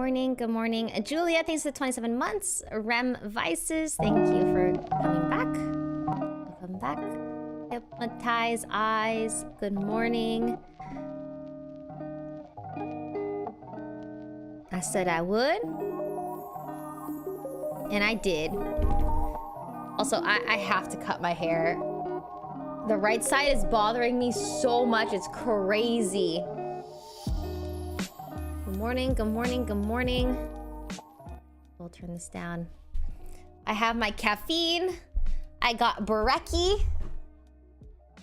morning, good morning. Julia, thanks for the 27 months. Rem Vices, thank you for coming back. Welcome back. Hypnotize Eyes, good morning. I said I would. And I did. Also, I have to cut my hair. The right side is bothering me so much, it's crazy. Good morning, good morning, good morning. We'll turn this down. I have my caffeine. I got Bereki.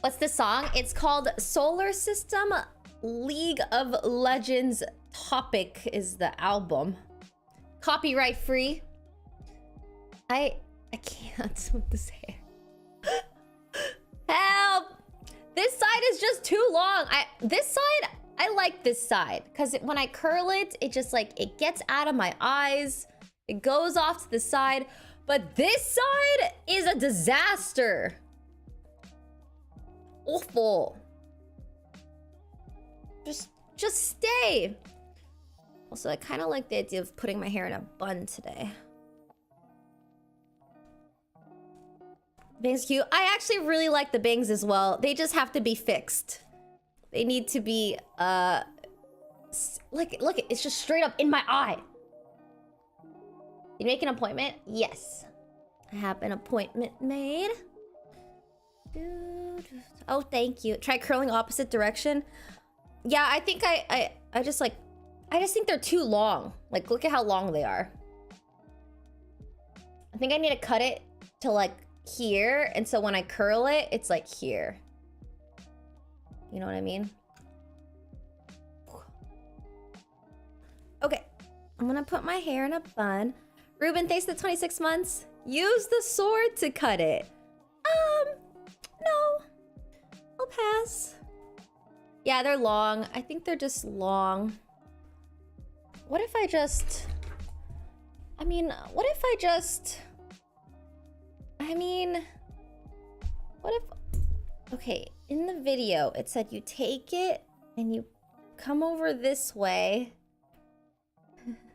What's the song? It's called Solar System League of Legends Topic is the album. Copyright free. I can't with this hair. Help! This side is just too long. This side, I like this side because when I curl it, it just like, it gets out of my eyes. It goes off to the side. But this side is a disaster. Awful. Just stay. Also, I kind of like the idea of putting my hair in a bun today. Bangs cute. I actually really like the bangs as well. They just have to be fixed. They need to be, look, it's just straight up in my eye. You make an appointment? Yes. I have an appointment made. Oh, thank you. Try curling opposite direction. Yeah, I think I just like, I just think they're too long. Like, look at how long they are. I think I need to cut it to like here. And so when I curl it, it's like here. You know what I mean? Okay, I'm gonna put my hair in a bun. Ruben, thanks for the 26 months. Use the sword to cut it. No. I'll pass. Yeah, they're long. I think they're just long. What if I just... what if... Okay, in the video, it said you take it and you come over this way.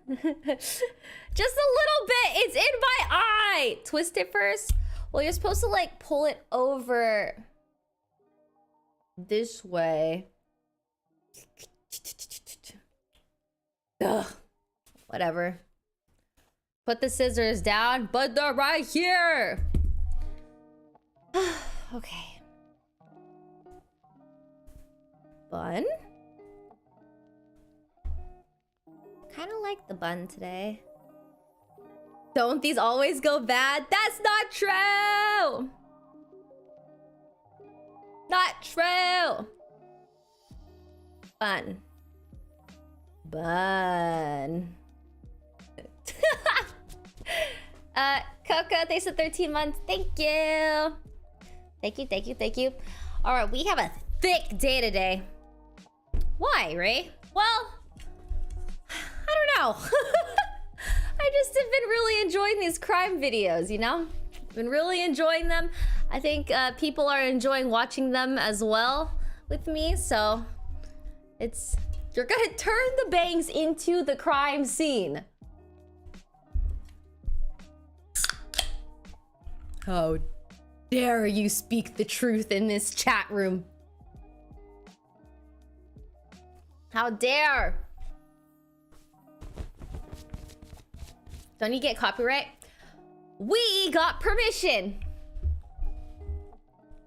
Just a little bit. It's in my eye. Twist it first. Well, you're supposed to like pull it over this way. Ugh. Whatever. Put the scissors down, but they're right here. Okay. Bun. Kind of like the bun today. Don't these always go bad? That's not true! Not true! Bun. Bun. Coco, thanks for 13 months. Thank you. Thank you, thank you, thank you. All right, we have a thick day today. Why, Ray? Well, I don't know. I just have been really enjoying these crime videos, you know? Been really enjoying them. I think people are enjoying watching them as well with me, so it's... You're gonna turn the bangs into the crime scene. How dare you speak the truth in this chat room? How dare! Don't you get copyright? We got permission.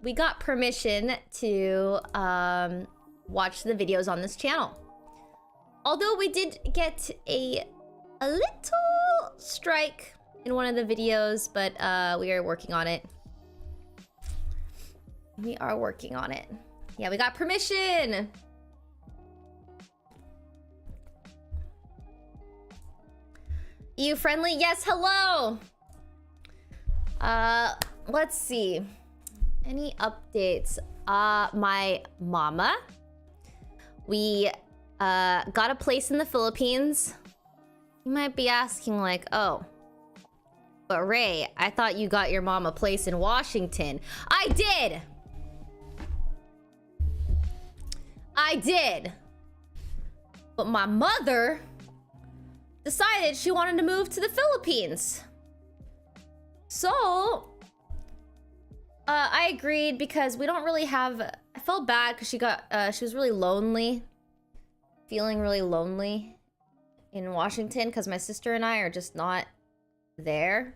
We got permission to watch the videos on this channel. Although we did get a little strike in one of the videos, but we are working on it. We are working on it. Yeah, we got permission. EU friendly? Yes, hello. Let's see. Any updates? My mama. We got a place in the Philippines. You might be asking like, oh, but Ray, I thought you got your mom a place in Washington. I did. I did. But my mother decided she wanted to move to the Philippines. So I agreed because we don't really have... I felt bad because she was really lonely. Feeling really lonely in Washington because my sister and I are just not there.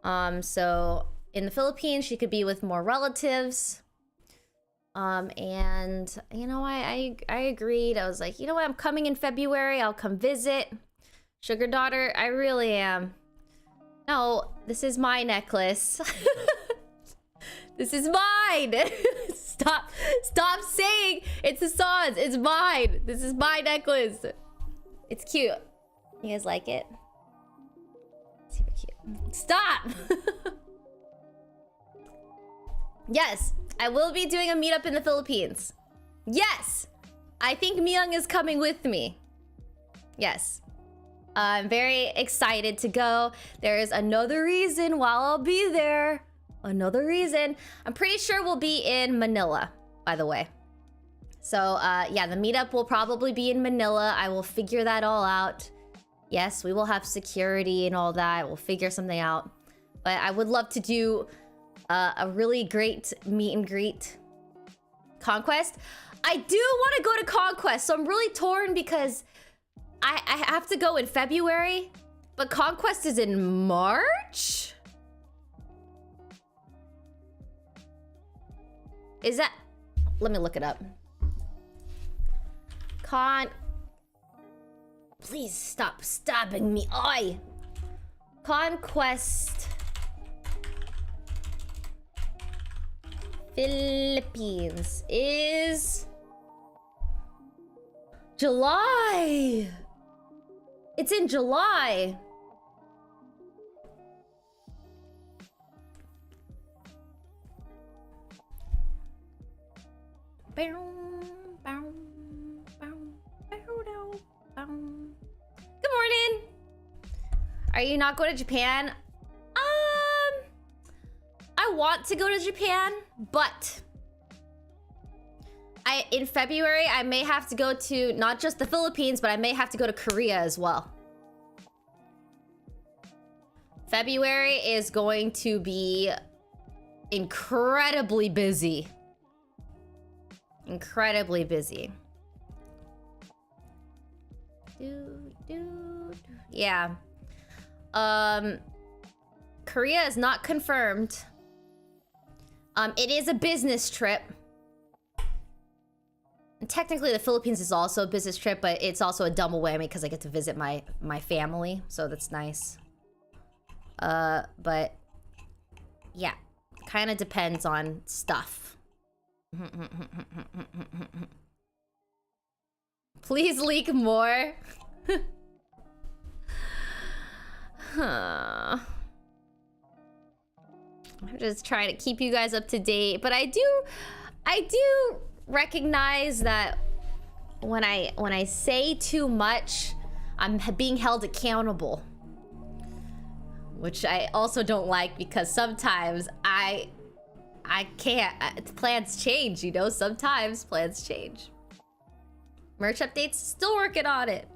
So in the Philippines, she could be with more relatives. And you know, I agreed. I was like, you know what? I'm coming in February. I'll come visit. Sugar daughter, I really am. No, this is my necklace. This is mine. Stop saying it's Hassan's. It's mine. This is my necklace. It's cute. You guys like it? Super cute. Stop. Yes, I will be doing a meetup in the Philippines. Yes, I think Myung is coming with me. Yes. I'm very excited to go. There is another reason why I'll be there. Another reason. I'm pretty sure we'll be in Manila, by the way. So, yeah, the meetup will probably be in Manila. I will figure that all out. Yes, we will have security and all that. We'll figure something out. But I would love to do a really great meet and greet. Conquest? I do want to go to Conquest, so I'm really torn because I have to go in February, but Conquest is in March? Is that... Let me look it up. Please stop stabbing me. Oi! Conquest... Philippines is... July! It's in July. Good morning. Are you not going to Japan? I want to go to Japan, but in February, I may have to go to not just the Philippines, but I may have to go to Korea as well. February is going to be incredibly busy. Incredibly busy. Yeah. Korea is not confirmed. It is a business trip. And technically, the Philippines is also a business trip, but it's also a double whammy because I get to visit my family, so that's nice. But yeah, kind of depends on stuff. Please leak more. I'm just trying to keep you guys up to date, but I do recognize that when I say too much, I'm being held accountable, which I also don't like because sometimes I can't. Plans change, you know. Sometimes plans change. Merch updates, still working on it.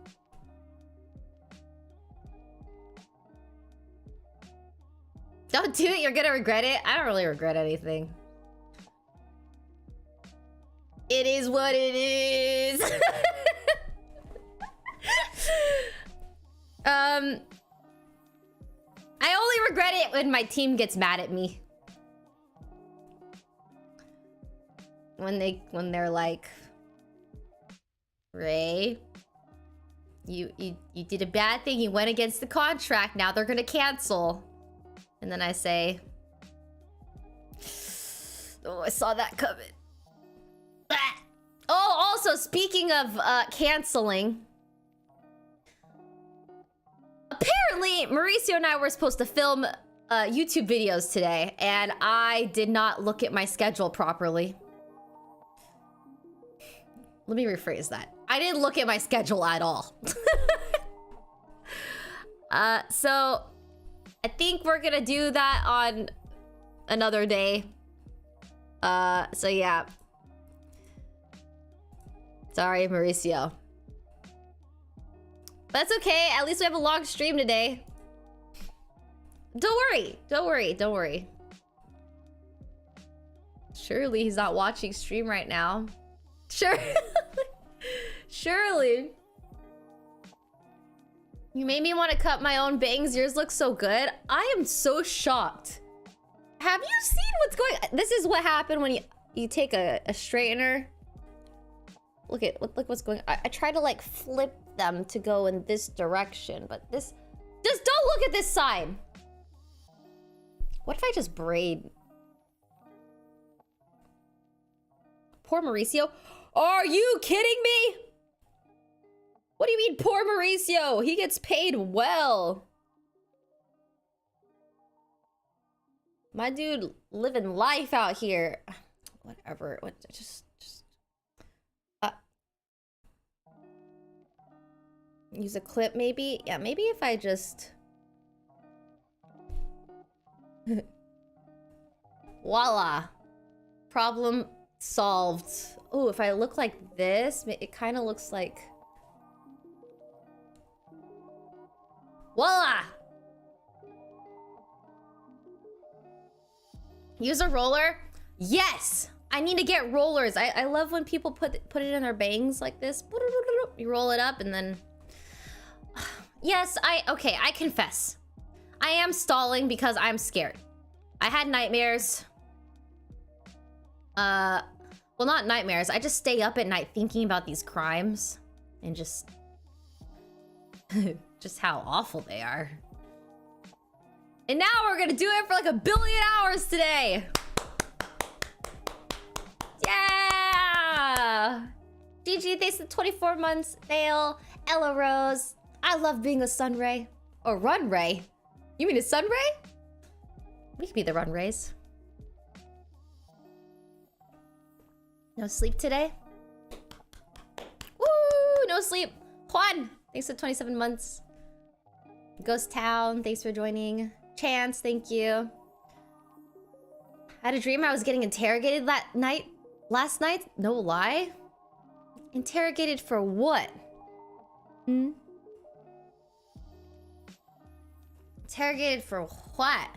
Don't do it, you're gonna regret it. I don't really regret anything. It is what it is. I only regret it when my team gets mad at me. When they're like, Ray, you did a bad thing, you went against the contract, now they're gonna cancel. And then I say, oh, I saw that coming. Ah! Oh, also, speaking of canceling, apparently Mauricio and I were supposed to film YouTube videos today, and I did not look at my schedule properly. Let me rephrase that. I didn't look at my schedule at all. So I think we're gonna do that on another day. So yeah. Sorry, Mauricio. But that's okay. At least we have a long stream today. Don't worry. Don't worry. Don't worry. Surely he's not watching stream right now. Sure. Surely. You made me want to cut my own bangs. Yours look so good. I am so shocked. Have you seen what's going on? This is what happened when you take a straightener. Look what's going on. I try to like flip them to go in this direction, but this... Just don't look at this side. What if I just braid? Poor Mauricio. Are you kidding me? What do you mean, poor Mauricio? He gets paid well. My dude living life out here. Whatever. Just use a clip maybe? Yeah, maybe if I just... Voila. Problem solved. Oh, if I look like this, it kind of looks like... Voila! Use a roller? Yes! I need to get rollers. I love when people put it in their bangs like this. You roll it up and then... Yes, okay, I confess. I am stalling because I'm scared. I had nightmares. Well, not nightmares. I just stay up at night thinking about these crimes. And just... just how awful they are. And now we're gonna do it for like 1 billion hours today! Yeah! GG, thanks for 24 months. Dale, Ella Rose. I love being a sun ray. Or run ray. You mean a sun ray? We could be the run rays. No sleep today? Woo! No sleep. Juan, thanks for 27 months. Ghost Town, thanks for joining. Chance, thank you. I had a dream I was getting interrogated last night. No lie. Interrogated for what? Interrogated for what?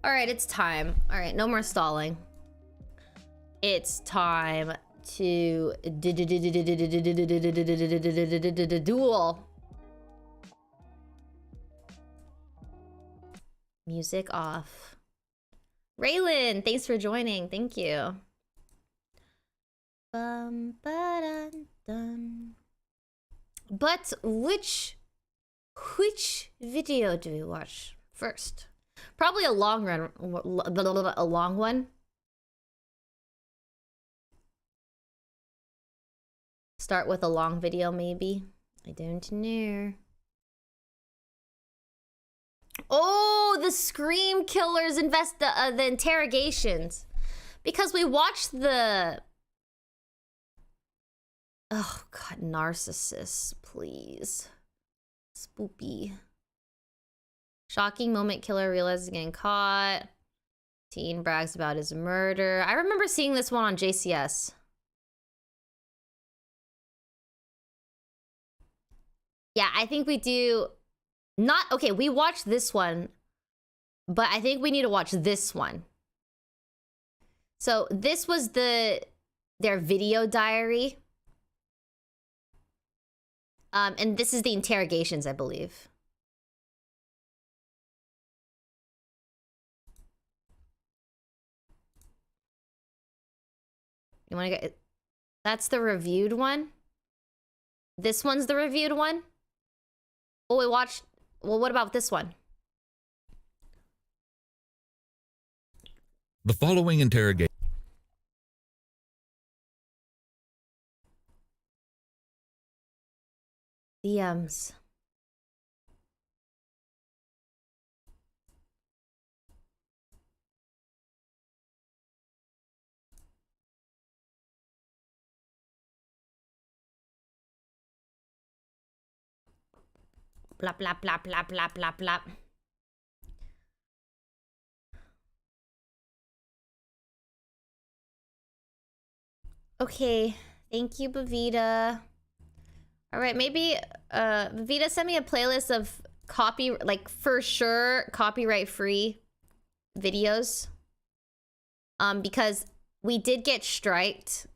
Alright, it's time. Alright, no more stalling. It's time to duel. Music off. Raylan, thanks for joining. Thank you. But which video do we watch first? Probably a long one. Start with a long video, maybe. I don't know. Oh, the Scream Killers the interrogations. Because we watched the... Oh, God, narcissists, please. Spoopy. Shocking moment, killer realizes getting caught. Teen brags about his murder. I remember seeing this one on JCS. Yeah, I think we do... Not... Okay, we watched this one. But I think we need to watch this one. So, this was their video diary. And this is the interrogations, I believe. You want to get... That's the reviewed one? This one's the reviewed one? Oh, we watched... Well, what about this one? The following interrogation. DMs. Blah, blah, blah, blah, blah, blah, blah. Okay. Thank you, Bavita. All right, maybe Vita, send me a playlist of for sure copyright-free videos. Because we did get striked.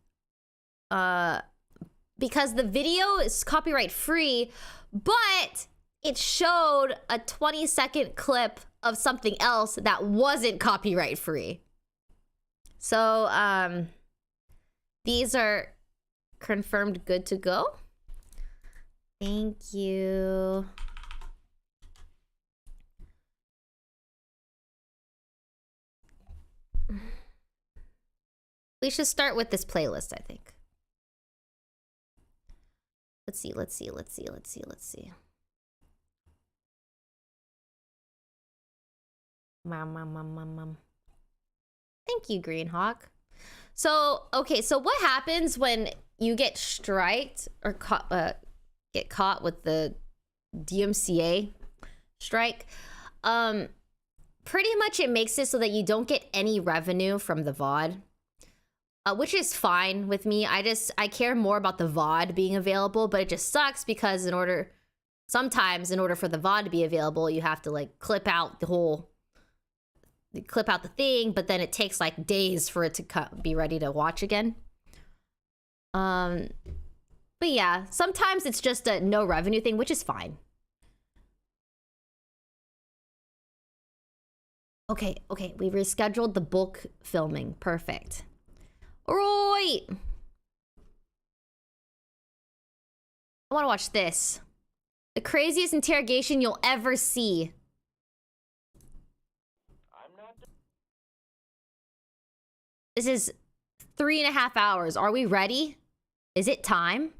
Because the video is copyright-free, but it showed a 20-second clip of something else that wasn't copyright-free. So, these are confirmed good to go. Thank you. We should start with this playlist, I think. Let's see. Thank you, Greenhawk. So, okay, so what happens when you get striked or get caught with the DMCA strike? Pretty much it makes it so that you don't get any revenue from the VOD. Which is fine with me. I care more about the VOD being available, but it just sucks because sometimes in order for the VOD to be available, you have to like clip out the thing, but then it takes like days for it to be ready to watch again. But yeah, sometimes it's just a no revenue thing, which is fine. Okay, we rescheduled the bulk filming. Perfect. Right. I want to watch this. The craziest interrogation you'll ever see. This is 3.5 hours. Are we ready? Is it time?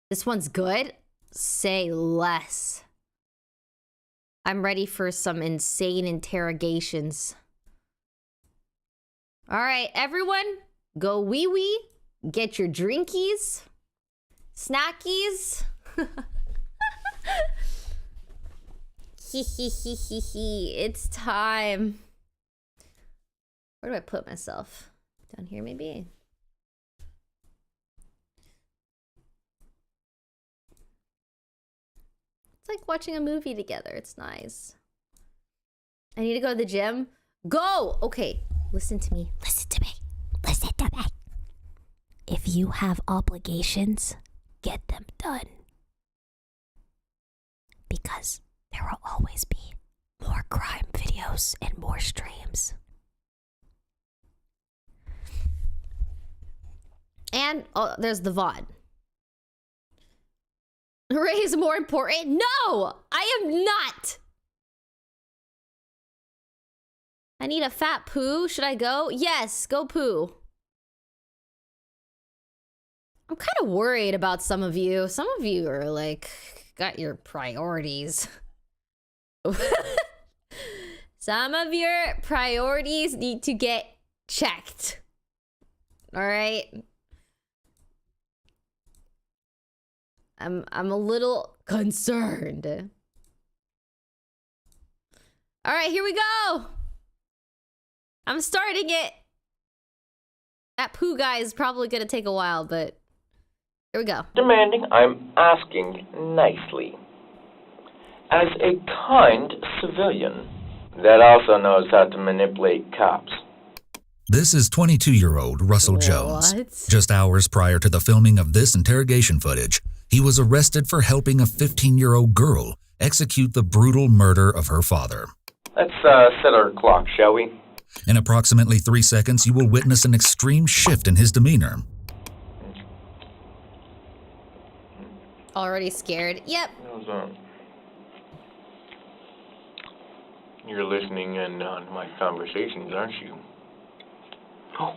This one's good? Say less. I'm ready for some insane interrogations. All right, everyone, go wee-wee. Get your drinkies, snackies. It's time. Where do I put myself? Down here, maybe? It's like watching a movie together. It's nice. I need to go to the gym. Go! Okay, listen to me. Listen to me. Listen to me. If you have obligations, get them done. Because there will always be more crime videos and more streams. And there's the VOD. Ray is more important? No! I am not! I need a fat poo. Should I go? Yes, go poo. I'm kind of worried about some of you. Some of you are like, got your priorities. Some of your priorities need to get checked. All right? I'm a little concerned. All right, here we go. I'm starting it. That poo guy is probably gonna take a while, but here we go. Demanding, I'm asking nicely. As a kind civilian that also knows how to manipulate cops. This is 22-year-old Russell Jones. Just hours prior to the filming of this interrogation footage, he was arrested for helping a 15-year-old girl execute the brutal murder of her father. Let's set our clock, shall we? In approximately 3 seconds, you will witness an extreme shift in his demeanor. Already scared. Yep. You're listening in on my conversations, aren't you? Oh.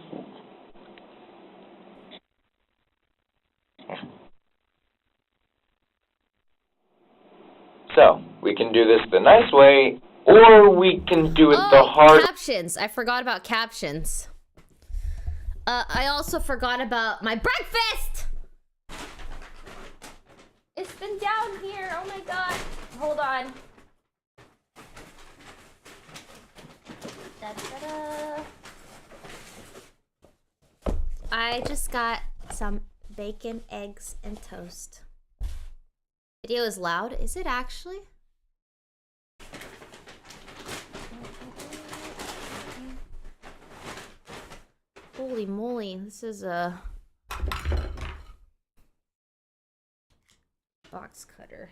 So, we can do this the nice way, or we can do it the hard... Captions. I forgot about captions. I also forgot about my breakfast! It's been down here. Oh my god. Hold on. Da-da-da-da. I just got some bacon, eggs, and toast. Video is loud. Is it actually? Holy moly, this is a box cutter.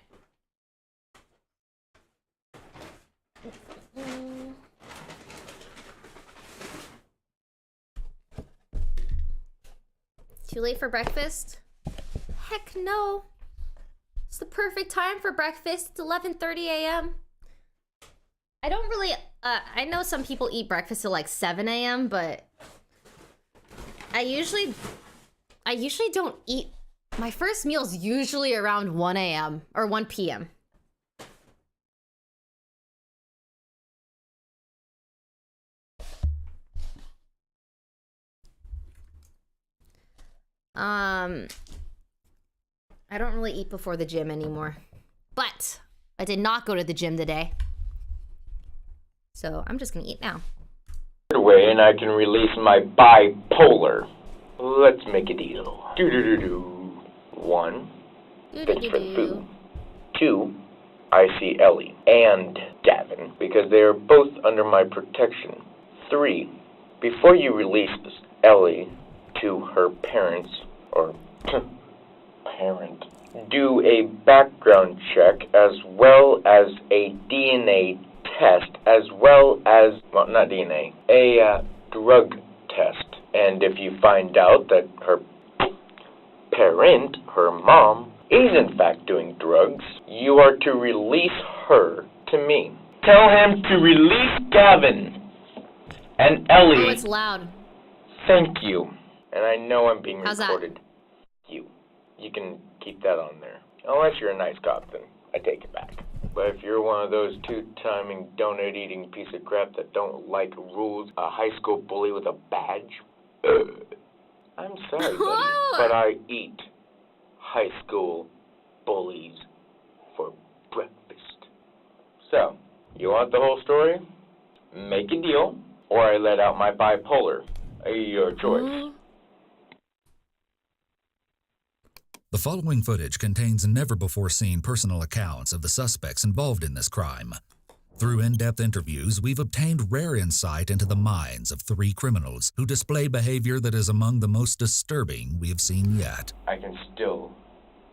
Too late for breakfast? Heck no. It's the perfect time for breakfast. It's 11:30 a.m. I don't really, I know some people eat breakfast at like 7 a.m., but I usually don't eat. My first meal's usually around 1 a.m. or 1 p.m. I don't really eat before the gym anymore. But I did not go to the gym today. So I'm just gonna eat now. Away and I can release my bipolar. Let's make a deal. Do-do-do-do. 1. Thanks for the food. 2. I see Ellie and Gavin because they are both under my protection. 3. Before you release Ellie to her parents, or parent, do a background check as well as a DNA test, as well as, well, not DNA, a drug test. And if you find out that her parent, her mom, is in fact doing drugs, you are to release her to me. Tell him to release Gavin and Ellie. Oh, it's loud. Thank you. And I know I'm being How's recorded. That? You can keep that on there. Unless you're a nice cop, then I take it back. But if you're one of those two-timing, donut-eating piece of crap that don't like rules, a high school bully with a badge, I'm sorry, buddy, but I eat high school bullies for breakfast. So, you want the whole story? Make a deal, or I let out my bipolar. Your choice. The following footage contains never-before-seen personal accounts of the suspects involved in this crime. Through in-depth interviews, we've obtained rare insight into the minds of 3 criminals who display behavior that is among the most disturbing we have seen yet. I can still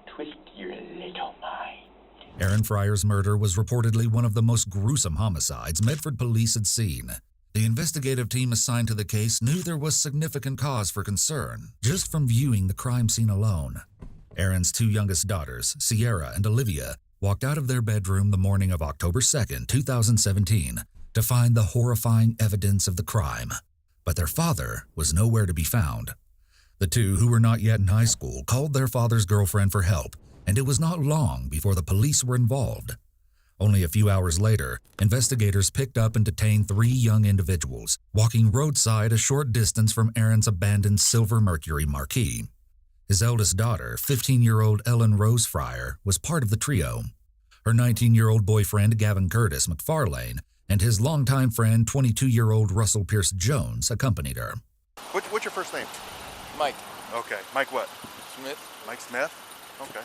twist your little mind. Aaron Fryer's murder was reportedly one of the most gruesome homicides Medford police had seen. The investigative team assigned to the case knew there was significant cause for concern just from viewing the crime scene alone. Aaron's 2 youngest daughters, Sierra and Olivia, walked out of their bedroom the morning of October 2nd, 2017, to find the horrifying evidence of the crime. But their father was nowhere to be found. The 2, who were not yet in high school, called their father's girlfriend for help, and it was not long before the police were involved. Only a few hours later, investigators picked up and detained 3 young individuals, walking roadside a short distance from Aaron's abandoned silver Mercury Marquis. His eldest daughter, 15-year-old Ellen Rose Fryer, was part of the trio. Her 19-year-old boyfriend, Gavin Curtis McFarlane, and his longtime friend, 22-year-old Russell Pierce Jones, accompanied her. What's your first name? Mike. Okay. Mike what? Smith. Mike Smith? Okay.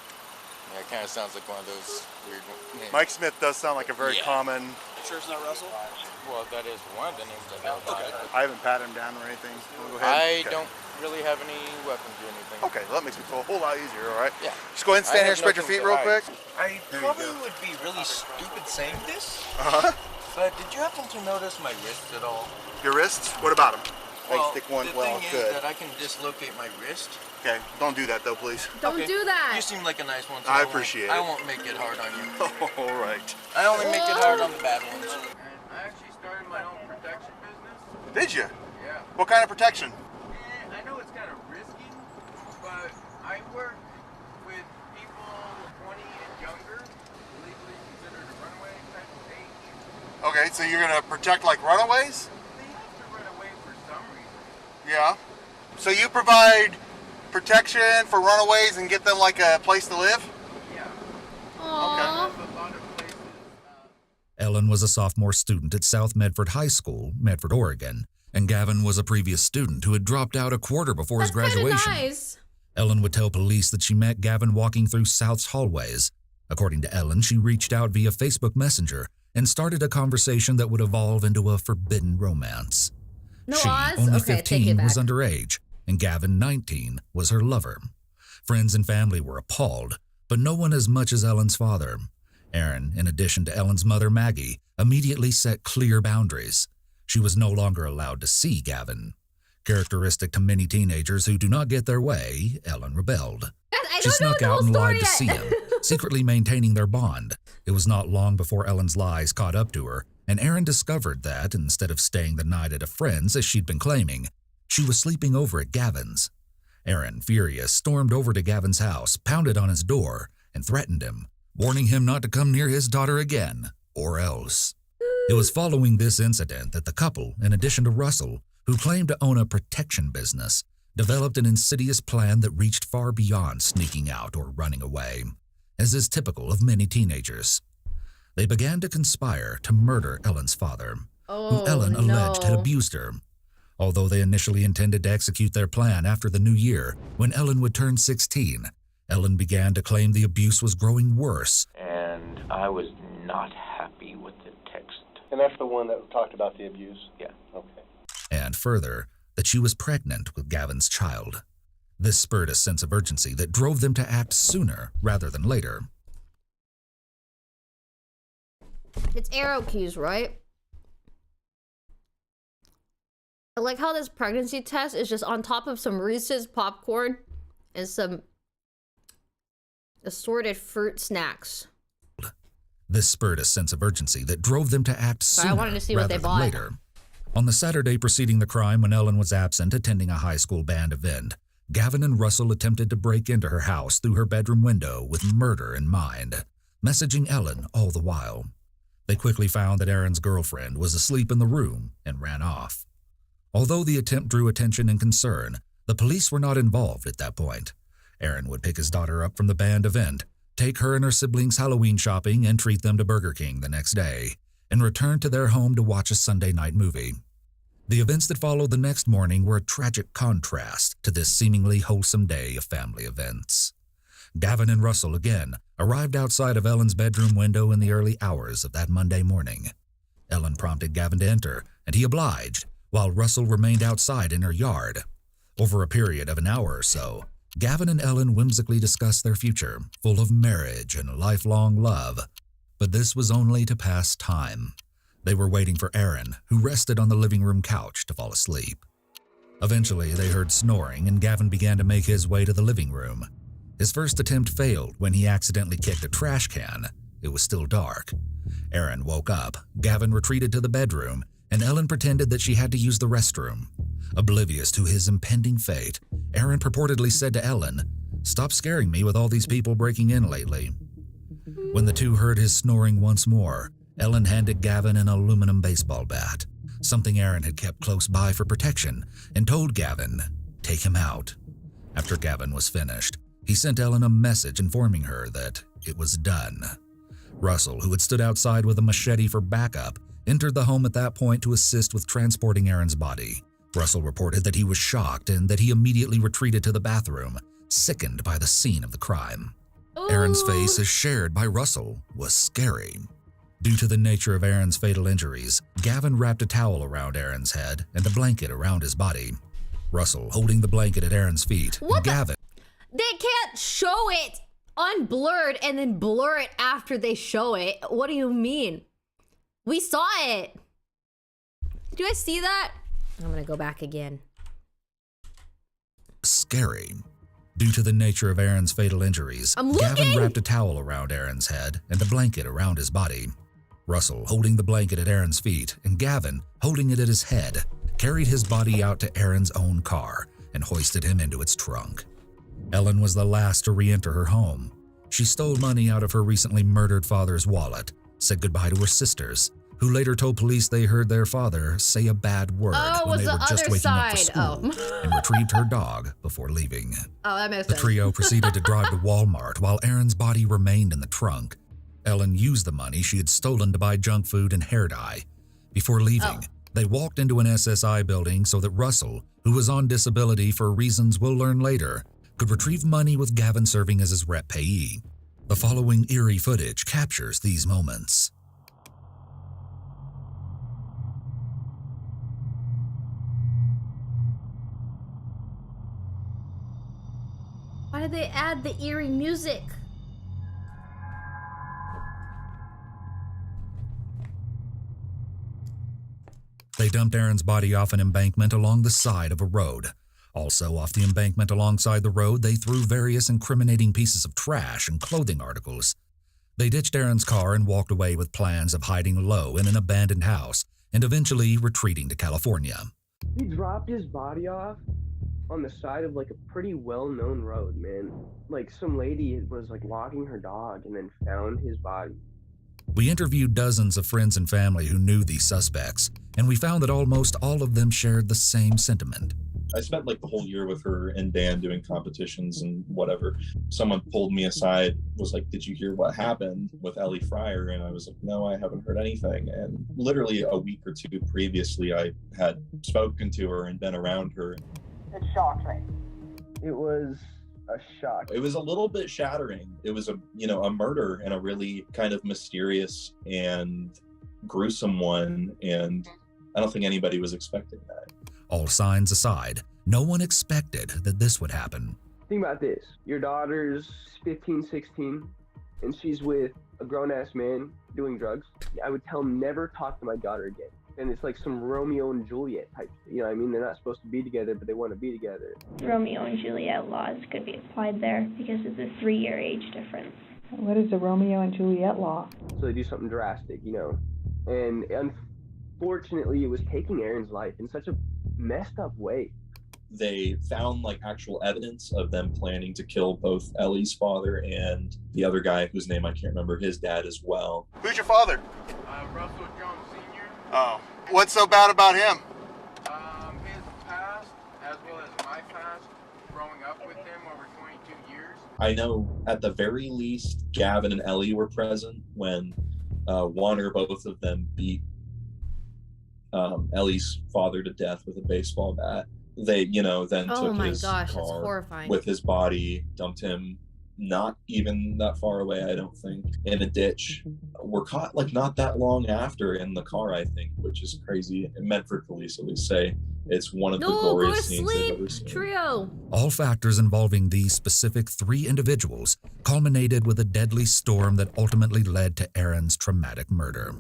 Yeah, it kind of sounds like one of those weird names. Mike Smith does sound like a very common... Sure it's not Russell? Well, that is one of the names I know about it. I haven't patted him down or anything. Go ahead. I don't really have any weapons or anything. Okay, well, that makes me feel a whole lot easier, all right? Yeah. Just go ahead and stand here and spread your feet real quick. I probably would be really stupid saying this, Uh-huh. but did you happen to notice my wrists at all? Your wrists? What about them? Well, stick one. the Well, thing good. is that I can dislocate my wrist. Okay, don't do that though, please. Don't Okay. do that. You seem like a nice one. So I appreciate it. I won't make it hard on you. All right. I only make it hard on the bad ones. I actually started my own protection business. Did you? Yeah. What kind of protection? I know it's kind of risky, but I work with people 20 and younger, legally considered a runaway type of age. Okay, so you're gonna protect like runaways? They have to run away for some reason. Yeah. So you provide protection for runaways and get them like a place to live? Yeah. Aww. A lot of places. Ellen was a sophomore student at South Medford High School, Medford, Oregon, and Gavin was a previous student who had dropped out a quarter before his graduation. Nice. Ellen would tell police that she met Gavin walking through South's hallways. According to Ellen, she reached out via Facebook Messenger and started a conversation that would evolve into a forbidden romance. No She, Oz? only Okay, take 15, it was back. underage, and Gavin, 19, was her lover. Friends and family were appalled, but no one as much as Ellen's father. Aaron, in addition to Ellen's mother, Maggie, immediately set clear boundaries. She was no longer allowed to see Gavin. Characteristic to many teenagers who do not get their way, Ellen rebelled. I She don't know snuck the out whole and story lied to see yet. him, secretly maintaining their bond. It was not long before Ellen's lies caught up to her, and Aaron discovered that, instead of staying the night at a friend's as she'd been claiming, she was sleeping over at Gavin's. Aaron, furious, stormed over to Gavin's house, pounded on his door, and threatened him, warning him not to come near his daughter again, or else. It was following this incident that the couple, in addition to Russell, who claimed to own a protection business, developed an insidious plan that reached far beyond sneaking out or running away, as is typical of many teenagers. They began to conspire to murder Ellen's father, who Ellen alleged had abused her. Although they initially intended to execute their plan after the new year, when Ellen would turn 16, Ellen began to claim the abuse was growing worse. And I was not happy with the text. And that's the one that talked about the abuse? Yeah. Okay. And further, that she was pregnant with Gavin's child. This spurred a sense of urgency that drove them to act sooner rather than later. It's arrow keys, right? I like how this pregnancy test is just on top of some Reese's popcorn and some assorted fruit snacks. This spurred a sense of urgency that drove them to act Sorry, I sooner wanted to see what rather they than bought. later. On the Saturday preceding the crime, when Ellen was absent attending a high school band event, Gavin and Russell attempted to break into her house through her bedroom window with murder in mind, messaging Ellen all the while. They quickly found that Aaron's girlfriend was asleep in the room and ran off. Although the attempt drew attention and concern, the police were not involved at that point. Aaron would pick his daughter up from the band event, take her and her siblings Halloween shopping, and treat them to Burger King the next day, and return to their home to watch a Sunday night movie. The events that followed the next morning were a tragic contrast to this seemingly wholesome day of family events. Gavin and Russell again arrived outside of Ellen's bedroom window in the early hours of that Monday morning. Ellen prompted Gavin to enter, and he obliged, while Russell remained outside in her yard. Over a period of an hour or so, Gavin and Ellen whimsically discussed their future, full of marriage and lifelong love. But this was only to pass time. They were waiting for Aaron, who rested on the living room couch, to fall asleep. Eventually, they heard snoring, and Gavin began to make his way to the living room. His first attempt failed when he accidentally kicked a trash can. It was still dark. Aaron woke up, Gavin retreated to the bedroom, and Ellen pretended that she had to use the restroom. Oblivious to his impending fate, Aaron purportedly said to Ellen, "Stop scaring me with all these people breaking in lately." When the two heard his snoring once more, Ellen handed Gavin an aluminum baseball bat, something Aaron had kept close by for protection, and told Gavin, "Take him out." After Gavin was finished, he sent Ellen a message informing her that it was done. Russell, who had stood outside with a machete for backup, entered the home at that point to assist with transporting Aaron's body. Russell reported that he was shocked and that he immediately retreated to the bathroom, sickened by the scene of the crime. Aaron's face, as shared by Russell, was scary. Due to the nature of Aaron's fatal injuries, Gavin wrapped a towel around Aaron's head and a blanket around his body. Russell holding the blanket at Aaron's feet, and Gavin. They can't show it unblurred and then blur it after they show it. What do you mean? We saw it. Do I see that? I'm gonna go back again. Scary. Due to the nature of Aaron's fatal injuries, I'm Gavin looking! wrapped a towel around Aaron's head and a blanket around his body. Russell, holding the blanket at Aaron's feet, and Gavin, holding it at his head, carried his body out to Aaron's own car and hoisted him into its trunk. Ellen was the last to re-enter her home. She stole money out of her recently murdered father's wallet, said goodbye to her sisters, who later told police they heard their father say a bad word when they were just waking up for school, and retrieved her dog before leaving. Oh, that makes The sense. trio proceeded to drive to Walmart while Aaron's body remained in the trunk. Ellen used the money she had stolen to buy junk food and hair dye. Before leaving, They walked into an SSI building so that Russell, who was on disability for reasons we'll learn later, could retrieve money with Gavin serving as his rep payee. The following eerie footage captures these moments. Why did they add the eerie music? They dumped Aaron's body off an embankment along the side of a road. Also off the embankment alongside the road, they threw various incriminating pieces of trash and clothing articles. They ditched Aaron's car and walked away with plans of hiding low in an abandoned house and eventually retreating to California. He dropped his body off on the side of like a pretty well-known road, man. Like some lady was like walking her dog and then found his body. We interviewed dozens of friends and family who knew these suspects, and we found that almost all of them shared the same sentiment. I spent like the whole year with her and Dan doing competitions and whatever. Someone pulled me aside, was like, "Did you hear what happened with Ellie Fryer?" And I was like, "No, I haven't heard anything." And literally a week or two previously, I had spoken to her and been around her. It shocked me. It was a shock. It was a little bit shattering. It was a murder and a really kind of mysterious and gruesome one. And I don't think anybody was expecting that. All signs aside, no one expected that this would happen. Think about this. Your daughter's 15, 16, and she's with a grown-ass man doing drugs. I would tell him never talk to my daughter again. And it's like some Romeo and Juliet type. You know what I mean? They're not supposed to be together, but they want to be together. Romeo and Juliet laws could be applied there because of the 3-year age difference. What is the Romeo and Juliet law? So they do something drastic, you know. And unfortunately, it was taking Aaron's life in such a messed up way. They found like actual evidence of them planning to kill both Ellie's father and the other guy whose name I can't remember, his dad as well. Who's your father? Russell Jones Sr. Oh. What's so bad about him? His past, as well as my past, growing up with him over 22 years. I know at the very least, Gavin and Ellie were present when one or both of them beat Ellie's father to death with a baseball bat. They, then took his car with his body, dumped him not even that far away, I don't think, in a ditch. Were caught like not that long after in the car, I think, which is crazy. Medford police at least say it's one of the goriest scenes they've ever seen. Trio. All factors involving these specific 3 individuals culminated with a deadly storm that ultimately led to Aaron's traumatic murder.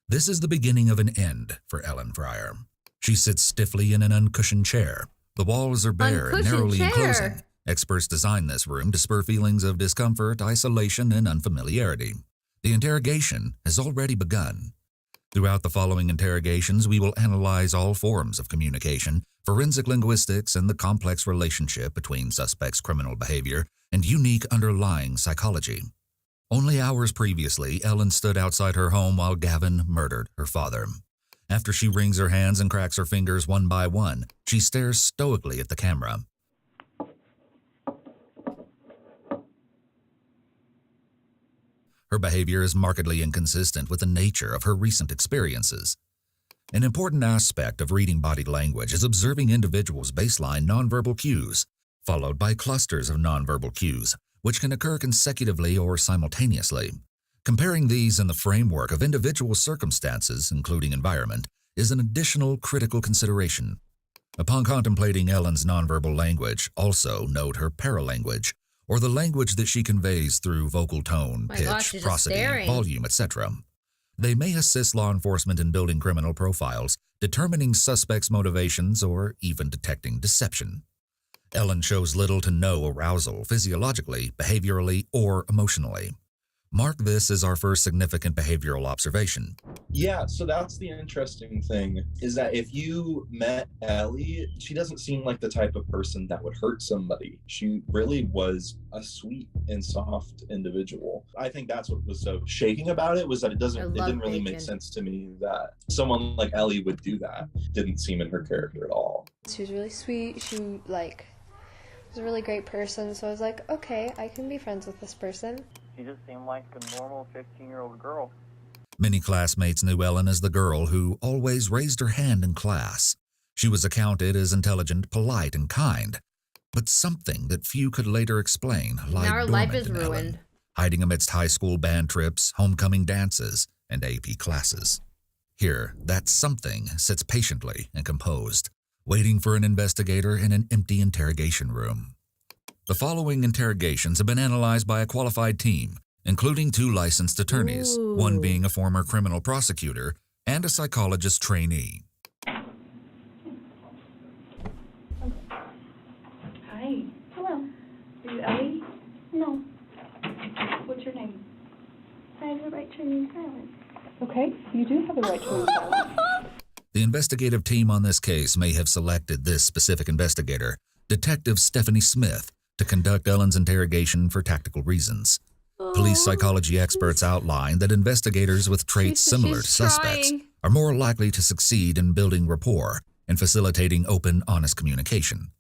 This is the beginning of an end for Ellen Fryer. She sits stiffly in an uncushioned chair. The walls are bare and narrowly enclosing. Experts designed this room to spur feelings of discomfort, isolation, and unfamiliarity. The interrogation has already begun. Throughout the following interrogations, we will analyze all forms of communication, forensic linguistics, and the complex relationship between suspects' criminal behavior and unique underlying psychology. Only hours previously, Ellen stood outside her home while Gavin murdered her father. After she wrings her hands and cracks her fingers one by one, she stares stoically at the camera. Her behavior is markedly inconsistent with the nature of her recent experiences. An important aspect of reading body language is observing individuals' baseline nonverbal cues, followed by clusters of nonverbal cues, which can occur consecutively or simultaneously. Comparing these in the framework of individual circumstances, including environment, is an additional critical consideration. Upon contemplating Ellen's nonverbal language, also note her paralanguage, or the language that she conveys through vocal tone, pitch, prosody, volume, etc. They may assist law enforcement in building criminal profiles, determining suspects' motivations, or even detecting deception. Ellen shows little to no arousal physiologically, behaviorally, or emotionally. Mark this as our first significant behavioral observation. Yeah, so that's the interesting thing, is that if you met Ellie, she doesn't seem like the type of person that would hurt somebody. She really was a sweet and soft individual. I think that's what was so shaking about it, was that it didn't really make sense to me that someone like Ellie would do that. Didn't seem in her character at all. She was really sweet. She was a really great person, so I was like, okay, I can be friends with this person. She just seemed like a normal 15-year-old girl. Many classmates knew Ellen as the girl who always raised her hand in class. She was accounted as intelligent, polite, and kind. But something that few could later explain lied Now her life dormant is in ruined. Ellen, hiding amidst high school band trips, homecoming dances, and AP classes. Here, that something sits patiently and composed, waiting for an investigator in an empty interrogation room. The following interrogations have been analyzed by a qualified team, including 2 licensed attorneys, one being a former criminal prosecutor and a psychologist trainee. Hi. Hello. Are you Ellie? No. What's your name? I have the right to remain silent. Okay, you do have the right to remain silent. The investigative team on this case may have selected this specific investigator, Detective Stephanie Smith, to conduct Ellen's interrogation for tactical reasons. Police psychology experts outline that investigators with traits similar to suspects are more likely to succeed in building rapport and facilitating open, honest communication.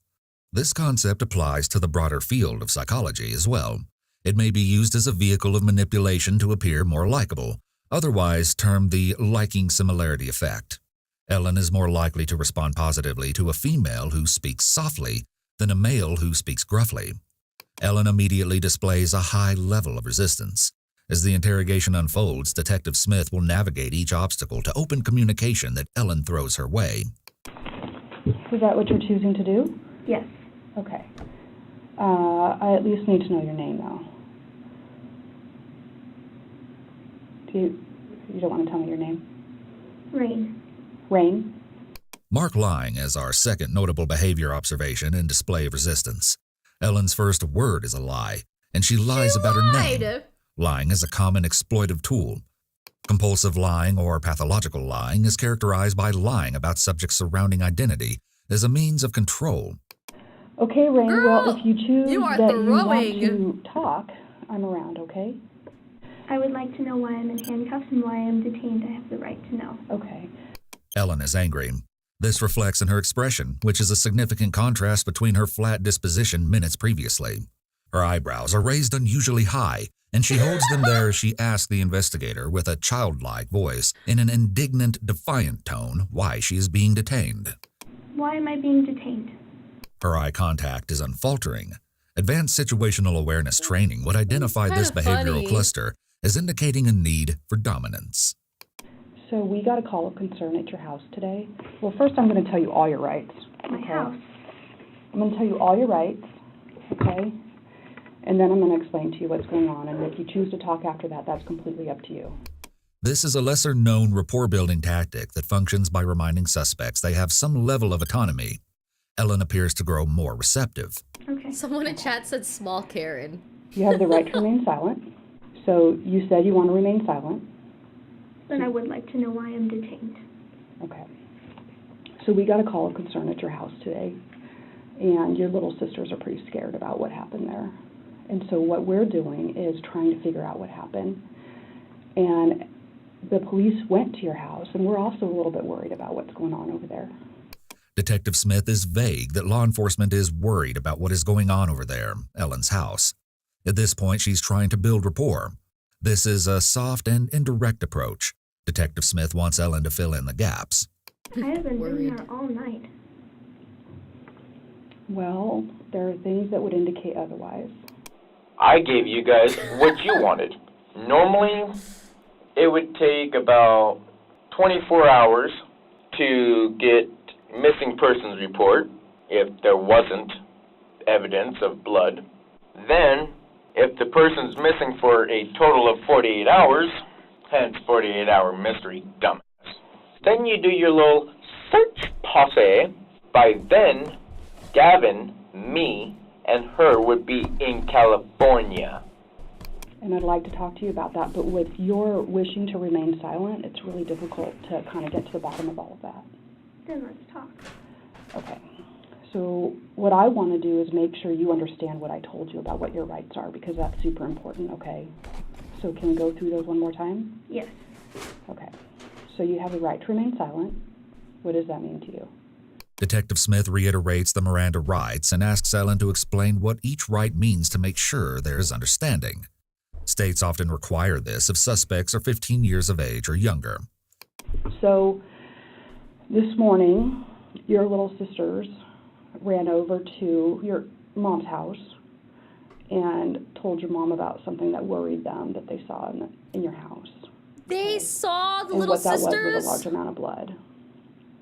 This concept applies to the broader field of psychology as well. It may be used as a vehicle of manipulation to appear more likable, otherwise termed the liking similarity effect. Ellen is more likely to respond positively to a female who speaks softly than a male who speaks gruffly. Ellen immediately displays a high level of resistance. As the interrogation unfolds, Detective Smith will navigate each obstacle to open communication that Ellen throws her way. Is that what you're choosing to do? Yes. Okay. I at least need to know your name now. You don't want to tell me your name? Rain. Rain? Mark lying as our second notable behavior observation and display of resistance. Ellen's first word is a lie, and she lies about her name. Lying is a common exploitive tool. Compulsive lying or pathological lying is characterized by lying about subjects' surrounding identity as a means of control. Okay, Rain, Girl, well, if you choose you are that you want throwing. to talk, I'm around, okay? I would like to know why I'm in handcuffs and why I'm detained. I have the right to know. Okay. Ellen is angry. This reflects in her expression, which is a significant contrast between her flat disposition minutes previously. Her eyebrows are raised unusually high, and she holds them there as she asks the investigator with a childlike voice in an indignant, defiant tone why she is being detained. Why am I being detained? Her eye contact is unfaltering. Advanced situational awareness training would identify this behavioral cluster as indicating a need for dominance. So we got a call of concern at your house today. Well, first I'm going to tell you all your rights. My house. I'm going to tell you all your rights, okay? And then I'm going to explain to you what's going on. And if you choose to talk after that, that's completely up to you. This is a lesser-known rapport-building tactic that functions by reminding suspects they have some level of autonomy. Ellen appears to grow more receptive. Okay. Someone in chat said small Karen. You have the right to remain silent. So you said you want to remain silent. Then I would like to know why I'm detained. Okay. So we got a call of concern at your house today, and your little sisters are pretty scared about what happened there. And so what we're doing is trying to figure out what happened. And the police went to your house, and we're also a little bit worried about what's going on over there. Detective Smith is vague that law enforcement is worried about what is going on over there, Ellen's house. At this point, she's trying to build rapport. This is a soft and indirect approach. Detective Smith wants Ellen to fill in the gaps. I have been sitting there all night. Well, there are things that would indicate otherwise. I gave you guys what you wanted. Normally, it would take about 24 hours to get missing persons report if there wasn't evidence of blood. Then, if the person's missing for a total of 48 hours, hence 48-hour mystery, dumbass, then you do your little search posse. By then, Gavin, me, and her would be in California. And I'd like to talk to you about that, but with your wishing to remain silent, it's really difficult to kind of get to the bottom of all of that. Then let's talk. Okay. So what I want to do is make sure you understand what I told you about what your rights are, because that's super important, okay? So can we go through those one more time? Yes. Okay. So you have the right to remain silent. What does that mean to you? Detective Smith reiterates the Miranda rights and asks Ellen to explain what each right means to make sure there is understanding. States often require this if suspects are 15 years of age or younger. So this morning, your little sisters ran over to your mom's house and told your mom about something that worried them that they saw in your house. They saw the And little what that sisters? was a large amount of blood.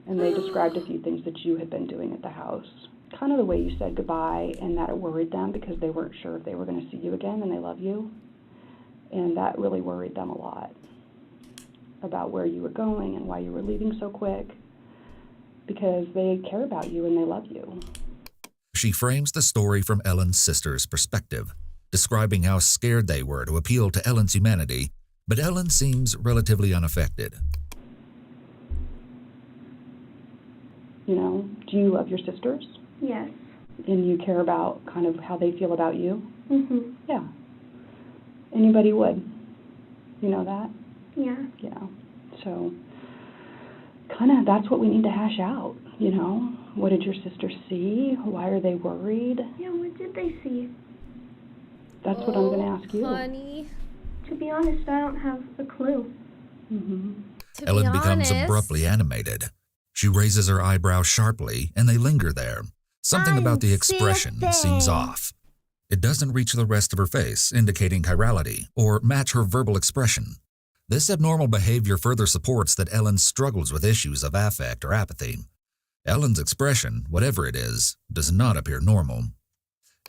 And they described a few things that you had been doing at the house. Kind of the way you said goodbye, and that it worried them because they weren't sure if they were going to see you again, and they love you. And that really worried them a lot about where you were going and why you were leaving so quick, because they care about you and they love you. She frames the story from Ellen's sister's perspective, describing how scared they were to appeal to Ellen's humanity, but Ellen seems relatively unaffected. You know, do you love your sisters? Yes. And you care about kind of how they feel about you? Mm-hmm. Yeah. Anybody would. You know that? Yeah. Yeah. So, kind of that's what we need to hash out, you know? What did your sisters see? Why are they worried? Yeah, what did they see? That's what I'm going to ask you. Honey. To be honest, I don't have a clue. Mm-hmm. Ellen becomes abruptly animated. She raises her eyebrows sharply, and they linger there. Something about the expression seems off. It doesn't reach the rest of her face, indicating chirality, or match her verbal expression. This abnormal behavior further supports that Ellen struggles with issues of affect or apathy. Ellen's expression, whatever it is, does not appear normal.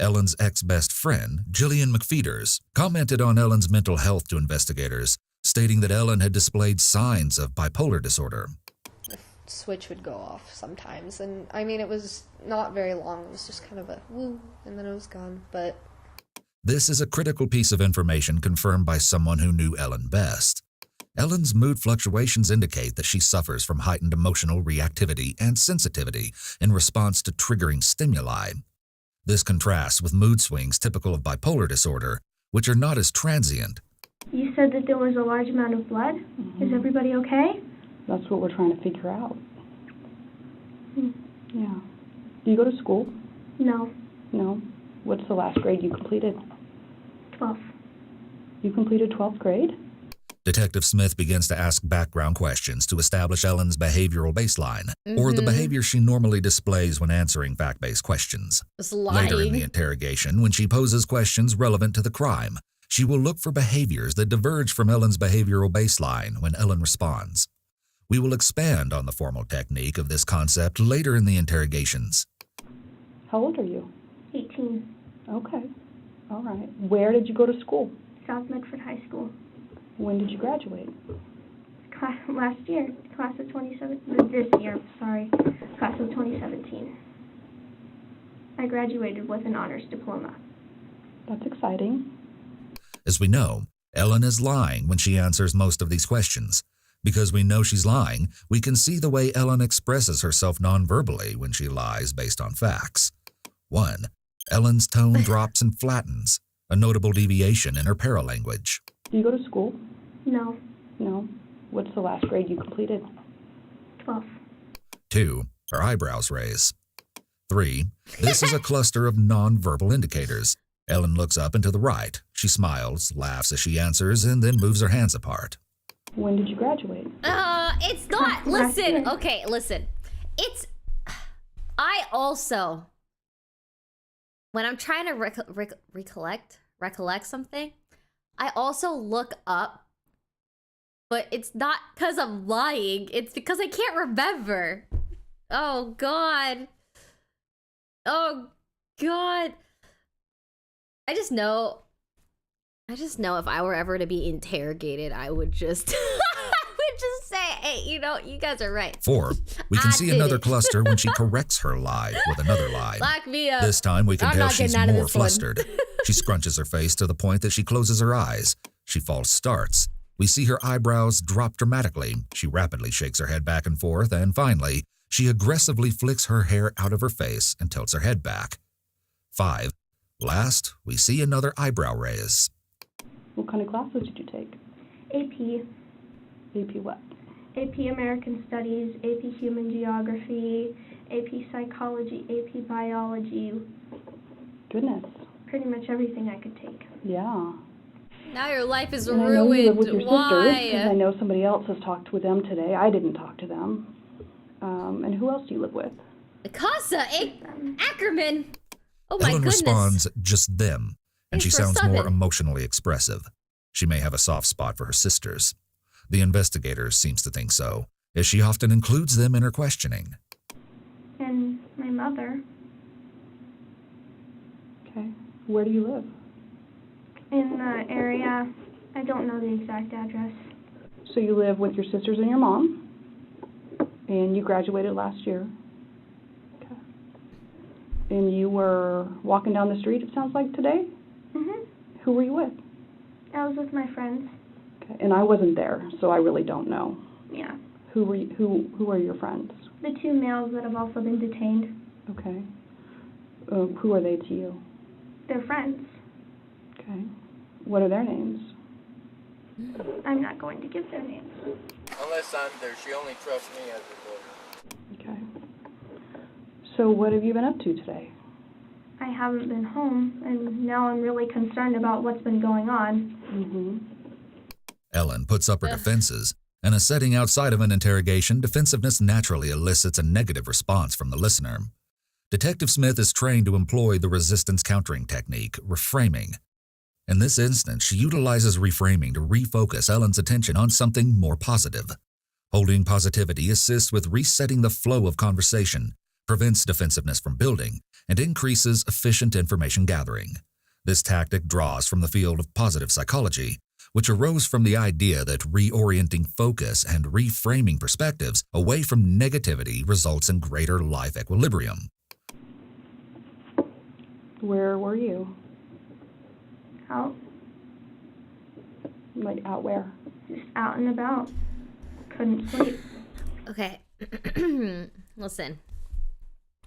Ellen's ex-best friend, Jillian McFeeters, commented on Ellen's mental health to investigators, stating that Ellen had displayed signs of bipolar disorder. The switch would go off sometimes, and I mean, it was not very long. It was just kind of a woo, and then it was gone, but... This is a critical piece of information confirmed by someone who knew Ellen best. Ellen's mood fluctuations indicate that she suffers from heightened emotional reactivity and sensitivity in response to triggering stimuli. This contrasts with mood swings typical of bipolar disorder, which are not as transient. You said that there was a large amount of blood. Mm-hmm. Is everybody okay? That's what we're trying to figure out. Hmm. Yeah. Do you go to school? No. No. What's the last grade you completed? 12th. You completed 12th grade? Detective Smith begins to ask background questions to establish Ellen's behavioral baseline, or the behavior she normally displays when answering fact-based questions. Later in the interrogation, when she poses questions relevant to the crime, she will look for behaviors that diverge from Ellen's behavioral baseline when Ellen responds. We will expand on the formal technique of this concept later in the interrogations. How old are you? 18. Okay. All right. Where did you go to school? South Medford High School. When did you graduate? Last year. Class of 2017. This year, sorry. Class of 2017. I graduated with an honors diploma. That's exciting. As we know, Ellen is lying when she answers most of these questions. Because we know she's lying, we can see the way Ellen expresses herself non-verbally when she lies based on facts. 1. Ellen's tone drops and flattens, a notable deviation in her paralanguage. Do you go to school? No. No. What's the last grade you completed? 12th. 2. Her eyebrows raise. 3. This is a cluster of non-verbal indicators. Ellen looks up and to the right. She smiles, laughs as she answers, and then moves her hands apart. When did you graduate? It's not. Listen. Okay, listen. It's... I also... When I'm trying to recollect something, I also look up, but it's not because I'm lying. It's because I can't remember. Oh, God. Oh, God. I just know if I were ever to be interrogated, I would just... say, hey, you know, you guys are right. 4. We can see another cluster when she corrects her lie with another lie. Lock me up. This time we can tell she's more flustered. One. She scrunches her face to the point that she closes her eyes. She false starts. We see her eyebrows drop dramatically. She rapidly shakes her head back and forth, and finally, she aggressively flicks her hair out of her face and tilts her head back. 5. Last, we see another eyebrow raise. What kind of classes did you take? AP. AP what? AP American Studies, AP Human Geography, AP Psychology, AP Biology. Goodness. Pretty much everything I could take. Yeah. Now your life is And ruined. I know you live with your sisters, because I Why? know somebody else has talked with them today. I didn't talk to them. And who else do you live with? Casa Ackerman. Oh my Ellen goodness. responds, just them, and Thanks she for sounds more subbing. emotionally expressive. She may have a soft spot for her sisters. The investigator seems to think so, as she often includes them in her questioning. And my mother. Okay. Where do you live? In the area. I don't know the exact address. So you live with your sisters and your mom, and you graduated last year. Okay. And you were walking down the street, it sounds like, today? Mhm. Who were you with? I was with my friends. Okay. And I wasn't there, so I really don't know. Yeah. Who are your friends? The two males that have also been detained. Okay. Who are they to you? They're friends. Okay. What are their names? I'm not going to give their names. Unless I'm there, she only trusts me as her lawyer. Okay. So what have you been up to today? I haven't been home, and now I'm really concerned about what's been going on. Mm-hmm. Ellen puts up her defenses. In a setting outside of an interrogation, defensiveness naturally elicits a negative response from the listener. Detective Smith is trained to employ the resistance countering technique, reframing. In this instance, she utilizes reframing to refocus Ellen's attention on something more positive. Holding positivity assists with resetting the flow of conversation, prevents defensiveness from building, and increases efficient information gathering. This tactic draws from the field of positive psychology, which arose from the idea that reorienting focus and reframing perspectives away from negativity results in greater life equilibrium. Where were you? Out. Like, out where? Just out and about. Couldn't sleep. Okay. Listen.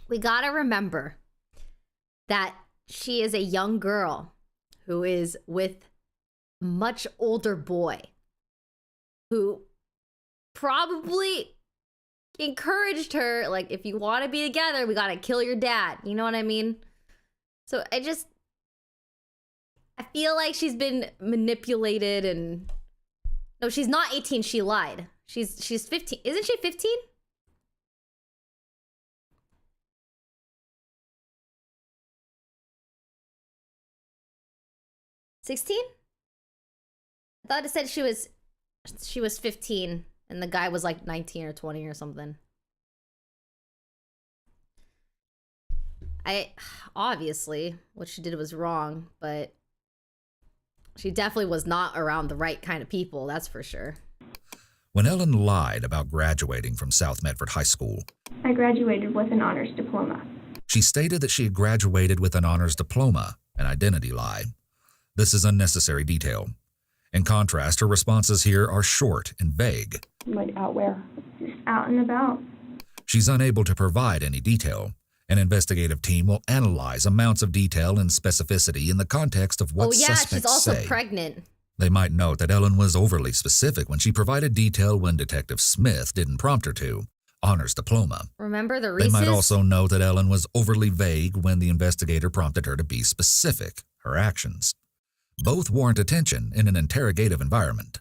We gotta remember that she is a young girl who is with a much older boy who probably encouraged her, like, if you want to be together, we gotta kill your dad. You know what I mean? So I feel like she's been manipulated and... No, she's not 18. She lied. She's 15. Isn't she 15? $16? I thought it said she was 15 and the guy was like 19 or 20 or something. Obviously what she did was wrong, but she definitely was not around the right kind of people, that's for sure. When Ellen lied about graduating from South Medford High School, I graduated with an honors diploma. she stated that she had graduated with an honors diploma, an identity lie. This is unnecessary detail. In contrast, her responses here are short and vague. Like, out where? Just out and about. She's unable to provide any detail. An investigative team will analyze amounts of detail and specificity in the context of what suspects say. She's also pregnant. They might note that Ellen was overly specific when she provided detail when Detective Smith didn't prompt her to. Honors diploma. Remember the Reese's? They might also note that Ellen was overly vague when the investigator prompted her to be specific, her actions. Both warrant attention in an interrogative environment.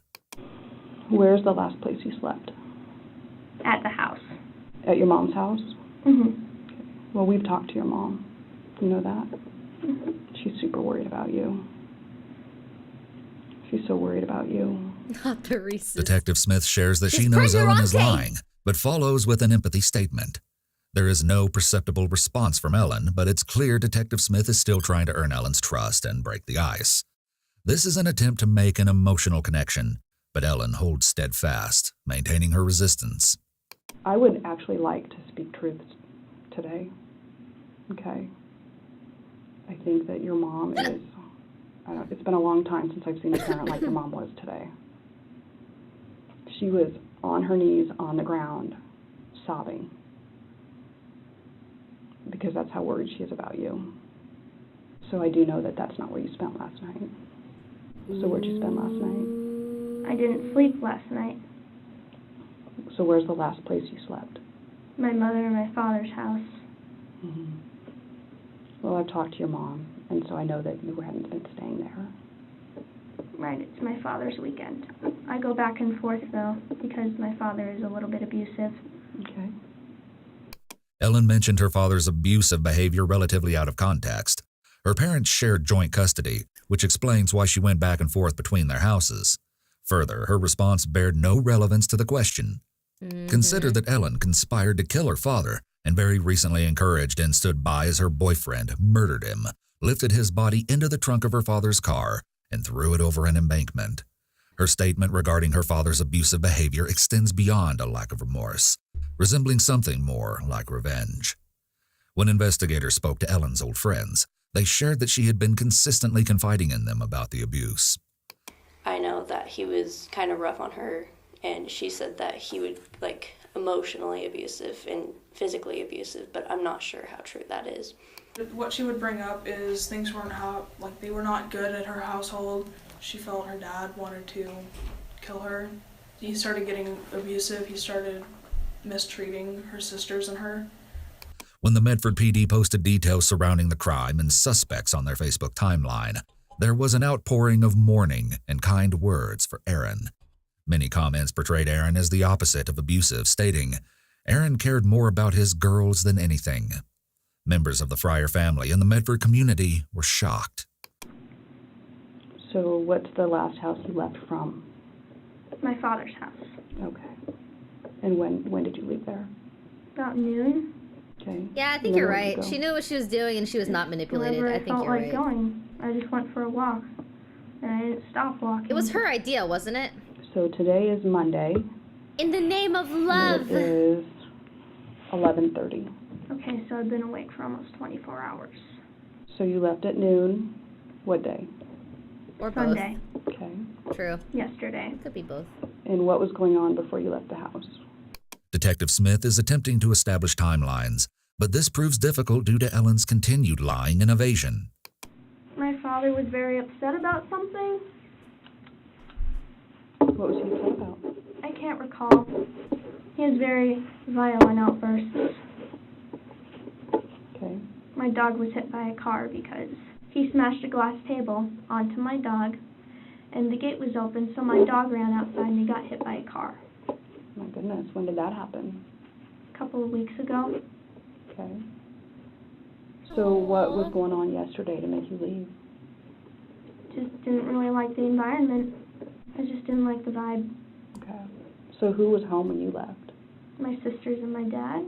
Where's the last place you slept? At the house. At your mom's house? Mhm. Well, we've talked to your mom. You know that? Mhm. She's super worried about you. She's so worried about you. Not the Reese's. Detective Smith shares that She's she knows Ellen is pregnant. lying, but follows with an empathy statement. There is no perceptible response from Ellen, but it's clear Detective Smith is still trying to earn Ellen's trust and break the ice. This is an attempt to make an emotional connection, but Ellen holds steadfast, maintaining her resistance. I would actually like to speak truth today. Okay? I think that your mom is... it's been a long time since I've seen a parent like your mom was today. She was on her knees on the ground, sobbing. Because that's how worried she is about you. So I do know that that's not where you spent last night. So where'd you spend last night? I didn't sleep last night. So where's the last place you slept? My mother and my father's house. Mm-hmm. Well, I've talked to your mom, and so I know that you hadn't been staying there. Right, it's my father's weekend. I go back and forth, though, because my father is a little bit abusive. Okay. Ellen mentioned her father's abusive behavior relatively out of context. Her parents shared joint custody, which explains why she went back and forth between their houses. Further, her response bared no relevance to the question. Consider that Ellen conspired to kill her father and very recently encouraged and stood by as her boyfriend murdered him, lifted his body into the trunk of her father's car, and threw it over an embankment. Her statement regarding her father's abusive behavior extends beyond a lack of remorse, resembling something more like revenge. When investigators spoke to Ellen's old friends, they shared that she had been consistently confiding in them about the abuse. I know that he was kind of rough on her, and she said that he would, emotionally abusive and physically abusive, but I'm not sure how true that is. What she would bring up is things weren't they were not good at her household. She felt her dad wanted to kill her. He started getting abusive. He started mistreating her sisters and her. When the Medford PD posted details surrounding the crime and suspects on their Facebook timeline, there was an outpouring of mourning and kind words for Aaron. Many comments portrayed Aaron as the opposite of abusive, stating, Aaron cared more about his girls than anything. Members of the Fryer family and the Medford community were shocked. So what's the last house you left from? My father's house. Okay. And when did you leave there? About noon. Okay. Yeah, I think you're right. She knew what she was doing and she was not manipulated. Whenever I think felt you're like right. going, I just went for a walk. And I didn't stop walking. It was her idea, wasn't it? So today is Monday. In the name of love. It is 11:30. Okay, so I've been awake for almost 24 hours. So you left at noon. What day? Or Sunday. both. Okay. True. Yesterday. Could be both. And what was going on before you left the house? Detective Smith is attempting to establish timelines, but this proves difficult due to Ellen's continued lying and evasion. My father was very upset about something. What was he upset about? I can't recall. He has very violent outbursts. Okay. My dog was hit by a car because he smashed a glass table onto my dog, and the gate was open, so my dog ran outside and he got hit by a car. My goodness, when did that happen? A couple of weeks ago. Okay. So what was going on yesterday to make you leave? Just didn't really like the environment. I just didn't like the vibe. Okay. So who was home when you left? My sisters and my dad.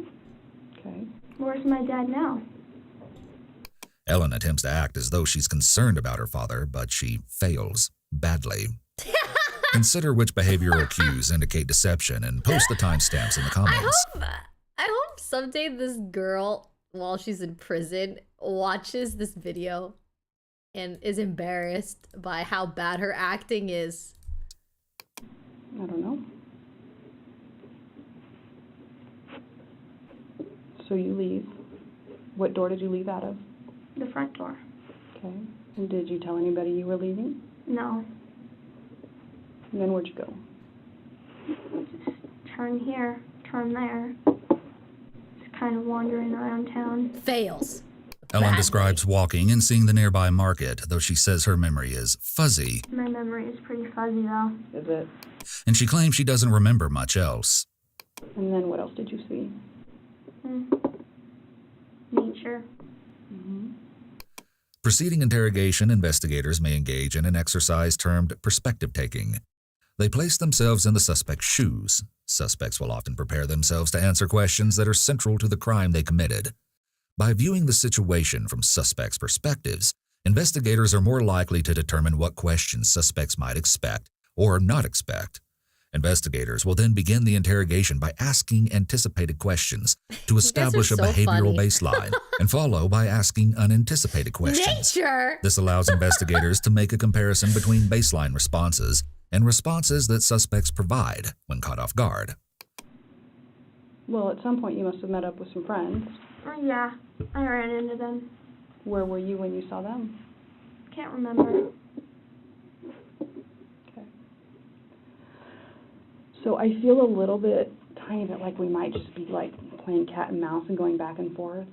Okay. Where's my dad now? Ellen attempts to act as though she's concerned about her father, but she fails badly. Consider which behavioral cues indicate deception and post the timestamps in the comments. I hope someday this girl, while she's in prison, watches this video and is embarrassed by how bad her acting is. I don't know. So you leave. What door did you leave out of? The front door. Okay. And did you tell anybody you were leaving? No. And then where'd you go? Just turn here, turn there. Just kind of wandering around town. Fails. Ellen describes walking and seeing the nearby market, though she says her memory is fuzzy. My memory is pretty fuzzy, though. Is it? And she claims she doesn't remember much else. And then what else did you see? Nature. Preceding interrogation, investigators may engage in an exercise termed perspective taking. They place themselves in the suspect's shoes. Suspects will often prepare themselves to answer questions that are central to the crime they committed. By viewing the situation from suspects' perspectives, investigators are more likely to determine what questions suspects might expect or not expect. Investigators will then begin the interrogation by asking anticipated questions to establish a behavioral baseline and follow by asking unanticipated questions. Nature! This allows investigators to make a comparison between baseline responses and responses that suspects provide when caught off guard. Well, at some point you must have met up with some friends. Yeah, I ran into them. Where were you when you saw them? Can't remember. So I feel a little bit, tiny bit like we might just be like playing cat and mouse and going back and forth.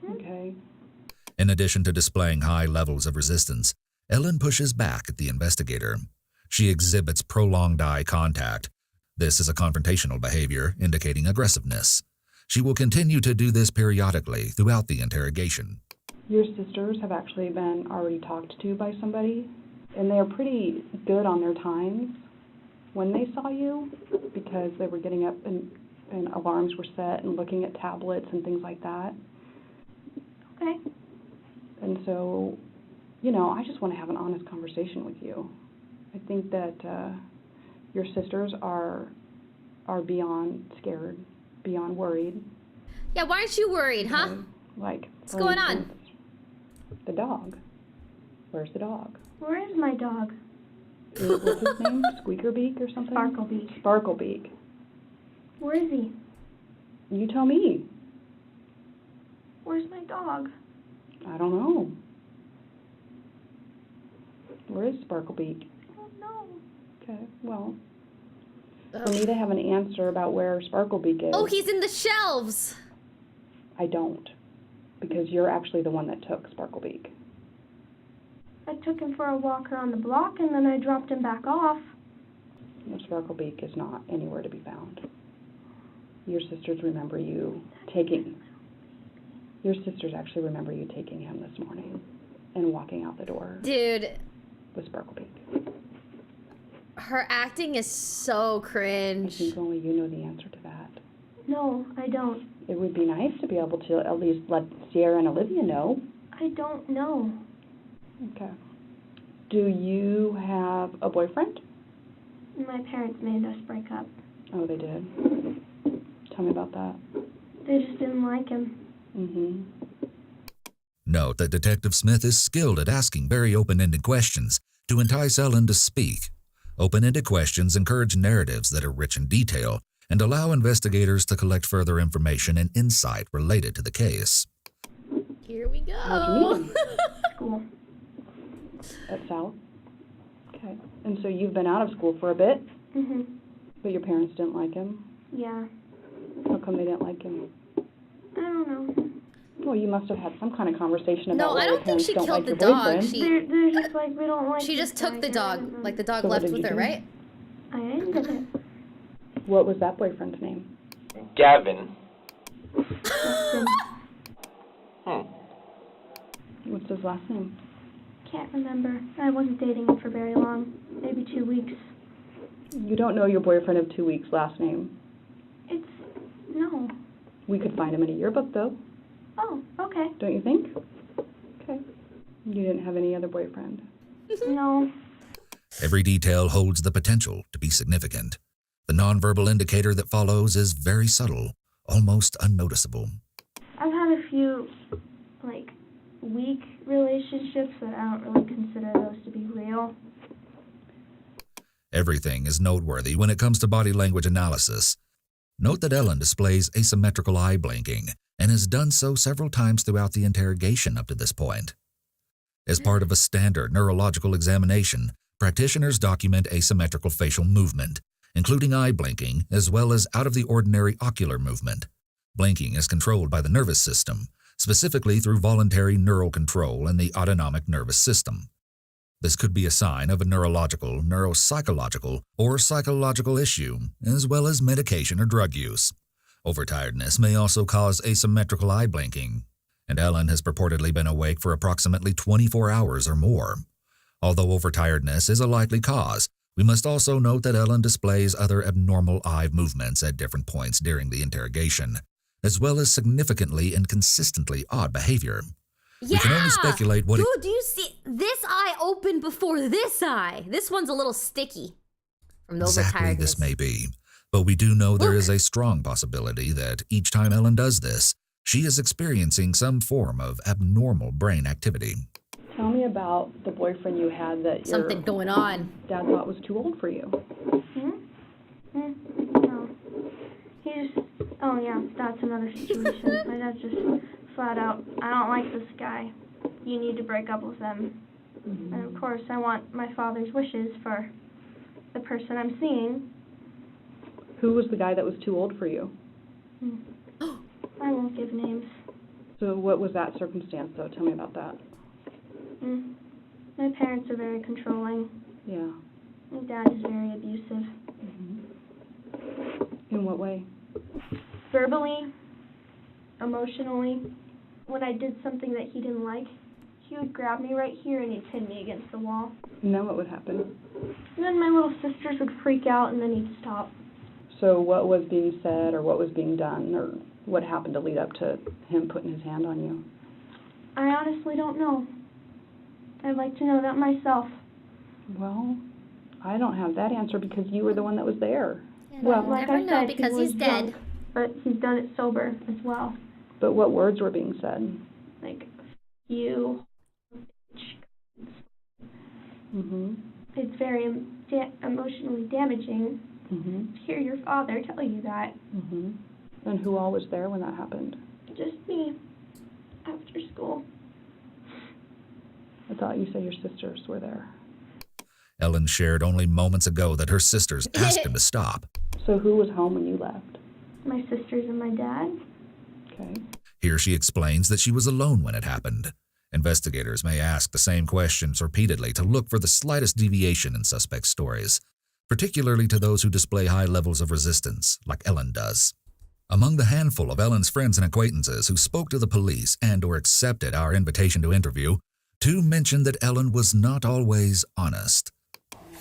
Okay. In addition to displaying high levels of resistance, Ellen pushes back at the investigator. She exhibits prolonged eye contact. This is a confrontational behavior indicating aggressiveness. She will continue to do this periodically throughout the interrogation. Your sisters have actually been already talked to by somebody, and they're pretty good on their times when they saw you because they were getting up and alarms were set and looking at tablets and things like that. Okay. And so, I just want to have an honest conversation with you. I think that your sisters are beyond scared, beyond worried. Yeah, why aren't you worried, huh? What's going on? The dog. Where's the dog? Where is my dog? What's his name? Squeakerbeak or something? Sparklebeak. Sparklebeak. Where is he? You tell me. Where's my dog? I don't know. Where is Sparklebeak? I don't know. Okay, well, for me to have an answer about where Sparklebeak is... Oh, he's in the shelves! I don't, because you're actually the one that took Sparklebeak. I took him for a walk around the block, and then I dropped him back off. Sparklebeak is not anywhere to be found. Your sisters remember you taking... Your sisters actually remember you taking him this morning and walking out the door. Dude. With Sparklebeak. Her acting is so cringe. I think only you know the answer to that. No, I don't. It would be nice to be able to at least let Sierra and Olivia know. I don't know. Okay. Do you have a boyfriend? My parents made us break up. Oh, they did? Tell me about that. They just didn't like him. Mm-hmm. Note that Detective Smith is skilled at asking very open-ended questions to entice Ellen to speak. Open-ended questions encourage narratives that are rich in detail and allow investigators to collect further information and insight related to the case. Here we go. How'd you meet him? School. At South? Okay. And so you've been out of school for a bit? Mm-hmm. But your parents didn't like him? Yeah. How come they didn't like him? I don't know. Well, you must have had some kind of conversation about No, why I your don't think parents she don't killed like the your dog. boyfriend. They're just like, we don't like She this just took guy, the dog. Like, the dog So what left did with you her, do? right? I ended it. What was that boyfriend's name? Gavin. What's his last name? Can't remember. I wasn't dating him for very long. Maybe 2 weeks. You don't know your boyfriend of 2 weeks' last name. No. We could find him in a yearbook, though. Oh, okay. Don't you think? Okay. You didn't have any other boyfriend? No. Every detail holds the potential to be significant. The nonverbal indicator that follows is very subtle, almost unnoticeable. I've had a few, weak relationships, but I don't really consider those to be real. Everything is noteworthy when it comes to body language analysis. Note that Ellen displays asymmetrical eye blinking and has done so several times throughout the interrogation up to this point. As part of a standard neurological examination, practitioners document asymmetrical facial movement, including eye blinking as well as out-of-the-ordinary ocular movement. Blinking is controlled by the nervous system, specifically through voluntary neural control in the autonomic nervous system. This could be a sign of a neurological, neuropsychological, or psychological issue, as well as medication or drug use. Overtiredness may also cause asymmetrical eye blinking, and Ellen has purportedly been awake for approximately 24 hours or more. Although overtiredness is a likely cause, we must also note that Ellen displays other abnormal eye movements at different points during the interrogation, as well as significantly and consistently odd behavior. Yeah! We can only speculate what Dude, do you see? This eye opened before this eye. This one's a little sticky from the exactly overtiredness. this may be, but we do know there is a strong possibility that each time Ellen does this, she is experiencing some form of abnormal brain activity. Tell me about the boyfriend you had that Something going on. Dad thought was too old for you. No. Oh yeah, that's another situation. My dad's just flat out, I don't like this guy. You need to break up with him. Mm-hmm. And of course, I want my father's wishes for the person I'm seeing. Who was the guy that was too old for you? I won't give names. So what was that circumstance, though? Tell me about that. My parents are very controlling. Yeah. My dad is very abusive. In what way? Verbally, emotionally. When I did something that he didn't like, he would grab me right here and he'd pin me against the wall. And then what would happen? And then my little sisters would freak out and then he'd stop. So what was being said or what was being done or what happened to lead up to him putting his hand on you? I honestly don't know. I'd like to know that myself. Well, I don't have that answer because you were the one that was there. Yeah, Well, we'll like never I know said, because he was he's dead. drunk, but he's done it sober as well. But what words were being said? Like, you. It's very emotionally damaging to hear your father tell you that. And who all was there when that happened? Just me. After school. I thought you said your sisters were there. Ellen shared only moments ago that her sisters asked him to stop. So who was home when you left? My sisters and my dad. Okay. Here she explains that she was alone when it happened. Investigators may ask the same questions repeatedly to look for the slightest deviation in suspects' stories, particularly to those who display high levels of resistance, like Ellen does. Among the handful of Ellen's friends and acquaintances who spoke to the police and/or accepted our invitation to interview, 2 mentioned that Ellen was not always honest.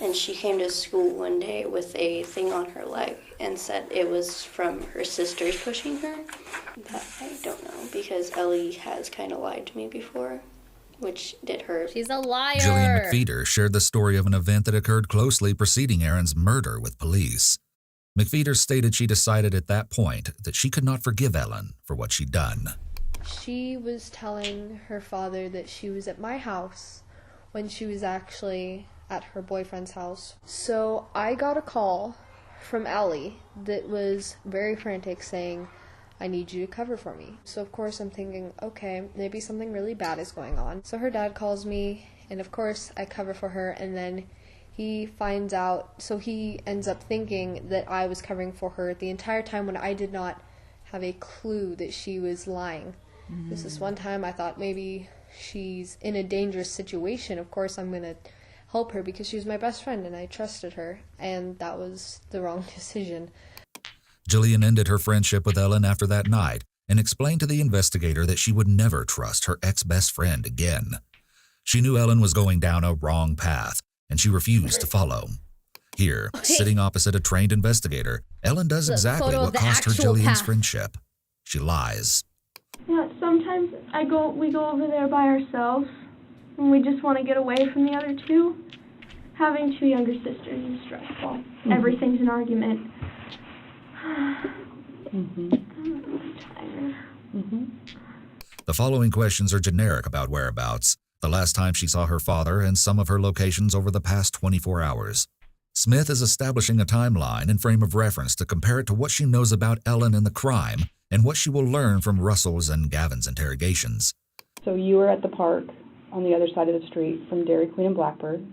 And she came to school one day with a thing on her leg and said it was from her sisters pushing her. But I don't know, because Ellie has kind of lied to me before, which did hurt. She's a liar. Jillian McFeeder shared the story of an event that occurred closely preceding Aaron's murder with police. McFeeder stated she decided at that point that she could not forgive Ellen for what she'd done. She was telling her father that she was at my house when she was actually at her boyfriend's house. So I got a call from Allie that was very frantic saying, I need you to cover for me. So of course I'm thinking, okay, maybe something really bad is going on. So her dad calls me, and of course I cover for her, and then he finds out, so he ends up thinking that I was covering for her the entire time when I did not have a clue that she was lying. This one time I thought maybe she's in a dangerous situation. Of course I'm going to help her because she was my best friend and I trusted her, and that was the wrong decision. Jillian ended her friendship with Ellen after that night and explained to the investigator that she would never trust her ex-best friend again. She knew Ellen was going down a wrong path, and she refused to follow. Here, sitting opposite a trained investigator, Ellen does exactly what cost her Jillian's friendship. She lies. Yeah, sometimes we go over there by ourselves, and we just want to get away from the other 2. Having 2 younger sisters is stressful. Everything's an argument. I'm tired. The following questions are generic about whereabouts, the last time she saw her father, and some of her locations over the past 24 hours. Smith is establishing a timeline and frame of reference to compare it to what she knows about Ellen and the crime and what she will learn from Russell's and Gavin's interrogations. So you were at the park on the other side of the street from Dairy Queen and Blackbird,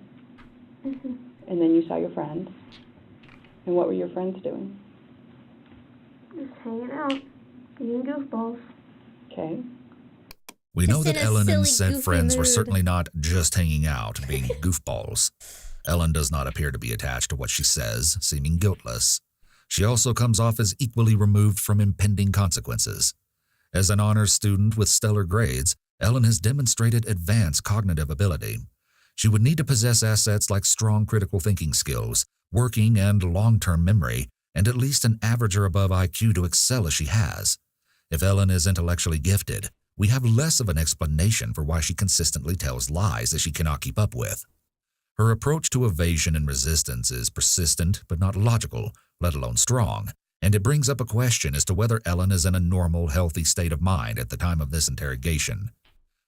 and then you saw your friends. And what were your friends doing? Just hanging out, eating goofballs. Okay. We know that Ellen and said goofy friends were mood. certainly not just hanging out, being goofballs. Ellen does not appear to be attached to what she says, seeming guiltless. She also comes off as equally removed from impending consequences. As an honors student with stellar grades, Ellen has demonstrated advanced cognitive ability. She would need to possess assets like strong critical thinking skills, working and long-term memory, and at least an average or above IQ to excel as she has. If Ellen is intellectually gifted, we have less of an explanation for why she consistently tells lies that she cannot keep up with. Her approach to evasion and resistance is persistent but not logical, let alone strong, and it brings up a question as to whether Ellen is in a normal, healthy state of mind at the time of this interrogation.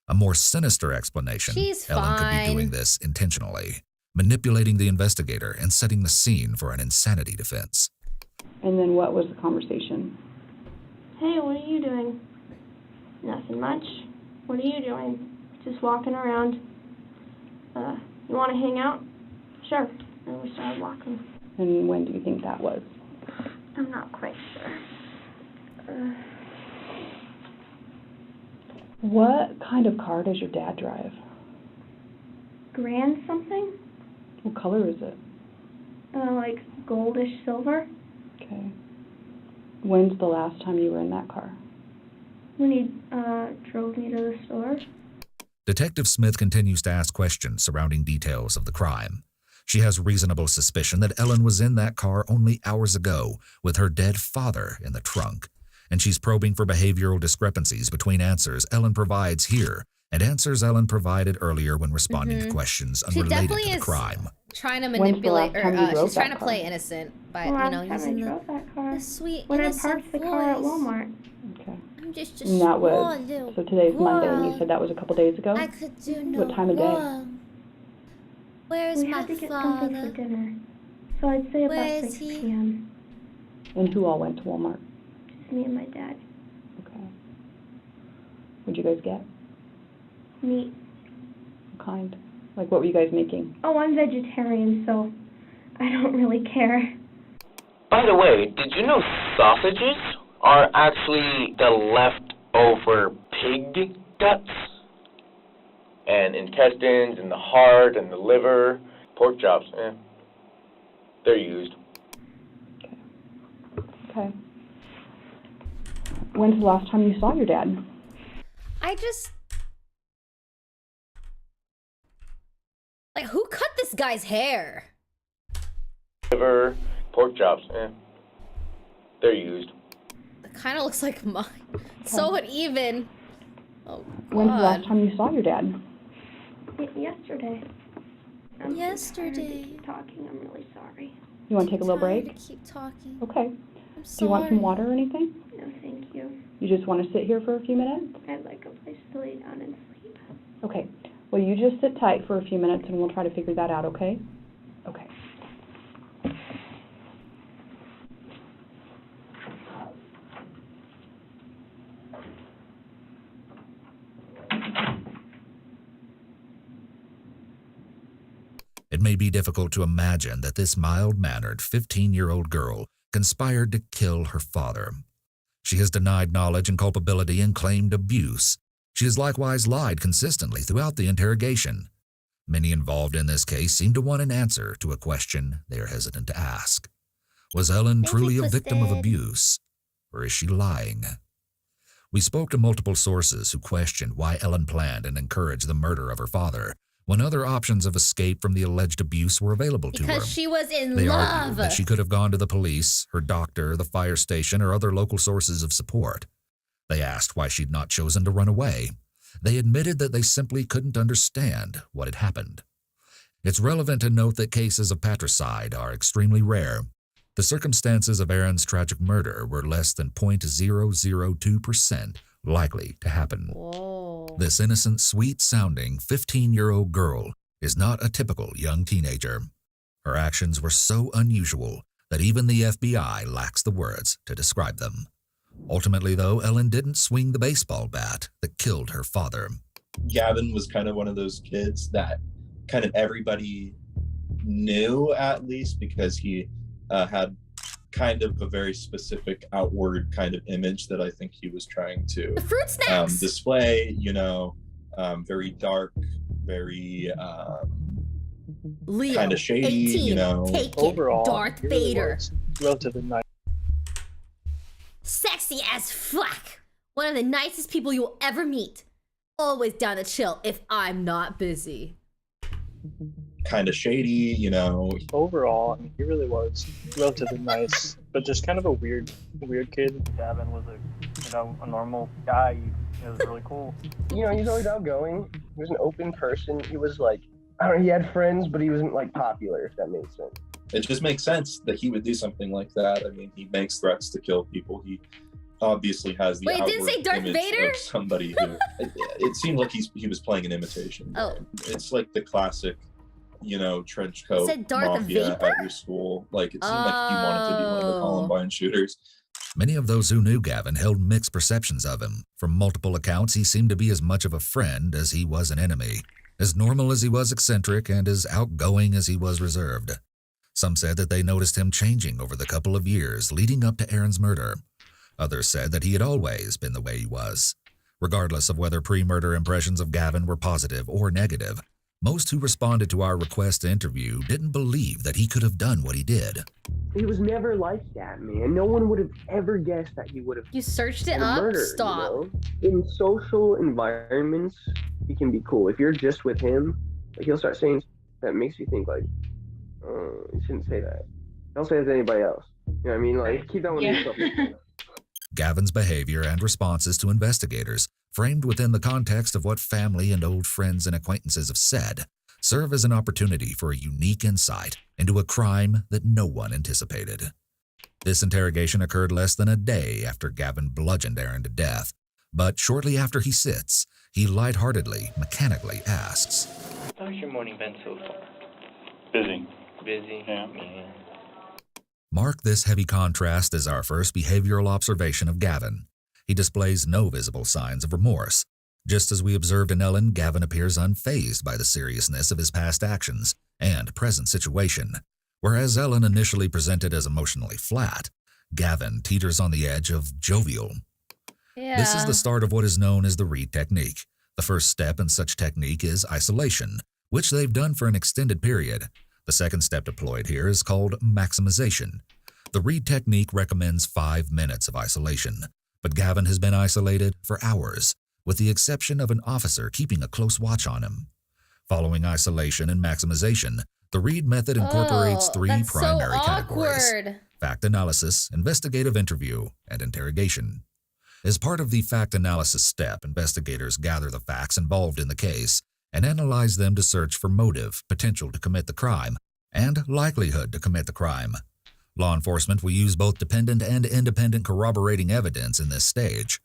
A more sinister explanation, She's Ellen could fine. be doing this intentionally, manipulating the investigator and setting the scene for an insanity defense. And then what was the conversation? Hey, what are you doing? Nothing much. What are you doing? Just walking around. You want to hang out? Sure. And we started walking. And when do you think that was? I'm not quite sure. What kind of car does your dad drive? Grand something? What color is it? like goldish silver. Okay. When's the last time you were in that car? When he drove me to the store. Detective Smith continues to ask questions surrounding details of the crime. She has reasonable suspicion that Ellen was in that car only hours ago with her dead father in the trunk, and she's probing for behavioral discrepancies between answers Ellen provides here and answers Ellen provided earlier when responding to questions unrelated to the crime. Trying to When's the last manipulate, time you drove she's trying that to car? play innocent by, Last you know, time using I drove that car. the sweet When I innocent parked the car at voice. Walmart. Okay. I'm just a And that small was, little so today's Monday, and you girl. said that was a couple days ago? I could do no What time of day? wrong. Where's We my had to get something for father? dinner. So I'd say about Where is 6 he? p.m. And who all went to Walmart? Just me and my dad. Okay. What'd you guys get? Meat. What kind? Like, what were you guys making? Oh, I'm vegetarian, so I don't really care. By the way, did you know sausages are actually the leftover pig guts? And intestines, and the heart, and the liver, pork chops, they're used. Okay. When's the last time you saw your dad? Like, who cut this guy's hair? Liver, pork chops, they're used. It kind of looks like mine. So uneven. Oh, God. When's the last time you saw your dad? Yesterday. I'm Yesterday. Keep talking. I'm really sorry. You want to take a little Tired break? to keep talking. Okay. I'm Do you want some sorry. water or anything? No, thank you. You just want to sit here for a few minutes? I'd like a place to lay down and sleep. Okay. Well, you just sit tight for a few minutes and we'll try to figure that out, okay? Okay. It may be difficult to imagine that this mild-mannered 15-year-old girl conspired to kill her father. She has denied knowledge and culpability and claimed abuse. She has likewise lied consistently throughout the interrogation. Many involved in this case seem to want an answer to a question they are hesitant to ask. Was Ellen truly a victim of abuse, or is she lying? We spoke to multiple sources who questioned why Ellen planned and encouraged the murder of her father when other options of escape from the alleged abuse were available to her. Because she was in They love. argued that she could have gone to the police, her doctor, the fire station, or other local sources of support. They asked why she'd not chosen to run away. They admitted that they simply couldn't understand what had happened. It's relevant to note that cases of patricide are extremely rare. The circumstances of Aaron's tragic murder were less than 0.002% likely to happen. Whoa. This innocent, sweet-sounding 15-year-old girl is not a typical young teenager. Her actions were so unusual that even the FBI lacks the words to describe them. Ultimately, though, Ellen didn't swing the baseball bat that killed her father. Gavin was kind of one of those kids that kind of everybody knew, at least, because he had kind of a very specific outward kind of image that I think he was trying to display, you know, very dark, very kind of shady, 18, you know. take it, Overall, Darth he really Vader. was relatively nice. Sexy as fuck. One of the nicest people you will ever meet. Always down to chill if I'm not busy. Kind of shady, you know. Overall, I mean, he really was relatively nice, but just kind of a weird kid. Gavin was a normal guy. He was really cool. You know, he's always outgoing. He was an open person. He was like, I don't know, he had friends, but he wasn't like popular, if that makes sense. It just makes sense that he would do something like that. I mean, he makes threats to kill people. He obviously has the Wait, outward didn't say Darth image Vader? of somebody who it seemed like he was playing an imitation. Oh. It's like the classic, you know, trench coat said Darth mafia Vapor? at your school. Like it seemed like he wanted to be one of the Columbine shooters. Many of those who knew Gavin held mixed perceptions of him. From multiple accounts, he seemed to be as much of a friend as he was an enemy, as normal as he was eccentric, and as outgoing as he was reserved. Some said that they noticed him changing over the couple of years leading up to Aaron's murder. Others said that he had always been the way he was. Regardless of whether pre-murder impressions of Gavin were positive or negative, Most who responded to our request to interview didn't believe that he could have done what he did. He was never like that, man. No one would have ever guessed that he would have. You searched it up? Murder, Stop. You know? In social environments, he can be cool. If you're just with him, like, he'll start saying that makes you think like, oh, you shouldn't say that. Don't say that to anybody else. You know what I mean? Like, keep that one to yourself. Gavin's behavior and responses to investigators, framed within the context of what family and old friends and acquaintances have said, serve as an opportunity for a unique insight into a crime that no one anticipated. This interrogation occurred less than a day after Gavin bludgeoned Aaron to death, but shortly after he sits, he lightheartedly, mechanically asks, "How's your morning been so far?" Busy. Busy? Yeah. Mark this heavy contrast as our first behavioral observation of Gavin. He displays no visible signs of remorse. Just as we observed in Ellen, Gavin appears unfazed by the seriousness of his past actions and present situation. Whereas Ellen initially presented as emotionally flat, Gavin teeters on the edge of jovial. Yeah. This is the start of what is known as the Reed technique. The first step in such technique is isolation, which they've done for an extended period. The second step deployed here is called maximization. The Reed technique recommends 5 minutes of isolation, but Gavin has been isolated for hours, with the exception of an officer keeping a close watch on him. Following isolation and maximization, the Reed method incorporates three primary categories: fact analysis, investigative interview, and interrogation. As part of the fact analysis step, investigators gather the facts involved in the case and analyze them to search for motive, potential to commit the crime, and likelihood to commit the crime. Law enforcement will use both dependent and independent corroborating evidence in this stage.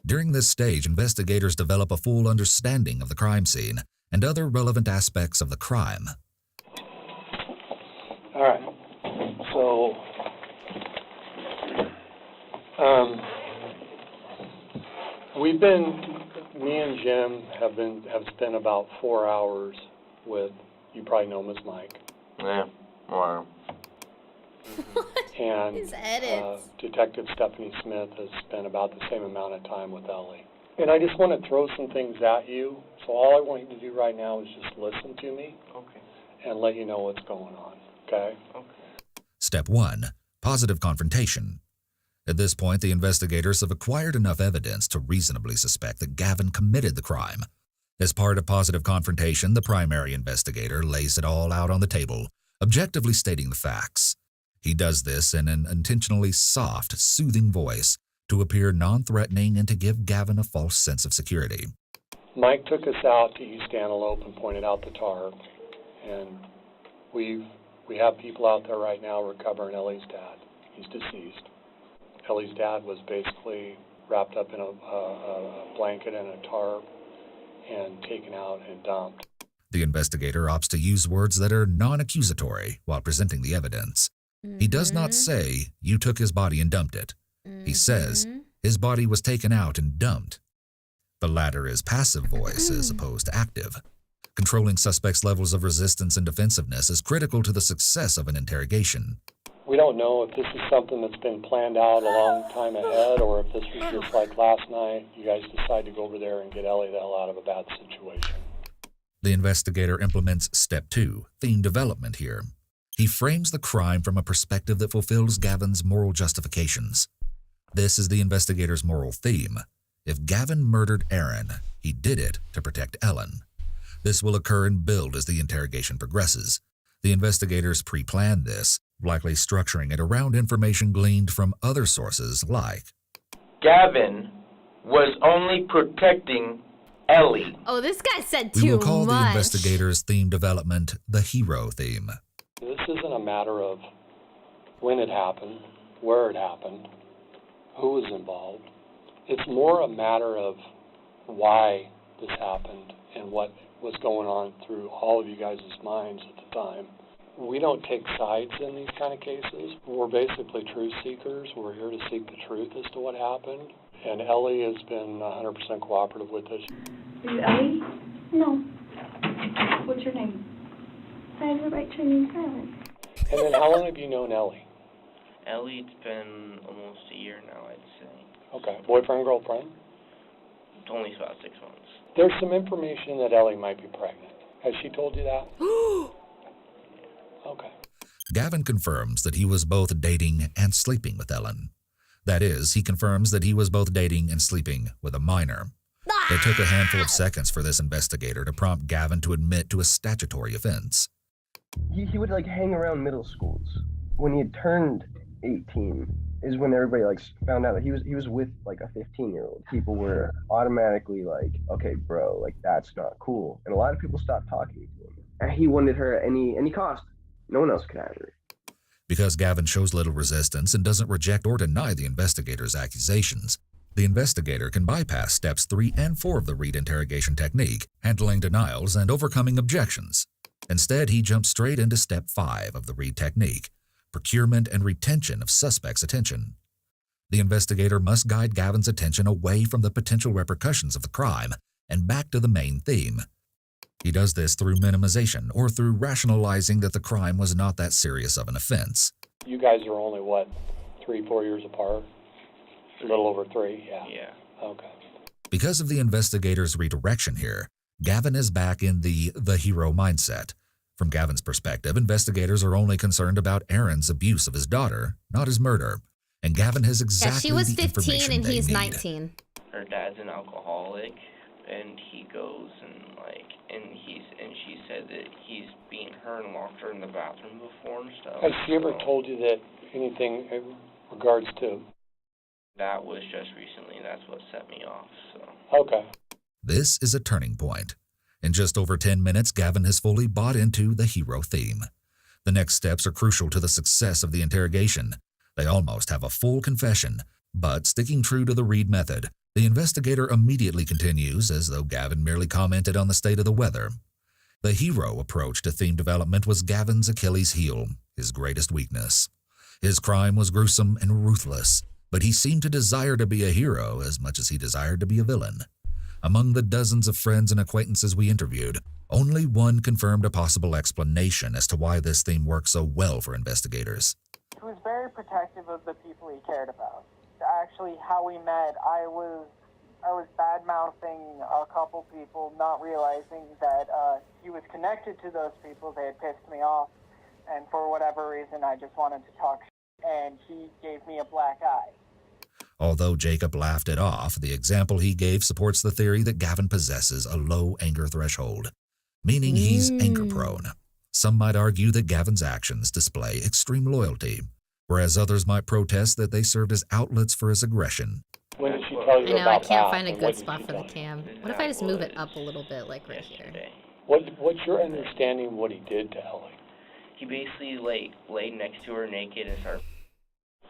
During this stage, investigators develop a full understanding of the crime scene and other relevant aspects of the crime. All right. So, me and Jim have spent about 4 hours with, you probably know him as Mike. Yeah, wow. And His edits. Detective Stephanie Smith has spent about the same amount of time with Ellie. And I just want to throw some things at you. So all I want you to do right now is just listen to me. Okay. And let you know what's going on, okay? Okay. Step 1. Positive confrontation. At this point, the investigators have acquired enough evidence to reasonably suspect that Gavin committed the crime. As part of positive confrontation, the primary investigator lays it all out on the table, objectively stating the facts. He does this in an intentionally soft, soothing voice to appear non-threatening and to give Gavin a false sense of security. Mike took us out to East Antelope and pointed out the tarp, and we have people out there right now recovering Ellie's dad. He's deceased. Ellie's dad was basically wrapped up in a blanket and a tarp and taken out and dumped. The investigator opts to use words that are non-accusatory while presenting the evidence. He does not say, "You took his body and dumped it." He says, "His body was taken out and dumped." The latter is passive voice as opposed to active. Controlling suspects' levels of resistance and defensiveness is critical to the success of an interrogation. We don't know if this is something that's been planned out a long time ahead or if this was just like last night, you guys decide to go over there and get Ellie the hell out of a bad situation. The investigator implements Step 2, theme development here. He frames the crime from a perspective that fulfills Gavin's moral justifications. This is the investigator's moral theme. If Gavin murdered Aaron, he did it to protect Ellen. This will occur and build as the interrogation progresses. The investigators pre-planned this, likely structuring it around information gleaned from other sources like Gavin was only protecting Ellie. Oh, this guy said too much. We will call the investigator's theme development the hero theme. This isn't a matter of when it happened, where it happened, who was involved. It's more a matter of why this happened and what was going on through all of you guys' minds at the time. We don't take sides in these kind of cases. We're basically truth seekers. We're here to seek the truth as to what happened. And Ellie has been 100% cooperative with us. Are you Ellie? No. What's your name? I have the right to remain silent. And then how long have you known Ellie? Ellie, it's been almost a year now, I'd say. Okay. Boyfriend, girlfriend? It's only about 6 months. There's some information that Ellie might be pregnant. Has she told you that? Okay. Gavin confirms that he was both dating and sleeping with Ellen. That is, he confirms that he was both dating and sleeping with a minor. It took a handful of seconds for this investigator to prompt Gavin to admit to a statutory offense. He would like hang around middle schools. When he had turned 18 is when everybody like found out that he was with like a 15-year-old. People were automatically like, okay, bro, like that's not cool. And a lot of people stopped talking to him. And he wanted her at any cost. No one else could have her. Because Gavin shows little resistance and doesn't reject or deny the investigator's accusations, the investigator can bypass steps 3 and 4 of the Reed interrogation technique, handling denials and overcoming objections. Instead, he jumps straight into step 5 of the Reed technique, procurement and retention of suspect's attention. The investigator must guide Gavin's attention away from the potential repercussions of the crime and back to the main theme. He does this through minimization or through rationalizing that the crime was not that serious of an offense. You guys are only, what, 3-4 years apart? A little over 3, yeah. Yeah. Okay. Because of the investigator's redirection here, Gavin is back in the hero mindset. From Gavin's perspective, investigators are only concerned about Aaron's abuse of his daughter, not his murder. And Gavin has exactly she was the 15 information and they he's need. 19. Her dad's an alcoholic, and he goes and she said that he's beaten her and locked her in the bathroom before and stuff. Has she ever told you that anything in regards to? That was just recently. That's what set me off. So. Okay. This is a turning point. In just over 10 minutes, Gavin has fully bought into the hero theme. The next steps are crucial to the success of the interrogation. They almost have a full confession, but sticking true to the Reed method, the investigator immediately continues as though Gavin merely commented on the state of the weather. The hero approach to theme development was Gavin's Achilles heel, his greatest weakness. His crime was gruesome and ruthless, but he seemed to desire to be a hero as much as he desired to be a villain. Among the dozens of friends and acquaintances we interviewed, only one confirmed a possible explanation as to why this theme works so well for investigators. He was very protective of the people he cared about. Actually, how we met, I was bad-mouthing a couple people, not realizing that he was connected to those people. They had pissed me off, and for whatever reason, I just wanted to talk shit, and he gave me a black eye. Although Jacob laughed it off, the example he gave supports the theory that Gavin possesses a low anger threshold, meaning he's anger-prone. Some might argue that Gavin's actions display extreme loyalty, whereas others might protest that they served as outlets for his aggression. When did she tell you I know, about I can't that? find a And good what did spot she for the tell you? cam. What if I just move it up a little bit, like right here? What's your understanding of what he did to Ellie? He basically laid next to her naked and started.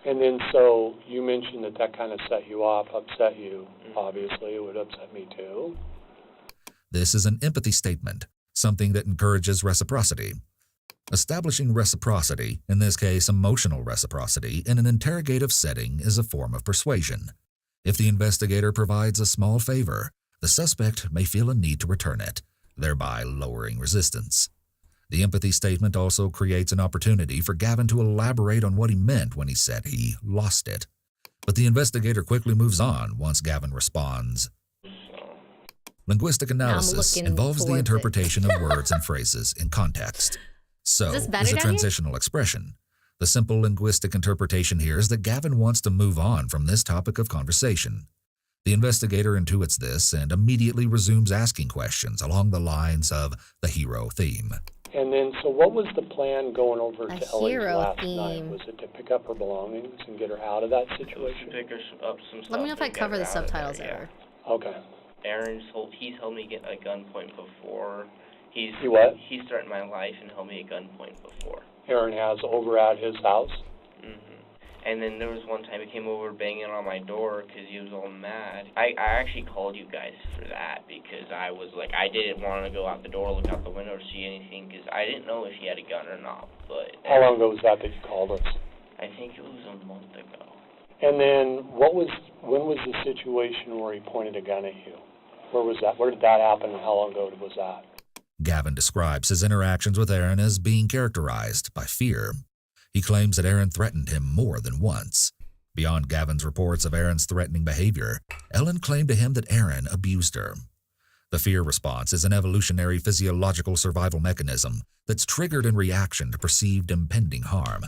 And then so you mentioned that kind of set you off, upset you. Obviously, it would upset me too. This is an empathy statement, something that encourages reciprocity. Establishing reciprocity, in this case emotional reciprocity, in an interrogative setting is a form of persuasion. If the investigator provides a small favor, the suspect may feel a need to return it, thereby lowering resistance. The empathy statement also creates an opportunity for Gavin to elaborate on what he meant when he said he lost it. But the investigator quickly moves on once Gavin responds. Linguistic analysis involves the interpretation of words and phrases in context. So is a transitional expression. The simple linguistic interpretation here is that Gavin wants to move on from this topic of conversation. The investigator intuits this and immediately resumes asking questions along the lines of the hero theme. And then, so what was the plan going over to Ellie's hero last theme. night? Was it to pick up her belongings and get her out of that situation? Pick her up some stuff. Let me know if I and get cover her the out of there, subtitles yeah. ever. Okay. He's held me at gunpoint before. He threatened my life and held me at gunpoint before. Aaron has over at his house? And then there was one time he came over banging on my door because he was all mad. I actually called you guys for that because I was like, I didn't want to go out the door, look out the window, or see anything because I didn't know if he had a gun or not. But How long ago was that you called us? I think it was a month ago. And then when was the situation where he pointed a gun at you? Where was that? Where did that happen and how long ago was that? Gavin describes his interactions with Aaron as being characterized by fear. He claims that Aaron threatened him more than once. Beyond Gavin's reports of Aaron's threatening behavior, Ellen claimed to him that Aaron abused her. The fear response is an evolutionary physiological survival mechanism that's triggered in reaction to perceived impending harm.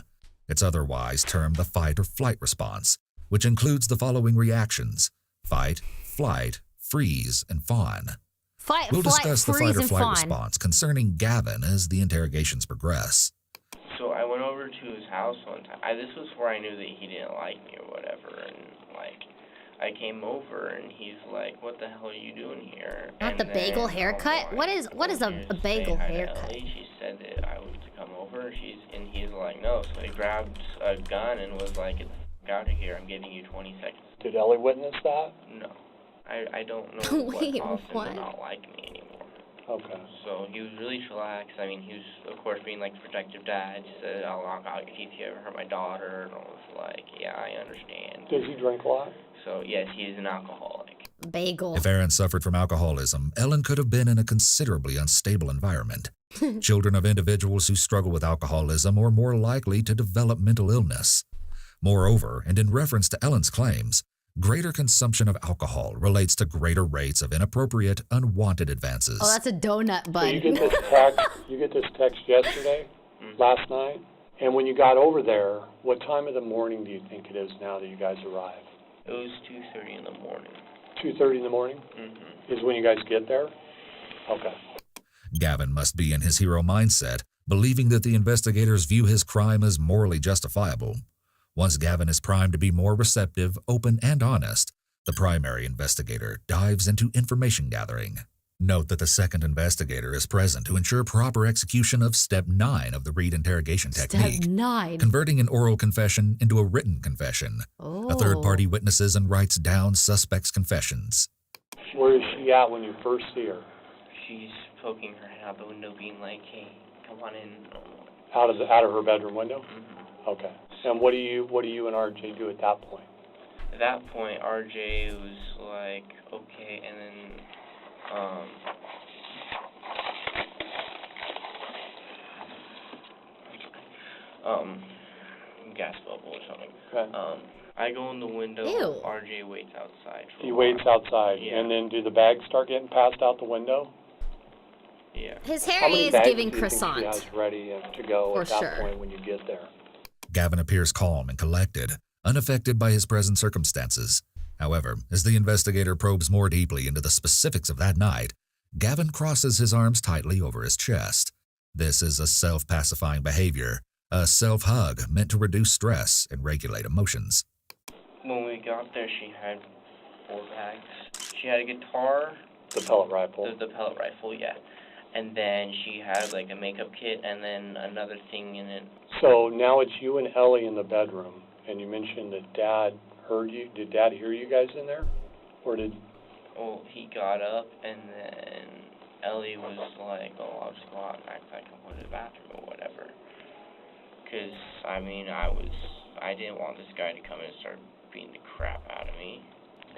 It's otherwise termed the fight or flight response, which includes the following reactions: fight, flight, freeze, and fawn. We'll discuss the fight or flight response concerning Gavin as the interrogations progress. So I went over to his house one time. This was where I knew that he didn't like me or whatever, and I came over and he's like, "What the hell are you doing here?" Not the bagel haircut? What is a bagel haircut? She said that I was to come over, and he's like, "No." So he grabbed a gun and was like, "Get the fuck out of here, I'm giving you 20 seconds. Did Ellie witness that? No. I don't know Wait, what caused him what? to not like me anymore. Okay. So he was really chillaxed. I mean, he was, of course, being like the protective dad. He said, "I'll knock out your teeth if you ever hurt my daughter." And I was like, "Yeah, I understand." Does he drink a lot? So, yes, he is an alcoholic. Bagel. If Aaron suffered from alcoholism, Ellen could have been in a considerably unstable environment. Children of individuals who struggle with alcoholism are more likely to develop mental illness. Moreover, and in reference to Ellen's claims, greater consumption of alcohol relates to greater rates of inappropriate, unwanted advances. Oh, that's a donut bun. So you get this text yesterday, last night, and when you got over there, what time of the morning do you think it is now that you guys arrive? It was 2:30 in the morning. 2:30 in the morning? Mm-hmm. Is when you guys get there? Okay. Gavin must be in his hero mindset, believing that the investigators view his crime as morally justifiable. Once Gavin is primed to be more receptive, open, and honest, the primary investigator dives into information gathering. Note that the second investigator is present to ensure proper execution of Step 9 of the Reed interrogation technique. Step 9. Converting an oral confession into a written confession. Oh. A third party witnesses and writes down suspects' confessions. Where is she at when you first see her? She's poking her head out the window, being like, "Hey, come on in." Out of her bedroom window? Mm-hmm. Okay. And what do you and RJ do at that point? At that point, RJ was like, "Okay," and then gas bubble or something. Okay. I go in the window. Ew. RJ waits outside. He waits outside, Yeah. and then do the bags start getting passed out the window? Yeah. His How hair many is bags giving do you think croissant. she has ready to go For at that sure. point when you get there? Gavin appears calm and collected, unaffected by his present circumstances. However, as the investigator probes more deeply into the specifics of that night, Gavin crosses his arms tightly over his chest. This is a self-pacifying behavior, a self-hug meant to reduce stress and regulate emotions. When we got there, she had 4 bags. She had a guitar. The pellet rifle. The pellet rifle, yeah. And then she had like a makeup kit and then another thing in it. So now it's you and Ellie in the bedroom, and you mentioned that Dad heard you. Did Dad hear you guys in there? Or did... Well, he got up and then Ellie was like, "Oh, I'll just go out and act like I'm going to the bathroom or whatever." Because, I mean, I didn't want this guy to come in and start beating the crap out of me.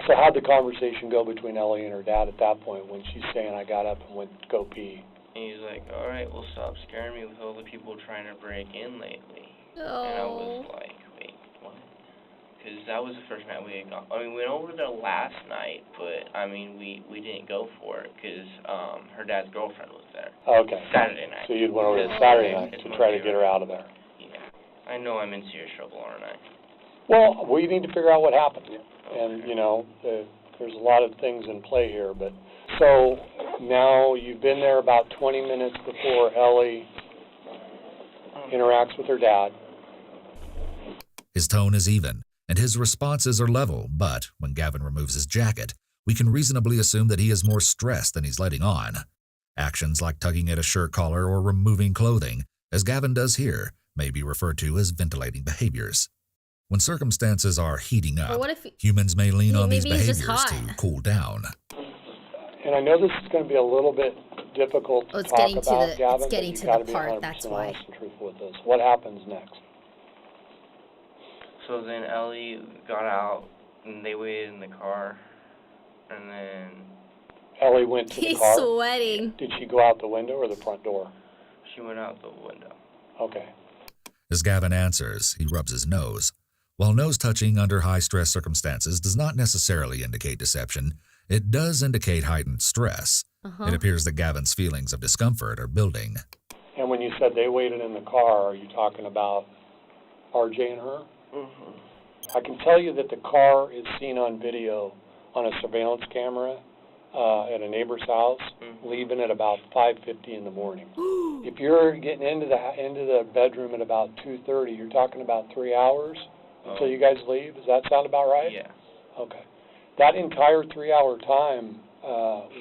So how'd the conversation go between Ellie and her dad at that point when she's saying, "I got up and went to go pee"? And he's like, "All right, well, stop scaring me with all the people trying to break in lately." Oh. And I was like, "Wait, what?" Because that was the first night we had gone. I mean, we went over there last night, but, I mean, we didn't go for it because her dad's girlfriend was there. Okay. Saturday night. So you'd went over Because Saturday night it's to try to Monday, get her out of there. Yeah. I know I'm in serious trouble, aren't I? Well, we need to figure out what happened. And, you know, there's a lot of things in play here. But so now you've been there about 20 minutes before Ellie interacts with her dad. His tone is even, and his responses are level, but when Gavin removes his jacket, we can reasonably assume that he is more stressed than he's letting on. Actions like tugging at a shirt collar or removing clothing, as Gavin does here, may be referred to as ventilating behaviors. When circumstances are heating up, what if humans may lean on these maybe he's just behaviors to cool down. And I know this is going to be a little bit difficult to talk about, Gavin, it's getting but to you gotta the be part, 100% that's why. honest and truthful with this. What happens next? So then Ellie got out, and they waited in the car, and then... Ellie went to the He's car? sweating. Did she go out the window or the front door? She went out the window. Okay. As Gavin answers, he rubs his nose. While nose touching under high-stress circumstances does not necessarily indicate deception, it does indicate heightened stress. It appears that Gavin's feelings of discomfort are building. And when you said they waited in the car, are you talking about RJ and her? I can tell you that the car is seen on video on a surveillance camera at a neighbor's house, leaving at about 5:50 in the morning. If you're getting into the bedroom at about 2:30, you're talking about 3 hours until you guys leave. Does that sound about right? Yeah. Okay. That entire 3-hour time,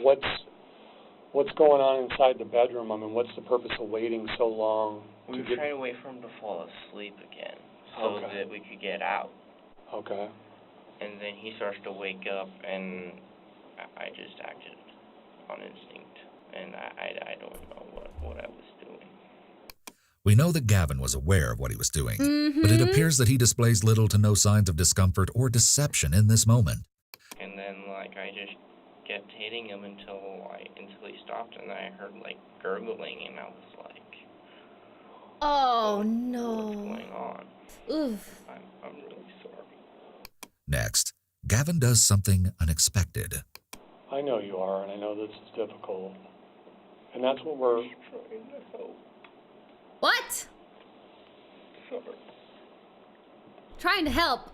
what's going on inside the bedroom? I mean, what's the purpose of waiting so long? We were trying to wait for him to fall asleep again so that we could get out. Okay. And then he starts to wake up, and I just acted on instinct, and I don't know what I was doing. We know that Gavin was aware of what he was doing, but it appears that he displays little to no signs of discomfort or deception in this moment. And then, I just kept hitting him until he stopped, and I heard, gurgling, and I was like, oh, no. What's going on? Oof. I'm really sorry. Next, Gavin does something unexpected. I know you are, and I know this is difficult. And that's what we're trying to help. What? Sorry. Trying to help.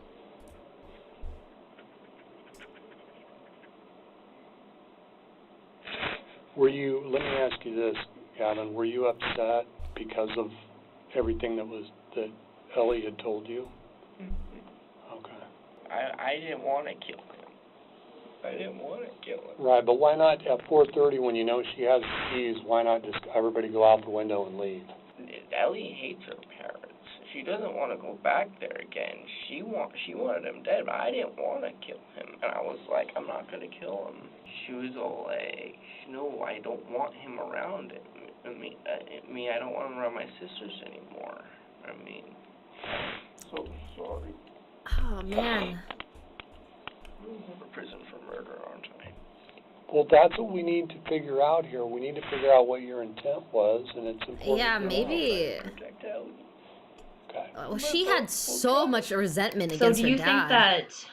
Let me ask you this, Gavin, were you upset because of everything that Ellie had told you? Okay. I didn't want to kill him. I didn't want to kill him. Right, but why not at 4:30 when you know she has the keys, why not just everybody go out the window and leave? Ellie hates her parents. She doesn't want to go back there again. She wanted him dead, but I didn't want to kill him. And I was like, I'm not going to kill him. She was all like, no, I don't want him around. I don't want him around my sisters anymore. So sorry. Oh, man. I'm going to prison for murder, aren't I? Well, that's what we need to figure out here. We need to figure out what your intent was, and it's important. Yeah, maybe. Protect Ellie. Okay. Well, she had so much resentment So against do her you dad. think that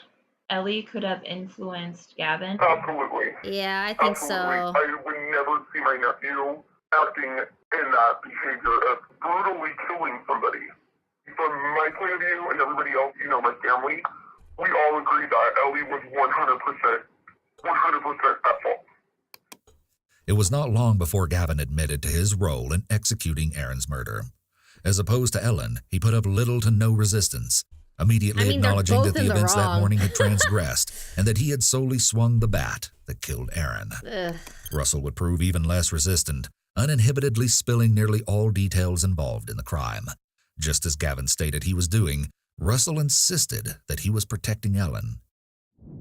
Ellie could have influenced Gavin? Absolutely. Yeah, I think so. I would never see my nephew acting in that behavior of brutally killing somebody. From my point of view and everybody else, my family, we all agree that Ellie was 100% at fault. It was not long before Gavin admitted to his role in executing Aaron's murder. As opposed to Ellen, he put up little to no resistance, immediately acknowledging that the events that morning had transgressed and that he had solely swung the bat that killed Aaron. Russell would prove even less resistant, uninhibitedly spilling nearly all details involved in the crime. Just as Gavin stated he was doing, Russell insisted that he was protecting Ellen.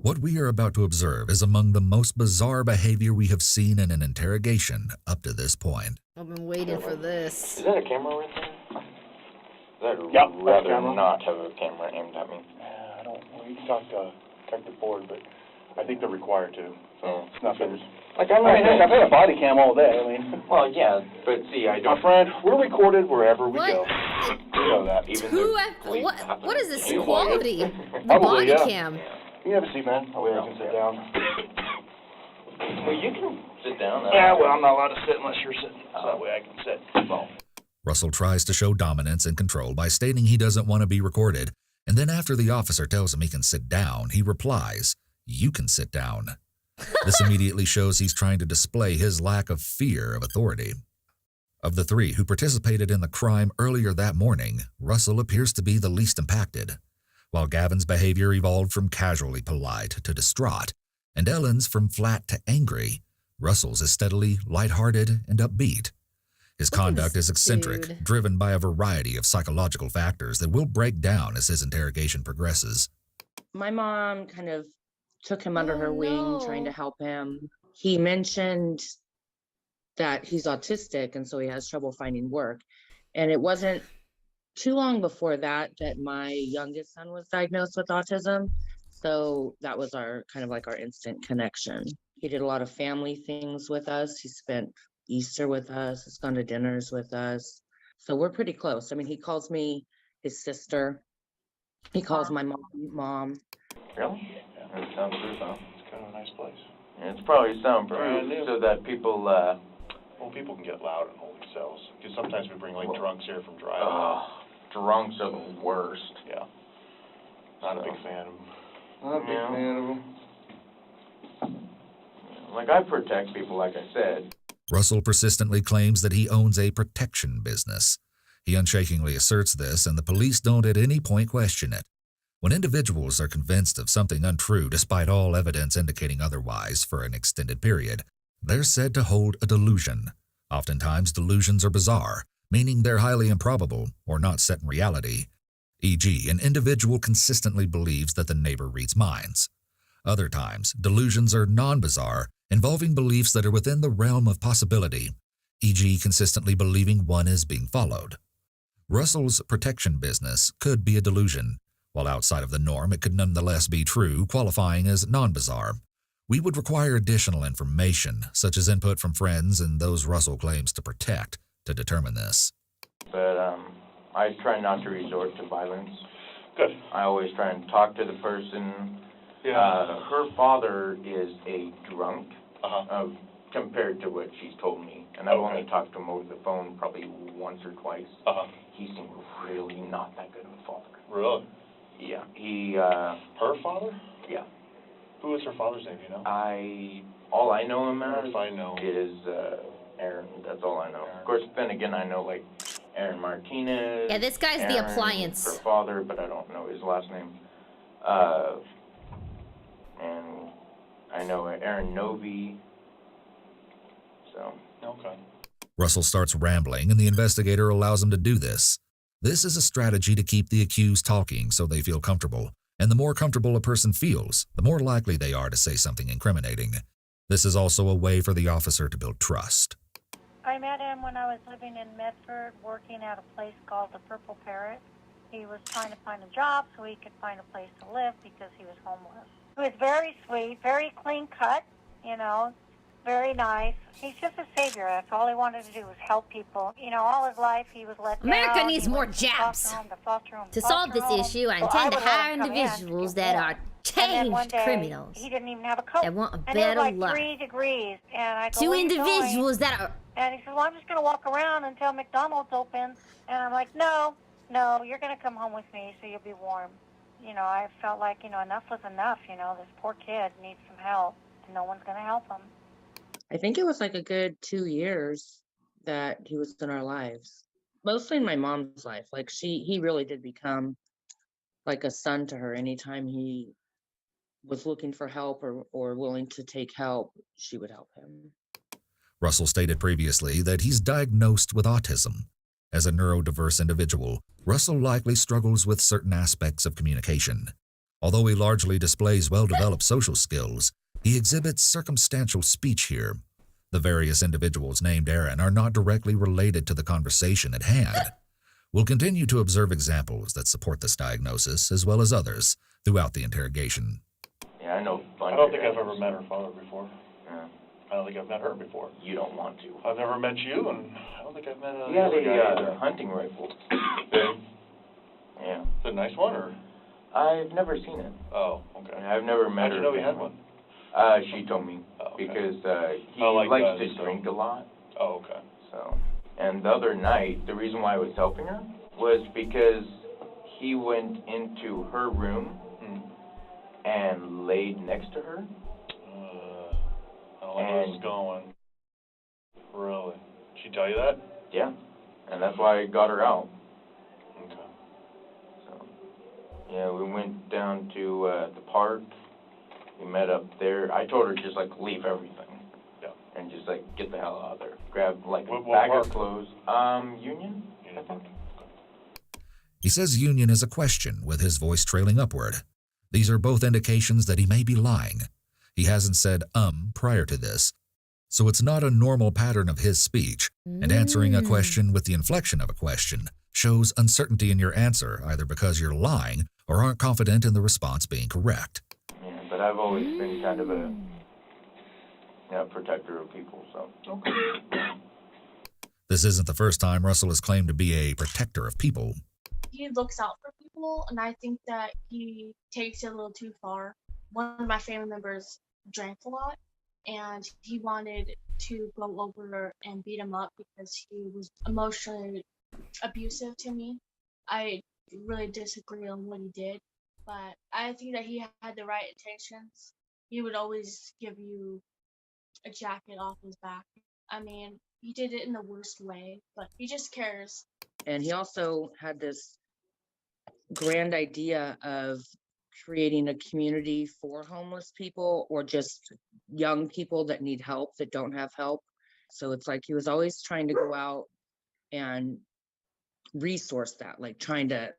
What we are about to observe is among the most bizarre behavior we have seen in an interrogation up to this point. I've been waiting for this. Is that a camera right there? I'd Yep, rather camera. not have a camera aimed at me. I don't. We can talk to Detective Ford, but I think they're required to. So it's nothing. Like I've had a body cam all day. Well, yeah, but see, I don't. My friend, we're recorded wherever we go. You know that. What is this quality? The Probably, body yeah. cam. You have a seat, man. That way I can sit down. Well, you can sit down. Yeah, well, I'm not allowed to sit unless you're sitting. So that way I can sit. Well. Russell tries to show dominance and control by stating he doesn't want to be recorded, and then after the officer tells him he can sit down, he replies, "You can sit down." This immediately shows he's trying to display his lack of fear of authority. Of the three who participated in the crime earlier that morning, Russell appears to be the least impacted. While Gavin's behavior evolved from casually polite to distraught, and Ellen's from flat to angry, Russell's is steadily lighthearted and upbeat. His conduct is eccentric, driven by a variety of psychological factors that will break down as his interrogation progresses. My mom kind of took him under her wing, trying to help him. He mentioned that he's autistic, and so he has trouble finding work. And it wasn't too long before that my youngest son was diagnosed with autism. So that was our instant connection. He did a lot of family things with us. He spent Easter with us, has gone to dinners with us. So we're pretty close. I mean, he calls me his sister. He calls my mom. Really? That sounds good, though. It's kind of a nice place. It's probably soundproof so that people, Well, people can get loud in holding cells. Because sometimes we bring, like, drunks here from driving. Drunks are the worst. Yeah. Not a big fan of them. Not a big fan of them. Like, I protect people, like I said. Russell persistently claims that he owns a protection business. He unshakingly asserts this, and the police don't at any point question it. When individuals are convinced of something untrue despite all evidence indicating otherwise for an extended period, they're said to hold a delusion. Oftentimes, delusions are bizarre, meaning they're highly improbable or not set in reality. E.g., an individual consistently believes that the neighbor reads minds. Other times, delusions are non-bizarre, involving beliefs that are within the realm of possibility, e.g., consistently believing one is being followed. Russell's protection business could be a delusion. While outside of the norm, it could nonetheless be true, qualifying as non-bizarre. We would require additional information, such as input from friends and those Russell claims to protect, to determine this. But I try not to resort to violence. Good. I always try and talk to the person. Yeah. Her father is a drunk compared to what she's told me. And I've only talked to him over the phone probably once or twice. He seemed really not that good of a father. Really? Yeah. He, Her father? Yeah. Who is her father's name, do you know? All I know him as If I know. is Aaron. That's all I know. Of course, then again, I know, like, Aaron Martinez. Yeah, this guy's the appliance. Her father, but I don't know his last name. And I know Aaron Novi. So. Okay. Russell starts rambling, and the investigator allows him to do this. This is a strategy to keep the accused talking so they feel comfortable, and the more comfortable a person feels, the more likely they are to say something incriminating. This is also a way for the officer to build trust. I met him when I was living in Medford, working at a place called the Purple Parrot. He was trying to find a job so he could find a place to live because he was homeless. He was very sweet, very clean cut, you know, very nice. He's just a savior. That's all he wanted to do was help people. You know, all his life he was let America down. needs He more went from jabs. foster home to foster home To foster solve this home. issue, I So intend to would let hire him come in individuals to get that warm. are And then one changed day, criminals he didn't even have a coat. that want a And it was better like life. 3 degrees. And I go, Two "Where you going?" individuals that are... And he said, well, I'm just going to walk around until McDonald's open. And I'm like, no, you're going to come home with me so you'll be warm. You know, I felt like, you know, enough was enough. You know, this poor kid needs some help, and no one's going to help him. I think it was like a good 2 years that he was in our lives. Mostly in my mom's life. Like he really did become like a son to her. Anytime he was looking for help or willing to take help, she would help him. Russell stated previously that he's diagnosed with autism. As a neurodiverse individual, Russell likely struggles with certain aspects of communication. Although he largely displays well-developed social skills, he exhibits circumstantial speech here. The various individuals named Aaron are not directly related to the conversation at hand. We'll continue to observe examples that support this diagnosis, as well as others, throughout the interrogation. Yeah, I know. I don't think I've ever met her father before. Yeah. I don't think I've met her before. You don't want to. I've never met you, and I don't think I've met He had other guy either. a hunting rifle. Yeah. Is it a nice one, or? I've never seen it. Oh, okay. I've never met her. How'd you know he had one? She told me. Okay. Because he like likes that, to drink a lot. Oh, okay. So, and the other night, the reason why I was helping her was because he went into her room and laid next to her. I don't like where this is going. Really? She tell you that? Yeah. And that's why I got her out. Okay. So, yeah, we went down to the park. We met up there. I told her just, like, leave everything. Yeah. And just, like, get the hell out of there. Grab, like, a What bag park? of clothes. Union, I think. He says Union is a question, with his voice trailing upward. These are both indications that he may be lying. He hasn't said prior to this, so it's not a normal pattern of his speech, and answering a question with the inflection of a question shows uncertainty in your answer, either because you're lying or aren't confident in the response being correct. Yeah, but I've always been kind of a protector of people, so. Okay. This isn't the first time Russell has claimed to be a protector of people. He looks out for people, and I think that he takes it a little too far. One of my family members drank a lot, and he wanted to go over and beat him up because he was emotionally abusive to me. I really disagree on what he did, but I think that he had the right intentions. He would always give you a jacket off his back. I mean, he did it in the worst way, but he just cares. And he also had this grand idea of creating a community for homeless people or just young people that need help, that don't have help. So it's like he was always trying to go out and resource that, like trying to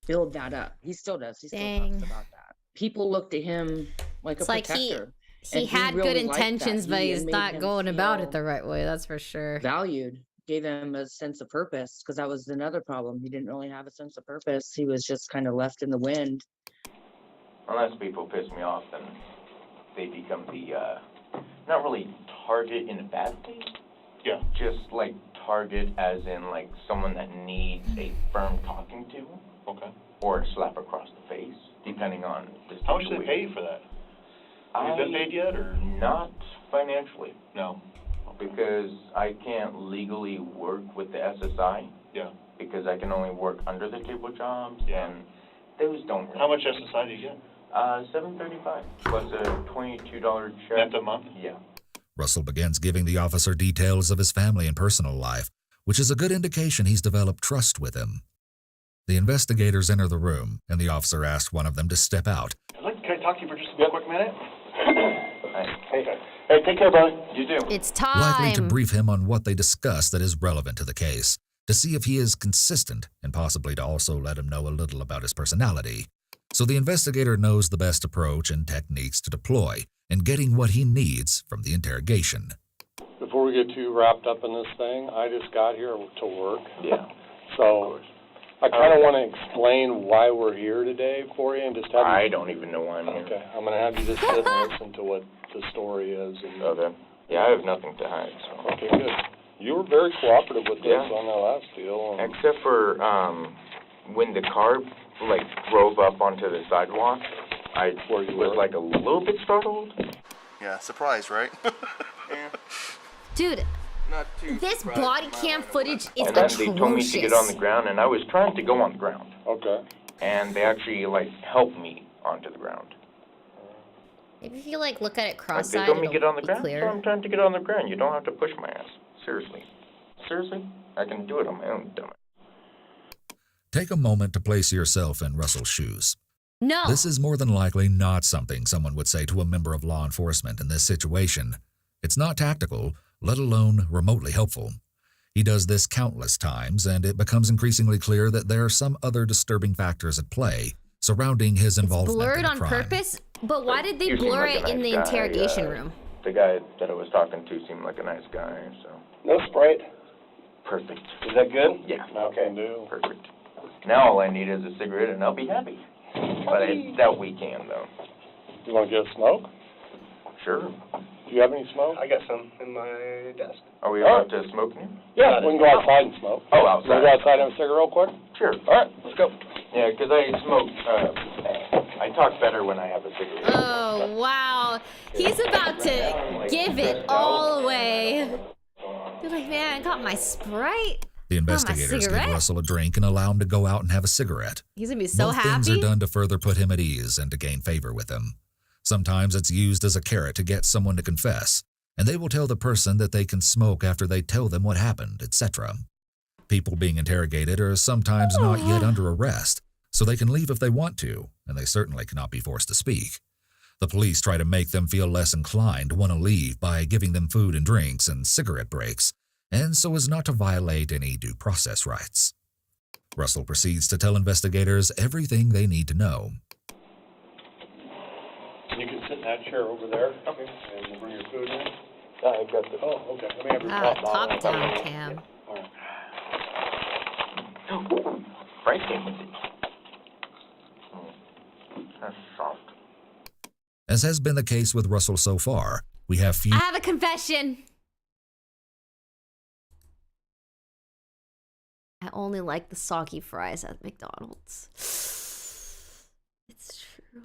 build that up. He still does. He still talks about that. People look to him like It's a like protector. he had really good liked that. intentions, but It he's made not him going about it feel the right way. That's for sure. valued, gave him a sense of purpose, because that was another problem. He didn't really have a sense of purpose. He was just kind of left in the wind. Unless people piss me off, then they become the, not really target in a bad way. Yeah. Just like target as in like someone that needs a firm talking to. Okay. Or a slap across the face, depending on the situation. How much do they pay you for that? Have you been paid yet, or? Not financially. No. Because I can't legally work with the SSI. Yeah. Because I can only work under the table jobs, and those don't. How much SSI do you get? $7.35 plus a $22 check. Net a month? Yeah. Russell begins giving the officer details of his family and personal life, which is a good indication he's developed trust with him. The investigators enter the room, and the officer asks one of them to step out. Can I talk to you for just a quick minute? Hey, take care, buddy. You do. It's time. Likely to brief him on what they discuss that is relevant to the case, to see if he is consistent, and possibly to also let him know a little about his personality. So the investigator knows the best approach and techniques to deploy in getting what he needs from the interrogation. Before we get too wrapped up in this thing, I just got here to work. Yeah. So I kind of want to explain why we're here today for you, and just have I you... don't even know why I'm here. Okay, I'm going to have you just sit and listen to what the story is. And... Okay. Yeah, I have nothing to hide, so. Okay, good. You were very cooperative with Yeah. us on that last deal. And... Except for when the car like drove up onto the sidewalk, I was like a little bit startled. Yeah, surprise, right? Yeah. Dude, Not too this surprised body from my cam point of footage is And then atrocious. they told me to get on the ground, and I was trying to go on the ground. Okay. And they actually like helped me onto the ground. Maybe if you like look at it Like cross-eyed, they told me it'll get on the be ground, clear. so I'm trying to get on the ground. You don't have to push my ass. Seriously. Seriously? I can do it on my own, dumb it. Take a moment to place yourself in Russell's shoes. No. This is more than likely not something someone would say to a member of law enforcement in this situation. It's not tactical, let alone remotely helpful. He does this countless times, and it becomes increasingly clear that there are some other disturbing factors at play surrounding his involvement Blurred in the on crime. purpose? But why did they You seem blur like a it in nice the guy, interrogation room? The guy that I was talking to seemed like a nice guy, so. No Sprite? Perfect. Is that good? Yeah. Okay. Do. Perfect. Now all I need is a cigarette and I'll be happy. But it's that weekend, though. You want to get a smoke? Sure. Do you have any smoke? I got some in my desk. Are we allowed to smoke in here? Yeah, we can go outside and smoke. Oh, You outside. want to go outside and have a cigarette real quick? Sure. All right, let's go. Yeah, because I smoke, I talk better when I have a cigarette. Oh, wow. He's about to give it all away. You're like, man, I got my Sprite. The investigators give cigarette? Russell a drink and allow him to go out and have a cigarette. He's gonna be so Both things are happy. done to further put him at ease and to gain favor with him. Sometimes it's used as a carrot to get someone to confess, and they will tell the person that they can smoke after they tell them what happened, etc. People being interrogated are sometimes not yet under arrest, so they can leave if they want to, and they certainly cannot be forced to speak. The police try to make them feel less inclined to want to leave by giving them food and drinks and cigarette breaks, and so as not to violate any due process rights. Russell proceeds to tell investigators everything they need to know. You can sit in that chair over there. Okay. And you bring your food in. Yeah, I got the... Oh, okay. Let me have your Top down cam. All right. Frank came with it. That's soft. As has been the case with Russell so far, we have few... I have a confession. I only like the soggy fries at McDonald's. It's true.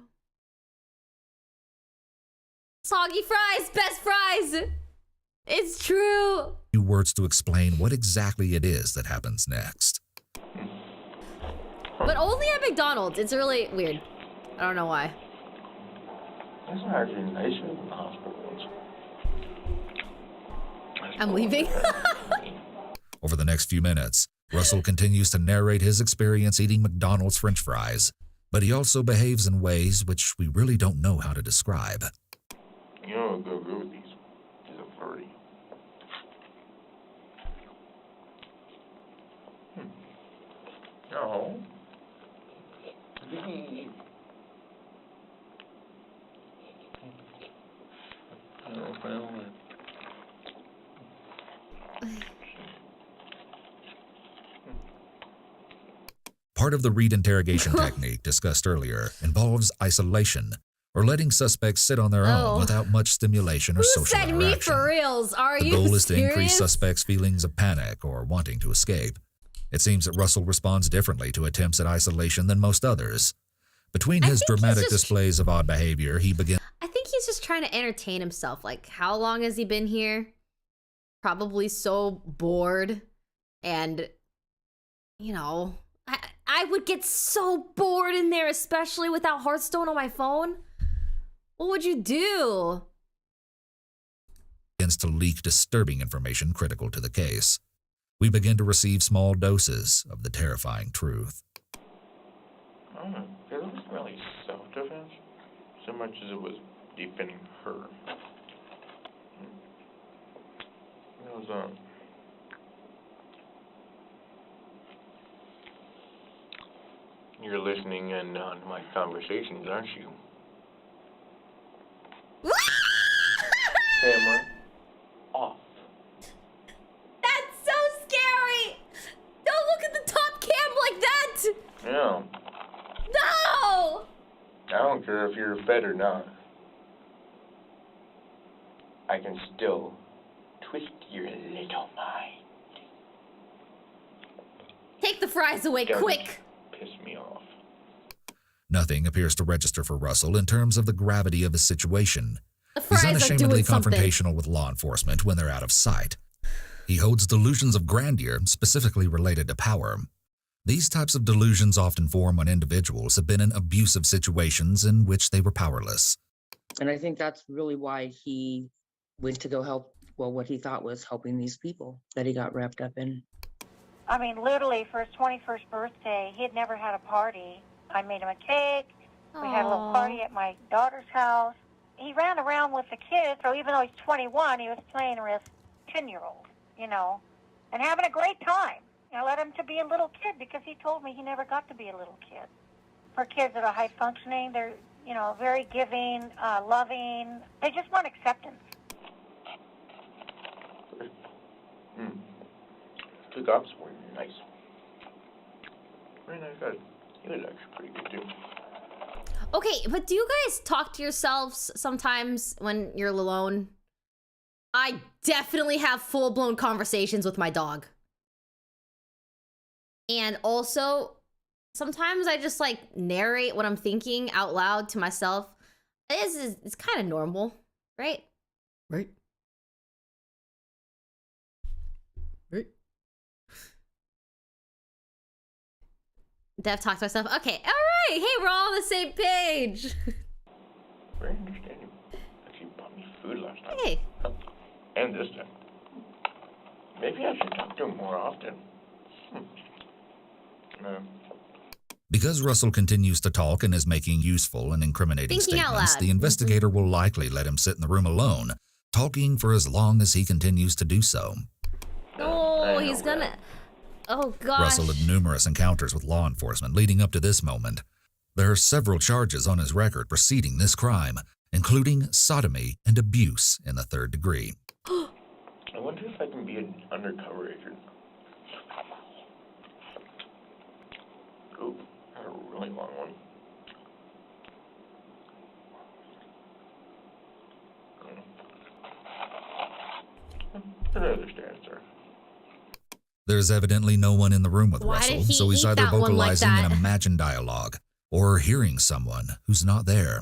Soggy fries, best fries. It's true. Few words to explain what exactly it is that happens next. But only at McDonald's. It's really weird. I don't know why. That's actually nicer than hospitals. I'm leaving. Over the next few minutes, Russell continues to narrate his experience eating McDonald's French fries, but he also behaves in ways which we really don't know how to describe. You know, I'll go good with these. These are furry. No. Part of the read interrogation technique discussed earlier involves isolation, or letting suspects sit on their own without much stimulation or social Said interaction. me for reals? Are The you goal is to serious? increase suspects' feelings of panic or wanting to escape. It seems that Russell responds differently to attempts at isolation than most others. Between his dramatic displays of odd behavior, he begins. I think he's just trying to entertain himself. Like, how long has he been here? Probably so bored. And, you know, I would get so bored in there, especially without Hearthstone on my phone. What would you do? Begins to leak disturbing information critical to the case. We begin to receive small doses of the terrifying truth. I don't know. It wasn't really self-defense so much as it was defending her. It was, you're listening in on my conversations, aren't you? Camera off. That's so scary! Don't look at the top cam like that! Yeah. No! I don't care if you're fed or not. I can still twist your little mind. Take the fries away, Don't quick! piss me off. Nothing appears to register for Russell in terms of the gravity of his situation. The He's fries are unashamedly doing something. confrontational with law enforcement when they're out of sight. He holds delusions of grandeur, specifically related to power. These types of delusions often form when individuals have been in abusive situations in which they were powerless. And I think that's really why he went to go help, well, what he thought was helping these people that he got wrapped up in. I mean, literally, for his 21st birthday, he had never had a party. I made him a cake. We had a little party at my daughter's house. He ran around with the kids, so even though he's 21, he was playing with 10-year-old, you know, and having a great time. I let him to be a little kid because he told me he never got to be a little kid. For kids that are high functioning, they're, you know, very giving, loving. They just want acceptance. Took ops were nice. Very nice guy. He was actually pretty good too. Okay, but do you guys talk to yourselves sometimes when you're alone? I definitely have full-blown conversations with my dog. And also, sometimes I just like narrate what I'm thinking out loud to myself. It's kind of normal, right? Right. Right. Dev talk to myself. Okay, all right. Hey, we're all on the same page. Very understanding. Actually bought me food last night. Hey. And this time. Maybe I should talk to him more often. No. Because Russell continues to talk and is making useful and incriminating Thinking out statements, loud. the investigator will likely let him sit in the room alone, talking for as long as he continues to do so. Oh, he's gonna... Oh, gosh. Russell had numerous encounters with law enforcement leading up to this moment. There are several charges on his record preceding this crime, including sodomy and abuse in the 3rd degree. I wonder if I can be an undercover agent. Ooh, that's a really long one. I understand, sir. There's evidently no one in the room with Why Russell, did he so he's eat either that one like vocalizing an that? imagined dialogue or hearing someone who's not there.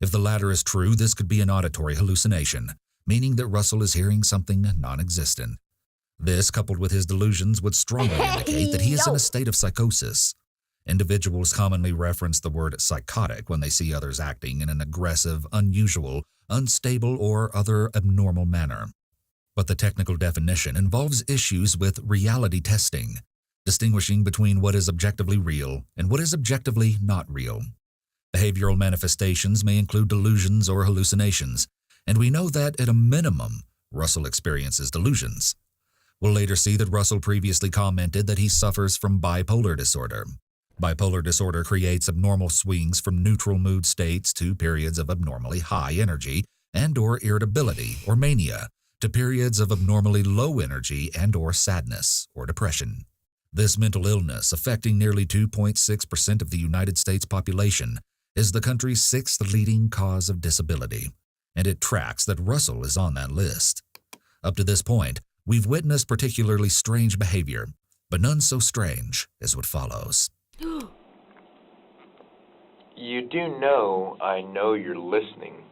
If the latter is true, this could be an auditory hallucination, meaning that Russell is hearing something non-existent. This, coupled with his delusions, would strongly indicate that he is in a state of psychosis. Individuals commonly reference the word psychotic when they see others acting in an aggressive, unusual, unstable, or other abnormal manner. But the technical definition involves issues with reality testing, distinguishing between what is objectively real and what is objectively not real. Behavioral manifestations may include delusions or hallucinations, and we know that, at a minimum, Russell experiences delusions. We'll later see that Russell previously commented that he suffers from bipolar disorder. Bipolar disorder creates abnormal swings from neutral mood states to periods of abnormally high energy and/or irritability or mania, to periods of abnormally low energy and/or sadness or depression. This mental illness, affecting nearly 2.6% of the United States population, is the country's 6th leading cause of disability, and it tracks that Russell is on that list. Up to this point, we've witnessed particularly strange behavior, but none so strange as what follows. You do know I know you're listening,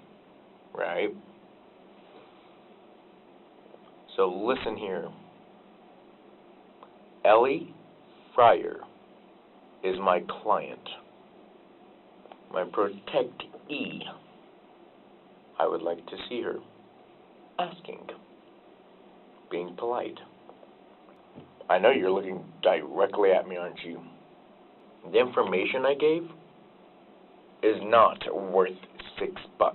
right? So listen here. Ellie Fryer is my client, my protectee. I would like to see her. Asking. Being polite. I know you're looking directly at me, aren't you? The information I gave is not worth $6.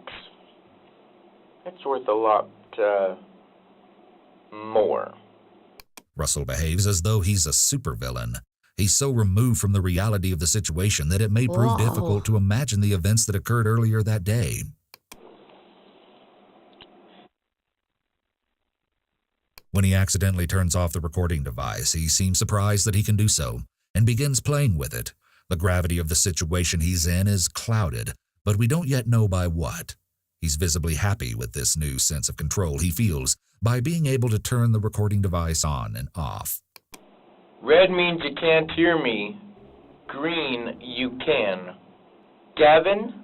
It's worth a lot more. Russell behaves as though he's a supervillain. He's so removed from the reality of the situation that it may prove difficult to imagine the events that occurred earlier that day. When he accidentally turns off the recording device, he seems surprised that he can do so and begins playing with it. The gravity of the situation he's in is clouded, but we don't yet know by what. He's visibly happy with this new sense of control he feels by being able to turn the recording device on and off. Red means you can't hear me. Green, you can. Gavin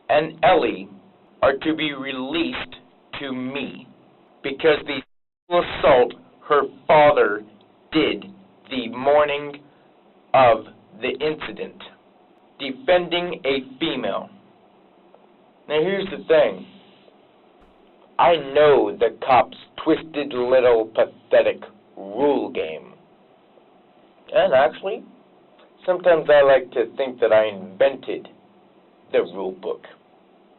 and Ellie are to be released to me because the assault her father did the morning of the incident, defending a female. Now here's the thing. I know the cops' twisted little pathetic rule game. And actually, sometimes I like to think that I invented the rule book.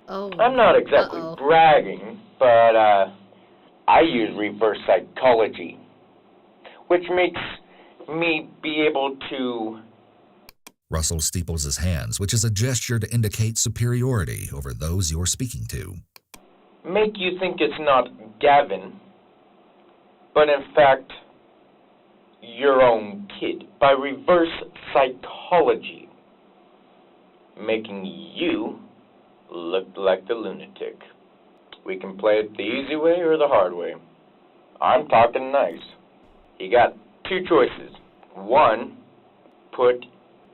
Oh. I'm not exactly bragging, but I use reverse psychology, which makes me be able to... Russell steeples his hands, which is a gesture to indicate superiority over those you're speaking to. Make you think it's not Gavin, but in fact, your own kid, by reverse psychology, making you look like the lunatic. We can play it the easy way or the hard way. I'm talking nice. You got two choices. One, put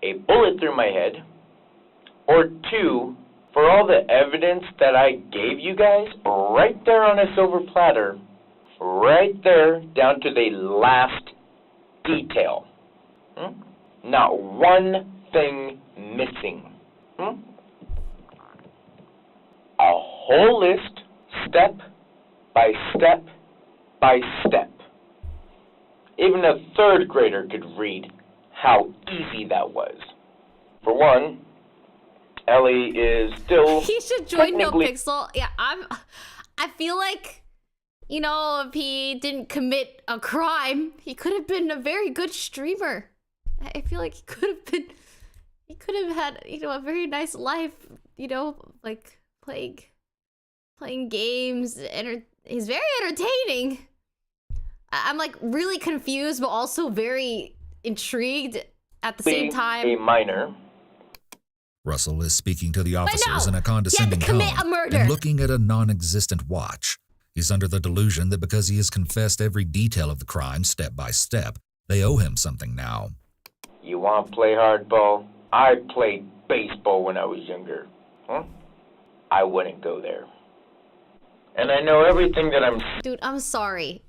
a bullet through my head, or two, for all the evidence that I gave you guys, right there on a silver platter, right there down to the last detail. Not one thing missing. A whole list, step by step by step. Even a third grader could read how easy that was. For one, Ellie is still... He should join NoPixel. Yeah, I feel like, you know, if he didn't commit a crime, he could have been a very good streamer. I feel like he could have had, you know, a very nice life, you know, like playing games. He's very entertaining. I'm like really confused, but also very intrigued at the same time. A minor. Russell is speaking to the officers in a condescending tone and looking at a non-existent watch. He's under the delusion that because he has confessed every detail of the crime step by step, they owe him something now. You want to play hardball? I played baseball when I was younger. I wouldn't go there. And I know everything that I'm Dude, I'm sorry.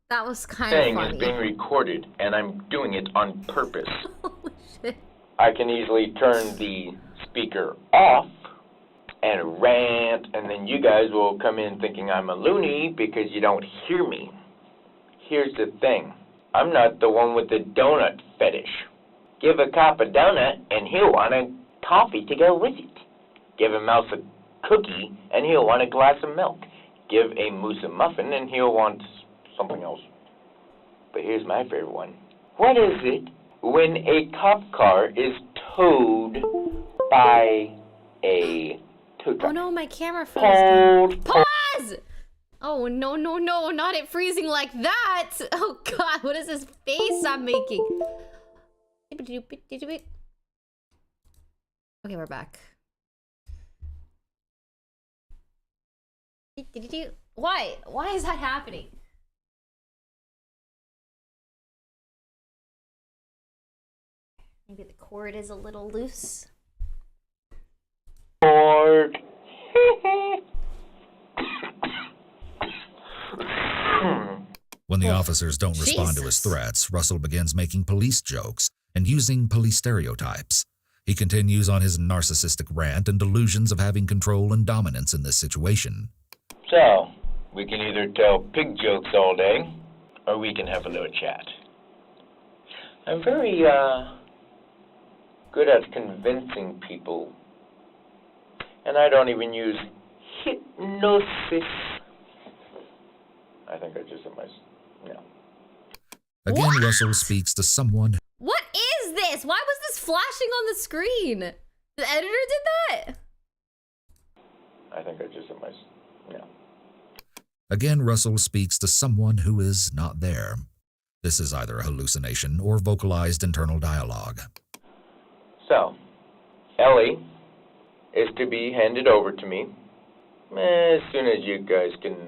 That was kind saying of funny. is being recorded, and I'm doing it on purpose. Holy shit. I can easily turn the speaker off and rant, and then you guys will come in thinking I'm a loony because you don't hear me. Here's the thing. I'm not the one with the donut fetish. Give a cop a donut, and he'll want a coffee to go with it. Give a mouse a cookie, and he'll want a glass of milk. Give a moose a muffin, and he'll want something else. But here's my favorite one. What is it when a cop car is towed by a tow truck? Oh no, my camera froze. Hold. Pause! Oh no, no, no, not it freezing like that. Oh god, what is this face I'm making? Okay, we're back. Why? Why is that happening? Maybe the cord is a little loose. Cord. When the officers don't respond to his threats, Russell begins making police jokes and using police stereotypes. He continues on his narcissistic rant and delusions of having control and dominance in this situation. So, we can either tell pig jokes all day, or we can have a little chat. I'm very, good at convincing people. And I don't even use hypnosis. I think I just said no. Again, Russell speaks to someone. What is this? Why was this flashing on the screen? The editor did that? I think I just said no. Again, Russell speaks to someone who is not there. This is either a hallucination or vocalized internal dialogue. So, Ellie is to be handed over to me as soon as you guys can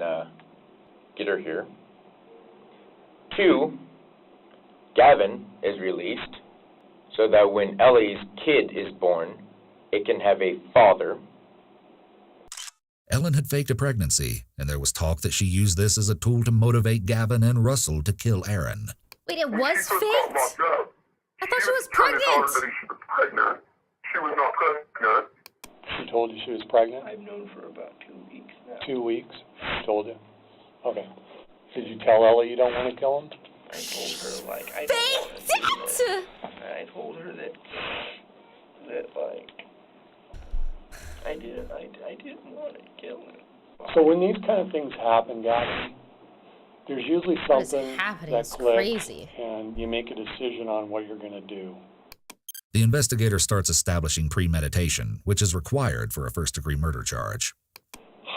get her here. 2, Gavin is released so that when Ellie's kid is born, it can have a father. Ellen had faked a pregnancy, and there was talk that she used this as a tool to motivate Gavin and Russell to kill Aaron. Wait, it was faked? I thought she was pregnant. She was not pregnant. She told you she was pregnant? I've known for about 2 weeks now. 2 weeks? She told you? Okay. Did you tell Ellie you don't want to kill him? I told her, like, I faked it! I told her that like, I didn't want to kill him. So when these kind of things happen, guys, there's usually something that clicks, crazy. And you make a decision on what you're going to do. The investigator starts establishing premeditation, which is required for a first-degree murder charge.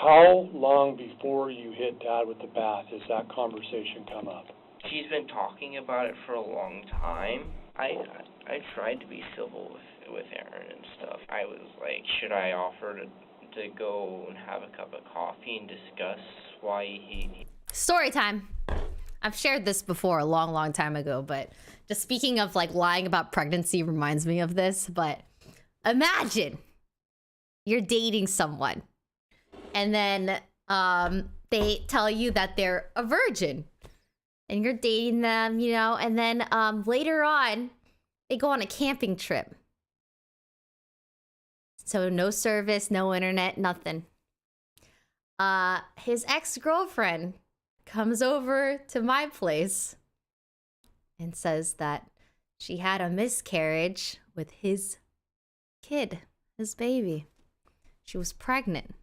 How long before you hit Dad with the bat has that conversation come up? She's been talking about it for a long time. I tried to be civil with Aaron and stuff. I was like, should I offer to go and have a cup of coffee and discuss why he... Story time. I've shared this before a long, long time ago, but just speaking of like lying about pregnancy reminds me of this. But imagine you're dating someone and then they tell you that they're a virgin and you're dating them, you know, and then later on they go on a camping trip. So no service, no internet, nothing. His ex-girlfriend comes over to my place and says that she had a miscarriage with his kid, his baby. She was pregnant.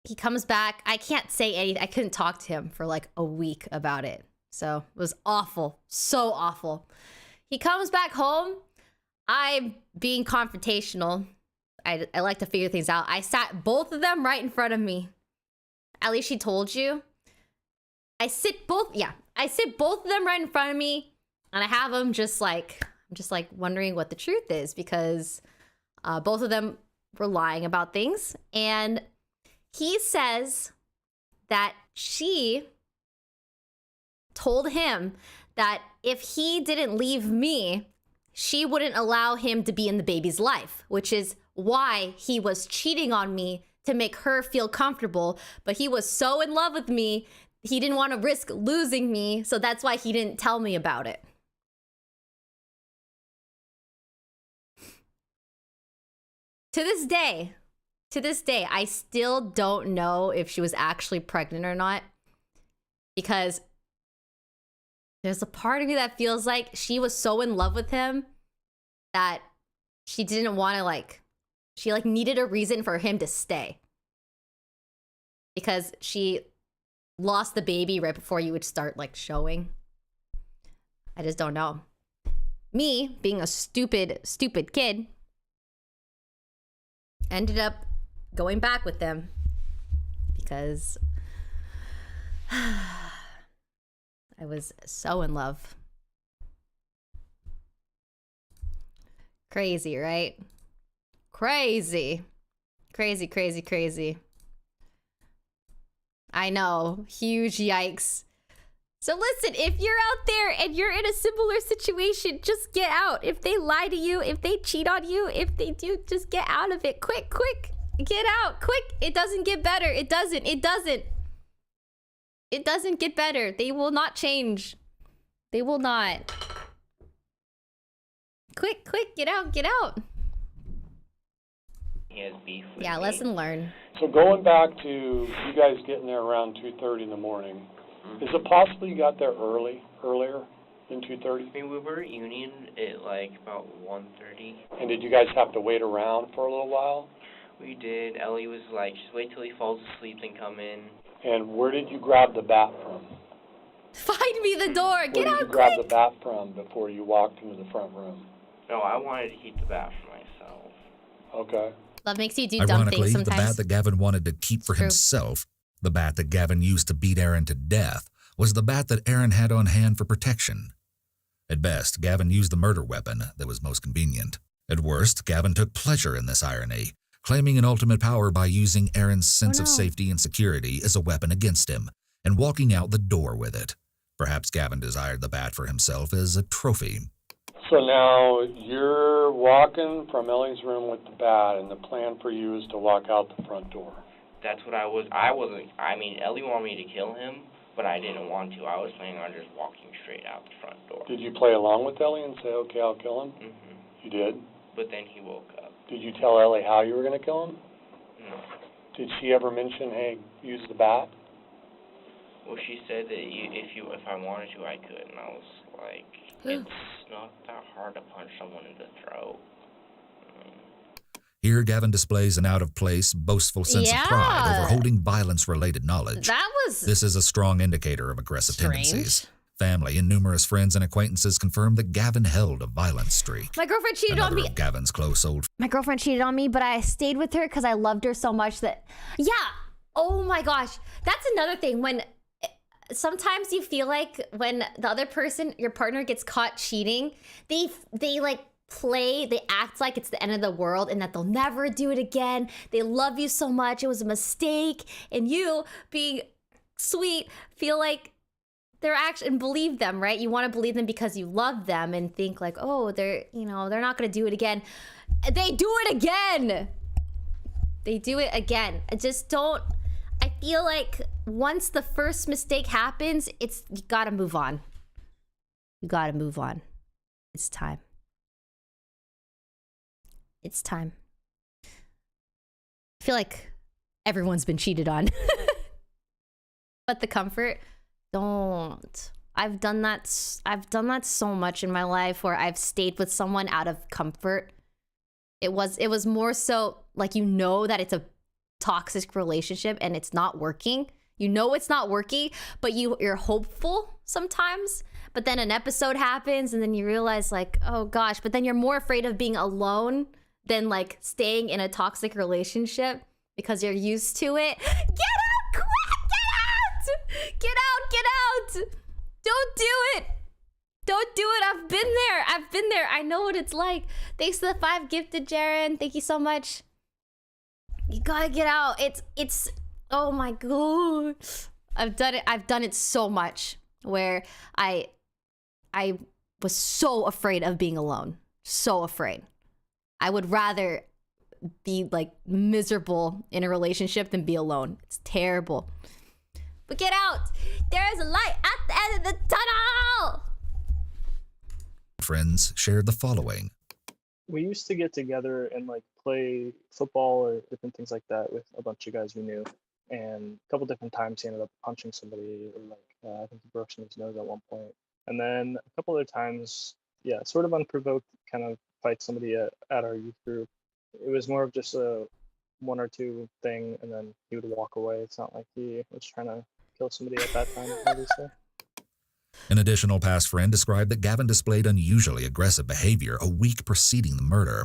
He comes back. I can't say anything. I couldn't talk to him for like a week about it. So it was awful. So awful. He comes back home. I'm being confrontational. I like to figure things out. I sat both of them right in front of me. At least she told you. I sit both of them right in front of me, and I have them just like, I'm just like wondering what the truth is, because both of them were lying about things. And he says that she told him that if he didn't leave me, she wouldn't allow him to be in the baby's life, which is why he was cheating on me to make her feel comfortable. But he was so in love with me, he didn't want to risk losing me, so that's why he didn't tell me about it. To this day, I still don't know if she was actually pregnant or not, because there's a part of me that feels like she was so in love with him that she didn't want to, she needed a reason for him to stay. Because she lost the baby right before you would start, showing. I just don't know. Me, being a stupid kid, ended up going back with them because I was so in love. Crazy, right? Crazy. Crazy, crazy, crazy. I know. Huge yikes. So listen, if you're out there and you're in a similar situation, just get out. If they lie to you, if they cheat on you, if they do, just get out of it. Quick, quick. Get out, quick. It doesn't get better. It doesn't. It doesn't. It doesn't get better. They will not change. They will not. Quick, quick. Get out, get out. He has beef with Yeah, me. lesson learned. So going back to you guys getting there around 2:30 in the morning, is it possible you got there earlier than 2:30? I mean, we were at Union at about 1:30. And did you guys have to wait around for a little while? We did. Ellie was like, just wait till he falls asleep, then come in. And where did you grab the bat from? Find me the door. Get Where out did you grab the bat from before you walked into the front room? No, I wanted to keep the bat for myself. Okay. Love makes you do dumb Ironically, things the sometimes. bat that Gavin wanted to keep for himself, the bat that Gavin used to beat Aaron to death, was the bat that Aaron had on hand for protection. At best, Gavin used the murder weapon that was most convenient. At worst, Gavin took pleasure in this irony, claiming an ultimate power by using Aaron's sense of safety and security as a weapon against him, and walking out the door with it. Perhaps Gavin desired the bat for himself as a trophy. So now you're walking from Ellie's room with the bat, and the plan for you is to walk out the front door. That's what I mean, Ellie wanted me to kill him, but I didn't want to. I was planning on just walking straight out the front door. Did you play along with Ellie and say, okay, I'll kill him? Mm-hmm. You did? But then he woke up. Did you tell Ellie how you were going to kill him? No. Did she ever mention, hey, use the bat? Well, she said that if I wanted to, I could, and I was like, it's not that hard to punch someone in the throat. Here, Gavin displays an out-of-place, boastful sense of pride over holding violence-related knowledge. That was This is a strong indicator of aggressive strange. tendencies. Family and numerous friends and acquaintances confirm that Gavin held a violent streak. My girlfriend cheated on Another me. of Gavin's close old My girlfriend cheated on me, but I stayed with her because I loved her so much that, yeah. Oh my gosh. That's another thing. When sometimes you feel like when the other person, your partner, gets caught cheating, they act like it's the end of the world and that they'll never do it again. They love you so much. It was a mistake. And you, being sweet, feel like they're actually, and believe them, right? You want to believe them because you love them and think like, oh, they're not going to do it again. They do it again. They do it again. I feel like once the first mistake happens, you got to move on. You got to move on. It's time. It's time. I feel like everyone's been cheated on. But the comfort, don't. I've done that so much in my life where I've stayed with someone out of comfort. It was more so like, that it's a toxic relationship and it's not working. It's not working, but you're hopeful sometimes. But then an episode happens and then you realize like, oh gosh, but then you're more afraid of being alone than like staying in a toxic relationship because you're used to it. Get out, quick, get out. Don't do it. Don't do it. I've been there. I know what it's like. Thanks to the 5 gifted, Jaren. Thank you so much. You gotta get out. It's oh my god. I've done it so much where I was so afraid of being alone. So afraid. I would rather be like miserable in a relationship than be alone. It's terrible. But get out. There's a light at the end of the tunnel. Friends shared the following. We used to get together and like play football or different things like that with a bunch of guys we knew. And a couple different times he ended up punching somebody, or like I think he broke his nose at one point. And then a couple other times, yeah, sort of unprovoked, kind of fight somebody at our youth group. It was more of just a 1 or 2 thing, and then he would walk away. It's not like he was trying to kill somebody at that time, obviously. An additional past friend described that Gavin displayed unusually aggressive behavior a week preceding the murder.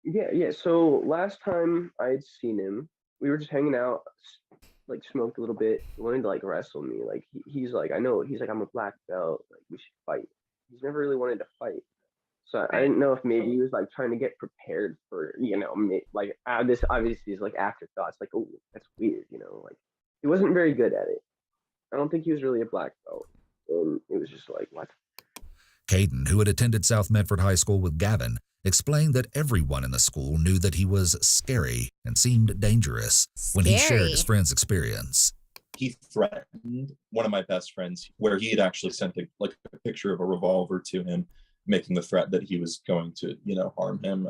Yeah. So last time I'd seen him, we were just hanging out, like smoked a little bit. He wanted to like wrestle me. Like he's like, I know. He's like, I'm a black belt. Like we should fight. He's never really wanted to fight. So I didn't know if maybe he was like trying to get prepared for, like this obviously is like afterthoughts. Like, oh, that's weird, like he wasn't very good at it. I don't think he was really a black belt. And it was just like, what? Caden, who had attended South Medford High School with Gavin, explained that everyone in the school knew that he was scary and seemed dangerous when he shared his friend's experience. He threatened one of my best friends, where he had actually sent a picture of a revolver to him, making the threat that he was going to, harm him.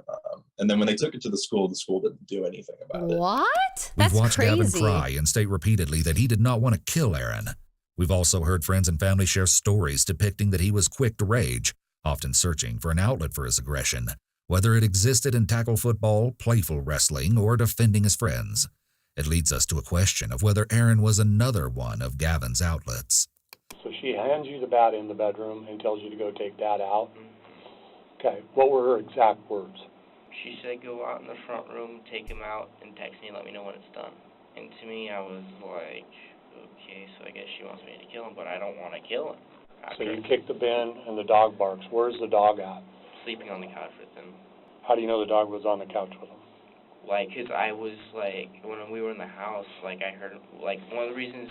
And then when they took it to the school didn't do anything about it. What? We've watched Gavin cry and state repeatedly that he did not want to kill Aaron. We've also heard friends and family share stories depicting that he was quick to rage, often searching for an outlet for his aggression, whether it existed in tackle football, playful wrestling, or defending his friends. It leads us to a question of whether Aaron was another one of Gavin's outlets. So she hands you the bat in the bedroom and tells you to go take that out. Okay, what were her exact words? She said go out in the front room, take him out, and text me and let me know when it's done. And to me, I was like, okay, so I guess she wants me to kill him, but I don't want to kill him. So you kick the bin and the dog barks. Where's the dog at? Sleeping on the couch with him. How do you know the dog was on the couch with him? Like, 'cause I was, like, when we were in the house, like, I heard, like, one of the reasons...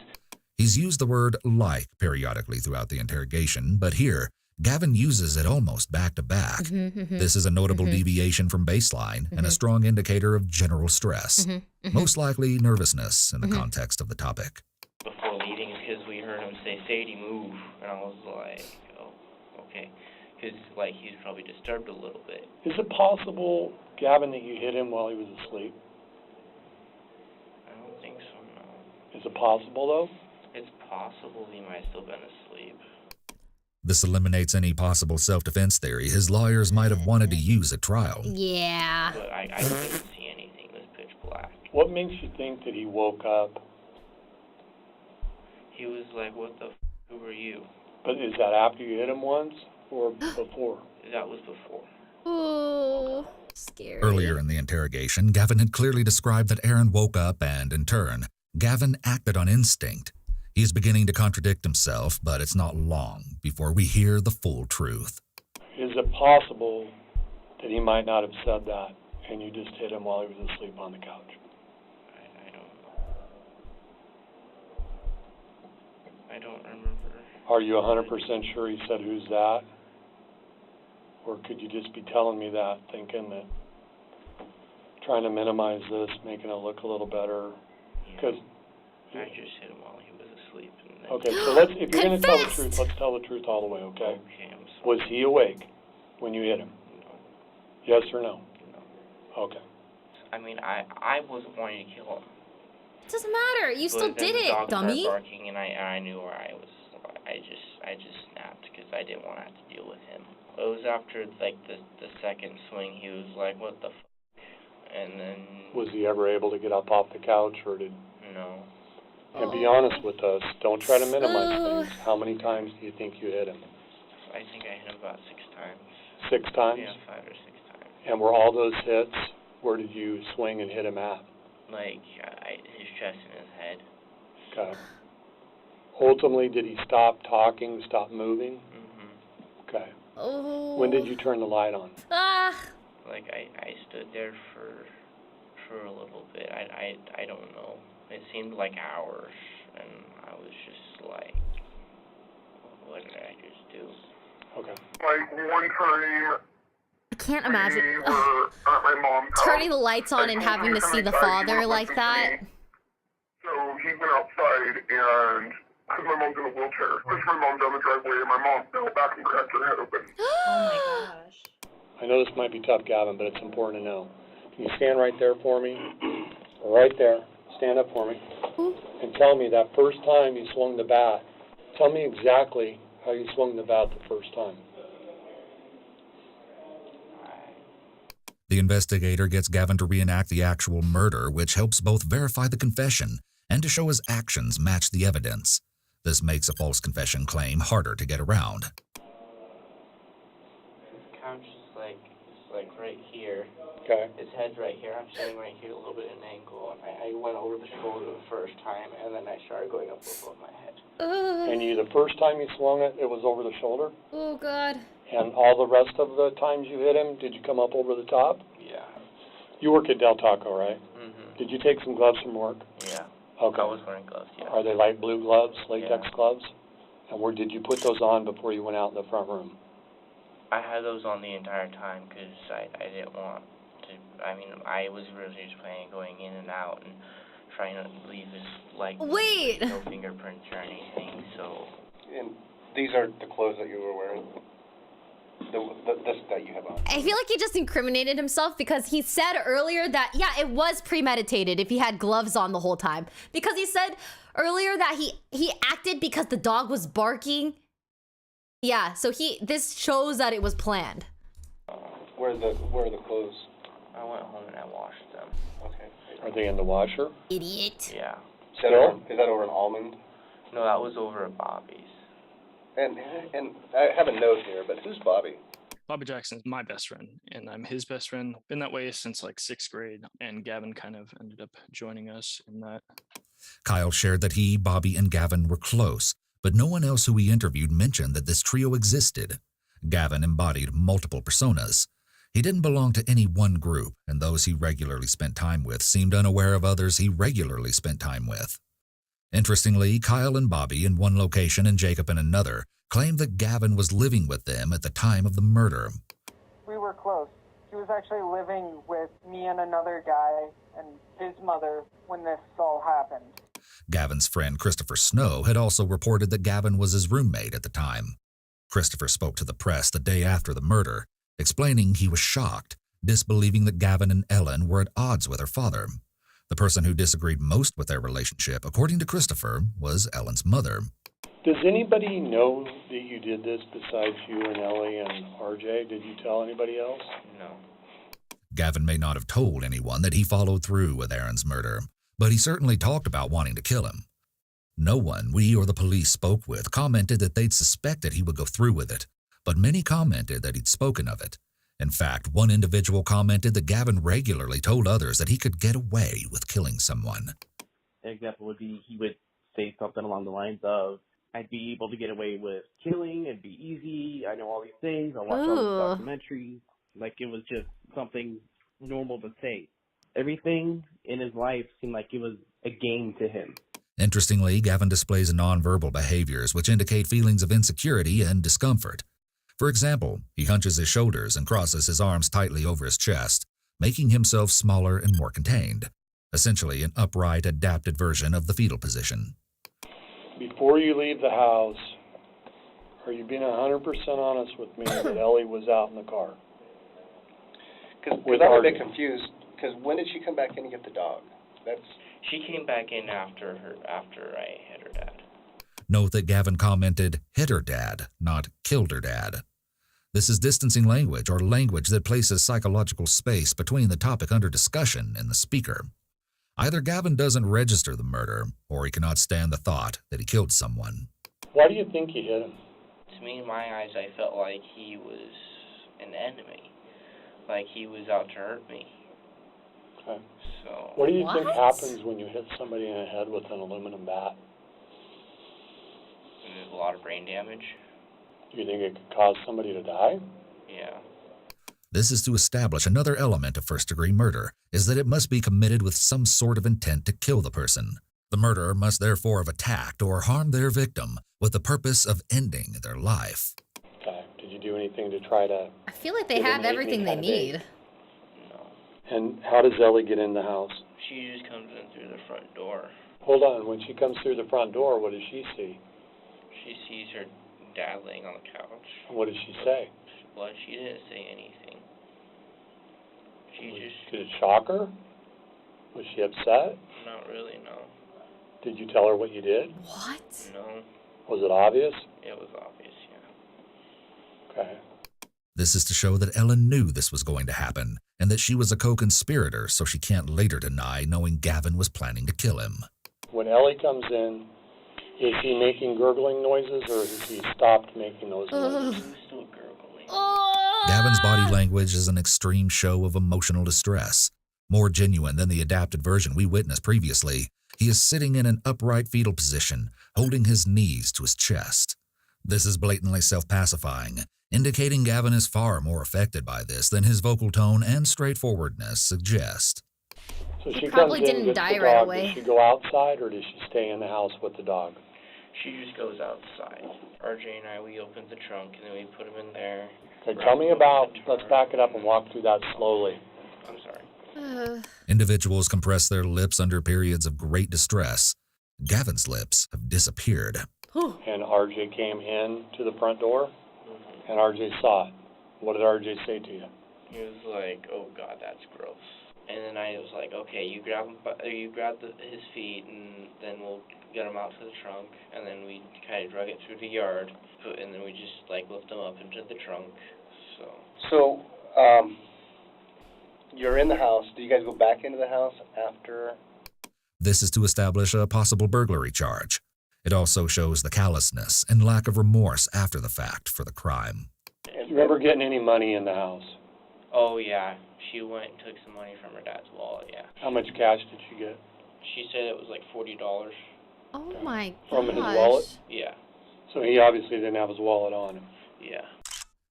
He's used the word like periodically throughout the interrogation, but here, Gavin uses it almost back to back. This is a notable deviation from baseline and a strong indicator of general stress, most likely nervousness in the context of the topic. Before leaving, because we heard him say, Sadie, move. And I was like, oh, okay. Because, like, he's probably disturbed a little bit. Is it possible, Gavin, that you hit him while he was asleep? I don't think so, no. Is it possible, though? It's possible he might have still been asleep. This eliminates any possible self-defense theory his lawyers might have wanted to use at trial. Yeah. But I couldn't see anything. It was pitch black. What makes you think that he woke up? He was like, what the f***, who are you? But is that after you hit him once or before? That was before. Ooh, scary. Earlier in the interrogation, Gavin had clearly described that Aaron woke up and, in turn, Gavin acted on instinct. He is beginning to contradict himself, but it's not long before we hear the full truth. Is it possible that he might not have said that and you just hit him while he was asleep on the couch? I don't know. I don't remember. Are you 100% sure he said, who's that? Or could you just be telling me that, thinking that, trying to minimize this, making it look a little better? Because I just hit him while he was asleep. And then... Okay, so if you're going to tell the truth, let's tell the truth all the way, okay? Okay, I'm sorry. Was he awake when you hit him? No. Yes or no? No. Okay. I mean, I wasn't wanting to kill him. It doesn't matter. You still did it, dummy. The dog started barking, and I knew where I was. I just snapped because I didn't want to have to deal with him. It was after like the second swing. He was like, "What the f?" And then. Was he ever able to get up off the couch, or did? No. And be honest with us. Don't try to minimize things. How many times do you think you hit him? I think I hit him about 6 times. 6 times? Yeah, 5 or 6 times. And were all those hits? Where did you swing and hit him at? Like his chest and his head. Okay. Ultimately, did he stop talking, stop moving? Okay. Oh. When did you turn the light on? Ah. Like I stood there for a little bit. I don't know. It seemed like hours, and I was just like, what did I just do? Okay. Like one time, can't imagine We were at my mom's turning the house. lights on and having to see the father like that. So he went outside and, because my mom's in a wheelchair, pushed my mom down the driveway and my mom fell back and cracked her head open. Oh my gosh. I know this might be tough, Gavin, but it's important to know. Can you stand right there for me? Right there. Stand up for me. And tell me that first time you swung the bat, tell me exactly how you swung the bat the first time. The investigator gets Gavin to reenact the actual murder, which helps both verify the confession and to show his actions match the evidence. This makes a false confession claim harder to get around. His couch is like right here. Okay. His head's right here. I'm sitting right here, a little bit at an angle. And I went over the shoulder the first time, and then I started going up above my head. And the first time you swung it, it was over the shoulder? Oh, God. And all the rest of the times you hit him, did you come up over the top? Yeah. You work at Del Taco, right? Mm-hmm. Did you take some gloves from work? Yeah. Okay. I was wearing gloves, yeah. Are they light blue gloves, latex Yeah. gloves? And where did you put those on before you went out in the front room? I had those on the entire time because I didn't want to. I mean, I was really just planning on going in and out and trying to leave his Wait. no fingerprints or anything. So. And these are the clothes that you were wearing. This that you have on. I feel like he just incriminated himself because he said earlier that, yeah, it was premeditated if he had gloves on the whole time. Because he said earlier that he acted because the dog was barking. Yeah, so this shows that it was planned. Where are the clothes? I went home and I washed them. Okay. Are they in the washer? Idiot. Yeah. Is that over an almond? No, that was over at Bobby's. And I have a note here, but who's Bobby? Bobby Jackson's my best friend, and I'm his best friend. Been that way since like 6th grade, and Gavin kind of ended up joining us in that. Kyle shared that he, Bobby, and Gavin were close, but no one else who he interviewed mentioned that this trio existed. Gavin embodied multiple personas. He didn't belong to any one group, and those he regularly spent time with seemed unaware of others he regularly spent time with. Interestingly, Kyle and Bobby in one location and Jacob in another claimed that Gavin was living with them at the time of the murder. We were close. He was actually living with me and another guy and his mother when this all happened. Gavin's friend Christopher Snow had also reported that Gavin was his roommate at the time. Christopher spoke to the press the day after the murder, explaining he was shocked, disbelieving that Gavin and Ellen were at odds with her father. The person who disagreed most with their relationship, according to Christopher, was Ellen's mother. Does anybody know that you did this besides you and Ellie and RJ? Did you tell anybody else? No. Gavin may not have told anyone that he followed through with Aaron's murder, but he certainly talked about wanting to kill him. No one we or the police spoke with commented that they'd suspected he would go through with it, but many commented that he'd spoken of it. In fact, one individual commented that Gavin regularly told others that he could get away with killing someone. An example would be he would say something along the lines of, I'd be able to get away with killing, it'd be easy, I know all these things, I watch all these documentaries. Like it was just something normal to say. Everything in his life seemed like it was a game to him. Interestingly, Gavin displays nonverbal behaviors which indicate feelings of insecurity and discomfort. For example, he hunches his shoulders and crosses his arms tightly over his chest, making himself smaller and more contained, essentially an upright, adapted version of the fetal position. Before you leave the house, are you being 100% honest with me that Ellie was out in the car? Because I'm a bit confused, because when did she come back in and get the dog? She came back in after I hit her dad. Note that Gavin commented, hit her dad, not killed her dad. This is distancing language, or language that places psychological space between the topic under discussion and the speaker. Either Gavin doesn't register the murder, or he cannot stand the thought that he killed someone. Why do you think you hit him? To me, in my eyes, I felt like he was an enemy. Like he was out to hurt me. Okay. So. What do you think happens when you hit somebody in the head with an aluminum bat? There's a lot of brain damage. Do you think it could cause somebody to die? Yeah. This is to establish another element of first-degree murder, is that it must be committed with some sort of intent to kill the person. The murderer must therefore have attacked or harmed their victim with the purpose of ending their life. Okay. Did you do anything to try to... I feel like they have everything they need. And how does Ellie get in the house? She just comes in through the front door. Hold on. When she comes through the front door, what does she see? She sees her dad laying on the couch. What does she say? Well, she didn't say anything. Did it shock her? Was she upset? Not really, no. Did you tell her what you did? What? No. Was it obvious? It was obvious, yeah. Okay. This is to show that Ellen knew this was going to happen, and that she was a co-conspirator, so she can't later deny knowing Gavin was planning to kill him. When Ellie comes in, is he making gurgling noises, or has he stopped making those noises? He's still gurgling. Gavin's body language is an extreme show of emotional distress. More genuine than the adapted version we witnessed previously, he is sitting in an upright fetal position, holding his knees to his chest. This is blatantly self-pacifying, indicating Gavin is far more affected by this than his vocal tone and straightforwardness suggest. So He she probably comes in, didn't gets die the right dog. away. Does she go outside, or does she stay in the house with the dog? She just goes outside. RJ and I, we opened the trunk, and then we put him in there. Okay, tell me about, let's back it up and walk through that slowly. I'm sorry. Individuals compress their lips under periods of great distress. Gavin's lips have disappeared. And RJ came in to the front door, and RJ saw it. What did RJ say to you? He was like, "Oh God, that's gross." And then I was like, "Okay, you grab him, his feet, and then we'll get him out to the trunk." And then we kind of drug it through the yard, and then we just like lift him up into the trunk. So, you're in the house. Do you guys go back into the house after? This is to establish a possible burglary charge. It also shows the callousness and lack of remorse after the fact for the crime. Do you remember getting any money in the house? Oh yeah, she went and took some money from her dad's wallet. Yeah. How much cash did she get? She said it was like $40. Oh my gosh. From his wallet? Yeah. So he obviously didn't have his wallet on him. Yeah.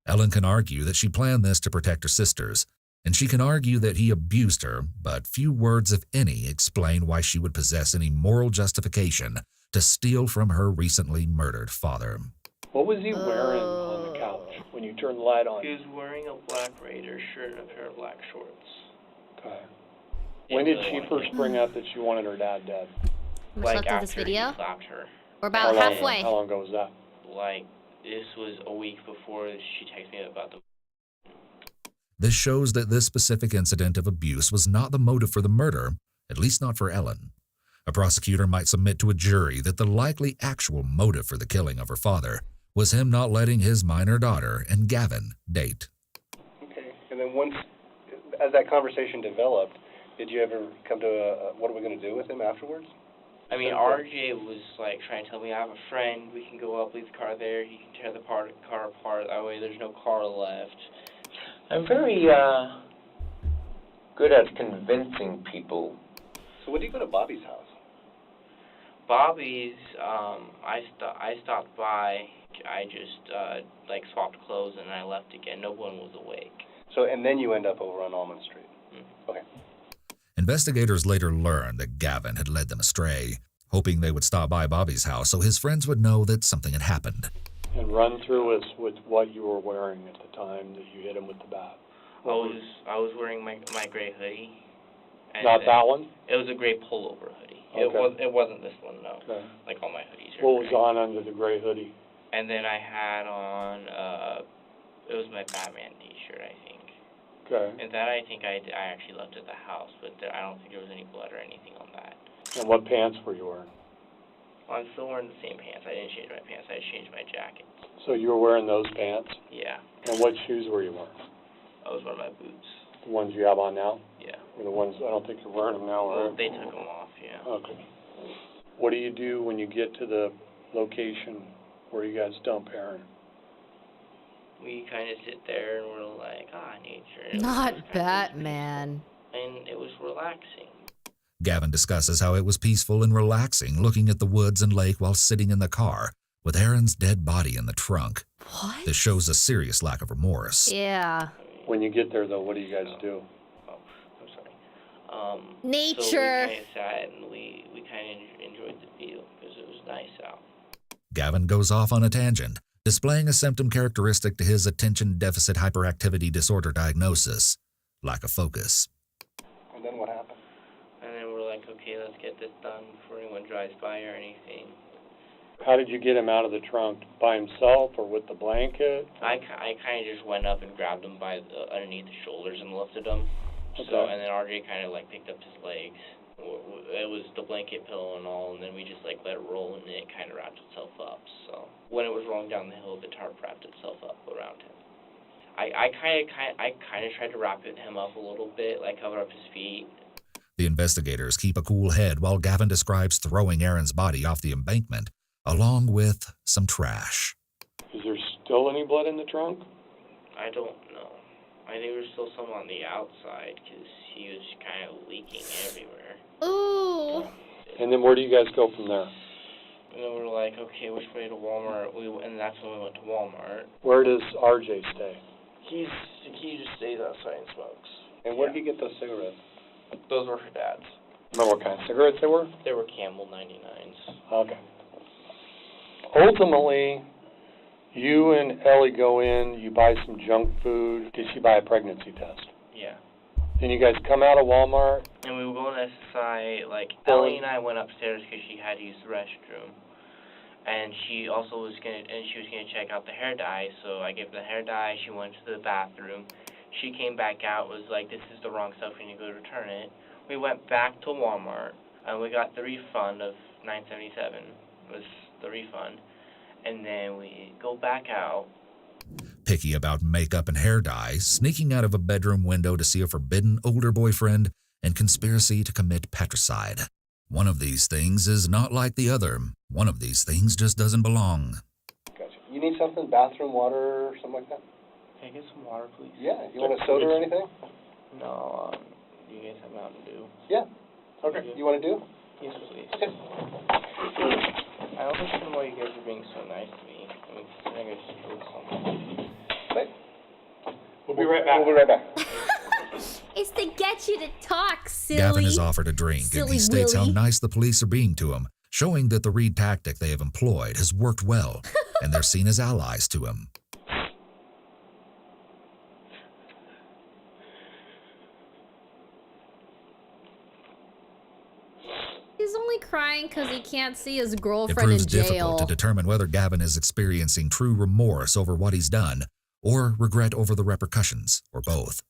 Ellen can argue that she planned this to protect her sisters, and she can argue that he abused her, but few words, if any, explain why she would possess any moral justification to steal from her recently murdered father. What was he wearing on the couch when you turned the light on? He was wearing a black Raider shirt and a pair of black shorts. Okay. When did she first bring up that she wanted her dad dead? We Like slept through after this video? he slapped her. We're about halfway. How long ago was that? Like, this was a week before she texted me about the... This shows that this specific incident of abuse was not the motive for the murder, at least not for Ellen. A prosecutor might submit to a jury that the likely actual motive for the killing of her father was him not letting his minor daughter and Gavin date. Okay. And then once, as that conversation developed, did you ever come to a what are we going to do with him afterwards? I mean, RJ was like trying to tell me, I have a friend, we can go up, leave the car there, he can tear the car apart, that way there's no car left. I'm very, good at convincing people. So when do you go to Bobby's house? Bobby's, I stopped by, I just, like, swapped clothes and I left again. No one was awake. So, and then you end up over on Almond Street. Okay. Investigators later learned that Gavin had led them astray, hoping they would stop by Bobby's house so his friends would know that something had happened. And run through us with what you were wearing at the time that you hit him with the bat. I was wearing my gray hoodie. And Not that one? It was a gray pullover hoodie. Okay. It wasn't this one, no. Okay. Like all my hoodies are What was gray. on under the gray hoodie? And then I had on, it was my Batman t-shirt, I think. Okay. And that I think I actually left at the house, but I don't think there was any blood or anything on that. And what pants were you wearing? Well, I'm still wearing the same pants. I didn't change my pants. I just changed my jacket. So you were wearing those pants? Yeah. And what shoes were you wearing? I was wearing my boots. The ones you have on now? Yeah. Or the ones, I don't think you're wearing them now, Well, right? they took them off, yeah. Okay. What do you do when you get to the location where you guys dump Aaron? We kind of sit there and we're like, nature. And Not Batman. And it was relaxing. Gavin discusses how it was peaceful and relaxing looking at the woods and lake while sitting in the car with Aaron's dead body in the trunk. What? This shows a serious lack of remorse. Yeah. When you get there, though, what do you guys do? I'm sorry. Nature. So we kind of sat and we kind of enjoyed the view because it was nice out. Gavin goes off on a tangent, displaying a symptom characteristic to his attention deficit hyperactivity disorder diagnosis, lack of focus. And then what happened? And then we're like, okay, let's get this done before anyone drives by or anything. How did you get him out of the trunk? By himself or with the blanket? I kind of just went up and grabbed him by underneath the shoulders and lifted him. Okay. So, and then RJ kind of like picked up his legs. It was the blanket pillow and all, and then we just like let it roll, and it kind of wrapped itself up. So when it was rolling down the hill, the tarp wrapped itself up around him. I kind of tried to wrap him up a little bit, like cover up his feet. The investigators keep a cool head while Gavin describes throwing Aaron's body off the embankment, along with some trash. Is there still any blood in the trunk? I don't know. I think there's still some on the outside because he was kind of leaking everywhere. Ooh. And then where do you guys go from there? And then we were like, okay, which way to Walmart? And that's when we went to Walmart. Where does RJ stay? He just stays outside and smokes. And where did he get those cigarettes? Those were her dad's. Remember what kind of cigarettes they were? They were Camel 99s. Okay. Ultimately, you and Ellie go in, you buy some junk food. Did she buy a pregnancy test? Yeah. Then you guys come out of Walmart. And we were going to SSI, like, Ellie and I went upstairs because she had to use the restroom. And she also was going to check out the hair dye, so I gave her the hair dye, she went to the bathroom. She came back out, was like, this is the wrong stuff, we need to go return it. We went back to Walmart, and we got the refund of $9.77 was the refund. And then we go back out. Picky about makeup and hair dye, sneaking out of a bedroom window to see a forbidden older boyfriend, and conspiracy to commit patricide. One of these things is not like the other. One of these things just doesn't belong. Gotcha. You need something? Bathroom water or something like that? Can I get some water, please? Yeah. You want a soda or anything? No, do you guys have Mountain Dew? Yeah. Okay. You want to do? Yes, please. Okay. I don't understand why you guys are being so nice to me. I mean, considering I just killed someone. We'll be right back. We'll be right back. It's to get you to talk, silly. Gavin is offered a drink, and he states how nice the police are being to him, showing that the read tactic they have employed has worked well, and they're seen as allies to him. He's only crying because he can't see his It girlfriend proves in jail. difficult to determine whether Gavin is experiencing true remorse over what he's done, or regret over the repercussions, or both.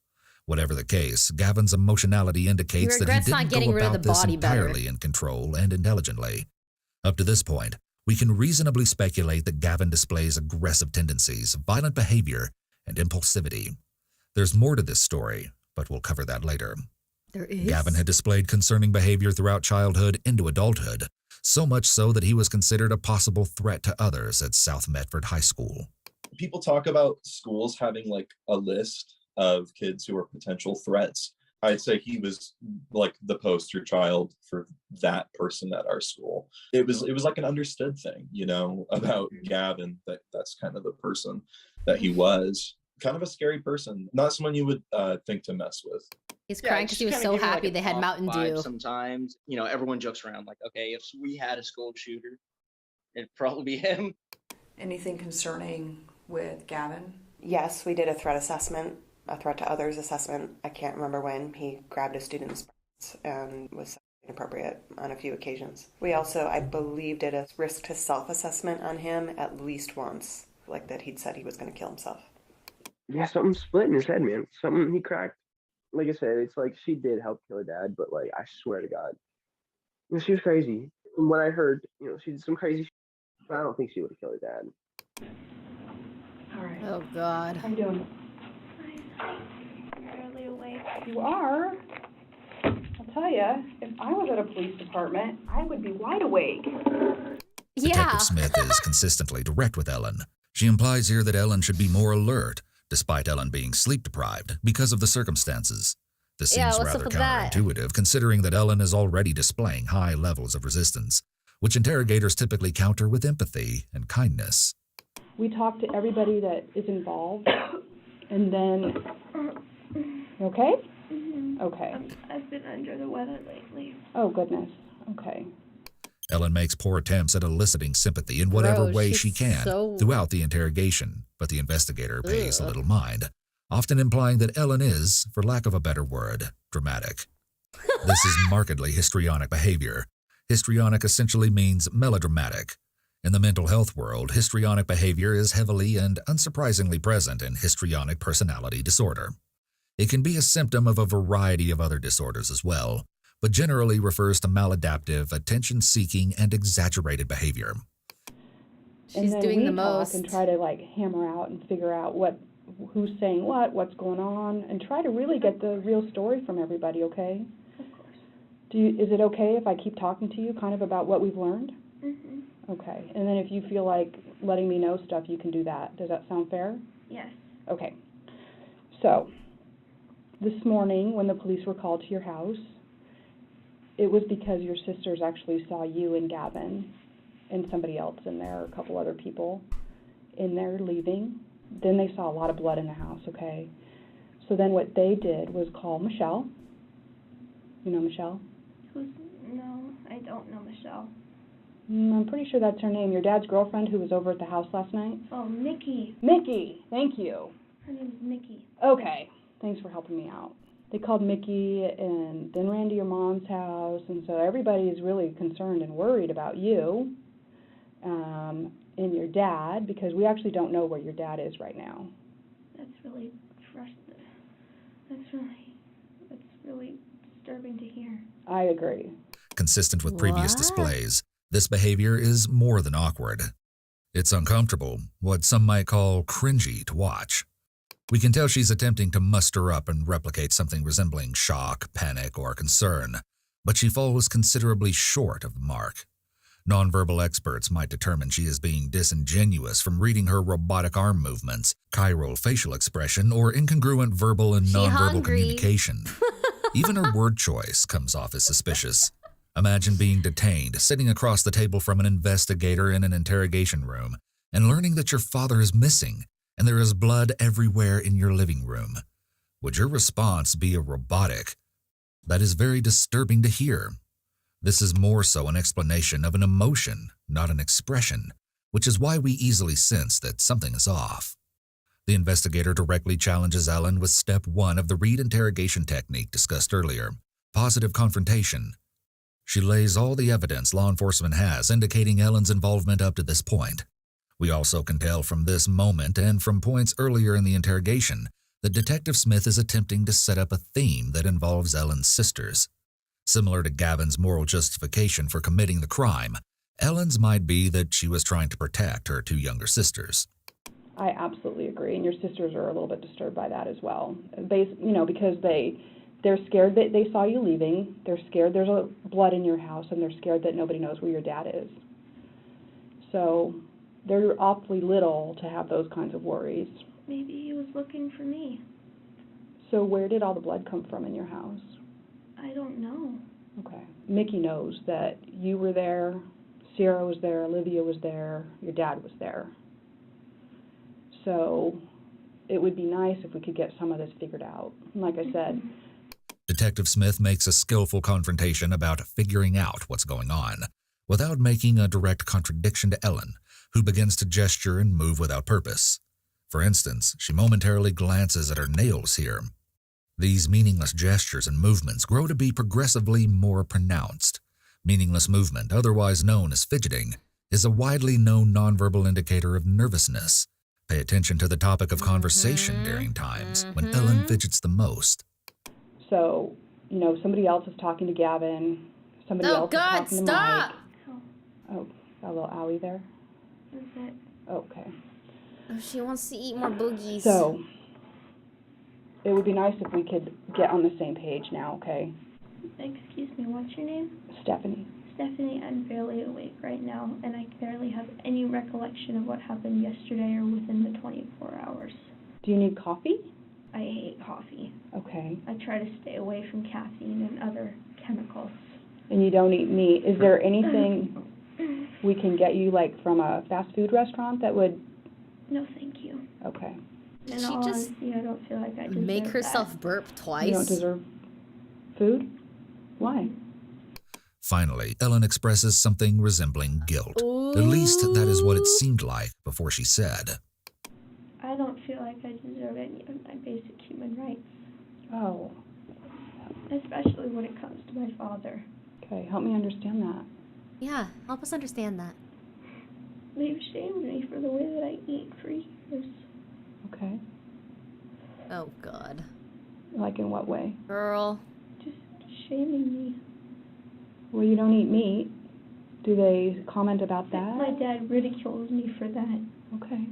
Whatever the case, Gavin's emotionality indicates that he regrets not didn't getting go rid of about the this body better. entirely in control and intelligently. Up to this point, we can reasonably speculate that Gavin displays aggressive tendencies, violent behavior, and impulsivity. There's more to this story, but we'll cover that later. There is? Gavin had displayed concerning behavior throughout childhood into adulthood, so much so that he was considered a possible threat to others at South Medford High School. People talk about schools having like a list of kids who are potential threats. I'd say he was like the poster child for that person at our school. It was like an understood thing, you know, about Gavin, that's kind of the person that he was. Kind of a scary person, not someone you would think to mess with. He's crying because he was so happy they had Mountain Dew. Sometimes, you know, everyone jokes around like, okay, if we had a school shooter, it'd probably be him. Anything concerning with Gavin? Yes, we did a threat assessment, a threat to others assessment. I can't remember when. He grabbed a student's breasts and was inappropriate on a few occasions. We also, I believe, did a risk to self assessment on him at least once, like that he'd said he was going to kill himself. Yeah, something split in his head, man. Something he cracked. Like I said, it's like she did help kill her dad, but like I swear to God, you know, she was crazy. From what I heard, you know, she did some crazy shit, but I don't think she would have killed her dad. All right. Oh God. How you doing? Barely awake. You are? I'll tell you, if I was at a police department, I would be wide awake. Detective Smith is consistently direct with Ellen. She implies here that Ellen should be more alert, despite Ellen being sleep-deprived because of the circumstances. This seems rather counterintuitive, considering that Ellen is already displaying high levels of resistance, which interrogators typically counter with empathy and kindness. We talk to everybody that is involved, and then... You okay? Mm-hmm. Okay. I've been under the weather lately. Oh, goodness. Okay. Ellen makes poor attempts at eliciting sympathy in whatever Bro, way she's she can so- throughout the interrogation, but the investigator pays a Ugh. little mind, often implying that Ellen is, for lack of a better word, dramatic. This is markedly histrionic behavior. Histrionic essentially means melodramatic. In the mental health world, histrionic behavior is heavily and unsurprisingly present in histrionic personality disorder. It can be a symptom of a variety of other disorders as well, but generally refers to maladaptive, attention-seeking, and exaggerated behavior. She's and then doing we the talk most. and try to like hammer out and figure out who's saying what's going on, and try to really get the real story from everybody. Okay? Of course. Is it okay if I keep talking to you kind of about what we've learned? Mm-hmm. Okay. And then if you feel like letting me know stuff, you can do that. Does that sound fair? Yes. Okay. So, this morning when the police were called to your house, it was because your sisters actually saw you and Gavin and somebody else in there, a couple other people in there leaving. Then they saw a lot of blood in the house, okay? So then what they did was call Michelle. You know Michelle? No, I don't know Michelle. I'm pretty sure that's her name. Your dad's girlfriend who was over at the house last night? Oh, Mickey. Mickey! Thank you. Her name's Mickey. Okay. Thanks for helping me out. They called Mickey and then ran to your mom's house, and so everybody is really concerned and worried about you and your dad, because we actually don't know where your dad is right now. That's really frustrating. That's really disturbing to hear. I agree. Consistent with previous displays, this behavior is more than awkward. It's uncomfortable, what some might call cringy to watch. We can tell she's attempting to muster up and replicate something resembling shock, panic, or concern, but she falls considerably short of the mark. Nonverbal experts might determine she is being disingenuous from reading her robotic arm movements, chiral facial expression, or incongruent verbal and nonverbal communication. Even her word choice comes off as suspicious. Imagine being detained, sitting across the table from an investigator in an interrogation room, and learning that your father is missing, and there is blood everywhere in your living room. Would your response be a robotic? That is very disturbing to hear. This is more so an explanation of an emotion, not an expression, which is why we easily sense that something is off. The investigator directly challenges Ellen with step 1 of the Reed interrogation technique discussed earlier, positive confrontation. She lays all the evidence law enforcement has indicating Ellen's involvement up to this point. We also can tell from this moment and from points earlier in the interrogation that Detective Smith is attempting to set up a theme that involves Ellen's sisters. Similar to Gavin's moral justification for committing the crime, Ellen's might be that she was trying to protect her 2 younger sisters. I absolutely agree, and your sisters are a little bit disturbed by that as well. Because they're scared that they saw you leaving, they're scared there's blood in your house, and they're scared that nobody knows where your dad is. So they're awfully little to have those kinds of worries. Maybe he was looking for me. So where did all the blood come from in your house? I don't know. Okay. Mickey knows that you were there, Sierra was there, Olivia was there, your dad was there. So it would be nice if we could get some of this figured out. And like I said, Detective Smith makes a skillful confrontation about figuring out what's going on, without making a direct contradiction to Ellen, who begins to gesture and move without purpose. For instance, she momentarily glances at her nails here. These meaningless gestures and movements grow to be progressively more pronounced. Meaningless movement, otherwise known as fidgeting, is a widely known nonverbal indicator of nervousness. Pay attention to the topic of conversation during times when Ellen fidgets the most. So, somebody else is talking to Gavin, somebody else is talking to Mike. Oh, got a little owie there? That's it. Okay. Oh, she wants to eat more boogies. So, it would be nice if we could get on the same page now, okay? Excuse me, what's your name? Stephanie. Stephanie, I'm barely awake right now, and I barely have any recollection of what happened yesterday or within the 24 hours. Do you need coffee? I hate coffee. Okay. I try to stay away from caffeine and other chemicals. And you don't eat meat. Is there anything we can get you, like, from a fast food restaurant that would... No, thank you. Okay. In She all just honesty, I don't feel like I deserve make herself that. burp twice. You don't deserve food? Why? Finally, Ellen expresses something resembling guilt. Ooh. At least that is what it seemed like before she said, I don't feel like I deserve any of my basic human rights. Oh, Especially when it comes to my father. okay. Help me understand that. Yeah, help us understand that. They've shamed me for the way that I eat for years. Okay. Oh, God. Like in what way? Girl. Just shaming me. Well, you don't eat meat. Do they comment about that? My dad ridicules me for that. Okay.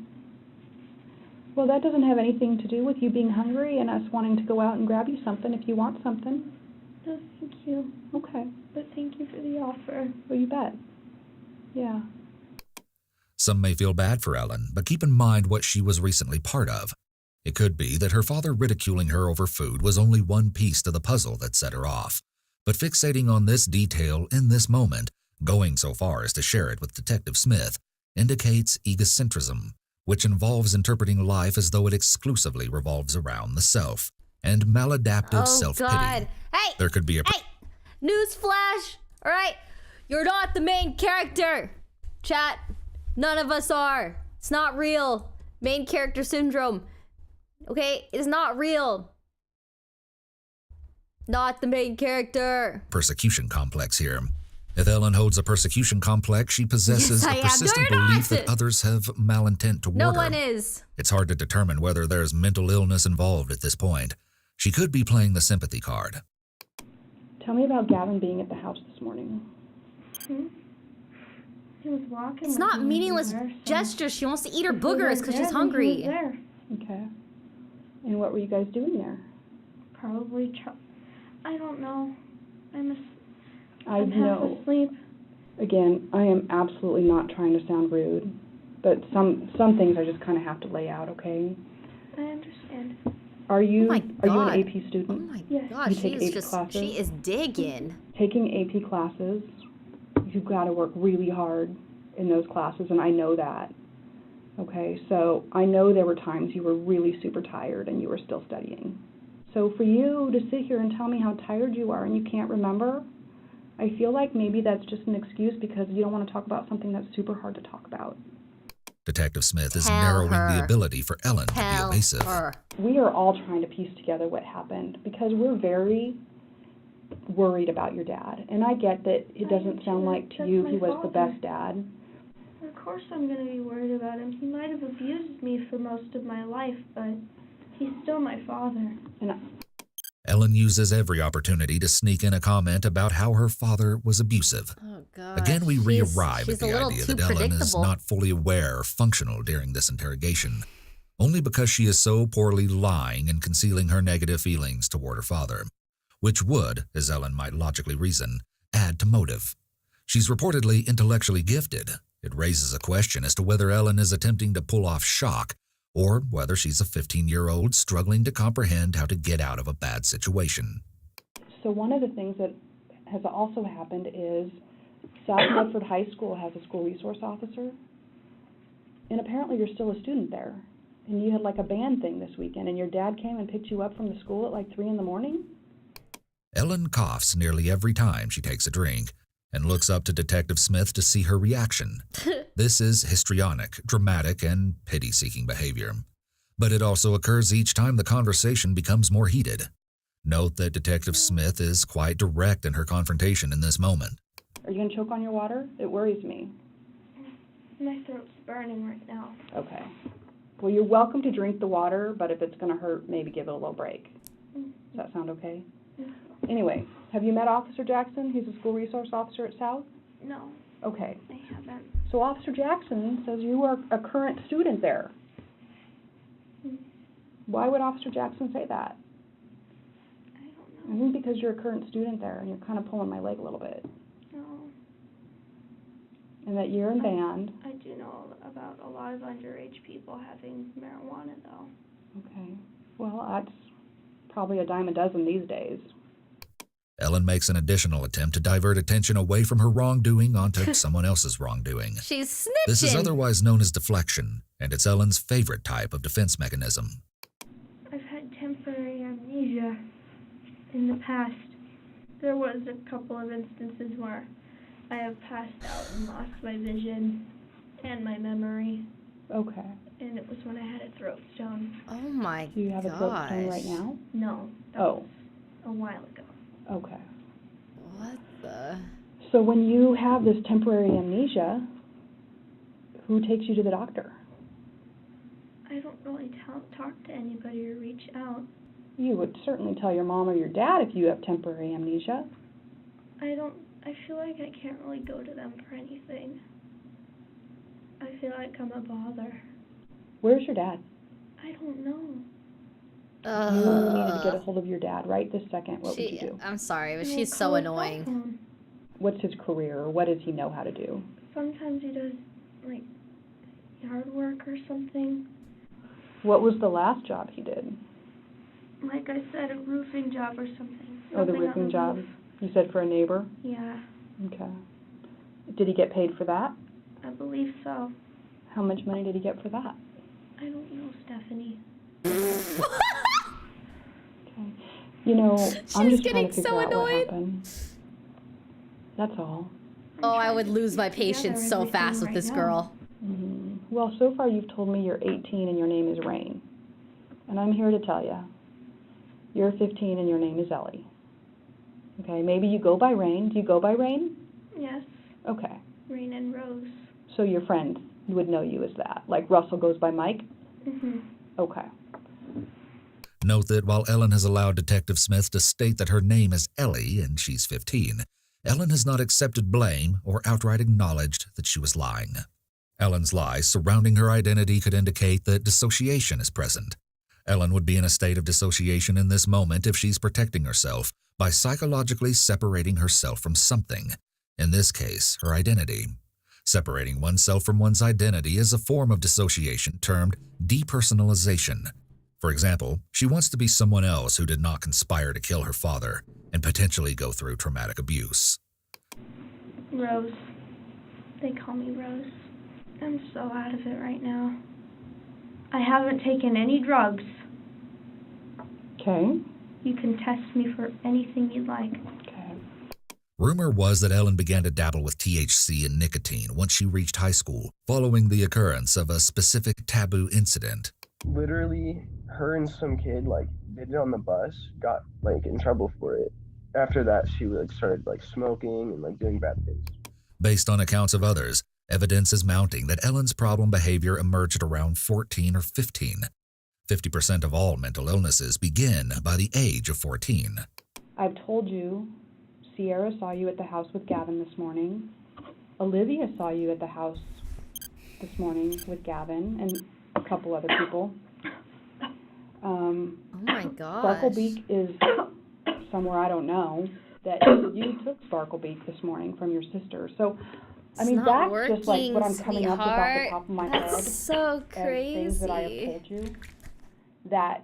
Well, that doesn't have anything to do with you being hungry and us wanting to go out and grab you something if you want something. No, thank you. Okay. But thank you for the offer. Well, you bet. Yeah. Some may feel bad for Ellen, but keep in mind what she was recently part of. It could be that her father ridiculing her over food was only one piece to the puzzle that set her off. But fixating on this detail in this moment, going so far as to share it with Detective Smith, indicates egocentrism, which involves interpreting life as though it exclusively revolves around the self, and maladaptive self-pity. God. Hey! There could be a... Hey! Newsflash! Alright? You're not the main character! Chat. None of us are. It's not real. Main character syndrome. Okay? It's not real. Not the main character. persecution complex here. If Ellen holds a persecution complex, she possesses Yes, I a am. persistent You're belief not. that others have malintent toward No her. one is. It's hard to determine whether there's mental illness involved at this point. She could be playing the sympathy card. Tell me about Gavin being at the house this morning. He was walking. It's with not me meaningless everywhere, so gestures. She wants to eat her if he boogers was because there, she's then he hungry. was there. Okay. And what were you guys doing there? Probably. I don't know. I'm I half know. asleep. Again, I am absolutely not trying to sound rude, but some things I just kind of have to lay out, okay? I understand. Are you Oh my are you God. an AP student? Oh my Yes. God, You she take is AP just, classes? she is digging. Taking AP classes, you've got to work really hard in those classes, and I know that. Okay, so I know there were times you were really super tired and you were still studying. So for you to sit here and tell me how tired you are and you can't remember, I feel like maybe that's just an excuse because you don't want to talk about something that's super hard to talk about. Detective Smith is Tell narrowing her. the ability for Ellen to be Tell evasive. her. We are all trying to piece together what happened because we're very worried about your dad. And I get that it doesn't sound like to That's you my he was the father. best dad. Of course I'm going to be worried about him. He might have abused me for most of my life, but he's still my father. And Ellen uses every opportunity to sneak in a comment about how her father was abusive. Oh, God. Again, we re-arrive she's at the a little idea too that Ellen is predictable. not fully aware or functional during this interrogation, only because she is so poorly lying and concealing her negative feelings toward her father, which would, as Ellen might logically reason, add to motive. She's reportedly intellectually gifted. It raises a question as to whether Ellen is attempting to pull off shock, or whether she's a 15-year-old struggling to comprehend how to get out of a bad situation. so one of the things that has also happened is South Medford High School has a school resource officer, and apparently you're still a student there. And you had like a band thing this weekend, and your dad came and picked you up from the school at like 3 a.m? Ellen coughs nearly every time she takes a drink and looks up to Detective Smith to see her reaction. This is histrionic, dramatic, and pity-seeking behavior. But it also occurs each time the conversation becomes more heated. Note that Detective Smith is quite direct in her confrontation in this moment. Are you going to choke on your water? It worries me. My throat's burning right now. Okay. Well, you're welcome to drink the water, but if it's going to hurt, maybe give it a little break. Does that sound okay? Anyway, have you met Officer Jackson? He's a school resource officer at South? No, Okay. I haven't. So Officer Jackson says you are a current student there. Why would Officer Jackson say that? I don't I know. think because you're a current student there and you're kind of pulling my leg a little bit. No. And that you're in band. I do know about a lot of underage people having marijuana, though. Okay. Well, that's probably a dime a dozen these days. Ellen makes an additional attempt to divert attention away from her wrongdoing onto someone else's wrongdoing. She's snitching. This is otherwise known as deflection, and it's Ellen's favorite type of defense mechanism. I've had temporary amnesia in the past. There was a couple of instances where I have passed out and lost my vision and my memory. Okay. And it was when I had a throat stone. Oh my gosh. Do you have a throat stone right now? No. That Oh. was a while ago. Okay. What the? So when you have this temporary amnesia, who takes you to the doctor? I don't really talk to anybody or reach out. You would certainly tell your mom or your dad if you have temporary amnesia. I feel like I can't really go to them for anything. I feel like I'm a bother. Where's your dad? I don't know. You needed to get a hold of your dad right this second. What would you do? I'm sorry, but Well, she's so call his annoying. cell phone. What's his career, or what does he know how to do? Sometimes he does, like, yard work or something. What was the last job he did? Like I said, a roofing job or something. Oh, the Something on roofing job? roof. You said for a neighbor? Yeah, Okay. Did he get paid for that? I believe so. How much money did he get for that? I don't know, Stephanie. Okay. You know, I'm just trying getting to figure so out what annoyed. happened. That's all. Oh, I would lose my patience so everything fast with right this now. girl. Well, so far you've told me you're 18 and your name is Rain. And I'm here to tell you, you're 15 and your name is Ellie. Okay, maybe you go by Rain. Do you go by Rain? Yes, Okay. Rain and Rose. So your friend would know you as that. Like Russell goes by Mike? Mhm. Okay. Note that while Ellen has allowed Detective Smith to state that her name is Ellie and she's 15, Ellen has not accepted blame or outright acknowledged that she was lying. Ellen's lies surrounding her identity could indicate that dissociation is present. Ellen would be in a state of dissociation in this moment if she's protecting herself by psychologically separating herself from something, in this case, her identity. Separating oneself from one's identity is a form of dissociation termed depersonalization. For example, she wants to be someone else who did not conspire to kill her father and potentially go through traumatic abuse. Rose. They call me Rose. I'm so out of it right now. I haven't taken any drugs. Okay. You can test me for anything you'd like. Okay. Rumor was that Ellen began to dabble with THC and nicotine once she reached high school, following the occurrence of a specific taboo incident. Literally, her and some kid, like, did it on the bus, got, like, in trouble for it. After that, she, like, started, like, smoking and, like, doing bad things. Based on accounts of others, evidence is mounting that Ellen's problem behavior emerged around 14 or 15. 50% of all mental illnesses begin by the age of 14. I've told you, Sierra saw you at the house with Gavin this morning. Olivia saw you at the house this morning with Gavin and a couple other people. Oh my gosh. Sparklebeak is somewhere I don't know that you took Sparklebeak this morning from your sister. So, I mean, It's not that's just like what I'm working, coming up with off the sweetheart. top of my That's head. so As things that I have crazy. told you that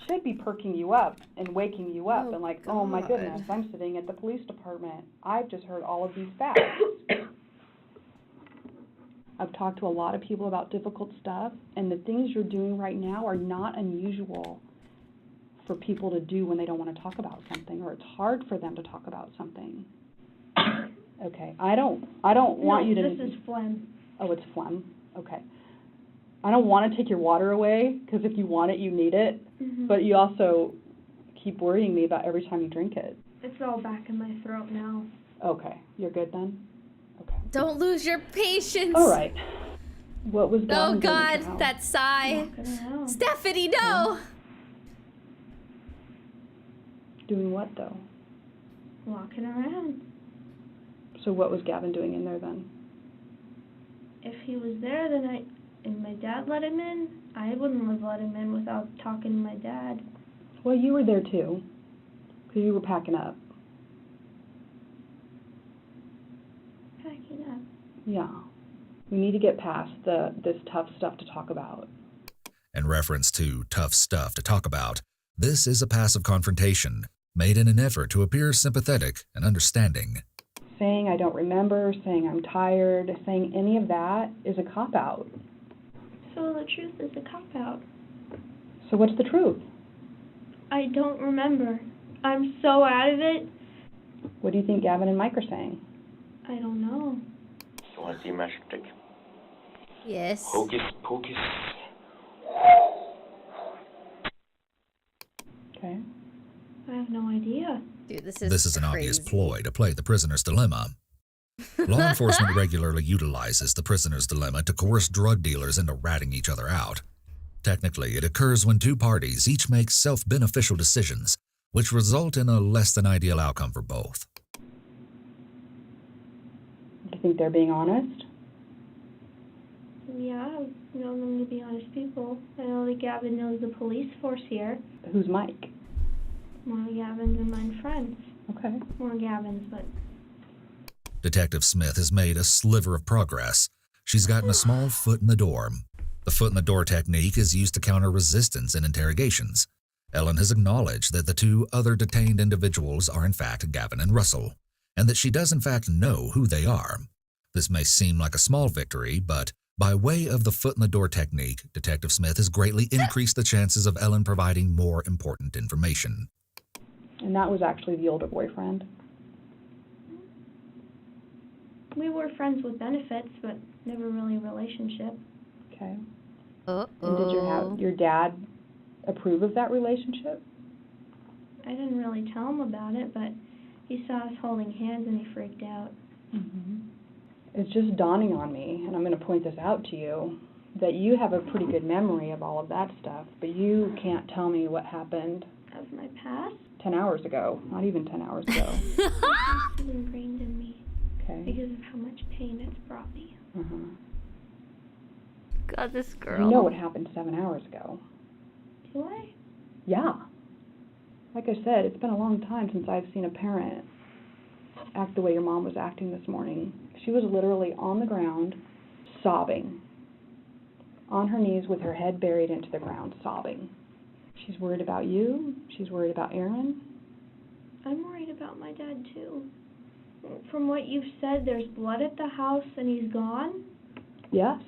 should be perking you up and waking you up and like, oh my God. goodness, I'm sitting at the police department. I've just heard all of these facts. I've talked to a lot of people about difficult stuff, and the things you're doing right now are not unusual for people to do when they don't want to talk about something, or it's hard for them to talk about something. Okay, I don't want you to. This is phlegm. Oh, it's phlegm. Okay. I don't want to take your water away, because if you want it, you need it. Mhm. But you also keep worrying me about every time you drink it. It's all back in my throat now. Okay, you're good then? Don't lose your patience. All right. What was Oh Gavin doing at your God, house? that sigh. Stephanie, no. Doing what, though? Walking around. So what was Gavin doing in there then? If he was there, then and my dad let him in, I wouldn't have let him in without talking to my dad. Well, you were there too, because you were packing up. Packing up. Yeah. We need to get past this tough stuff to talk about. In reference to tough stuff to talk about, this is a passive confrontation made in an effort to appear sympathetic and understanding. Saying I don't remember, saying I'm tired, saying any of that is a cop-out. So the truth is a cop-out. So what's the truth? I don't remember. I'm so out of it. What do you think Gavin and Mike are saying? I don't know. You want to see a magic trick? Yes. Hocus pocus. Okay. I have no idea. Dude, this is an obvious ploy to play the prisoner's dilemma. Law enforcement regularly utilizes the prisoner's dilemma to coerce drug dealers into ratting each other out. Technically, it occurs when two parties each make self-beneficial decisions, which result in a less than ideal outcome for both. Do you think they're being honest? Yeah, I've known them to be honest people. I know that Gavin knows the police force here. Who's Mike? One of Gavin's and mine friends. Okay. More Gavin's, but... Detective Smith has made a sliver of progress. She's gotten a small foot in the door. The foot-in-the-door technique is used to counter resistance in interrogations. Ellen has acknowledged that the two other detained individuals are in fact Gavin and Russell, and that she does in fact know who they are. This may seem like a small victory, but by way of the foot-in-the-door technique, Detective Smith has greatly increased the chances of Ellen providing more important information. And that was actually the older boyfriend. We were friends with benefits, but never really a relationship. Okay. Uh-oh. And did your dad approve of that relationship? I didn't really tell him about it, but he saw us holding hands and he freaked out. Mm-hmm. It's just dawning on me, and I'm going to point this out to you, that you have a pretty good memory of all of that stuff, but you can't tell me what happened. Of my past? 10 hours ago. Not even 10 hours ago. It's ingrained in me. Okay. Because of how much pain it's brought me. Uh-huh. God, this girl. You know what happened 7 hours ago. Do I? Yeah. Like I said, it's been a long time since I've seen a parent act the way your mom was acting this morning. She was literally on the ground, sobbing. On her knees with her head buried into the ground, sobbing. She's worried about you. She's worried about Aaron. I'm worried about my dad, too. From what you've said, there's blood at the house and he's gone? Yes.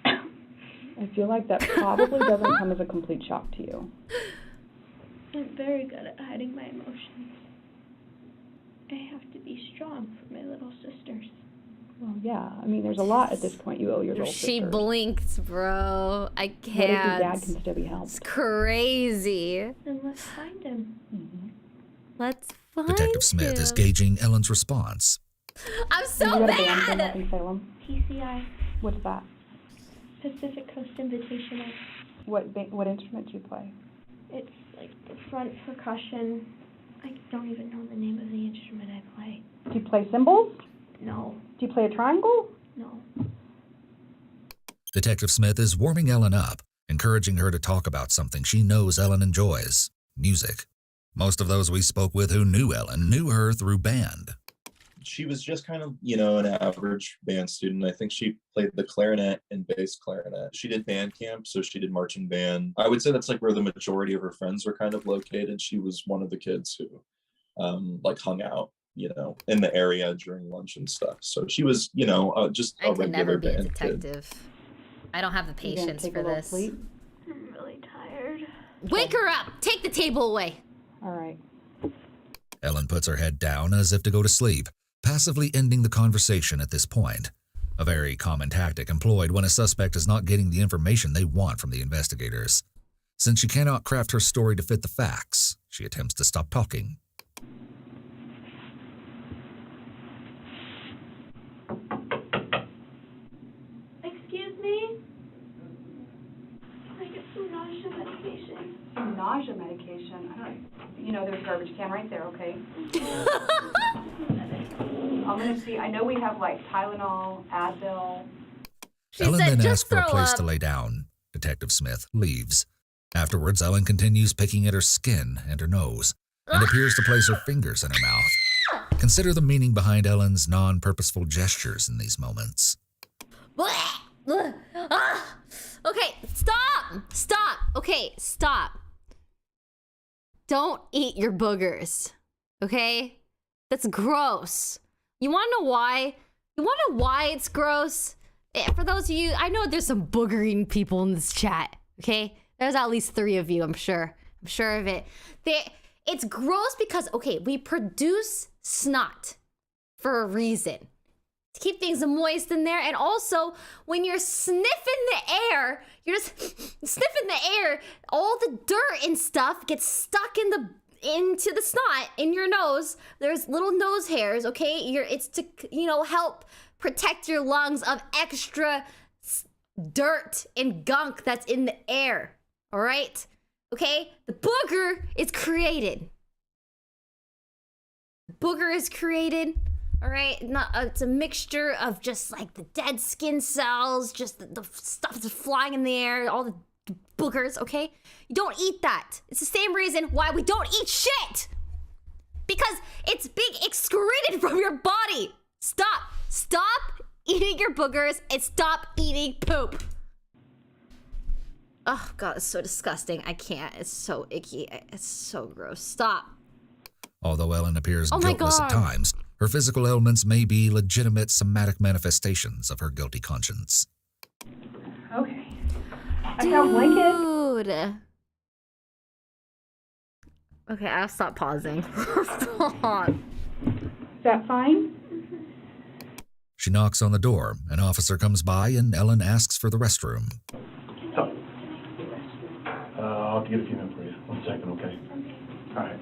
I feel like that probably doesn't come as a complete shock to you. I'm very good at hiding my emotions. I have to be strong for my little sisters. Well, yeah. I mean, there's a lot at this point you owe your little She sister. blinked, bro. I can't. What if your dad can still be helped? It's crazy. Then let's find him. Mm-hmm. Let's find Detective Smith him. is gauging Ellen's response. I'm so you got a band thing up bad. in Salem? PCI. What's that? Pacific Coast Invitational. What instrument do you play? It's like the front percussion. I don't even know the name of the instrument I play. Do you play cymbals? No. Do you play a triangle? No. Detective Smith is warming Ellen up, encouraging her to talk about something she knows Ellen enjoys, music. Most of those we spoke with who knew Ellen knew her through band. She was just kind of, an average band student. I think she played the clarinet and bass clarinet. She did band camp, so she did marching band. I would say that's like where the majority of her friends were kind of located. She was one of the kids who hung out, in the area during lunch and stuff. So she was, just a I could regular never be a band kid. detective. I don't have the patience for this. I'm really tired. Wake her up! Take the table away! All right. Ellen puts her head down as if to go to sleep, passively ending the conversation at this point. A very common tactic employed when a suspect is not getting the information they want from the investigators. Since she cannot craft her story to fit the facts, she attempts to stop talking. Excuse me? Can I get some nausea medication? Some nausea medication? There's a garbage can right there, okay? I'm going to see. I know we have Tylenol, Advil. Ellen then asks for a place to lay down. Detective Smith leaves. Afterwards, Ellen continues picking at her skin and her nose, and appears to place her fingers in her mouth. Consider the meaning behind Ellen's non-purposeful gestures in these moments. Okay, stop! Okay, stop. Don't eat your boogers, okay? That's gross. You wanna know why? You wanna know why it's gross? For those of you, I know there's some booger-eating people in this chat, okay? There's at least 3 of you, I'm sure. I'm sure of it. It's gross because, okay, we produce snot for a reason. To keep things moist in there. And also, when you're sniffing the air, you're just sniffing the air, all the dirt and stuff gets stuck into the snot in your nose. There's little nose hairs, okay? It's to, help protect your lungs of extra dirt and gunk that's in the air. All right? Okay? The booger is created. All right? It's a mixture of just like the dead skin cells, just the stuff that's flying in the air, all the boogers, okay? You don't eat that. It's the same reason why we don't eat shit. Because it's being excreted from your body. Stop eating your boogers and stop eating poop. Oh, God, it's so disgusting. I can't. It's so icky. It's so gross. Stop. Although Ellen appears guiltless at times, her physical ailments may be legitimate somatic manifestations of her guilty conscience. Okay. I found blanket. Okay, I'll stop pausing. Stop. Is that fine? She knocks on the door. An officer comes by and Ellen asks for the restroom. I'll have to get a few minutes for you. 1 second, okay? All right.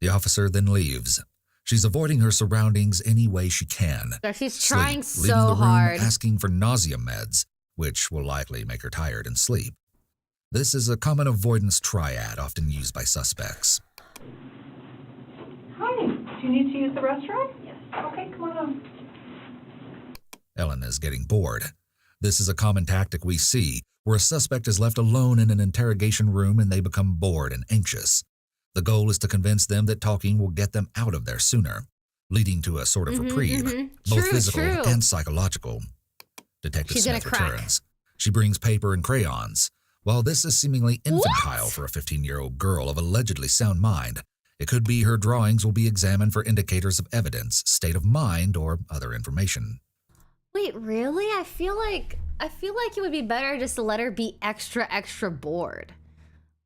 The officer then leaves. She's avoiding her surroundings any way she can. Yeah, she's trying leaving the room, hard. asking for nausea meds, which will likely make her tired and sleep. This is a common avoidance triad often used by suspects. Hi. Do you need to use the restroom? Yes. Okay, come on. Ellen is getting bored. This is a common tactic we see, where a suspect is left alone in an interrogation room and they become bored and anxious. The goal is to convince them that talking will get them out of there sooner, leading to a sort of reprieve, both physical and psychological. Detective Smith returns. She brings paper and crayons. While this is seemingly infantile for a 15-year-old girl of allegedly sound mind, it could be her drawings will be examined for indicators of evidence, state of mind, or other information. Wait, really? I feel like it would be better just to let her be extra bored.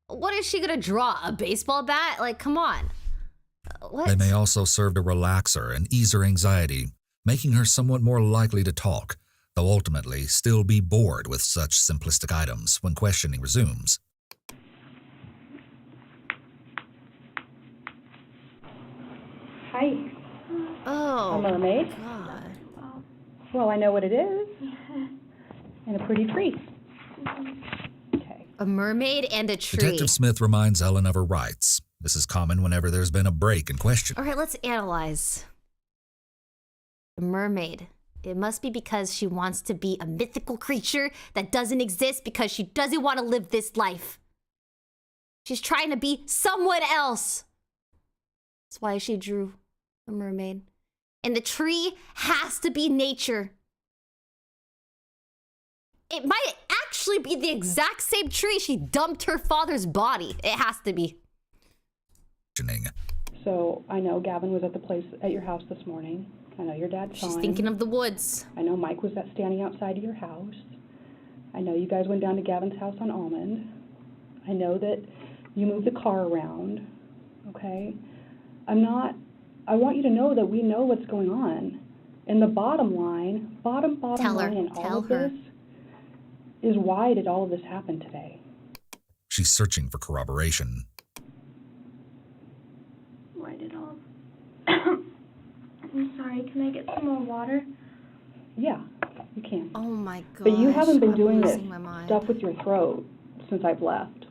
What is she gonna draw? A baseball bat? Like, come on. What? They may also serve to relax her and ease her anxiety, making her somewhat more likely to talk, though ultimately still be bored with such simplistic items when questioning resumes. Hi. Oh. A mermaid? God. Well, I know what it is. And a pretty tree. A mermaid and a tree. Detective Smith reminds Ellen of her rights. This is common whenever there's been a break in question. All right, let's analyze. A mermaid. It must be because she wants to be a mythical creature that doesn't exist because she doesn't want to live this life. She's trying to be someone else. That's why she drew a mermaid. And the tree has to be nature. It might actually be the exact same tree she dumped her father's body. It has to be. So I know Gavin was at the place at your house this morning. I know your dad saw him. She's thinking of the woods. I know Mike was standing outside of your house. I know you guys went down to Gavin's house on Almond. I know that you moved the car around. Okay? I want you to know that we know what's going on. And the bottom line in all of this is why did all of this happen today? She's searching for corroboration. Why did all... I'm sorry, can I get some more water? Yeah, you can. Oh my god. But you haven't been doing this stuff with your throat since I've left.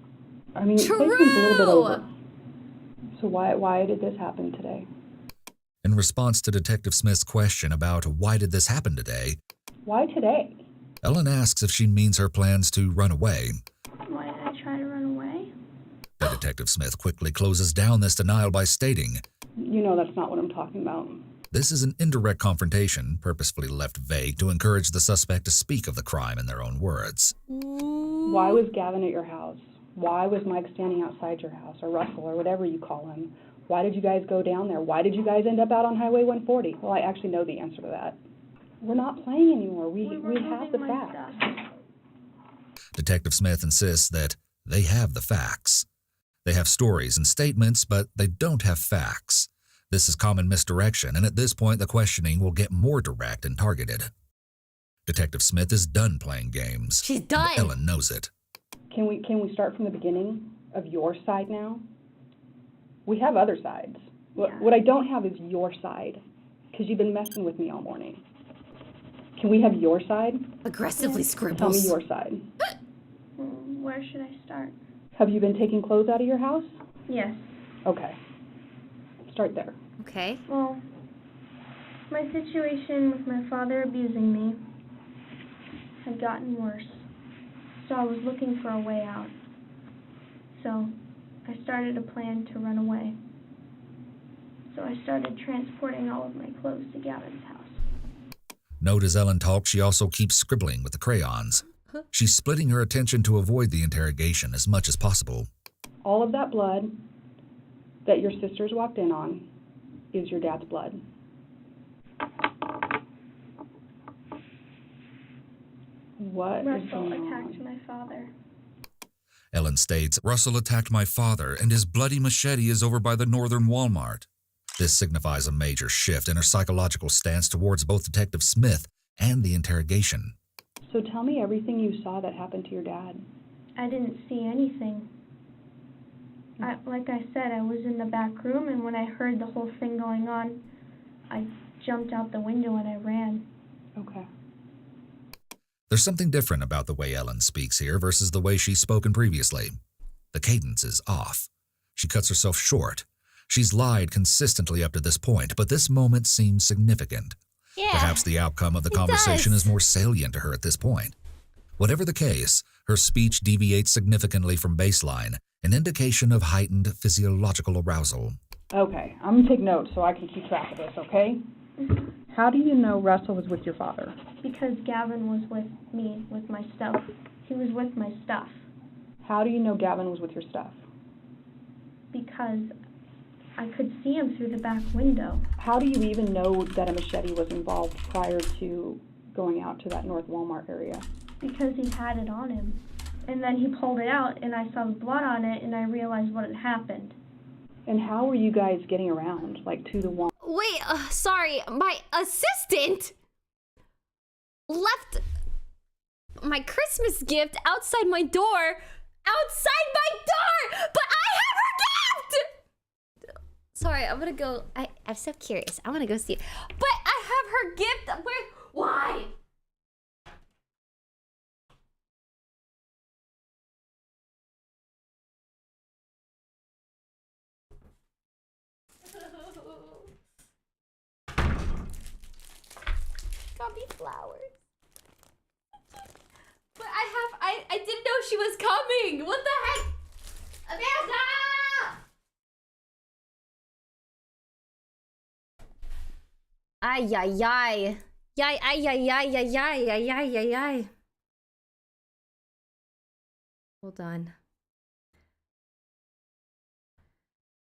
I mean, it's been a little bit over. So why did this happen today? In response to Detective Smith's question about why did this happen today, why today? Ellen asks if she means her plans to run away. Why did I try to run away? But Detective Smith quickly closes down this denial by stating, you know that's not what I'm talking about. This is an indirect confrontation, purposefully left vague to encourage the suspect to speak of the crime in their own words. Why was Gavin at your house? Why was Mike standing outside your house, or Russell, or whatever you call him? Why did you guys go down there? Why did you guys end up out on Highway 140? Well, I actually know the answer to that. We're not playing anymore. We have the facts. Detective Smith insists that they have the facts. They have stories and statements, but they don't have facts. This is common misdirection, and at this point the questioning will get more direct and targeted. Detective Smith is done playing games. She's done. And Ellen knows it. Can we start from the beginning of your side now? We have other sides. What I don't have is your side, because you've been messing with me all morning. Can we have your side? Aggressively Tell scribbles. me your side. Where should I start? Have you been taking clothes out of your house? Yes. Okay. Start there. Okay. Well, my situation with my father abusing me had gotten worse, so I was looking for a way out. So I started a plan to run away. So I started transporting all of my clothes to Gavin's house. Note as Ellen talks, she also keeps scribbling with the crayons. She's splitting her attention to avoid the interrogation as much as possible. All of that blood that your sisters walked in on is your dad's blood. What is Russell going attacked on? my father. Ellen states, Russell attacked my father and his bloody machete is over by the northern Walmart. This signifies a major shift in her psychological stance towards both Detective Smith and the interrogation. So tell me everything you saw that happened to your dad. I didn't see anything. Like I said, I was in the back room, and when I heard the whole thing going on, I jumped out the window and I ran. Okay. There's something different about the way Ellen speaks here versus the way she's spoken previously. The cadence is off. She cuts herself short. She's lied consistently up to this point, but this moment seems significant. Yeah. Perhaps the outcome of the conversation is more salient to her at this point. Whatever the case, her speech deviates significantly from baseline, an indication of heightened physiological arousal. Okay, I'm going to take notes so I can keep track of this, okay? How do you know Russell was with your father? Because Gavin was with me, with my stuff. He was with my stuff. How do you know Gavin was with your stuff? Because I could see him through the back window. How do you even know that a machete was involved prior to going out to that North Walmart area? Because he had it on him. And then he pulled it out, and I saw the blood on it, and I realized what had happened. And how were you guys getting around, like, to the Walmart? Wait, sorry, my assistant left my Christmas gift outside my door. Outside my door! But I have her gift! Sorry, I'm gonna go. I'm so curious. I wanna go see it. But I have her gift. Why? Got me flowers. But I didn't know she was coming. What the heck? Amanda! Ay, ay, ay. Yay, ay, ay, ay, ay, ay, ay, ay, ay, ay. Hold on.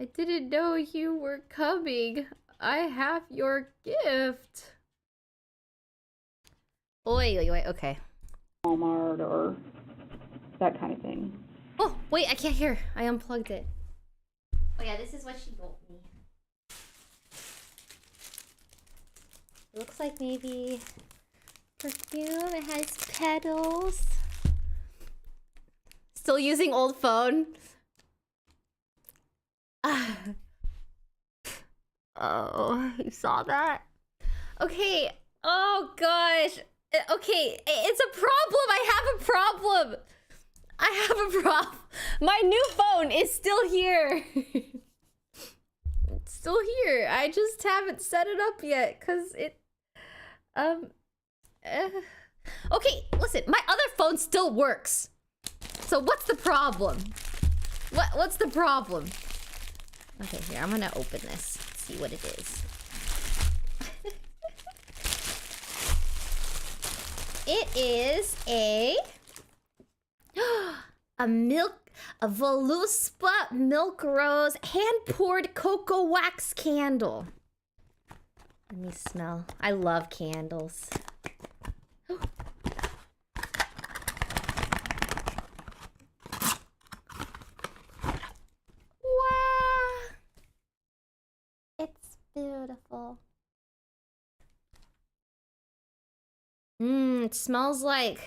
I didn't know you were coming. I have your gift. Oi, oi, oi, okay. Walmart or that kind of thing. Oh, wait, I can't hear. I unplugged it. Oh yeah, this is what she told me. It looks like maybe perfume. It has petals. Still using old phone. Oh, you saw that? Okay. Oh gosh. Okay, it's a problem. I have a problem. I have a problem. My new phone is still here. It's still here. I just haven't set it up yet because it okay, listen, my other phone still works. So what's the problem? What's the problem? Okay, here, I'm gonna open this. See what it is. It is a Voluspa Milk Rose hand-poured cocoa wax candle. Let me smell. I love candles. It smells like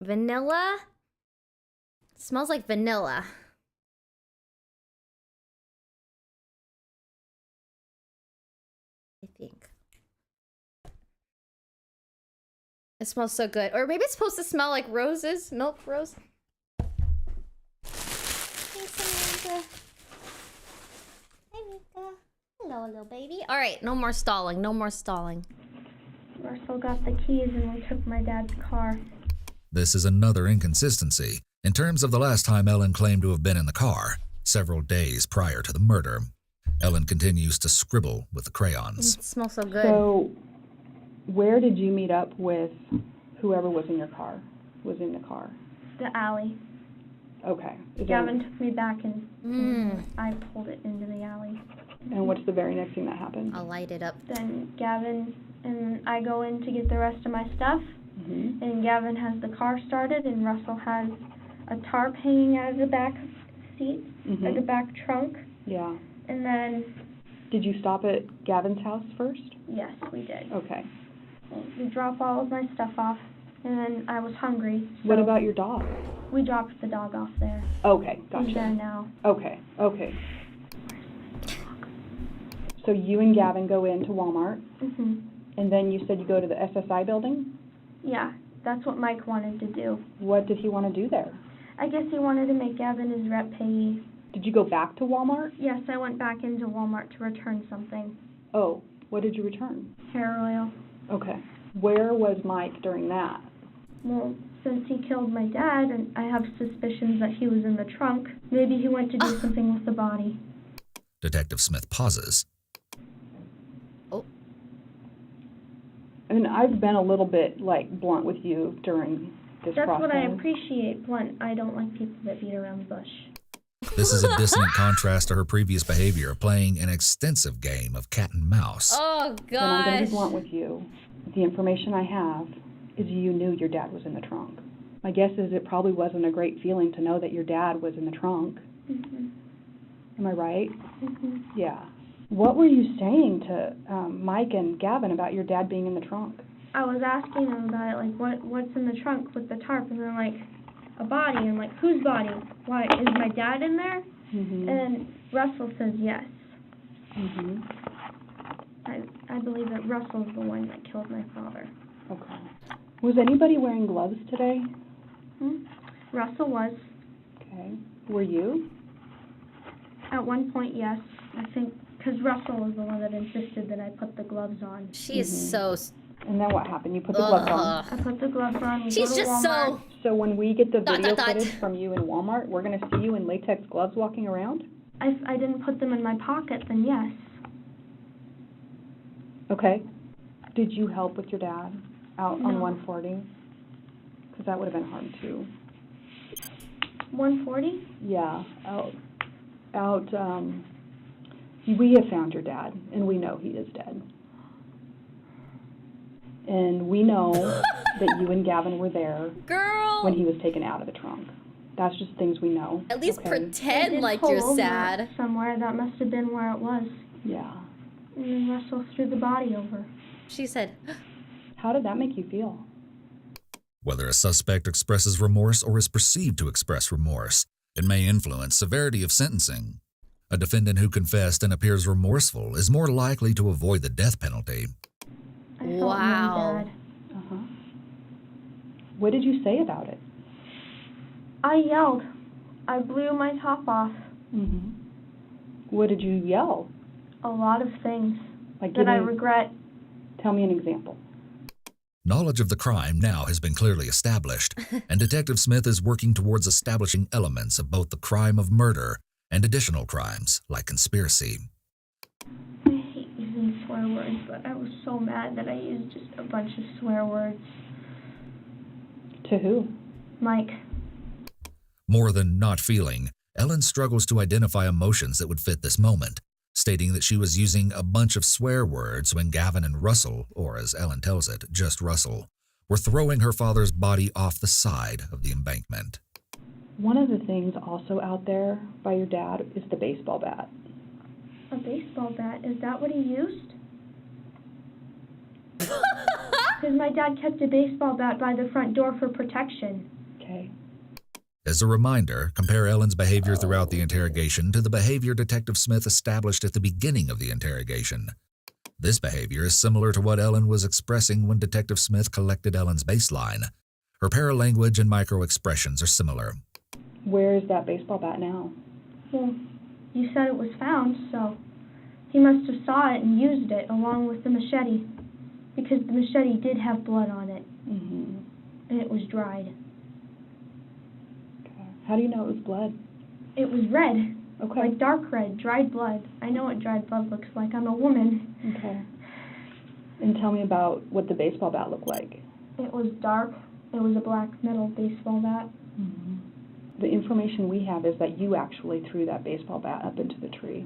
vanilla. It smells like vanilla. I think. It smells so good. Or maybe it's supposed to smell like roses. Milk rose. Thanks, Amanda. Hi, Mika. Hello, little baby. All right, no more stalling. No more stalling. Russell got the keys and we took my dad's car. This is another inconsistency in terms of the last time Ellen claimed to have been in the car, several days prior to the murder. Ellen continues to scribble with the crayons. It smells so good. So, where did you meet up with whoever was in the car? The alley. Okay. Gavin took me back and I pulled it into the alley. And what's the very next thing that happened? I'll light it up. Then Gavin and I go in to get the rest of my stuff. And Gavin has the car started and Russell has a tarp hanging out of the back seat, or the back trunk. Yeah. And then... Did you stop at Gavin's house first? Yes, we did. Okay. We drop all of my stuff off, and then I was hungry. So what about your dog? We dropped the dog off there. Okay, gotcha. He's there now. Okay. So you and Gavin go into Walmart, and then you said you go to the SSI building? Yeah, that's what Mike wanted to do. What did he want to do there? I guess he wanted to make Gavin his rep payee. Did you go back to Walmart? Yes, I went back into Walmart to return something. Oh, what did you return? Hair oil. Okay. Where was Mike during that? Well, since he killed my dad, and I have suspicions that he was in the trunk, maybe he went to do something with the body. Detective Smith pauses. I mean, I've been a little bit, blunt with you during this process. That's what I appreciate, blunt. I don't like people that beat around the bush. This is a dissonant contrast to her previous behavior of playing an extensive game of cat and mouse. Oh, Then I'm going to gosh. be blunt with you. The information I have is you knew your dad was in the trunk. My guess is it probably wasn't a great feeling to know that your dad was in the trunk. Am I right? Yeah. What were you saying to Mike and Gavin about your dad being in the trunk? I was asking them about it, what's in the trunk with the tarp, and they're like, a body. I'm like, whose body? Why, is my dad in there? And Russell says yes. I believe that Russell's the one that killed my father. Okay. Was anybody wearing gloves today? Russell was. Okay. Were you? At one point, yes. I think, because Russell was the one that insisted that I put the gloves on. She is so... And then what happened? You put the gloves on? I put the gloves on. She's just so... So when we get the video footage from you in Walmart, we're going to see you in latex gloves walking around? If I didn't put them in my pocket, then yes. Okay. Did you help with your dad out on No. 140? Because that would have been hard too. 140? Yeah. We have found your dad, and we know he is dead. And we know that you and Gavin were there Girl! when he was taken out of the trunk. That's just things we know. At least okay? pretend like pull you're over sad. Somewhere, that must have been where it was. Yeah. And then Russell threw the body over. She said... How did that make you feel? Whether a suspect expresses remorse or is perceived to express remorse, it may influence severity of sentencing. A defendant who confessed and appears remorseful is more likely to avoid the death penalty. I felt my dad. What did you say about it? I yelled. I blew my top off. What did you yell? A lot of things Like that I regret. Tell me an example. Knowledge of the crime now has been clearly established, and Detective Smith is working towards establishing elements of both the crime of murder and additional crimes, like conspiracy. I hate using swear words, but I was so mad that I used just a bunch of swear words. To who? Mike. More than not feeling, Ellen struggles to identify emotions that would fit this moment, stating that she was using a bunch of swear words when Gavin and Russell, or as Ellen tells it, just Russell, were throwing her father's body off the side of the embankment. One of the things also out there by your dad is the baseball bat. A baseball bat? Is that what he used? Because my dad kept a baseball bat by the front door for protection. Okay. As a reminder, compare Ellen's behavior throughout the interrogation to the behavior Detective Smith established at the beginning of the interrogation. This behavior is similar to what Ellen was expressing when Detective Smith collected Ellen's baseline. Her paralanguage and micro-expressions are similar. Where is that baseball bat now? Well, you said it was found, so he must have saw it and used it along with the machete. Because the machete did have blood on it. Mm-hmm. And it was dried. Okay. How do you know it was blood? It was red. Okay. Like dark red, dried blood. I know what dried blood looks like. I'm a woman. Okay. And tell me about what the baseball bat looked like. It was dark. It was a black metal baseball bat. Mm-hmm. The information we have is that you actually threw that baseball bat up into the tree.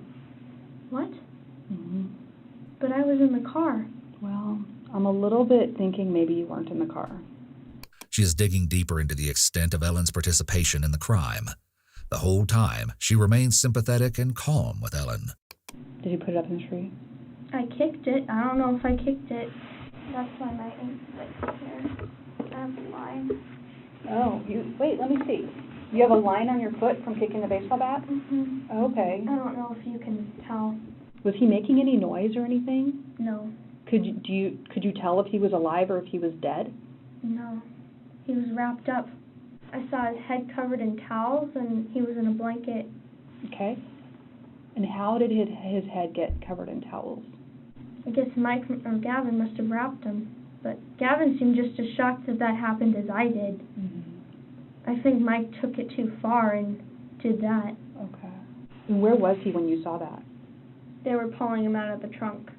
What? Mm-hmm. But I was in the car. Well, I'm a little bit thinking maybe you weren't in the car. She is digging deeper into the extent of Ellen's participation in the crime. The whole time, she remains sympathetic and calm with Ellen. Did you put it up in the tree? I kicked it. I don't know if I kicked it. That's why my ink's like here. I have a line. Oh, wait, let me see. You have a line on your foot from kicking the baseball bat? Mm-hmm. Okay. I don't know if you can tell. Was he making any noise or anything? No. Could you tell if he was alive or if he was dead? No. He was wrapped up. I saw his head covered in towels and he was in a blanket. Okay. And how did his head get covered in towels? I guess Mike or Gavin must have wrapped him. But Gavin seemed just as shocked that that happened as I did. Mm-hmm. I think Mike took it too far and did that. Okay. And where was he when you saw that? They were pulling him out of the trunk.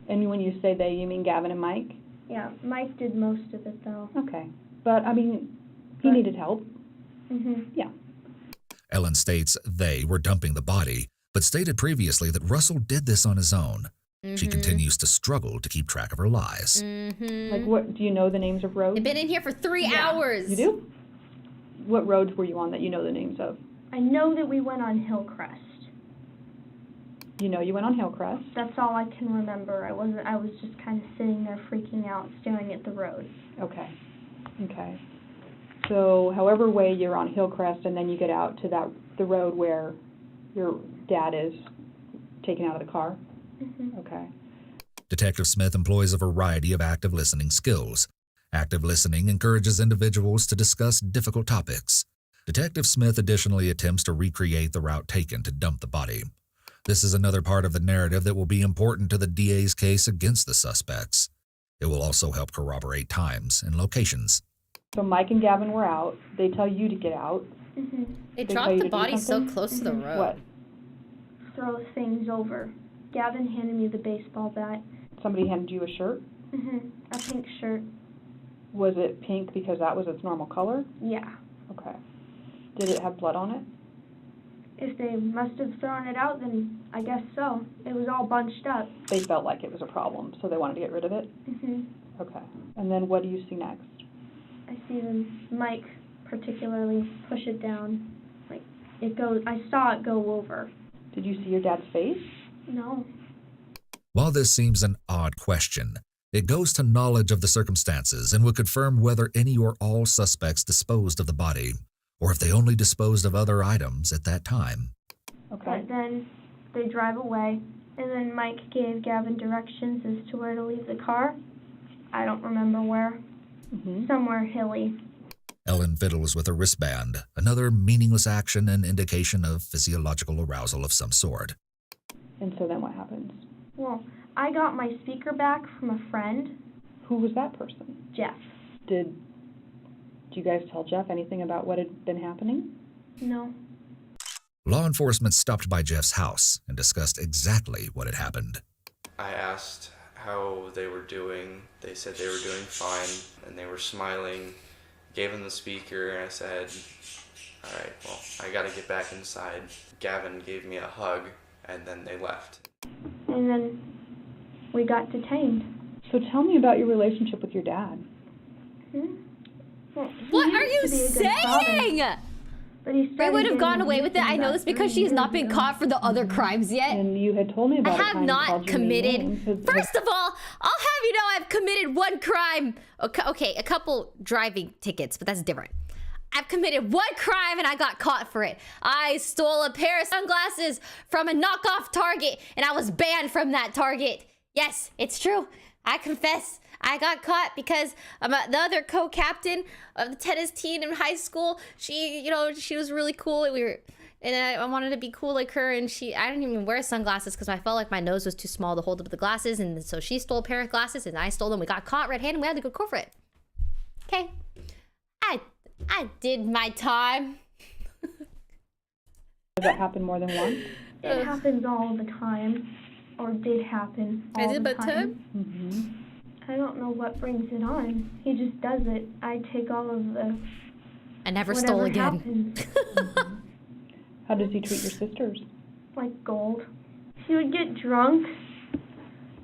And when you say they, you mean Gavin and Mike? Yeah, Mike did most of it, though. Okay. But, I mean, he needed help. Mm-hmm. Yeah. Ellen states they were dumping the body, but stated previously that Russell did this on his own. Mm-hmm. She continues to struggle to keep track of her lies. Mm-hmm. Like, what, do you know the names of roads? I've been in here for 3 hours. You do? What roads were you on that you know the names of? I know that we went on Hillcrest. You know you went on Hillcrest. That's all I can remember. I was just kind of sitting there freaking out, staring at the road. Okay. Okay. So, however way you're on Hillcrest, and then you get out to the road where your dad is taken out of the car? Mm-hmm. Okay. Detective Smith employs a variety of active listening skills. Active listening encourages individuals to discuss difficult topics. Detective Smith additionally attempts to recreate the route taken to dump the body. This is another part of the narrative that will be important to the DA's case against the suspects. It will also help corroborate times and locations. So Mike and Gavin were out. They tell you to get out. Mm-hmm. They dropped the body so close to the road. What? Throw things over. Gavin handed me the baseball bat. Somebody handed you a shirt? Mm-hmm. A pink shirt. Was it pink because that was its normal color? Yeah. Okay. Did it have blood on it? If they must have thrown it out, then I guess so. It was all bunched up. They felt like it was a problem, so they wanted to get rid of it? Mm-hmm. Okay. And then what do you see next? I see Mike particularly push it down. Like, it goes, I saw it go over. Did you see your dad's face? No. While this seems an odd question, it goes to knowledge of the circumstances and would confirm whether any or all suspects disposed of the body, or if they only disposed of other items at that time. Okay. But then they drive away, and then Mike gave Gavin directions as to where to leave the car. I don't remember where. Mm-hmm. Somewhere hilly. Ellen fiddles with a wristband, another meaningless action and indication of physiological arousal of some sort. And so then what happens? Well, I got my speaker back from a friend. Who was that person? Jeff. Did you guys tell Jeff anything about what had been happening? No. Law enforcement stopped by Jeff's house and discussed exactly what had happened. I asked how they were doing. They said they were doing fine, and they were smiling. Gave them the speaker, and I said, all right, well, I gotta get back inside. Gavin gave me a hug, and then they left. And then we got detained. So tell me about your relationship with your dad. Hmm? Well, What are you saying? But he Ray started would have getting gone away abused with it. I know about this because 3 she has not years been ago. caught for the other crimes yet. And you had told me I about a have time he not called you mean committed. names. First of all, I'll have you know I've committed one crime. Okay, a couple driving tickets, but that's different. I've committed one crime and I got caught for it. I stole a pair of sunglasses from a knockoff Target and I was banned from that Target. Yes, it's true. I confess. I got caught because the other co-captain of the tennis team in high school, she was really cool. I wanted to be cool like her, and I didn't even wear sunglasses because I felt like my nose was too small to hold up the glasses, and so she stole a pair of glasses, and I stole them. We got caught red-handed, and we had to go court for it. Okay. I did my time. Does that happen more than once? It happens all the time, or did happen all the time. Mm-hmm. I don't know what brings it on. He just does it. I take all of the... I never stole again. Happens. How does he treat your sisters? Like gold. He would get drunk,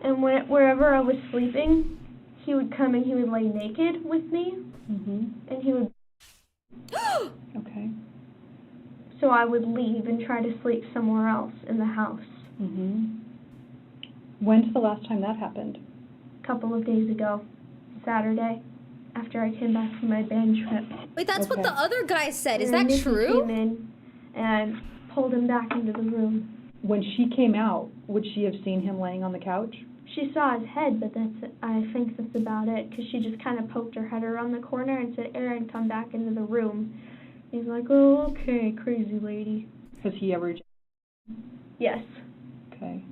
and wherever I was sleeping, he would come and he would lay naked with me, and he would... Okay. So I would leave and try to sleep somewhere else in the house. When's the last time that happened? A couple of days ago, Saturday, after I came back from my band trip. Wait, that's what the other guy said. Is And that Nikki true? came in and pulled him back into the room. When she came out, would she have seen him laying on the couch? She saw his head, but I think that's about it, because she just kind of poked her head around the corner and said, "Aaron, come back into the room." He's like, "Oh, okay, crazy lady." Has he ever... Yes. Okay.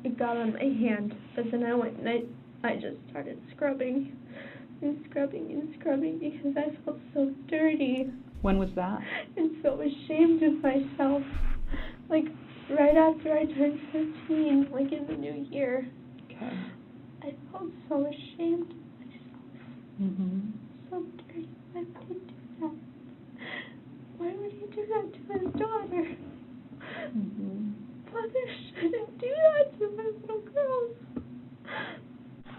It got on my hand, but then I went and I just started scrubbing and scrubbing and scrubbing because I felt so dirty When was that? and so ashamed of myself. Like, right after I turned 15, like in the new year. Okay. I felt so ashamed of myself. So dirty. Why would he do that? Why would he do that to his daughter? Father shouldn't do that to his little girls.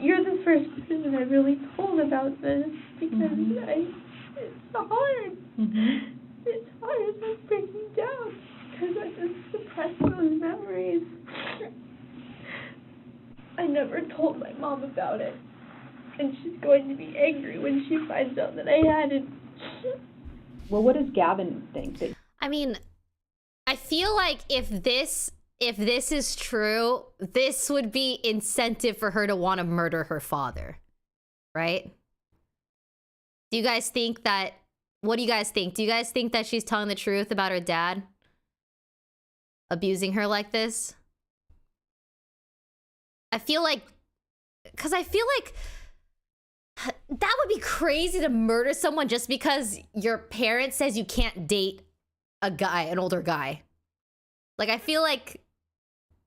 You're the first person I really told about this because it's hard. It's hard. I'm breaking down because I just suppressed those memories. I never told my mom about it, and she's going to be angry when she finds out that I had it. Well, what does Gavin think? I mean, I feel like if this is true, this would be incentive for her to want to murder her father, right? Do you guys think that... What do you guys think? Do you guys think that she's telling the truth about her dad abusing her like this? I feel like... Because I feel like... That would be crazy to murder someone just because your parent says you can't date an older guy. Like, I feel like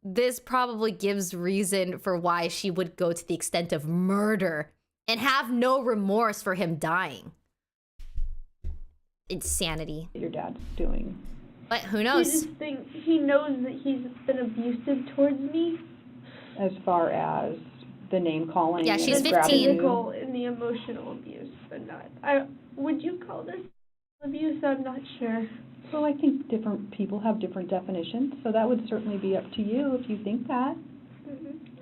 this probably gives reason for why she would go to the extent of murder and have no remorse for him dying. Insanity. Your dad's doing. But who knows? I just think he knows that he's been abusive towards me. As far as the name calling. Yeah, she's and 15. grabbing you. Physical and the emotional abuse, but not. Would you call this abuse? I'm not sure. Well, I think different people have different definitions, so that would certainly be up to you if you think that.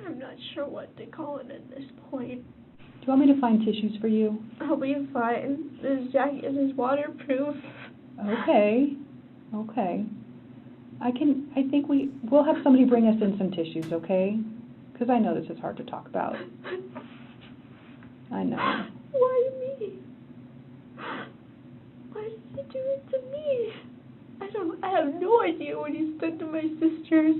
I'm not sure what to call it at this point. Do you want me to find tissues for you? I'll be fine. This jacket is waterproof. Okay. Okay. I think we'll have somebody bring us in some tissues, okay? Because I know this is hard to talk about. I know. Why me? Why did he do it to me? I have no idea what he's done to my sisters.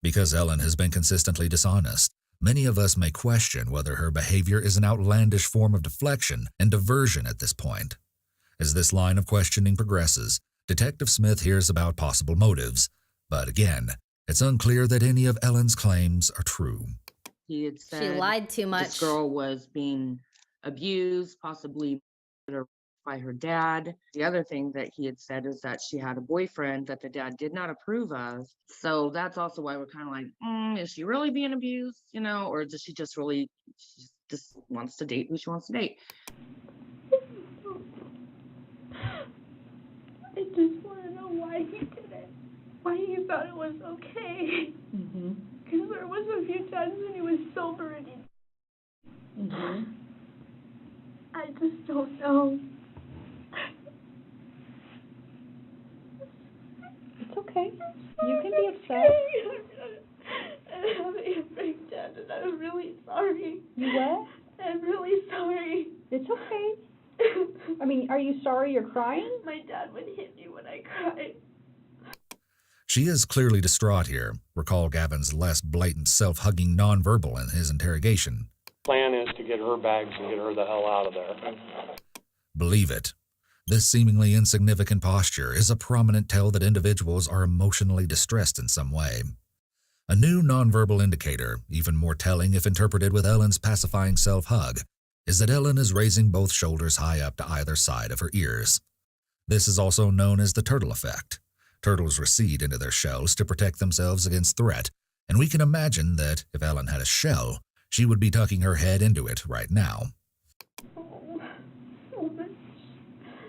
Because Ellen has been consistently dishonest, many of us may question whether her behavior is an outlandish form of deflection and diversion at this point. As this line of questioning progresses, Detective Smith hears about possible motives, but again, it's unclear that any of Ellen's claims are true. He had said She lied too much. this girl was being abused, possibly by her dad. The other thing that he had said is that she had a boyfriend that the dad did not approve of. So that's also why we're kind of like, is she really being abused, or does she just really, she just wants to date who she wants to date? I just want to know why he did it. Why he thought it was okay. Because there was a few times when he was sober and I just don't know. It's okay. You can be upset. I'm having a breakdown and I'm really sorry. You what? I'm really sorry. It's okay. I mean, are you sorry you're crying? My dad would hit me when I cried. She is clearly distraught here. Recall Gavin's less blatant self-hugging nonverbal in his interrogation. Plan is to get her bags and get her the hell out of there. Believe it. This seemingly insignificant posture is a prominent tell that individuals are emotionally distressed in some way. A new nonverbal indicator, even more telling if interpreted with Ellen's pacifying self-hug, is that Ellen is raising both shoulders high up to either side of her ears. This is also known as the turtle effect. Turtles recede into their shells to protect themselves against threat, and we can imagine that if Ellen had a shell, she would be tucking her head into it right now. Oh, so much.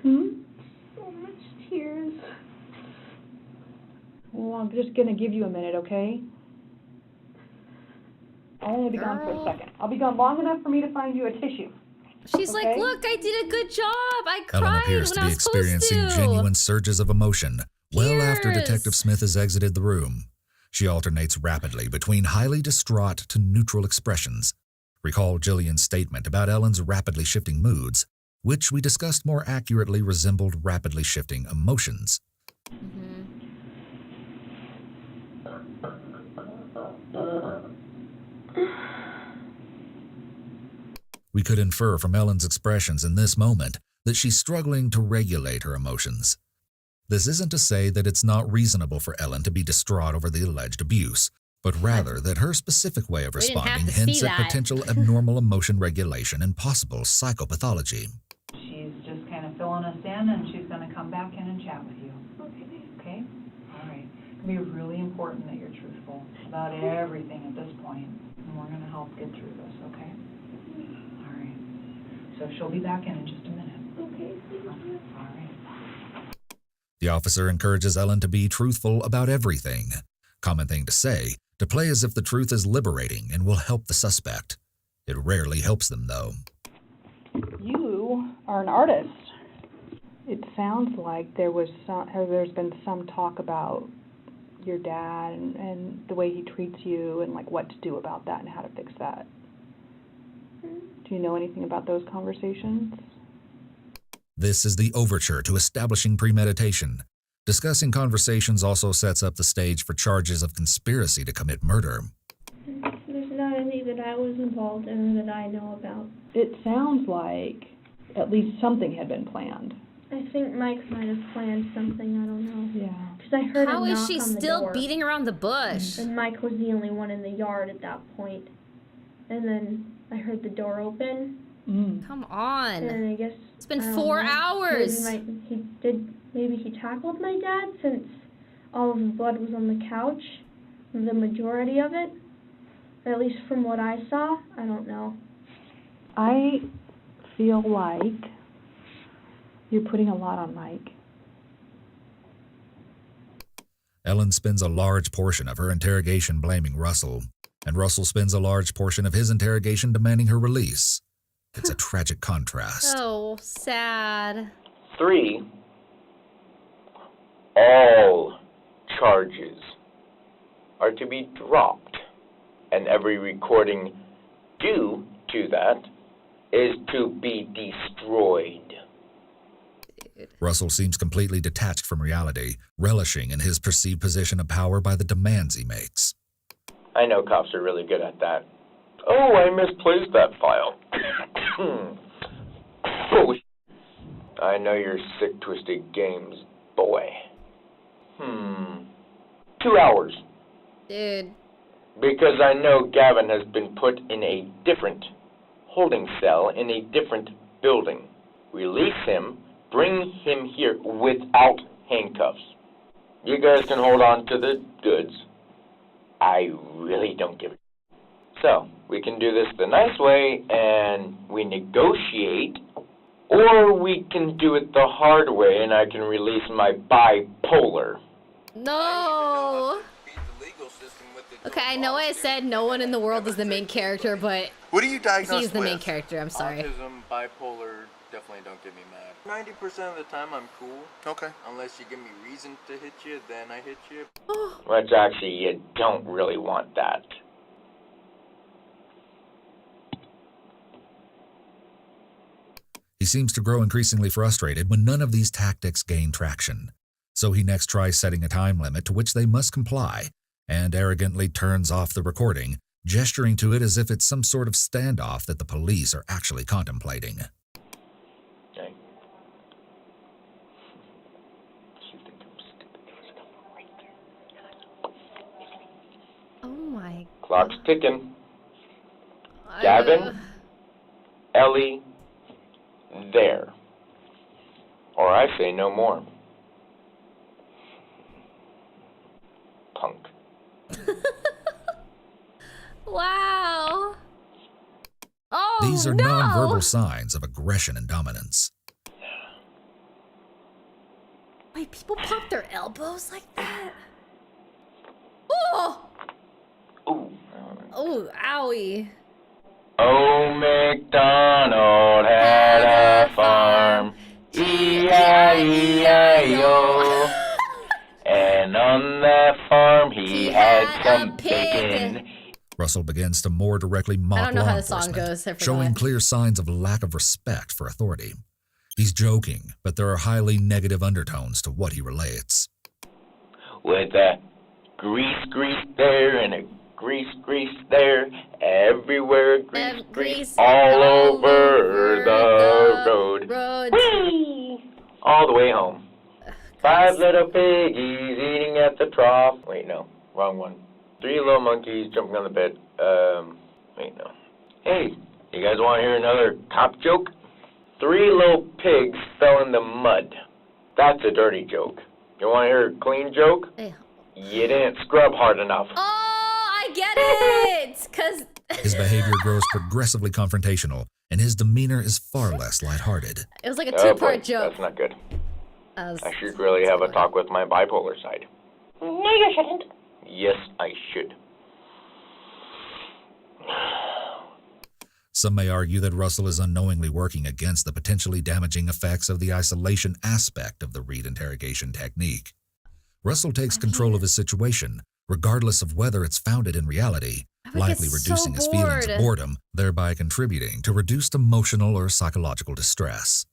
So much tears. Well, I'm just going to give you a minute, okay? I'll only be gone for a second. I'll be gone long enough for me to find you a tissue. She's like, look, I did a good job. I cried Ellen appears to when I be was supposed experiencing to. genuine surges of emotion well after Tears. Detective Smith has exited the room. She alternates rapidly between highly distraught to neutral expressions. Recall Jillian's statement about Ellen's rapidly shifting moods, which we discussed more accurately resembled rapidly shifting emotions. We could infer from Ellen's expressions in this moment that she's struggling to regulate her emotions. This isn't to say that it's not reasonable for Ellen to be distraught over the alleged abuse, but rather that her specific way of We didn't have responding to see hints at that. potential abnormal emotion regulation and possible psychopathology. She's just kind of filling us in, and she's going to come back in and chat with you. Okay? All right. It's going to be really important that you're truthful about everything at this point, and we're going to help get through this, okay? All right. So she'll be back in just a minute. Okay, thank you. All right. The officer encourages Ellen to be truthful about everything. Common thing to say, to play as if the truth is liberating and will help the suspect. It rarely helps them, though. You are an artist. It sounds like there's been some talk about your dad and the way he treats you and like what to do about that and how to fix that. Do you know anything about those conversations? This is the overture to establishing premeditation. Discussing conversations also sets up the stage for charges of conspiracy to commit murder. There's not any that I was involved in or that I know about. It sounds like at least something had been planned. I think Mike might have planned something, I don't know. Yeah. Because I heard How a is knock she on the still door. beating around the bush? And Mike was the only one in the yard at that point. And then I heard the door open. Come on. And I guess It's been I don't 4 know, hours. Maybe he tackled my dad since all of the blood was on the couch, the majority of it. At least from what I saw, I don't know. I feel like you're putting a lot on Mike. Ellen spends a large portion of her interrogation blaming Russell, and Russell spends a large portion of his interrogation demanding her release. It's a tragic contrast. So sad. 3, all charges are to be dropped, and every recording due to that is to be destroyed. Russell seems completely detached from reality, relishing in his perceived position of power by the demands he makes. I know cops are really good at that. Oh, I misplaced that file. Oh, I know your sick, twisted games, boy. 2 hours. Dude. Because I know Gavin has been put in a different holding cell in a different building. Release him, bring him here without handcuffs. You guys can hold on to the goods. I really don't give a So, we can do this the nice way, and we negotiate Or we can do it the hard way and I can release my bipolar. No! Okay, I know I said no one in the world is the main character, but What are you diagnosed he's the main with? character, I'm sorry. Autism, bipolar, definitely don't get me mad. 90% of the time I'm cool. Okay. Unless you give me reason to hit you, then I hit you. Which actually, you don't really want that. He seems to grow increasingly frustrated when none of these tactics gain traction. So he next tries setting a time limit to which they must comply, and arrogantly turns off the recording, gesturing to it as if it's some sort of standoff that the police are actually contemplating. Okay. Oh my. Clock's ticking. Gavin, Ellie, there. Or I say no more. Punk. Wow. Oh, These are no. nonverbal signs of aggression and dominance. Wait, people pop their elbows like that? Oh! Oh, owie. Oh, MacDonald had a farm, E-I-E-I-O. And on that farm he had some bacon. Russell begins to more directly mock I don't know law how the song enforcement, goes, I forgot. showing clear signs of lack of respect for authority. He's joking, but there are highly negative undertones to what he relates. With a grease there and a grease there, everywhere grease all over the road. Whee! All the way home. 5 little piggies eating at the trough. Wait, no, wrong one. 3 little monkeys jumping on the bed. Wait, no. Hey, you guys want to hear another cop joke? 3 little pigs fell in the mud. That's a dirty joke. You want to hear a clean joke? Yeah. You didn't scrub hard enough. Oh, I get it! Because His behavior grows progressively confrontational, and his demeanor is far less lighthearted. it was like a Oh, two-part boy, joke. That's not good. That was- I should really have a talk with my bipolar side. No, you shouldn't. Yes, I should. Some may argue that Russell is unknowingly working against the potentially damaging effects of the isolation aspect of the Reed interrogation technique. Russell takes control of his situation, regardless of whether it's founded in reality, likely reducing his feelings of boredom, thereby contributing to reduced emotional or psychological distress.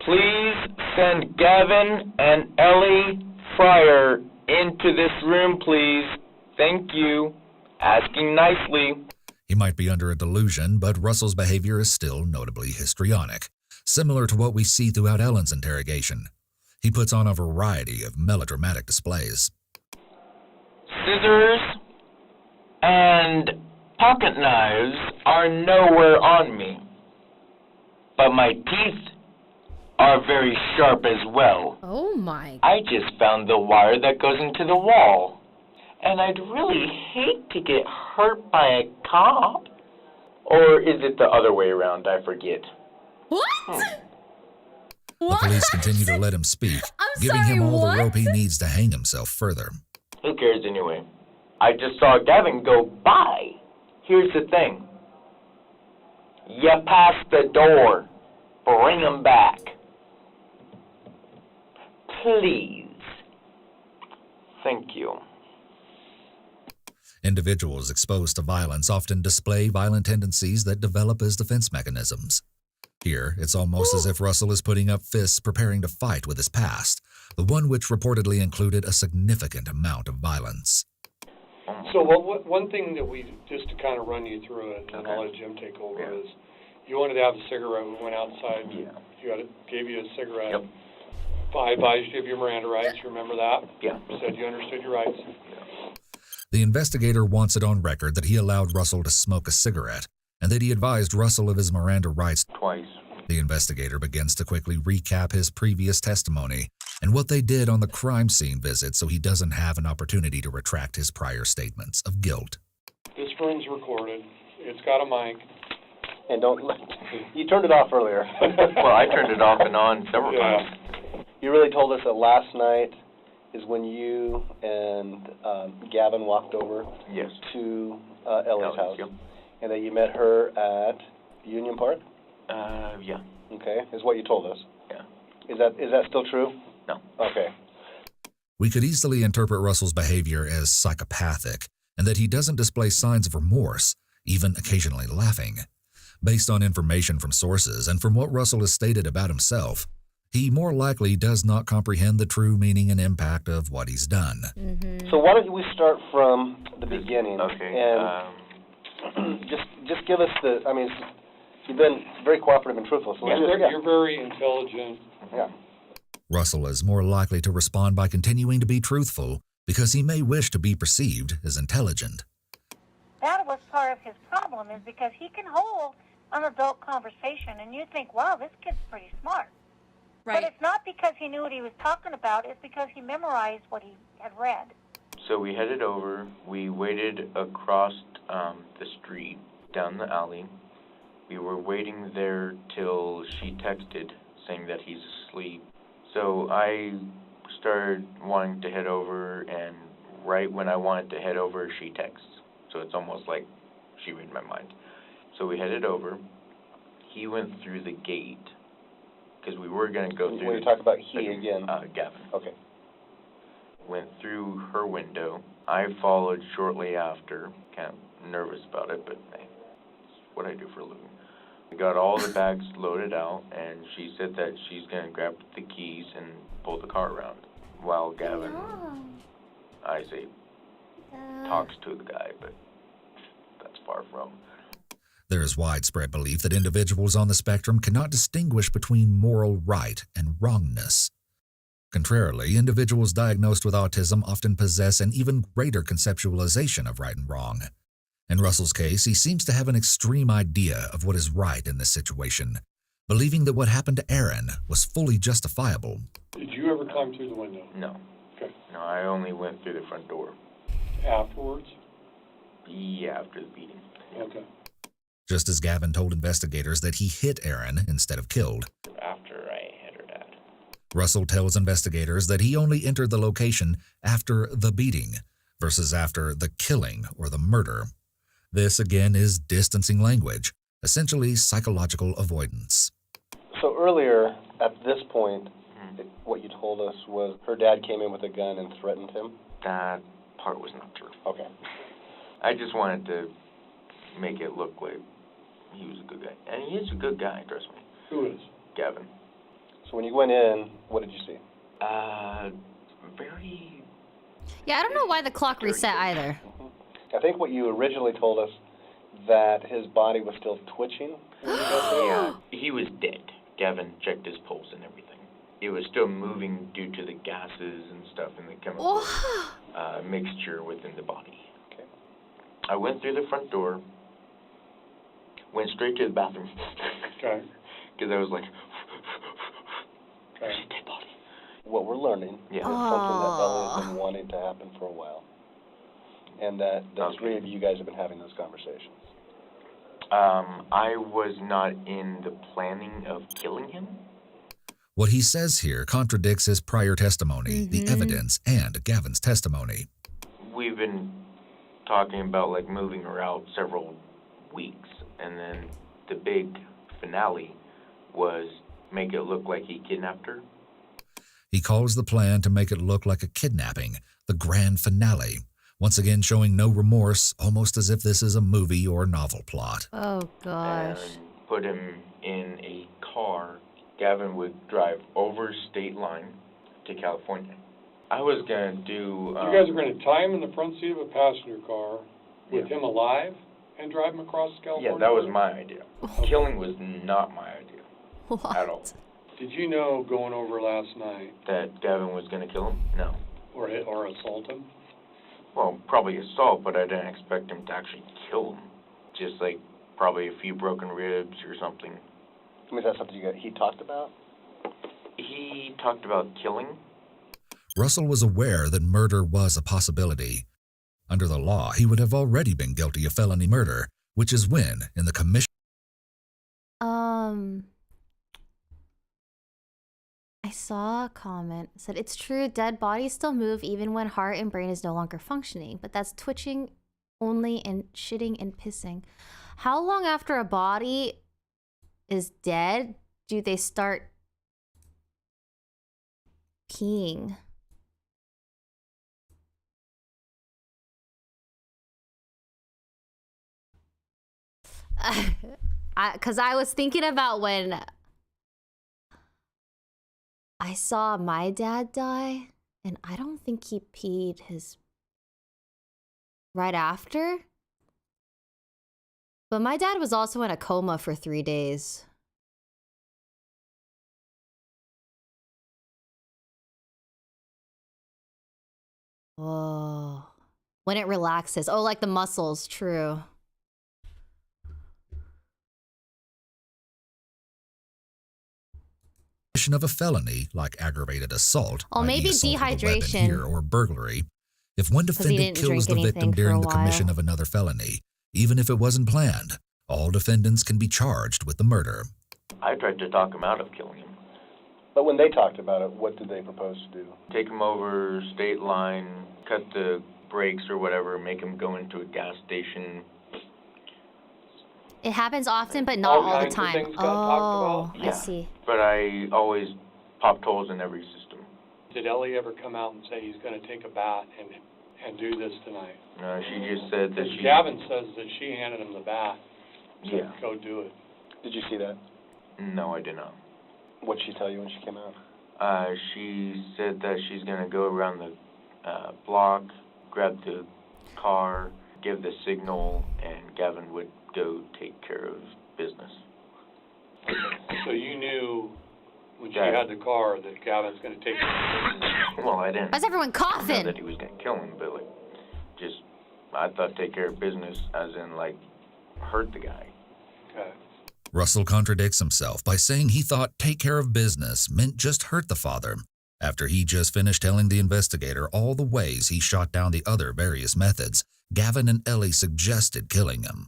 Please send Gavin and Ellie Fryer into this room, please. Thank you. Asking nicely. He might be under a delusion, but Russell's behavior is still notably histrionic, similar to what we see throughout Ellen's interrogation. He puts on a variety of melodramatic displays. Scissors and pocket knives are nowhere on me, but my teeth are very sharp as well. Oh my. I just found the wire that goes into the wall, and I'd really hate to get hurt by a cop. Or is it the other way around? I forget. What? The police continue to let him speak, giving him all the rope he needs to hang himself further. Who cares anyway? I just saw Gavin go by. Here's the thing. You passed the door. Bring him back. Please. Thank you. Individuals exposed to violence often display violent tendencies that develop as defense mechanisms. Here, it's almost as if Russell is putting up fists preparing to fight with his past, the one which reportedly included a significant amount of violence. So one thing that we, just to kind of run you through it, and I'll let Jim take over, is you wanted to have a cigarette. We went outside. Yeah. Gave you a cigarette. Yep. I advised you of your Miranda rights. You remember that? Yeah. Said you understood your rights. The investigator wants it on record that he allowed Russell to smoke a cigarette, and that he advised Russell of his Miranda rights twice. The investigator begins to quickly recap his previous testimony and what they did on the crime scene visit so he doesn't have an opportunity to retract his prior statements of guilt. This room's recorded. It's got a mic. And don't let, you turned it off earlier. Well, I turned it off and on several times. You really told us that last night is when you and Gavin walked over to Ellie's house, and that you met her at Union Park? Yeah. Okay, is what you told us. Yeah. Is that still true? No. Okay. We could easily interpret Russell's behavior as psychopathic, and that he doesn't display signs of remorse, even occasionally laughing. Based on information from sources and from what Russell has stated about himself, he more likely does not comprehend the true meaning and impact of what he's done. So why don't we start from the beginning? Okay. And just give us the. I mean, you've been very cooperative and truthful. So You're very intelligent. Yeah. Russell is more likely to respond by continuing to be truthful because he may wish to be perceived as intelligent. That was part of his problem, is because he can hold an adult conversation, and you think, wow, this kid's pretty smart. Right. But it's not because he knew what he was talking about, it's because he memorized what he had read. So we headed over. We waited across the street, down the alley. We were waiting there till she texted saying that he's asleep. So I started wanting to head over, and right when I wanted to head over, she texts. So it's almost like she read my mind. So we headed over. He went through the gate, because we were going to go through... When you talk about he again? Gavin. Okay. Went through her window. I followed shortly after. Kind of nervous about it, but hey, it's what I do for a living. We got all the bags loaded out, and she said that she's going to grab the keys and pull the car around. While Gavin, I say, talks to the guy, but that's far from. There is widespread belief that individuals on the spectrum cannot distinguish between moral right and wrongness. Contrarily, individuals diagnosed with autism often possess an even greater conceptualization of right and wrong. In Russell's case, he seems to have an extreme idea of what is right in this situation, believing that what happened to Aaron was fully justifiable. Did you ever climb through the window? No. Okay. No, I only went through the front door. Afterwards? Yeah, after the beating. Okay. Just as Gavin told investigators that he hit Aaron instead of killed. After I hit her dad. Russell tells investigators that he only entered the location after the beating versus after the killing or the murder. This, again, is distancing language, essentially psychological avoidance. So earlier, at this point, what you told us was her dad came in with a gun and threatened him? That part was not true. Okay. I just wanted to make it look like he was a good guy. And he is a good guy, trust me. Who is? Gavin. So when you went in, what did you see? Very... Yeah, I don't know why the clock reset either. I think what you originally told us, that his body was still twitching. Yeah, he was dead. Gavin checked his pulse and everything. It was still moving due to the gases and stuff and the chemical mixture within the body. Okay. I went through the front door, went straight to the bathroom. Okay. Because I was like, okay. Dead body. What we're learning is something that Ellie has been wanting to happen for a while. And that the three of you guys have been having those conversations. I was not in the planning of killing him. What he says here contradicts his prior testimony, the evidence, and Gavin's testimony. We've been talking about like moving her out several weeks, and then the big finale was make it look like he kidnapped her. He calls the plan to make it look like a kidnapping, the grand finale, once again showing no remorse, almost as if this is a movie or novel plot. Oh, gosh. And put him in a car. Gavin would drive over state line to California. I was going to do... you guys are going to tie him in the front seat of a passenger car with him alive and drive him across California? Yeah, that was my idea. Killing was not my idea at all. Did you know going over last night that Gavin was going to kill him? No. Or assault him? Well, probably assault, but I didn't expect him to actually kill him. Just like probably a few broken ribs or something. I mean, is that something he talked about? He talked about killing. Russell was aware that murder was a possibility. Under the law, he would have already been guilty of felony murder, which is when, in the commission I saw a comment that said it's true dead bodies still move even when heart and brain is no longer functioning, but that's twitching only and shitting and pissing. How long after a body is dead do they start peeing? Because I was thinking about when I saw my dad die, and I don't think he peed his right after. But my dad was also in a coma for 3 days. Oh, when it relaxes. Oh, like the muscles, true. Of a felony like aggravated assault, Oh, maybe dehydration here or burglary. If one defendant kills the victim during the commission of another felony, even if it wasn't planned, all defendants can be charged with the murder. I tried to talk him out of killing him. But when they talked about it, what did they propose to do? Take him over state line, cut the brakes or whatever, make him go into a gas station. It happens often, but not all the time. Oh, Yeah, I see. but I always popped holes in every system. Did Ellie ever come out and say he's going to take a bat and do this tonight? No, she just said that she... Gavin says that she handed him the bat to Yeah. go do it. Did you see that? No, I did not. What did she tell you when she came out? She said that she's going to go around the block, grab the car, give the signal, and Gavin would go take care of business. So you knew when she had the car that Gavin's going to take it. Well, I didn't. Why's everyone coughing? Know that he was going to kill him, but like, just I thought take care of business, as in like hurt the guy. Okay. Russell contradicts himself by saying he thought take care of business meant just hurt the father, after he just finished telling the investigator all the ways he shot down the other various methods Gavin and Ellie suggested killing him.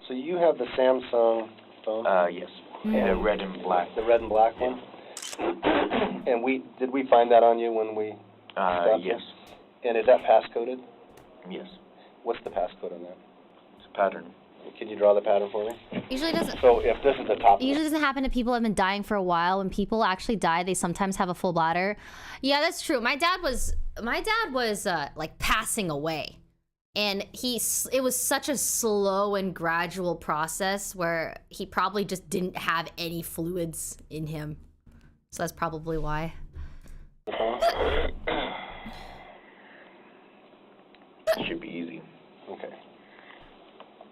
So you have the Samsung phone? Yes. The red and black. The red and black one? And did we find that on you when we stopped yes. You? And is that passcoded? Yes. What's the passcode on that? It's a pattern. Can you draw the pattern for me? Usually doesn't. So if this is the top. It usually doesn't happen to people who have been dying for a while. When people actually die, they sometimes have a full bladder. Yeah, that's true. My dad was like passing away, and it was such a slow and gradual process where he probably just didn't have any fluids in him. So that's probably why. Should be easy. Okay.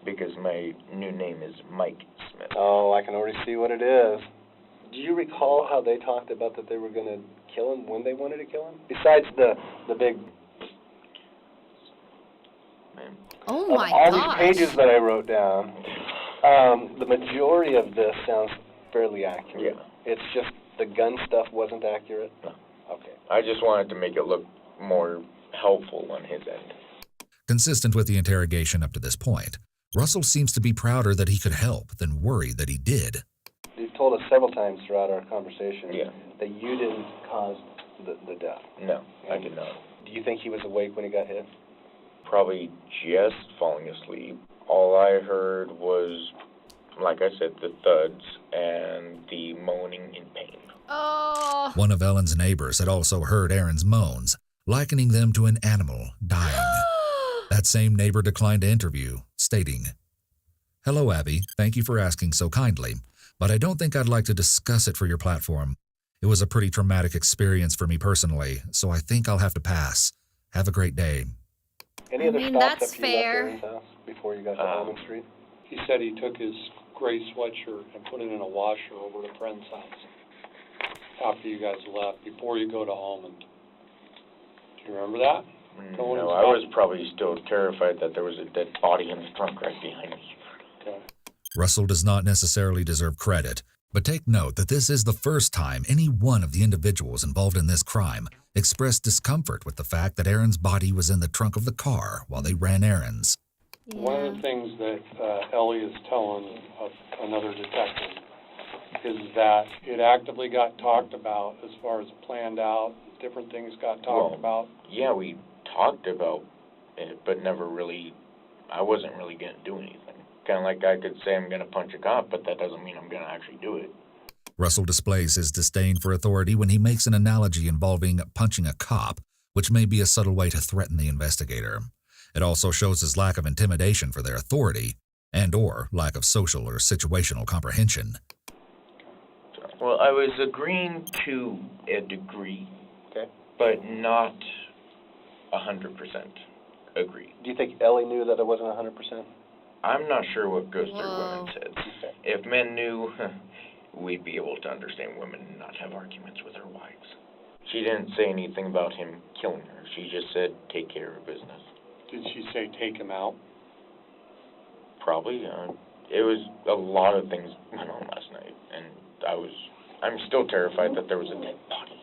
Because my new name is Mike Smith. Oh, I can already see what it is. Do you recall how they talked about that they were going to kill him, when they wanted to kill him? Besides the big... Man. Oh my all gosh. these pages that I wrote down, the majority of this sounds fairly accurate. Yeah. It's just the gun stuff wasn't accurate? No. Okay. I just wanted to make it look more helpful on his end. Consistent with the interrogation up to this point, Russell seems to be prouder that he could help than worried that he did. You've told us several times throughout our conversation Yeah. that you didn't cause the death. No, I did not. Do you think he was awake when he got hit? Probably just falling asleep. All I heard was, like I said, the thuds and the moaning in pain. Oh. One of Ellen's neighbors had also heard Aaron's moans, likening them to an animal dying. That same neighbor declined to interview, stating, "Hello, Abby. Thank you for asking so kindly, but I don't think I'd like to discuss it for your platform. It was a pretty traumatic experience for me personally, so I think I'll have to pass. Have a great day." Any other stops that's after you left fair. Aaron's house before you got to Almond Street? He said he took his gray sweatshirt and put it in a washer over to a friend's house after you guys left, before you go to Almond. Do you remember that? No, I was probably still terrified that there was a dead body in the trunk right behind me. Okay. Russell does not necessarily deserve credit, but take note that this is the first time any one of the individuals involved in this crime expressed discomfort with the fact that Aaron's body was in the trunk of the car while they ran errands. One of the things that Ellie is telling another detective is that it actively got talked about as far as planned out, different things got talked about. Yeah, we talked about it, but never really, I wasn't really going to do anything. Kind of like I could say I'm going to punch a cop, but that doesn't mean I'm going to actually do it. Russell displays his disdain for authority when he makes an analogy involving punching a cop, which may be a subtle way to threaten the investigator. It also shows his lack of intimidation for their authority and/or lack of social or situational comprehension. Well, I was agreeing to a degree, but not 100% agree. Do you think Ellie knew that it wasn't 100%? I'm not sure what goes through women's heads. If men knew, we'd be able to understand women and not have arguments with their wives. She didn't say anything about him killing her. She just said, take care of business. Did she say take him out? Probably. It was a lot of things went on last night, and I'm still terrified that there was a dead body.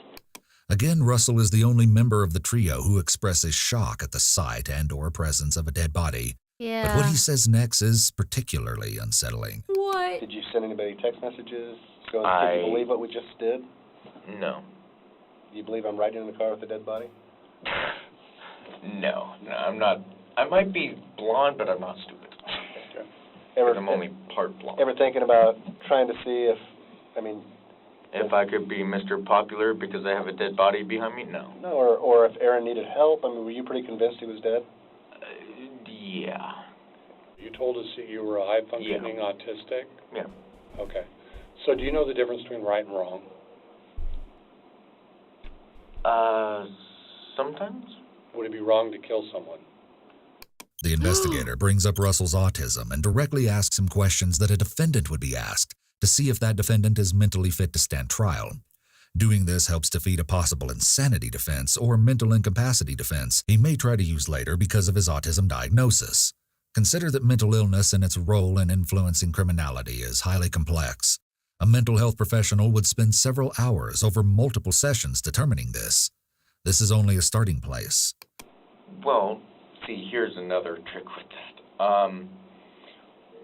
Again, Russell is the only member of the trio who expresses shock at the sight and/or presence of a dead body. Yeah. But what he says next is particularly unsettling. What? Did you send anybody text messages? Can you believe what we just did? No. Do you believe I'm riding in the car with a dead body? No, I'm not. I might be blonde, but I'm not stupid. I'm only part blonde. Ever thinking about trying to see if I could be Mr. Popular because I have a dead body behind me? No. No, or if Aaron needed help? I mean, were you pretty convinced he was dead? Yeah. You told us that you were a high-functioning autistic? Yeah. Okay. So do you know the difference between right and wrong? Sometimes. Would it be wrong to kill someone? The investigator brings up Russell's autism and directly asks him questions that a defendant would be asked to see if that defendant is mentally fit to stand trial. Doing this helps defeat a possible insanity defense or mental incapacity defense he may try to use later because of his autism diagnosis. Consider that mental illness and its role in influencing criminality is highly complex. A mental health professional would spend several hours over multiple sessions determining this. This is only a starting place. Well, see, here's another trick with that.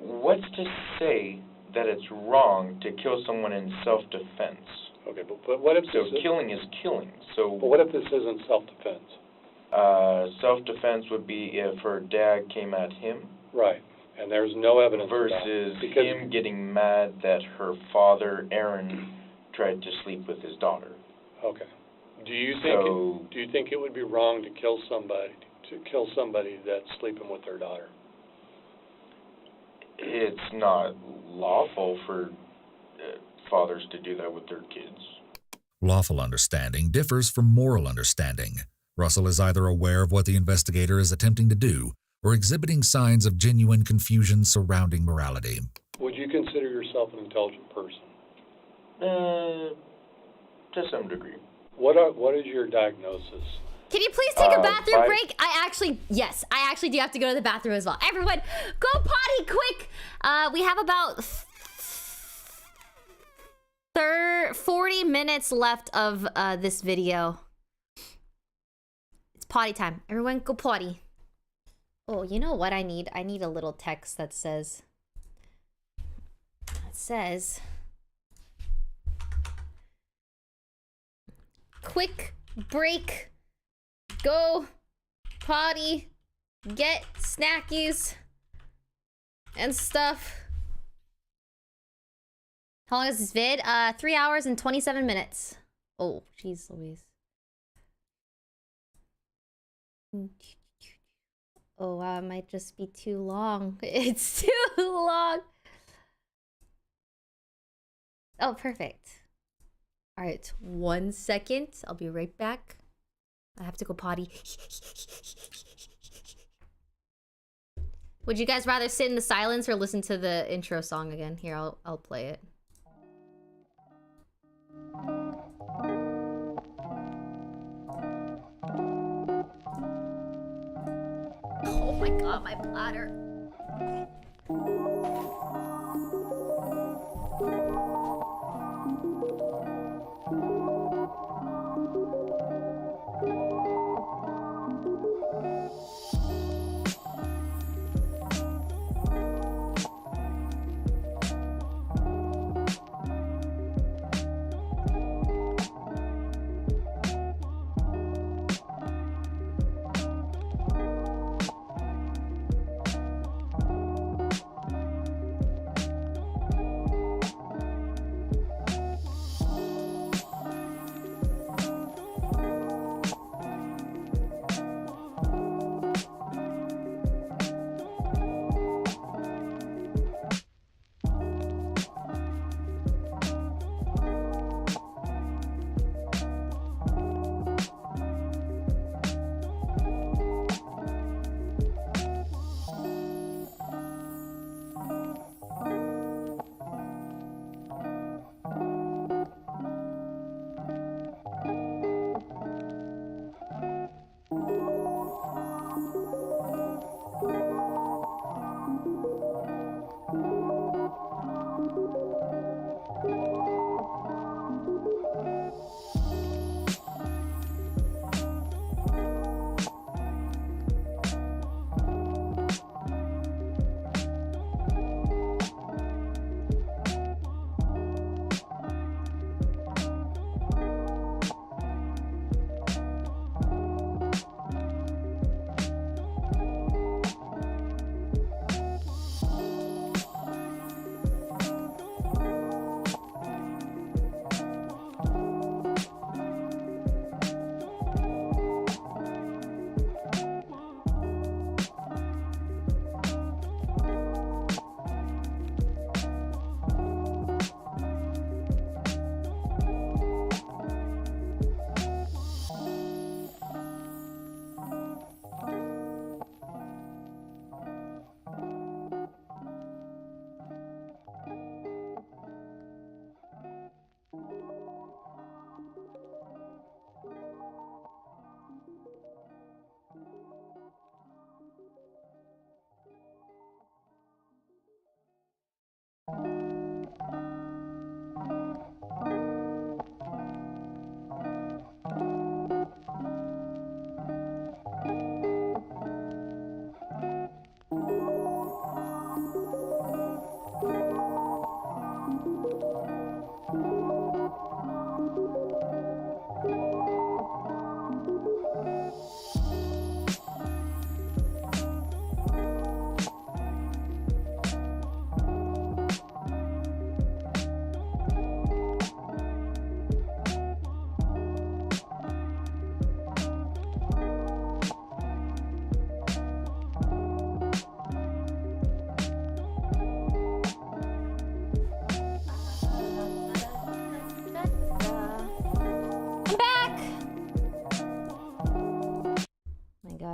What's to say that it's wrong to kill someone in self-defense? Okay, but what if killing is killing? So. But what if this isn't self-defense? Self-defense would be if her dad came at him. Right, and there's no evidence versus him getting mad that her father, Aaron, tried to sleep with his daughter. Okay. Do you think it would be wrong to kill somebody that's sleeping with their daughter? It's not lawful for fathers to do that with their kids. Lawful understanding differs from moral understanding. Russell is either aware of what the investigator is attempting to do or exhibiting signs of genuine confusion surrounding morality. Would you consider yourself an intelligent person? To some degree. What is your diagnosis? Can you please take a bathroom break? I actually do have to go to the bathroom as well. Everyone, go potty quick. We have about 40 minutes left of this video. It's potty time. Everyone, go potty. Oh, you know what I need? I need a little text that says... Quick break. Go potty. Get snackies and stuff. How long is this vid? 3 hours and 27 minutes. Oh, jeez Louise. Oh, wow, it might just be too long. It's too long. Oh, perfect. All right, 1 second. I'll be right back. I have to go potty. Would you guys rather sit in the silence or listen to the intro song again? Here, I'll play it. Oh my god, my bladder.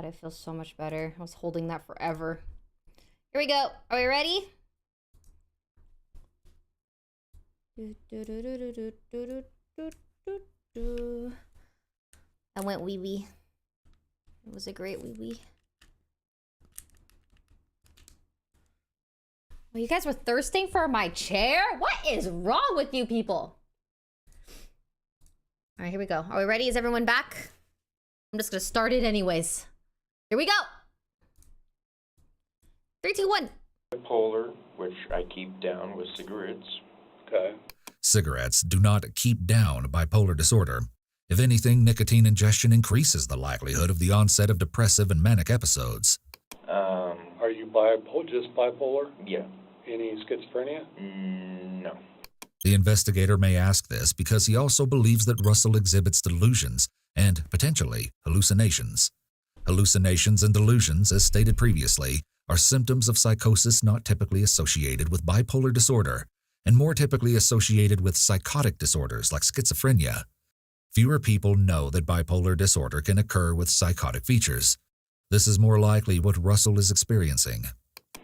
I feel so much better. I was holding that forever. Here we go. Are we ready? I went wee-wee. It was a great wee-wee. Well, you guys were thirsting for my chair? What is wrong with you people? All right, here we go. Are we ready? Is everyone back? I'm just gonna start it anyways. Here we go. 3, 2, 1. Bipolar, which I keep down with cigarettes. Okay. Cigarettes do not keep down bipolar disorder. If anything, nicotine ingestion increases the likelihood of the onset of depressive and manic episodes. Are you just bipolar? Yeah. Any schizophrenia? No. The investigator may ask this because he also believes that Russell exhibits delusions and, potentially, hallucinations. Hallucinations and delusions, as stated previously, are symptoms of psychosis not typically associated with bipolar disorder and more typically associated with psychotic disorders like schizophrenia. Fewer people know that bipolar disorder can occur with psychotic features. This is more likely what Russell is experiencing.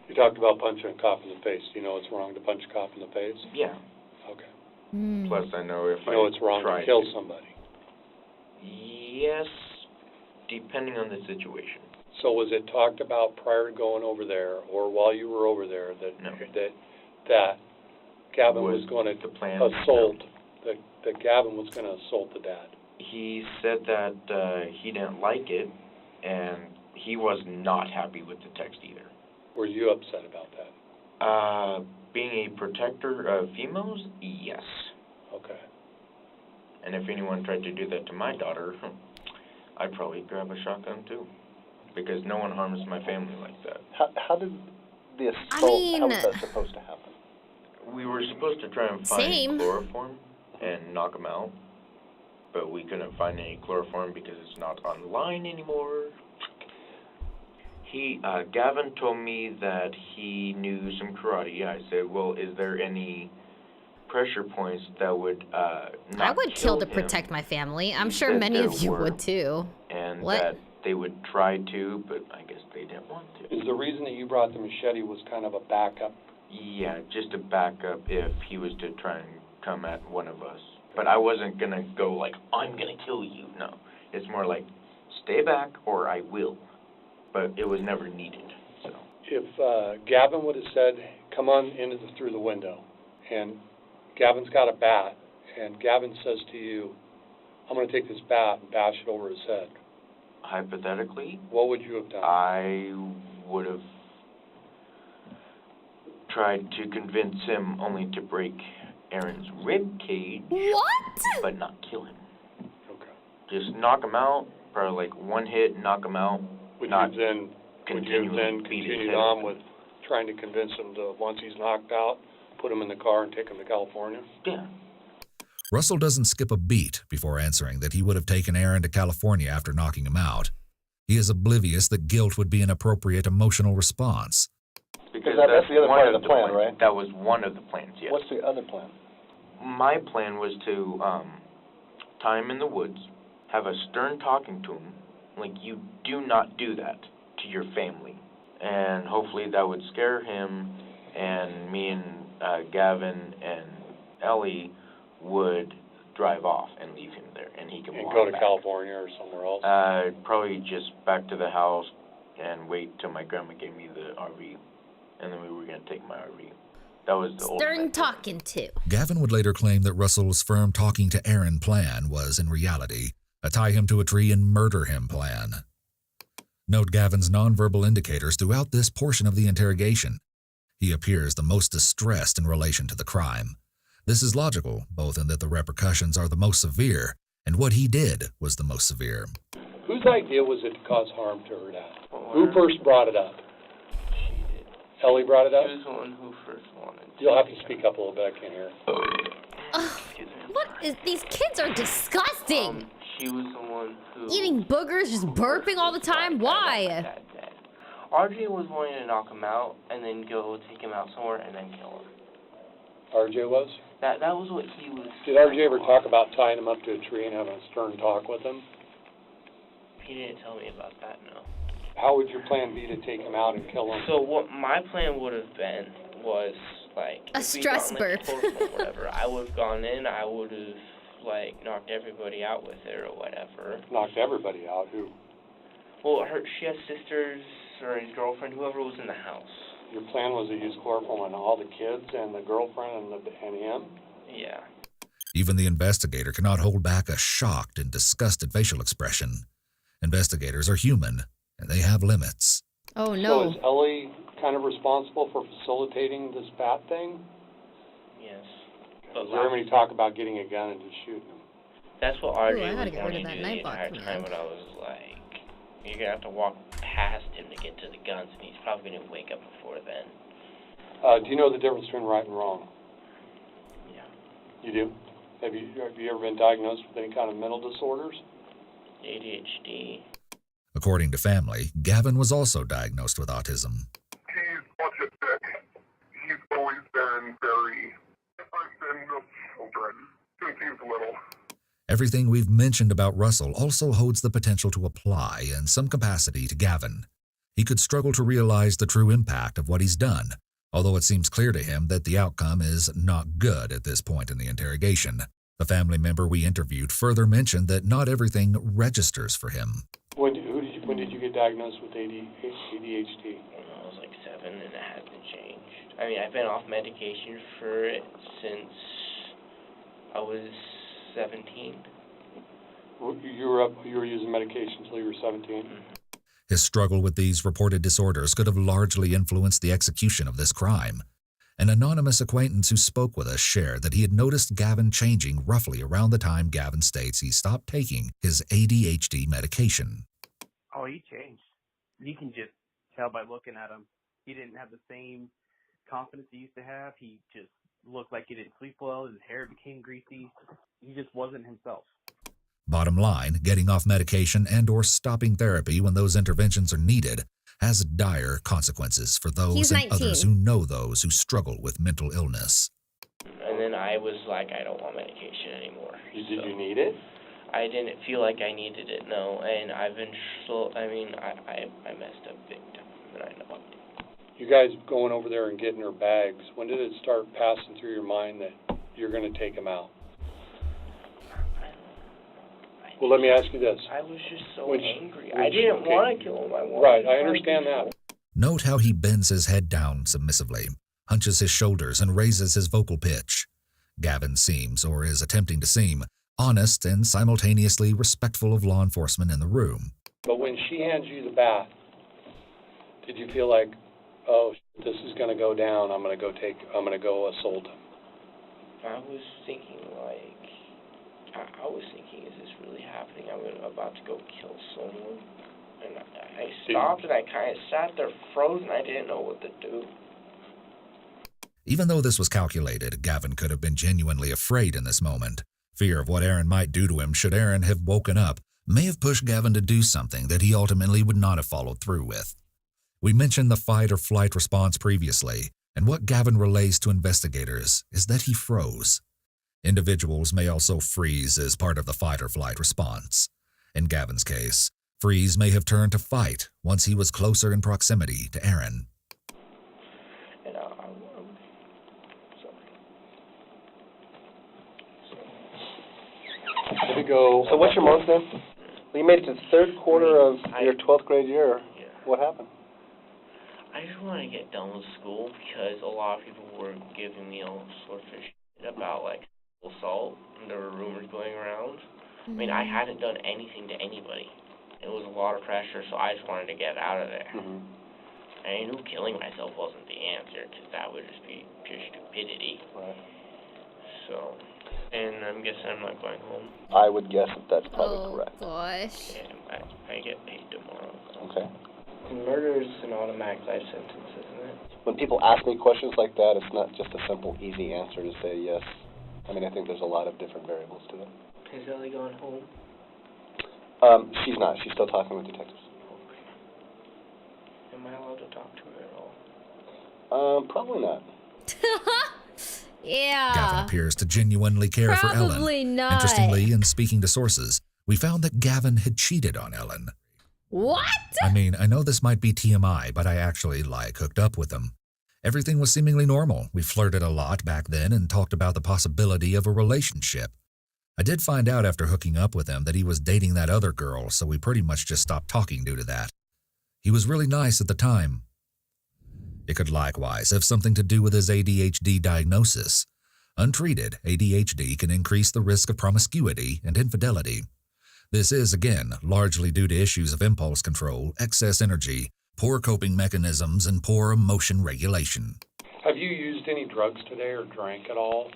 You talked about punching a cop in the face. Do you know it's wrong to punch a cop in the face? Yeah. Okay. Plus, I know if You know it's wrong to kill somebody. Yes, depending on the situation. So was it talked about prior to going over there, or while you were over there, that Gavin was going to assault? That Gavin was going to assault the dad? He said that he didn't like it, and he was not happy with the text either. Were you upset about that? Being a protector of females, yes. Okay. And if anyone tried to do that to my daughter, I'd probably grab a shotgun too. Because no one harms my family like that. How did the assault, how was that supposed to happen? We were supposed to try and find chloroform and knock him out. But we couldn't find any chloroform because it's not online anymore. Gavin told me that he knew some karate. I said, well, is there any pressure points that would not I would kill to him? protect my family. I'm He sure said many there of you were, would too. And What? that they would try to, but I guess they didn't want to. Is the reason that you brought the machete was kind of a backup? Yeah, just a backup if he was to try and come at one of us. But I wasn't going to go like, I'm going to kill you. No. It's more like, stay back or I will. But it was never needed. So. If Gavin would have said, come on through the window, and Gavin's got a bat, and Gavin says to you, I'm going to take this bat and bash it over his head. Hypothetically? What would you have done? I would have tried to convince him only to break Aaron's rib cage. What? But not kill him. Okay. Just knock him out, probably like one hit, knock him out. Would you then continue on with trying to convince him to, once he's knocked out, put him in the car and take him to California? Yeah. Russell doesn't skip a beat before answering that he would have taken Aaron to California after knocking him out. He is oblivious that guilt would be an appropriate emotional response. Because that's the other part of the plan, right? That was one of the plans, yes. What's the other plan? My plan was to tie him in the woods, have a stern talking to him, like you do not do that to your family. And hopefully that would scare him, and me and Gavin and Ellie would drive off and leave him there, and he can walk go to back. California or somewhere else? Probably just back to the house and wait till my grandma gave me the RV, and then we were going to take my RV. That was the Stern talking to. Gavin would later claim that Russell's firm talking to Aaron plan was, in reality, a tie him to a tree and murder him plan. Note Gavin's nonverbal indicators throughout this portion of the interrogation. He appears the most distressed in relation to the crime. This is logical, both in that the repercussions are the most severe, and what he did was the most severe. Whose idea was it to cause harm to her dad? Who first brought it up? She did. Ellie brought it up? She was the one who first wanted to. You'll have to speak up a little bit, I can't hear. What is, these kids are disgusting. She was the one who... Eating boogers, just burping all the time, why? RJ was wanting to knock him out and then go take him out somewhere and then kill him. RJ was? That was what he was... Did RJ ever talk about tying him up to a tree and having a stern talk with him? He didn't tell me about that, no. How would your plan be to take him out and kill him? So what my plan would have been was, like, A stress burp. Whatever. I would have gone in, I would have, like, knocked everybody out with it or whatever. Knocked everybody out? Who? Well, she has sisters or his girlfriend, whoever was in the house. Your plan was to use chloroform on all the kids and the girlfriend and him? Yeah. Even the investigator cannot hold back a shocked and disgusted facial expression. Investigators are human, and they have limits. Oh, So no. is Ellie kind of responsible for facilitating this bat thing? Yes. Is there any talk about getting a gun and just shooting him? That's what Ooh, I RJ gotta was get rid wanting of to that do the Nightbot entire time, command. but I was like, you're gonna have to walk past him to get to the guns, and he's probably gonna wake up before then. Do you know the difference between right and wrong? Yeah. You do? Have you ever been diagnosed with any kind of mental disorders? ADHD. According to family, Gavin was also diagnosed with autism. He's autistic. He's always been very open with children since he's little. Everything we've mentioned about Russell also holds the potential to apply in some capacity to Gavin. He could struggle to realize the true impact of what he's done, although it seems clear to him that the outcome is not good at this point in the interrogation. The family member we interviewed further mentioned that not everything registers for him. When did you get diagnosed with ADHD? When I was like 7, and it hasn't changed. I mean, I've been off medication for it since I was 17. You were using medication until you were 17? Mm-hmm. His struggle with these reported disorders could have largely influenced the execution of this crime. An anonymous acquaintance who spoke with us shared that he had noticed Gavin changing roughly around the time Gavin states he stopped taking his ADHD medication. Oh, he changed. You can just tell by looking at him. He didn't have the same confidence he used to have. He just looked like he didn't sleep well. His hair became greasy. He just wasn't himself. Bottom line, getting off medication and/or stopping therapy when those interventions are needed has dire consequences for those and others who know those who struggle with mental illness. And then I was like, I don't want medication anymore. Did you need it? I didn't feel like I needed it, no. And I've been, I messed up big time, and I know I did. You guys going over there and getting her bags, when did it start passing through your mind that you're going to take him out? Well, let me ask you this. I was just so angry. I didn't want to kill him. Right, I understand that. Note how he bends his head down submissively, hunches his shoulders, and raises his vocal pitch. Gavin seems, or is attempting to seem, honest and simultaneously respectful of law enforcement in the room. But when she hands you the bat, did you feel like, oh, this is going to go down, I'm going to go assault him? I was thinking, I was thinking, is this really happening? I'm about to go kill someone. And I stopped and I kind of sat there frozen. I didn't know what to do. Even though this was calculated, Gavin could have been genuinely afraid in this moment. Fear of what Aaron might do to him should Aaron have woken up may have pushed Gavin to do something that he ultimately would not have followed through with. We mentioned the fight or flight response previously, and what Gavin relays to investigators is that he froze. Individuals may also freeze as part of the fight or flight response. In Gavin's case, freeze may have turned to fight once he was closer in proximity to Aaron. And I'm sorry. There we go. So what's your month then? Well, you made it to the third quarter of your 12th grade year. Yeah. What happened? I just want to get done with school because a lot of people were giving me all sorts of shit about, assault, and there were rumors going around. I mean, I hadn't done anything to anybody. It was a lot of pressure, so I just wanted to get out of there. Mm-hmm. And I knew killing myself wasn't the answer, because that would just be pure stupidity. Right. So, and I'm guessing I'm not going home. I would guess that that's probably correct. Gosh. Yeah, I get paid tomorrow. Okay. Murder is an automatic life sentence, isn't it? When people ask me questions like that, it's not just a simple, easy answer to say yes. I mean, I think there's a lot of different variables to it. Has Ellie gone home? She's not. She's still talking with detectives. Okay. Am I allowed to talk to her at all? Probably not. Yeah. Gavin appears to genuinely care for Ellen. Probably not. Interestingly, in speaking to sources, we found that Gavin had cheated on Ellen. What? I mean, I know this might be TMI, but I actually, hooked up with him. Everything was seemingly normal. We flirted a lot back then and talked about the possibility of a relationship. I did find out after hooking up with him that he was dating that other girl, so we pretty much just stopped talking due to that. He was really nice at the time. It could likewise have something to do with his ADHD diagnosis. Untreated, ADHD can increase the risk of promiscuity and infidelity. This is, again, largely due to issues of impulse control, excess energy, poor coping mechanisms, and poor emotion regulation. Have you used any drugs today or drank at all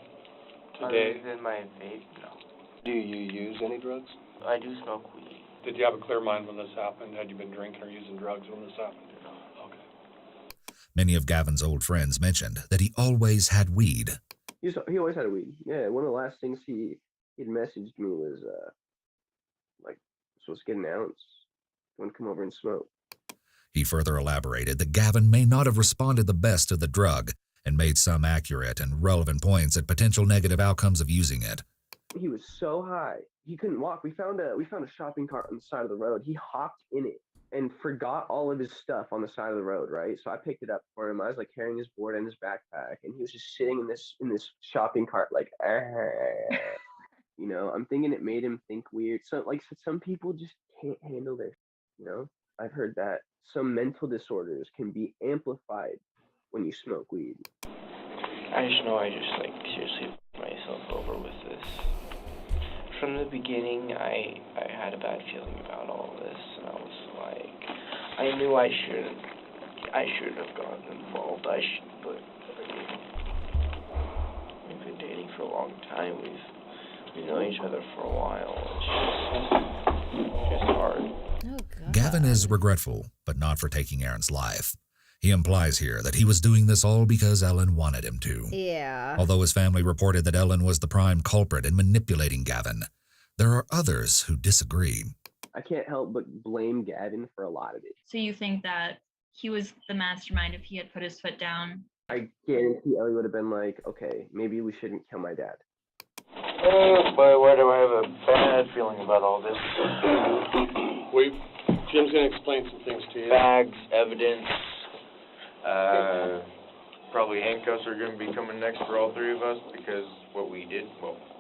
today? Other than my vape, no. Do you use any drugs? I do smoke weed. Did you have a clear mind when this happened? Had you been drinking or using drugs when this happened? No. Okay. Many of Gavin's old friends mentioned that he always had weed. He always had a weed. Yeah, one of the last things he'd messaged me was, supposed to get an ounce. Want to come over and smoke. He further elaborated that Gavin may not have responded the best to the drug and made some accurate and relevant points at potential negative outcomes of using it. He was so high he couldn't walk. We found a shopping cart on the side of the road. He hopped in it and forgot all of his stuff on the side of the road, right? So I picked it up for him. I was carrying his board and his backpack, and he was just sitting in this shopping cart You know, I'm thinking it made him think weird. So some people just can't handle this, you know? I've heard that some mental disorders can be amplified when you smoke weed. I just know I just seriously put myself over with this. From the beginning, I had a bad feeling about all this, and I was I knew I shouldn't have gotten involved. But we've been dating for a long time. We've known each other for a while. It's just hard. Oh, God. Gavin is regretful, but not for taking Aaron's life. He implies here that he was doing this all because Ellen wanted him to. Yeah. Although his family reported that Ellen was the prime culprit in manipulating Gavin, there are others who disagree. I can't help but blame Gavin for a lot of it. So you think that he was the mastermind if he had put his foot down? I guarantee Ellie would have been like, okay, maybe we shouldn't kill my dad. Oh boy, why do I have a bad feeling about all this? Jim's going to explain some things to you. Bags, evidence. Probably handcuffs are going to be coming next for all three of us because what we did,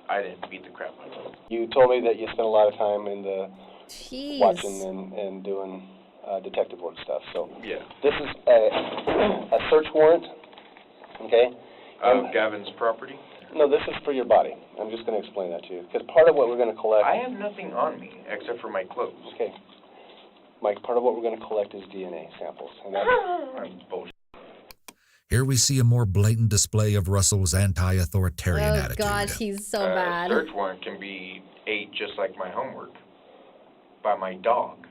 I didn't beat the crap out of them. You told me that you spent a lot of time in the Jeez. watching and doing detective work stuff. So yeah, this is a search warrant. Okay. Of Gavin's property. No, this is for your body. I'm just going to explain that to you because part of what we're going to collect. I have nothing on me except for my clothes. Okay. Mike, part of what we're going to collect is DNA samples, and that's I'm bullshit. Here we see a more blatant display of Russell's anti-authoritarian attitude. Oh, God, he's so bad. Search warrant can be ate just like my homework by my dog,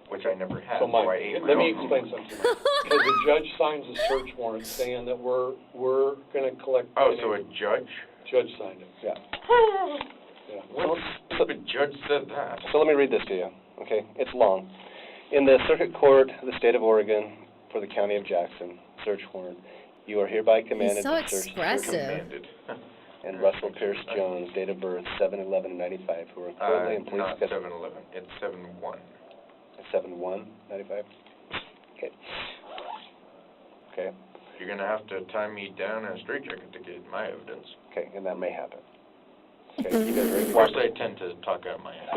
which I never had. So, Mike, I ate let me my explain something. Because the judge signs a search warrant saying that we're going to collect. Oh, DNA. so a judge? Judge signed it. Yeah. Yeah. What stupid judge said that? So let me read this to you. Okay, it's long. In the Circuit Court of the State of Oregon for the County of Jackson, search warrant. You are hereby commanded He's so to search expressive. and Russell Pierce Jones, date of birth 7/11/95, who are currently in police not custody. 7/11. It's 7/1. 7/1/95. Okay. Okay. You're gonna have to tie me down in a straitjacket to get my evidence. Okay, and that may happen. Okay, you guys ready? Of course, I tend to talk out of my ass.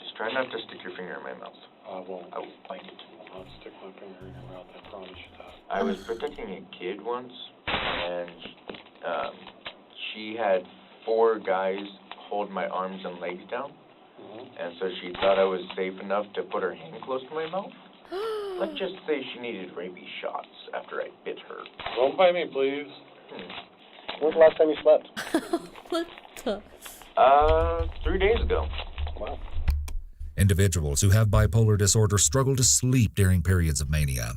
Just try not to stick your finger in my mouth. I won't. I will bite it. I'll stick my finger in your mouth, I promise you that. I was protecting a kid once, and she had 4 guys hold my arms and legs down, and so she thought I was safe enough to put her hand close to my mouth. Let's just say she needed rabies shots after I bit her. Don't bite me, please. When was the last time you slept? What the? 3 days ago. Wow. Individuals who have bipolar disorder struggle to sleep during periods of mania.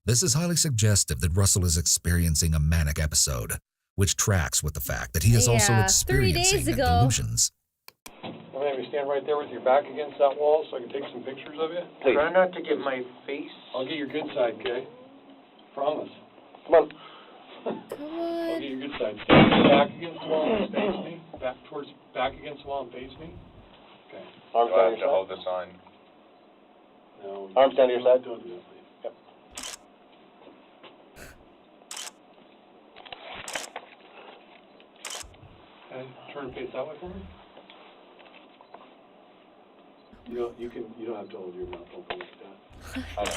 This is highly suggestive that Russell is experiencing a manic episode, which tracks with the fact that he is also 3 experiencing days ago. delusions. I'm going to have you stand right there with your back against that wall so I can take some pictures of you. Please. Try not to get my face. I'll get your good side, okay? Promise. Come on. I'll get your good side. Stand back against the wall and face me. Back against the wall and face me. Okay. Arms Do I down have your to hold side. this on? No. Arms down to your side. Don't do that, please. Yep. And turn and face that way for me. You don't have to hold your mouth open like that. I know.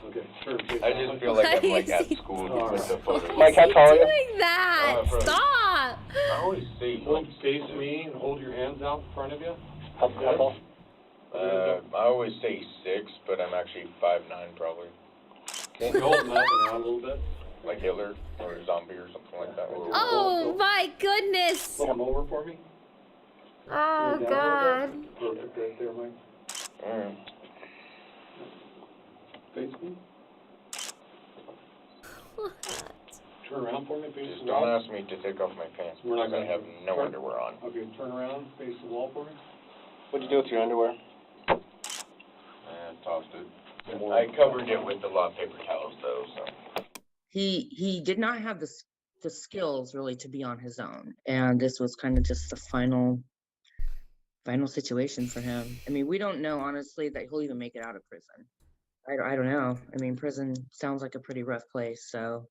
Okay, turn and face I that just way. feel like I'm Why like is at he- school with the photo. Mike, how tall are you? Doing that! right. Stop! I always see. Hold, face me and hold your hands out in front of you. How tall? I always say 6, but I'm actually 5'9" probably. Okay. You hold them up and out a little bit. Like Hitler or a zombie or something like that. Oh my goodness! Put them over for me. Oh god. Perfect, right there, Mike. Alright. Face me. Turn around for me, face Just the wall. don't ask me to take off my pants. We're not because I gonna have no turn- underwear on. Okay, turn around, face the wall for me. What'd you do with your underwear? Tossed it. I covered it with a lot of paper towels though, so. He did not have the skills really to be on his own, and this was kind of just the final situation for him. I mean, we don't know honestly that he'll even make it out of prison. I don't know. I mean, prison sounds like a pretty rough place, so.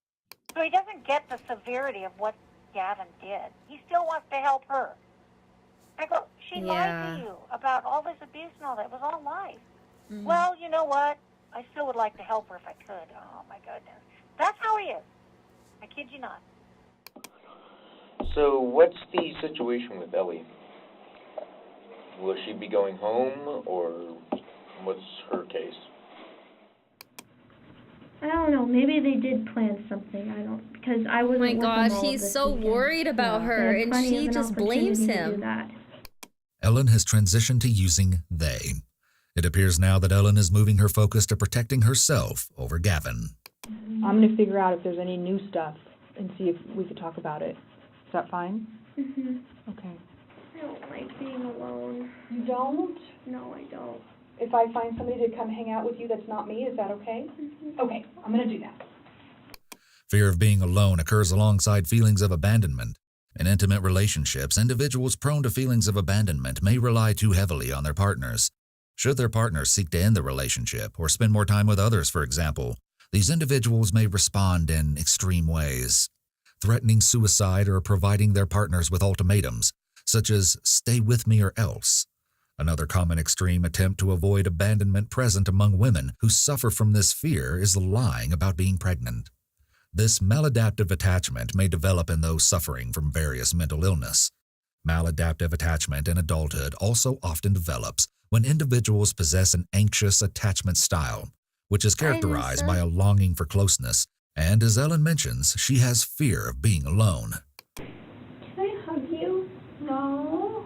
So he doesn't get the severity of what Gavin did. He still wants to help her. I go, she lied to you about all this abuse and all that. It was all lies. Mm-hmm. Well, you know what? I still would like to help her if I could. Oh, my goodness. That's how he is. I kid you not. So what's the situation with Ellie? Will she be going home, or what's her case? I don't know. Maybe they did plan something. I don't, because I wasn't. Oh my with them gosh, all he's this so weekend. worried about Yeah, her, they had and plenty she of an just blames opportunity to do him. that. Ellen has transitioned to using they. It appears now that Ellen is moving her focus to protecting herself over Gavin. I'm going to figure out if there's any new stuff and see if we could talk about it. Is that fine? Mhm. Okay. I don't like being alone. You don't? No, I don't. If I find somebody to come hang out with you that's not me, is that okay? Okay, I'm going to do that. Fear of being alone occurs alongside feelings of abandonment. In intimate relationships, individuals prone to feelings of abandonment may rely too heavily on their partners. Should their partners seek to end the relationship or spend more time with others, for example, these individuals may respond in extreme ways, threatening suicide or providing their partners with ultimatums, such as "stay with me or else." Another common extreme attempt to avoid abandonment present among women who suffer from this fear is lying about being pregnant. This maladaptive attachment may develop in those suffering from various mental illness. Maladaptive attachment in adulthood also often develops when individuals possess an anxious attachment style, which is characterized by a longing for closeness, and as Ellen mentions, she has fear of being alone. Can I hug you? No.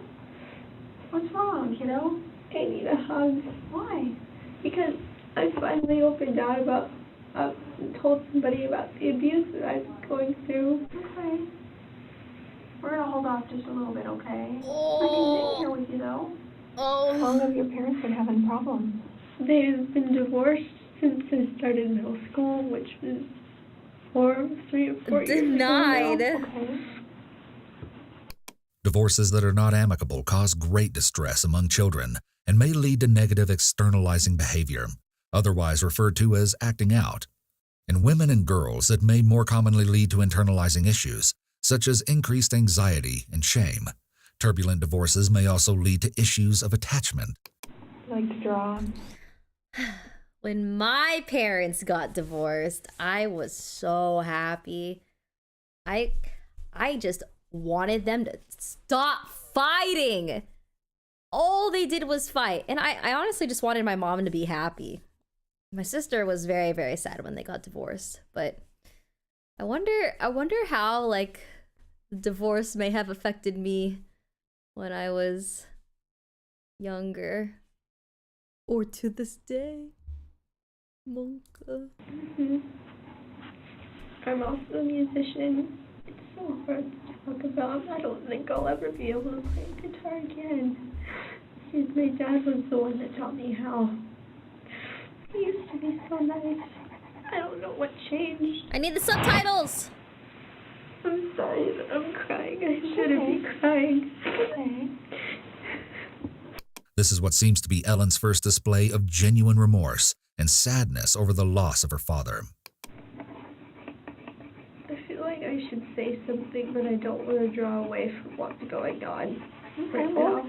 What's wrong, kiddo? I need a hug. Why? Because I finally opened out about, told somebody about the abuse that I was going through. Okay. We're gonna hold off just a little bit, okay? I can sit here with you, though. Oh. How long have your parents been having problems? They've been divorced since I started middle school, which was 3 or 4 years ago now. Denied. Okay. Divorces that are not amicable cause great distress among children and may lead to negative externalizing behavior, otherwise referred to as acting out. In women and girls, it may more commonly lead to internalizing issues, such as increased anxiety and shame. Turbulent divorces may also lead to issues of attachment. Like to draw. When my parents got divorced, I was so happy. I just wanted them to stop fighting. All they did was fight. And I honestly just wanted my mom to be happy. My sister was very, very sad when they got divorced. But I wonder how, like, divorce may have affected me when I was younger. Or to this day. Monka. Mm-hmm. I'm also a musician. It's so hard to talk about. I don't think I'll ever be able to play guitar again. My dad was the one that taught me how. He used to be so nice. I don't know what changed. I need the subtitles! I'm sorry that I'm crying. I shouldn't be crying. This This is what seems to be Ellen's first display of genuine remorse and sadness over the loss of her father. I feel like I should say something, but I don't want to draw away from what's going on right now.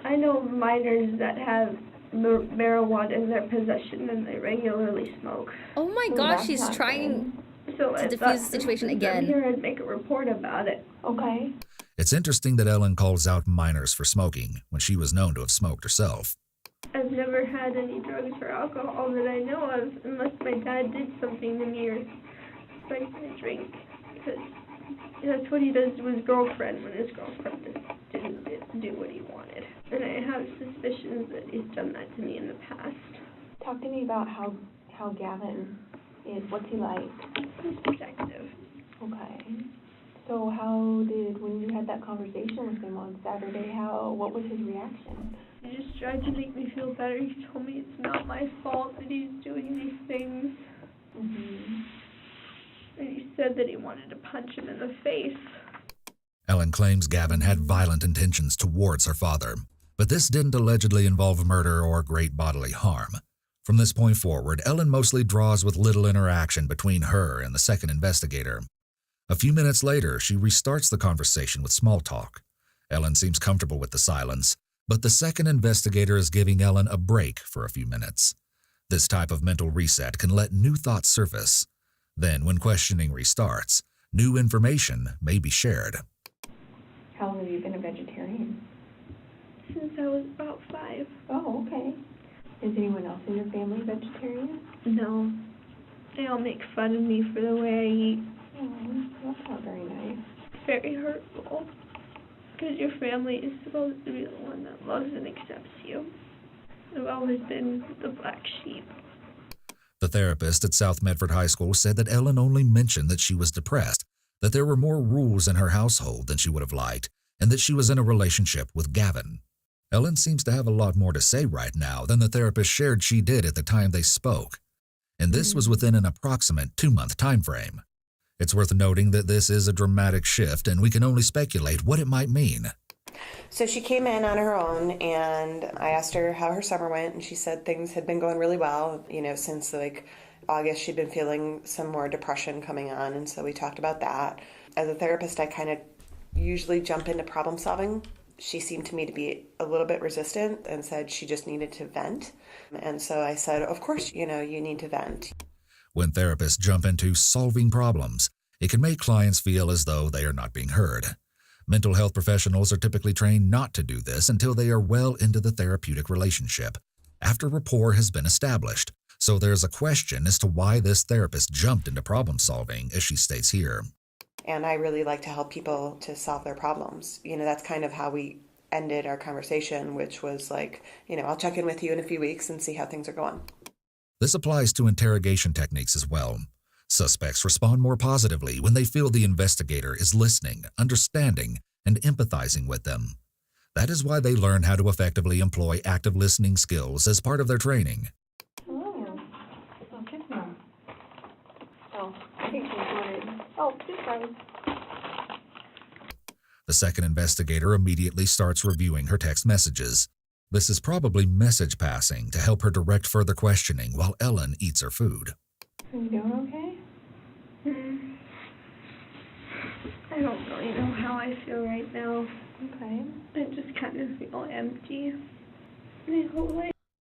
I know minors that have marijuana in their possession and they regularly smoke. Oh my gosh, she's trying to defuse the situation again. I'm here and make a report about it. Okay. It's interesting that Ellen calls out minors for smoking when she was known to have smoked herself. I've never had any drugs or alcohol that I know of, unless my dad did something to me or spiked my drink. Because that's what he does to his girlfriend when his girlfriend didn't do what he wanted. And I have suspicions that he's done that to me in the past. Talk to me about how Gavin is. What's he like? He's protective. Okay. So when you had that conversation with him on Saturday, what was his reaction? He just tried to make me feel better. He told me it's not my fault that he's doing these things. Mm-hmm. And he said that he wanted to punch him in the face. Ellen claims Gavin had violent intentions towards her father, but this didn't allegedly involve murder or great bodily harm. From this point forward, Ellen mostly draws with little interaction between her and the second investigator. A few minutes later, she restarts the conversation with small talk. Ellen seems comfortable with the silence, but the second investigator is giving Ellen a break for a few minutes. This type of mental reset can let new thoughts surface. Then, when questioning restarts, new information may be shared. How long have you been a vegetarian? Since I was about 5. Oh, okay. Is anyone else in your family vegetarian? No. They all make fun of me for the way I eat. Oh, that's not very nice. It's very hurtful. Because your family is supposed to be the one that loves and accepts you. I've always been the black sheep. The therapist at South Medford High School said that Ellen only mentioned that she was depressed, that there were more rules in her household than she would have liked, and that she was in a relationship with Gavin. Ellen seems to have a lot more to say right now than the therapist shared she did at the time they spoke. And this was within an approximate 2-month time frame. It's worth noting that this is a dramatic shift, and we can only speculate what it might mean. So she came in on her own, and I asked her how her summer went, and she said things had been going really well. Since August, she'd been feeling some more depression coming on, and so we talked about that. As a therapist, I kind of usually jump into problem solving. She seemed to me to be a little bit resistant and said she just needed to vent. And so I said, of course, you need to vent. When therapists jump into solving problems, it can make clients feel as though they are not being heard. Mental health professionals are typically trained not to do this until they are well into the therapeutic relationship, after rapport has been established. So there's a question as to why this therapist jumped into problem solving, as she states here. And I really like to help people to solve their problems. That's kind of how we ended our conversation, which was I'll check in with you in a few weeks and see how things are going. This applies to interrogation techniques as well. Suspects respond more positively when they feel the investigator is listening, understanding, and empathizing with them. That is why they learn how to effectively employ active listening skills as part of their training. Kiss mom. Oh, I think she wanted. Oh, kiss mom. The second investigator immediately starts reviewing her text messages. This is probably message passing to help her direct further questioning while Ellen eats her food. Are you doing okay? I don't really know how I feel right now. Okay. I just kind of feel empty.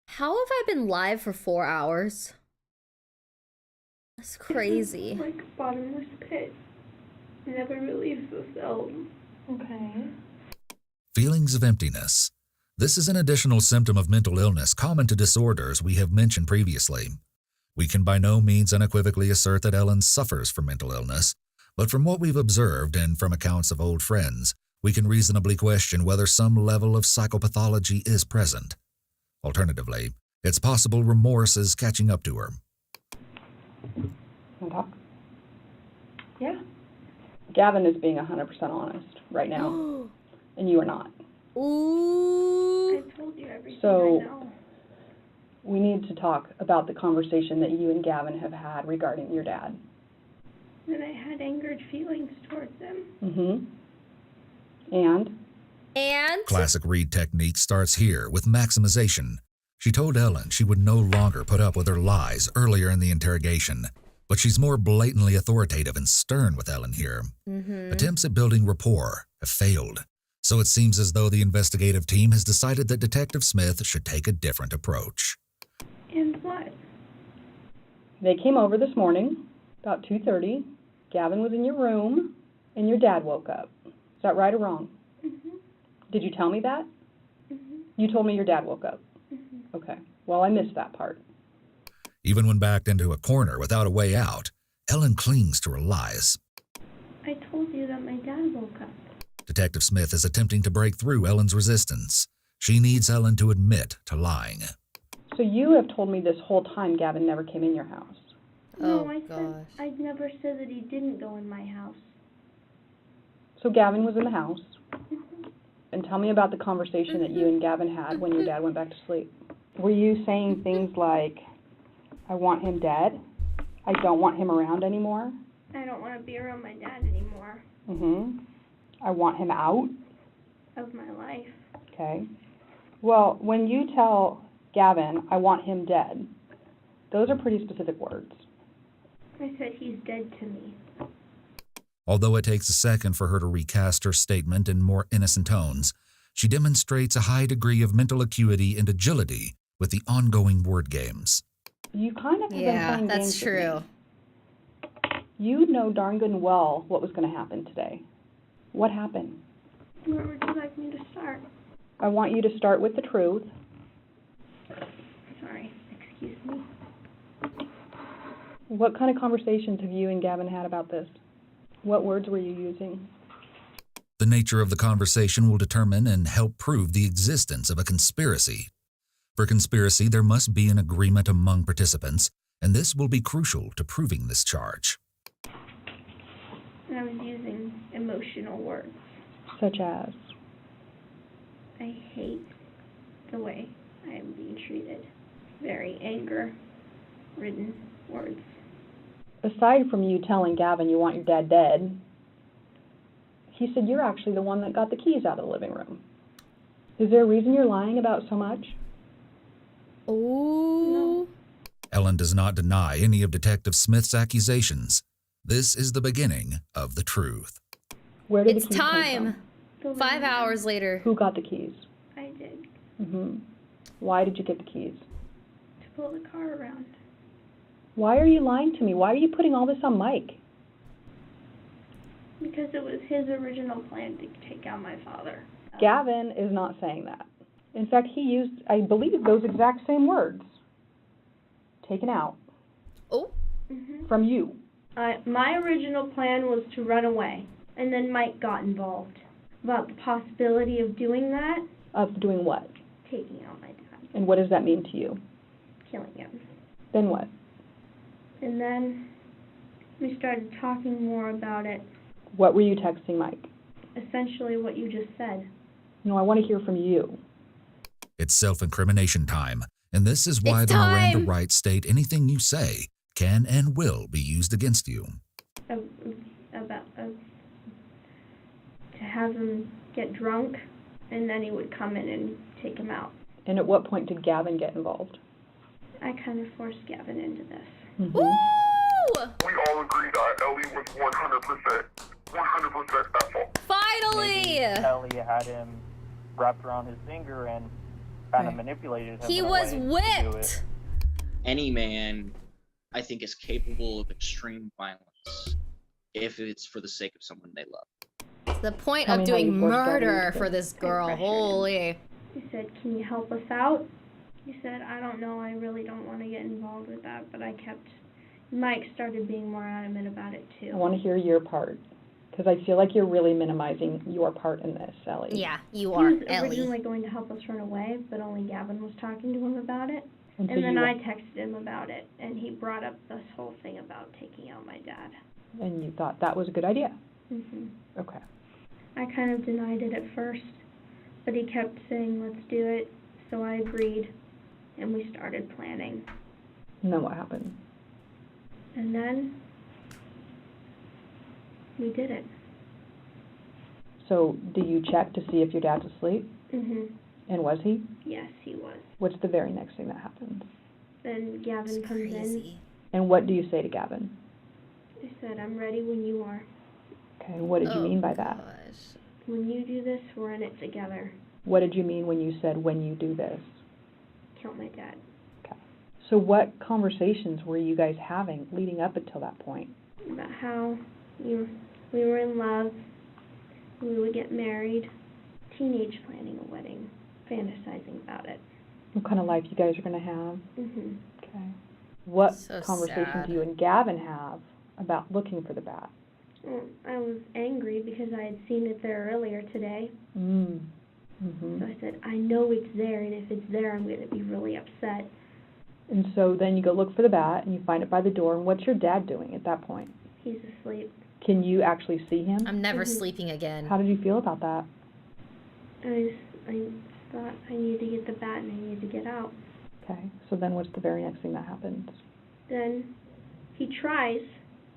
How have I been live for 4 hours? That's crazy. It's like a bottomless pit. Never really fulfilled. Okay. Feelings of emptiness. This is an additional symptom of mental illness common to disorders we have mentioned previously. We can by no means unequivocally assert that Ellen suffers from mental illness, but from what we've observed and from accounts of old friends, we can reasonably question whether some level of psychopathology is present. Alternatively, it's possible remorse is catching up to her. Want to talk? Yeah. Gavin is being 100% honest right now, and you are not. Ooh. I told you everything So, I know. We need to talk about the conversation that you and Gavin have had regarding your dad. And I had angered feelings towards him. Mm-hmm. And? And? Classic Reed technique starts here with maximization. She told Ellen she would no longer put up with her lies earlier in the interrogation, but she's more blatantly authoritative and stern with Ellen here. Attempts at building rapport have failed, so it seems as though the investigative team has decided that Detective Smith should take a different approach. And what? They came over this morning, about 2:30. Gavin was in your room, and your dad woke up. Is that right or wrong? Did you tell me that? You told me your dad woke up. Okay. Well, I missed that part. Even when backed into a corner without a way out, Ellen clings to her lies. I told you that my dad woke up. Detective Smith is attempting to break through Ellen's resistance. She needs Ellen to admit to lying. So you have told me this whole time Gavin never came in your house. No, I never said that he didn't go in my house. So Gavin was in the house. And tell me about the conversation that you and Gavin had when your dad went back to sleep. Were you saying things like, I want him dead? I don't want him around anymore? I don't want to be around my dad anymore. I want him out? Of my life. Okay. Well, when you tell Gavin, I want him dead, those are pretty specific words. I said he's dead to me. Although it takes a second for her to recast her statement in more innocent tones, she demonstrates a high degree of mental acuity and agility with the ongoing word games. You kind of have been playing games. That's true. You know darn good and well what was going to happen today. What happened? Where would you like me to start? I want you to start with the truth. Sorry, excuse me. What kind of conversations have you and Gavin had about this? What words were you using? The nature of the conversation will determine and help prove the existence of a conspiracy. For conspiracy, there must be an agreement among participants, and this will be crucial to proving this charge. I was using emotional words. Such as? I hate the way I am being treated. Very anger-ridden words. Aside from you telling Gavin you want your dad dead, he said you're actually the one that got the keys out of the living room. Is there a reason you're lying about so much? Oh. Ellen does not deny any of Detective Smith's accusations. This is the beginning of the truth. Where did It's the keys time. come from? 5 hours later. Who got the keys? I did. Why did you get the keys? To pull the car around. Why are you lying to me? Why are you putting all this on Mike? Because it was his original plan to take out my father. Gavin is not saying that. In fact, he used, I believe, those exact same words. Taken out. Oh. From you. My original plan was to run away, and then Mike got involved. About the possibility of doing that. Of doing what? Taking out my dad. And what does that mean to you? Killing him. Then what? And then we started talking more about it. What were you texting Mike? Essentially what you just said. No, I want to hear from you. It's self-incrimination time, and this is why the Miranda rights state anything you say can and will be used against you. To have him get drunk, and then he would come in and take him out. And at what point did Gavin get involved? I kind of forced Gavin into this. Woo! We all agree that Ellie was 100% at fault. Finally! Maybe Ellie had him wrapped around his finger and kind of manipulated him. He was whipped! Any man, I think, is capable of extreme violence if it's for the sake of someone they love. The point of doing murder for this girl, holy. He said, can you help us out? He said, I don't know, I really don't want to get involved with that, but Mike started being more adamant about it too. I want to hear your part, because I feel like you're really minimizing your part in this, Ellie. Yeah, you are, He was Ellie. originally going to help us run away, but only Gavin was talking to him about it. And so And then you- I texted him about it, and he brought up this whole thing about taking out my dad. And you thought that was a good idea? Okay. I kind of denied it at first, but he kept saying, let's do it, so I agreed, and we started planning. And then what happened? And then we did it. So do you check to see if your dad's asleep? Mhm. And was he? Yes, he was. What's the very next thing that happens? Then Gavin comes in. And what do you say to Gavin? I said, I'm ready when you are. Okay, what did you mean by that? When you do this, we're in it together. What did you mean when you said, when you do this? Count my dad. So what conversations were you guys having leading up until that point? About how we were in love, we would get married, teenage planning a wedding, fantasizing about it. What kind of life you guys are going to have? Mhm. Okay. What So conversations sad. do you and Gavin have about looking for the bat? Well, I was angry because I had seen it there earlier today. Mm-hmm. So I said, I know it's there, and if it's there, I'm going to be really upset. And so then you go look for the bat, and you find it by the door, and what's your dad doing at that point? He's asleep. Can you actually see him? I'm never sleeping again. How did you feel about that? I thought I needed to get the bat and I needed to get out. Okay, so then what's the very next thing that happens? Then he tries,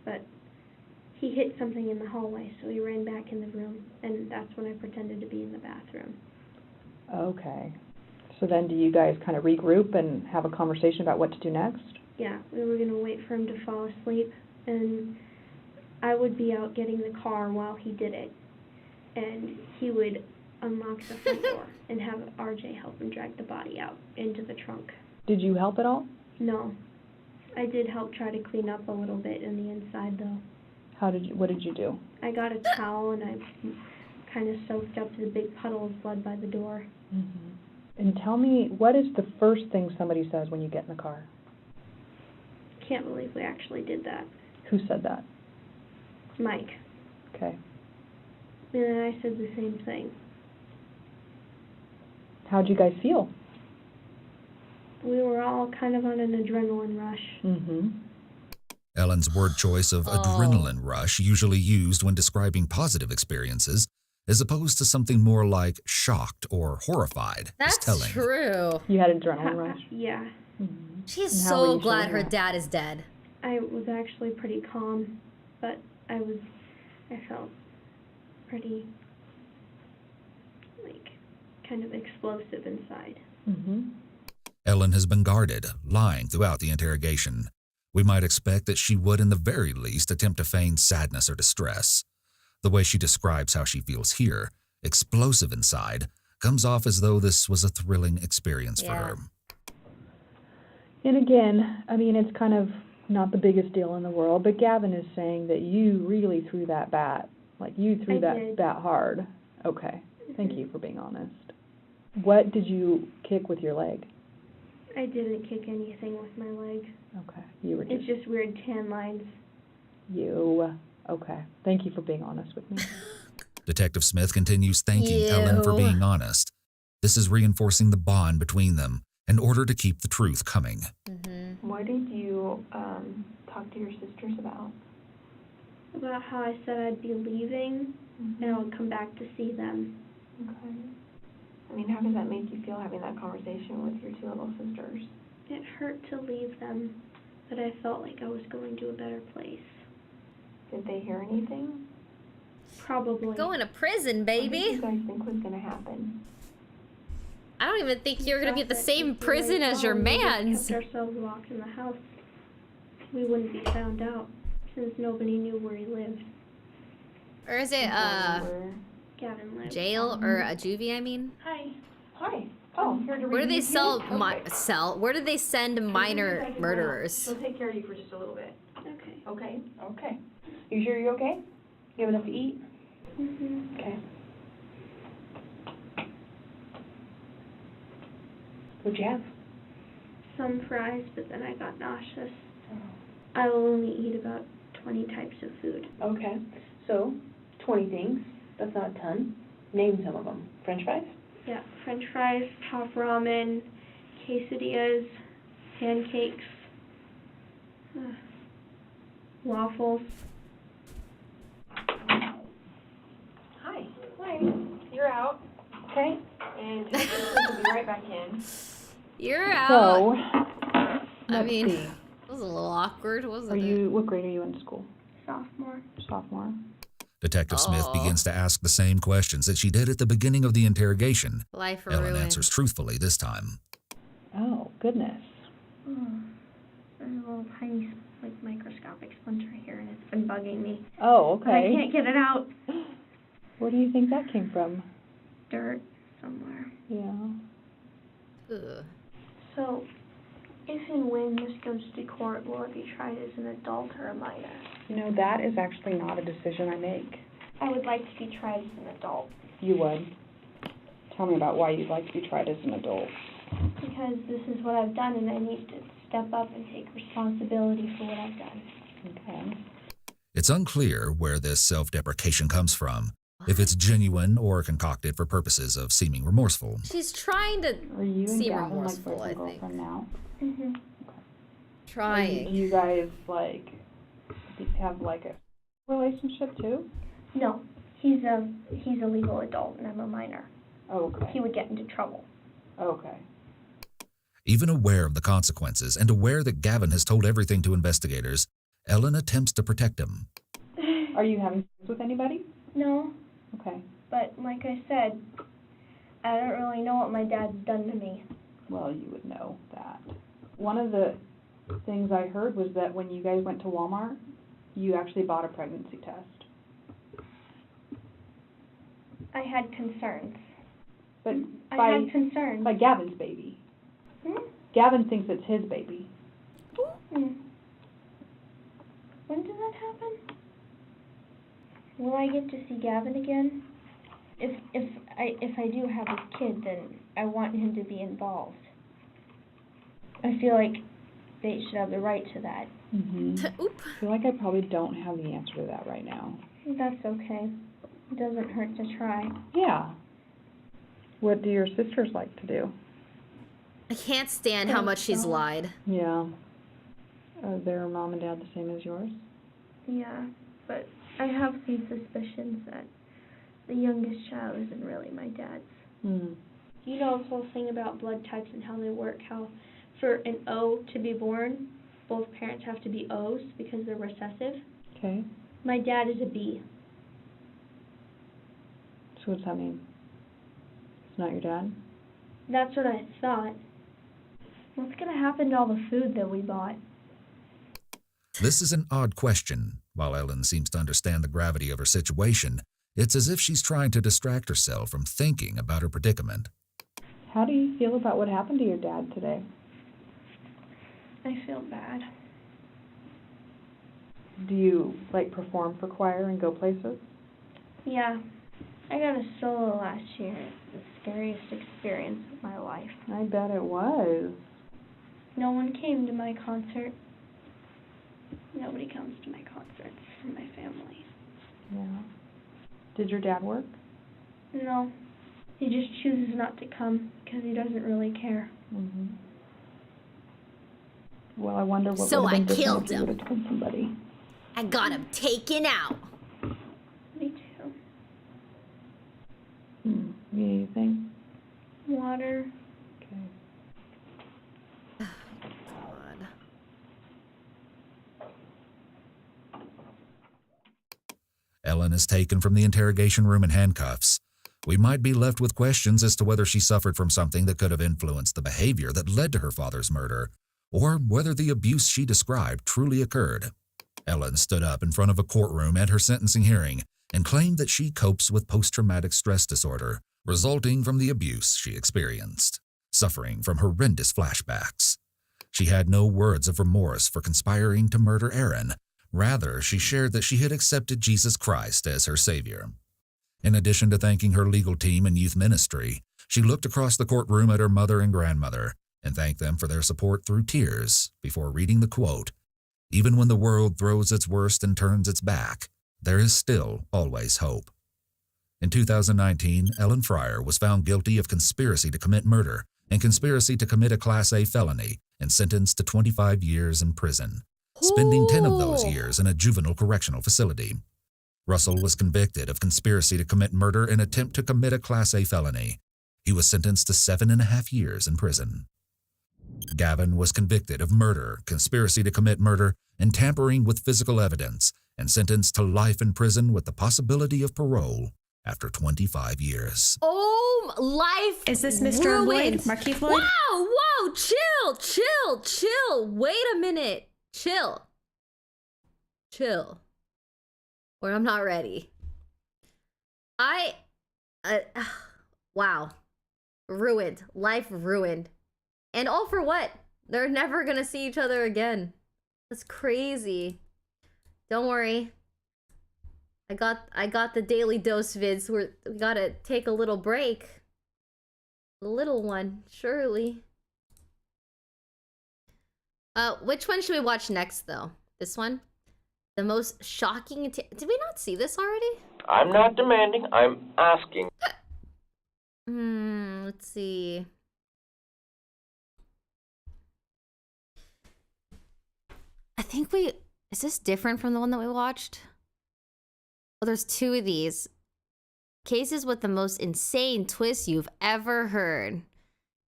but he hit something in the hallway, so he ran back in the room, and that's when I pretended to be in the bathroom. Okay. So then do you guys kind of regroup and have a conversation about what to do next? Yeah, we were going to wait for him to fall asleep, and I would be out getting the car while he did it, and he would unlock the front door and have RJ help him drag the body out into the trunk. Did you help at all? No. I did help try to clean up a little bit in the inside, though. What did you do? I got a towel and I kind of soaked up the big puddle of blood by the door. Mm-hmm. And tell me, what is the first thing somebody says when you get in the car? Can't believe we actually did that. Who said that? Mike. Okay. And then I said the same thing. How'd you guys feel? We were all kind of on an adrenaline rush. Mm-hmm. Ellen's word choice of adrenaline rush, usually used when describing positive experiences, as opposed to something more like shocked or horrified, That's is telling. true. You had adrenaline rush? Yeah. Mm-hmm. She's And how were so you glad feeling her that? dad is dead. I was actually pretty calm, but I felt pretty, kind of explosive inside. Mm-hmm. Ellen has been guarded, lying throughout the interrogation. We might expect that she would, in the very least, attempt to feign sadness or distress. The way she describes how she feels here, explosive inside, comes off as though this was a thrilling experience for her. And again, I mean, it's kind of not the biggest deal in the world, but Gavin is saying that you really threw that bat. Like, you threw that did. bat hard. Okay. Thank you for being honest. What did you kick with your leg? I didn't kick anything with my leg. Okay. You were It's just weird tan lines. Okay. Thank you for being honest with me. Detective Smith continues thanking Ellen for being honest. This is reinforcing the bond between them in order to keep the truth coming. Mm-hmm. What did you talk to your sisters about? About how I said I'd be leaving and I would come back to see them. Okay. I mean, how does that make you feel having that conversation with your two little sisters? It hurt to leave them, but I felt like I was going to a better place. Did they hear anything? Probably. Going to prison, What baby. did you guys think was going to happen? I don't even think you're gonna be at the same prison as your We man's. just kept ourselves locked in the house. We wouldn't be found out since nobody knew where he lived. Or is it Gavin lived. jail or a juvie? I mean. Hi. Hi. Oh, here to Where do they relieve you? sell? Where do they send minor murderers? We'll take care of you for just a little bit. Okay. Okay? Okay. You sure you're okay? You have enough to eat? Mm-hmm. Okay. What'd you have? Some fries, but then I got nauseous. I will only eat about 20 types of food. Okay. So, 20 things. That's not a ton. Name some of them. French fries? Yeah, French fries, top ramen, quesadillas, pancakes, waffles. Hi. Hi. You're out. Okay. And we'll be right back in. You're out. So, I mean, see. it was a little awkward, wasn't it? What grade are you in school? Sophomore. Sophomore. Detective Smith begins to ask the same questions that she did at the beginning of the interrogation. Life Ellen ruined. answers truthfully this time. Oh, goodness. There's a little tiny, microscopic splinter here, and it's been bugging me. Oh, But I okay. can't get it out. Where do you think that came from? Dirt somewhere. Yeah. Ugh. So, if and when this goes to court, will it be tried as an adult or a minor? You know, that is actually not a decision I make. I would like to be tried as an adult. You would. Tell me about why you'd like to be tried as an adult. Because this is what I've done, and I need to step up and take responsibility for what I've done. Okay. It's unclear where this self-deprecation comes from, if it's genuine or concocted for purposes of seeming remorseful. She's trying to Are you and seem Gavin remorseful, like I boyfriend think. girlfriend now? Mm-hmm. Trying. Do you guys have a relationship too? No, he's a legal adult, and I'm a minor. Okay. He would get into trouble. Okay. Even aware of the consequences and aware that Gavin has told everything to investigators, Ellen attempts to protect him. Are you having sex with anybody? No, Okay. but like I said, I don't really know what my dad's done to me. Well, you would know that. One of the things I heard was that when you guys went to Walmart, you actually bought a pregnancy test. I had concerns. But I had concerns. by Gavin's baby. Gavin thinks it's his baby. Hmm. When did that happen? Will I get to see Gavin again? If I do have a kid, then I want him to be involved. I feel like they should have the right to that. Mm-hmm. I feel like I probably don't have the answer to that right now. That's okay. It doesn't hurt to try. Yeah. What do your sisters like to do? I can't stand how much she's lied. Yeah. Are their mom and dad the same as yours? Yeah, but I have some suspicions that the youngest child isn't really my dad's. Hmm. You know this whole thing about blood types and how they work, how for an O to be born, both parents have to be O's because they're recessive. Okay. My dad is a B. So what's that mean? It's not your dad? That's what I thought. What's going to happen to all the food that we bought? This is an odd question. While Ellen seems to understand the gravity of her situation, it's as if she's trying to distract herself from thinking about her predicament. How do you feel about what happened to your dad today? I feel bad. Do you, perform for choir and go places? Yeah. I got a solo last year. It's the scariest experience of my life. I bet it was. No one came to my concert. Nobody comes to my concerts from my family. Yeah. Did your dad work? No. He just chooses not to come because he doesn't really care. Mm-hmm. Well, I wonder what So would have been I different killed if you him. would have told somebody. I got him taken out. Me too. You need anything? Water. Okay. God. Ellen is taken from the interrogation room in handcuffs. We might be left with questions as to whether she suffered from something that could have influenced the behavior that led to her father's murder, or whether the abuse she described truly occurred. Ellen stood up in front of a courtroom at her sentencing hearing and claimed that she copes with post-traumatic stress disorder resulting from the abuse she experienced, suffering from horrendous flashbacks. She had no words of remorse for conspiring to murder Aaron. Rather, she shared that she had accepted Jesus Christ as her Savior. In addition to thanking her legal team and youth ministry, she looked across the courtroom at her mother and grandmother and thanked them for their support through tears before reading the quote, "Even when the world throws its worst and turns its back, there is still always hope." In 2019, Ellen Fryer was found guilty of conspiracy to commit murder and conspiracy to commit a Class A felony and sentenced to 25 years in prison, spending 10 of those years in a juvenile correctional facility. Russell was convicted of conspiracy to commit murder and attempt to commit a Class A felony. He was sentenced to 7.5 years in prison. Gavin was convicted of murder, conspiracy to commit murder, and tampering with physical evidence and sentenced to life in prison with the possibility of parole after 25 years. Oh, life Is this Mr. ruined. Lloyd? Marquis Lloyd? Wow, whoa, chill. Wait a minute. Chill. Or I'm not ready. Wow. Ruined. Life ruined. And all for what? They're never gonna see each other again. That's crazy. Don't worry. I got the daily dose vids. We gotta take a little break. A little one, surely. Which one should we watch next, though? This one? The most shocking... Did we not see this already? I'm not demanding, I'm asking. Let's see. I think we... Is this different from the one that we watched? Oh, there's two of these. Cases with the most insane twists you've ever heard.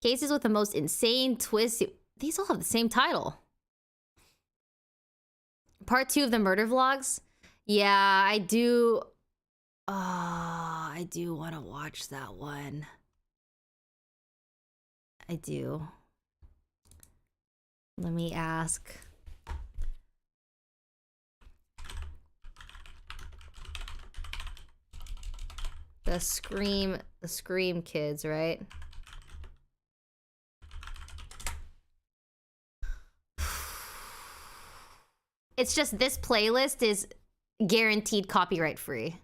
Cases with the most insane twists... These all have the same title. Part 2 of the murder vlogs. Yeah, I do... I do want to watch that one. I do. Let me ask. The Scream kids, right? It's just this playlist is guaranteed copyright free.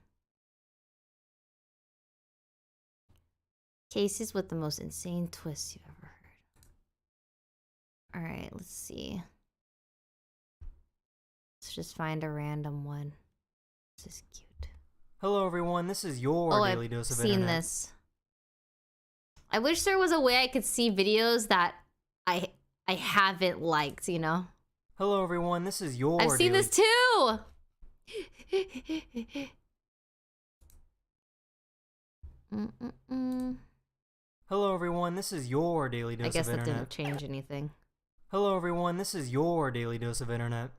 Cases with the most insane twists you've ever heard. Alright, let's see. Let's just find a random one. This is cute. Hello everyone, this is your Daily Dose of Internet. I've seen this. I wish there was a way I could see videos that I haven't liked, you know? Hello everyone, this is your I've seen this too! Hello everyone, this is your Daily Dose of Internet. I guess that didn't change anything. Hello everyone, this is your Daily Dose of Internet.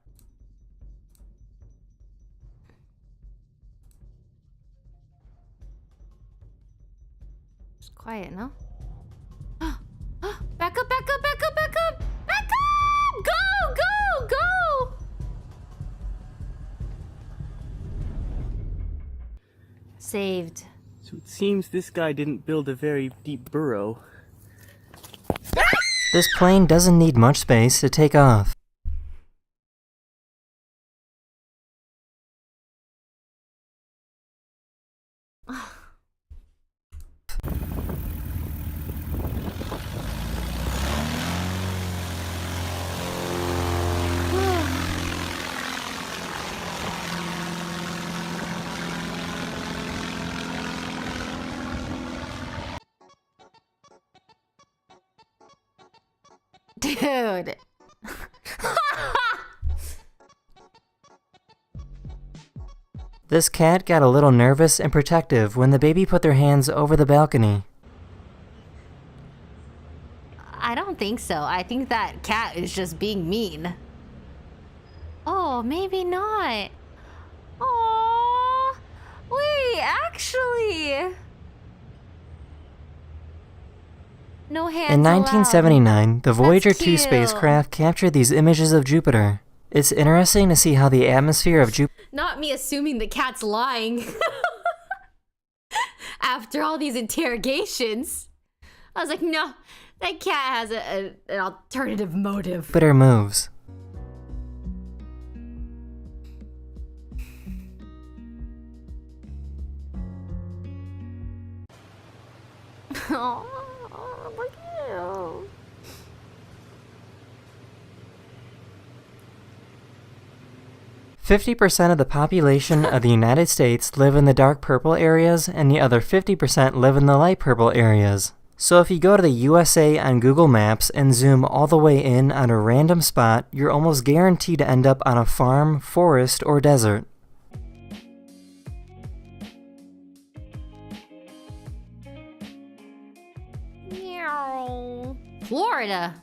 Just quiet, no? Back up! Go! Saved. So it seems this guy didn't build a very deep burrow. This plane doesn't need much space to take off. Dude. This cat got a little nervous and protective when the baby put their hands over the balcony. I don't think so. I think that cat is just being mean. Oh, maybe not. Oh, wait, actually. No hands In 1979, allowed. the Voyager 2 cute. spacecraft captured these images of Jupiter. It's interesting to see how the atmosphere of Jupiter... Not me assuming the cat's lying. After all these interrogations. I was like, no, that cat has an alternative motive. Jupiter moves. Oh, look at you. %50 of the population of the United States live in the dark purple areas, and the other 50% live in the light purple areas. So if you go to the USA on Google Maps and zoom all the way in on a random spot, you're almost guaranteed to end up on a farm, forest, or desert. Meow. Florida.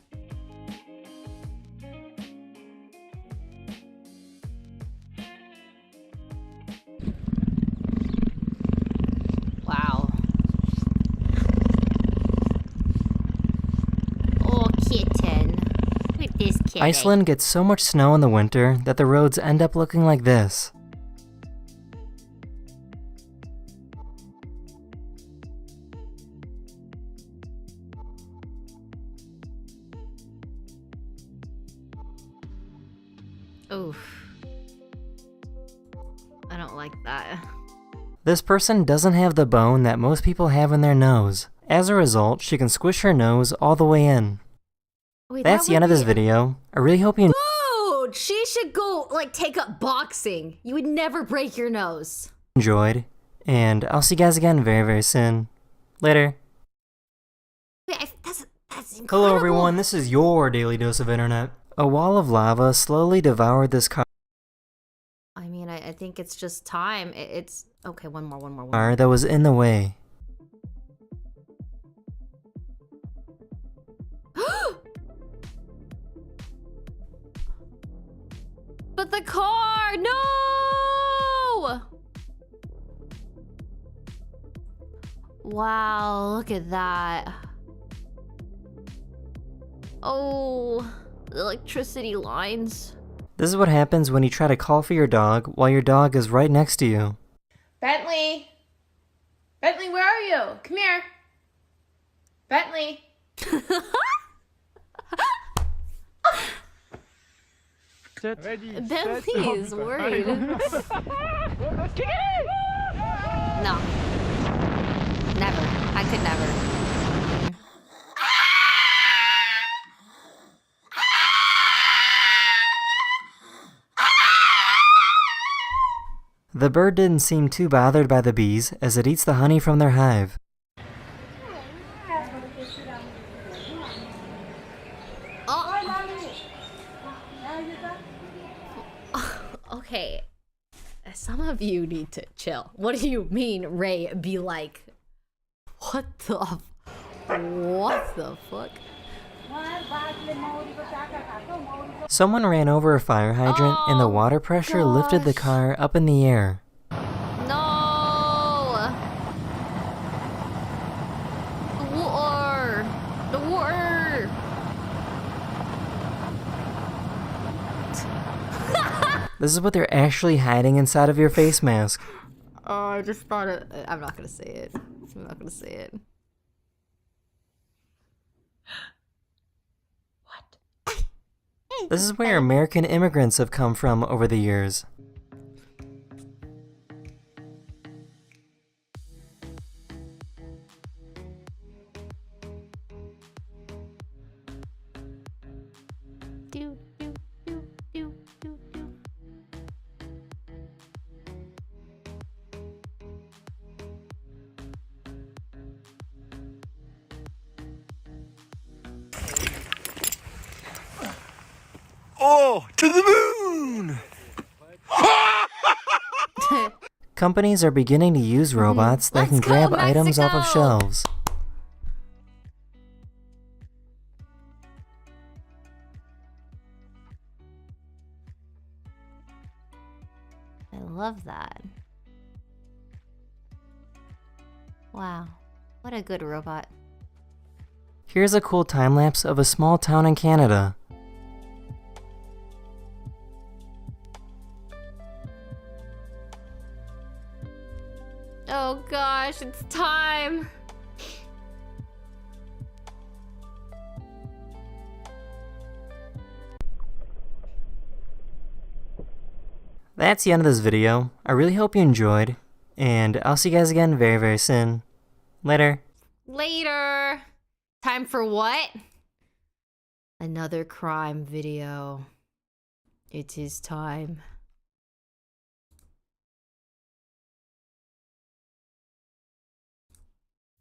kidding. Iceland gets so much snow in the winter that the roads end up looking like this. Oof. I don't like that. This person doesn't have the bone that most people have in their nose. As a result, she can squish her nose all the way in. Wait, that's the end of this video. I really hope you Dude, she should go, like, take up boxing. You would never break your nose. enjoyed, and I'll see you guys again very, very soon. Later. Wait, that's incredible. Hello everyone, this is your Daily Dose of Internet. A wall of lava slowly devoured this car I mean, I think it's just time. It's... Okay, one more. that was in the way. But the car! No! Wow, look at that. Oh, the electricity lines. This is what happens when you try to call for your dog while your dog is right next to you. Bentley! Bentley, where are you? Come here. Bentley. Bentley is worried. No. Never. I could never. The bird didn't seem too bothered by the bees as it eats the honey from their hive. Okay, some of you need to chill. What do you mean, Ray? Be like, what the fuck? Someone ran over a fire hydrant and the water pressure lifted the car up in the air. No! The water! This is what they're actually hiding inside of your face mask. Oh, I just thought it. I'm not gonna say it. This is where American immigrants have come from over the years. Oh, to the moon! Companies are beginning to use robots that can grab items off of shelves. I love that. Wow, what a good robot. Here's a cool time lapse of a small town in Canada. Oh gosh, it's time. That's the end of this video. I really hope you enjoyed, and I'll see you guys again very, very soon. Later. Later. Time for what? Another crime video. It is time.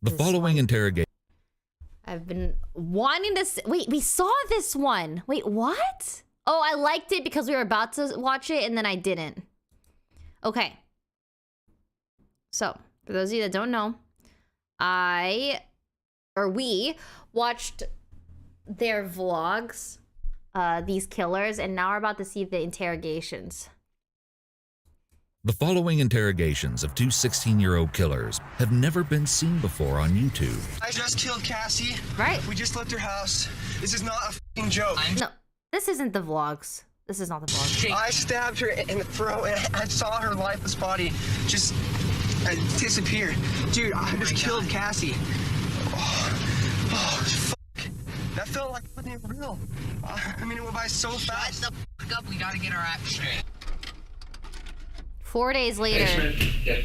The following interrogation. I've been wanting to wait, we saw this one. Wait, what? Oh, I liked it because we were about to watch it and then I didn't. Okay. So, for those of you that don't know, we watched their vlogs, these killers, and now we're about to see the interrogations. The following interrogations of two 16-year-old killers have never been seen before on YouTube. I just killed Cassie. Right. We just left her house. This is not a f***ing joke. No, This isn't the vlogs. This is not the vlogs. I stabbed her in the throat, and I saw her lifeless body just disappear. Dude, I just killed Cassie. Oh, fuck. That felt like it wasn't even real. I mean, it went by so fast. Shut the fuck up. We gotta get our act straight. 4 days later.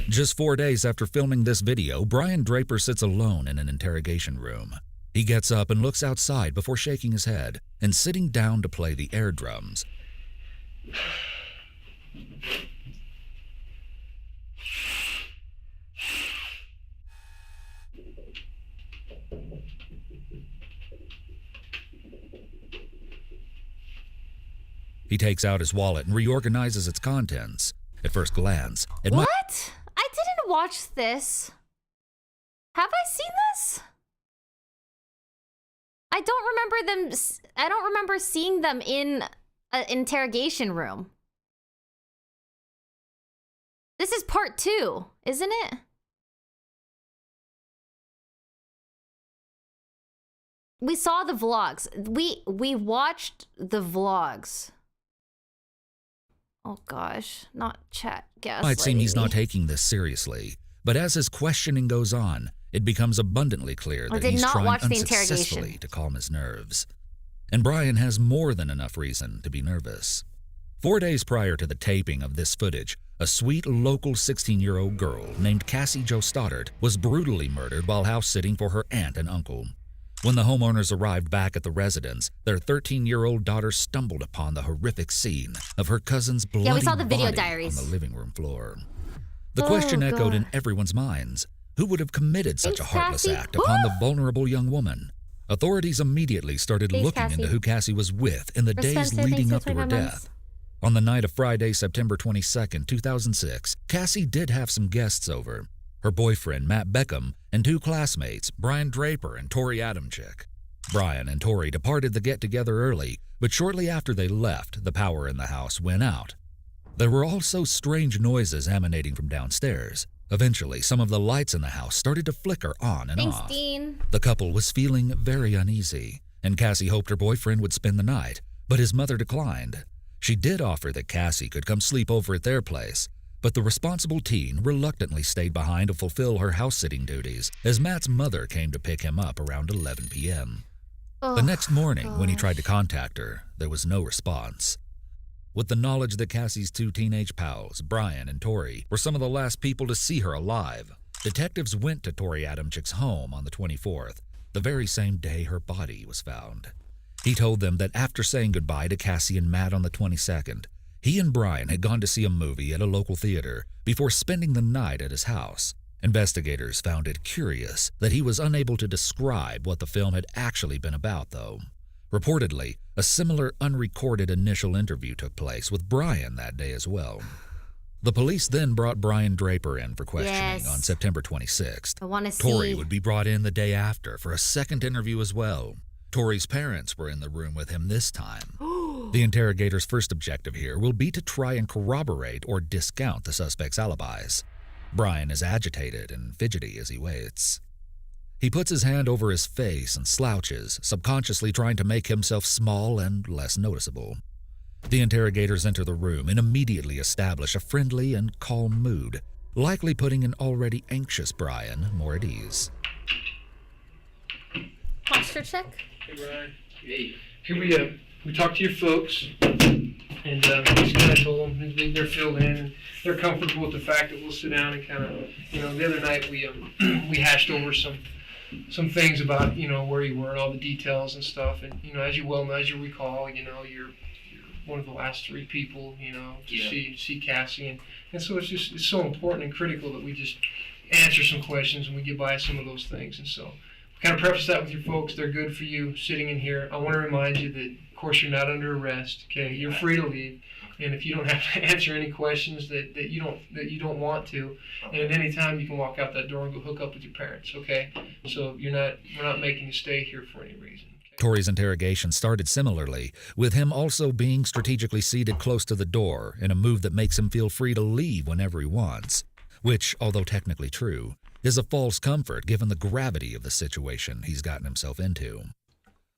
Just 4 days after filming this video, Brian Draper sits alone in an interrogation room. He gets up and looks outside before shaking his head and sitting down to play the air drums. He takes out his wallet and reorganizes its contents. At first glance, it might... What? I didn't watch this. Have I seen this? I don't remember seeing them in an interrogation room. This is part 2, isn't it? We saw the vlogs. We watched the vlogs. Oh gosh, not chat gaslighting. Might seem he's not taking this seriously, but as his questioning goes on, it becomes abundantly clear that he's trying unsuccessfully to calm his nerves. And Brian has more than enough reason to be nervous. 4 days prior to the taping of this footage, a sweet local 16-year-old girl named Cassie Jo Stoddard was brutally murdered while house-sitting for her aunt and uncle. When the homeowners arrived back at the residence, their 13-year-old daughter stumbled upon the horrific scene of her cousin's bloody we saw the video body diaries on the living room floor. The question echoed in everyone's minds. Who would have committed such a heartless act upon the vulnerable young woman? Authorities immediately started looking into who Cassie was with in the days leading up to her death. On the night of Friday, September 22nd, 2006, Cassie did have some guests over. Her boyfriend, Matt Beckham, and 2 classmates, Brian Draper and Tori Adamczyk. Brian and Tori departed the get-together early, but shortly after they left, the power in the house went out. There were also strange noises emanating from downstairs. Eventually, some of the lights in the house started to flicker on and off. Dean. The couple was feeling very uneasy, and Cassie hoped her boyfriend would spend the night, but his mother declined. She did offer that Cassie could come sleep over at their place, but the responsible teen reluctantly stayed behind to fulfill her house-sitting duties as Matt's mother came to pick him up around 11 p.m. The next morning, when he tried to contact her, there was no response. With the knowledge that Cassie's 2 teenage pals, Brian and Tori, were some of the last people to see her alive, detectives went to Tori Adamczyk's home on the 24th, the very same day her body was found. He told them that after saying goodbye to Cassie and Matt on the 22nd, he and Brian had gone to see a movie at a local theater before spending the night at his house. Investigators found it curious that he was unable to describe what the film had actually been about, though. Reportedly, a similar unrecorded initial interview took place with Brian that day as well. The police then brought Brian Draper in for questioning on September 26th. I want to see. Tori would be brought in the day after for a second interview as well. Tori's parents were in the room with him this time. The interrogator's first objective here will be to try and corroborate or discount the suspect's alibis. Brian is agitated and fidgety as he waits. He puts his hand over his face and slouches, subconsciously trying to make himself small and less noticeable. The interrogators enter the room and immediately establish a friendly and calm mood, likely putting an already anxious Brian more at ease. Posture check. Hey, Brian. Hey. Here we talked to your folks, and just kind of told them they're filled in, and they're comfortable with the fact that we'll sit down and kind of, the other night we hashed over some things about, where you were and all the details and stuff, and, as you recall, you're one of the last 3 people, to see Cassie, and so it's so important and critical that we just answer some questions and we get by some of those things, and so kind of preface that with your folks. They're good for you sitting in here. I want to remind you that, of course, you're not under arrest. Okay, you're free to leave, and if you don't have to answer any questions that you don't want to, and at any time you can walk out that door and go hook up with your parents. Okay, so we're not making you stay here for any reason. Tori's interrogation started similarly, with him also being strategically seated close to the door in a move that makes him feel free to leave whenever he wants, which, although technically true, is a false comfort given the gravity of the situation he's gotten himself into.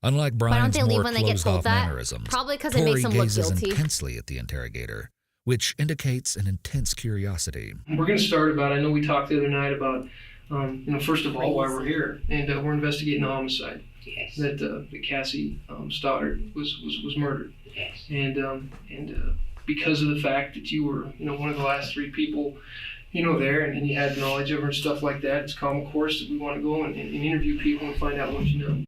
Unlike Why don't Brian's they leave more when they get told closed-off that? mannerisms, Probably because it makes Tori them look gazes guilty. intensely at the interrogator, which indicates an intense curiosity. We're going to start about, I know we talked the other night about, first of all, why we're here. And we're investigating the homicide. Yes. That Cassie Stoddard was murdered. Yes. And because of the fact that you were, one of the last 3 people, there, and you had knowledge of her and stuff like that, it's common course that we want to go and interview people and find out what you know.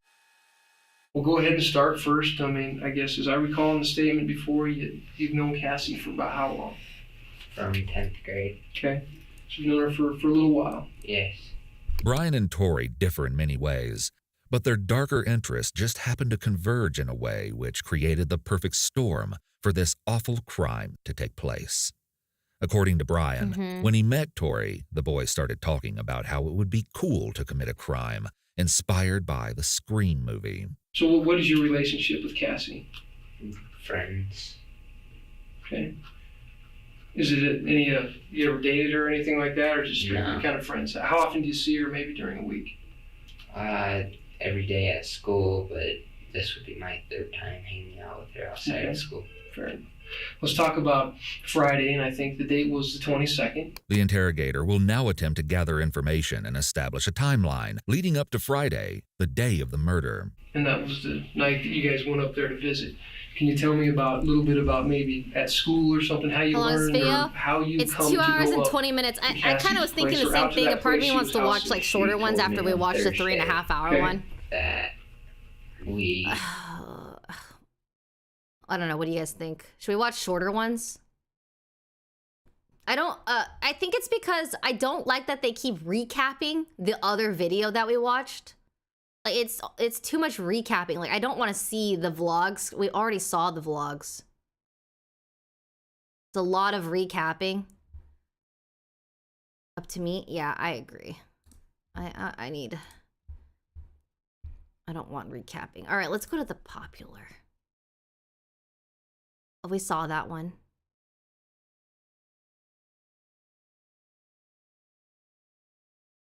We'll go ahead and start first. I guess, as I recall in the statement before, you've known Cassie for about how long? From 10th grade. Okay. So you've known her for a little while. Yes. Brian and Tori differ in many ways, but their darker interests just happened to converge in a way which created the perfect storm for this awful crime to take place. According to Brian, when he met Tori, the boy started talking about how it would be cool to commit a crime inspired by the Scream movie. So what is your relationship with Cassie? Friends. Okay. Is it any, you ever dated her or anything like that, or just strictly kind of friends? How often do you see her, maybe during a week? Every day at school, but this would be my 3rd time hanging out with her outside of school. Fair enough. Let's talk about Friday, and I think the date was the 22nd. The interrogator will now attempt to gather information and establish a timeline leading up to Friday, the day of the murder. And that was the night that you guys went up there to visit. Can you tell me a little bit about maybe at school or something, how you learned or how you it's come 2 to hours go and up 20 minutes. I Cassie's kind of was thinking place the or out same to thing. that A part of place me she wants was to watch housed like at? shorter ones after we watched the 3.5-hour one. That we... I don't know. What do you guys think? Should we watch shorter ones? I don't, I think it's because I don't like that they keep recapping the other video that we watched. Like, it's too much recapping. Like, I don't want to see the vlogs. We already saw the vlogs. It's a lot of recapping. Up to me? Yeah, I agree. I don't want recapping. All right, let's go to the popular. Oh, we saw that one.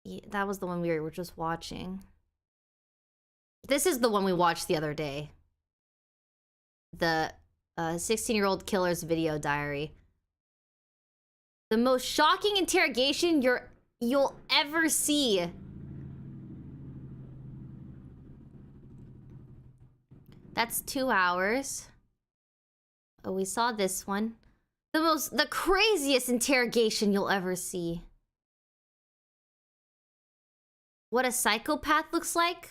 Yeah, that was the one we were just watching. This is the one we watched the other day. The 16-year-old killer's video diary. The most shocking interrogation you'll ever see. That's 2 hours. Oh, we saw this one. The craziest interrogation you'll ever see. What a psychopath looks like?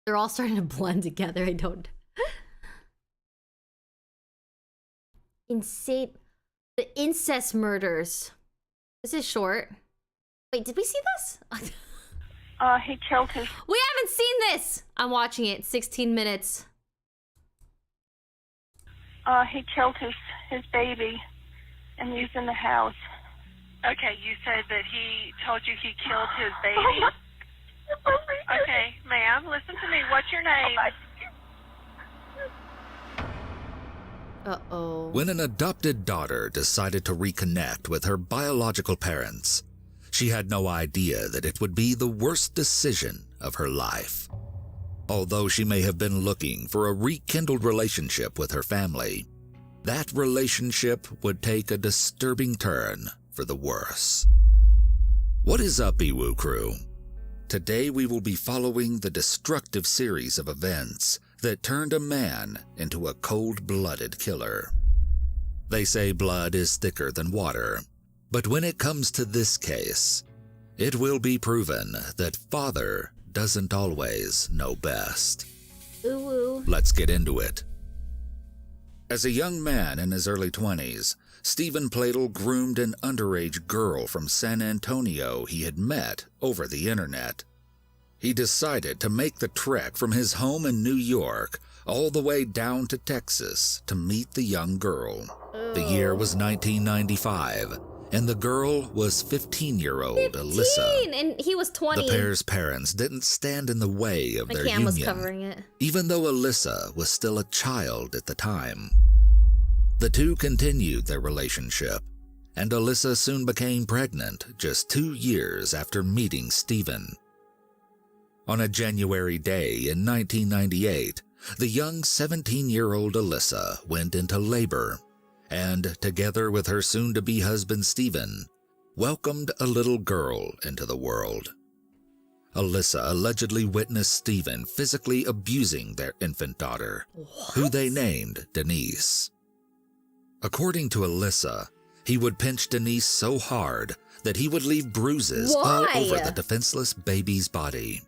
They're all starting to blend together. I don't. Insane. The incest murders. This is short. Wait, did we see this? He killed his... We haven't seen this! I'm watching it. 16 minutes. He killed his baby and he's in the house. Okay, you said that he told you he killed his baby? Okay, ma'am, listen to me. What's your name? Uh-oh. When an adopted daughter decided to reconnect with her biological parents, she had no idea that it would be the worst decision of her life. Although she may have been looking for a rekindled relationship with her family, that relationship would take a disturbing turn for the worse. What is up, Iwu crew? Today we will be following the destructive series of events that turned a man into a cold-blooded killer. They say blood is thicker than water, but when it comes to this case, it will be proven that father doesn't always know best. Ooh. Let's get into it. As a young man in his early 20s, Stephen Pladel groomed an underage girl from San Antonio he had met over the internet. He decided to make the trek from his home in New York all the way down to Texas to meet the young girl. The year was 1995, and the girl was 15-year-old Alyssa. And he was 20. The pair's parents didn't stand in the way of their union, was covering it. even though Alyssa was still a child at the time. The two continued their relationship, and Alyssa soon became pregnant just 2 years after meeting Stephen. On a January day in 1998, the young 17-year-old Alyssa went into labor and, together with her soon-to-be husband Stephen, welcomed a little girl into the world. Alyssa allegedly witnessed Stephen physically abusing their infant daughter, who they named Denise. According to Alyssa, he would pinch Denise so hard that he would leave bruises all over the defenseless baby's body.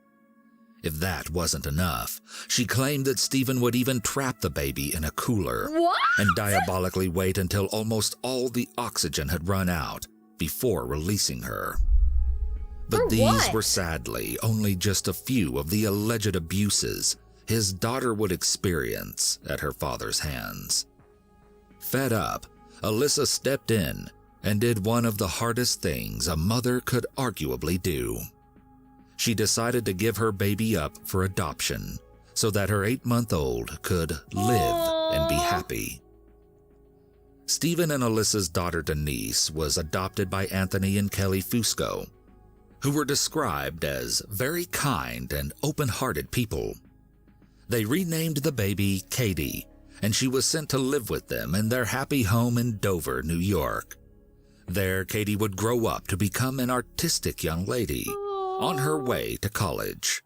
If that wasn't enough, she claimed that Stephen would even trap the baby in a cooler and diabolically wait until almost all the oxygen had run out before releasing her. But these were sadly only just a few of the alleged abuses his daughter would experience at her father's hands. Fed up, Alyssa stepped in and did one of the hardest things a mother could arguably do. She decided to give her baby up for adoption so that her 8-month-old could live and be happy. Stephen and Alyssa's daughter Denise was adopted by Anthony and Kelly Fusco, who were described as very kind and open-hearted people. They renamed the baby Katie, and she was sent to live with them in their happy home in Dover, New York. There, Katie would grow up to become an artistic young lady on her way to college.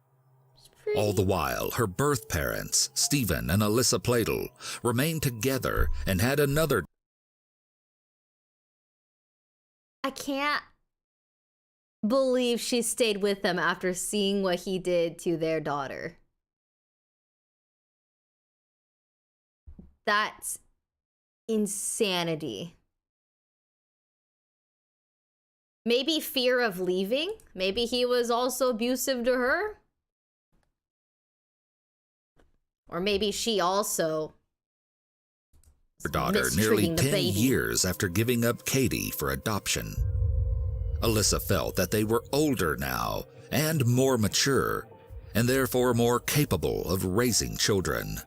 All the while, her birth parents, Stephen and Alyssa Pladel, remained together and had another. I can't believe she stayed with them after seeing what he did to their daughter. That's insanity. Maybe fear of leaving? Maybe he was also abusive to her? Or maybe she also her daughter nearly 10 years after giving up Katie for adoption. Alyssa felt that they were older now and more mature, and therefore more capable of raising children.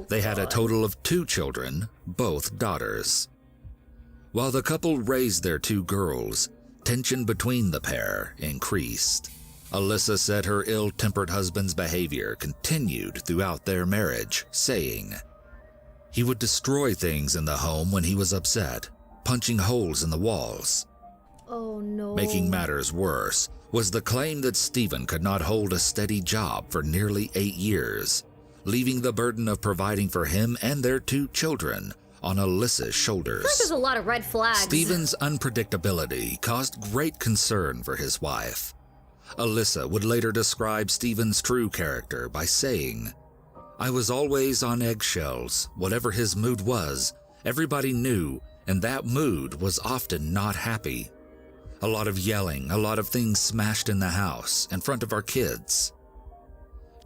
They had a total of 2 children, both daughters. While the couple raised their 2 girls, tension between the pair increased. Alyssa said her ill-tempered husband's behavior continued throughout their marriage, saying, he would destroy things in the home when he was upset, punching holes in the walls. Oh no. Making matters worse was the claim that Stephen could not hold a steady job for nearly 8 years, leaving the burden of providing for him and their 2 children on Alyssa's shoulders. There's a lot of red flags. Stephen's unpredictability caused great concern for his wife. Alyssa would later describe Stephen's true character by saying, I was always on eggshells. Whatever his mood was, everybody knew, and that mood was often not happy. A lot of yelling, a lot of things smashed in the house, in front of our kids.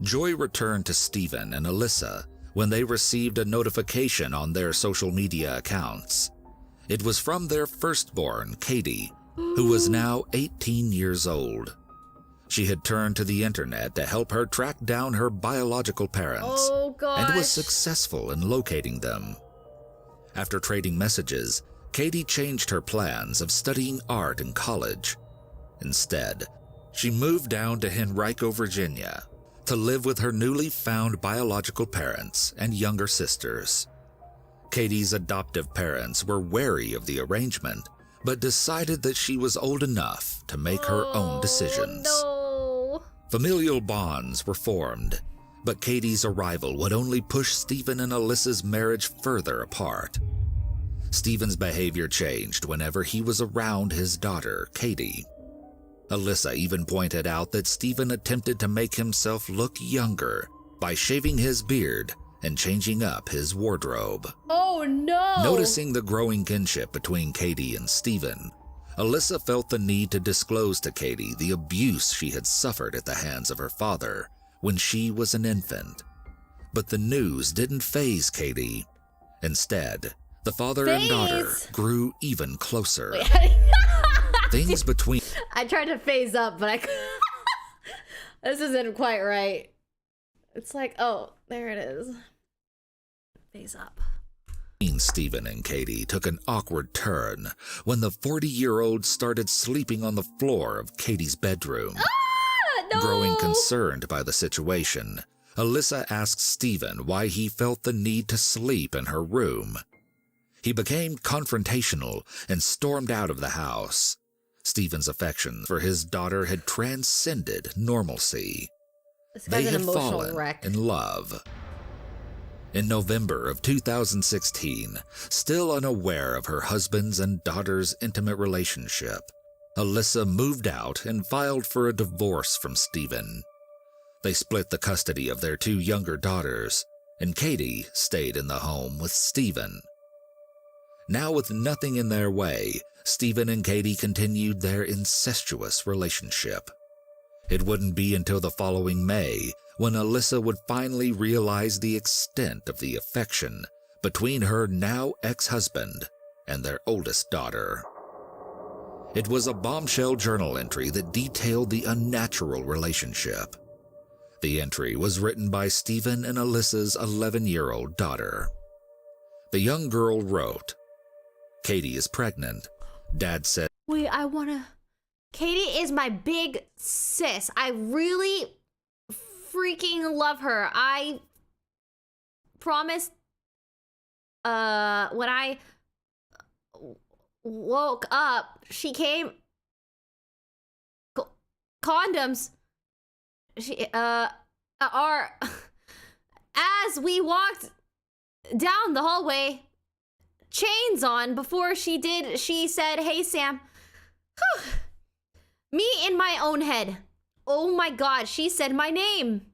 Joy returned to Stephen and Alyssa when they received a notification on their social media accounts. It was from their firstborn, Katie, who was now 18 years old. She had turned to the internet to help her track down her biological parents and was successful in locating them. After trading messages, Katie changed her plans of studying art in college. Instead, she moved down to Henrico, Virginia, to live with her newly found biological parents and younger sisters. Katie's adoptive parents were wary of the arrangement, but decided that she was old enough to make her own decisions. Familial bonds were formed, but Katie's arrival would only push Stephen and Alyssa's marriage further apart. Stephen's behavior changed whenever he was around his daughter, Katie. Alyssa even pointed out that Stephen attempted to make himself look younger by shaving his beard and changing up his wardrobe. Oh no! Noticing the growing kinship between Katie and Stephen, Alyssa felt the need to disclose to Katie the abuse she had suffered at the hands of her father when she was an infant. But the news didn't faze Katie. Instead, the father and daughter grew even closer. Things between... I tried to phase up, but I this isn't quite right. It's like, oh, there it is. Phase up. Stephen and Katie took an awkward turn when the 40-year-old started sleeping on the floor of Katie's bedroom. No! Growing concerned by the situation, Alyssa asked Stephen why he felt the need to sleep in her room. He became confrontational and stormed out of the house. Stephen's affection for his daughter had transcended normalcy. They had fallen in love. In November of 2016, still unaware of her husband's and daughter's intimate relationship, Alyssa moved out and filed for a divorce from Stephen. They split the custody of their 2 younger daughters, and Katie stayed in the home with Stephen. Now with nothing in their way, Stephen and Katie continued their incestuous relationship. It wouldn't be until the following May when Alyssa would finally realize the extent of the affection between her now ex-husband and their oldest daughter. It was a bombshell journal entry that detailed the unnatural relationship. The entry was written by Stephen and Alyssa's 11-year-old daughter. The young girl wrote, "Katie is pregnant. Dad said..." Wait, I wanna... Katie is my big sis. I really freaking love her. I promised, when I woke up, she came... Condoms. She, are... As we walked down the hallway, chains on, before she did, she said, "Hey, Sam." Whew. Me in my own head. Oh my god, she said my name.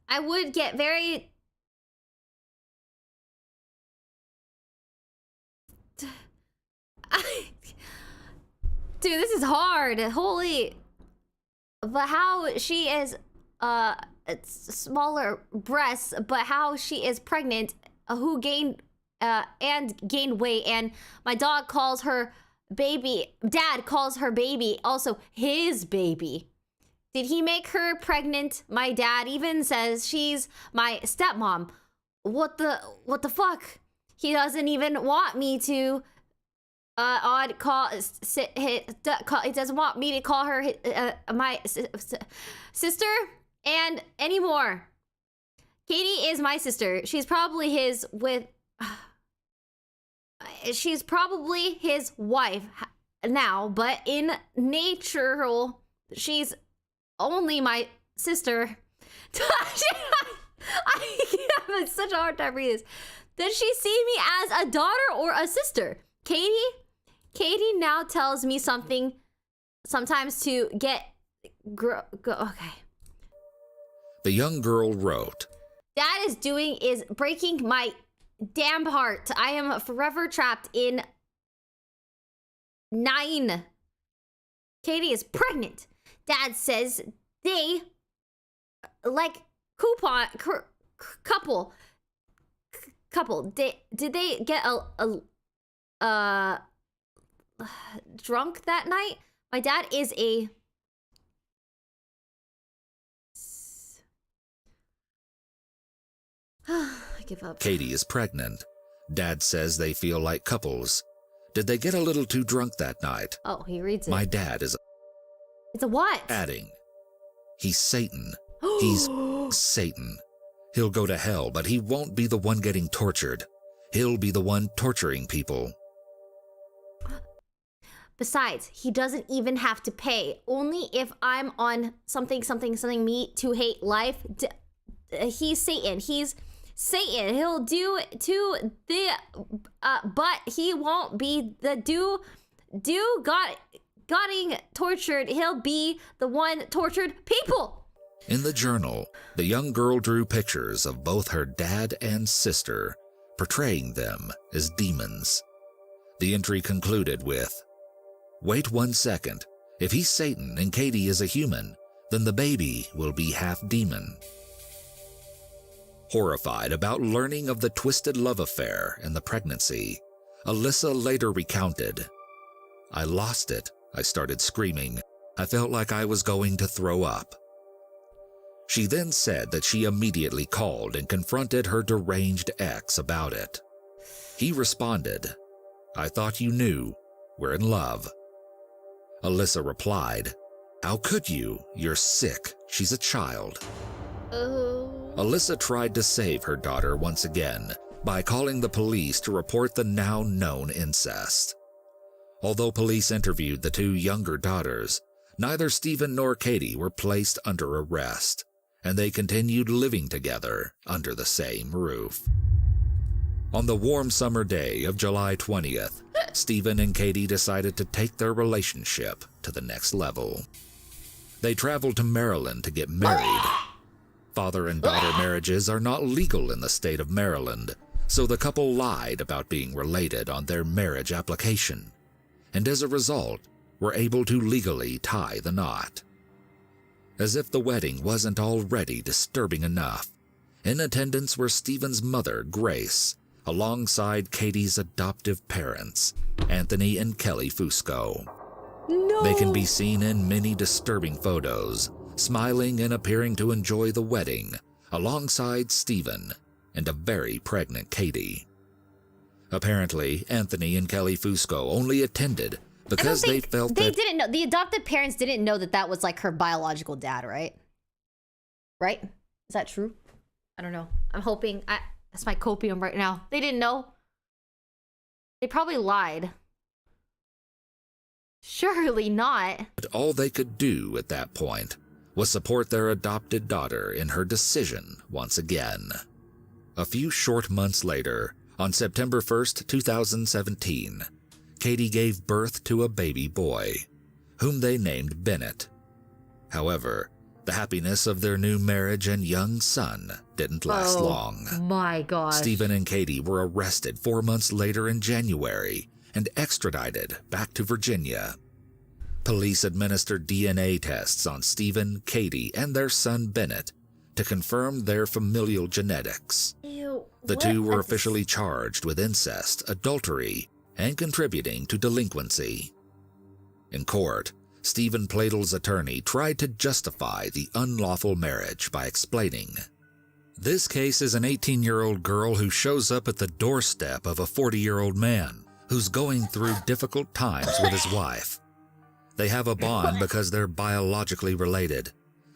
I would get very... Dude, this is hard. Holy... But how she is, smaller breasts, but how she is pregnant, who gained, and gained weight, and my dog calls her baby, dad calls her baby also his baby. Did he make her pregnant? My dad even says she's my stepmom. What the fuck? He doesn't even want me to he doesn't want me to call her my sister and anymore. Katie is my sister. She's probably his with... She's probably his wife now, but in natural, she's only my sister. I have such a hard time reading this. Does she see me as a daughter or a sister? Katie now tells me something sometimes to get... okay. The young girl wrote, Dad is doing is breaking my damn heart. I am forever trapped in 9. Katie is pregnant. Dad says they like couple. Did they get a drunk that night? My dad is a... I give up. Katie is pregnant. Dad says they feel like couples. Did they get a little too drunk that night? Oh, he reads it. My dad is... It's a what? Adding, he's Satan. He's Satan. He'll go to hell, but he won't be the one getting tortured. He'll be the one torturing people. Besides, he doesn't even have to pay. Only if I'm on something me to hate life. He's Satan. He's Satan. He'll do to the... but he won't be the getting tortured. He'll be the one tortured people. In the journal, the young girl drew pictures of both her dad and sister, portraying them as demons. The entry concluded with, "Wait 1 second. If he's Satan and Katie is a human, then the baby will be half demon." Horrified about learning of the twisted love affair and the pregnancy, Alyssa later recounted, "I lost it. I started screaming. I felt like I was going to throw up." She then said that she immediately called and confronted her deranged ex about it. He responded, "I thought you knew. We're in love." Alyssa replied, How could you? You're sick. She's a child. Oh. Alyssa tried to save her daughter once again by calling the police to report the now known incest. Although police interviewed the two younger daughters, neither Stephen nor Katie were placed under arrest, and they continued living together under the same roof. On the warm summer day of July 20th, Stephen and Katie decided to take their relationship to the next level. They traveled to Maryland to get married. Father and daughter marriages are not legal in the state of Maryland, so the couple lied about being related on their marriage application, and as a result, were able to legally tie the knot. As if the wedding wasn't already disturbing enough, in attendance were Stephen's mother, Grace, alongside Katie's adoptive parents, Anthony and Kelly Fusco. No. They can be seen in many disturbing photos, smiling and appearing to enjoy the wedding, alongside Stephen and a very pregnant Katie. Apparently, Anthony and Kelly Fusco only attended because they felt they that didn't know. The adopted parents didn't know that was like her biological dad, right? Right? Is that true? I don't know. I'm hoping. That's my copium right now. They didn't know. They probably lied. Surely not. all they could do at that point was support their adopted daughter in her decision once again. A few short months later, on September 1st, 2017, Katie gave birth to a baby boy, whom they named Bennett. However, the happiness of their new marriage and young son didn't last long. My gosh. Stephen and Katie were arrested 4 months later in January and extradited back to Virginia. Police administered DNA tests on Stephen, Katie, and their son Bennett to confirm their familial genetics. Ew, the two were officially charged with incest, adultery, and contributing to delinquency. In court, Stephen Pladle's attorney tried to justify the unlawful marriage by explaining, "This case is an 18-year-old girl who shows up at the doorstep of a 40-year-old man who's going through difficult times with his wife. They have a bond because they're biologically related,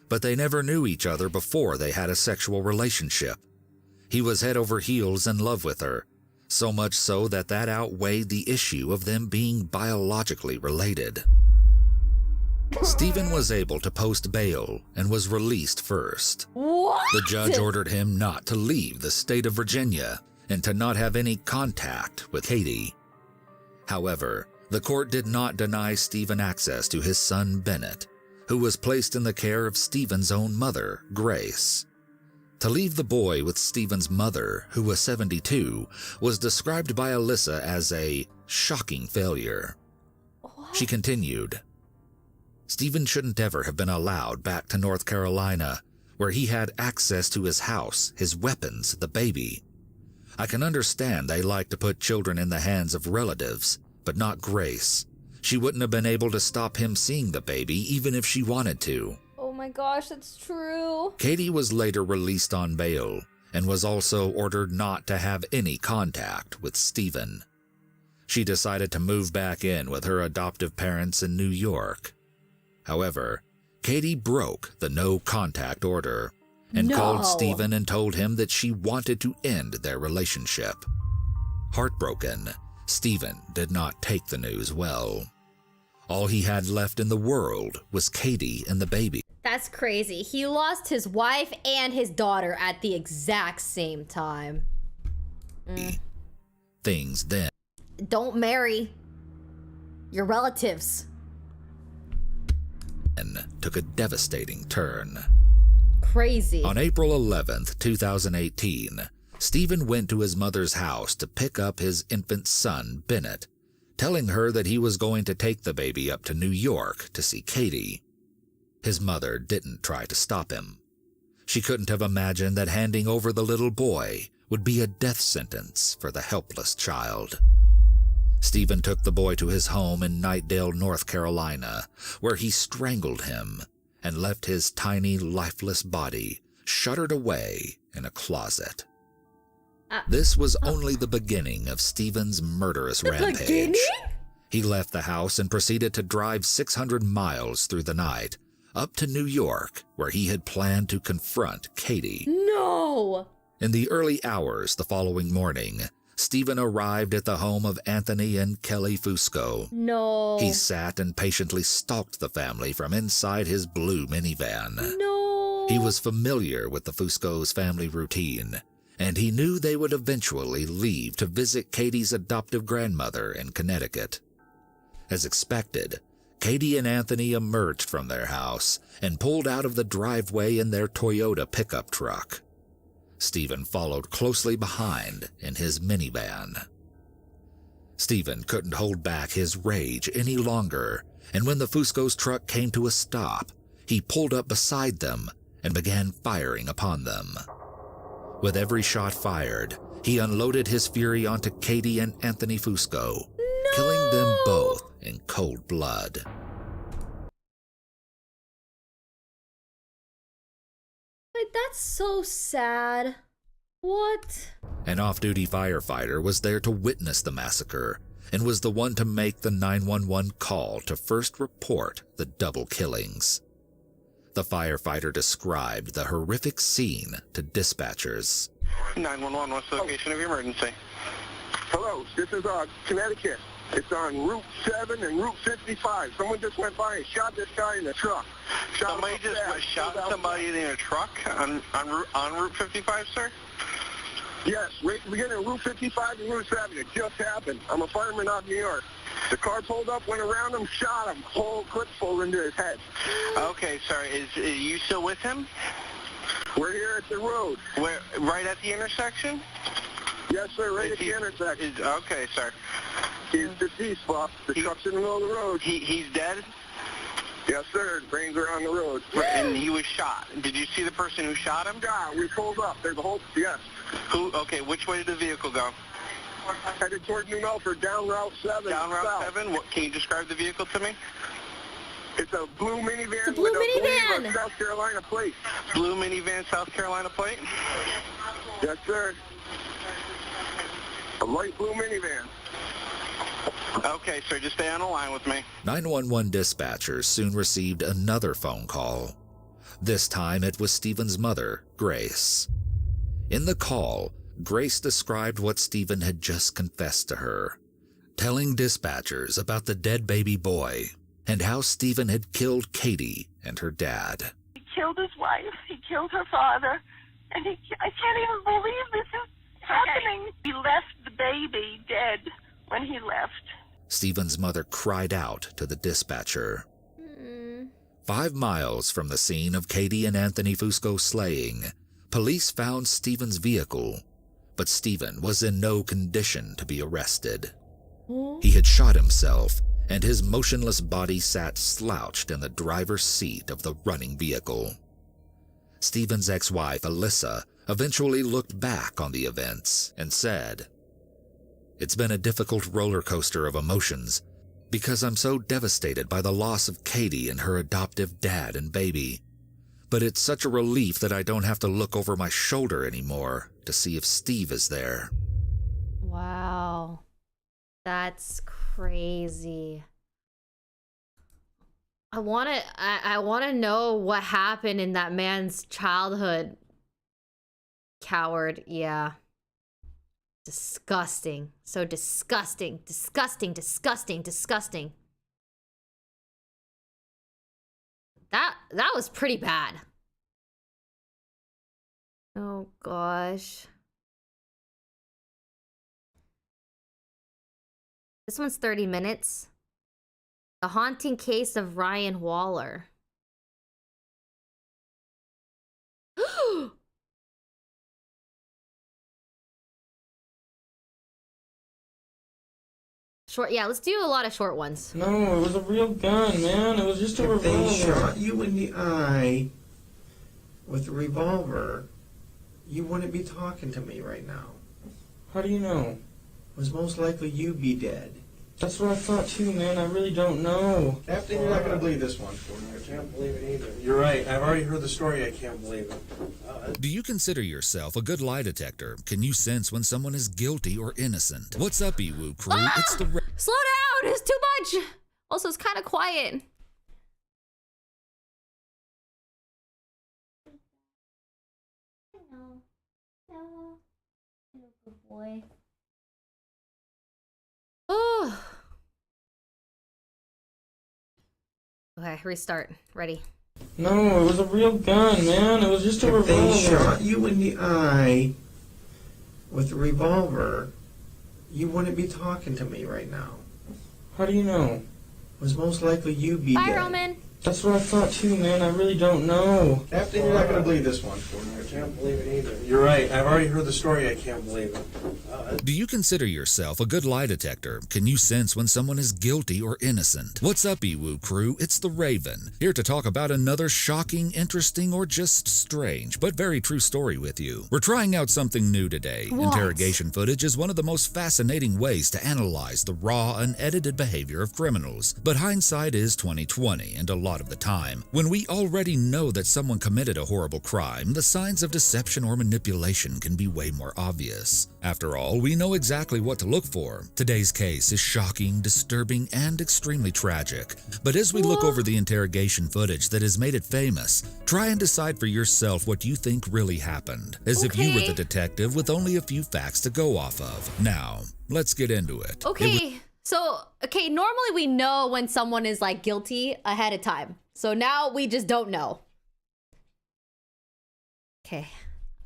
but they never knew each other before they had a sexual relationship. He was head over heels in love with her, so much so that outweighed the issue of them being biologically related." Stephen was able to post bail and was released first. What? The judge ordered him not to leave the state of Virginia and to not have any contact with Katie. However, the court did not deny Stephen access to his son Bennett, who was placed in the care of Stephen's own mother, Grace. To leave the boy with Stephen's mother, who was 72, was described by Alyssa as a shocking failure. What? She continued, "Stephen shouldn't ever have been allowed back to North Carolina, where he had access to his house, his weapons, the baby. I can understand they like to put children in the hands of relatives, but not Grace. She wouldn't have been able to stop him seeing the baby even if she wanted to." Oh my gosh, that's true. Katie was later released on bail and was also ordered not to have any contact with Stephen. She decided to move back in with her adoptive parents in New York. However, Katie broke the no-contact order and called Stephen and told him that she wanted to end their relationship. Heartbroken, Stephen did not take the news well. All he had left in the world was Katie and the baby. That's crazy. He lost his wife and his daughter at the exact same time. Things then Don't marry your relatives. took a devastating turn. Crazy. On April 11th, 2018, Stephen went to his mother's house to pick up his infant son, Bennett, telling her that he was going to take the baby up to New York to see Katie. His mother didn't try to stop him. She couldn't have imagined that handing over the little boy would be a death sentence for the helpless child. Stephen took the boy to his home in Knightdale, North Carolina, where he strangled him and left his tiny, lifeless body shuttered away in a closet. This was only the beginning of Stephen's murderous rampage. Beginning? He left the house and proceeded to drive 600 miles through the night, up to New York, where he had planned to confront Katie. No! In the early hours the following morning, Stephen arrived at the home of Anthony and Kelly Fusco. No. He sat and patiently stalked the family from inside his blue minivan. No. He was familiar with the Fusco's family routine, and he knew they would eventually leave to visit Katie's adoptive grandmother in Connecticut. As expected, Katie and Anthony emerged from their house and pulled out of the driveway in their Toyota pickup truck. Stephen followed closely behind in his minivan. Stephen couldn't hold back his rage any longer, and when the Fusco's truck came to a stop, he pulled up beside them and began firing upon them. With every shot fired, he unloaded his fury onto Katie and Anthony Fusco, killing them both in cold blood. Wait, that's so sad. What? An off-duty firefighter was there to witness the massacre and was the one to make the 911 call to first report the double killings. The firefighter described the horrific scene to dispatchers. 911, what's the location of your emergency? Hello, this is Connecticut. It's on Route 7 and Route 55. Someone just went by and shot this guy in the truck. Somebody just shot somebody in a truck on Route 55, sir? Yes, right at the beginning of Route 55 and Route 7. It just happened. I'm a fireman out of New York. The car pulled up, went around him, shot him. Whole clip full into his head. Okay, sorry. Is you still with him? We're here at the road. Where? Right at the intersection? Yes, sir, right at the intersection. Okay, sir. He's deceased, boss. The truck's in the middle of the road. He's dead? Yes, sir. Brains are on the road. And he was shot. Did you see the person who shot him? Yeah, we pulled up. There's a whole, yes. Who? Okay, which way did the vehicle go? Headed toward New Milford, down Route 7. Down Route 7? What, can you describe the vehicle to me? It's a blue minivan with a South Carolina plate. Blue minivan, South Carolina plate? Yes, sir. A light blue minivan. Okay, sir, just stay on the line with me. 911 dispatchers soon received another phone call. This time it was Stephen's mother, Grace. In the call, Grace described what Stephen had just confessed to her, telling dispatchers about the dead baby boy and how Stephen had killed Katie and her dad. He killed his wife, he killed her father, and I can't even believe this is happening. He left the baby dead when he left. Stephen's mother cried out to the dispatcher. 5 miles from the scene of Katie and Anthony Fusco's slaying, police found Stephen's vehicle, but Stephen was in no condition to be arrested. He had shot himself, and his motionless body sat slouched in the driver's seat of the running vehicle. Stephen's ex-wife, Alyssa, eventually looked back on the events and said, "It's been a difficult roller coaster of emotions because I'm so devastated by the loss of Katie and her adoptive dad and baby. But it's such a relief that I don't have to look over my shoulder anymore to see if Steve is there." Wow. That's crazy. I wanna know what happened in that man's childhood. Coward, yeah. Disgusting. So disgusting. Disgusting, disgusting, disgusting. That was pretty bad. Oh gosh. This one's 30 minutes. The haunting case of Ryan Waller. Short, yeah, let's do a lot of short ones. No, it was a real gun, man. It was just a revolver. If they shot you in the eye with a revolver, you wouldn't be talking to me right now. How do you know? It was most likely you'd be dead. That's what I thought too, man. I really don't know. Captain, you're not going to believe this one. I can't believe it either. You're right. I've already heard the story. I can't believe it. Do you consider yourself a good lie detector? Can you sense when someone is guilty or innocent? What's up, Iwu crew? It's the... Slow loud. It's too much. Also, it's kind of quiet. No. Good boy. Oh. Okay, restart. Ready. No, it was a real gun, man. It was just a If they revolver. shot you in the eye with a revolver, you wouldn't be talking to me right now. How do you know? It was most likely you be Bye, dead. Roman. That's what I thought too, man. I really don't know. After you're not going to believe this one. I can't believe it either. You're right. I've already heard the story. I can't believe it. Do you consider yourself a good lie detector? Can you sense when someone is guilty or innocent? What's up, Ewu crew? It's the Raven, here to talk about another shocking, interesting, or just strange, but very true story with you. We're trying out something new today. What? Interrogation footage is one of the most fascinating ways to analyze the raw, unedited behavior of criminals. But hindsight is 20/20, and a lot of the time, when we already know that someone committed a horrible crime, the signs of deception or manipulation can be way more obvious. After all, we know exactly what to look for. Today's case is shocking, disturbing, and extremely tragic. But as we look over the interrogation footage that has made it famous, try and decide for yourself what you think really happened, as if you were the detective with only a few facts to go off of. Now, let's get into it. Okay, normally we know when someone is like guilty ahead of time. So now we just don't know. Okay,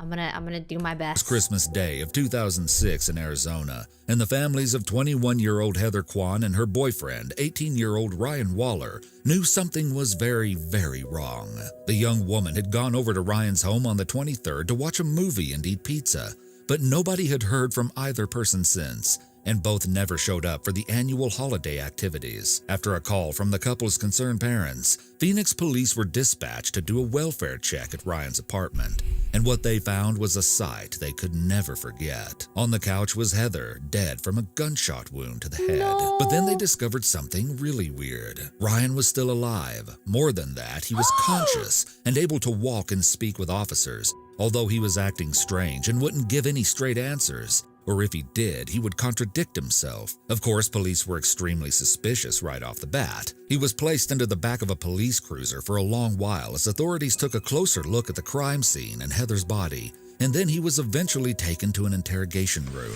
I'm gonna do my best. It's Christmas Day of 2006 in Arizona, and the families of 21-year-old Heather Kwan and her boyfriend, 18-year-old Ryan Waller, knew something was very, very wrong. The young woman had gone over to Ryan's home on the 23rd to watch a movie and eat pizza, but nobody had heard from either person since, and both never showed up for the annual holiday activities. After a call from the couple's concerned parents, Phoenix police were dispatched to do a welfare check at Ryan's apartment, and what they found was a sight they could never forget. On the couch was Heather, dead from a gunshot wound to the head. No. But then they discovered something really weird. Ryan was still alive. More than that, he was conscious and able to walk and speak with officers, although he was acting strange and wouldn't give any straight answers. Or if he did, he would contradict himself. Of course, police were extremely suspicious right off the bat. He was placed into the back of a police cruiser for a long while as authorities took a closer look at the crime scene and Heather's body, and then he was eventually taken to an interrogation room.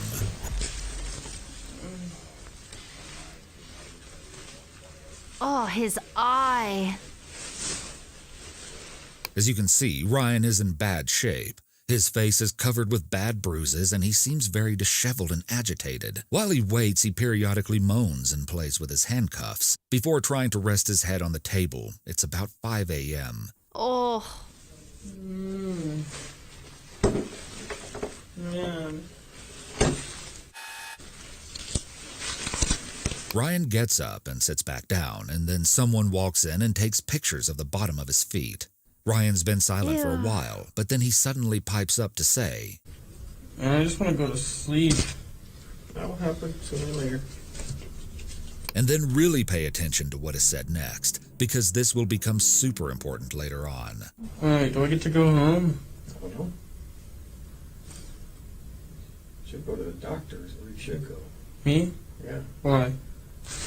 Oh, his eye. As you can see, Ryan is in bad shape. His face is covered with bad bruises and he seems very disheveled and agitated. While he waits, he periodically moans and plays with his handcuffs before trying to rest his head on the table. It's about 5 a.m. Oh. Man. Ryan gets up and sits back down, and then someone walks in and takes pictures of the bottom of his feet. Ryan's been silent for a while, but then he suddenly pipes up to say, Man, I just want to go to sleep. That will happen sooner or later. And then really pay attention to what is said next, because this will become super important later on. Alright, do I get to go home? I don't know. Should go to the doctor's, or you should go. Me? Yeah. Why?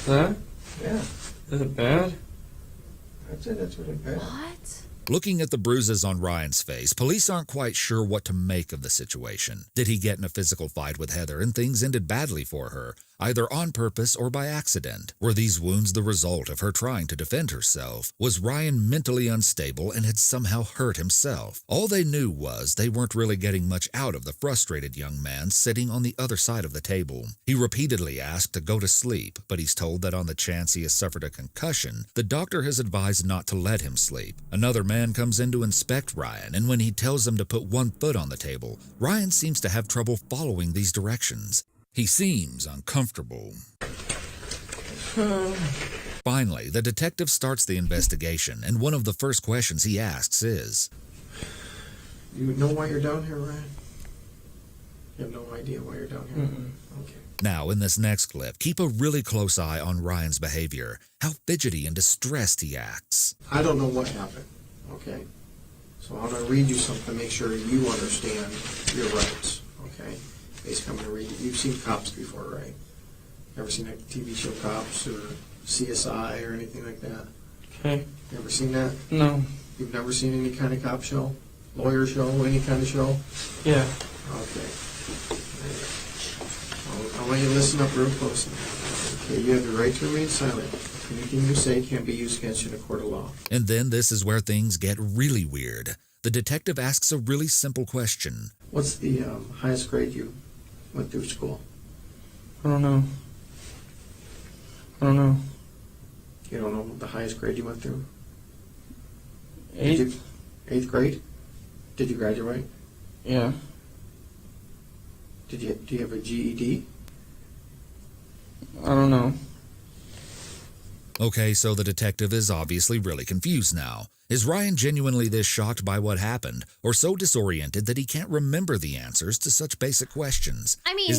That? Yeah. Is it bad? I'd say that's really bad. What? Looking at the bruises on Ryan's face, police aren't quite sure what to make of the situation. Did he get in a physical fight with Heather and things ended badly for her, either on purpose or by accident? Were these wounds the result of her trying to defend herself? Was Ryan mentally unstable and had somehow hurt himself? All they knew was they weren't really getting much out of the frustrated young man sitting on the other side of the table. He repeatedly asked to go to sleep, but he's told that on the chance he has suffered a concussion, the doctor has advised not to let him sleep. Another man comes in to inspect Ryan, and when he tells him to put one foot on the table, Ryan seems to have trouble following these directions. He seems uncomfortable. Finally, the detective starts the investigation, and one of the first questions he asks is, You know why you're down here, Ryan? You have no idea why you're down here? Okay. Now, in this next clip, keep a really close eye on Ryan's behavior, how fidgety and distressed he acts. I don't know what happened, okay? So I'm going to read you something to make sure you understand your rights, okay? Basically, I'm going to read you. You've seen cops before, right? Ever seen that TV show Cops or CSI or anything like that? Okay. You ever seen that? No. You've never seen any kind of cop show? Lawyer show? Any kind of show? Yeah. Okay. I want you to listen up real closely. Okay, you have the right to remain silent. Anything you say can be used against you in a court of law. And then this is where things get really weird. The detective asks a really simple question. What's the highest grade you went through school? I don't know. I don't know. You don't know the highest grade you went through? 8th. 8th grade? Did you graduate? Yeah. Do you have a GED? I don't know. Okay, so the detective is obviously really confused now. Is Ryan genuinely this shocked by what happened, or so disoriented that he can't remember the answers to such basic questions? I mean,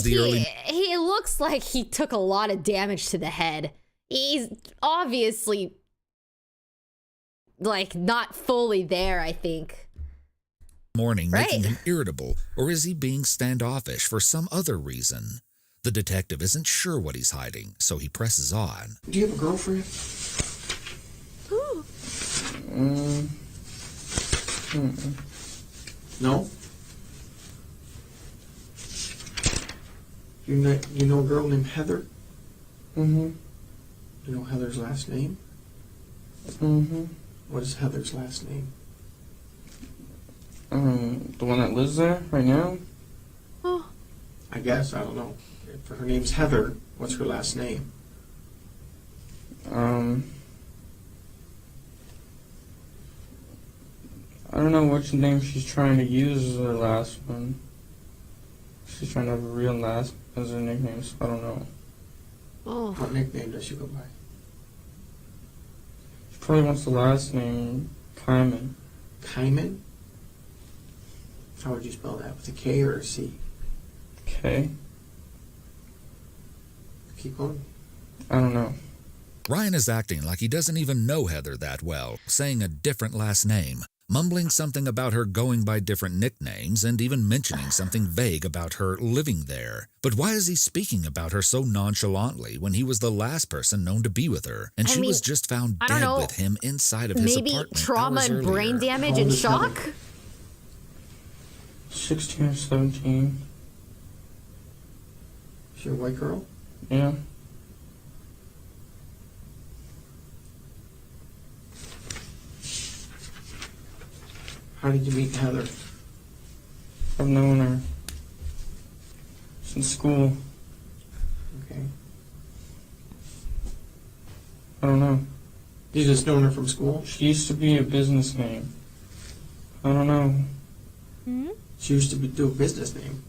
he looks like he took a lot of damage to the head. He's obviously, like, not fully there, I think. Morning making him irritable, or is he being standoffish for some other reason? The detective isn't sure what he's hiding, so he presses on. Do you have a girlfriend? No? You know a girl named Heather? Mm-hmm. You know Heather's last name? Mm-hmm. What is Heather's last name? The one that lives there right now? Oh. I guess, I don't know. If her name's Heather, what's her last name? I don't know which name she's trying to use as her last one. She's trying to have a real last as her nickname, so I don't know. Oh. What nickname does she go by? She probably wants the last name, Kyman. Kyman? How would you spell that? With a K or a C? K. Keep going. I don't know. Ryan is acting like he doesn't even know Heather that well, saying a different last name, mumbling something about her going by different nicknames, and even mentioning something vague about her living there. But why is he speaking about her so nonchalantly when he was the last person known to be with her, and she was just found dead with him inside of his apartment? Maybe trauma and brain damage and shock? 16 or 17. Is she a white girl? Yeah. How did you meet Heather? I've known her since school. Okay. I don't know. You just known her from school? She used to be a business name. I don't know. Hmm? She used to do a business name?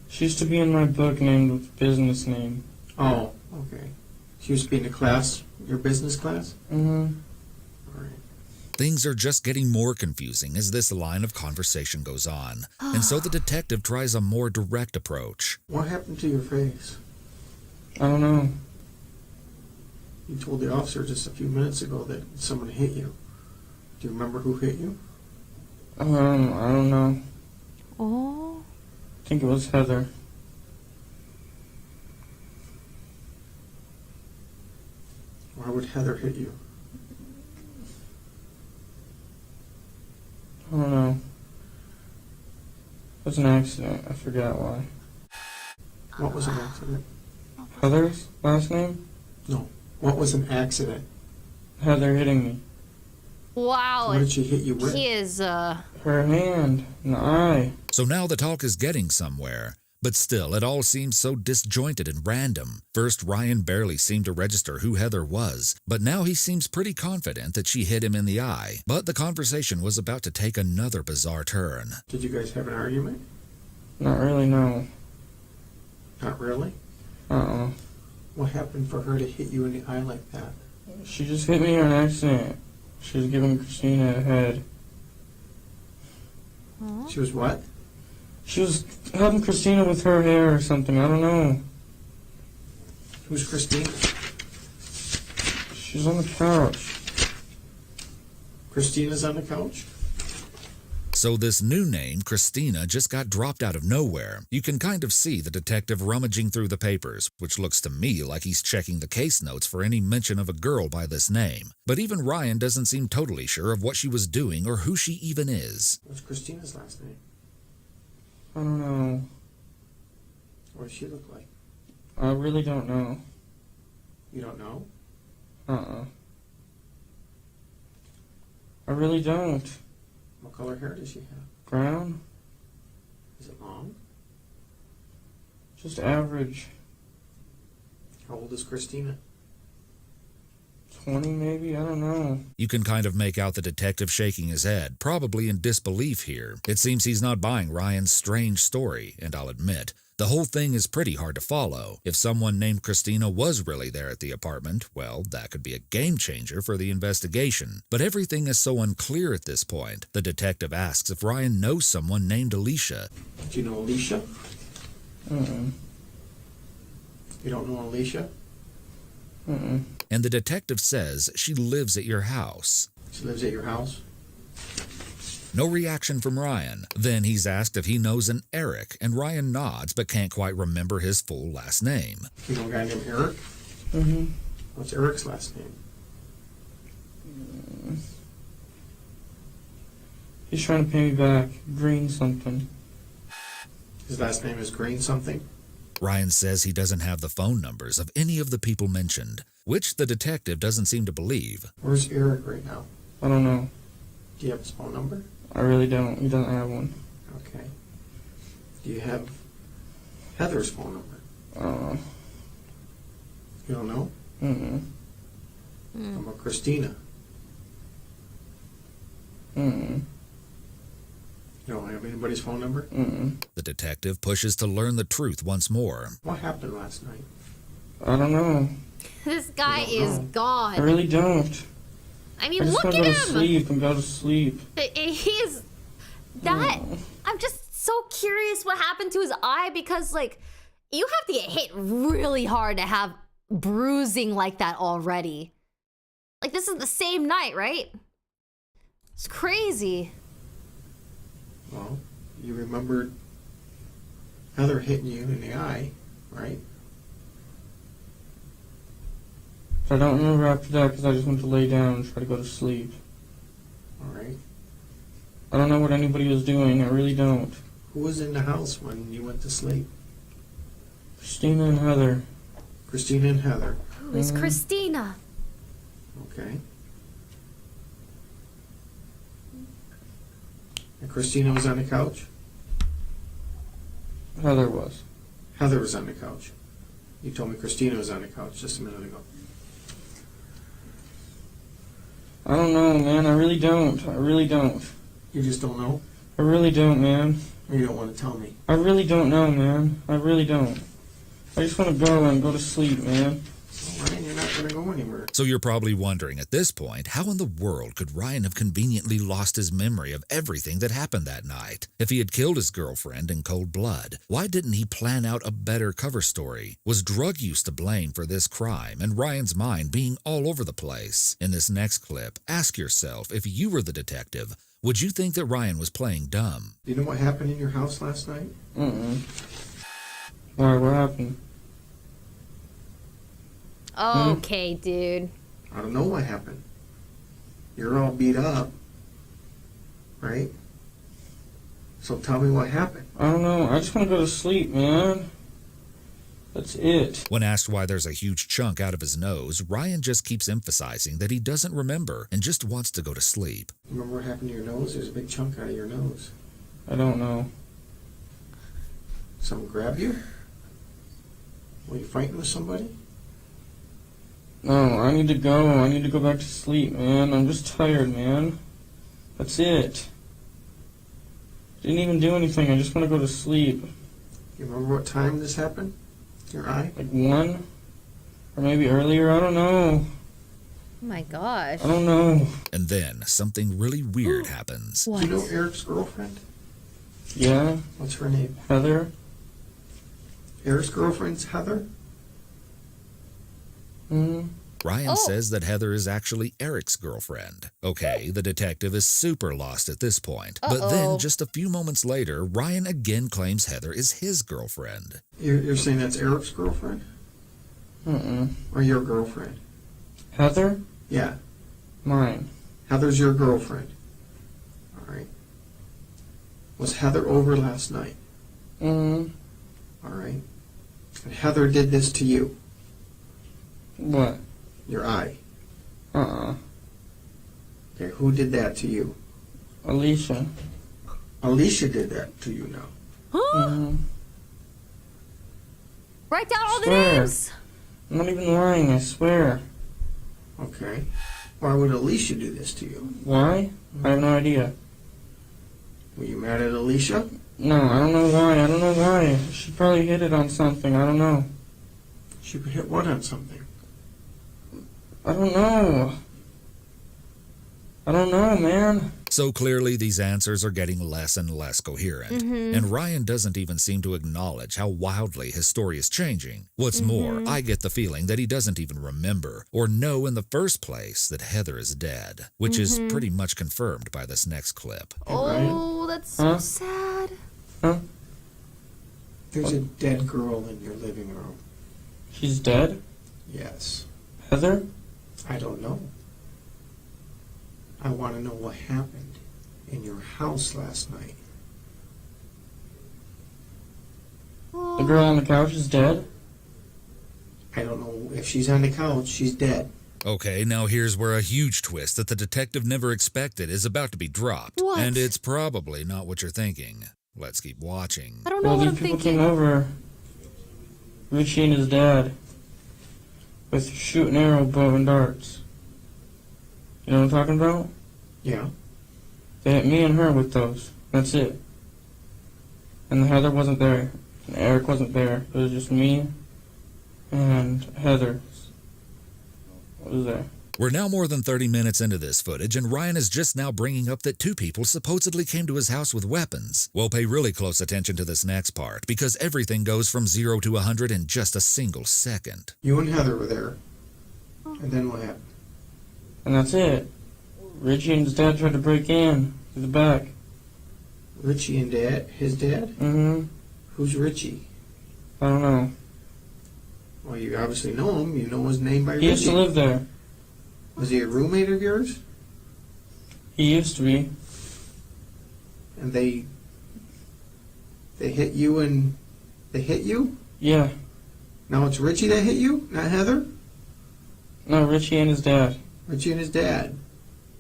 She used to be in my book named with business name. Oh, okay. She used to be in the class, your business class? Mm-hmm. All right. Things are just getting more confusing as this line of conversation goes on, and so the detective tries a more direct approach. What happened to your face? I don't know. You told the officer just a few minutes ago that someone hit you. Do you remember who hit you? I don't know. Oh. I think it was Heather. Why would Heather hit you? I don't know. It was an accident. I forgot why. What was an accident? Heather's last name? No. What was an accident? Heather hitting me. Wow. What did she hit you with? He is, Her hand in the eye. So now the talk is getting somewhere, but still it all seems so disjointed and random. First, Ryan barely seemed to register who Heather was, but now he seems pretty confident that she hit him in the eye. But the conversation was about to take another bizarre turn. Did you guys have an argument? Not really, no. Not really? Uh-uh. What happened for her to hit you in the eye like that? She just hit me on accident. She was giving Christina a head. She was what? She was helping Christina with her hair or something. I don't know. Who's Christina? She's on the couch. Christina's on the couch? So this new name, Christina, just got dropped out of nowhere. You can kind of see the detective rummaging through the papers, which looks to me like he's checking the case notes for any mention of a girl by this name. But even Ryan doesn't seem totally sure of what she was doing or who she even is. What's Christina's last name? I don't know. What does she look like? I really don't know. You don't know? I really don't. What color hair does she have? Brown? Is it long? Just average. How old is Christina? 20 maybe? I don't know. You can kind of make out the detective shaking his head, probably in disbelief here. It seems he's not buying Ryan's strange story, and I'll admit, the whole thing is pretty hard to follow. If someone named Christina was really there at the apartment, well, that could be a game changer for the investigation. But everything is so unclear at this point. The detective asks if Ryan knows someone named Alicia. Do you know Alicia? Mm-mm. You don't know Alicia? Mm-mm. And the detective says she lives at your house. She lives at your house? No reaction from Ryan. Then he's asked if he knows an Eric, and Ryan nods but can't quite remember his full last name. You know a guy named Eric? Mm-hmm. What's Eric's last name? He's trying to pay me back. Green something. His last name is Green something? Ryan says he doesn't have the phone numbers of any of the people mentioned, which the detective doesn't seem to believe. Where's Eric right now? I don't know. Do you have his phone number? I really don't. He doesn't have one. Okay. Do you have Heather's phone number? You don't know? Mm-mm. How about Christina? Mm-mm. You don't have anybody's phone number? Mm-mm. The detective pushes to learn the truth once more. What happened last night? I don't know. This guy is gone. I really don't. I mean, I just look want at to him. go to sleep and go to sleep. He's that. I'm just so curious what happened to his eye because, like, you have to get hit really hard to have bruising like that already. Like, this is the same night, right? It's crazy. Well, you remembered Heather hitting you in the eye, right? I don't remember after that because I just went to lay down and try to go to sleep. All right. I don't know what anybody was doing. I really don't. Who was in the house when you went to sleep? Christina and Heather. Christina and Heather. Who is Christina? Okay. And Christina was on the couch? Heather was. Heather was on the couch. You told me Christina was on the couch just a minute ago. I don't know, man. I really don't. I really don't. You just don't know? I really don't, man. Or you don't want to tell me? I really don't know, man. I really don't. I just want to go and go to sleep, man. Well, Ryan, you're not going to go anywhere. So you're probably wondering at this point, how in the world could Ryan have conveniently lost his memory of everything that happened that night? If he had killed his girlfriend in cold blood, why didn't he plan out a better cover story? Was drug use to blame for this crime and Ryan's mind being all over the place? In this next clip, ask yourself, if you were the detective, would you think that Ryan was playing dumb? Do you know what happened in your house last night? Mm-mm. Why, what happened? Okay, dude. I don't know what happened. You're all beat up, right? So tell me what happened. I don't know. I just want to go to sleep, man. That's it. When asked why there's a huge chunk out of his nose, Ryan just keeps emphasizing that he doesn't remember and just wants to go to sleep. Remember what happened to your nose? There's a big chunk out of your nose. I don't know. Someone grab you? Were you fighting with somebody? No, I need to go. I need to go back to sleep, man. I'm just tired, man. That's it. Didn't even do anything. I just want to go to sleep. You remember what time this happened? Your eye? Like 1? Or maybe earlier? I don't know. Oh my gosh. I don't know. And then something really weird happens. What? Do you know Eric's girlfriend? Yeah. What's her name? Heather. Eric's girlfriend's Heather? Mm-hmm. Ryan says that Heather is actually Eric's girlfriend. Okay, the detective is super lost at this point. But then, just a few moments later, Ryan again claims Heather is his girlfriend. You're saying that's Eric's girlfriend? Or your girlfriend? Heather? Yeah. Mine. Heather's your girlfriend. All right. Was Heather over last night? All right. And Heather did this to you. What? Your eye. Okay, who did that to you? Alicia. Alicia did that to you now. Write down all the Swear. names. I'm not even lying, I swear. Okay. Why would Alicia do this to you? Why? I have no idea. Were you mad at Alicia? No, I don't know why. I don't know why. She probably hit it on something. I don't know. She hit what on something? I don't know. I don't know, man. So clearly these answers are getting less and less coherent. And Ryan doesn't even seem to acknowledge how wildly his story is changing. What's more, I get the feeling that he doesn't even remember or know in the first place that Heather is dead, which is pretty much confirmed by this next clip. Oh, that's so sad. There's a dead girl in your living room. She's dead? Yes. Heather? I don't know. I want to know what happened in your house last night. The girl on the couch is dead? I don't know if she's on the couch. She's dead. Okay, now here's where a huge twist that the detective never expected is about to be dropped. What? And it's probably not what you're thinking. Let's keep watching. I don't know what I'm These people thinking. came over. Richie and his dad. With shooting arrow, bow, and darts. You know what I'm talking about? Yeah. They hit me and her with those. That's it. And Heather wasn't there. And Eric wasn't there. It was just me and Heather. What was there? We're now more than 30 minutes into this footage, and Ryan is just now bringing up that two people supposedly came to his house with weapons. We'll pay really close attention to this next part, because everything goes from 0 to 100 in just a single second. You and Heather were there. And then what happened? And that's it. Richie and his dad tried to break in through the back. Richie and Dad? His dad? Mm-hmm. Who's Richie? I don't know. Well, you obviously know him. You know his name by Richie. He used to live there. Was he a roommate of yours? He used to be. And they hit you and they hit you? Yeah. Now it's Richie that hit you, not Heather? No, Richie and his dad. Richie and his dad.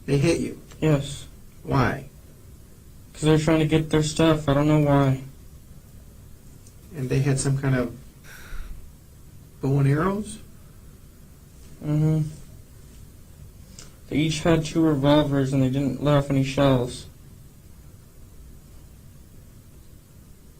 They hit you. Yes. Why? Because they're trying to get their stuff. I don't know why. And they had some kind of bow and arrows? Mm-hmm. They each had 2 revolvers and they didn't let off any shells.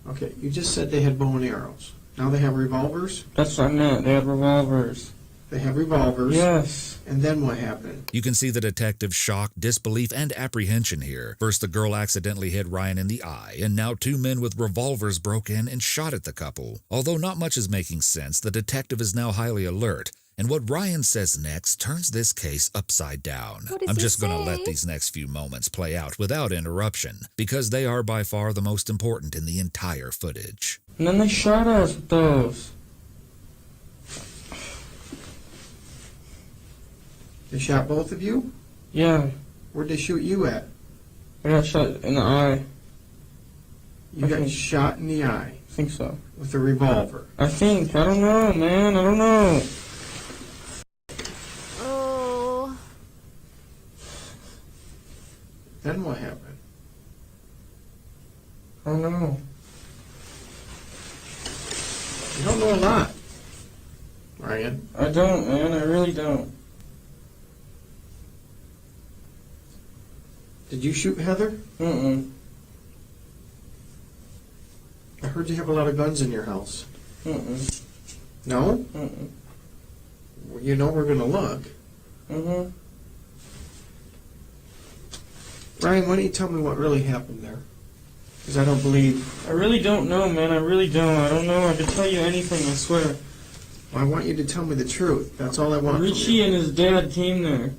Okay, you just said they had bow and arrows. Now they have revolvers? That's what I meant. They had revolvers. They have revolvers? Yes. And then what happened? You can see the detective's shock, disbelief, and apprehension here. First, the girl accidentally hit Ryan in the eye, and now 2 men with revolvers broke in and shot at the couple. Although not much is making sense, the detective is now highly alert, and what Ryan says next turns this case upside down. I'm just going to let these next few moments play out without interruption, because they are by far the most important in the entire footage. And then they shot us with those. They shot both of you? Yeah. Where'd they shoot you at? I got shot in the eye. You got shot in the eye? I think so. With a revolver? I think. I don't know, man. I don't know. Oh. Then what happened? I don't know. You don't know a lot, Ryan. I don't, man. I really don't. Did you shoot Heather? Mm-mm. I heard you have a lot of guns in your house. Mm-mm. No? Mm-mm. Well, you know we're going to look. Mm-hmm. Ryan, why don't you tell me what really happened there? Because I don't believe... I really don't know, man. I really don't. I don't know. I could tell you anything, I swear. Well, I want you to tell me the truth. That's all I want from Richie you. and his dad came there.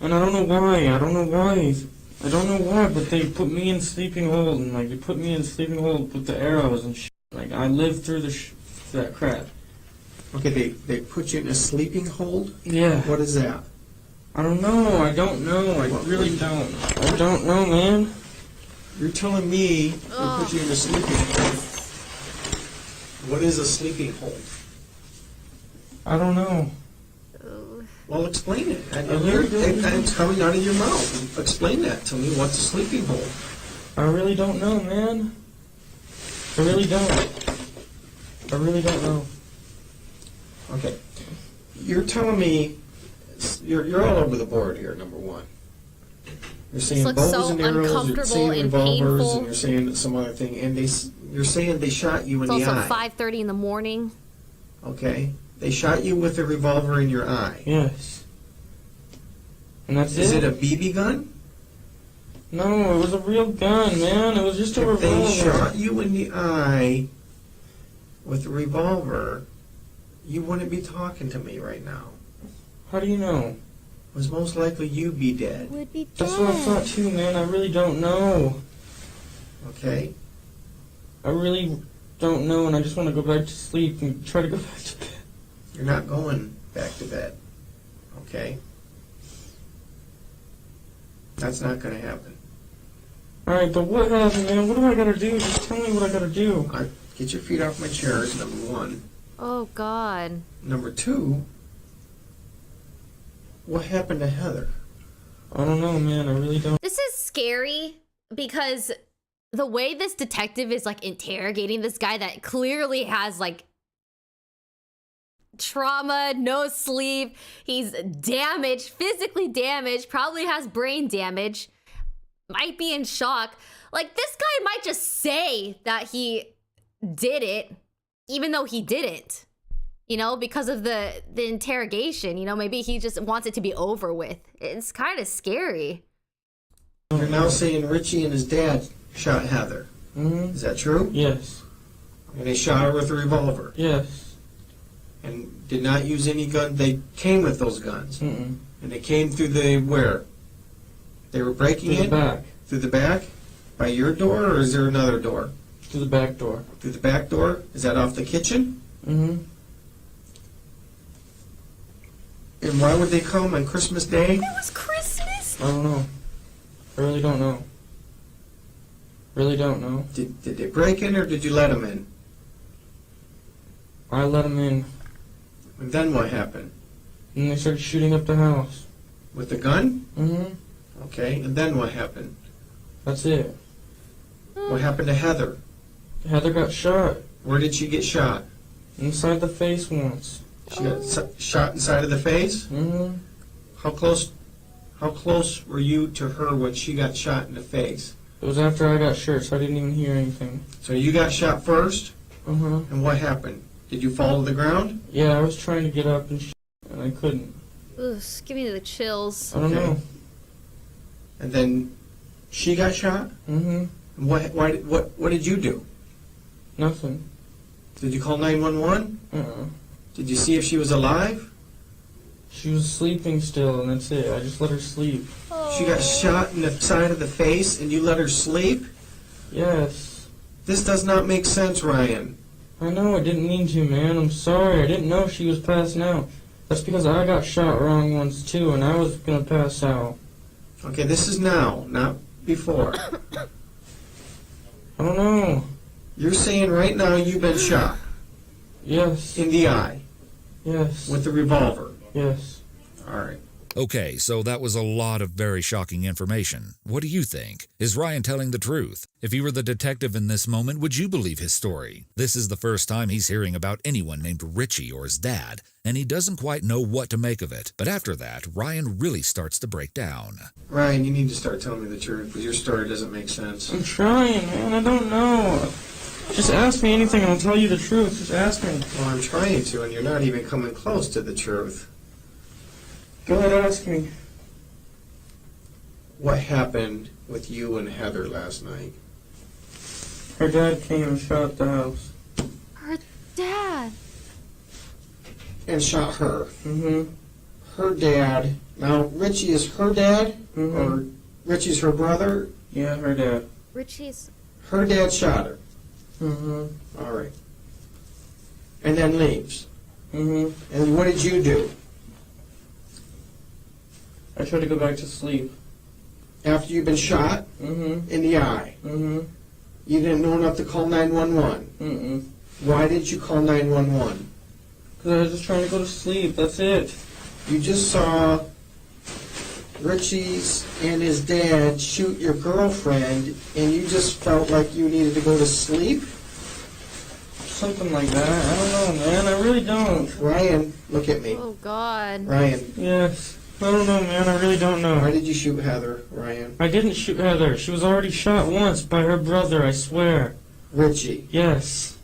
And I don't know why. I don't know why, but they put me in sleeping hold. And, like, they put me in sleeping hold with the arrows and shit. Like, I lived through that crap. Okay, they put you in a sleeping hold? Yeah. What is that? I don't know. I really don't. I don't know, man. You're telling me they put you in a sleeping hold. What is a sleeping hold? I don't know. Well, explain it. It's coming out of your mouth. Explain that to me. What's a sleeping hold? I really don't know, man. I really don't know. Okay. You're telling me you're all over the board here, number one. You're saying bows so and arrows, you're uncomfortable saying and revolvers, painful. and you're saying some other thing, and you're saying they shot you in It's the also eye. 5:30 in the morning. Okay. They shot you with a revolver in your eye. Yes. And that's Is it a BB gun? No, it was a real gun, man. It was just a If revolver. they shot you in the eye with a revolver, you wouldn't be talking to me right now. How do you know? It was most likely you be dead. Would be That's what I thought too, man. I really don't know. Okay? I really don't know, and I just want to go back to sleep and try to go back to bed. You're not going back to bed. Okay? That's not going to happen. Alright, but what happened, man? What do I gotta do? Just tell me what I gotta do. Get your feet off my chair is number one. Oh, God. Number two, what happened to Heather? I don't know, man. I really don't. This is scary because the way this detective is like interrogating this guy that clearly has like trauma, no sleep, he's damaged, physically damaged, probably has brain damage, might be in shock. Like, this guy might just say that he did it, even though he didn't. You know, because of the interrogation, you know, maybe he just wants it to be over with. It's kind of scary. You're now saying Richie and his dad shot Heather. Mm-hmm. Is that true? Yes. And they shot her with a revolver? Yes. And did not use any gun? They came with those guns? Mm-mm. And they came through the where? They were breaking Through in? the back. Through the back? By your door, or is there another door? Through the back door. Through the back door? Is that off the kitchen? Mm-hmm. And why would they come on Christmas Day? It was Christmas? I don't know. I really don't know. Really don't know. Did they break in, or did you let them in? I let them in. And then what happened? And they started shooting up the house. With the gun? Mm-hmm. Okay, and then what happened? That's it. What happened to Heather? Heather got shot. Where did she get shot? Inside the face once. She got shot inside of the face? Mm-hmm. How close were you to her when she got shot in the face? It was after I got shot, so I didn't even hear anything. So you got shot first? Uh-huh. And what happened? Did you fall to the ground? Yeah, I was trying to get up and and I couldn't. Ugh, give me the chills. I don't know. And then she got shot? Mm-hmm. And what did you do? Nothing. Did you call 911? Uh-uh. Did you see if she was alive? She was sleeping still, and that's it. I just let her sleep. She got shot in the side of the face, and you let her sleep? Yes. This does not make sense, Ryan. I know, I didn't mean to, man. I'm sorry. I didn't know she was passing out. That's because I got shot wrong once, too, and I was gonna pass out. Okay, this is now, not before. I don't know. You're saying right now you've been shot? Yes. In the eye? Yes. With the revolver? Yes. All right. Okay, so that was a lot of very shocking information. What do you think? Is Ryan telling the truth? If you were the detective in this moment, would you believe his story? This is the first time he's hearing about anyone named Richie or his dad, and he doesn't quite know what to make of it. But after that, Ryan really starts to break down. Ryan, you need to start telling me the truth, because your story doesn't make sense. I'm trying, man. I don't know. Just ask me anything and I'll tell you the truth. Just ask me. Well, I'm trying to, and you're not even coming close to the truth. Go ahead, ask me. What happened with you and Heather last night? Her dad came and shot the house. Her dad. and shot her. Mm-hmm. Her dad. Now, Richie is her dad? Mm-hmm. Or Richie's her brother? Yeah, her dad. Richie's... Her dad shot her. Mm-hmm. All right. And then leaves. Mm-hmm. And what did you do? I tried to go back to sleep. After you've been shot? Mm-hmm. In the eye? Mm-hmm. You didn't know enough to call 911? Mm-mm. Why did you call 911? Because I was just trying to go to sleep, that's it. You just saw Richie's and his dad shoot your girlfriend, and you just felt like you needed to go to sleep? Something like that. I don't know, man. I really don't. Ryan, look at me. Oh, God. Ryan. Yes. I don't know, man. I really don't know. Why did you shoot Heather, Ryan? I didn't shoot Heather. She was already shot once by her brother, I swear. Richie. Yes.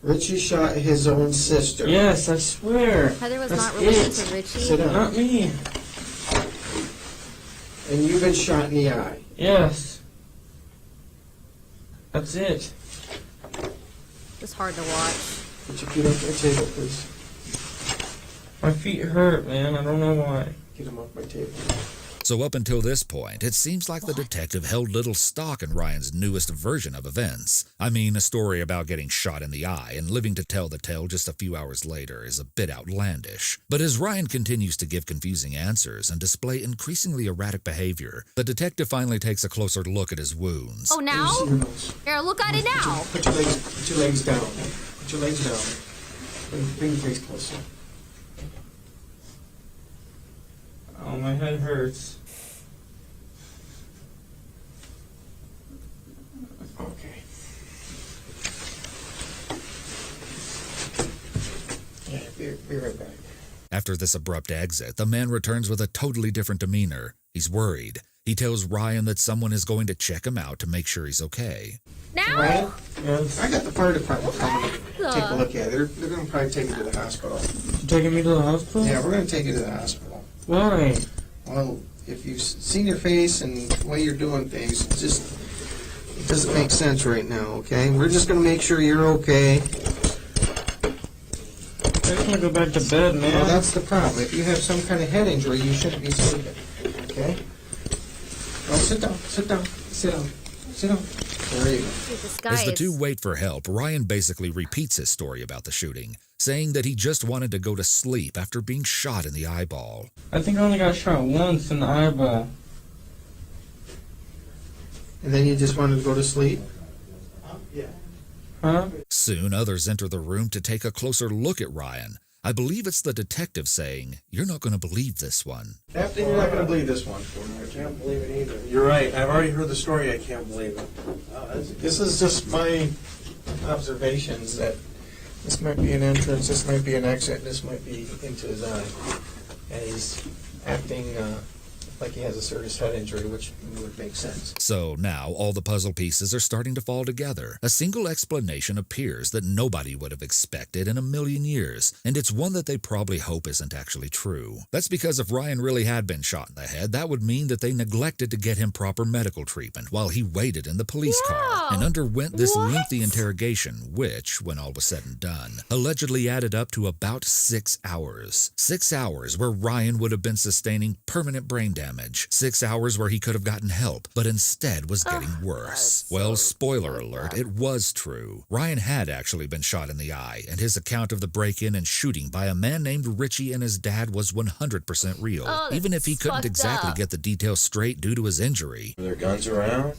Richie shot his own sister. Yes, I swear. Heather was That's not related it. to Richie. Sit down. Not me. And you've been shot in the eye. Yes. That's it. It's hard to watch. Put your feet up on the table, please. My feet hurt, man. I don't know why. Get them off my table. So up until this point, it seems like the detective held little stock in Ryan's newest version of events. I mean, a story about getting shot in the eye and living to tell the tale just a few hours later is a bit outlandish. But as Ryan continues to give confusing answers and display increasingly erratic behavior, the detective finally takes a closer look at his wounds. Oh, now? Here, look at it now. Put your legs down. Put your legs down. Bring your face closer. Oh, my head hurts. Okay. Yeah, be right back. After this abrupt exit, the man returns with a totally different demeanor. He's worried. He tells Ryan that someone is going to check him out to make sure he's okay. Now? Ryan? Yes. I got the fire department coming to take a look at it. They're going to probably take you to the hospital. Taking me to the hospital? Yeah, we're going to take you to the hospital. Why? Well, if you've seen your face and the way you're doing things, it doesn't make sense right now, okay? We're just going to make sure you're okay. I can't go back to bed, man. Well, that's the problem. If you have some kind of head injury, you shouldn't be sleeping, okay? Well, sit down. There you go. As the two wait for help, Ryan basically repeats his story about the shooting, saying that he just wanted to go to sleep after being shot in the eyeball. I think I only got shot once in the eyeball. And then you just wanted to go to sleep? Yeah. Huh? Soon, others enter the room to take a closer look at Ryan. I believe it's the detective saying, "You're not going to believe this one." Captain, you're not going to believe this one. I can't believe it either. You're right. I've already heard the story. I can't believe it. This is just my observations that this might be an entrance, this might be an exit, this might be into his eye. And he's acting like he has a serious head injury, which would make sense. So now all the puzzle pieces are starting to fall together. A single explanation appears that nobody would have expected in a million years, and it's one that they probably hope isn't actually true. That's because if Ryan really had been shot in the head, that would mean that they neglected to get him proper medical treatment while he waited in the police car and underwent this lengthy interrogation, which, when all was said and done, allegedly added up to about 6 hours. 6 hours where Ryan would have been sustaining permanent brain damage. 6 hours where he could have gotten help, but instead was getting worse. Well, spoiler alert, it was true. Ryan had actually been shot in the eye, and his account of the break-in and shooting by a man named Richie and his dad was 100% real, even if he couldn't exactly get the details straight due to his injury. Are there guns around?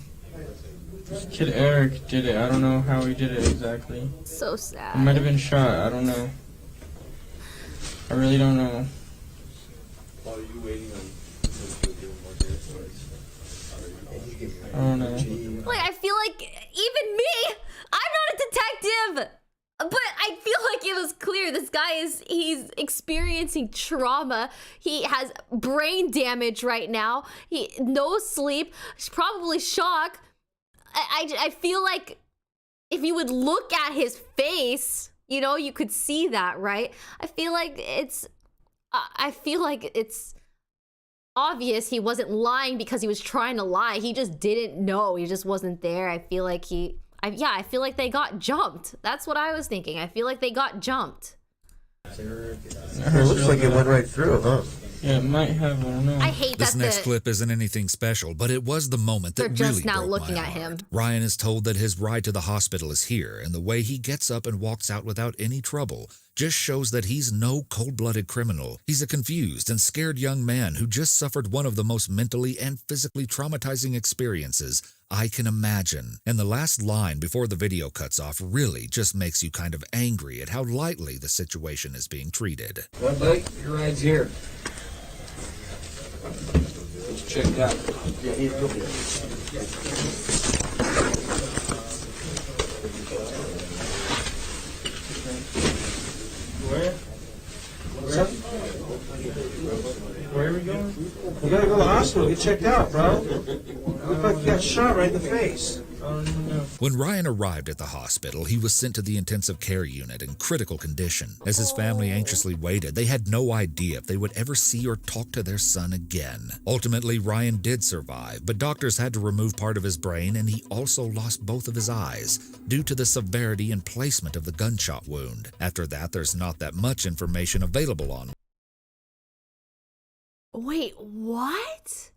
Kid Eric did it. I don't know how he did it exactly. So sad. He might have been shot. I don't know. I really don't know. While are you waiting on... I don't know. Like, I feel like even me, I'm not a detective, but I feel like it was clear this guy he's experiencing trauma. He has brain damage right now. No sleep, probably shock. I feel like if you would look at his face, you know, you could see that, right? I feel like it's obvious he wasn't lying because he was trying to lie. He just didn't know. He just wasn't there. I feel like I feel like they got jumped. That's what I was thinking. I feel like they got jumped. It looks like it went right through, huh? Yeah, it might have, I don't know. I hate This that next clip isn't anything special, but it was the moment they're that just really now broke looking my at heart. him. Ryan is told that his ride to the hospital is here, and the way he gets up and walks out without any trouble just shows that he's no cold-blooded criminal. He's a confused and scared young man who just suffered one of the most mentally and physically traumatizing experiences I can imagine. And the last line before the video cuts off really just makes you kind of angry at how lightly the situation is being treated. Well, buddy, your ride's here. It's checked out. Yeah, he's good. Where? What's up? Where are we going? We gotta go to the hospital, get checked out, bro. Look like you got shot right in the face. When Ryan arrived at the hospital, he was sent to the intensive care unit in critical condition. As his family anxiously waited, they had no idea if they would ever see or talk to their son again. Ultimately, Ryan did survive, but doctors had to remove part of his brain, and he also lost both of his eyes due to the severity and placement of the gunshot wound. After that, there's not that much information available on. Wait, what?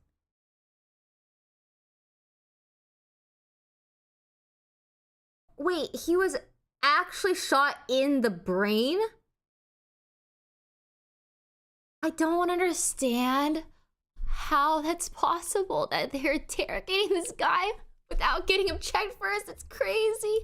Wait, he was actually shot in the brain? I don't understand how that's possible that they're interrogating this guy without getting him checked first. It's crazy.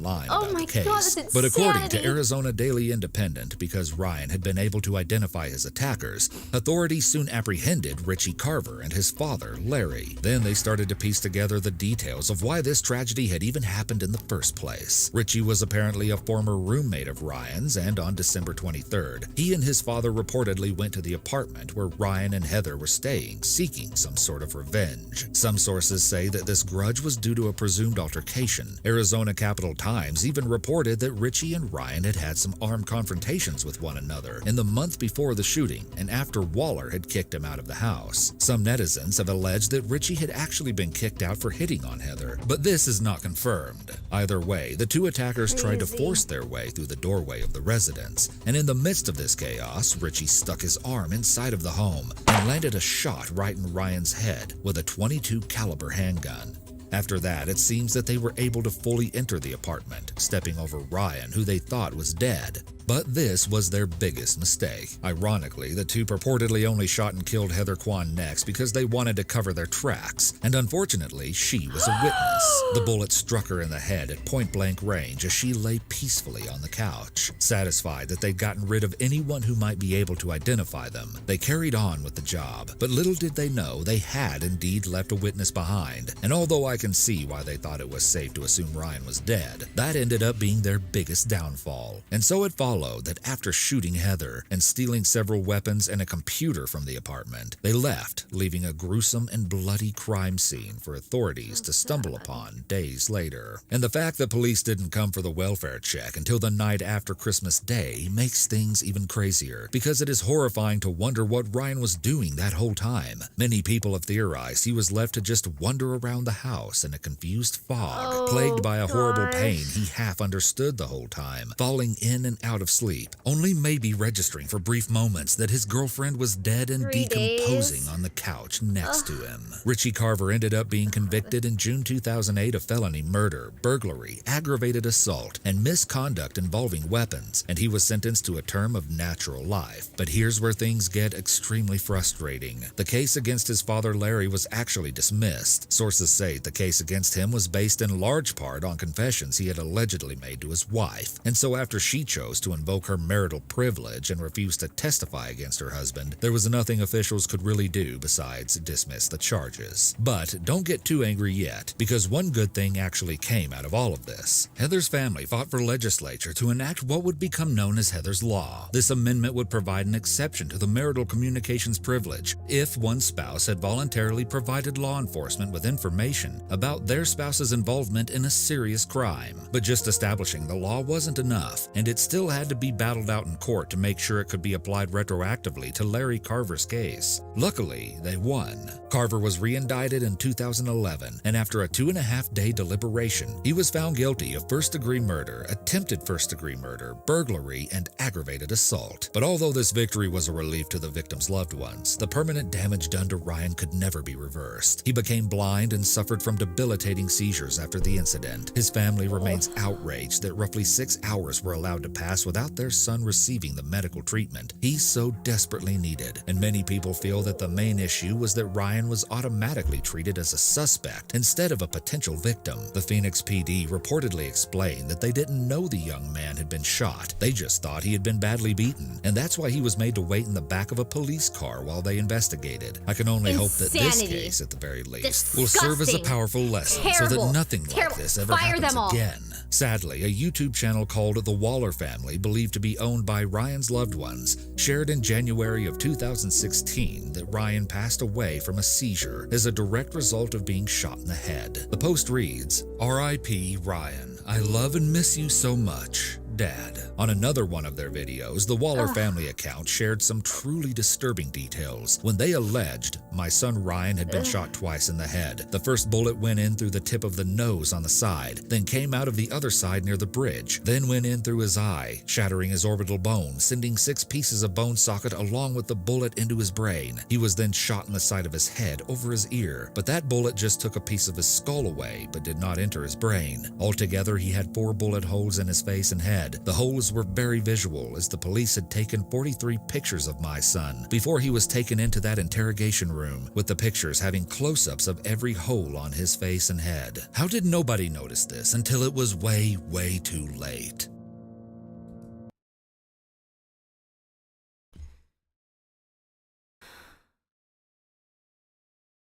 Line Oh about my the case. God, that's But according to insanity. Arizona Daily Independent, because Ryan had been able to identify his attackers, authorities soon apprehended Richie Carver and his father, Larry. Then they started to piece together the details of why this tragedy had even happened in the first place. Richie was apparently a former roommate of Ryan's, and on December 23rd, he and his father reportedly went to the apartment where Ryan and Heather were staying, seeking some sort of revenge. Some sources say that this grudge was due to a presumed altercation. Arizona Capital Times even reported that Richie and Ryan had had some armed confrontations with one another in the month before the shooting and after Waller had kicked him out of the house. Some netizens have alleged that Richie had actually been kicked out for hitting on Heather, but this is not confirmed. Either way, the two attackers tried to force their way through the doorway of the residence, and in the midst of this chaos, Richie stuck his arm inside of the home and landed a shot right in Ryan's head with a .22 caliber handgun. After that, it seems that they were able to fully enter the apartment, stepping over Ryan, who they thought was dead. But this was their biggest mistake. Ironically, the two purportedly only shot and killed Heather Kwan next because they wanted to cover their tracks, and unfortunately, she was a witness. The bullet struck her in the head at point-blank range as she lay peacefully on the couch. Satisfied that they'd gotten rid of anyone who might be able to identify them, they carried on with the job, but little did they know they had indeed left a witness behind, and although I can see why they thought it was safe to assume Ryan was dead, that ended up being their biggest downfall. And so it followed that after shooting Heather and stealing several weapons and a computer from the apartment, they left, leaving a gruesome and bloody crime scene for authorities to stumble upon days later. And the fact that police didn't come for the welfare check until the night after Christmas Day makes things even crazier, because it is horrifying to wonder what Ryan was doing that whole time. Many people have theorized he was left to just wander around the house in a confused fog, plagued by a horrible pain he half understood the whole time, falling in and out of sleep, only maybe registering for brief moments that his girlfriend was dead and 3 decomposing days. on the couch next to him. Richie Carver ended up being convicted in June 2008 of felony murder, burglary, aggravated assault, and misconduct involving weapons, and he was sentenced to a term of natural life. But here's where things get extremely frustrating. The case against his father Larry was actually dismissed. Sources say the case against him was based in large part on confessions he had allegedly made to his wife, and so after she chose to invoke her marital privilege and refused to testify against her husband, there was nothing officials could really do besides dismiss the charges. But don't get too angry yet, because one good thing actually came out of all of this. Heather's family fought for legislature to enact what would become known as Heather's Law. This amendment would provide an exception to the marital communications privilege if one spouse had voluntarily provided law enforcement with information about their spouse's involvement in a serious crime. But just establishing the law wasn't enough, and it still had had to be battled out in court to make sure it could be applied retroactively to Larry Carver's case. Luckily, they won. Carver was re-indicted in 2011, and after a 2.5-day deliberation, he was found guilty of first-degree murder, attempted first-degree murder, burglary, and aggravated assault. But although this victory was a relief to the victim's loved ones, the permanent damage done to Ryan could never be reversed. He became blind and suffered from debilitating seizures after the incident. His family remains outraged that roughly 6 hours were allowed to pass without their son receiving the medical treatment he so desperately needed. And many people feel that the main issue was that Ryan was automatically treated as a suspect instead of a potential victim. The Phoenix PD reportedly explained that they didn't know the young man had been shot. They just thought he had been badly beaten, and that's why he was made to wait in the back of a police car while they investigated. I can only hope that this case, at the very least, will serve as a powerful lesson so that nothing like this ever happens again. Sadly, a YouTube channel called The Waller Family, believed to be owned by Ryan's loved ones, shared in January of 2016 that Ryan passed away from a seizure as a direct result of being shot in the head. The post reads, "R.I.P. Ryan. I love and miss you so much. Dad." On another one of their videos, the Waller family account shared some truly disturbing details when they alleged my son Ryan had been shot twice in the head. The first bullet went in through the tip of the nose on the side, then came out of the other side near the bridge, then went in through his eye, shattering his orbital bone, sending 6 pieces of bone socket along with the bullet into his brain. He was then shot in the side of his head over his ear, but that bullet just took a piece of his skull away but did not enter his brain. Altogether, he had 4 bullet holes in his face and head. The holes were very visual, as the police had taken 43 pictures of my son before he was taken into that interrogation room, with the pictures having close-ups of every hole on his face and head. How did nobody notice this until it was way, way too late?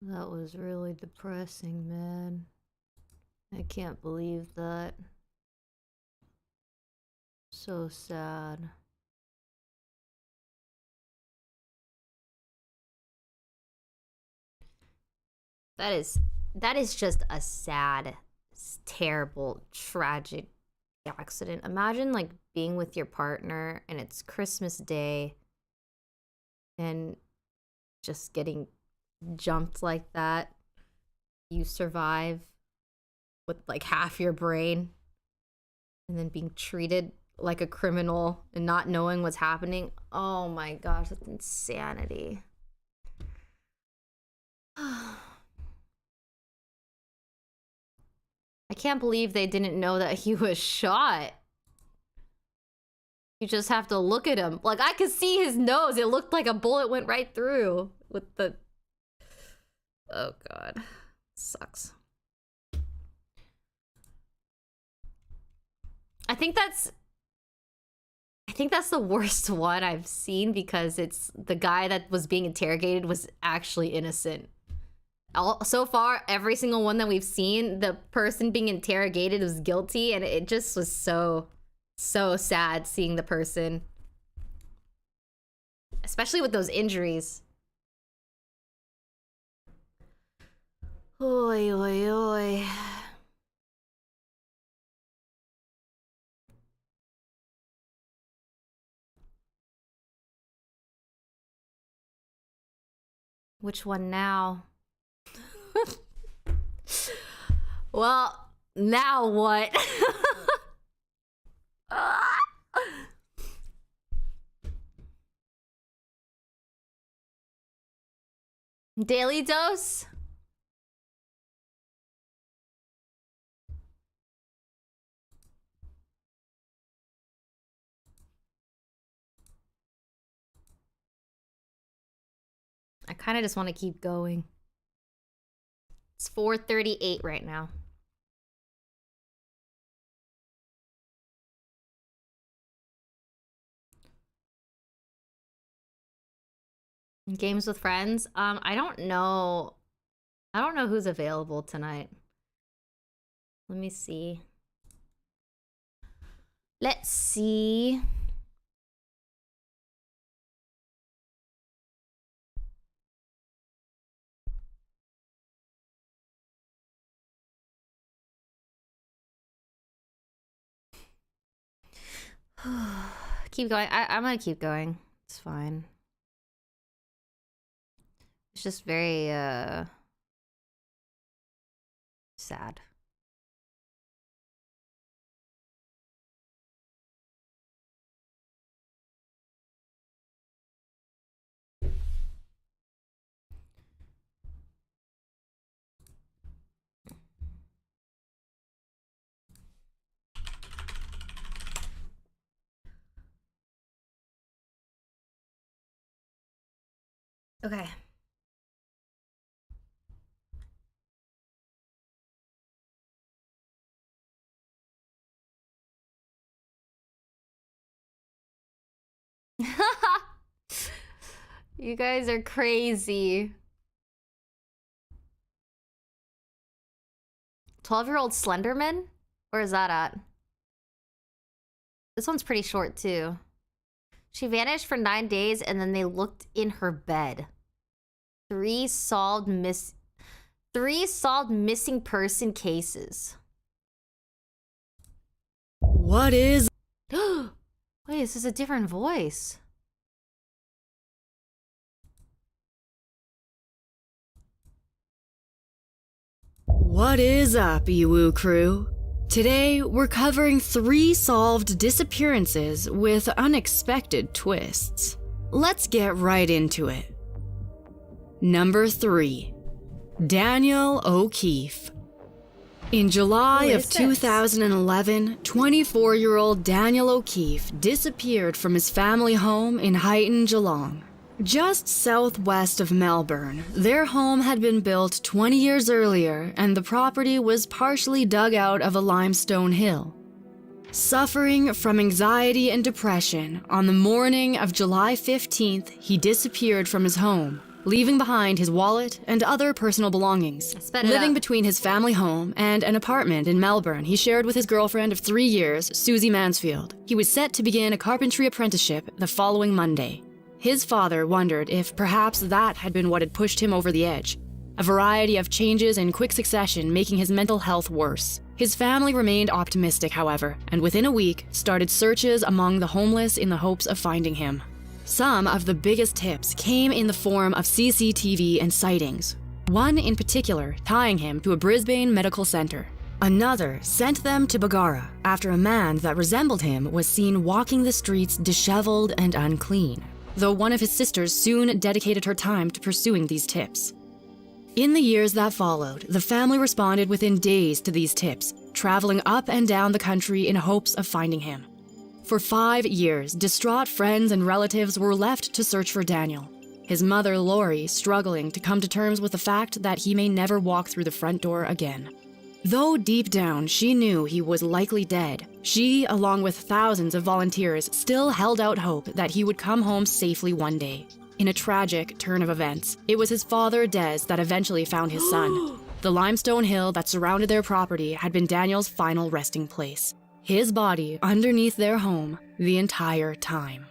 That was really depressing, man. I can't believe that. So sad. That is just a sad, terrible, tragic accident. Imagine like being with your partner and it's Christmas Day and just getting jumped like that. You survive with like half your brain and then being treated like a criminal and not knowing what's happening. Oh my gosh, that's insanity. I can't believe they didn't know that he was shot. You just have to look at him. Like, I could see his nose. It looked like a bullet went right through with the... Oh god. Sucks. I think that's the worst one I've seen, because it's the guy that was being interrogated was actually innocent. So far, every single one that we've seen, the person being interrogated was guilty, and it just was so sad seeing the person. Especially with those injuries. Oi, oi, oi. Which one now? Well, now what? Daily dose? I kind of just want to keep going. It's 4:38 right now. Games with friends? I don't know. I don't know who's available tonight. Let me see. Let's see. Keep going. I'm gonna keep going. It's fine. It's just very, sad. Okay. You guys are crazy. 12-year-old Slender Man? Where is that at? This one's pretty short too. She vanished for 9 days and then they looked in her bed. 3 solved missing person cases. What is... Wait, this is a different voice. What is up, Iwu crew? Today, we're covering 3 solved disappearances with unexpected twists. Let's get right into it. Number 3. Daniel O'Keefe. In July of 2011, 24-year-old Daniel O'Keefe disappeared from his family home in Huyton, Geelong. Just southwest of Melbourne, their home had been built 20 years earlier and the property was partially dug out of a limestone hill. Suffering from anxiety and depression, on the morning of July 15th, he disappeared from his home, leaving behind his wallet and other personal belongings. Living between his family home and an apartment in Melbourne he shared with his girlfriend of 3 years, Susie Mansfield. He was set to begin a carpentry apprenticeship the following Monday. His father wondered if perhaps that had been what had pushed him over the edge, a variety of changes in quick succession making his mental health worse. His family remained optimistic, however, and within a week started searches among the homeless in the hopes of finding him. Some of the biggest tips came in the form of CCTV and sightings, one in particular tying him to a Brisbane medical center. Another sent them to Bagara after a man that resembled him was seen walking the streets disheveled and unclean, though one of his sisters soon dedicated her time to pursuing these tips. In the years that followed, the family responded within days to these tips, traveling up and down the country in hopes of finding him. For 5 years, distraught friends and relatives were left to search for Daniel, his mother Lori struggling to come to terms with the fact that he may never walk through the front door again. Though deep down she knew he was likely dead, she, along with thousands of volunteers, still held out hope that he would come home safely one day. In a tragic turn of events, it was his father, Des, that eventually found his son. The limestone hill that surrounded their property had been Daniel's final resting place. His body underneath their home the entire time.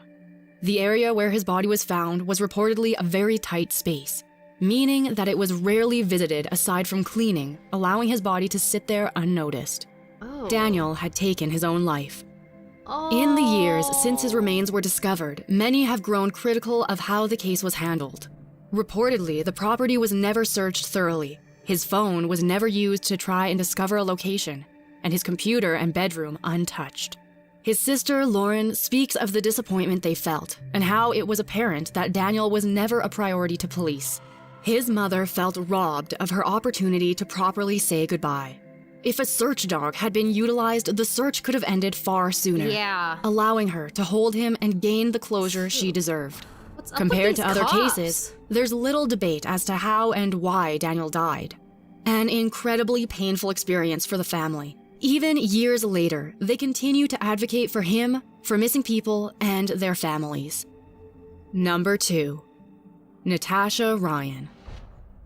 The area where his body was found was reportedly a very tight space, meaning that it was rarely visited aside from cleaning, allowing his body to sit there unnoticed. Daniel had taken his own life. In the years since his remains were discovered, many have grown critical of how the case was handled. Reportedly, the property was never searched thoroughly. His phone was never used to try and discover a location, and his computer and bedroom untouched. His sister, Lauren, speaks of the disappointment they felt and how it was apparent that Daniel was never a priority to police. His mother felt robbed of her opportunity to properly say goodbye. If a search dog had been utilized, the search could have ended far sooner, allowing her to hold him and gain the closure she deserved. Compared to other cases, there's little debate as to how and why Daniel died. An incredibly painful experience for the family. Even years later, they continue to advocate for him, for missing people, and their families. Number 2. Natasha Ryan.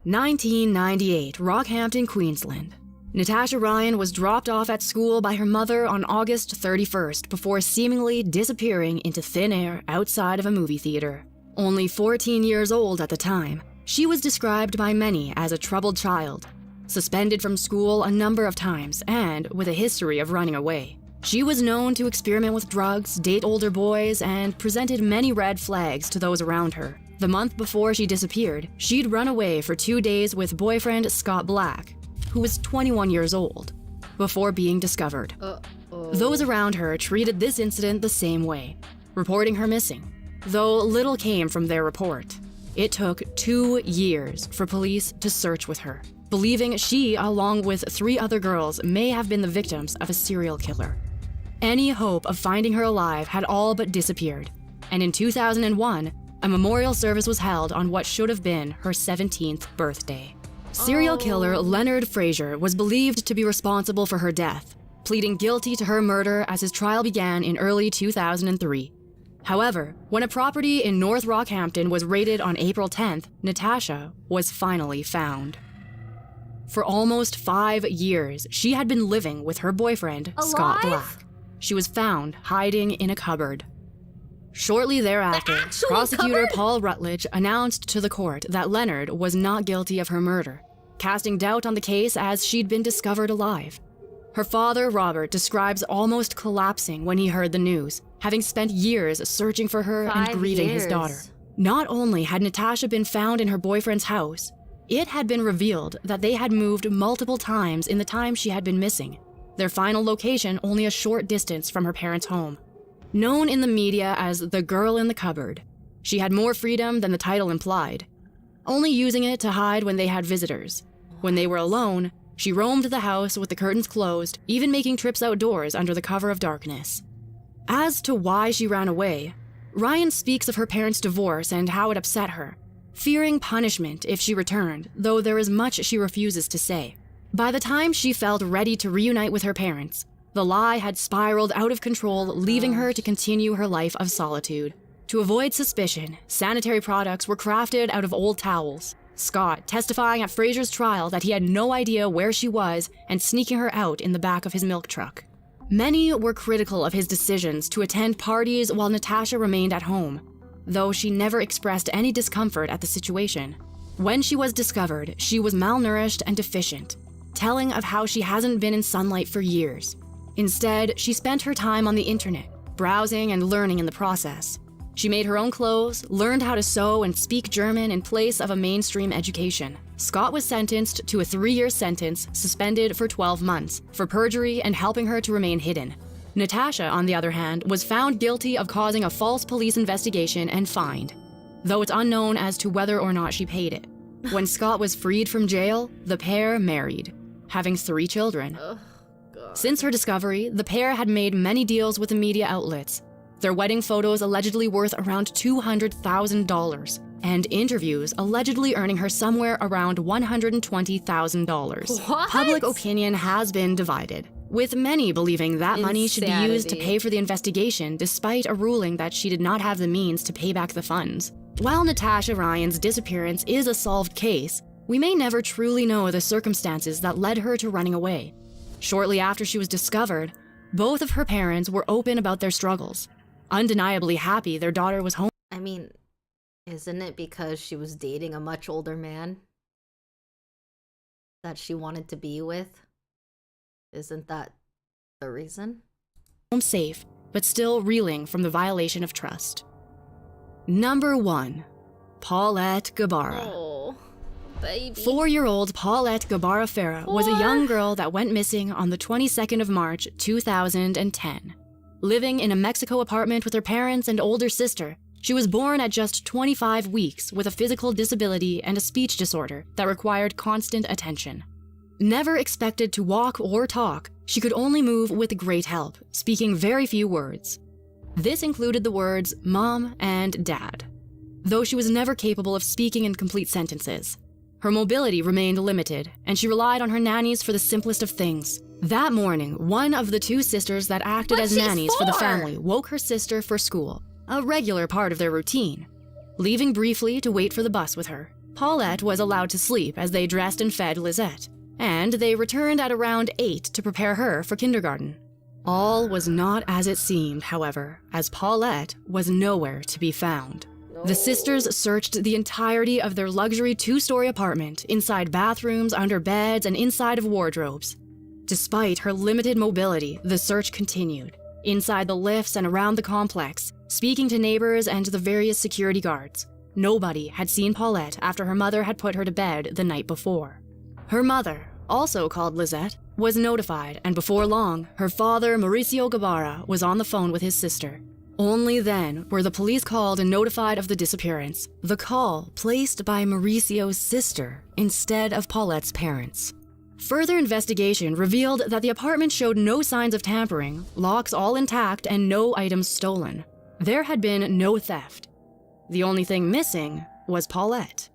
1998, Rockhampton, Queensland. Natasha Ryan was dropped off at school by her mother on August 31st before seemingly disappearing into thin air outside of a movie theater. Only 14 years old at the time, she was described by many as a troubled child, suspended from school a number of times, and with a history of running away. She was known to experiment with drugs, date older boys, and presented many red flags to those around her. The month before she disappeared, she'd run away for 2 days with boyfriend Scott Black, who was 21 years old, before being discovered. Those around her treated this incident the same way, reporting her missing, though little came from their report. It took 2 years for police to search with her, believing she, along with 3 other girls, may have been the victims of a serial killer. Any hope of finding her alive had all but disappeared, and in 2001, a memorial service was held on what should have been her 17th birthday. Serial killer Leonard Fraser was believed to be responsible for her death, pleading guilty to her murder as his trial began in early 2003. However, when a property in North Rockhampton was raided on April 10th, Natasha was finally found. For almost 5 years, she had been living with her boyfriend, Scott Black. She was found hiding in a cupboard. Shortly thereafter, prosecutor Paul Rutledge announced to the court that Leonard was not guilty of her murder, casting doubt on the case as she'd been discovered alive. Her father, Robert, describes almost collapsing when he heard the news, having spent years searching for her and grieving his daughter. Not only had Natasha been found in her boyfriend's house, it had been revealed that they had moved multiple times in the time she had been missing, their final location only a short distance from her parents' home. Known in the media as the girl in the cupboard, she had more freedom than the title implied, only using it to hide when they had visitors. When they were alone, she roamed the house with the curtains closed, even making trips outdoors under the cover of darkness. As to why she ran away, Ryan speaks of her parents' divorce and how it upset her, fearing punishment if she returned, though there is much she refuses to say. By the time she felt ready to reunite with her parents, the lie had spiraled out of control, leaving her to continue her life of solitude. To avoid suspicion, sanitary products were crafted out of old towels. Scott testifying at Fraser's trial that he had no idea where she was and sneaking her out in the back of his milk truck. Many were critical of his decisions to attend parties while Natasha remained at home, though she never expressed any discomfort at the situation. When she was discovered, she was malnourished and deficient, telling of how she hasn't been in sunlight for years. Instead, she spent her time on the internet, browsing and learning in the process. She made her own clothes, learned how to sew and speak German in place of a mainstream education. Scott was sentenced to a 3-year sentence, suspended for 12 months, for perjury and helping her to remain hidden. Natasha, on the other hand, was found guilty of causing a false police investigation and fined, though it's unknown as to whether or not she paid it. When Scott was freed from jail, the pair married, having 3 children. Since her discovery, the pair had made many deals with the media outlets, their wedding photos allegedly worth around $200,000, and interviews allegedly earning her somewhere around $120,000. Public opinion has been divided, with many believing that money should be used to pay for the investigation despite a ruling that she did not have the means to pay back the funds. While Natasha Ryan's disappearance is a solved case, we may never truly know the circumstances that led her to running away. Shortly after she was discovered, both of her parents were open about their struggles, undeniably happy their daughter was home. I mean, isn't it because she was dating a much older man that she wanted to be with? Isn't that the reason? Home safe, but still reeling from the violation of trust. Number 1, Paulette Gabara. Oh, baby. 4-year-old Paulette Gabara Farah was a young girl that went missing on the 22nd of March, 2010. Living in a Mexico apartment with her parents and older sister, she was born at just 25 weeks with a physical disability and a speech disorder that required constant attention. Never expected to walk or talk, she could only move with great help, speaking very few words. This included the words mom and dad, though she was never capable of speaking in complete sentences. Her mobility remained limited, and she relied on her nannies for the simplest of things. That morning, one of the 2 sisters that acted as nannies for the family woke her sister for school, a regular part of their routine. Leaving briefly to wait for the bus with her, Paulette was allowed to sleep as they dressed and fed Lisette, and they returned at around 8 to prepare her for kindergarten. All was not as it seemed, however, as Paulette was nowhere to be found. The sisters searched the entirety of their luxury 2-story apartment, inside bathrooms, under beds, and inside of wardrobes. Despite her limited mobility, the search continued, inside the lifts and around the complex, speaking to neighbors and the various security guards. Nobody had seen Paulette after her mother had put her to bed the night before. Her mother, also called Lizette, was notified, and before long, her father, Mauricio Guevara, was on the phone with his sister. Only then were the police called and notified of the disappearance, the call placed by Mauricio's sister instead of Paulette's parents. Further investigation revealed that the apartment showed no signs of tampering, locks all intact, and no items stolen. There had been no theft. The only thing missing was Paulette.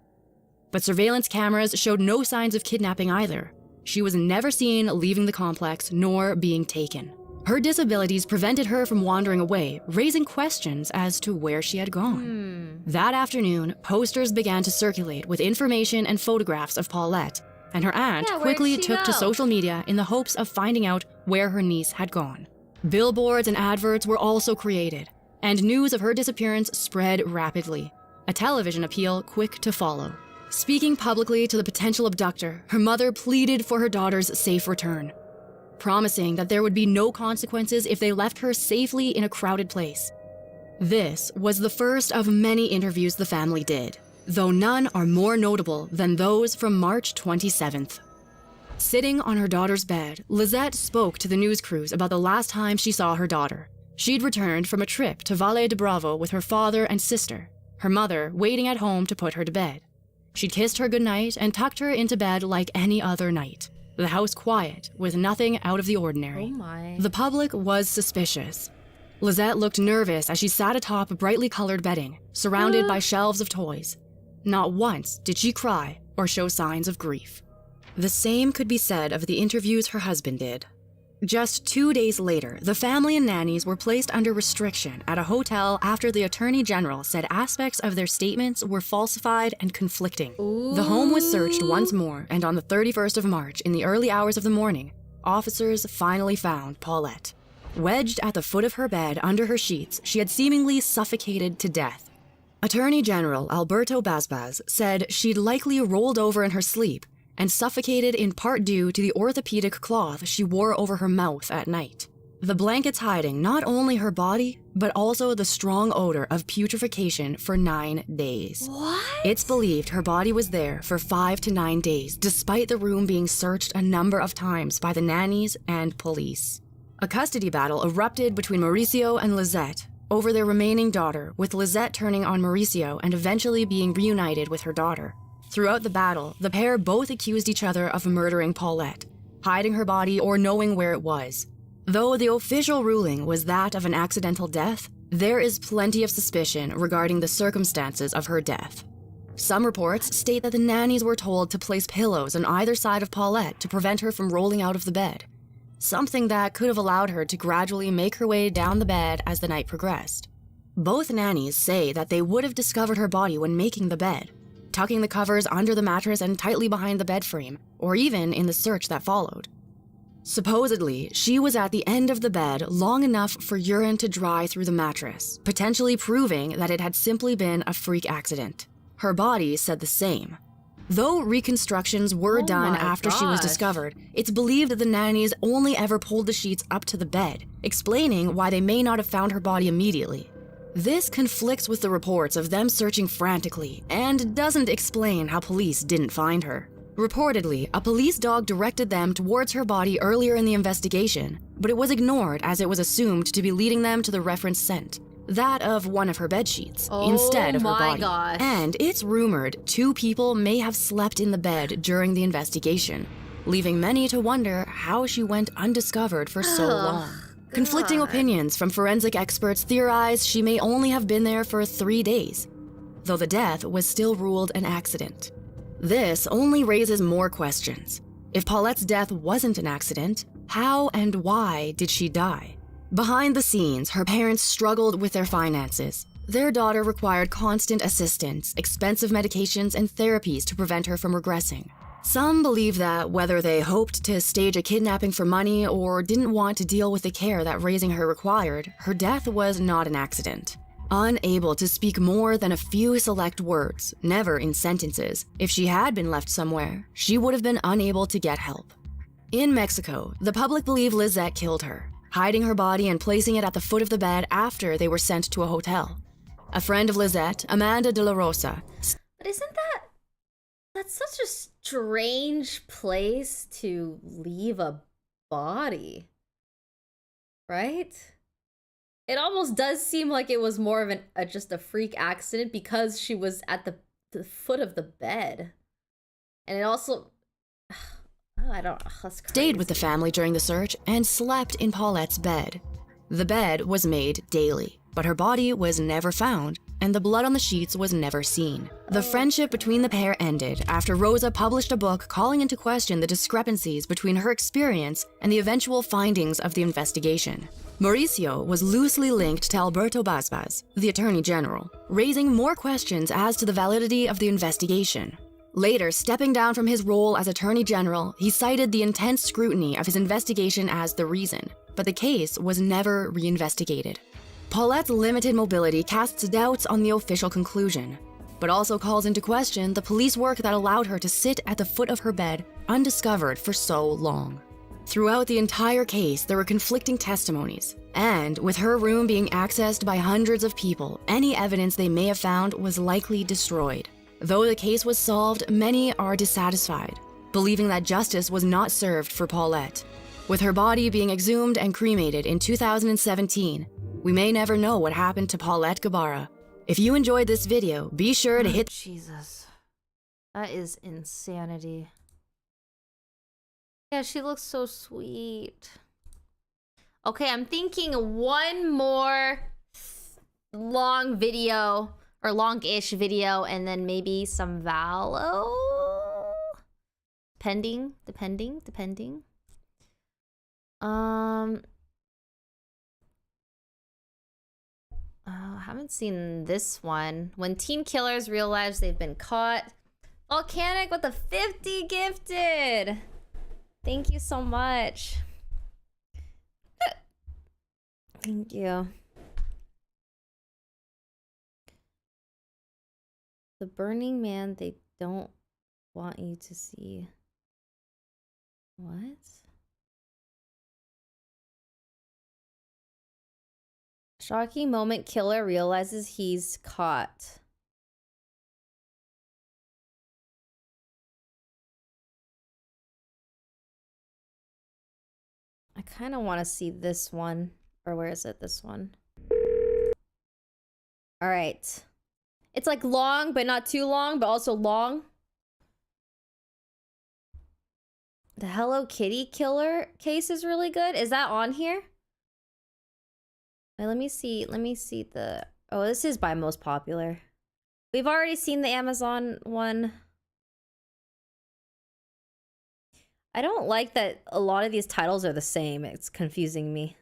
But surveillance cameras showed no signs of kidnapping either. She was never seen leaving the complex nor being taken. Her disabilities prevented her from wandering away, raising questions as to where she had gone. That afternoon, posters began to circulate with information and photographs of Paulette, and her aunt quickly took to social media in the hopes of finding out where her niece had gone. Billboards and adverts were also created, and news of her disappearance spread rapidly, a television appeal quick to follow. Speaking publicly to the potential abductor, her mother pleaded for her daughter's safe return, promising that there would be no consequences if they left her safely in a crowded place. This was the first of many interviews the family did, though none are more notable than those from March 27th. Sitting on her daughter's bed, Lizette spoke to the news crews about the last time she saw her daughter. She'd returned from a trip to Valle de Bravo with her father and sister, her mother waiting at home to put her to bed. She'd kissed her goodnight and tucked her into bed like any other night. The house quiet, with nothing out of the ordinary. Oh my. The public was suspicious. Lizette looked nervous as she sat atop brightly colored bedding, surrounded by shelves of toys. Not once did she cry or show signs of grief. The same could be said of the interviews her husband did. Just 2 days later, the family and nannies were placed under restriction at a hotel after the Attorney General said aspects of their statements were falsified and conflicting. The home was searched once more, and on the 31st of March, in the early hours of the morning, officers finally found Paulette. Wedged at the foot of her bed under her sheets, she had seemingly suffocated to death. Attorney General Alberto Basbas said she'd likely rolled over in her sleep and suffocated in part due to the orthopedic cloth she wore over her mouth at night. The blankets hiding not only her body, but also the strong odor of putrefaction for 9 days. What? It's believed her body was there for 5 to 9 days, despite the room being searched a number of times by the nannies and police. A custody battle erupted between Mauricio and Lizette over their remaining daughter, with Lizette turning on Mauricio and eventually being reunited with her daughter. Throughout the battle, the pair both accused each other of murdering Paulette, hiding her body or knowing where it was. Though the official ruling was that of an accidental death, there is plenty of suspicion regarding the circumstances of her death. Some reports state that the nannies were told to place pillows on either side of Paulette to prevent her from rolling out of the bed, something that could have allowed her to gradually make her way down the bed as the night progressed. Both nannies say that they would have discovered her body when making the bed, tucking the covers under the mattress and tightly behind the bed frame, or even in the search that followed. Supposedly, she was at the end of the bed long enough for urine to dry through the mattress, potentially proving that it had simply been a freak accident. Her body said the same. Though reconstructions were done after she was discovered, it's believed that the nannies only ever pulled the sheets up to the bed, explaining why they may not have found her body immediately. This conflicts with the reports of them searching frantically and doesn't explain how police didn't find her. Reportedly, a police dog directed them towards her body earlier in the investigation, but it was ignored as it was assumed to be leading them to the reference scent, that of one of her bedsheets, instead of her body. Gosh. And it's rumored 2 people may have slept in the bed during the investigation, leaving many to wonder how she went undiscovered for so long. Conflicting opinions from forensic experts theorize she may only have been there for 3 days, though the death was still ruled an accident. This only raises more questions. If Paulette's death wasn't an accident, how and why did she die? Behind the scenes, her parents struggled with their finances. Their daughter required constant assistance, expensive medications, and therapies to prevent her from regressing. Some believe that whether they hoped to stage a kidnapping for money or didn't want to deal with the care that raising her required, her death was not an accident. Unable to speak more than a few select words, never in sentences, if she had been left somewhere, she would have been unable to get help. In Mexico, the public believe Lizette killed her, hiding her body and placing it at the foot of the bed after they were sent to a hotel. A friend of Lizette, Amanda de la Rosa. But isn't that's such a strange place to leave a body, right? It almost does seem like it was more of just a freak accident because she was at the foot of the bed. And it also, that's crazy. Stayed with the family during the search and slept in Paulette's bed. The bed was made daily, but her body was never found, and the blood on the sheets was never seen. The friendship between the pair ended after Rosa published a book calling into question the discrepancies between her experience and the eventual findings of the investigation. Mauricio was loosely linked to Alberto Basbas, the Attorney General, raising more questions as to the validity of the investigation. Later, stepping down from his role as Attorney General, he cited the intense scrutiny of his investigation as the reason, but the case was never reinvestigated. Paulette's limited mobility casts doubts on the official conclusion, but also calls into question the police work that allowed her to sit at the foot of her bed undiscovered for so long. Throughout the entire case, there were conflicting testimonies, and with her room being accessed by hundreds of people, any evidence they may have found was likely destroyed. Though the case was solved, many are dissatisfied, believing that justice was not served for Paulette. With her body being exhumed and cremated in 2017, we may never know what happened to Paulette Gabarra. If you enjoyed this video, be sure to hit— Jesus. That is insanity. Yeah, she looks so sweet. Okay, I'm thinking one more long video, or long-ish video, and then maybe some Valo? Depending. I haven't seen this one. When teen killers realize they've been caught. Volcanic with the 50 gifted. Thank you so much. Thank you. The Burning Man they don't want you to see. What? Shocking moment, killer realizes he's caught. I kind of want to see this one. Or where is it? This one. All right. It's like long, but not too long, but also long. The Hello Kitty killer case is really good. Is that on here? Wait, let me see the... Oh, this is by most popular. We've already seen the Amazon one. I don't like that a lot of these titles are the same. It's confusing me.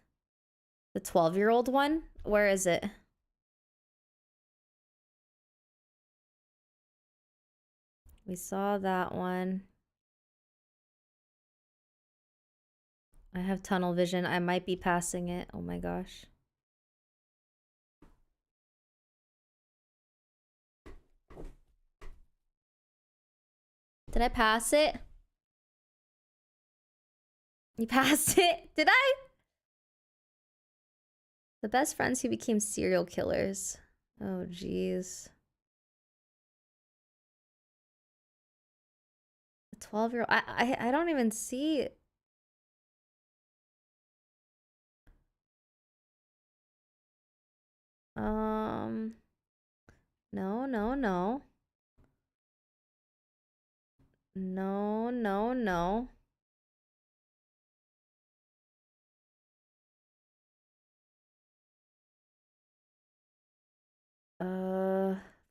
The 12-year-old one? Where is it? We saw that one. I have tunnel vision. I might be passing it. Oh my gosh. Did I pass it? You passed it? Did I? The best friends who became serial killers. Oh, jeez. The 12-year-old. I don't even see. No. No.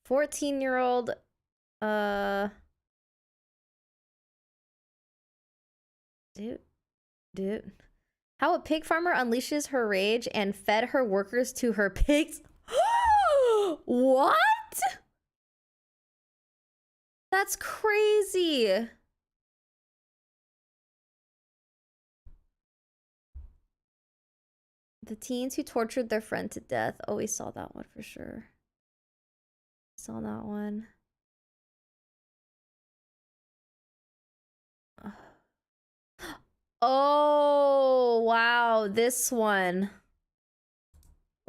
14-year-old, dude. How a pig farmer unleashes her rage and fed her workers to her pigs. What? That's crazy. The teens who tortured their friend to death. Oh, we saw that one for sure. Saw that one. Oh, wow. This one.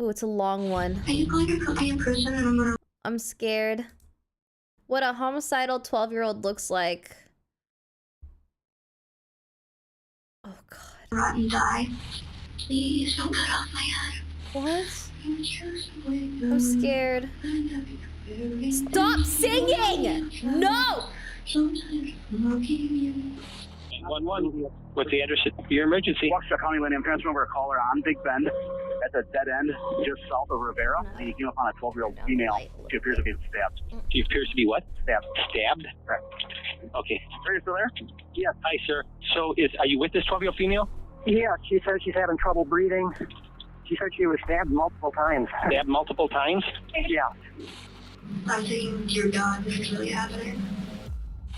Ooh, it's a long one. Are you going to put me in prison and I'm gonna... I'm scared. What a homicidal 12-year-old looks like. Oh, God. Rot and die. Please don't cut off my head. What? I'm scared. Stop singing! No! 911. What's the address of your emergency? Waukesha County, Lynn, I'm transferring over a caller on Big Bend at the dead end just south of Rivera. And he came upon a 12-year-old female. She appears to be stabbed. She appears to be what? Stabbed. Stabbed? Correct. Okay. Are you still there? Yes. Hi, sir. So, are you with this 12-year-old female? Yeah, she said she's having trouble breathing. She said she was stabbed multiple times. Stabbed multiple times? Yeah. I'm thinking, dear God, this is really happening.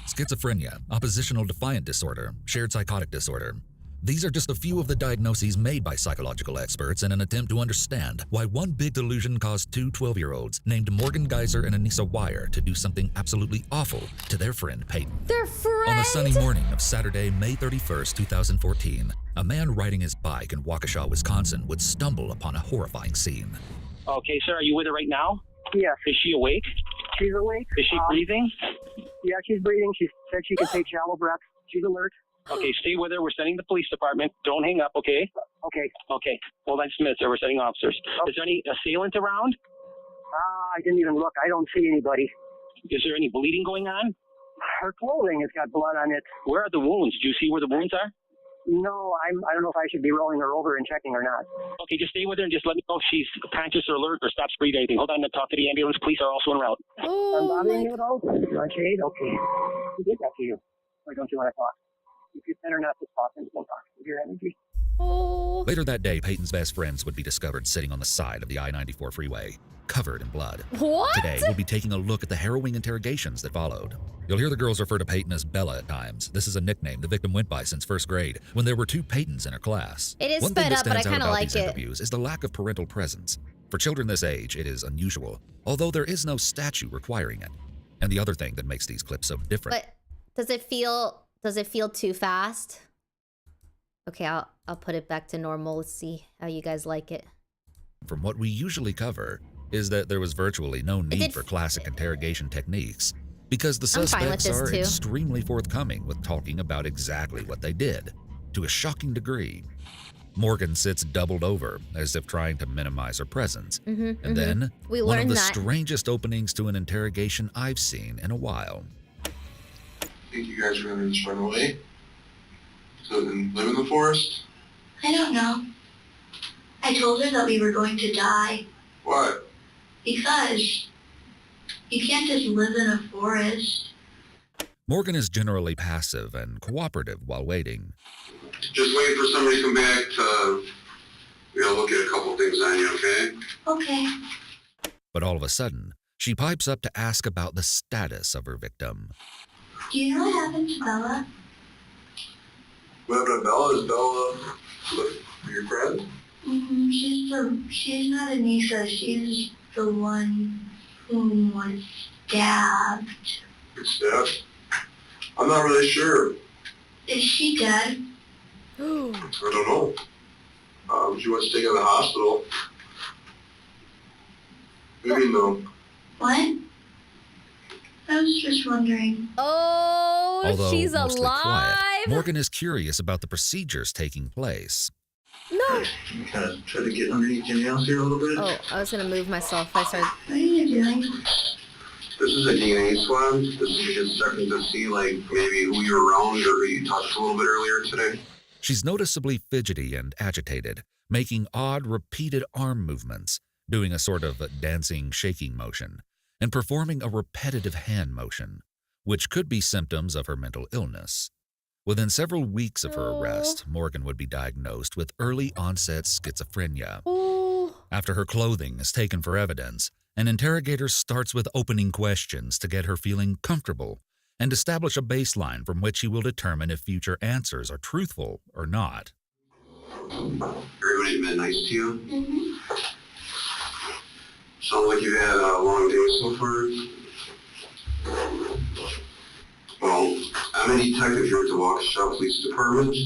Schizophrenia, oppositional defiant disorder, shared psychotic disorder. These are just a few of the diagnoses made by psychological experts in an attempt to understand why one big delusion caused two 12-year-olds named Morgan Geyser and Anissa Wire to do something absolutely awful to their friend Peyton. Their friend? On a sunny morning of Saturday, May 31st, 2014, a man riding his bike in Waukesha, Wisconsin would stumble upon a horrifying scene. Okay, sir, are you with her right now? Yes. Is she awake? She's awake. Is she breathing? Yeah, she's breathing. She said she can take shallow breaths. She's alert. Okay, stay with her. We're sending the police department. Don't hang up, okay? Okay. Okay. Hold on just a minute, sir. We're sending officers. Is there any assailant around? I didn't even look. I don't see anybody. Is there any bleeding going on? Her clothing has got blood on it. Where are the wounds? Do you see where the wounds are? No, I don't know if I should be rolling her over and checking or not. Okay, just stay with her and just let me know if she's conscious or alert or stops breathing anything. Hold on, to talk to the ambulance. Police are also en route. I'm bothering you at all? You want shade? Okay. Who did that to you? Or don't you want to talk? If you're better not to talk, then don't talk. With your energy. Later that day, Peyton's best friends would be discovered sitting on the side of the I-94 freeway, covered in blood. What? Today, we'll be taking a look at the harrowing interrogations that followed. You'll hear the girls refer to Peyton as Bella at times. This is a nickname the victim went by since first grade, when there were two Peytons in her class. It is One thing sped that up, but I stands out kind of about like these it. interviews is the lack of parental presence. For children this age, it is unusual, although there is no statute requiring it. And the other thing that makes these clips so different. But does it feel too fast? Okay, I'll put it back to normal. Let's see how you guys like it. From what we usually cover is that there was virtually no need for classic interrogation techniques because the suspects are extremely forthcoming with talking about exactly what they did, to a shocking degree. Morgan sits doubled over as if trying to minimize her presence. And then, one of the strangest openings to an interrogation I've seen in a while. Think you guys are going to just run away? And live in the forest? I don't know. I told her that we were going to die. What? Because you can't just live in a forest. Morgan is generally passive and cooperative while waiting. Just waiting for somebody to come back to, look at a couple things on you, okay? Okay. But all of a sudden, she pipes up to ask about the status of her victim. Do you know what happened to Bella? What happened to Bella? Is Bella your friend? She's not Anissa. She's the one who was stabbed. Stabbed? I'm not really sure. Is she dead? I don't know. She went to take her to the hospital. Maybe no. What? I was just wondering. Oh, Although she's mostly alive. Quiet, Morgan is curious about the procedures taking place. No. You kind of try to get underneath your nails here a little bit. Oh, I was gonna move myself. I started. What are you doing? This is a DNA swab. This is just checking to see, maybe who you're around or who you touched a little bit earlier today. She's noticeably fidgety and agitated, making odd, repeated arm movements, doing a sort of dancing, shaking motion, and performing a repetitive hand motion, which could be symptoms of her mental illness. Within several weeks of her arrest, Morgan would be diagnosed with early-onset schizophrenia. After her clothing is taken for evidence, an interrogator starts with opening questions to get her feeling comfortable and establish a baseline from which he will determine if future answers are truthful or not. Everybody's been nice to you? Sounds like you've had a long day so far. Well, I'm a detective here at the Waukesha Police Department.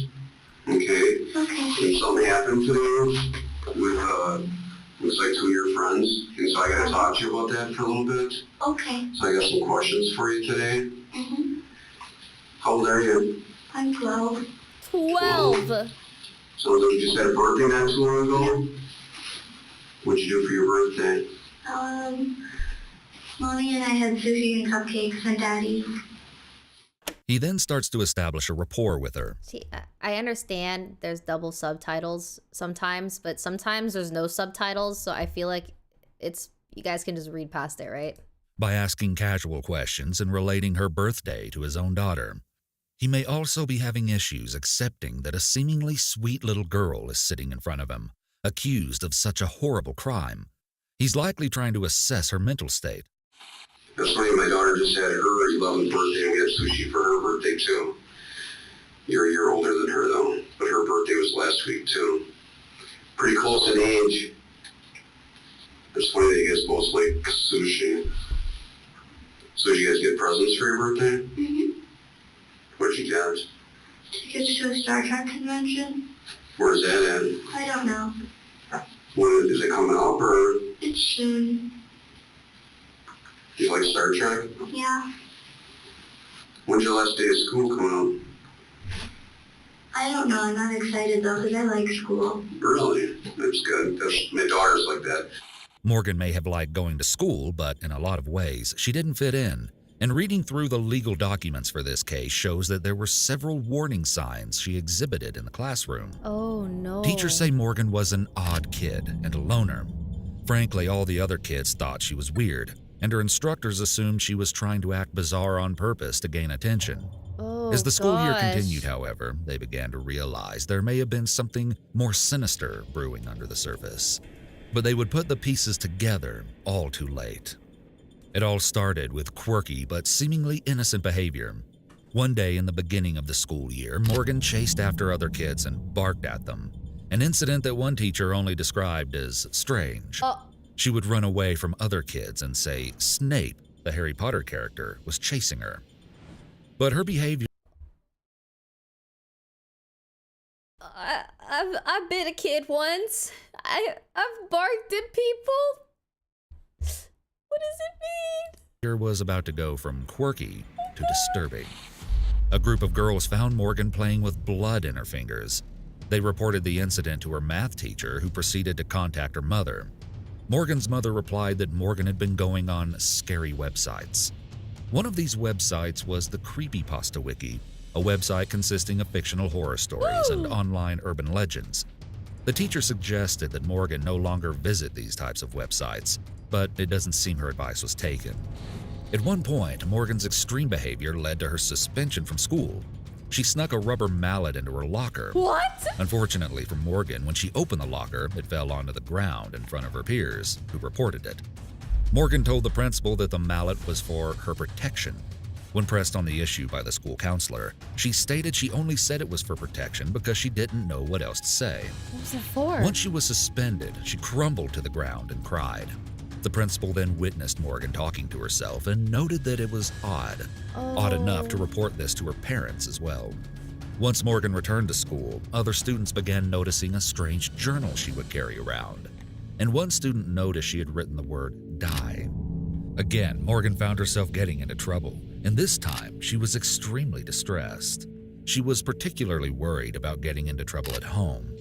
Okay? Okay. And something happened to you with, looks like two of your friends. And so I gotta talk to you about that for a little bit. Okay. So I got some questions for you today. Mm-hmm. How old are you? I'm 12. 12. So you just had a birthday not too long ago? What'd you do for your birthday? Mommy and I had sushi and cupcakes and Daddy. He then starts to establish a rapport with her. See, I understand there's double subtitles sometimes, but sometimes there's no subtitles, so I feel like you guys can just read past it, right? By asking casual questions and relating her birthday to his own daughter. He may also be having issues accepting that a seemingly sweet little girl is sitting in front of him, accused of such a horrible crime. He's likely trying to assess her mental state. That's funny, my daughter just had her 11th birthday and we had sushi for her birthday too. You're a year older than her though, but her birthday was last week too. Pretty close in age. It's funny that you guys both like sushi. So did you guys get presents for your birthday? Mm-hmm. What'd you get? Tickets to a Star Trek convention. Where's that at? I don't know. When is it coming up or? It's soon. Do you like Star Trek? Yeah. When's your last day of school coming I don't know. I'm not excited though because I like school. up? Really? That's good. My daughter's like that. Morgan may have liked going to school, but in a lot of ways, she didn't fit in. And reading through the legal documents for this case shows that there were several warning signs she exhibited in the classroom. Oh no. Teachers say Morgan was an odd kid and a loner. Frankly, all the other kids thought she was weird, and her instructors assumed she was trying to act bizarre on purpose to gain attention. Oh, As the school year gosh. continued, however, they began to realize there may have been something more sinister brewing under the surface. But they would put the pieces together all too late. It all started with quirky but seemingly innocent behavior. One day in the beginning of the school year, Morgan chased after other kids and barked at them, an incident that one teacher only described as strange. She would run away from other kids and say Snape, the Harry Potter character, was chasing her. But her behavior... I've been a kid once. I've barked at people. What does it mean? was about to go from quirky to disturbing. A group of girls found Morgan playing with blood in her fingers. They reported the incident to her math teacher, who proceeded to contact her mother. Morgan's mother replied that Morgan had been going on scary websites. One of these websites was the Creepypasta Wiki, a website consisting of fictional horror stories and online urban legends. The teacher suggested that Morgan no longer visit these types of websites, but it doesn't seem her advice was taken. At one point, Morgan's extreme behavior led to her suspension from school. She snuck a rubber mallet into her locker. What? Unfortunately for Morgan, when she opened the locker, it fell onto the ground in front of her peers, who reported it. Morgan told the principal that the mallet was for her protection. When pressed on the issue by the school counselor, she stated she only said it was for protection because she didn't know what else to say. What was it for? Once she was suspended, she crumbled to the ground and cried. The principal then witnessed Morgan talking to herself and noted that it was odd. Odd enough to report this to her parents as well. Once Morgan returned to school, other students began noticing a strange journal she would carry around. And one student noticed she had written the word die. Again, Morgan found herself getting into trouble, and this time she was extremely distressed. She was particularly worried about getting into trouble at home.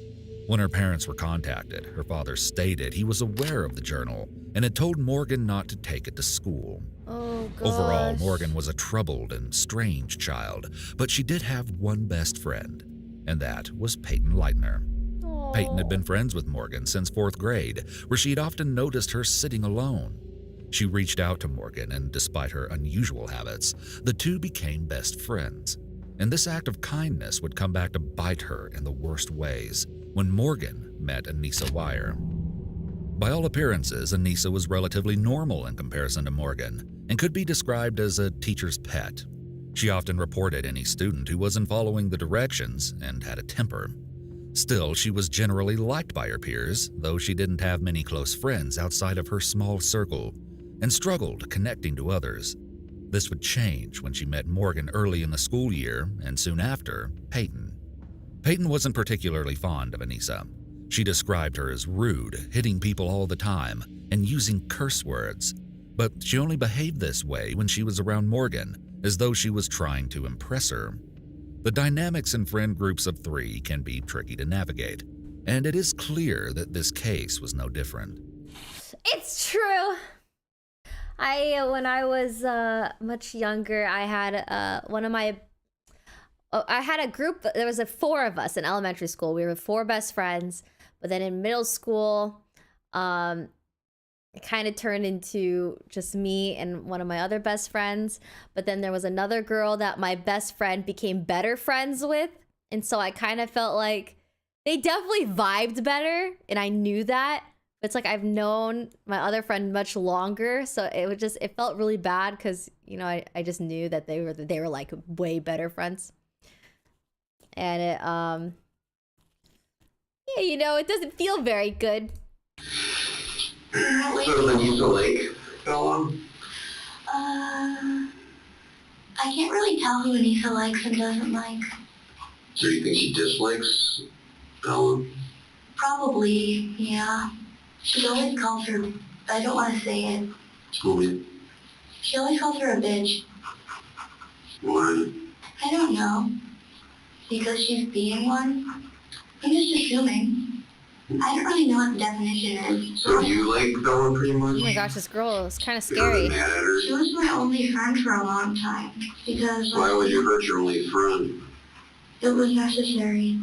When her parents were contacted, her father stated he was aware of the journal and had told Morgan not to take it to school. Oh, gosh. Overall, Morgan was a troubled and strange child, but she did have one best friend, and that was Peyton Leitner. Peyton had been friends with Morgan since 4th grade, where she had often noticed her sitting alone. She reached out to Morgan, and despite her unusual habits, the two became best friends. And this act of kindness would come back to bite her in the worst ways when Morgan met Anissa Wire. By all appearances, Anissa was relatively normal in comparison to Morgan and could be described as a teacher's pet. She often reported any student who wasn't following the directions and had a temper. Still, she was generally liked by her peers, though she didn't have many close friends outside of her small circle and struggled connecting to others. This would change when she met Morgan early in the school year and soon after, Peyton. Peyton wasn't particularly fond of Anissa. She described her as rude, hitting people all the time, and using curse words. But she only behaved this way when she was around Morgan, as though she was trying to impress her. The dynamics in friend groups of 3 can be tricky to navigate, and it is clear that this case was no different. It's true. When I was much younger, I had I had a group. There was 4 of us in elementary school. We were 4 best friends. But then in middle school, it kind of turned into just me and one of my other best friends. But then there was another girl that my best friend became better friends with. And so I kind of felt like they definitely vibed better. And I knew that. But it's like I've known my other friend much longer. So it felt really bad because, you know, I just knew that they were like way better friends. And it, yeah, you know, it doesn't feel very good. What's up with Anissa Lake, Bella? I can't really tell who Anissa likes and doesn't like. So you think she dislikes Bella? Probably, yeah. She always calls her, I don't want to say it. Tell me. She always calls her a bitch. Why? I don't know. Because she's being one. I'm just assuming. I don't really know what the definition is. So you like Bella pretty much? Oh my gosh, this girl is kind of scary. Mad at her? She was my only friend for a long time. Because... Why would you hurt your only friend? It was necessary.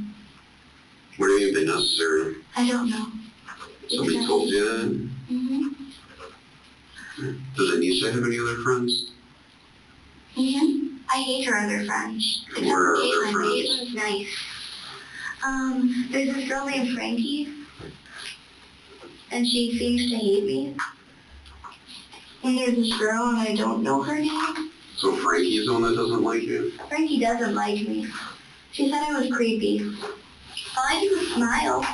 What do you mean by necessary? I don't know. Somebody told you that? Mm-hmm. Does Anissa have any other friends? Mm-hmm. I hate her other friends. Except Where are for other Caitlin. friends? Caitlin's nice. There's this girl named Frankie. And she seems to hate me. And there's this girl and I don't know her name. So Frankie's the one that doesn't like you? Frankie doesn't like me. She said I was creepy. All I do is smile.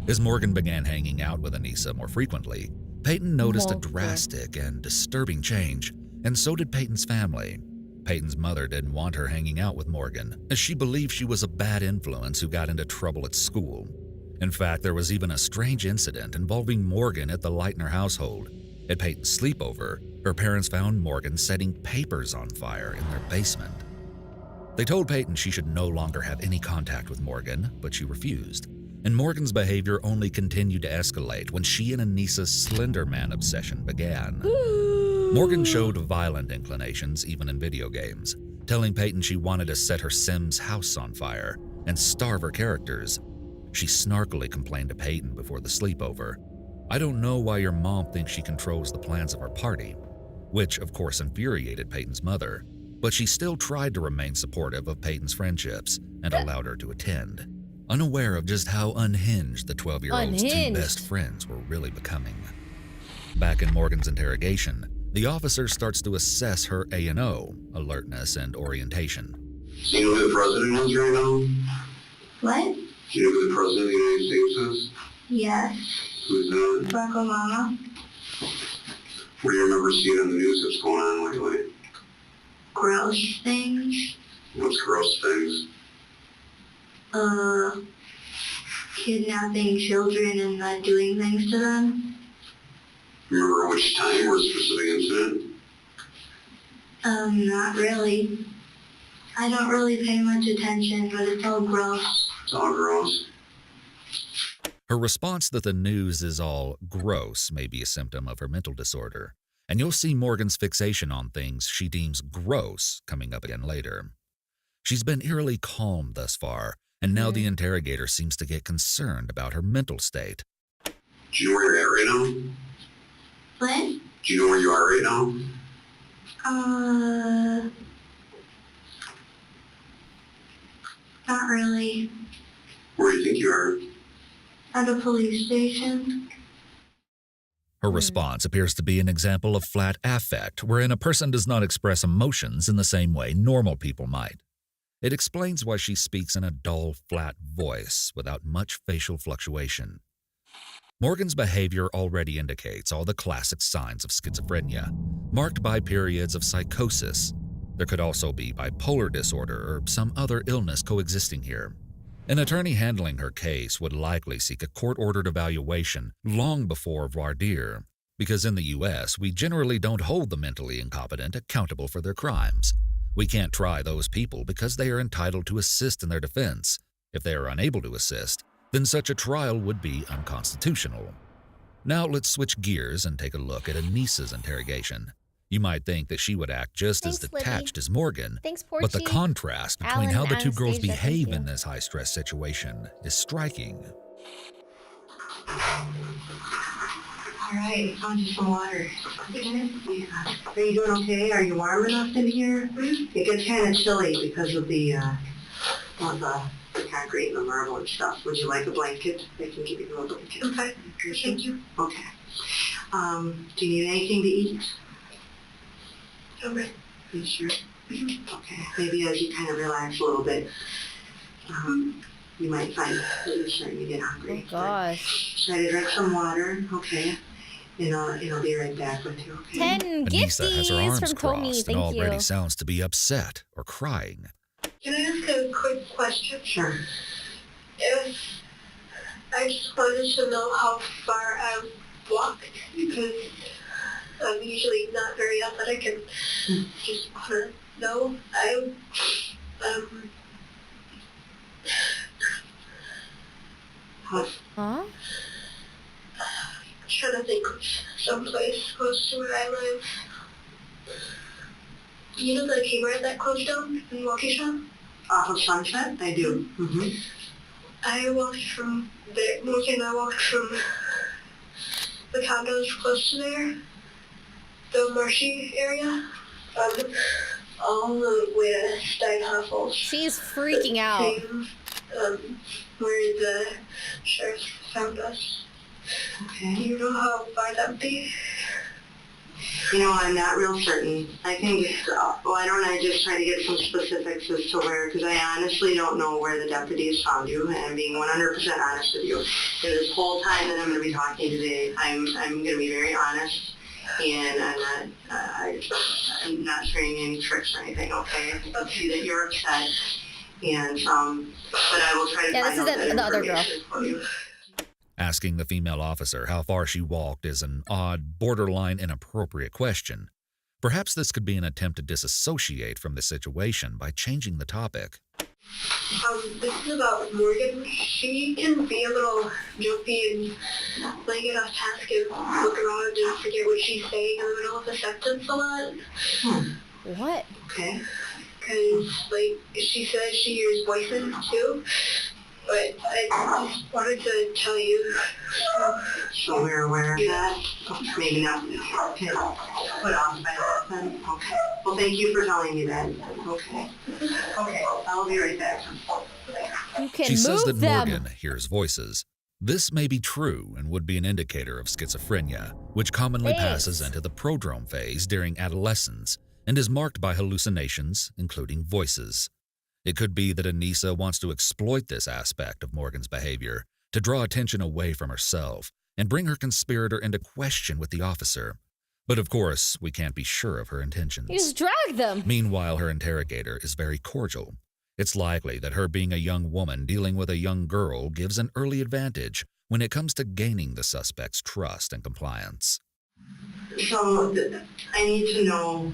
As Morgan began hanging out with Anissa more frequently, Peyton noticed a drastic and disturbing change, and so did Peyton's family. Peyton's mother didn't want her hanging out with Morgan, as she believed she was a bad influence who got into trouble at school. In fact, there was even a strange incident involving Morgan at the Leitner household. At Peyton's sleepover, her parents found Morgan setting papers on fire in their basement. They told Peyton she should no longer have any contact with Morgan, but she refused. And Morgan's behavior only continued to escalate when she and Anissa's Slender Man obsession began. Morgan showed violent inclinations even in video games, telling Peyton she wanted to set her Sim's house on fire and starve her characters. She snarkily complained to Peyton before the sleepover, "I don't know why your mom thinks she controls the plans of our party," which of course infuriated Peyton's mother, but she still tried to remain supportive of Peyton's friendships and allowed her to attend, unaware of just how unhinged the 12-year-old's 2 best friends were really becoming. Back in Morgan's interrogation, the officer starts to assess her A&O, alertness and orientation. Do you know who the president is right now? What? Do you know who the president of the United States is? Yes. Who's that? Barack Obama. What do you remember seeing on the news that's going on lately? Gross things. What's gross things? Kidnapping children and not doing things to them. Remember which time or specific incident? Not really. I don't really pay much attention, but it's all gross. It's all gross. Her response that the news is all gross may be a symptom of her mental disorder, and you'll see Morgan's fixation on things she deems gross coming up again later. She's been eerily calm thus far, and now the interrogator seems to get concerned about her mental state. Do you know where you're at right now? What? Do you know where you are right now? Not really. Where do you think you are? At a police station. Her response appears to be an example of flat affect, wherein a person does not express emotions in the same way normal people might. It explains why she speaks in a dull, flat voice without much facial fluctuation. Morgan's behavior already indicates all the classic signs of schizophrenia, marked by periods of psychosis. There could also be bipolar disorder or some other illness coexisting here. An attorney handling her case would likely seek a court-ordered evaluation long before voir dire, because in the U.S., we generally don't hold the mentally incompetent accountable for their crimes. We can't try those people because they are entitled to assist in their defense. If they are unable to assist, then such a trial would be unconstitutional. Now let's switch gears and take a look at Anissa's interrogation. You might think that she would act just as detached as Morgan, but the contrast between how the two girls behave in this high-stress situation is striking. All right, found you some water. Yeah. Are you doing okay? Are you warm enough in here? It gets kind of chilly because of the concrete and the marble and stuff. Would you like a blanket? I can give you a blanket. Okay. Thank you. Okay. Do you need anything to eat? Okay. You sure? Okay. Maybe as you kind of relax a little bit, you might find that you're starting to get hungry. Oh gosh. Try to drink some water, okay? And I'll be right back with you, okay? 10 Anissa has her gifties arms from Tommy. crossed Thank and already you. sounds to be upset or crying. Can I ask a quick question? Sure. If I just wanted to know how far I've walked, because I'm usually not very athletic and just want to know. Huh? Trying to think of someplace close to where I live. You know the Kmart that closed down in Waukesha? Off of Sunset? I do. Mm-hmm. I walked from there. Mookie and I walked from the condos close to there, the marshy area, all the way to Steinhoffel. She's freaking out. Where the sheriff found us. Okay. Do you know how far that would be? You know, I'm not real certain. I can get, why don't I just try to get some specifics as to where, because I honestly don't know where the deputies found you, and I'm being 100% honest with you. For this whole time that I'm going to be talking today, I'm going to be very honest, and I'm not trying any tricks or anything, okay? I see that you're upset, and, but I will try to find out that the other girl. information for you. Asking the female officer how far she walked is an odd, borderline inappropriate question. Perhaps this could be an attempt to disassociate from the situation by changing the topic. This is about Morgan. She can be a little jumpy and like get off task and look around and forget what she's saying in the middle of a sentence a lot. What? Okay. Because, like, she says she hears voices too. But I just wanted to tell you. So we're aware of that? Maybe not. Okay. Put off by that then? Okay. Well, thank you for telling me that. Okay. Okay. I'll be right back. You can She says that move them. Morgan hears voices. This may be true and would be an indicator of schizophrenia, which commonly passes into the prodrome phase during adolescence and is marked by hallucinations, including voices. It could be that Anissa wants to exploit this aspect of Morgan's behavior to draw attention away from herself and bring her conspirator into question with the officer. But of course, we can't be sure of her intentions. You just drag them. Meanwhile, her interrogator is very cordial. It's likely that her being a young woman dealing with a young girl gives an early advantage when it comes to gaining the suspect's trust and compliance. So, I need to know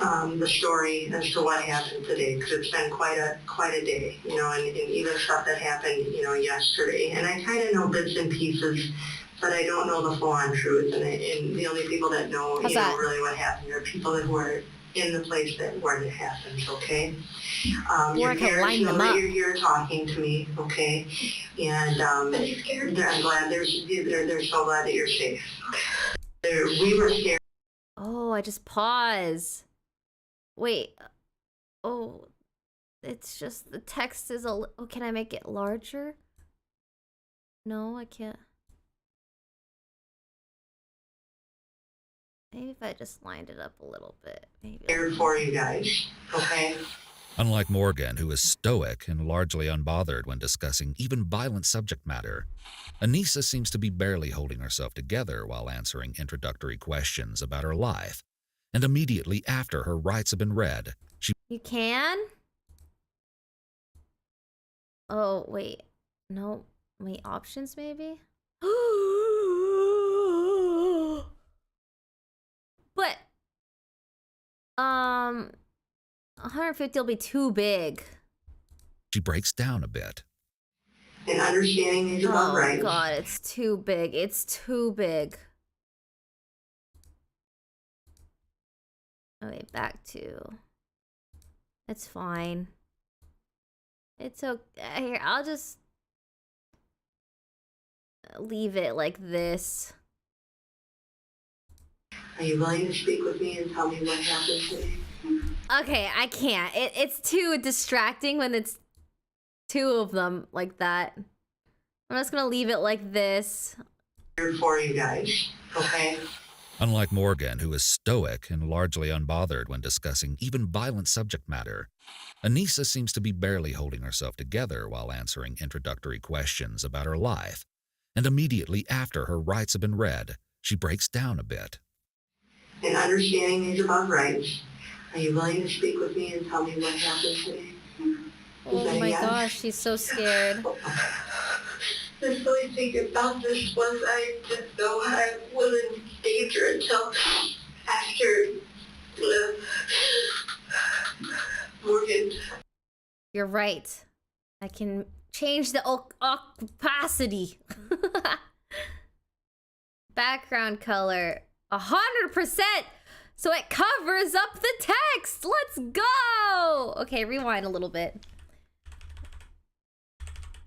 the story as to what happened today, because it's been quite a day, you know, and even stuff that happened, you know, yesterday. And I kind of know bits and pieces, but I don't know the full-on truth. And the only people that know, you know, really what happened are people that were in the place where it happened, okay? Your parents know that you're here talking to me, okay? And I'm glad they're so glad that you're safe. We were scared. Oh, I just pause. Wait. Oh, it's just the text is oh, can I make it larger? No, I can't. Maybe if I just lined it up a little bit. Maybe. Scared for you guys, okay? Unlike Morgan, who is stoic and largely unbothered when discussing even violent subject matter, Anissa seems to be barely holding herself together while answering introductory questions about her life. And immediately after her rights have been read, she... You can? Oh, wait. No. Wait, options maybe? But 150 will be too big. She breaks down a bit. And understanding is about rights. Oh god, it's too big. It's too big. Okay, back to... It's fine. It's okay. Here, I'll just... leave it like this. Are you willing to speak with me and tell me what happened today? Okay, I can't. It's too distracting when it's two of them like that. I'm just gonna leave it like this. Here for you guys, okay? Unlike Morgan, who is stoic and largely unbothered when discussing even violent subject matter, Anissa seems to be barely holding herself together while answering introductory questions about her life. And immediately after her rights have been read, she breaks down a bit. And understanding is about rights. Are you willing to speak with me and tell me what happened today? Oh my gosh, she's so scared. The silly thing about this was I didn't know I was in danger until after Morgan. You're right. I can change the opacity. Background color 100%, so it covers up the text. Let's go. Okay, rewind a little bit.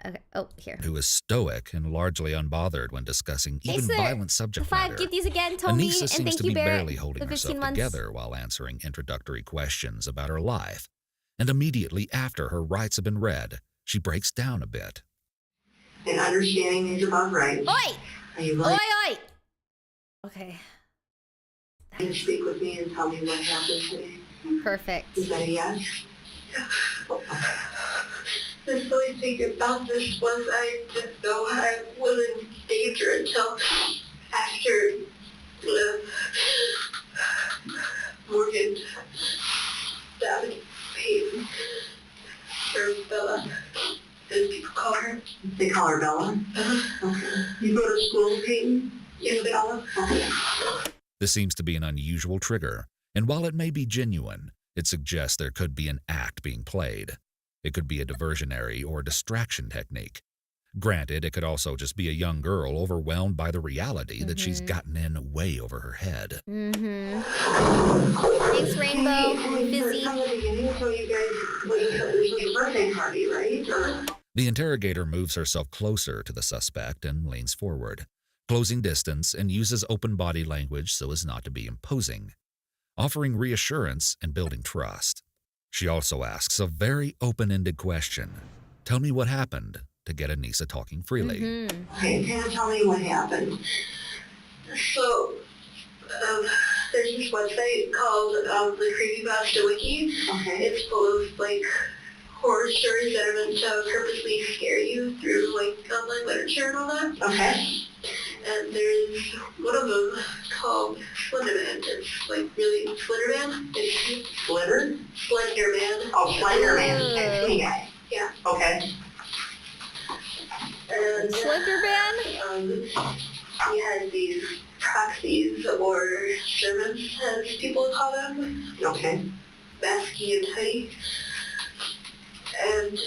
Okay. Oh, here. Who is stoic and largely unbothered when discussing even violent subject matter. Give these again, Tony, Anissa and seems thank to you, be Barrett, barely holding for 15 herself months. together while answering introductory questions about her life. And immediately after her rights have been read, she breaks down a bit. And understanding is about rights. Oi! Are you willing Oi! Okay. to speak with me and tell me what happened today? Perfect. Is that a yes? The silly thing about this was I didn't know I was in danger until after Morgan stabbed Peyton, or Bella, as people call her. They call her Bella? Okay. You go to school with Peyton? Yes, Bella? Okay. This seems to be an unusual trigger, and while it may be genuine, it suggests there could be an act being played. It could be a diversionary or distraction technique. Granted, it could also just be a young girl overwhelmed by the reality that she's gotten in way over her head. Thanks, Rainbow. Busy. The interrogator moves herself closer to the suspect and leans forward, closing distance and uses open body language so as not to be imposing, offering reassurance and building trust. She also asks a very open-ended question. Tell me what happened, to get Anissa talking freely. Okay, can you tell me what happened? So, there's this website called the Creepypasta Wiki. Okay. It's full of, like, horror stories that are meant to purposely scare you through, like, online literature and all that. Okay. And there's one of them called Slender Man. It's like really Slender Man. It's Slender? Slender Man. Oh, Slender Man. Okay. Yeah. Okay. And Slender Man? He has these proxies or servants, as people call them. Okay. Basky and Teddy. And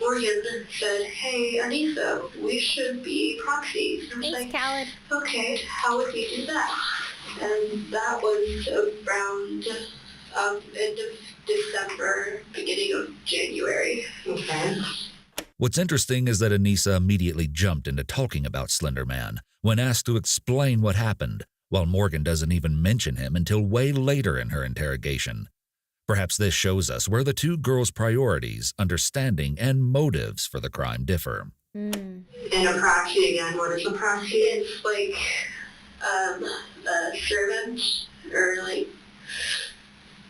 Morgan said, hey, Anissa, we should be proxies. And I was like, Khaled. Okay, how would we do that? And that was around end of December, beginning of January. Okay. What's interesting is that Anissa immediately jumped into talking about Slender Man when asked to explain what happened, while Morgan doesn't even mention him until way later in her interrogation. Perhaps this shows us where the two girls' priorities, understanding, and motives for the crime differ. And a proxy again, what is a proxy? It's like a servant or like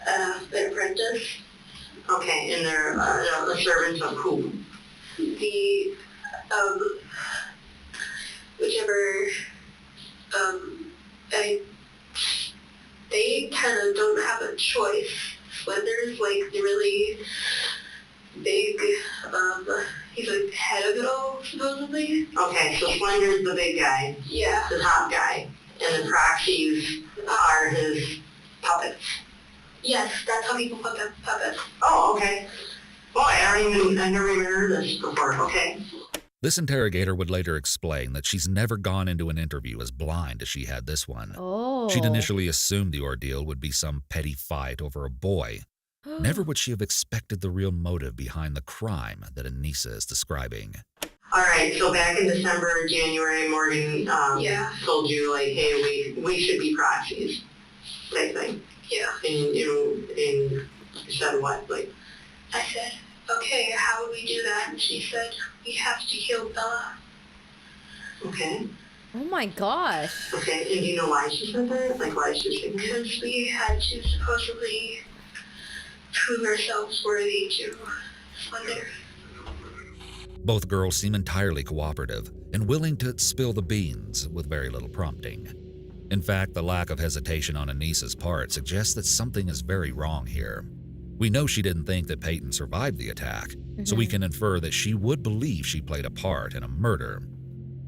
an apprentice. Okay, and they're a servant of who? The whichever they kind of don't have a choice. Slender's like the really big Okay, so Slender's the big guy. Yeah. The top guy. And the proxies are his puppets. Yes, that's how people put the puppets. Oh, okay. Well, I never even heard this before. Okay. This interrogator would later explain that she's never gone into an interview as blind as she had this one. Oh. She'd initially assumed the ordeal would be some petty fight over a boy. Never would she have expected the real motive behind the crime that Anissa is describing. All right, so back in December or January, Morgan told you, like, hey, we should be proxies, type thing. Yeah. And you said what? Like, I said, okay, how would we do that? And she said, we have to kill Bella. Okay. Oh my gosh. Okay, and do you know why she said that? Like, why she said that? Because we had to supposedly prove ourselves worthy to Slender. Both girls seem entirely cooperative and willing to spill the beans with very little prompting. In fact, the lack of hesitation on Anissa's part suggests that something is very wrong here. We know she didn't think that Peyton survived the attack, so we can infer that she would believe she played a part in a murder.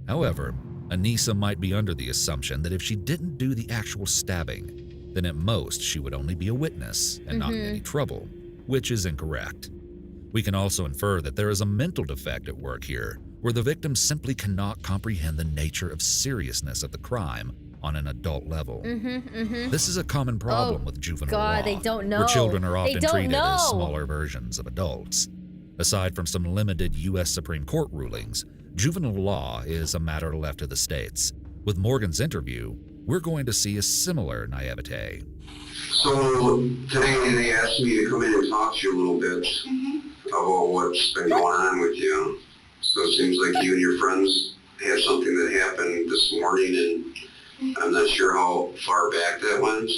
However, Anissa might be under the assumption that if she didn't do the actual stabbing, then at most she would only be a witness and not in any trouble, which is incorrect. We can also infer that there is a mental defect at work here, where the victim simply cannot comprehend the nature of seriousness of the crime on an adult level. This is a common problem with juvenile law, they don't know. where children are often treated know. as smaller versions of adults. Aside from some limited U.S. Supreme Court rulings, juvenile law is a matter left to the states. With Morgan's interview, we're going to see a similar naivete. So today they asked me to come in and talk to you a little bit about what's been going on with you. So it seems like you and your friends had something that happened this morning, and I'm not sure how far back that went.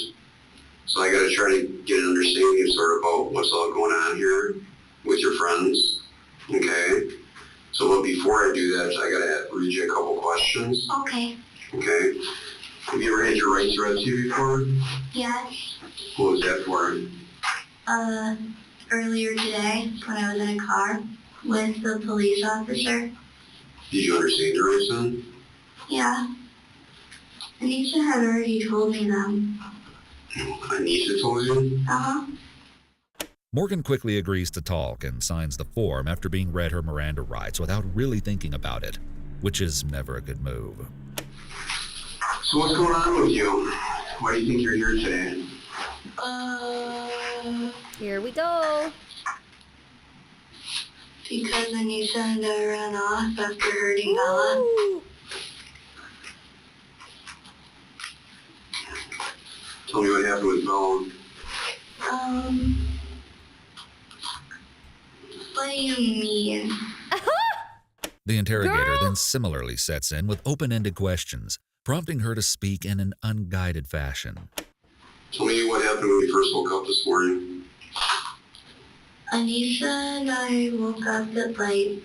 So I got to try to get an understanding sort of about what's all going on here with your friends. Okay? So but before I do that, I got to read you a couple questions. Okay. Okay? Have you ever had your rights read to you before? Yes. What was that for? Earlier today, when I was in a car with the police officer. Did you understand your rights then? Yeah. Anissa had already told me them. Anissa told you? Uh-huh. Morgan quickly agrees to talk and signs the form after being read her Miranda rights without really thinking about it, which is never a good move. So what's going on with you? Why do you think you're here today? Here we go. Because Anissa and I ran off after hurting Bella. Tell me what happened with Bella. What do you mean? The interrogator then similarly sets in with open-ended questions, prompting her to speak in an unguided fashion. Tell me what happened when you first woke up this morning. Anissa and I woke up at like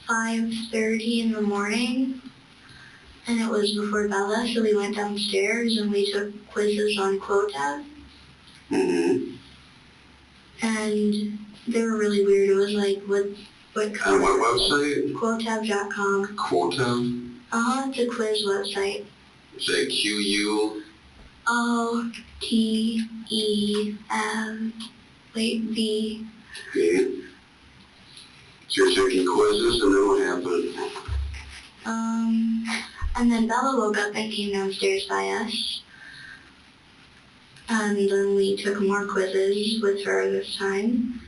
5:30 in the morning, and it was before Bella, so we went downstairs and we took quizzes on Quotab. And they were really weird. It was like, what On what website? Quotab.com. Quotab? It's a quiz website. Is that QU? V. Okay. So you're taking quizzes, and then what happened? And then Bella woke up and came downstairs by us. And then we took more quizzes with her this time.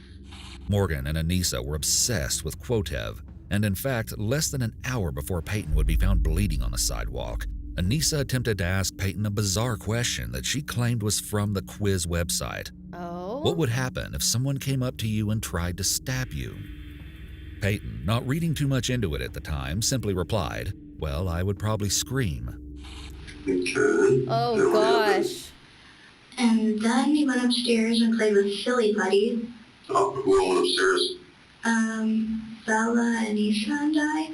Morgan and Anissa were obsessed with Quotev, and in fact, less than an hour before Peyton would be found bleeding on the sidewalk, Anissa attempted to ask Peyton a bizarre question that she claimed was from the quiz website. What would happen if someone came up to you and tried to stab you? Peyton, not reading too much into it at the time, simply replied, "Well, I would probably scream." Okay. Oh gosh. And then we went upstairs and played with Silly Putty. Oh, who all went upstairs? Bella, Anissa, and I.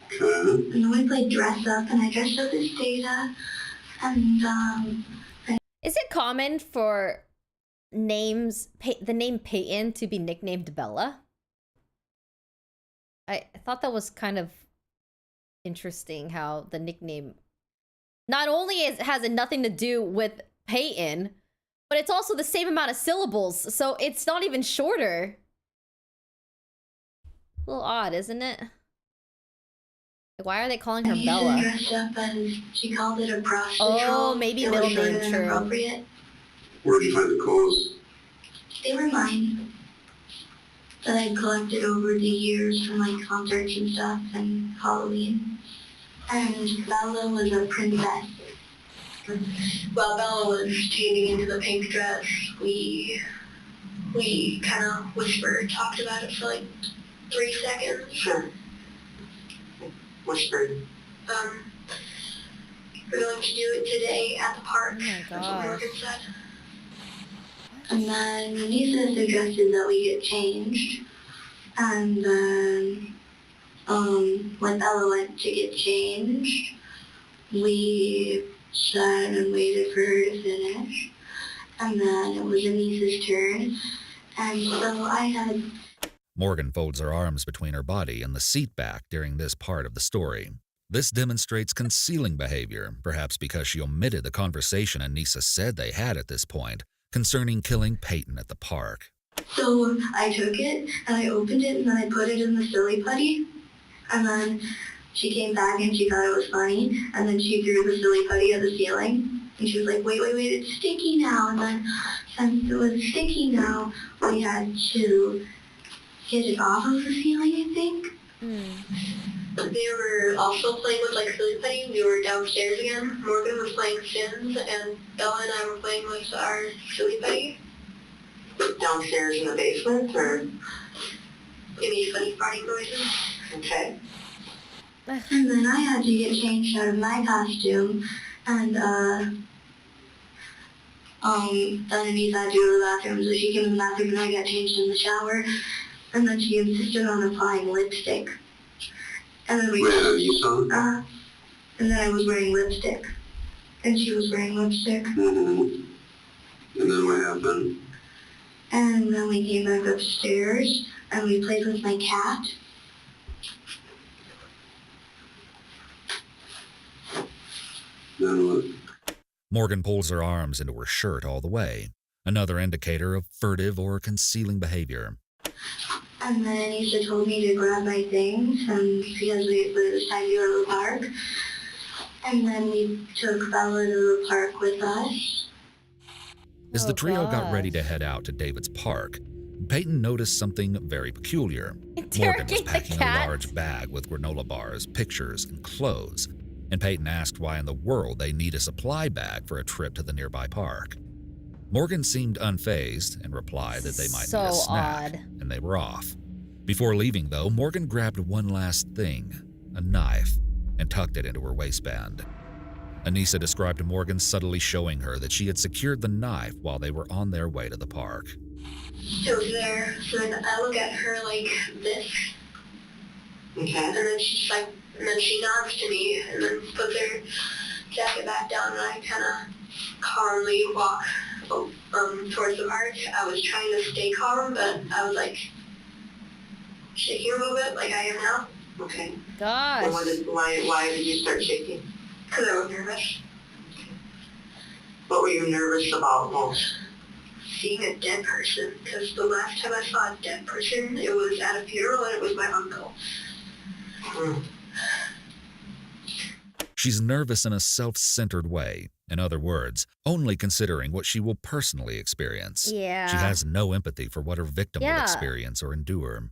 Okay. And then we played Dress Up, and I dressed up as Data. And, Is it common for names, the name Peyton to be nicknamed Bella? I thought that was kind of interesting how the nickname not only has nothing to do with Peyton, but it's also the same amount of syllables, so it's not even shorter. A little odd, isn't it? Like, why are they calling her Bella? Dressed up and she called it a prostitute. Oh, maybe middle name, true. Where'd you find the clothes? They were mine. That I collected over the years from like concerts and stuff and Halloween. And Bella was a princess. While Bella was changing into the pink dress, we kind of talked about it for like 3 seconds. Sure. Whispered. We're going to do it today at the park. Oh my That's what gosh. Morgan said. And then Nisa suggested that we get changed. And then when Bella went to get changed, we sat and waited for her to finish. And then it was Anisa's turn. And so I had... Morgan folds her arms between her body and the seat back during this part of the story. This demonstrates concealing behavior, perhaps because she omitted the conversation Anissa said they had at this point concerning killing Peyton at the park. So I took it and I opened it and then I put it in the silly putty. And then she came back and she thought it was funny. And then she threw the silly putty at the ceiling. And she was like, wait, it's sticky now. And then since it was sticky now, we had to get it off of the ceiling, I think. They were also playing with like silly putty. We were downstairs again. Morgan was playing Sims and Bella and I were playing with our silly putty. Downstairs in the basement, or? It made funny farting noises. Okay. And then I had to get changed out of my costume, and then Anissa had to go to the bathroom, so she came in the bathroom and I got changed in the shower, and then she insisted on applying lipstick. And then and then I was wearing lipstick, and she was wearing lipstick. And then what happened? And then we came back upstairs, and we played with my cat. Then what? Morgan pulls her arms into her shirt all the way, another indicator of furtive or concealing behavior. And then Anissa told me to grab my things, and because it was time to go to the park. And then we took Bella to the park with us. As the trio got ready to head out to David's park, Peyton noticed something very peculiar. Morgan was packing a large bag with granola bars, pictures, and clothes, and Peyton asked why in the world they need a supply bag for a trip to the nearby park. Morgan seemed unfazed and replied that they might need a snack, and they were off. Before leaving, though, Morgan grabbed one last thing, a knife, and tucked it into her waistband. Anissa described Morgan subtly showing her that she had secured the knife while they were on their way to the park. It was there, so then I look at her like this. Okay. And then she's like, and then she nods to me, and then puts her jacket back down, and I kind of calmly walk towards the park. I was trying to stay calm, but I was like shaking a little bit, like I am now. Okay. Gosh. And why did you start shaking? Because I was nervous. What were you nervous about most? Seeing a dead person, because the last time I saw a dead person, it was at a funeral, and it was my uncle. She's nervous in a self-centered way. In other words, only considering what she will personally experience. Yeah. She has no empathy for what her victim will experience or endure.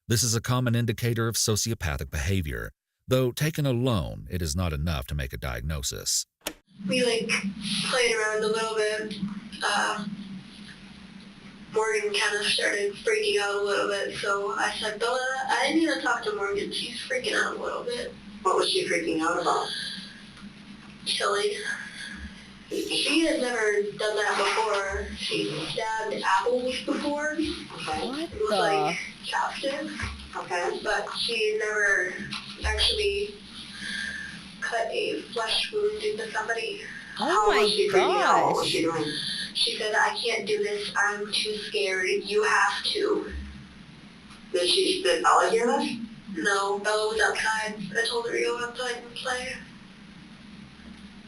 This is a common indicator of sociopathic behavior, though taken alone, it is not enough to make a diagnosis. We played around a little bit. Morgan kind of started freaking out a little bit, so I said, Bella, I need to talk to Morgan. She's freaking out a little bit. What was she freaking out about? Killing. She had never done that before. She stabbed apples before. Okay. It was like chopsticks. Okay. But she never actually cut a flesh wound into somebody. Oh my gosh. What was she doing? She said, I can't do this. I'm too scared. You have to. Did Bella hear this? No, Bella was outside. I told her to go outside and play.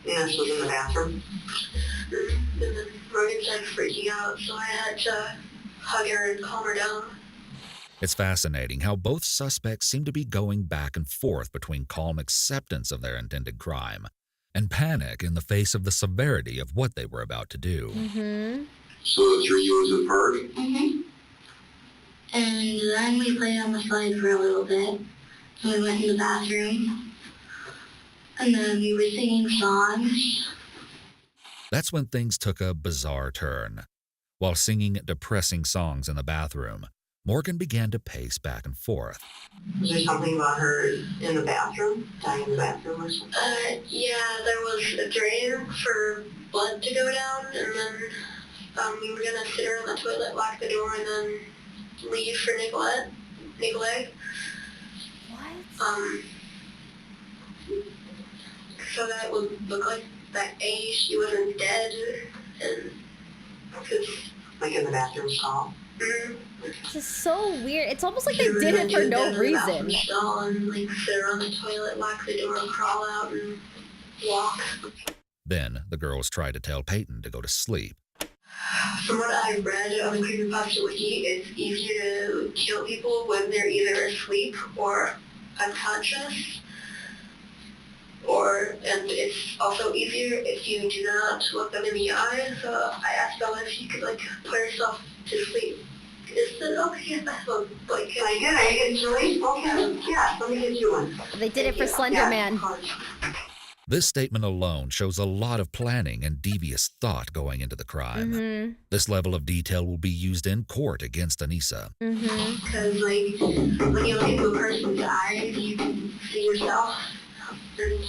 Yeah, she was in the bathroom. And then Morgan started freaking out, so I had to hug her and calm her down. It's fascinating how both suspects seem to be going back and forth between calm acceptance of their intended crime and panic in the face of the severity of what they were about to do. Mm-hmm. So the three of you was at the park? Mm-hmm. And then we played on the slide for a little bit. So we went in the bathroom. And then we were singing songs. That's when things took a bizarre turn. While singing depressing songs in the bathroom, Morgan began to pace back and forth. Was there something about her in the bathroom? Dying in the bathroom or something? Yeah, there was a drain for blood to go down, and then we were gonna sit her on the toilet, lock the door, and then leave for Nicolette. What? So that it would look like that A, she wasn't dead, and like in the bathroom stall. Mm-hmm. This is so weird. It's almost like they did it for no reason. Stall and like sit her on the toilet, lock the door, crawl out, and walk. Then the girls tried to tell Peyton to go to sleep. From what I've read on the Creepypasta Wiki, it's easier to kill people when they're either asleep or unconscious. And it's also easier if you do not look them in the eye. So I asked Bella if she could like put herself to sleep. Is it okay? Like, can I get Julie? Okay, yeah, let me get you one. They did it for Slender Man. This statement alone shows a lot of planning and devious thought going into the crime. Mm-hmm. This level of detail will be used in court against Anissa. Because like when you look into a person's eyes, you can see yourself. And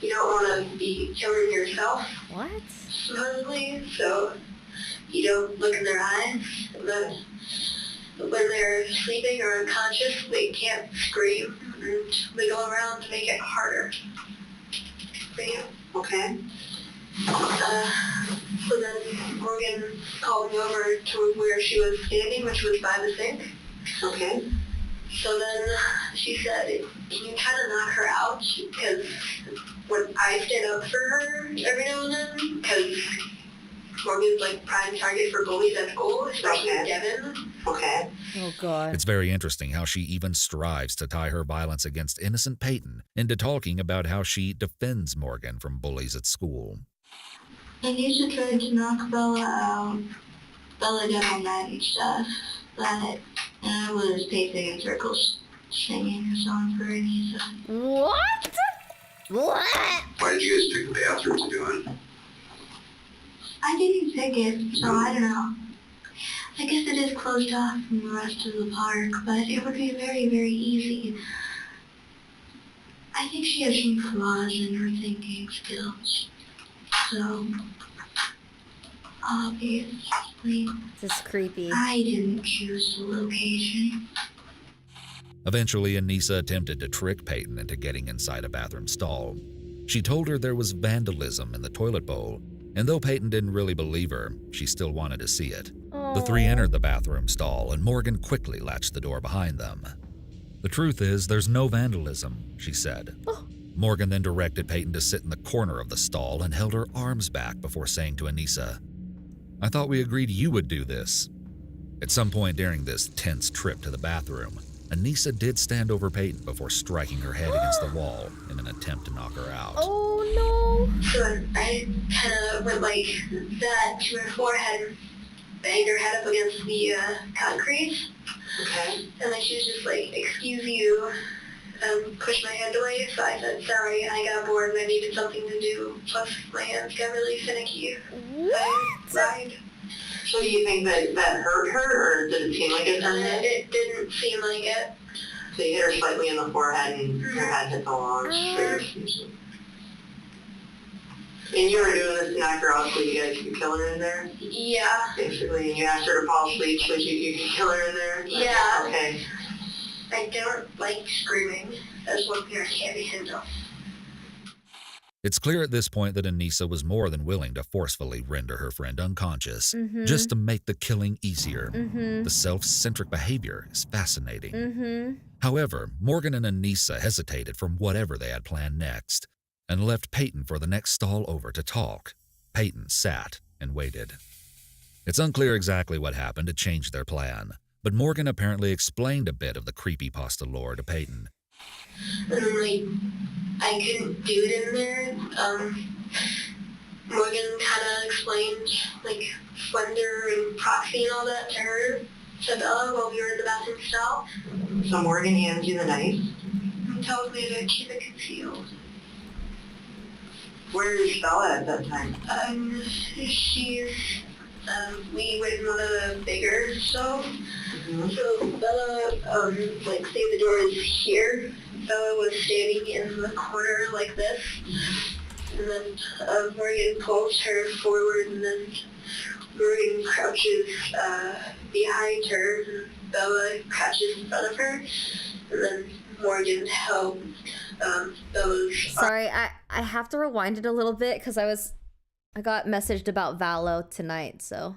you don't want to be killing yourself. What? Supposedly, so you don't look in their eyes. But when they're sleeping or unconscious, they can't scream, and they go around to make it harder for you. Okay. So then Morgan called me over to where she was standing, which was by the sink. Okay. So then she said, can you kind of knock her out? Because when I stand up for her every now and then, because Morgan's like prime target for bullies at school, especially Devin. Okay. Oh, God. It's very interesting how she even strives to tie her violence against innocent Peyton into talking about how she defends Morgan from bullies at school. Anisha tried to knock Bella out. Bella got all mad and stuff, but I was pacing in circles, singing a song for Anisha. What? What? Why did you guys pick the bathroom to do it? I didn't pick it, so I don't know. I guess it is closed off from the rest of the park, but it would be very, very easy. I think she has some flaws in her thinking skills. So, obviously, this is creepy. I didn't choose the location. Eventually, Anissa attempted to trick Peyton into getting inside a bathroom stall. She told her there was vandalism in the toilet bowl, and though Peyton didn't really believe her, she still wanted to see it. The three entered the bathroom stall, and Morgan quickly latched the door behind them. The truth is, there's no vandalism, she said. Morgan then directed Peyton to sit in the corner of the stall and held her arms back before saying to Anissa, I thought we agreed you would do this. At some point during this tense trip to the bathroom, Anissa did stand over Peyton before striking her head against the wall in an attempt to knock her out. Oh, no. So I kind of went like that to her forehead and banged her head up against the concrete. Okay. And then she was just like, excuse you, pushed my hand away. So I said, sorry, and I got bored and I needed something to do. Plus, my hands got really finicky. What? I lied. So do you think that hurt her, or did it seem like it hurt her? It didn't seem like it. So you hit her slightly in the forehead and her head hit the wall. And you were doing this to knock her out so you guys could kill her in there? Yeah. Basically, and you asked her to fall asleep so you could kill her in there? Yeah. Okay. I don't like screaming. That's what parents can't be handled. It's clear at this point that Anissa was more than willing to forcefully render her friend unconscious, Mhm. just to make the killing easier. Mhm. The self-centric behavior is fascinating. Mm-hmm. However, Morgan and Anissa hesitated from whatever they had planned next, and left Peyton for the next stall over to talk. Peyton sat and waited. It's unclear exactly what happened to change their plan, but Morgan apparently explained a bit of the creepypasta lore to Peyton. I couldn't do it in there. Morgan kind of explained, Slender and Proxy and all that to her, to Bella, while we were in the bathroom stall. So Morgan hands you the knife and tells me to keep it concealed. Where is Bella at that time? We went in one of the bigger stalls. Mm-hmm. So Bella, say the door is here. Bella was standing in the corner like this. And then Morgan pulls her forward, and then Morgan crouches behind her, and Bella crouches in front of her. And then Morgan held Bella's... Sorry, I have to rewind it a little bit because I got messaged about Valo tonight, so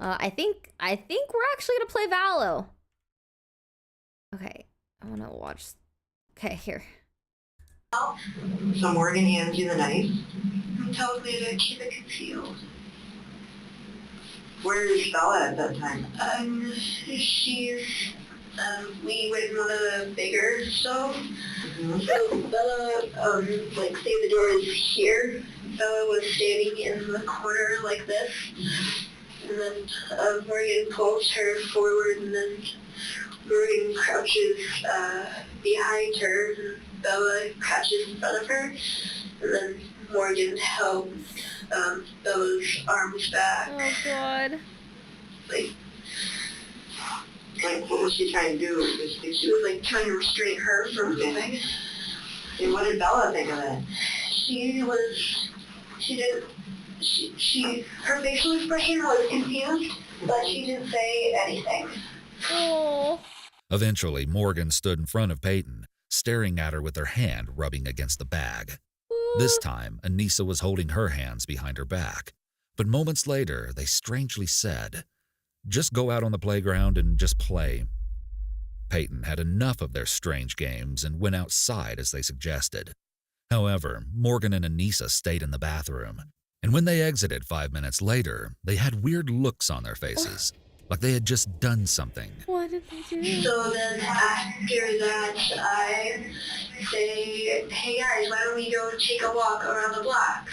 I think we're actually gonna play Valo. Okay, I wanna watch. Okay, here. So Morgan hands you the knife and tells me to keep it concealed. Where is Bella at that time? We went in one of the bigger stalls. Mm-hmm. So Bella, say the door is here. Bella was standing in the corner like this. And then Morgan pulls her forward, and then Morgan crouches behind her, and Bella crouches in front of her. And then Morgan held Bella's arms back. Oh, God. What was she trying to do? She was trying to restrain her from moving. And what did Bella think of it? Her facial expression was confused, but she didn't say anything. Oh. Eventually, Morgan stood in front of Peyton, staring at her with her hand rubbing against the bag. This time, Anissa was holding her hands behind her back. But moments later, they strangely said, "Just go out on the playground and just play." Peyton had enough of their strange games and went outside as they suggested. However, Morgan and Anissa stayed in the bathroom, and when they exited 5 minutes later, they had weird looks on their faces, like they had just done something. What did they do? So then after that, I say, "Hey guys, why don't we go take a walk around the block?"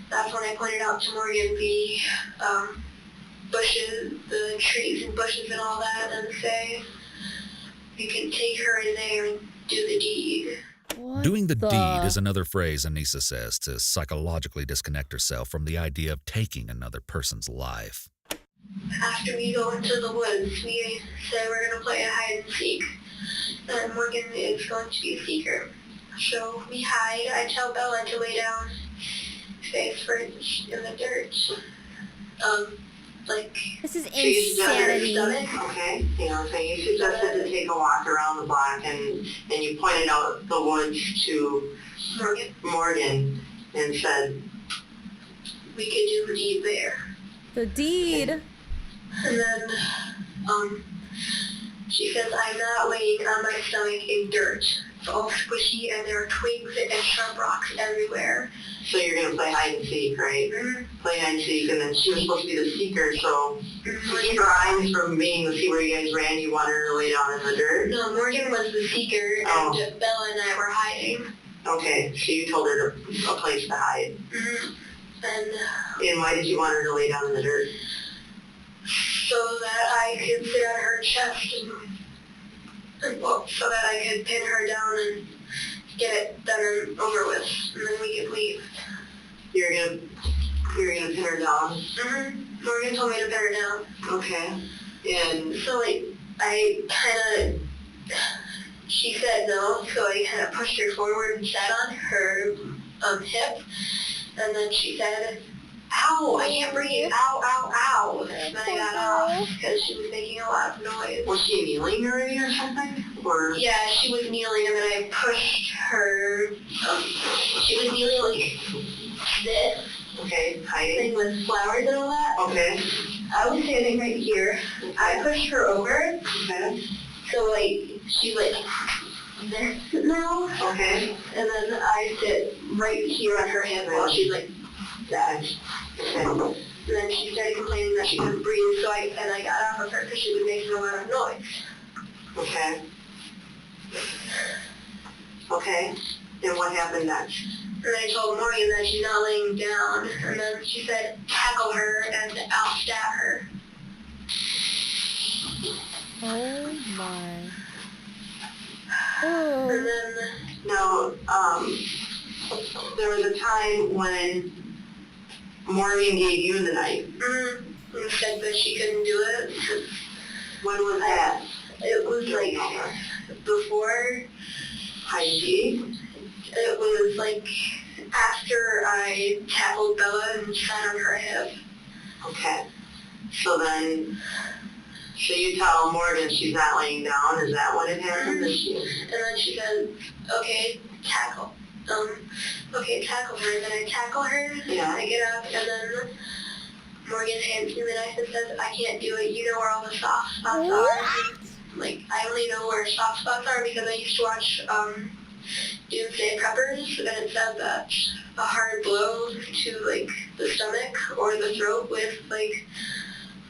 That's when I pointed out to Morgan the bushes, the trees and bushes and all that, and say, "You can take her in there and do the deed." Doing the deed is another phrase Anissa says to psychologically disconnect herself from the idea of taking another person's life. After we go into the woods, we say we're going to play a hide and seek. And Morgan is going to be a seeker. So we hide. I tell Bella to lay down face first in the dirt. This is insanity. insanity. Okay, so you suggested to take a walk around the block, and you pointed out the woods to Morgan and said, "We could do the deed there." The deed. And then, she says, "I'm not laying on my stomach in dirt. It's all squishy, and there are twigs and sharp rocks everywhere." So you're going to play hide and seek, right? Mm-hmm. Play hide and seek, and then she was supposed to be the seeker, so to keep her eyes from being to see where you guys ran, you wanted her to lay down in the dirt? No, Morgan was the seeker, and Bella and I were hiding. Okay, so you told her a place to hide. Mm-hmm. And why did you want her to lay down in the dirt? So that I could sit on her chest so that I could pin her down and get it done and over with, and then we could leave. You're gonna pin her down? Mm-hmm. Morgan told me to pin her down. Okay. And so she said no, so I kind of pushed her forward and sat on her hip, and then she said, "Ow, I can't breathe, ow, ow, ow." And then I got off because she was making a lot of noise. Was she kneeling already or something? Or yeah, she was kneeling, and then I pushed her. She was kneeling like this. Okay, hiding with flowers and all that. Okay. I was standing right here. I pushed her over. Okay. So like she's like this now. Okay. And then I sit right here on her hip while she's like that. Okay. And then she started complaining that she couldn't breathe, so I got off of her because she was making a lot of noise. Okay. Okay. And what happened next? And I told Morgan that she's not laying down, and then she said, tackle her and I'll stab her. Oh my. Oh. And then, no, there was a time when Morgan gave you the knife. Mm-hmm. And said that she couldn't do it. When was that? It was like before Heidi. It was like after I tackled Bella and sat on her hip. Okay. So you tell Morgan she's not laying down, is that what it happened? Mm-hmm. And then she said, okay, tackle. Okay, tackle her. And then I tackle her, yeah. I get up, and then Morgan hands me the knife and says, I can't do it, you know where all the soft spots are. Like, I only know where soft spots are because I used to watch, Doomsday Preppers, and it said that a hard blow to, like, the stomach or the throat with, like,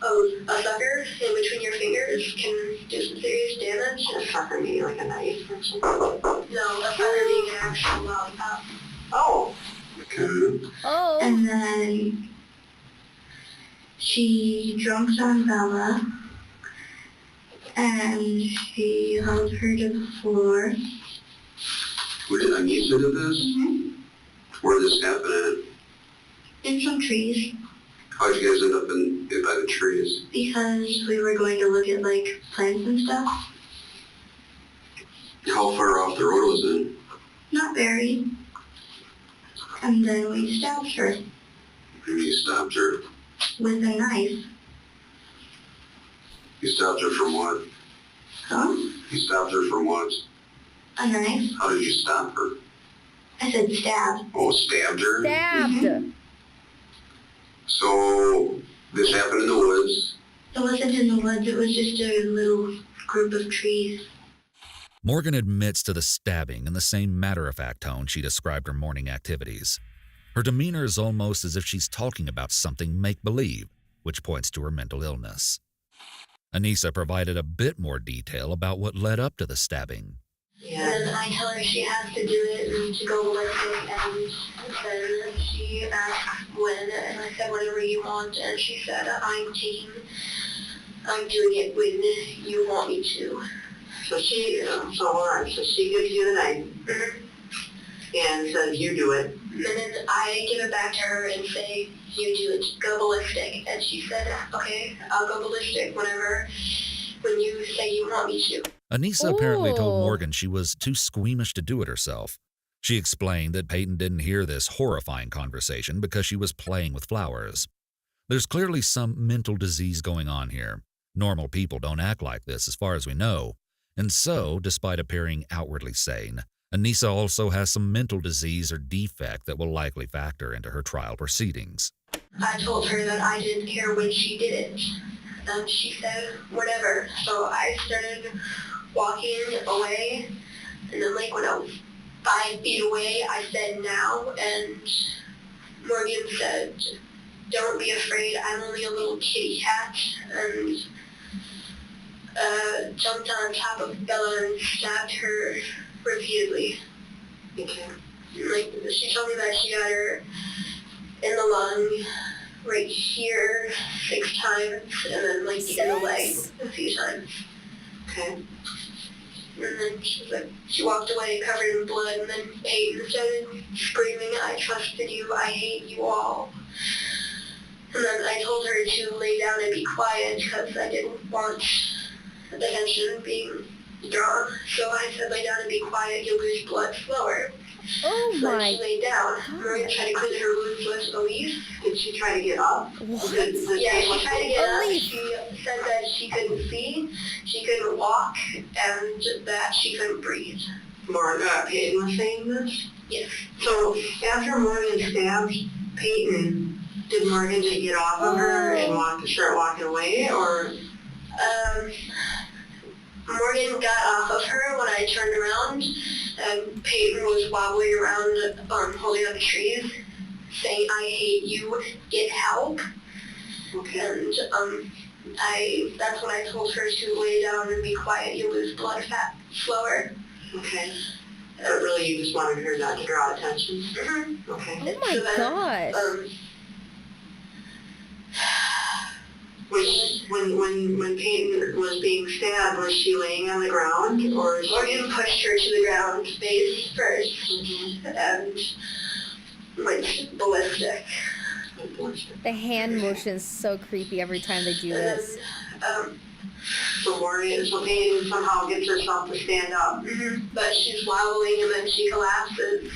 a sucker in between your fingers can do some serious damage. A sucker meaning like a knife or something? No, a sucker being an actual lollipop. Oh. Okay. Oh. And then she jumps on Bella and she held her to the floor. Where did Anissa do this? Mm-hmm. Where did this happen at? In some trees. How'd you guys end up by the trees? Because we were going to look at, like, plants and stuff. How far off the road was it? Not very. And then we stabbed her. And you stopped her? With a knife. You stopped her from what? Huh? You stopped her from what? A knife. How did you stop her? I said stabbed. Oh, stabbed her? Stabbed. Mm-hmm. So, this happened in the woods? It wasn't in the woods, it was just a little group of trees. Morgan admits to the stabbing in the same matter-of-fact tone she described her morning activities. Her demeanor is almost as if she's talking about something make-believe, which points to her mental illness. Anissa provided a bit more detail about what led up to the stabbing. Yeah. And then I tell her she has to do it and to go ballistic, and then she asked when, and I said whatever you want, and she said I'm doing it when you want me to. So hold on, so she gives you the knife, and says you do it. And then I give it back to her and say, you do it, go ballistic. And she said, okay, I'll go ballistic when you say you want me to. Anissa apparently told Morgan she was too squeamish to do it herself. She explained that Peyton didn't hear this horrifying conversation because she was playing with flowers. There's clearly some mental disease going on here. Normal people don't act like this as far as we know. And so, despite appearing outwardly sane, Anissa also has some mental disease or defect that will likely factor into her trial proceedings. I told her that I didn't care when she did it. And she said, whatever. So I started walking away, and then like when I was 5 feet away, I said now, and Morgan said, don't be afraid, I'm only a little kitty cat, and jumped on top of Bella and stabbed her repeatedly. Okay. Like, she told me that she got her in the lung, right here 6 times, and then like in the leg a few times. Okay. And then she walked away covered in blood, and then Peyton started screaming, I trusted you, I hate you all. And then I told her to lay down and be quiet because I didn't want the attention being drawn. So I said lay down and be quiet, you'll lose blood slower. Oh so my. she laid down. Morgan tried to clean her wounds with Elise. Did she try to get up? What? Yeah, she tried to get up. She said that she couldn't see, she couldn't walk, and that she couldn't breathe. Peyton was saying this? Yes. So after Morgan stabbed Peyton, did Morgan just get off of her and start walking away, or? Morgan got off of her when I turned around, and Peyton was wobbling around, holding up trees, saying, "I hate you, get help." Okay. And that's when I told her to lay down and be quiet, you lose blood fat slower. Okay. But really, you just wanted her not to draw attention? Mm-hmm. Okay. Oh my gosh. When Peyton was being stabbed, was she laying on the ground, or Morgan pushed her to the ground face first, and went ballistic. The hand motion's so creepy every time they do this. So Peyton somehow gets herself to stand up, but she's wobbling and then she collapses.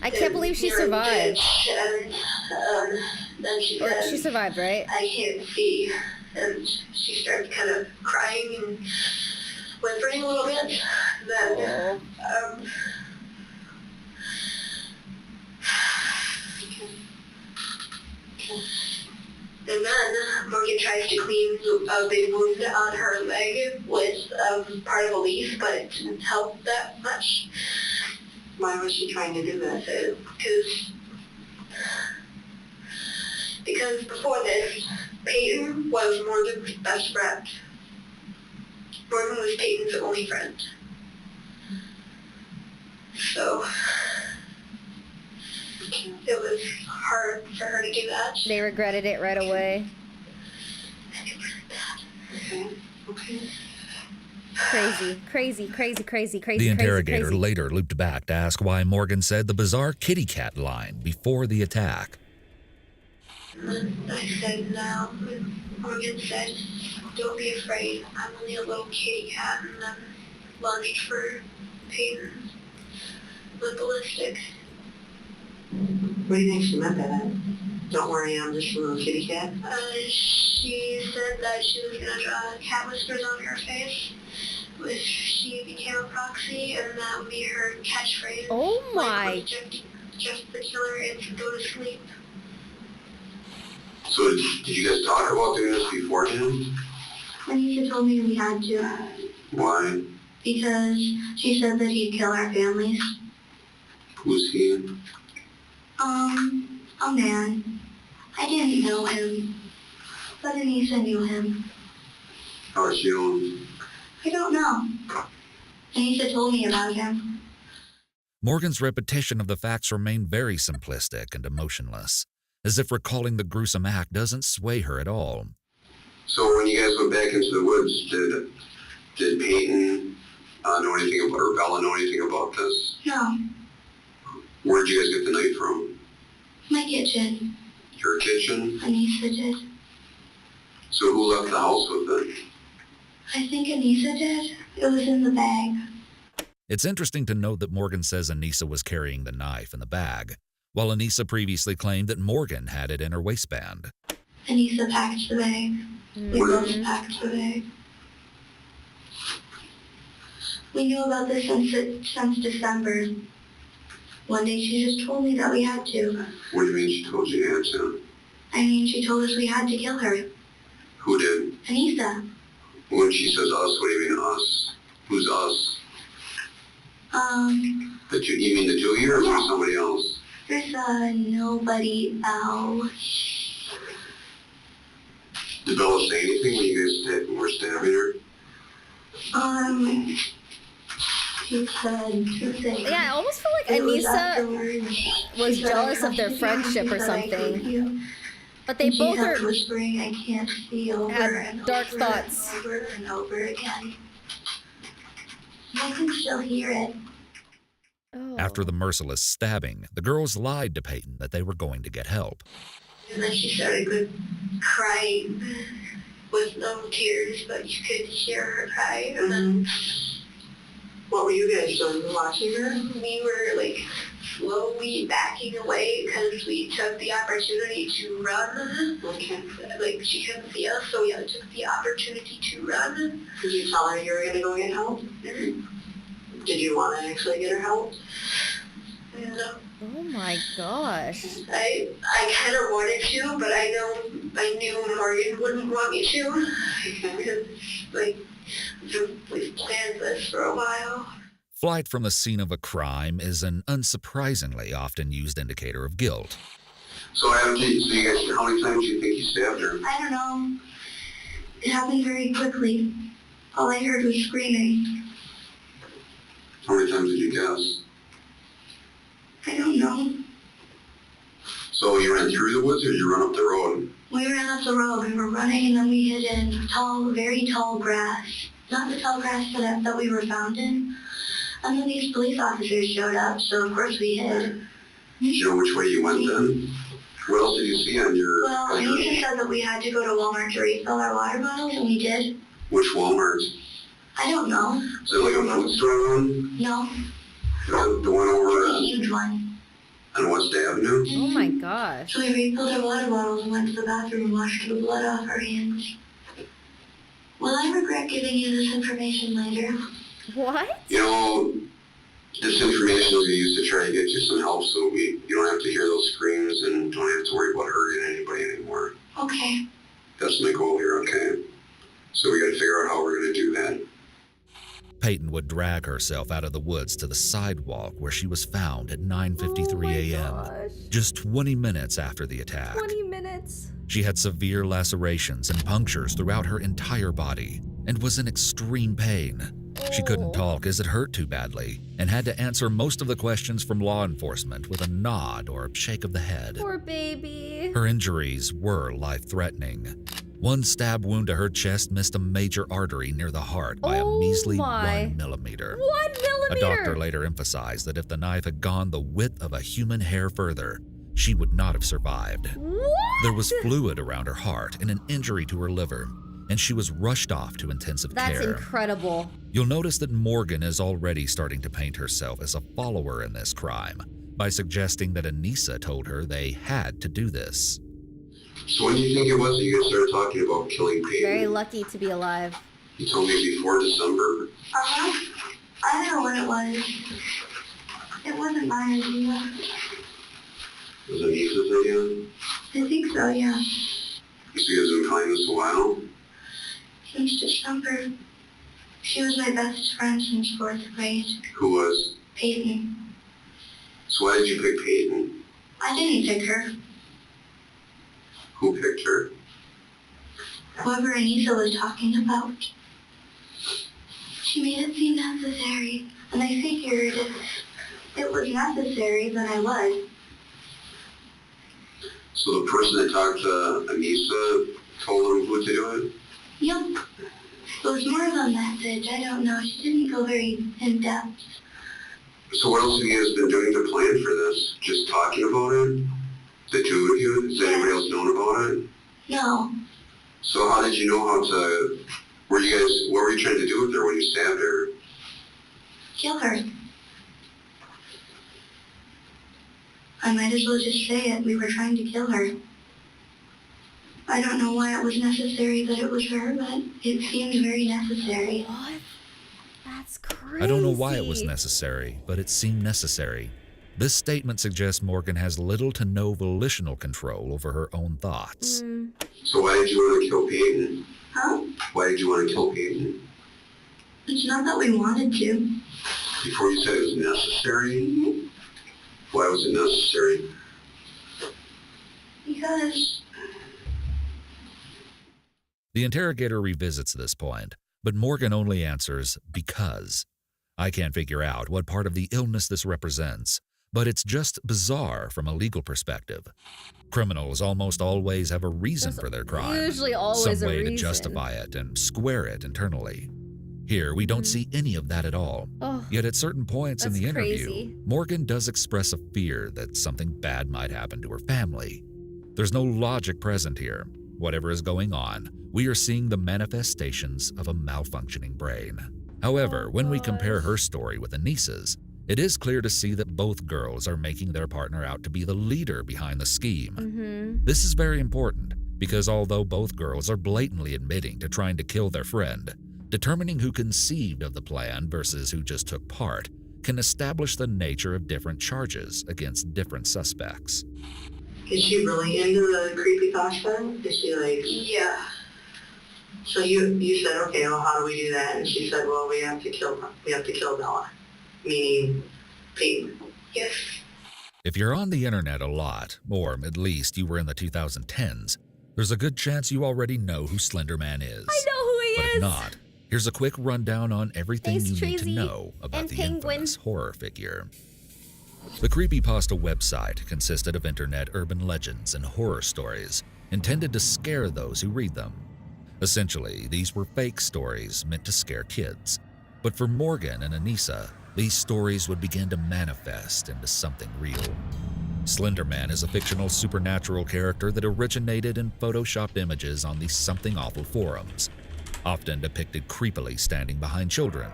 I can't believe she survived. And then she said, she survived, right? "I can't see." And she starts kind of crying and whimpering a little bit. Then, and then Morgan tries to clean a big wound on her leg with part of a leaf, but it didn't help that much. Why was she trying to do that? Because before this, Peyton was Morgan's best friend. Morgan was Peyton's only friend. So it was hard for her to do that. They regretted it right away. Okay. Crazy. The interrogator later looped back to ask why Morgan said the bizarre kitty cat line before the attack. I said no. Morgan said, "Don't be afraid. I'm only a little kitty cat," and then lunged for Peyton with ballistic. What do you think she meant by that? "Don't worry, I'm just a little kitty cat"? She said that she was going to draw cat whiskers on her face, which she became a proxy, and that would be her catchphrase. Oh my. Like, just the killer and to go to sleep. So did you guys talk about doing this beforehand? Anisha told me we had to. Why? Because she said that he'd kill our families. Who's he? A man. I didn't know him, but Anisha knew him. How is she doing? I don't know. Anisha told me about him. Morgan's repetition of the facts remained very simplistic and emotionless, as if recalling the gruesome act doesn't sway her at all. So when you guys went back into the woods, did Peyton know anything about, or Bella know anything about this? No. Where'd you guys get the knife from? My kitchen. Your kitchen? Anisha did. So who left the house with it? I think Anisha did. It was in the bag. It's interesting to note that Morgan says Anissa was carrying the knife in the bag, while Anissa previously claimed that Morgan had it in her waistband. Anisha packed the bag. We both packed the bag. We knew about this since December. One day she just told me that we had to. What do you mean she told you you had to? I mean, she told us we had to kill her. Who did? Anisha. When she says us, what do you mean us? Who's us? You mean the two of you, or is there somebody else? There's nobody else. Did Bella say anything when you guys were stabbing her? She said two things. Yeah, I almost feel like Anissa was jealous of their friendship or something. But they both are whispering, "I can't see," had dark thoughts. Over and over again. I can still hear it. After the merciless stabbing, the girls lied to Peyton that they were going to get help. And then she started crying with no tears, but you could hear her cry. And then What were you guys doing? Watching her? We were like slowly backing away because we took the opportunity to run. Okay. Like she couldn't see us, so we took the opportunity to run. Did you tell her you were gonna go get help? Mm-hmm. Did you want to actually get her help? No. Oh my gosh. I kind of wanted to, but I knew Morgan wouldn't want me to. Because, like, we've planned this for a while. Flight from the scene of a crime is an unsurprisingly often used indicator of guilt. So you guys, how many times do you think you stabbed her? I don't know. It happened very quickly. All I heard was screaming. How many times did you guess? I don't know. So you ran through the woods or you run up the road? We ran up the road. We were running and then we hid in tall, very tall grass. Not the tall grass that we were found in. And then these police officers showed up, so of course we hid. Do you know which way you went then? What else did you see on your... Well, Anissa said that we had to go to Walmart to refill our water bottles, and we did. Which Walmart? I don't know. Is it like a food store one? No. The one over... It's a huge one. On West Avenue? Oh my gosh. So we refilled our water bottles and went to the bathroom and washed the blood off our hands. Will I regret giving you this information later? What? You know, this information will be used to try to get you some help so you don't have to hear those screams and don't have to worry about hurting anybody anymore. Okay. That's my goal here, okay? So we gotta figure out how we're gonna do that. Peyton would drag herself out of the woods to the sidewalk where she was found at 9:53 a.m., just 20 minutes after the attack. 20 minutes. She had severe lacerations and punctures throughout her entire body and was in extreme pain. She couldn't talk as it hurt too badly and had to answer most of the questions from law enforcement with a nod or a shake of the head. Poor baby. Her injuries were life-threatening. One stab wound to her chest missed a major artery near the heart by a measly 1 millimeter. 1 millimeter! A doctor later emphasized that if the knife had gone the width of a human hair further, she would not have survived. What? There was fluid around her heart and an injury to her liver, and she was rushed off to intensive care. That's incredible. You'll notice that Morgan is already starting to paint herself as a follower in this crime by suggesting that Anissa told her they had to do this. So when do you think it was that you guys started talking about killing Peyton? Very lucky to be alive. You told me before December. I don't know when it was. It wasn't my idea. Was it Anissa's idea? I think so, yeah. So you guys have been planning this a while? Since December. She was my best friend since 4th grade. Who was? Peyton. So why did you pick Peyton? I didn't pick her. Who picked her? Whoever Anissa was talking about. She made it seem necessary, and I figured if it was necessary, then I would. So the person that talked to Anissa told him who to do it? Yep. It was more of a message. I don't know. She didn't go very in-depth. So what else have you guys been doing to plan for this? Just talking about it? The two of you? Has anybody else known about it? No. So how did you know how to... what were you trying to do with her when you stabbed her? Kill her. I might as well just say it. We were trying to kill her. I don't know why it was necessary that it was her, but it seemed very necessary. What? That's crazy. I don't know why it was necessary, but it seemed necessary. This statement suggests Morgan has little to no volitional control over her own thoughts. So why did you want to kill Peyton? Huh? Why did you want to kill Peyton? It's not that we wanted to. Before you said it was necessary? Mm-hmm. Why was it necessary? Because... The interrogator revisits this point, but Morgan only answers, because. I can't figure out what part of the illness this represents, but it's just bizarre from a legal perspective. Criminals almost always have a reason for their crime. Usually always some way a to reason. justify it and square it internally. Here, we don't see any of that at all. Oh, Yet at certain points in that's the interview, crazy. Morgan does express a fear that something bad might happen to her family. There's no logic present here. Whatever is going on, we are seeing the manifestations of a malfunctioning brain. However, when we compare her story with Anissa's, it is clear to see that both girls are making their partner out to be the leader behind the scheme. This is very important because although both girls are blatantly admitting to trying to kill their friend, determining who conceived of the plan versus who just took part can establish the nature of different charges against different suspects. Is she really into the creepypasta? Is she like... Yeah. So you said, okay, well, how do we do that? And she said, well, we have to kill Bella. Meaning Peyton. Yes. If you're on the internet a lot, or at least you were in the 2010s, there's a good chance you already know who Slender Man is. I know who he is! But if not, here's a quick rundown on everything you need to know about the Penguin. infamous horror figure. The creepypasta website consisted of internet urban legends and horror stories intended to scare those who read them. Essentially, these were fake stories meant to scare kids. But for Morgan and Anissa, these stories would begin to manifest into something real. Slender Man is a fictional supernatural character that originated in photoshopped images on these Something Awful forums, often depicted creepily standing behind children.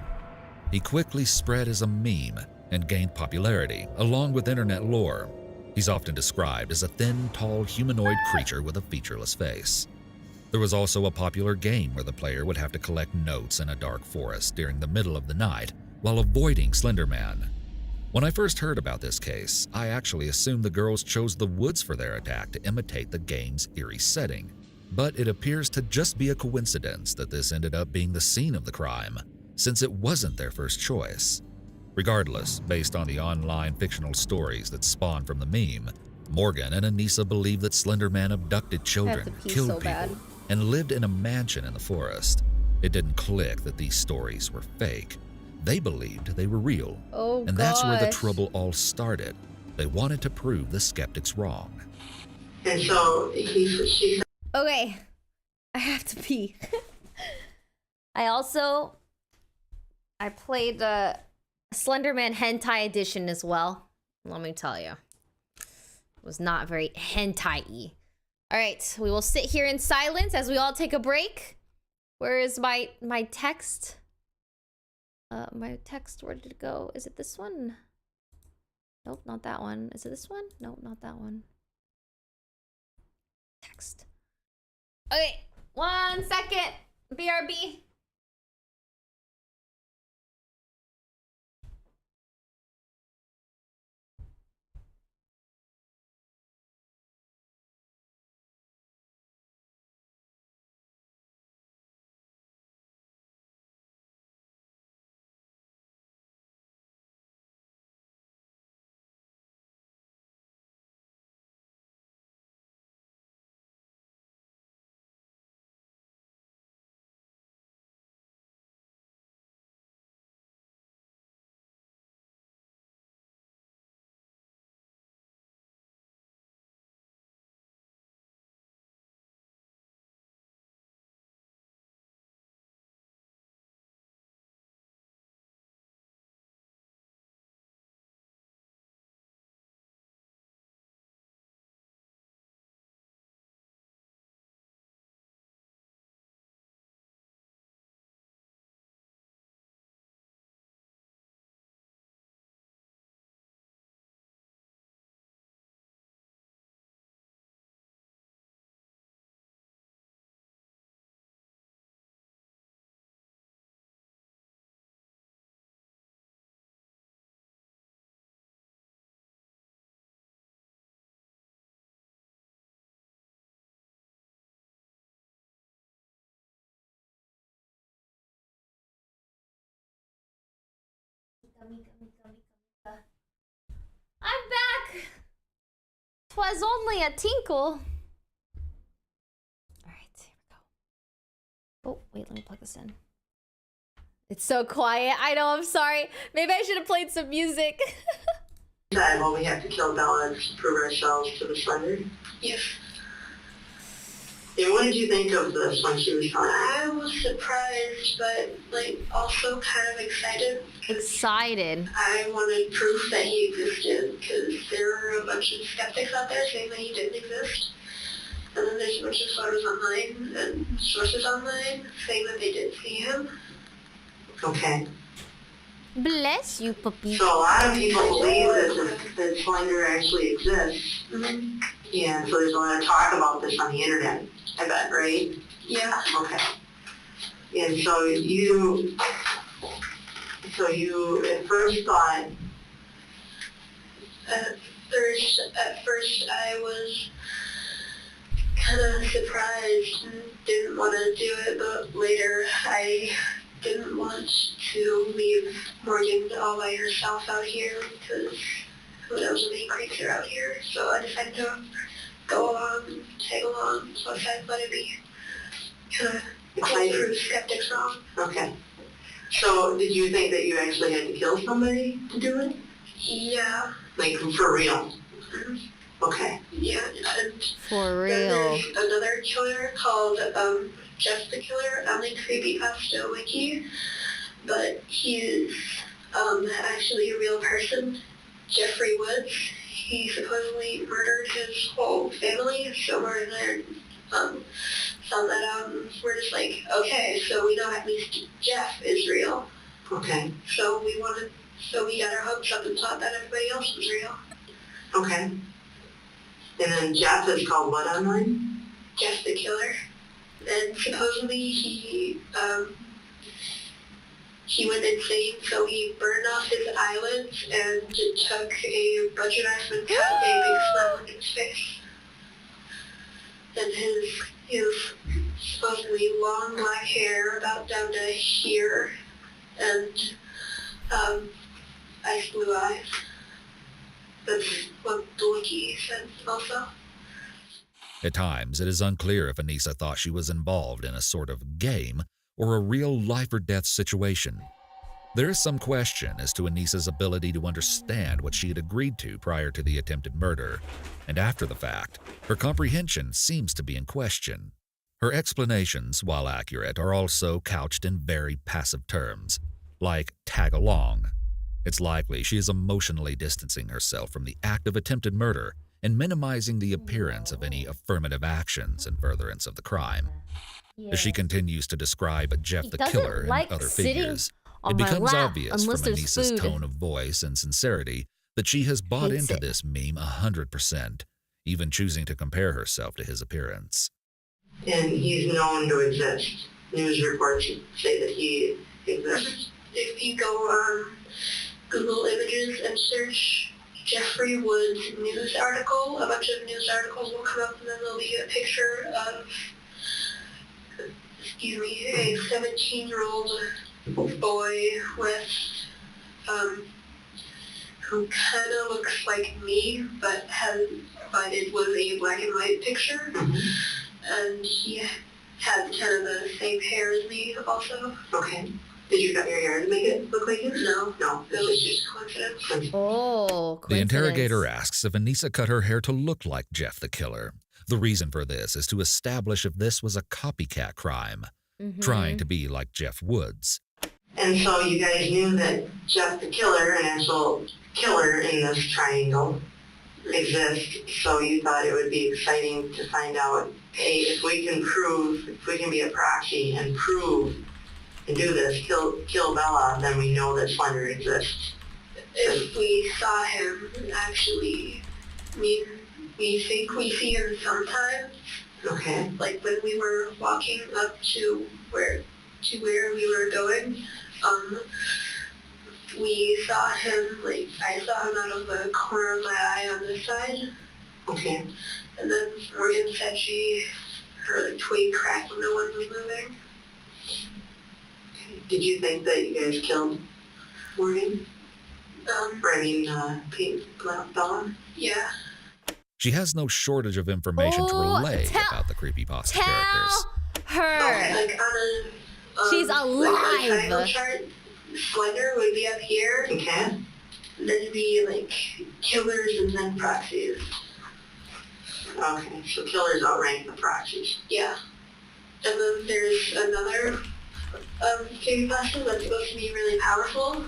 He quickly spread as a meme and gained popularity, along with internet lore. He's often described as a thin, tall humanoid creature with a featureless face. There was also a popular game where the player would have to collect notes in a dark forest during the middle of the night while avoiding Slender Man. When I first heard about this case, I actually assumed the girls chose the woods for their attack to imitate the game's eerie setting. But it appears to just be a coincidence that this ended up being the scene of the crime, since it wasn't their first choice. Regardless, based on the online fictional stories that spawned from the meme, Morgan and Anissa believe that Slender Man abducted children, killed people, and lived in a mansion in the forest. It didn't click that these stories were fake. They believed they were real. And that's where the trouble all started. They wanted to prove the skeptics wrong. And so she... Okay, I have to pee. I played Slender Man Hentai Edition as well. Let me tell you. It was not very hentai-y. Alright, we will sit here in silence as we all take a break. Where is my text? My text, where did it go? Is it this one? Nope, not that one. Is it this one? Nope, not that one. Text. Okay, 1 second. BRB. I'm back! 'Twas only a tinkle. Alright, here we go. Oh, wait, let me plug this in. It's so quiet. I know, I'm sorry. Maybe I should have played some music. Well, we have to kill Bella to prove ourselves to the Slender. Yes. And what did you think of this when she was telling? I was surprised, but also kind of excited. Excited. I wanted proof that he existed because there are a bunch of skeptics out there saying that he didn't exist. And then there's a bunch of photos online and sources online saying that they did see him. Okay. Bless you, puppy. So a lot of people believe that Slender actually exists. Mm-hmm. Yeah, so there's a lot of talk about this on the internet, I bet, right? Yeah. Okay. And so you at first thought... At first I was kind of surprised and didn't want to do it, but later I didn't want to leave Morgan all by herself out here because who knows how many creeps are out here. So I decided to go along, tag along, so I decided to let it be. Kind of prove skeptics wrong. Okay. So did you think that you actually had to kill somebody to do it? Yeah. Like for real? Mm-hmm. Okay. Yeah, and for real. There's another killer called Jeff the Killer on the Creepypasta wiki, but he's actually a real person, Jeffrey Woods. He supposedly murdered his whole family, so we're there, found that out, and we're just like, okay, so we know at least Jeff is real. Okay. So we got our hopes up and thought that everybody else was real. Okay. And then Jeff is called what online? Jeff the Killer. And supposedly he went insane, so he burned off his eyelids and took a butcher knife and cut a big slab in his face. And his supposedly long black hair about down to here, and ice blue eyes. That's what the wiki said also. At times, it is unclear if Anissa thought she was involved in a sort of game or a real life-or-death situation. There is some question as to Anissa's ability to understand what she had agreed to prior to the attempted murder, and after the fact, her comprehension seems to be in question. Her explanations, while accurate, are also couched in very passive terms, like tag along. It's likely she is emotionally distancing herself from the act of attempted murder and minimizing the appearance of any affirmative actions in furtherance of the crime. As she continues to describe Jeff the Killer and other figures, it becomes obvious from Anissa's tone of voice and sincerity that she has bought into this meme 100%, even choosing to compare herself to his appearance. And he's known to exist. News reports say that he exists. If you go on Google Images and search Jeffrey Woods news article, a bunch of news articles will come up, and then there'll be a picture of, a 17-year-old boy with, who kind of looks like me, but it was a black and white picture, and he had kind of the same hair as me also. Okay. Did you cut your hair to make it look like him? No. It was just coincidence. Oh, The interrogator asks if Anissa cut her hair to look like Jeff the Killer. The reason for this is to establish if this was a copycat crime, trying to be like Jeff Woods. And so you guys knew that Jeff the Killer, an actual killer in this triangle, exists, so you thought it would be exciting to find out, hey, if we can be a proxy and prove and do this, kill Bella, then we know that Slender exists. If we saw him, actually, we think we see him sometimes. Okay. Like when we were walking up to where we were going, we saw him, I saw him out of the corner of my eye on this side. Okay. And then Morgan said she heard a twig crack when no one was moving. Did you think that you guys killed Morgan? Bella? Yeah. She has no shortage of information to relay about the creepypasta characters. Her. She's alive. Chart, Slender would be up here. Okay. And then it'd be killers and then proxies. Okay, so killers outrank the proxies. Yeah. And then there's another creepypasta that's supposed to be really powerful.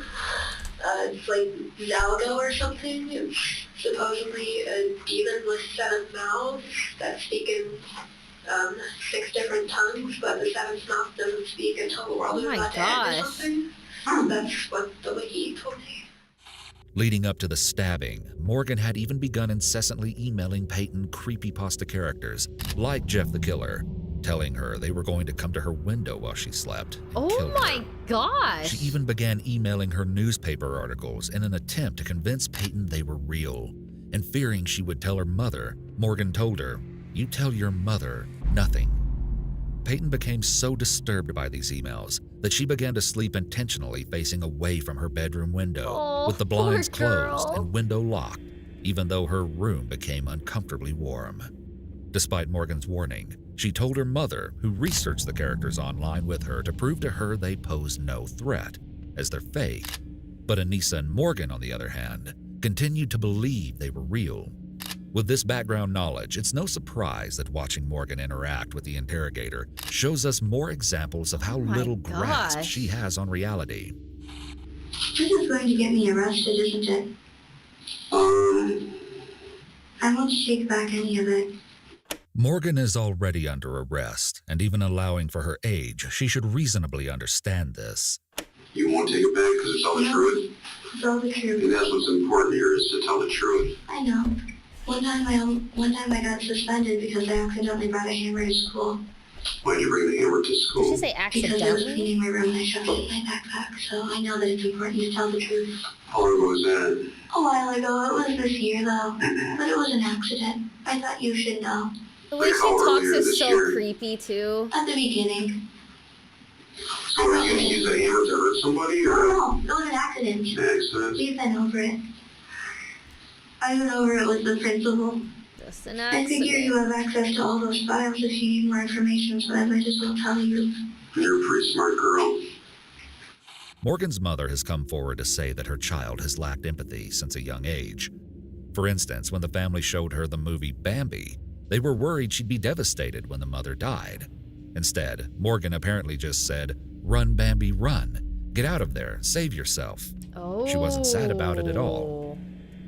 It's like Zalgo or something. It's supposedly a demon with 7 mouths that speak in 6 different tongues, but the 7th mouth doesn't speak until the world is about to end or something. That's what the way he told me. Leading up to the stabbing, Morgan had even begun incessantly emailing Peyton creepypasta characters, like Jeff the Killer, telling her they were going to come to her window while she slept. Oh my gosh! She even began emailing her newspaper articles in an attempt to convince Peyton they were real. And fearing she would tell her mother, Morgan told her, "You tell your mother nothing." Peyton became so disturbed by these emails that she began to sleep intentionally facing away from her bedroom window, with the blinds closed and window locked, even though her room became uncomfortably warm. Despite Morgan's warning, she told her mother, who researched the characters online with her, to prove to her they pose no threat, as they're fake. But Anissa and Morgan, on the other hand, continued to believe they were real. With this background knowledge, it's no surprise that watching Morgan interact with the interrogator shows us more examples of how little grasp she has on reality. This is going to get me arrested, isn't it? I won't take back any of it. Morgan is already under arrest, and even allowing for her age, she should reasonably understand this. You won't take it back because it's all the truth? It's all the truth. And that's what's important here, is to tell the truth. I know. One time I got suspended because I accidentally brought a hammer to school. Why'd you bring the hammer to school? Did she say Because I was accidentally? cleaning my room and I shoved it in my backpack, so I know that it's important to tell the truth. How long ago was that? A while ago, it was this year though, but it was an accident. I thought you should know. The way she talks is so creepy too. At the beginning. So are you going to use a hammer to hurt somebody, or? No, it was an accident. Accident? We've been over it. I went over it with the principal. Just an I figure you have access to all those files if you need more information, so I might as well tell you. You're a pretty smart girl. Morgan's mother has come forward to say that her child has lacked empathy since a young age. For instance, when the family showed her the movie Bambi, they were worried she'd be devastated when the mother died. Instead, Morgan apparently just said, "Run, Bambi, run. Get out of there. Save yourself." She wasn't sad about it at all.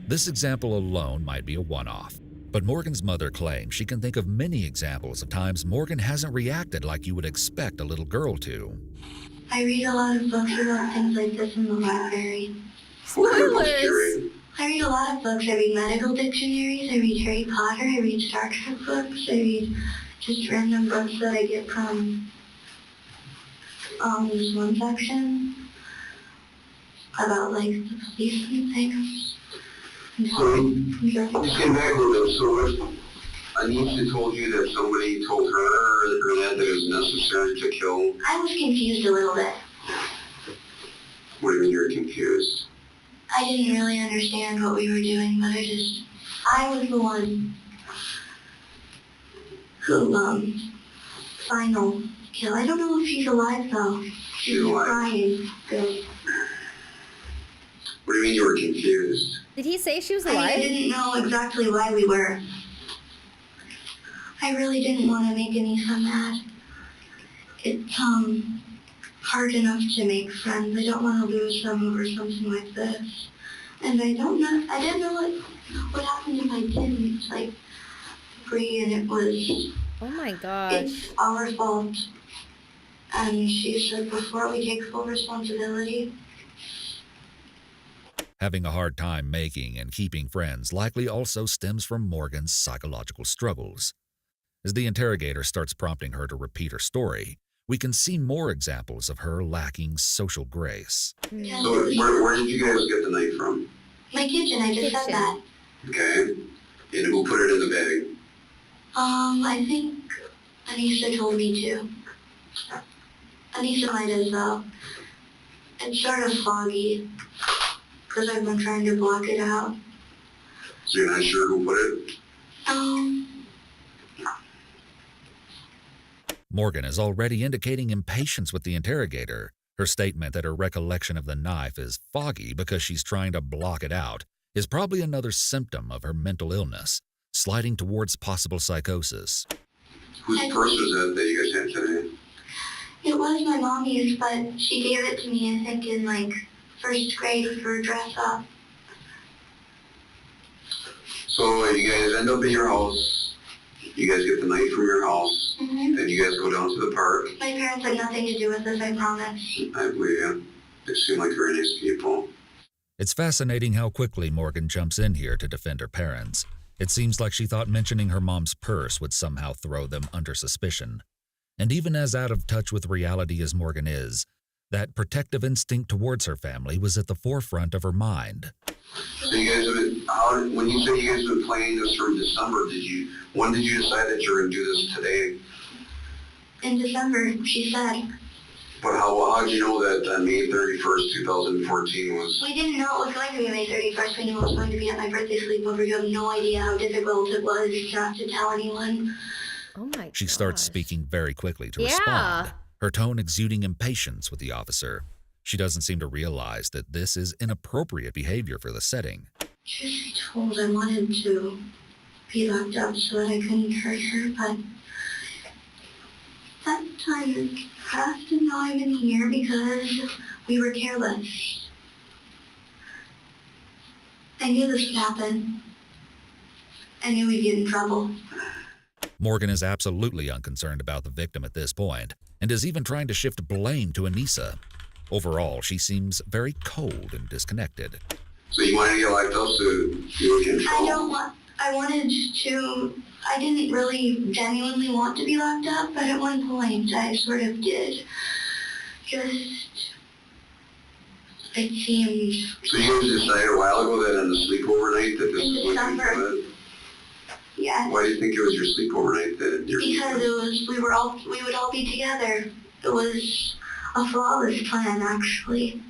This example alone might be a one-off, but Morgan's mother claims she can think of many examples of times Morgan hasn't reacted like you would expect a little girl to. I read a lot of books about things like this in the library. Spoilers! I read a lot of books. I read medical dictionaries, I read Harry Potter, I read Star Trek books, I read just random books that I get from this one section about like the police and things. So, just get back a little bit. So if Anissa told you that somebody told her or that it was necessary to kill? I was confused a little bit. What do you mean you're confused? I didn't really understand what we were doing, but I was the one who, final kill. I don't know if she's alive though. She's crying. Good. What do you mean you were confused? Did he say she was alive? I didn't know exactly why we were. I really didn't want to make Anissa mad. It's, hard enough to make friends. I don't want to lose them over something like this. And I didn't know what happened if I didn't. It's like, Bree, and it was... Oh my gosh. It's our fault. And she said before we take full responsibility. Having a hard time making and keeping friends likely also stems from Morgan's psychological struggles. As the interrogator starts prompting her to repeat her story, we can see more examples of her lacking social grace. So where did you guys get the knife from? My kitchen, I just said that. Okay. And who put it in the bag? I think Anissa told me to. Anissa might as well. It's sort of foggy, because I've been trying to block it out. So you're not sure who put it? Morgan is already indicating impatience with the interrogator. Her statement that her recollection of the knife is foggy because she's trying to block it out is probably another symptom of her mental illness, sliding towards possible psychosis. Whose purse was that you guys had today? It was my mommy's, but she gave it to me, I think, in like first grade for dress up. So you guys end up at your house. You guys get the knife from your house. Mm-hmm. Then you guys go down to the park. My parents had nothing to do with this, I promise. I believe you. They seem like very nice people. It's fascinating how quickly Morgan jumps in here to defend her parents. It seems like she thought mentioning her mom's purse would somehow throw them under suspicion. And even as out of touch with reality as Morgan is, that protective instinct towards her family was at the forefront of her mind. So you guys have been, when you say you guys have been planning this from December, when did you decide that you were going to do this today? In December, she said. But how did you know that May 31st, 2014 was... We didn't know it was going to be May 31st. We knew it was going to be at my birthday sleepover. You have no idea how difficult it was not to tell anyone. Oh my She starts speaking very quickly to respond, her tone exuding impatience with the officer. She doesn't seem to realize that this is inappropriate behavior for the setting. Just told I wanted to be locked up so that I couldn't hurt her, but that time passed and now I'm in here because we were careless. I knew this would happen. I knew we'd get in trouble. Morgan is absolutely unconcerned about the victim at this point, and is even trying to shift blame to Anissa. Overall, she seems very cold and disconnected. So you wanted to get locked up so you were in trouble? I didn't really genuinely want to be locked up, but at one point I sort of did. It seemed... So you guys decided a while ago that on the sleepover night that this was what you wanted? Yes. Why do you think it was your sleepover night that Because we would all be together. It was a flawless plan, actually.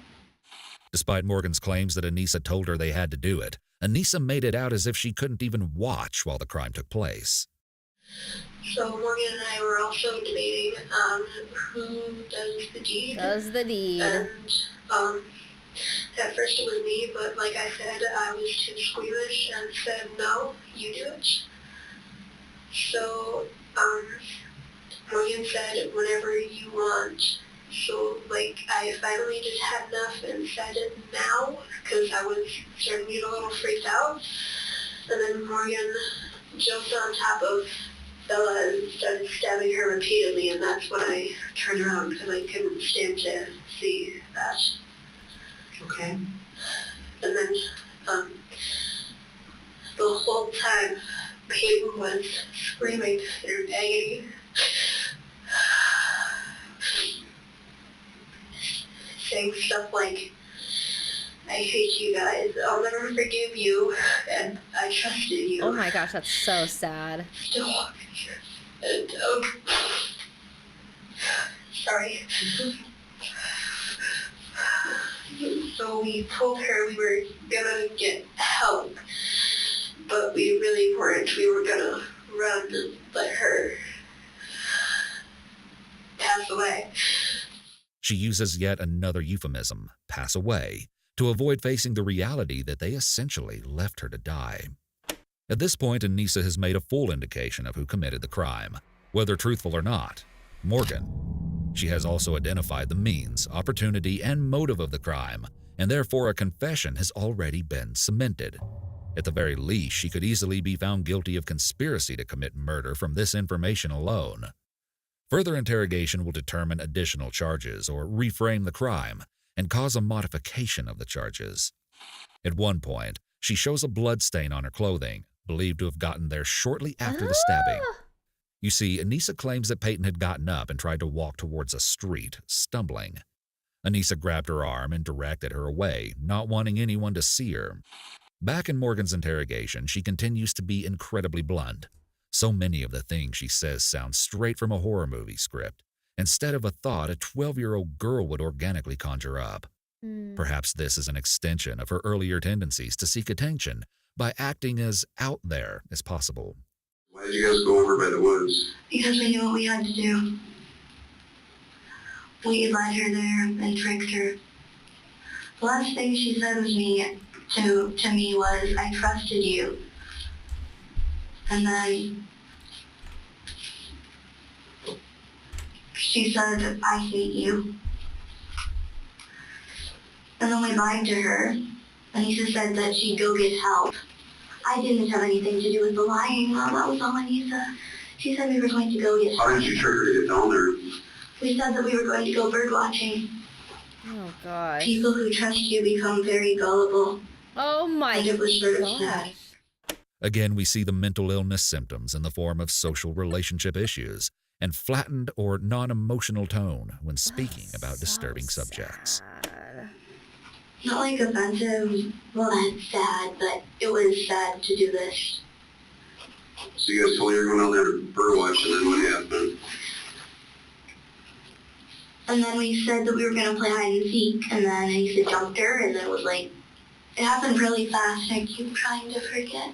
Despite Morgan's claims that Anissa told her they had to do it, Anissa made it out as if she couldn't even watch while the crime took place. So Morgan and I were also debating who does the deed. And at first it was me, but like I said, I was too squeamish and said, no, you do it. So Morgan said, whenever you want. So, I finally just had enough and said it now, because I was starting to get a little freaked out. And then Morgan jumped on top of Bella and started stabbing her repeatedly, and that's when I turned around, because I couldn't stand to see that. Okay. And then, the whole time, Peyton was screaming in agony. Saying stuff like, I hate you guys, I'll never forgive you, and I trusted you. Oh my gosh, that's so sad. And, sorry. So we told her we were gonna get help, but we really weren't. We were gonna run and let her pass away. She uses yet another euphemism, pass away, to avoid facing the reality that they essentially left her to die. At this point, Anissa has made a full indication of who committed the crime, whether truthful or not, Morgan. She has also identified the means, opportunity, and motive of the crime, and therefore a confession has already been cemented. At the very least, she could easily be found guilty of conspiracy to commit murder from this information alone. Further interrogation will determine additional charges or reframe the crime and cause a modification of the charges. At one point, she shows a blood stain on her clothing, believed to have gotten there shortly after the stabbing. You see, Anissa claims that Peyton had gotten up and tried to walk towards a street, stumbling. Anissa grabbed her arm and directed her away, not wanting anyone to see her. Back in Morgan's interrogation, she continues to be incredibly blunt. So many of the things she says sound straight from a horror movie script, instead of a thought a 12-year-old girl would organically conjure up. Perhaps this is an extension of her earlier tendencies to seek attention by acting as out there as possible. Why did you guys go over by the woods? Because we knew what we had to do. We led her there and tricked her. The last thing she said to me was, I trusted you. And then she said, I hate you. And then we lied to her. Anissa said that she'd go get help. I didn't have anything to do with the lying, Mom. That was all Anissa. She said we were going to go get help. How did you trigger to get down there? We said that we were going to go bird watching. Oh gosh. People who trust you become very gullible. Oh my and it was sort of sad. gosh. Again, we see the mental illness symptoms in the form of social relationship issues and flattened or non-emotional tone when speaking about disturbing subjects. Not like offensive, well, that's sad, but it was sad to do this. So you guys told her you were going down there to bird watch, and then what happened? And then we said that we were going to play hide and seek, and then Anissa jumped her, and then it was like, it happened really fast. I keep trying to forget.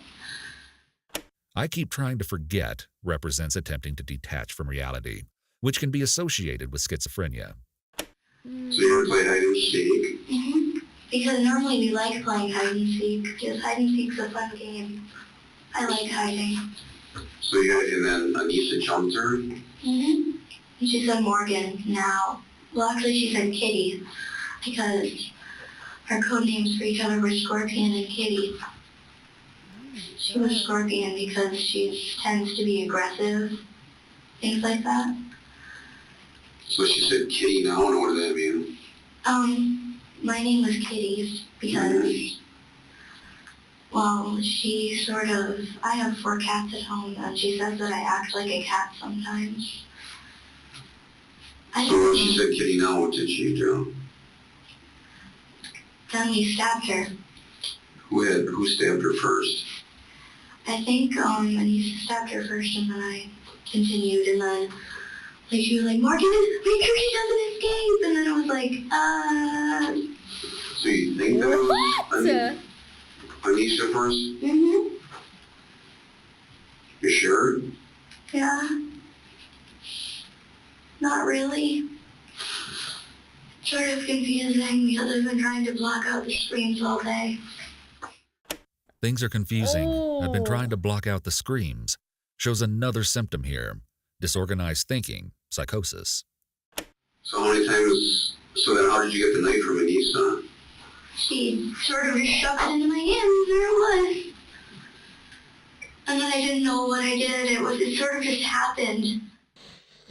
I keep trying to forget represents attempting to detach from reality, which can be associated with schizophrenia. So you want to play hide and seek? Mm-hmm. Because normally we like playing hide and seek, because hide and seek's a fun game. I like hiding. So you got, and then Anissa jumped her? Mm-hmm. And she said Morgan now. Well, actually she said Kitty, because our code names for each other were Scorpion and Kitty. She was Scorpion because she tends to be aggressive, things like that. So she said Kitty now, and what does that mean? My name was Kitty because, well, she sort of, I have 4 cats at home, and she says that I act like a cat sometimes. So when she said Kitty now, what did she do? Then we stabbed her. Who stabbed her first? I think, Anissa stabbed her first, and then I continued, and then, like, she was like, Morgan, make sure she doesn't escape, and then I was like, So you think that was Anissa first? Mm-hmm. You sure? Yeah. Not really. Sort of confusing because I've been trying to block out the screams all day. Things are confusing. I've been trying to block out the screams. Shows another symptom here. Disorganized thinking, psychosis. So how many times, so then how did you get the knife from Anissa? She sort of just shoved it into my hand and there it was. And then I didn't know what I did. It sort of just happened.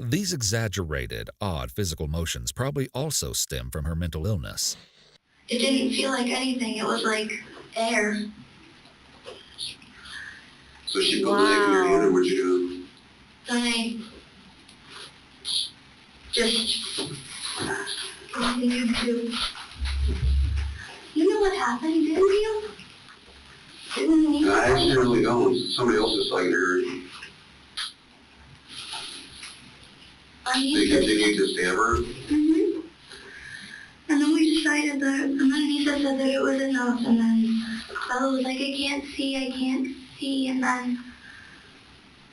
These exaggerated, odd physical motions probably also stem from her mental illness. It didn't feel like anything. It was like air. So she put the knife in your hand, and what'd you do? Then I just continued to. You know what happened, didn't you? Didn't you? I actually really don't. Somebody else is like her. They continued to stab her? Mm-hmm. And then we decided that, and then Anissa said that it was enough, and then Bella was like, I can't see, and then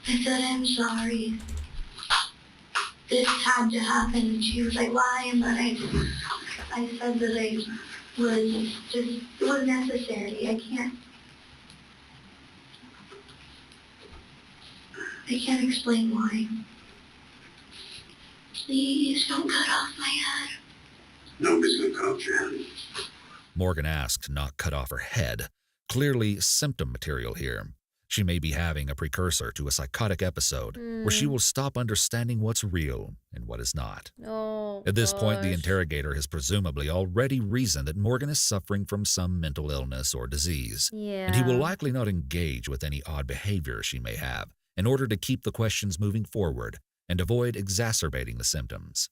I said, I'm sorry. This had to happen, and she was like, why? And then I said that it was necessary. I can't explain why. Please don't cut off my head. Nobody's gonna cut off your head. Morgan asked not cut off her head. Clearly symptom material here. She may be having a precursor to a psychotic episode where she will stop understanding what's real and what is not. Oh, At this point, the gosh. interrogator has presumably already reasoned that Morgan is suffering from some mental illness or disease. Yeah. And he will likely not engage with any odd behavior she may have in order to keep the questions moving forward and avoid exacerbating the symptoms.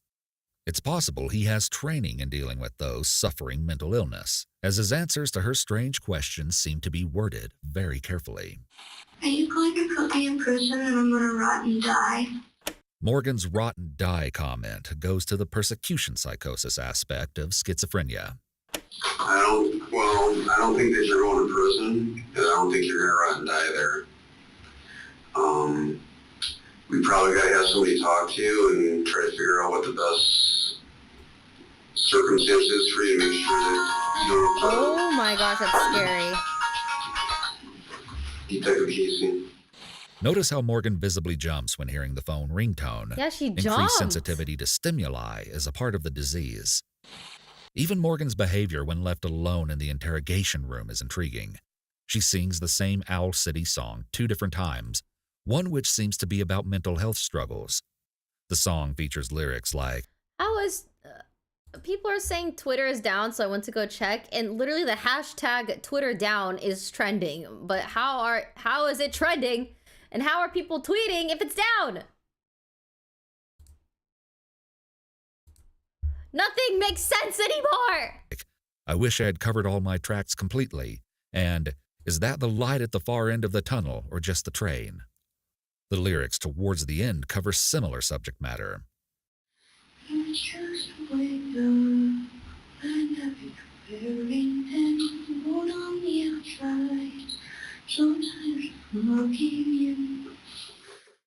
It's possible he has training in dealing with those suffering mental illness, as his answers to her strange questions seem to be worded very carefully. Are you going to put me in prison and I'm going to rot and die? Morgan's rotten die comment goes to the persecution psychosis aspect of schizophrenia. I don't think that you're going to prison, and I don't think you're gonna rot and die there. We probably gotta have somebody talk to you and try to figure out what the best circumstances for you to make sure that you don't Oh my gosh, that's scary. Detective Casey. Notice how Morgan visibly jumps when hearing the phone ringtone. Yeah, she Increased jumps. sensitivity to stimuli is a part of the disease. Even Morgan's behavior when left alone in the interrogation room is intriguing. She sings the same Owl City song 2 different times, one which seems to be about mental health struggles. The song features lyrics like, I was people are saying Twitter is down, so I went to go check, and literally the hashtag Twitter down is trending. But how is it trending? And how are people tweeting if it's down? Nothing makes sense anymore! I wish I had covered all my tracks completely. And is that the light at the far end of the tunnel or just the train? The lyrics towards the end cover similar subject matter.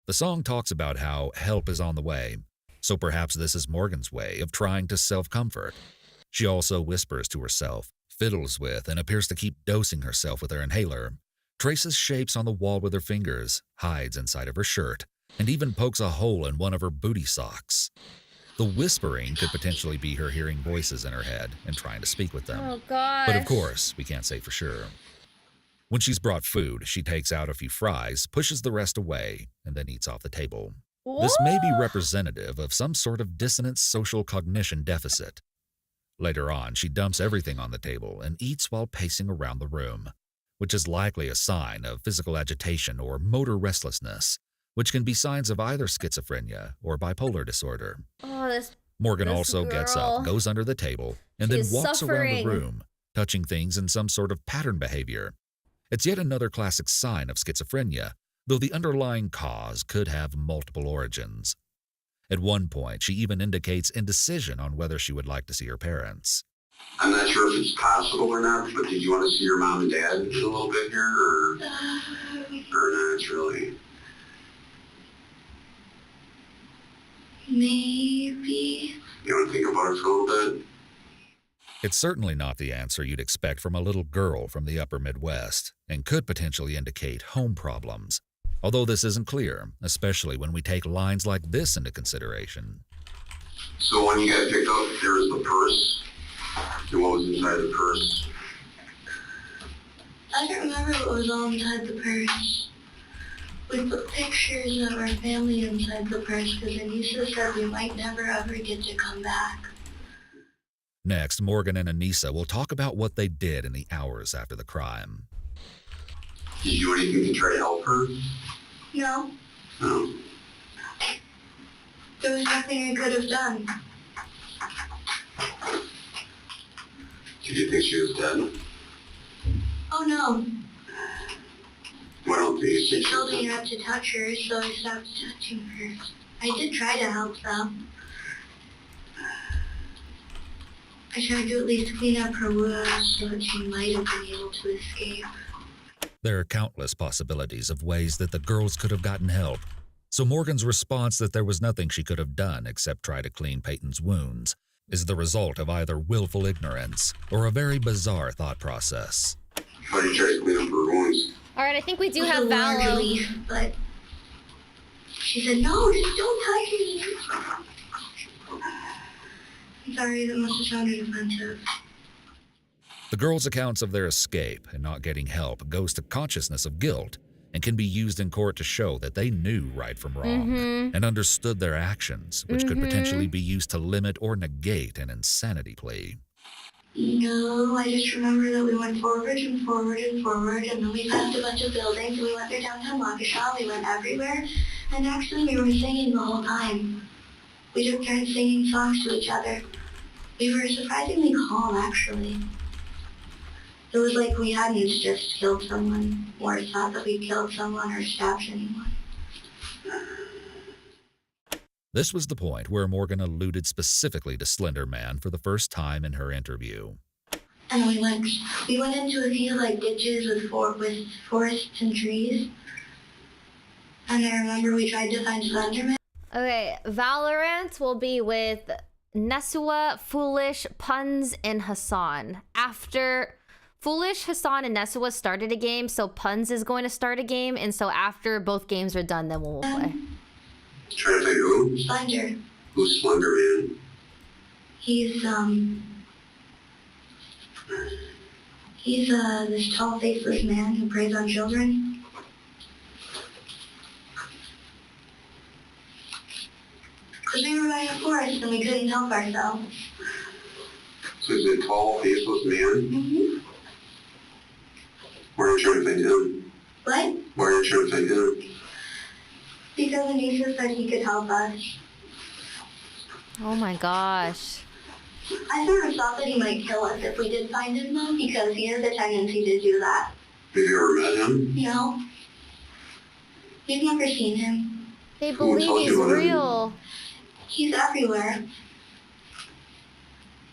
The song talks about how help is on the way, so perhaps this is Morgan's way of trying to self-comfort. She also whispers to herself, fiddles with and appears to keep dosing herself with her inhaler, traces shapes on the wall with her fingers, hides inside of her shirt, and even pokes a hole in one of her booty socks. The whispering could potentially be her hearing voices in her head and trying to speak with them. Oh, gosh. But of course, we can't say for sure. When she's brought food, she takes out a few fries, pushes the rest away, and then eats off the table. This may be representative of some sort of dissonant social cognition deficit. Later on, she dumps everything on the table and eats while pacing around the room, which is likely a sign of physical agitation or motor restlessness, which can be signs of either schizophrenia or bipolar disorder. Oh, Morgan this also gets girl. up, goes under the table, and She then is walks around the suffering. room, touching things in some sort of pattern behavior. It's yet another classic sign of schizophrenia, though the underlying cause could have multiple origins. At one point, she even indicates indecision on whether she would like to see her parents. I'm not sure if it's possible or not, but did you want to see your mom and dad in a little bit here, or not really? Maybe. You want to think about it for a little bit? It's certainly not the answer you'd expect from a little girl from the upper Midwest, and could potentially indicate home problems. Although this isn't clear, especially when we take lines like this into consideration. So when you got picked up, there was the purse. And what was inside the purse? I don't remember what was all inside the purse. We put pictures of our family inside the purse because Anissa said we might never ever get to come back. Next, Morgan and Anissa will talk about what they did in the hours after the crime. Did you do anything to try to help her? No. No. There was nothing I could have done. Did you think she was dead? Oh no. Why don't you think she told me not to touch her, so I stopped touching her. I did try to help though. I tried to at least clean up her wounds so that she might have been able to escape. There are countless possibilities of ways that the girls could have gotten help. So Morgan's response that there was nothing she could have done except try to clean Peyton's wounds is the result of either willful ignorance or a very bizarre thought process. Why did you try to clean up her wounds? Alright, I think we do have It was a large Valo. relief, but she said, no, just don't touch me. I'm sorry, that must have sounded offensive. The girls' accounts of their escape and not getting help goes to consciousness of guilt and can be used in court to show that they knew right from wrong and understood their actions, which could potentially be used to limit or negate an insanity plea. No, I just remember that we went forward and forward and forward, and then we passed a bunch of buildings, and we went to downtown Waukesha, we went everywhere, and actually we were singing the whole time. We took turns singing songs to each other. We were surprisingly calm, actually. It was like we hadn't just killed someone, or thought that we killed someone or stabbed anyone. This was the point where Morgan alluded specifically to Slender Man for the first time in her interview. And we went into a few like ditches with forests and trees. And I remember we tried to find Slender Man. Okay, Valorant will be with Nesua, Foolish, Puns, and Hassan. After Foolish, Hassan, and Nesua started a game, so Puns is going to start a game, and so after both games are done, then we'll play. Trying to find who? Slender. Who's Slender Man? He's this tall, faceless man who preys on children. Because we were running a forest and we couldn't help ourselves. Is it a tall, faceless man? Mm-hmm. Why are you trying to find him? What? Why are you trying to find him? Because Anisha said he could help us. Oh my gosh. I sort of thought that he might kill us if we did find him, though, because he has a tendency to do that. Have you ever met him? No. We've never seen him. They believe he's real. He's everywhere.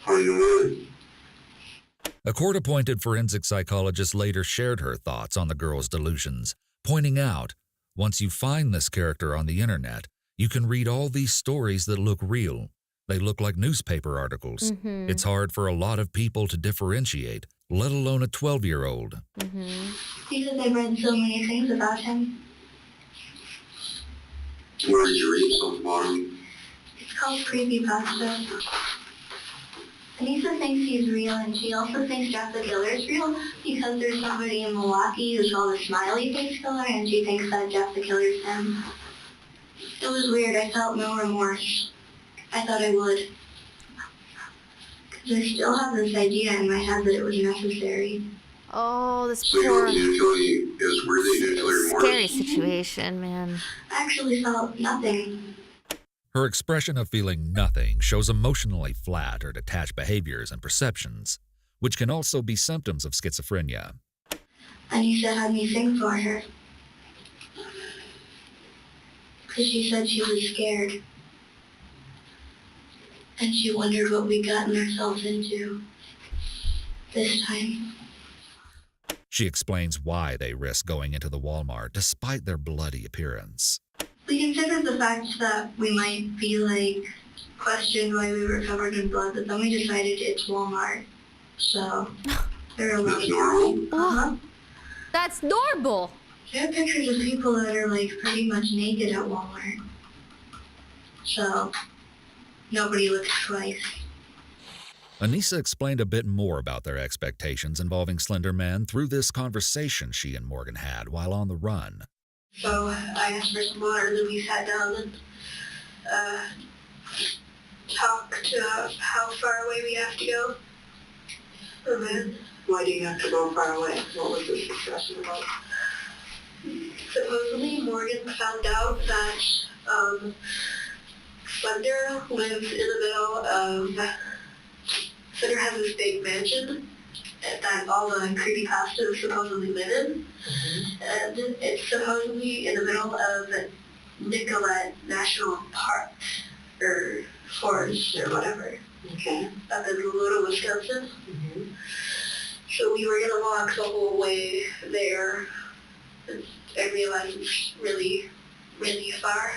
How do you know that? A court-appointed forensic psychologist later shared her thoughts on the girl's delusions, pointing out, once you find this character on the internet, you can read all these stories that look real. They look like newspaper articles. Mm-hmm. It's hard for a lot of people to differentiate, let alone a 12-year-old. Mm-hmm. Because I've read so many things about him. Where did you read stuff about him? It's called creepypasta. Anissa thinks he's real, and she also thinks Jeff the Killer's real because there's somebody in Milwaukee who's called a smiley face killer, and she thinks that Jeff the Killer's him. It was weird. I felt no remorse. I thought I would. Because I still have this idea in my head that it was necessary. Oh, this So poor... you feel he is worthy to declare remorse? Scary situation, man. I actually felt nothing. Her expression of feeling nothing shows emotionally flat or detached behaviors and perceptions, which can also be symptoms of schizophrenia. Anissa had me sing for her. Because she said she was scared. And she wondered what we'd gotten ourselves into this time. She explains why they risk going into the Walmart despite their bloody appearance. We considered the fact that we might be, questioned why we were covered in blood, but then we decided it's Walmart. So, they're allowed. That's normal? Uh-huh. That's normal! They have pictures of people that are, pretty much naked at Walmart. So, nobody looks twice. Anissa explained a bit more about their expectations involving Slender Man through this conversation she and Morgan had while on the run. So I asked for some water, and then we sat down and talked how far away we have to go. And then, why do you have to go far away? What was this discussion about? Supposedly, Morgan found out that Slender lives in the middle of... Slender has this big mansion that all the creepypastas supposedly live in. And it's supposedly in the middle of Nicollet National Park, or Forest, or whatever. Okay. Up in Little, Wisconsin. Mm-hmm. So we were going to walk the whole way there, and I realized it's really, really far.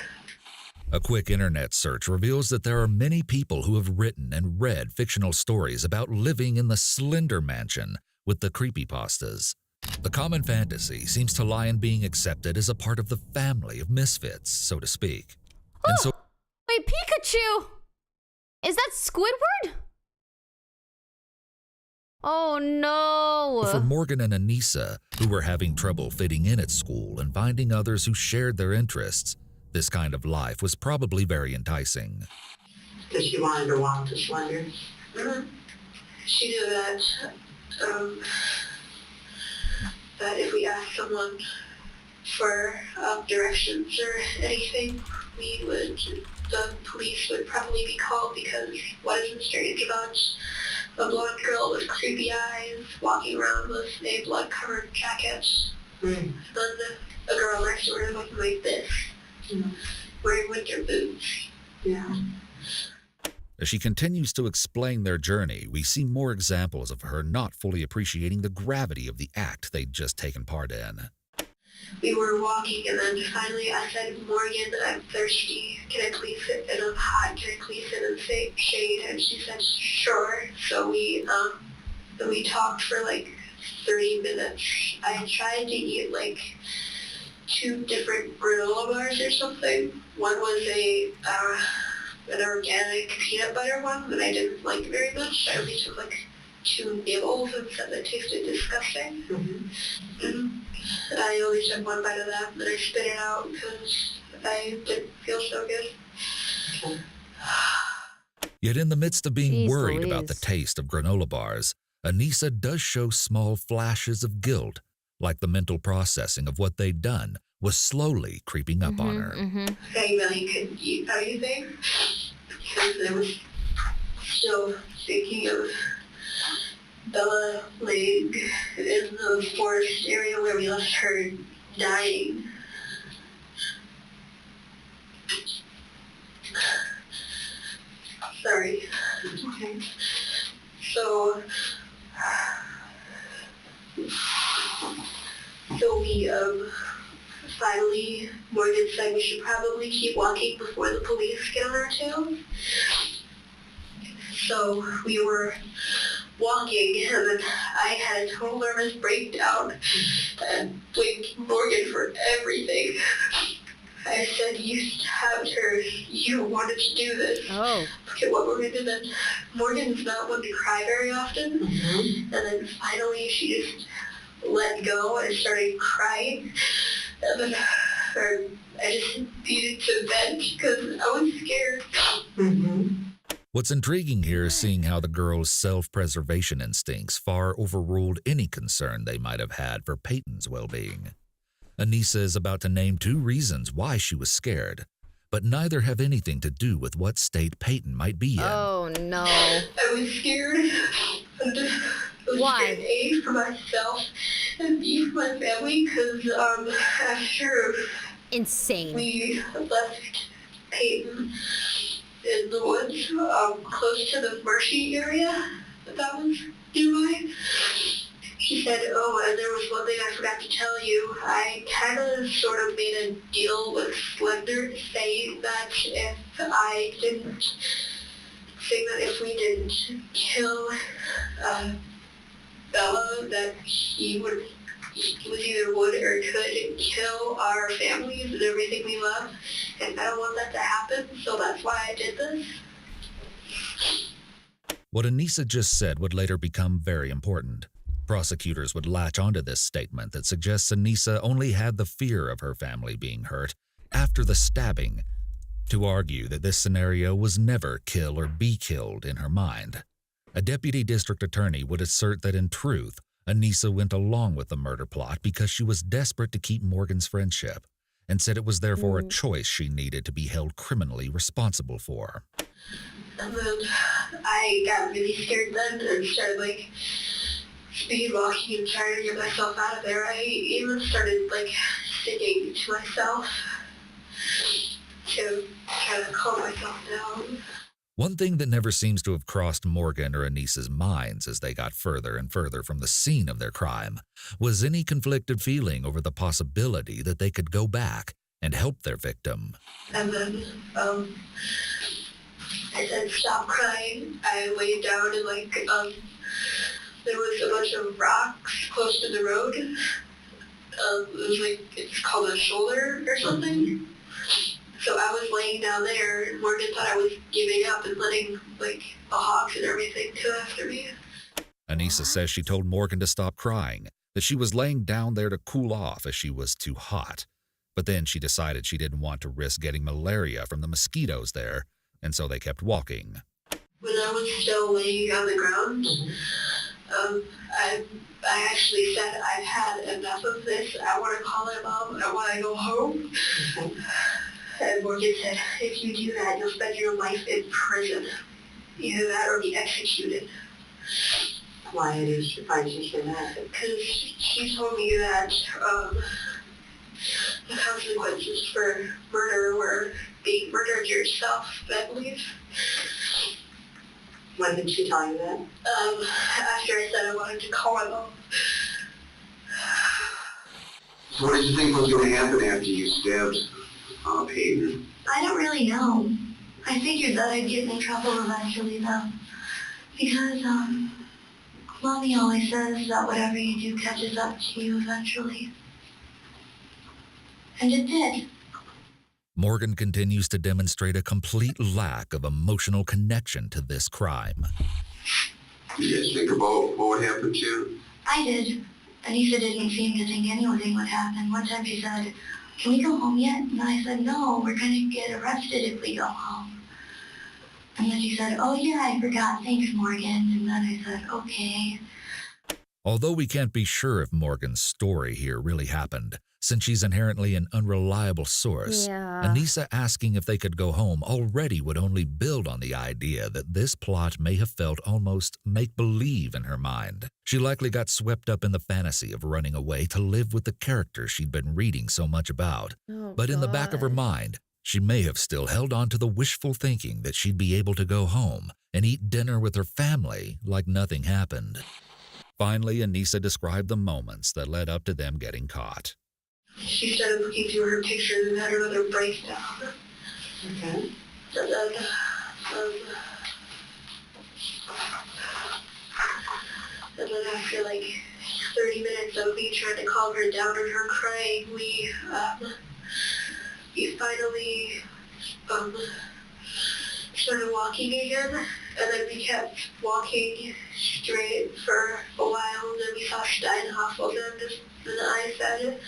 A quick internet search reveals that there are many people who have written and read fictional stories about living in the Slender Mansion with the creepypastas. The common fantasy seems to lie in being accepted as a part of the family of misfits, so to speak. And so, Wait, Pikachu! Is that Squidward? Oh no! for Morgan and Anissa, who were having trouble fitting in at school and finding others who shared their interests, this kind of life was probably very enticing. Because she wanted to walk to Slender. Mm-hmm. She knew that, that if we asked someone for directions or anything, the police would probably be called, because what isn't strange about a blonde girl with creepy eyes walking around with a blood-covered jacket, then a girl next to her looking like this, wearing winter boots. Yeah. As she continues to explain their journey, we see more examples of her not fully appreciating the gravity of the act they'd just taken part in. We were walking, and then finally I said, Morgan, I'm thirsty. Can I please sit in a hot? Can I please sit in the shade? And she said, sure. So we talked for 30 minutes. I tried to eat 2 different granola bars or something. One was an organic peanut butter one that I didn't like very much. I only took 2 nibbles and said that tasted disgusting. Mm-hmm. And I only took 1 bite of that, and then I spit it out because I didn't feel so good. Yet in the midst of being Jeez worried about the Louise. taste of granola bars, Anissa does show small flashes of guilt, like the mental processing of what they'd done was slowly creeping up on her. Saying that he couldn't eat anything because I was still thinking of Bella laying in the forest area where we left her dying. Sorry. Okay. So we finally, Morgan said we should probably keep walking before the police get on our tail. So we were walking, and then I had a total nervous breakdown and blamed Morgan for everything. I said, you stabbed her, you wanted to do this. Oh. Look at what Morgan did. And Morgan's not one to cry very often. And then finally she just let go and started crying. And then I just needed to vent because I was scared. What's intriguing here is seeing how the girls' self-preservation instincts far overruled any concern they might have had for Peyton's well-being. Anissa is about to name 2 reasons why she was scared, but neither have anything to do with what state Peyton might be in. Oh no. I was scared. Why? Scared, A, for myself, and B, for my family, because after we left Peyton in the woods, close to the marshy area that was nearby, he said, oh, and there was one thing I forgot to tell you. I kind of sort of made a deal with Slender, saying that if we didn't kill Bella, that he either would or could kill our families and everything we love. And I don't want that to happen, so that's why I did this. What Anissa just said would later become very important. Prosecutors would latch onto this statement that suggests Anissa only had the fear of her family being hurt after the stabbing, to argue that this scenario was never kill or be killed in her mind. A deputy district attorney would assert that in truth, Anissa went along with the murder plot because she was desperate to keep Morgan's friendship, and said it was therefore a choice she needed to be held criminally responsible for. And then I got really scared then and started speed walking and trying to get myself out of there. I even started singing to myself to kind of calm myself down. One thing that never seems to have crossed Morgan or Anissa's minds as they got further and further from the scene of their crime was any conflicted feeling over the possibility that they could go back and help their victim. And then I said, stop crying. I laid down and there was a bunch of rocks close to the road. It was it's called a shoulder or something. So I was laying down there, and Morgan thought I was giving up and letting the hawks and everything go after me. Anissa says she told Morgan to stop crying, that she was laying down there to cool off as she was too hot. But then she decided she didn't want to risk getting malaria from the mosquitoes there, and so they kept walking. When I was still laying on the ground, I actually said, I've had enough of this. I want to call my mom. I want to go home. And Morgan said, if you do that, you'll spend your life in prison. Either that or be executed. Why did you say that? Because she told me that the consequences for murder were being murdered yourself, I believe. When did she tell you that? After I said I wanted to call my mom. What did you think was going to happen after you stabbed Peyton? I don't really know. I figured that I'd get in trouble eventually, though. Because, Mommy always says that whatever you do catches up to you eventually. And it did. Morgan continues to demonstrate a complete lack of emotional connection to this crime. Did you guys think about what would happen to you? I did. Anissa didn't seem to think anything would happen. One time she said, can we go home yet? And I said, no, we're going to get arrested if we go home. And then she said, oh yeah, I forgot, thanks Morgan. And then I said, okay. Although we can't be sure if Morgan's story here really happened, since she's inherently an unreliable source, Anissa asking if they could go home already would only build on the idea that this plot may have felt almost make-believe in her mind. She likely got swept up in the fantasy of running away to live with the characters she'd been reading so much about. But in the back of her mind, she may have still held on to the wishful thinking that she'd be able to go home and eat dinner with her family like nothing happened. Finally, Anissa described the moments that led up to them getting caught. She started looking through her pictures and had another breakdown. Okay. And then after like 30 minutes of me trying to calm her down and her crying, we finally started walking again, and then we kept walking straight for a while, and then we saw Steinhoff again, and I said,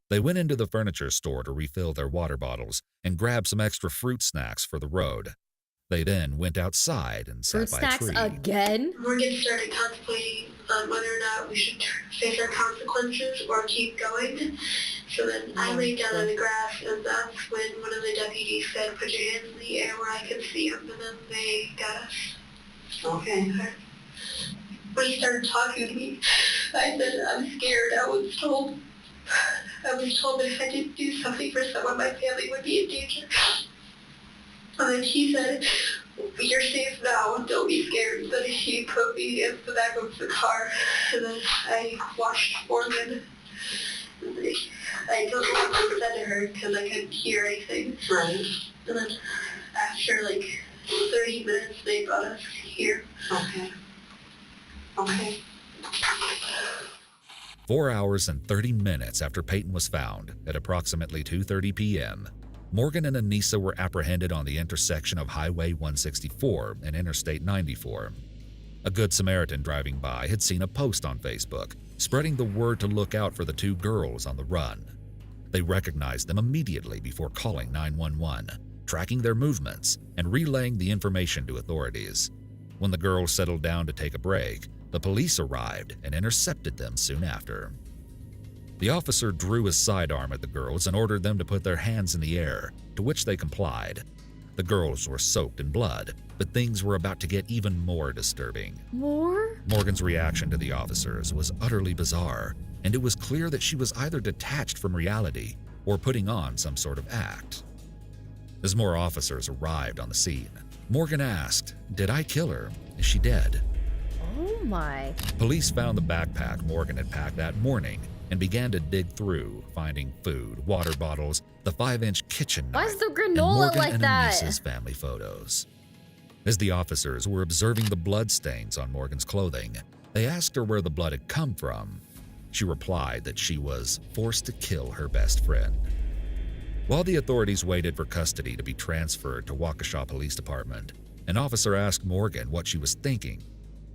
They went into the furniture store to refill their water bottles and grab some extra fruit snacks for the road. They then went outside and sat by a tree. Fruit snacks again? Morgan started contemplating on whether or not we should face our consequences or keep going. So then I laid down on the grass, and that's when one of the deputies said, put your hands in the air where I could see them, and then they got us. Okay. When he started talking to me, I said, I'm scared. I was told that if I didn't do something for someone, my family would be in danger. And then he said, you're safe now, don't be scared. And then he put me in the back of the car, and then I watched Morgan. I don't know what they said to her because I couldn't hear anything. Right. And then after like 30 minutes, they brought us here. Okay. Okay. 4 hours and 30 minutes after Peyton was found, at approximately 2:30 p.m., Morgan and Anissa were apprehended on the intersection of Highway 164 and Interstate 94. A Good Samaritan driving by had seen a post on Facebook, spreading the word to look out for the two girls on the run. They recognized them immediately before calling 911, tracking their movements and relaying the information to authorities. When the girls settled down to take a break, the police arrived and intercepted them soon after. The officer drew his sidearm at the girls and ordered them to put their hands in the air, to which they complied. The girls were soaked in blood, but things were about to get even more disturbing. More? Morgan's reaction to the officers was utterly bizarre, and it was clear that she was either detached from reality or putting on some sort of act. As more officers arrived on the scene, Morgan asked, "Did I kill her? Is she dead?" Oh my. Police found the backpack Morgan had packed that morning and began to dig through, finding food, water bottles, the 5-inch kitchen knife, Why is the and granola Morgan like and that? Anissa's family photos. As the officers were observing the blood stains on Morgan's clothing, they asked her where the blood had come from. She replied that she was forced to kill her best friend. While the authorities waited for custody to be transferred to Waukesha Police Department, an officer asked Morgan what she was thinking.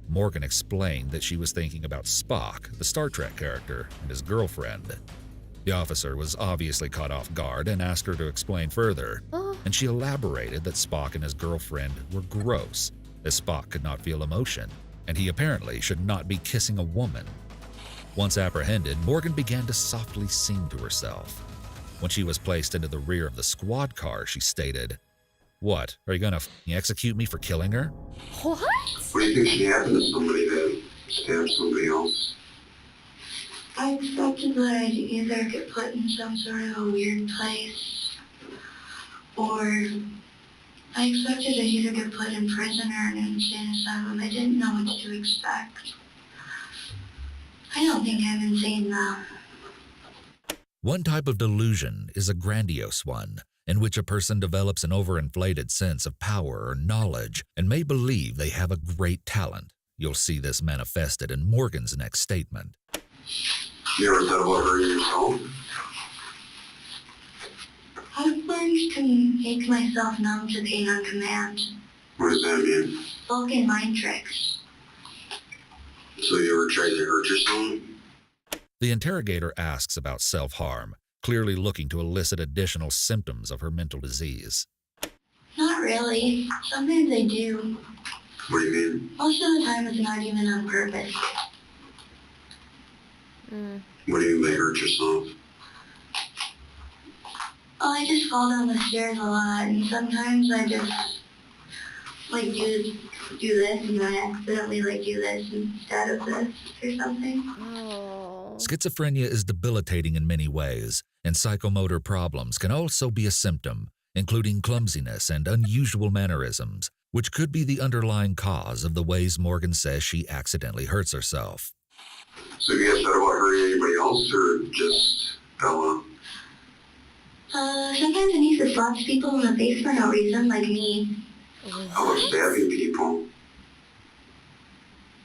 Morgan explained that she was thinking about Spock, the Star Trek character, and his girlfriend. The officer was obviously caught off guard and asked her to explain further, and she elaborated that Spock and his girlfriend were gross, as Spock could not feel emotion, and he apparently should not be kissing a woman. Once apprehended, Morgan began to softly sing to herself. When she was placed into the rear of the squad car, she stated, "What, are you gonna execute me for killing her?" What? What do you think should happen to somebody that stabs somebody else? I expected that I'd either get put in some sort of a weird place, or I expected to either get put in prison or an insane asylum. I didn't know what to expect. I don't think I'm insane though. One type of delusion is a grandiose one, in which a person develops an overinflated sense of power or knowledge and may believe they have a great talent. You'll see this manifested in Morgan's next statement. You ever thought about hurting yourself? I've learned to make myself numb to pain on command. What does that mean? Vulcan mind tricks. So you ever tried to hurt yourself? The interrogator asks about self-harm, clearly looking to elicit additional symptoms of her mental disease. Not Not really. Sometimes I do. What do you mean? Most of the time it's not even on purpose. What do you mean by hurt yourself? Oh, I just fall down the stairs a lot, and sometimes I just like do this and then accidentally like do this instead of this or something. Schizophrenia is debilitating in many ways, and psychomotor problems can also be a symptom, including clumsiness and unusual mannerisms, which could be the underlying cause of the ways Morgan says she accidentally hurts herself. So you guys thought about hurting anybody else or just Bella? Sometimes Anissa slaps people in the face for no reason, like me. How about stabbing people?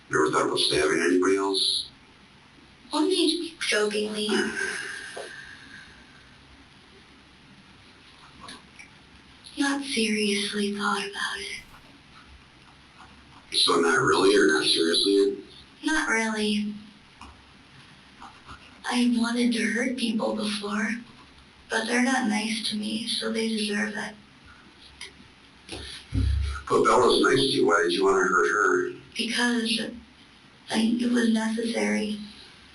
You ever thought about stabbing anybody else? Only jokingly. Not seriously thought about it. So not really or not seriously? Not really. I wanted to hurt people before, but they're not nice to me, so they deserve it. But Bella's nice to you. Why did you want to hurt her? Because it was necessary.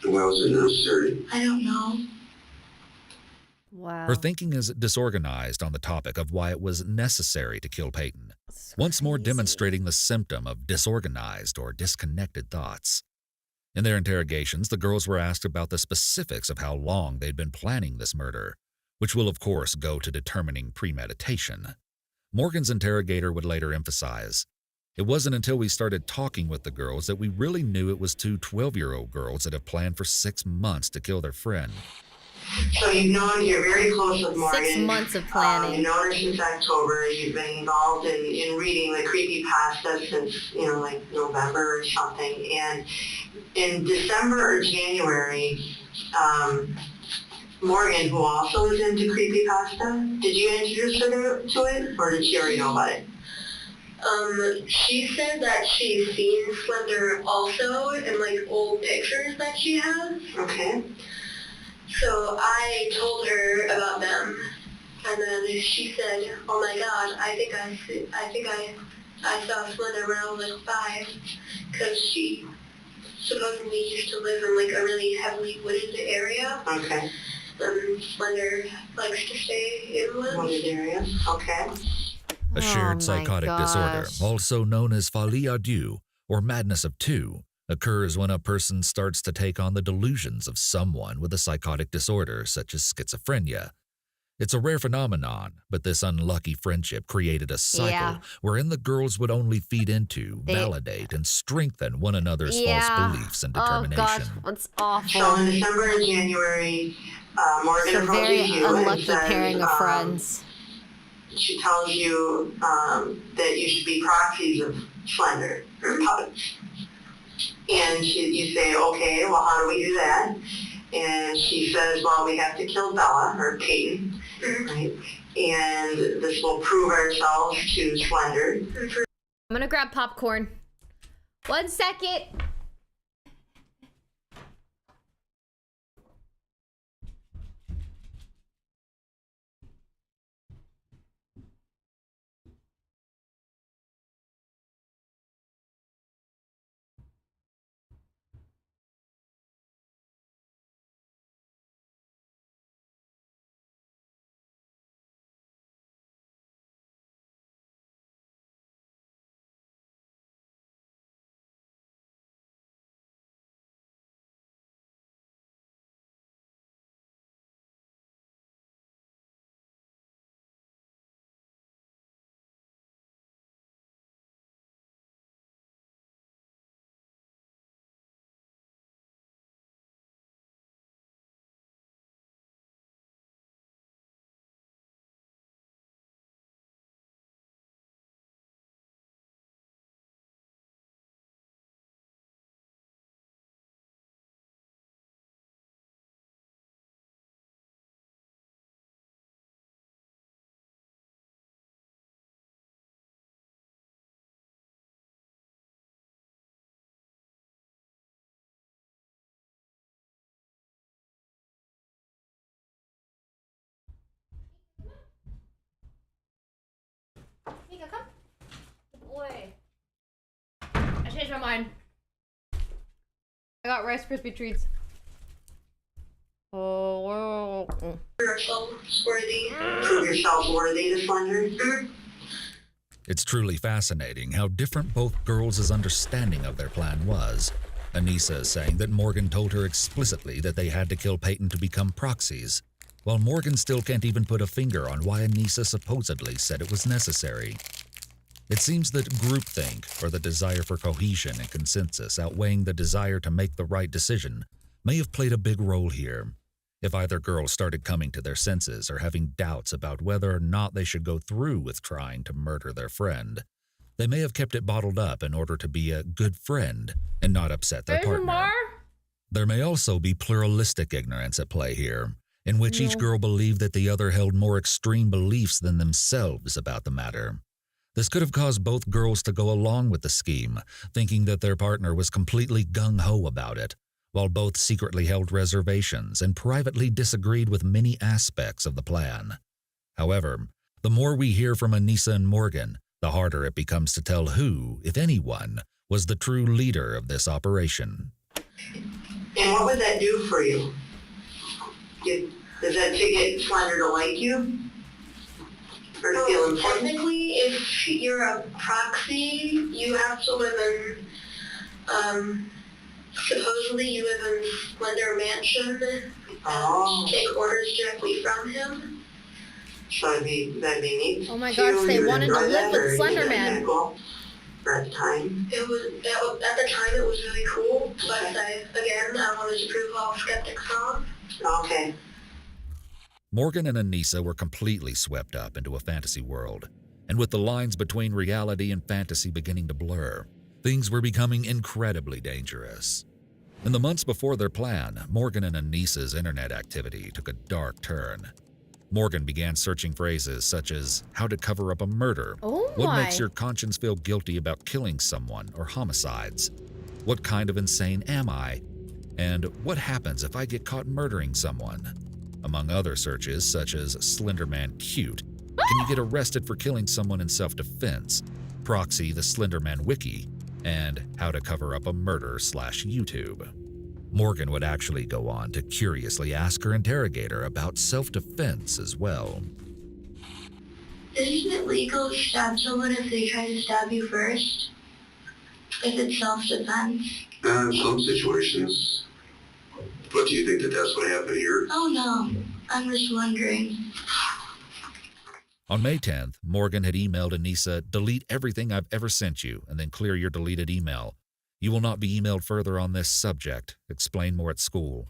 Why was it necessary? I don't know. Wow. Her thinking is disorganized on the topic of why it was necessary to kill Peyton, once more demonstrating the symptom of disorganized or disconnected thoughts. In their interrogations, the girls were asked about the specifics of how long they'd been planning this murder, which will of course go to determining premeditation. Morgan's interrogator would later emphasize, "It wasn't until we started talking with the girls that we really knew it was two 12-year-old girls that have planned for 6 months to kill their friend." So you're very close with Morgan. 6 months of planning. You've known her since October. You've been involved in reading the creepypasta since, like November or something. And in December or January, Morgan, who also is into creepypasta, did you introduce her to it, or did she already know about it? She said that she's seen Slender also in like old pictures that she has. Okay. So I told her about them, and then she said, "Oh my God, I think I saw Slender when I was like 5, because she supposedly used to live in like a really heavily wooded area." Okay. Slender likes to stay in wooded areas. Okay. A shared psychotic disorder, also known as folie à deux, or madness of two, occurs when a person starts to take on the delusions of someone with a psychotic disorder such as schizophrenia. It's a rare phenomenon, but this unlucky friendship created a cycle wherein the girls would only feed into, validate, and strengthen one another's false beliefs and determination. Oh gosh, that's awful. So in December and January, Morgan approaches you and says, pairing of friends. She tells you that you should be proxies of Slender, or puppets. And you say, okay, well, how do we do that? And she says, well, we have to kill Bella, or Peyton, right? And this will prove ourselves to Slender. I'm gonna grab popcorn. 1 second. fine. I got Rice Krispie treats. Oh. Yourself worthy. Prove yourself worthy to Slender. It's truly fascinating how different both girls' understanding of their plan was. Anissa saying that Morgan told her explicitly that they had to kill Peyton to become proxies, while Morgan still can't even put a finger on why Anissa supposedly said it was necessary. It seems that groupthink, or the desire for cohesion and consensus outweighing the desire to make the right decision, may have played a big role here. If either girl started coming to their senses or having doubts about whether or not they should go through with trying to murder their friend, they may have kept it bottled up in order to be a good friend and not upset their partner. There may also be pluralistic ignorance at play here, in which each girl believed that the other held more extreme beliefs than themselves about the matter. This could have caused both girls to go along with the scheme, thinking that their partner was completely gung-ho about it, while both secretly held reservations and privately disagreed with many aspects of the plan. However, the more we hear from Anissa and Morgan, the harder it becomes to tell who, if anyone, was the true leader of this operation. And what would that do for you? Does that to get Slender to like you? Or to feel important? Technically, if you're a proxy, you have to live in, supposedly you live in Slender Mansion and take orders directly from him. So that'd be neat. Oh my gosh, they wanted to live with Slender Man. At the time. At the time it was really cool, but I wanted to prove all skeptics wrong. Okay. Morgan and Anissa were completely swept up into a fantasy world, and with the lines between reality and fantasy beginning to blur, things were becoming incredibly dangerous. In the months before their plan, Morgan and Anissa's internet activity took a dark turn. Morgan began searching phrases such as how to cover up a murder, what makes your conscience feel guilty about killing someone, or homicides, what kind of insane am I, and what happens if I get caught murdering someone, among other searches such as Slender Man cute, can you get arrested for killing someone in self-defense, proxy the Slender Man wiki, and how to cover up a murder/YouTube. Morgan would actually go on to curiously ask her interrogator about self-defense as well. Isn't it legal to stab someone if they try to stab you first? If it's self-defense? In some situations. But do you think that that's what happened here? Oh no, I'm just wondering. On May 10th, Morgan had emailed Anissa, delete everything I've ever sent you and then clear your deleted email. You will not be emailed further on this subject. Explain more at school.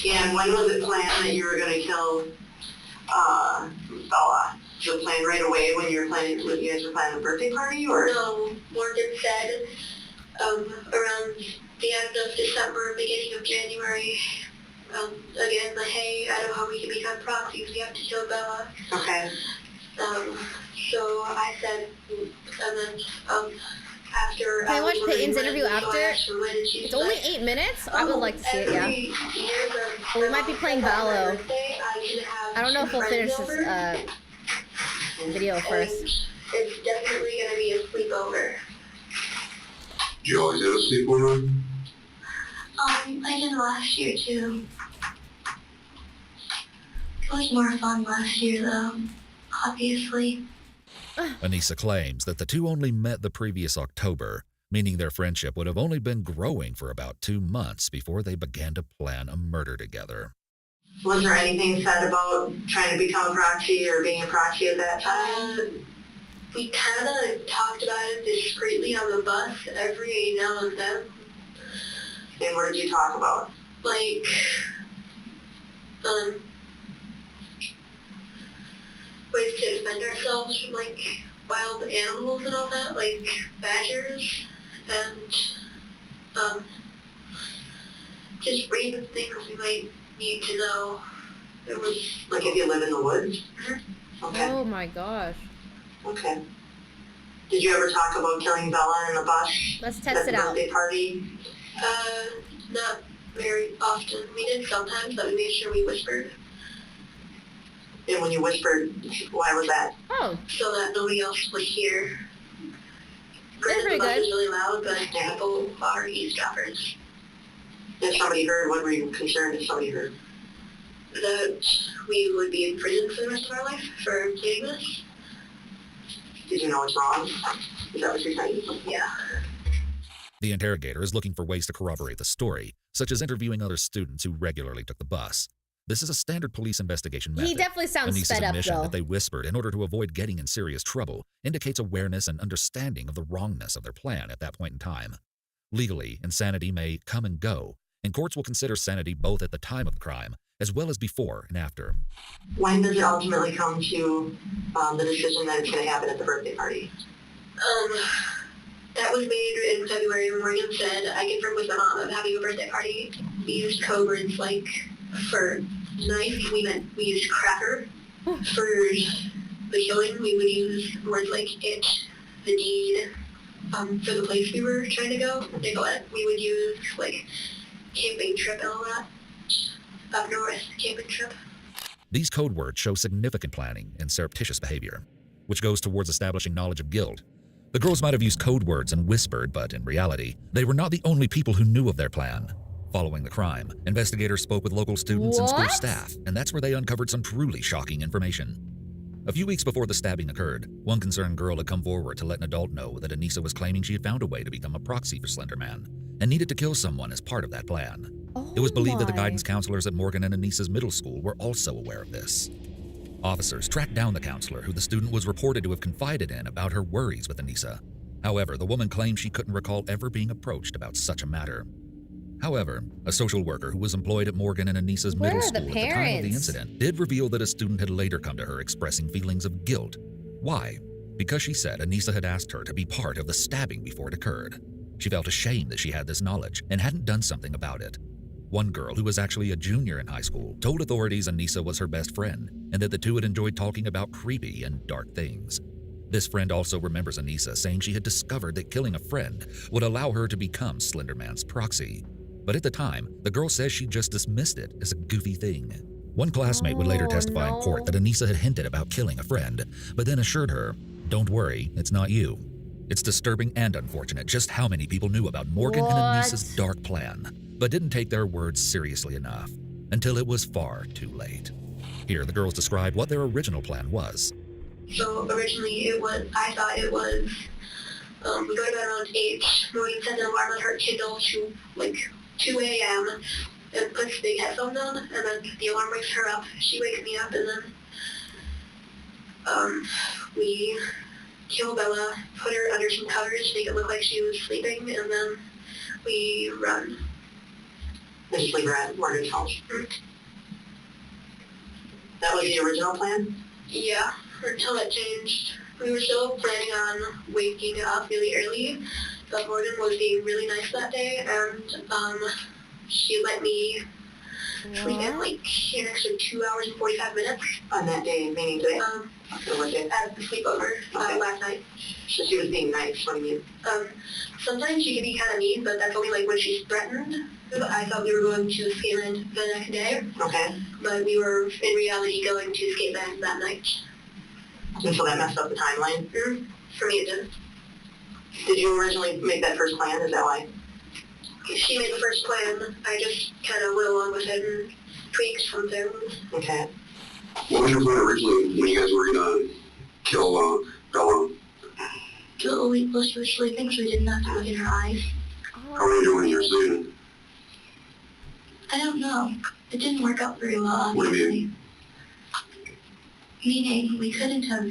Yeah, and when was it planned that you were going to kill Bella? Was it planned right away when you guys were planning the birthday party, or? No, Morgan said around the end of December, beginning of January. Again, hey, I know how we can become proxies. We have to kill Bella. Okay. So I said, and then after. Can I watch Peyton's interview after? It's only 8 minutes. I would like to see it. Yeah. But we might be playing Valo. I don't know if we'll finish this video first. It's definitely gonna be a sleepover. Do you always have a sleepover? I did last year too. It was more fun last year though, obviously. Anissa claims that the two only met the previous October, meaning their friendship would have only been growing for about 2 months before they began to plan a murder together. Was there anything said about trying to become a proxy or being a proxy at that time? We kind of talked about it discreetly on the bus every now and then. And what did you talk about? Like, ways to defend ourselves from, like, wild animals and all that, like badgers, and, just random things we might need to know. It was, like, if you live in the woods? Okay. Oh my gosh. Okay. Did you ever talk about killing Bella in the bus? Let's test it out. At the birthday party? Not very often. We did sometimes, but we made sure we whispered. And when you whispered, why was that? Oh. So that nobody else would hear. They're pretty the bus good. is really loud, but people are eavesdroppers. If somebody heard, what were you concerned if somebody heard? That we would be in prison for the rest of our life for doing this. Did you know it's wrong? Is that what you're saying? Yeah. The interrogator is looking for ways to corroborate the story, such as interviewing other students who regularly took the bus. This is a standard police investigation method. He definitely sounds Anissa's sped up, admission though. that they whispered in order to avoid getting in serious trouble indicates awareness and understanding of the wrongness of their plan at that point in time. Legally, insanity may come and go, and courts will consider sanity both at the time of the crime as well as before and after. When does it ultimately come to the decision that it's going to happen at the birthday party? That was made in February when Morgan said, I confirmed with my mom of having a birthday party. We used code words like, for knife, we used cracker. For the killing, we would use words like it, the deed. For the place we were trying to go, Nicolette, we would use like camping trip and all that. Up north, camping trip. These code words show significant planning and surreptitious behavior, which goes towards establishing knowledge of guilt. The girls might have used code words and whispered, but in reality, they were not the only people who knew of their plan. Following the crime, investigators spoke with local students and school staff, and that's where they uncovered some truly shocking information. A few weeks before the stabbing occurred, one concerned girl had come forward to let an adult know that Anissa was claiming she had found a way to become a proxy for Slender Man and needed to kill someone as part of that plan. It was believed that the guidance counselors at Morgan and Anissa's middle school were also aware of this. Officers tracked down the counselor who the student was reported to have confided in about her worries with Anissa. However, the woman claimed she couldn't recall ever being approached about such a matter. However, a social worker who was employed at Morgan and Anissa's middle school at the time of the incident did reveal that a student had later come to her expressing feelings of guilt. Why? Because she said Anissa had asked her to be part of the stabbing before it occurred. She felt ashamed that she had this knowledge and hadn't done something about it. One girl, who was actually a junior in high school, told authorities Anissa was her best friend and that the two had enjoyed talking about creepy and dark things. This friend also remembers Anissa saying she had discovered that killing a friend would allow her to become Slender Man's proxy. But at the time, the girl says she just dismissed it as a goofy thing. One classmate would later testify in court that Anissa had hinted about killing a friend, but then assured her, "Don't worry, it's not you." It's disturbing and unfortunate just how many people knew about Morgan and Anissa's dark plan, but didn't take their words seriously enough until it was far too late. Here, the girls describe what their original plan was. So originally I thought it was, we go to bed around 8, Morgan sets an alarm on her Kindle to like 2 a.m. and puts big headphones on, and then the alarm wakes her up. She wakes me up, and then we kill Bella, put her under some covers to make it look like she was sleeping, and then we run. And just leave her at Morgan's house. That was the original plan? Yeah, until it changed. We were still planning on waking up really early, but Morgan was being really nice that day, and she let me sleep in like an extra 2 hours and 45 minutes. On that day, meaning today? At the sleepover last night. So she was being nice, what do you mean? Sometimes she can be kind of mean, but that's only like when she's threatened. I thought we were going to Skateland the next day. Okay. But we were in reality going to Skateland that night. And so that messed up the timeline? For me it did. Did you originally make that first plan? Is that why? She made the first plan. I just kind of went along with it and tweaked some things. Okay. What was your plan originally when you guys were going to kill Bella? Well, she was sleeping, so we didn't have to look in her eyes. How were you doing when you were sleeping? I don't know. It didn't work out very well, What do you obviously. Meaning, we couldn't have...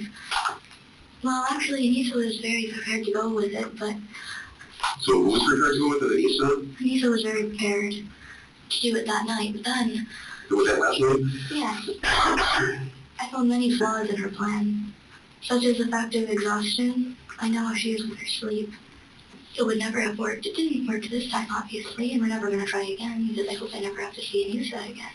Well, actually, Anissa was very prepared to go with it, but... So who was prepared to go with it, Anissa? Anissa was very prepared to do it that night, but then... Was that last night? Yeah. I found many flaws in her plan, such as the fact of exhaustion. I know how she is with her sleep. It would never have worked. It didn't work this time, obviously, and we're never going to try again, because I hope I never have to see Anissa again.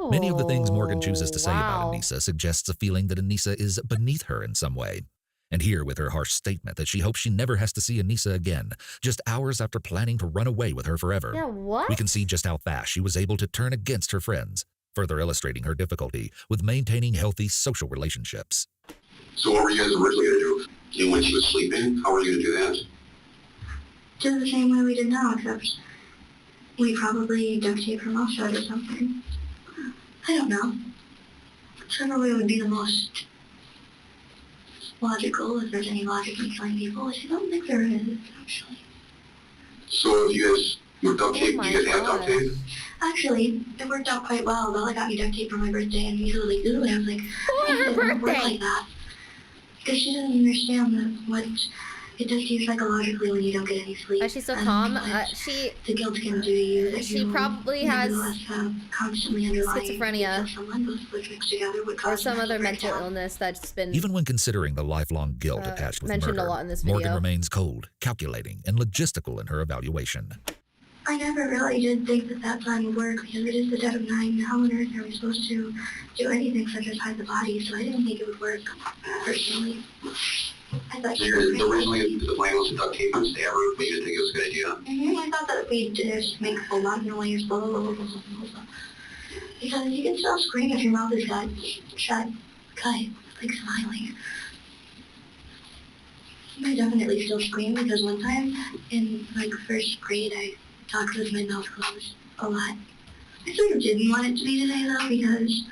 Many of the things Morgan chooses to say about Anissa suggests a feeling that Anissa is beneath her in some way. And here with her harsh statement that she hopes she never has to see Anissa again, just hours after planning to run away with her forever. Yeah, what? We can see just how fast she was able to turn against her friends, further illustrating her difficulty with maintaining healthy social relationships. So what were you guys originally going to do? And when she was sleeping, how were you going to do that? Just the same way we did now, except we probably duct tape her mouth shut or something. I don't know. Whichever way would be the most logical, if there's any logic in killing people, which I don't think there is, actually. So if you guys were duct tape, do you guys have duct tape? Actually, it worked out quite well. Bella got me duct tape for my birthday, and we were like, ooh, and I was like, it doesn't work like that. Because she doesn't understand that what it does to you psychologically when you don't get any sleep. She's so calm. The guilt can do to you. That She you probably has constantly underlying schizophrenia together would or cause some other mental illness that's been Even when considering the lifelong guilt attached with mentioned murder, a lot in this Morgan video. remains cold, calculating, and logistical in her evaluation. I never really did think that plan would work because it is the dead of night and how on earth are we supposed to do anything such as hide the body, so I didn't think it would work, personally. I thought So originally the plan was to duct tape and stab her, but you didn't think it was a good idea? I thought that if we just make a lot of noise, blah, blah, blah, blah, blah, blah, blah. Because you can still scream if your mouth is shut, cut, like smiling. I definitely still scream because one time in like first grade I talked with my mouth closed a lot. I sort of didn't want it to be today though because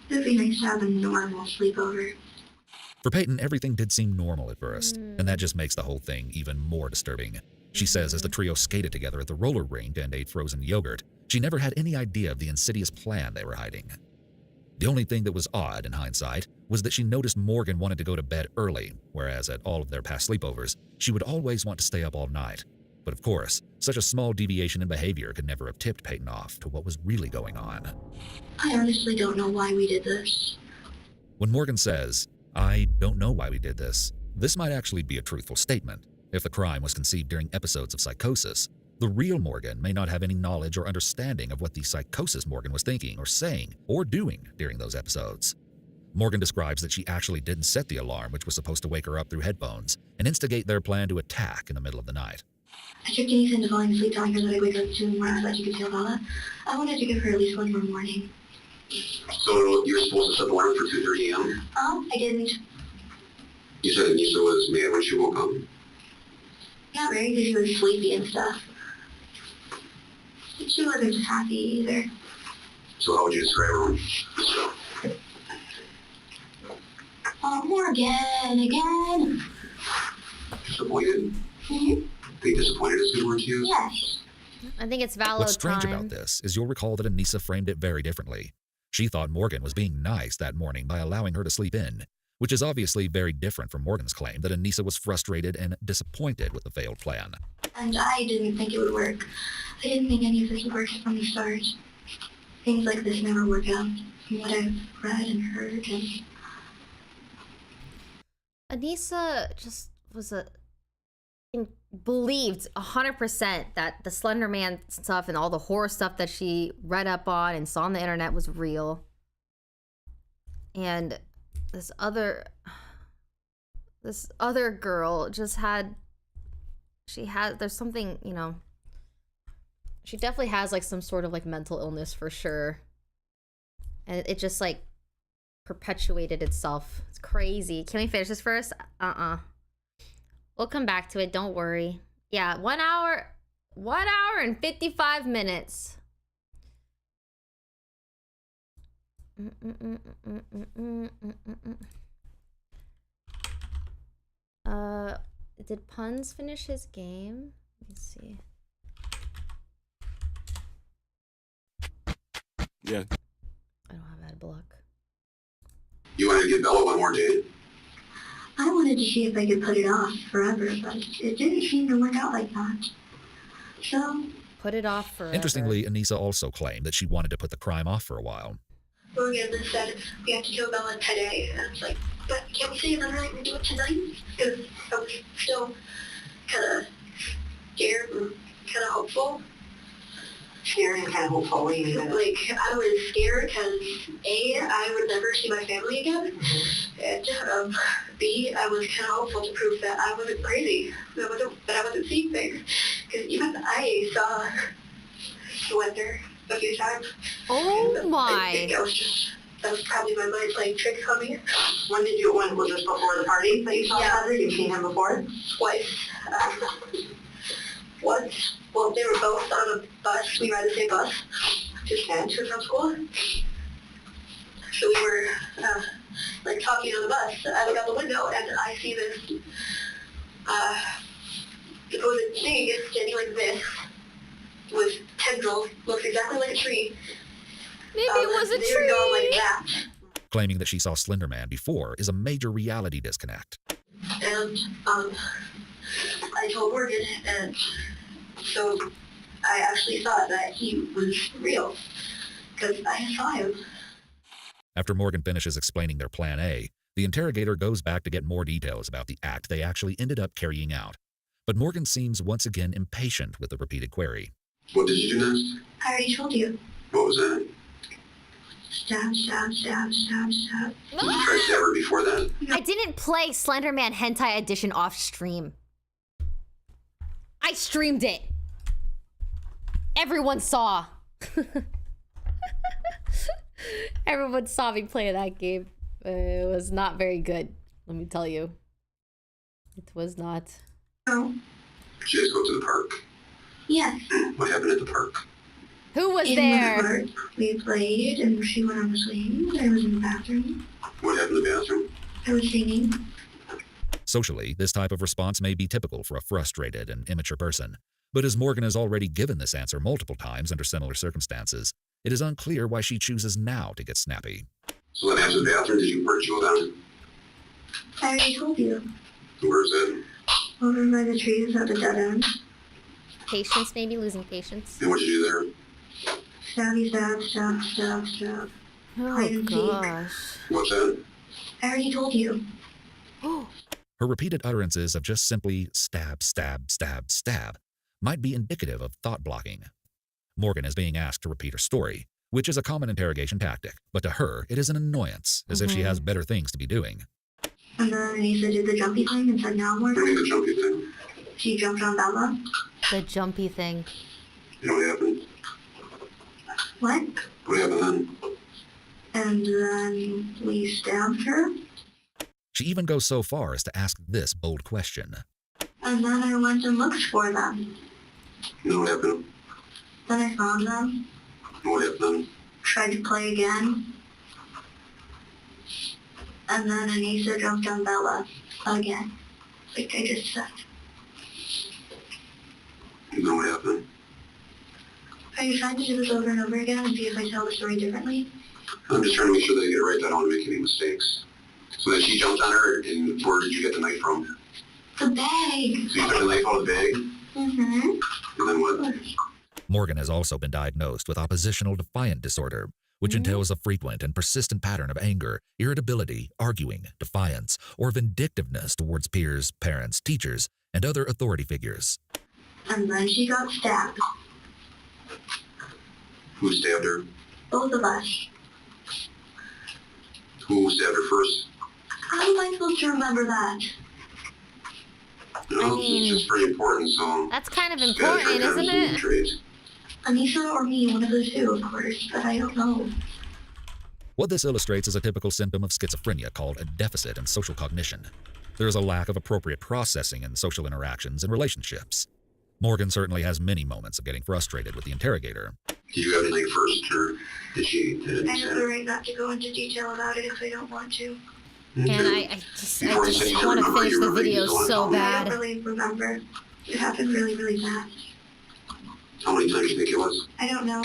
it would be nice to have a normal sleepover. For Peyton, everything did seem normal at first, and that just makes the whole thing even more disturbing. She says as the trio skated together at the roller rink and ate frozen yogurt, she never had any idea of the insidious plan they were hiding. The only thing that was odd in hindsight was that she noticed Morgan wanted to go to bed early, whereas at all of their past sleepovers, she would always want to stay up all night. But of course, such a small deviation in behavior could never have tipped Peyton off to what was really going on. I honestly don't know why we did this. When Morgan says, "I don't know why we did this," this might actually be a truthful statement. If the crime was conceived during episodes of psychosis, the real Morgan may not have any knowledge or understanding of what the psychosis Morgan was thinking or saying or doing during those episodes. Morgan describes that she actually didn't set the alarm, which was supposed to wake her up through headphones and instigate their plan to attack in the middle of the night. I tricked Denise into falling asleep telling her that I'd wake up soon in the morning so that she could tell Bella. I wanted to give her at least one more morning. So you were supposed to set the alarm for 2:30 a.m.? I didn't. You said Anissa was mad when she woke up? Not very, because she was sleepy and stuff. She wasn't happy either. So how would you describe her? Morgan, again. Disappointed? Mm-hmm. I think disappointed is a good word to use? Yes. I think it's valid What's strange time. about this is you'll recall that Anissa framed it very differently. She thought Morgan was being nice that morning by allowing her to sleep in, which is obviously very different from Morgan's claim that Anissa was frustrated and disappointed with the failed plan. And I didn't think it would work. I didn't think any of this would work from the start. Things like this never work out, from what I've read and heard. And Anissa just was believed 100% that the Slender Man stuff and all the horror stuff that she read up on and saw on the internet was real. And this other girl just there's something, you know, she definitely has like some sort of like mental illness for sure. And it just like perpetuated itself. It's crazy. Can we finish this first? We'll come back to it, don't worry. Yeah, 1 hour and 55 minutes. Did Puns finish his game? Let me see. Yeah. I don't have ad block. You wanted to give Bella one more day? I wanted to see if I could put it off forever, but it didn't seem to work out like that. So... Put it off forever. Interestingly, Anissa also claimed that she wanted to put the crime off for a while. Morgan then said, we have to kill Bella today. And I was like, but can't we say another night and do it tonight? Because I was still kind of scared and kind of hopeful. Scared and kind of hopeful. What do you mean by that? Like, I was scared because A, I would never see my family again. And B, I was kind of hopeful to prove that I wasn't crazy. That I wasn't seeing things. Because even I saw Slender a few times. Oh my! I think I was just That was probably my mind playing tricks on me. When did you, when was this before the party that you saw Heather? You've seen him before? Twice. Once, well, they were both on a bus. We ride the same bus. Just to from school. So we were, like, talking on the bus. I look out the window and I see this, it was a thing standing like this with tendrils, looks exactly like a tree. Maybe it was a they were going like that. Claiming that she saw Slender Man before is a major reality disconnect. And, I told Morgan, and so I actually thought that he was real, because I saw him. After Morgan finishes explaining their plan A, the interrogator goes back to get more details about the act they actually ended up carrying out. But Morgan seems once again impatient with the repeated query. What did you do next? I already told you. What was that? Stab, stab, stab, stab, stab. Did you try to stab her before that? I didn't play Slender Man Hentai Edition off stream. I streamed it. Everyone saw. Everyone saw me play that game. It was not very good, let me tell you. It was not. No. Did you guys go to the park? Yes. What happened at the park? Who was in there? The park, we played and she went on the swing. I was in the bathroom. What happened in the bathroom? I was singing. Socially, this type of response may be typical for a frustrated and immature person. But as Morgan has already given this answer multiple times under similar circumstances, it is unclear why she chooses now to get snappy. So then after the bathroom, where'd you go down? I already told you. Where's it? Over by the trees at the dead end. Patience, maybe losing patience. And what'd you do there? Stabby, stab, stab, stab, stab. Oh gosh. What's that? I already told you. Her repeated utterances of just simply stab, stab, stab, stab might be indicative of thought blocking. Morgan is being asked to repeat her story, which is a common interrogation tactic, but to her, it is an annoyance, as if she has better things to be doing. And then Anissa did the jumpy thing and said, now Morgan. What do you mean the jumpy thing? She jumped on Bella. The jumpy thing. You know what happened? What? What happened then? And then we stabbed her. She even goes so far as to ask this bold question. And then I went and looked for them. You know what happened? Then I found them. What happened? Tried to play again. And then Anissa jumped on Bella again. Like I just said. You know what happened? Are you trying to do this over and over again and see if I tell the story differently? I'm just trying to make sure that I get it right, that I don't make any mistakes. So then she jumped on her, and where did you get the knife from? The bag. So you took the knife out of the bag? Mm-hmm. And then what? Morgan has also been diagnosed with oppositional defiant disorder, which entails a frequent and persistent pattern of anger, irritability, arguing, defiance, or vindictiveness towards peers, parents, teachers, and other authority figures. And then she got stabbed. Who stabbed her? Both of us. Who stabbed her first? How am I supposed to remember that? No, I mean, it's just pretty important, so... That's kind of important, isn't it? Anissa or me, one of the two, of course, but I don't know. What this illustrates is a typical symptom of schizophrenia called a deficit in social cognition. There is a lack of appropriate processing in social interactions and relationships. Morgan certainly has many moments of getting frustrated with the interrogator. Did you have anything first, or did she... I have the right not to go into detail about it if I don't want to. And I just want to finish the video so bad. I don't really remember. It happened really, really fast. How many times do you think it was? I don't know.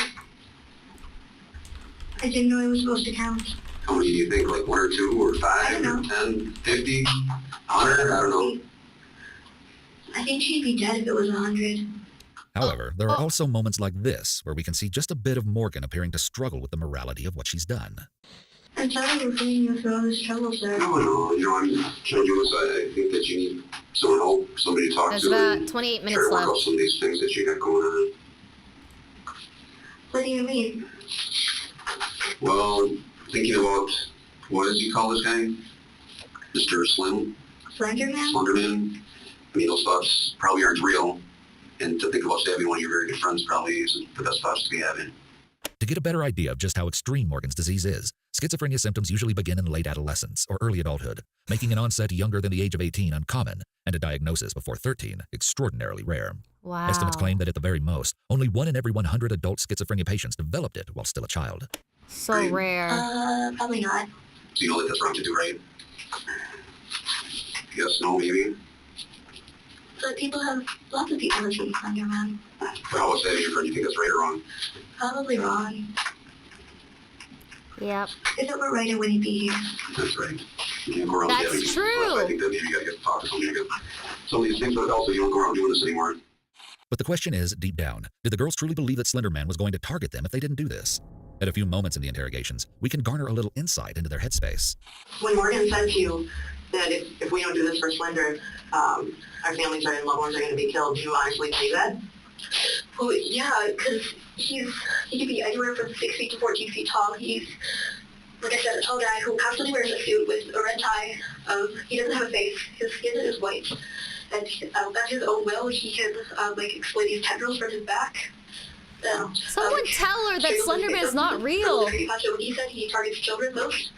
I didn't know I was supposed to count. How many do you think? Like 1 or 2 or 5 or 10, 50, 100? I don't know. I think she'd be dead if it was 100. However, there are also moments like this where we can see just a bit of Morgan appearing to struggle with the morality of what she's done. I'm sorry for bringing you through all this trouble, sir. No, you know, I'm trying to do this. I think that you need someone help, somebody to talk There's to. There's about 28 minutes left. Try to work left. out some of these things that you got going on. What do you mean? Well, thinking about, what does he call this guy? Mr. Slim? Slender Man? Slender Man. I mean, those thoughts probably aren't real. And to think about stabbing one of your very good friends probably isn't the best thoughts to be having. To get a better idea of just how extreme Morgan's disease is, schizophrenia symptoms usually begin in late adolescence or early adulthood, making an onset younger than the age of 18 uncommon and a diagnosis before 13 extraordinarily rare. Wow. Estimates claim that at the very most, only 1 in every 100 adult schizophrenia patients developed it while still a child. So rare. Probably not. So you know that that's wrong to do, right? Yes, no, maybe. But lots of people have seen Slender Man. How was that? You think that's right or wrong? Probably wrong. Yep. If it were right, it wouldn't be here. That's right. You can't go around That's getting true. I think that maybe you gotta get talk to somebody to get some of these things, but also you don't go around doing this anymore. But the question is, deep down, did the girls truly believe that Slender Man was going to target them if they didn't do this? At a few moments in the interrogations, we can garner a little insight into their headspace. When Morgan said to you that if we don't do this for Slender, our families and loved ones are going to be killed, do you honestly believe that? Well, yeah, because he could be anywhere from 6 feet to 14 feet tall. He's, like I said, a tall guy who constantly wears a suit with a red tie. He doesn't have a face. His skin is white. And at his own will, he can exploit these tendrils from his back. Someone tell her that Slender Man is not real. He said he targets children most.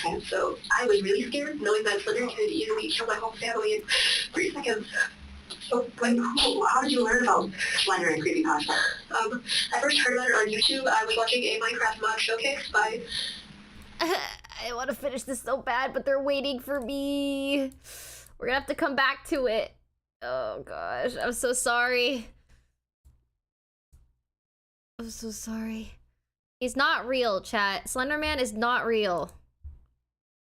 And so I was really scared, knowing that Slender could easily kill my whole family in 3 seconds. So, how did you learn about Slender and creepypasta? I first heard about it on YouTube. I was watching a Minecraft mod showcase by... I want to finish this so bad, but they're waiting for me. We're gonna have to come back to it. Oh gosh, I'm so sorry. I'm so sorry. He's not real, chat. Slender Man is not real.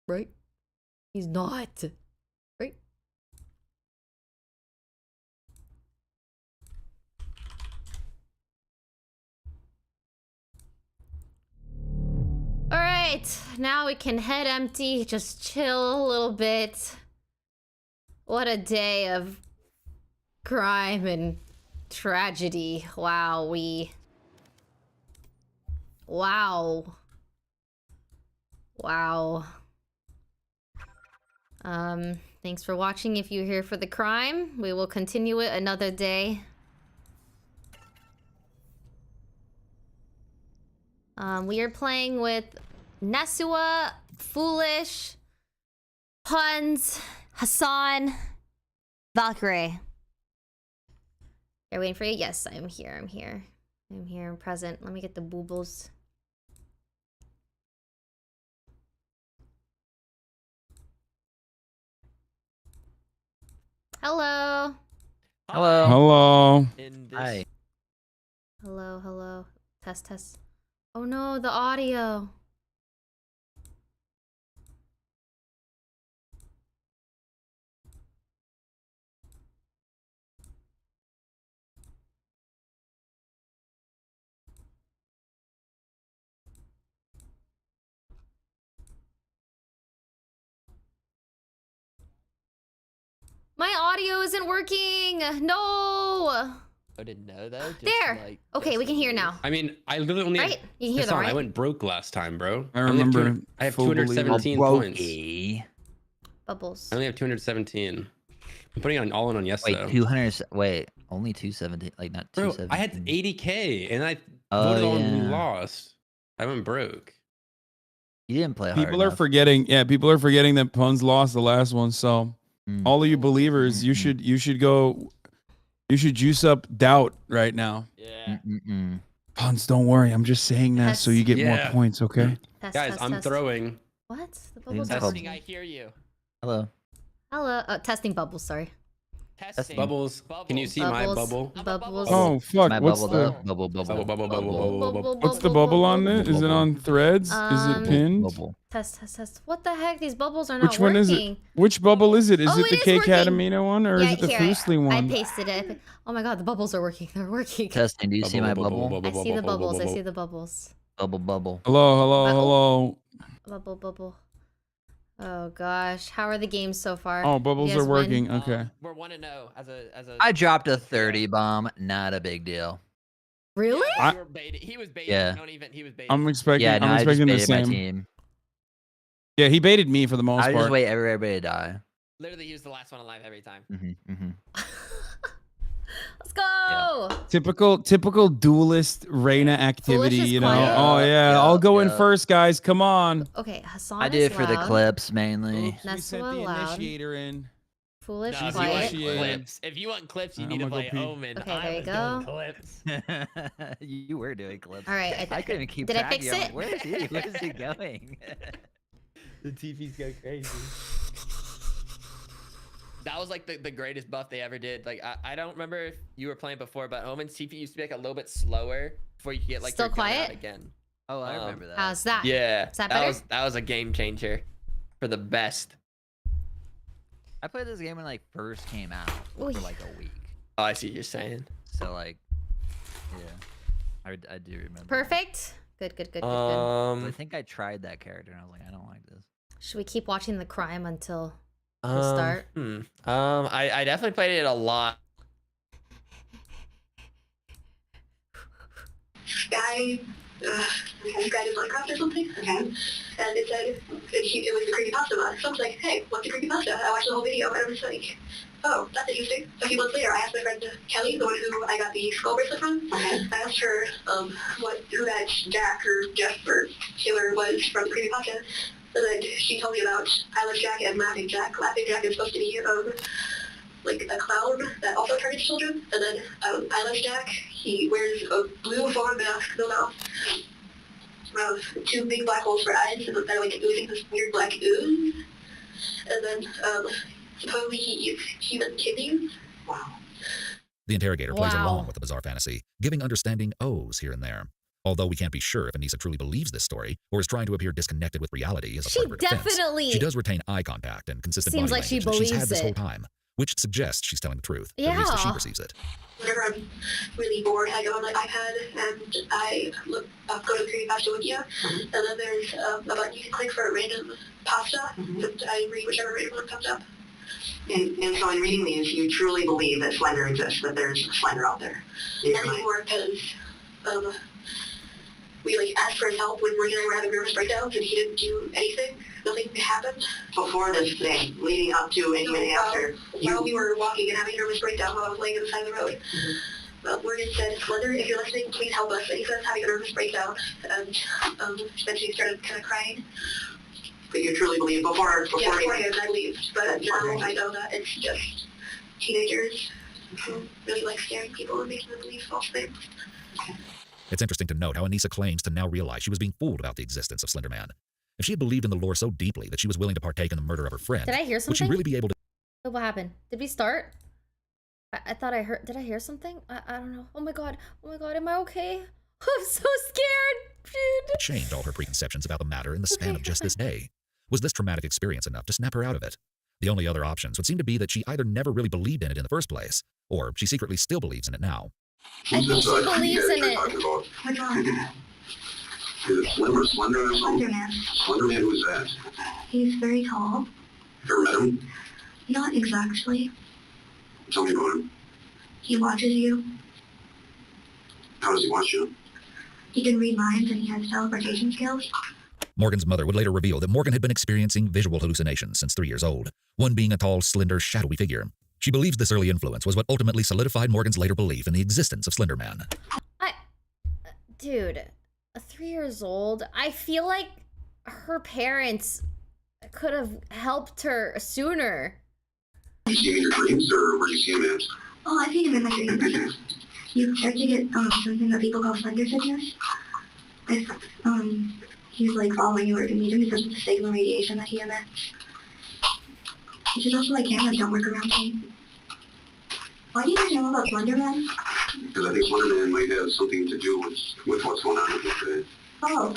Right? He's not. Right? Alright, now we can head empty, just chill a little bit. What a day of crime and tragedy. Wow, Wow. Thanks for watching. If you're here for the crime, we will continue it another day. We are playing with Nesua, Foolish, Puns, Hassan, Valkyrae. You're waiting for you? Yes, I'm here, I'm here. I'm present. Let me get the boobles. Hello. Hello. Hello. Hi. Hello. Test. Oh no, the audio. My audio isn't working. No. I didn't know though. There. Okay, we can hear now. I mean, I literally only. Right? You can hear that, right? I went broke last time, bro. I remember. I have 217 points. Bubbles. I only have 217. I'm putting it all in on yes though. Wait, 200. Wait, only 217. Like not 217. Bro, I had 80k and I voted on and lost. I went broke. You didn't play hard People enough. are forgetting. Yeah, people are forgetting that Puns lost the last one. So, all of you believers, you should go. You should juice up doubt right now. Yeah. Puns, don't worry. I'm just saying that so you get more points, okay? Guys, I'm throwing. What? The bubbles are Testing, working. I hear you. Hello. Hello. Testing bubbles, sorry. Testing. Bubbles. Can you see my bubble? Bubbles. Oh fuck! My What's bubble, the bubble? what's the bubble on it? Is it on threads? Is it pinned? Test. What the heck? These bubbles are not Which one working. is it? Which bubble is it? Is Oh, it the it K is working. Catamina one or is it the here, Foosly one? I pasted it. Oh my god, the bubbles are working. They're working. Testing. Do you see my bubble? I see the bubbles. I see the bubbles. Bubble. Hello. Bubble. Oh gosh, how are the games so far? Oh, bubbles You guys are working. win? Okay. We're 1-0 as a. I dropped a 30 bomb. Not a big deal. Really? He was baiting. Yeah. He was baiting. I'm expecting. Yeah, no, I'm I just expecting the baited my same. team. Yeah, he baited me for the most I part. just wait everybody to die. Literally, he was the last one alive every time. Let's go. Typical duelist Reina activity, Foolish is you know. quiet. Oh yeah, I'll go in first, guys. Come on. Okay, Hassan I do is it for the loud. clips mainly. We sent the loud. initiator in. Foolish, No, quiet. if you want clips, you I'm need to gonna go play pee. Omen. Okay, I there you was go. doing clips. You were doing clips. All right, I couldn't even keep did I track fix of you. I'm it? like, where is he? Where is he going? The TV's go crazy. That was like the greatest buff they ever did. Like I don't remember if you were playing before, but Omen's TP used to be like a little bit slower before you could get like Still your gun quiet? out again. Oh, I remember that. How's that? Yeah, Is that better? that was a game changer for the best. I played this game when like first came out for like a week. Oh, I see what you're saying. So like, yeah, I do remember. Perfect. Good. I think I tried that character and I was like, I don't like this. Should we keep watching the crime until we start? I definitely played it a lot. This guy did Minecraft or something. Okay. And it said, it was the creepypasta mod. So I was like, hey, what's the creepypasta? I watched the whole video and I was like, oh, that's interesting. A few months later, I asked my friend Kelly, the one who I got the skull bracelet from. I asked her who that Jack or Jeff or Taylor was from the creepypasta. And then she told me about Eyeless Jack and Laughing Jack. Laughing Jack is supposed to be like a clown that also targets children. And then Eyeless Jack, he wears a blue foam mask, no mouth. Two big black holes for eyes, and that are like oozing this weird black ooze. And then supposedly he eats human kidneys. Wow. The interrogator plays along with the bizarre fantasy, giving understanding O's here and there. Although we can't be sure if Anissa truly believes this story or is trying to appear disconnected with reality as a part of her defense. Definitely She does retain eye contact and consistent seems body like she language that she's had believes this it. whole time, which suggests she's telling the truth. Yeah. At least as she perceives it. Whenever I'm really bored, I go on my iPad and I go to the creepypasta with you, and then there's a button you can click for a random pasta, and I read whichever random one comes up. And so in reading these, you truly believe that Slender exists, that there's Slender out there. Not anymore, because we asked for his help when Morgan and I were having nervous breakdowns, and he didn't do anything. Nothing happened. Before this thing, leading up to and even after. While we were walking and having a nervous breakdown while I was laying on the side of the road. Morgan said, Slender, if you're listening, please help us. And he said, having a nervous breakdown. And then she started kind of crying. But you truly believe before beforehand, I believed. But now I know that it's just teenagers who really like scaring people and making them believe false things. It's interesting to note how Anissa claims to now realize she was being fooled about the existence of Slender Man. If she had believed in the lore so deeply that she was willing to partake in the murder of her friend, Did I hear would something? she really be able to... What happened? Did we start? I thought I heard. Did I hear something? I don't know. Oh my god. Am I okay? I'm so scared, dude. Changed all her preconceptions about the matter in the span of just this day? Was this traumatic experience enough to snap her out of it? The only other options would seem to be that she either never really believed in it in the first place, or she secretly still believes in it now. I think she believes in it. What's wrong? Is it Slender or something? Slender Man. Slender Man, who's that? He's very tall. Ever met him? Not exactly. Tell me about him. He watches you. How does he watch you? He can read minds and he has teleportation skills. Morgan's mother would later reveal that Morgan had been experiencing visual hallucinations since 3 years old, one being a tall, slender, shadowy figure. She believes this early influence was what ultimately solidified Morgan's later belief in the existence of Slender Man. Dude, 3 years old. I feel like her parents could have helped her sooner. Did you see him in your dreams, or where did you see him at? Oh, I've seen him in my dreams. You start to get something that people call slender sickness. He's following you wherever you do because of the signal radiation that he emits. Which is also cameras don't work around me. Why do you guys know about Slender Man? Because I think Slender Man might have something to do with what's going on with you today. Oh.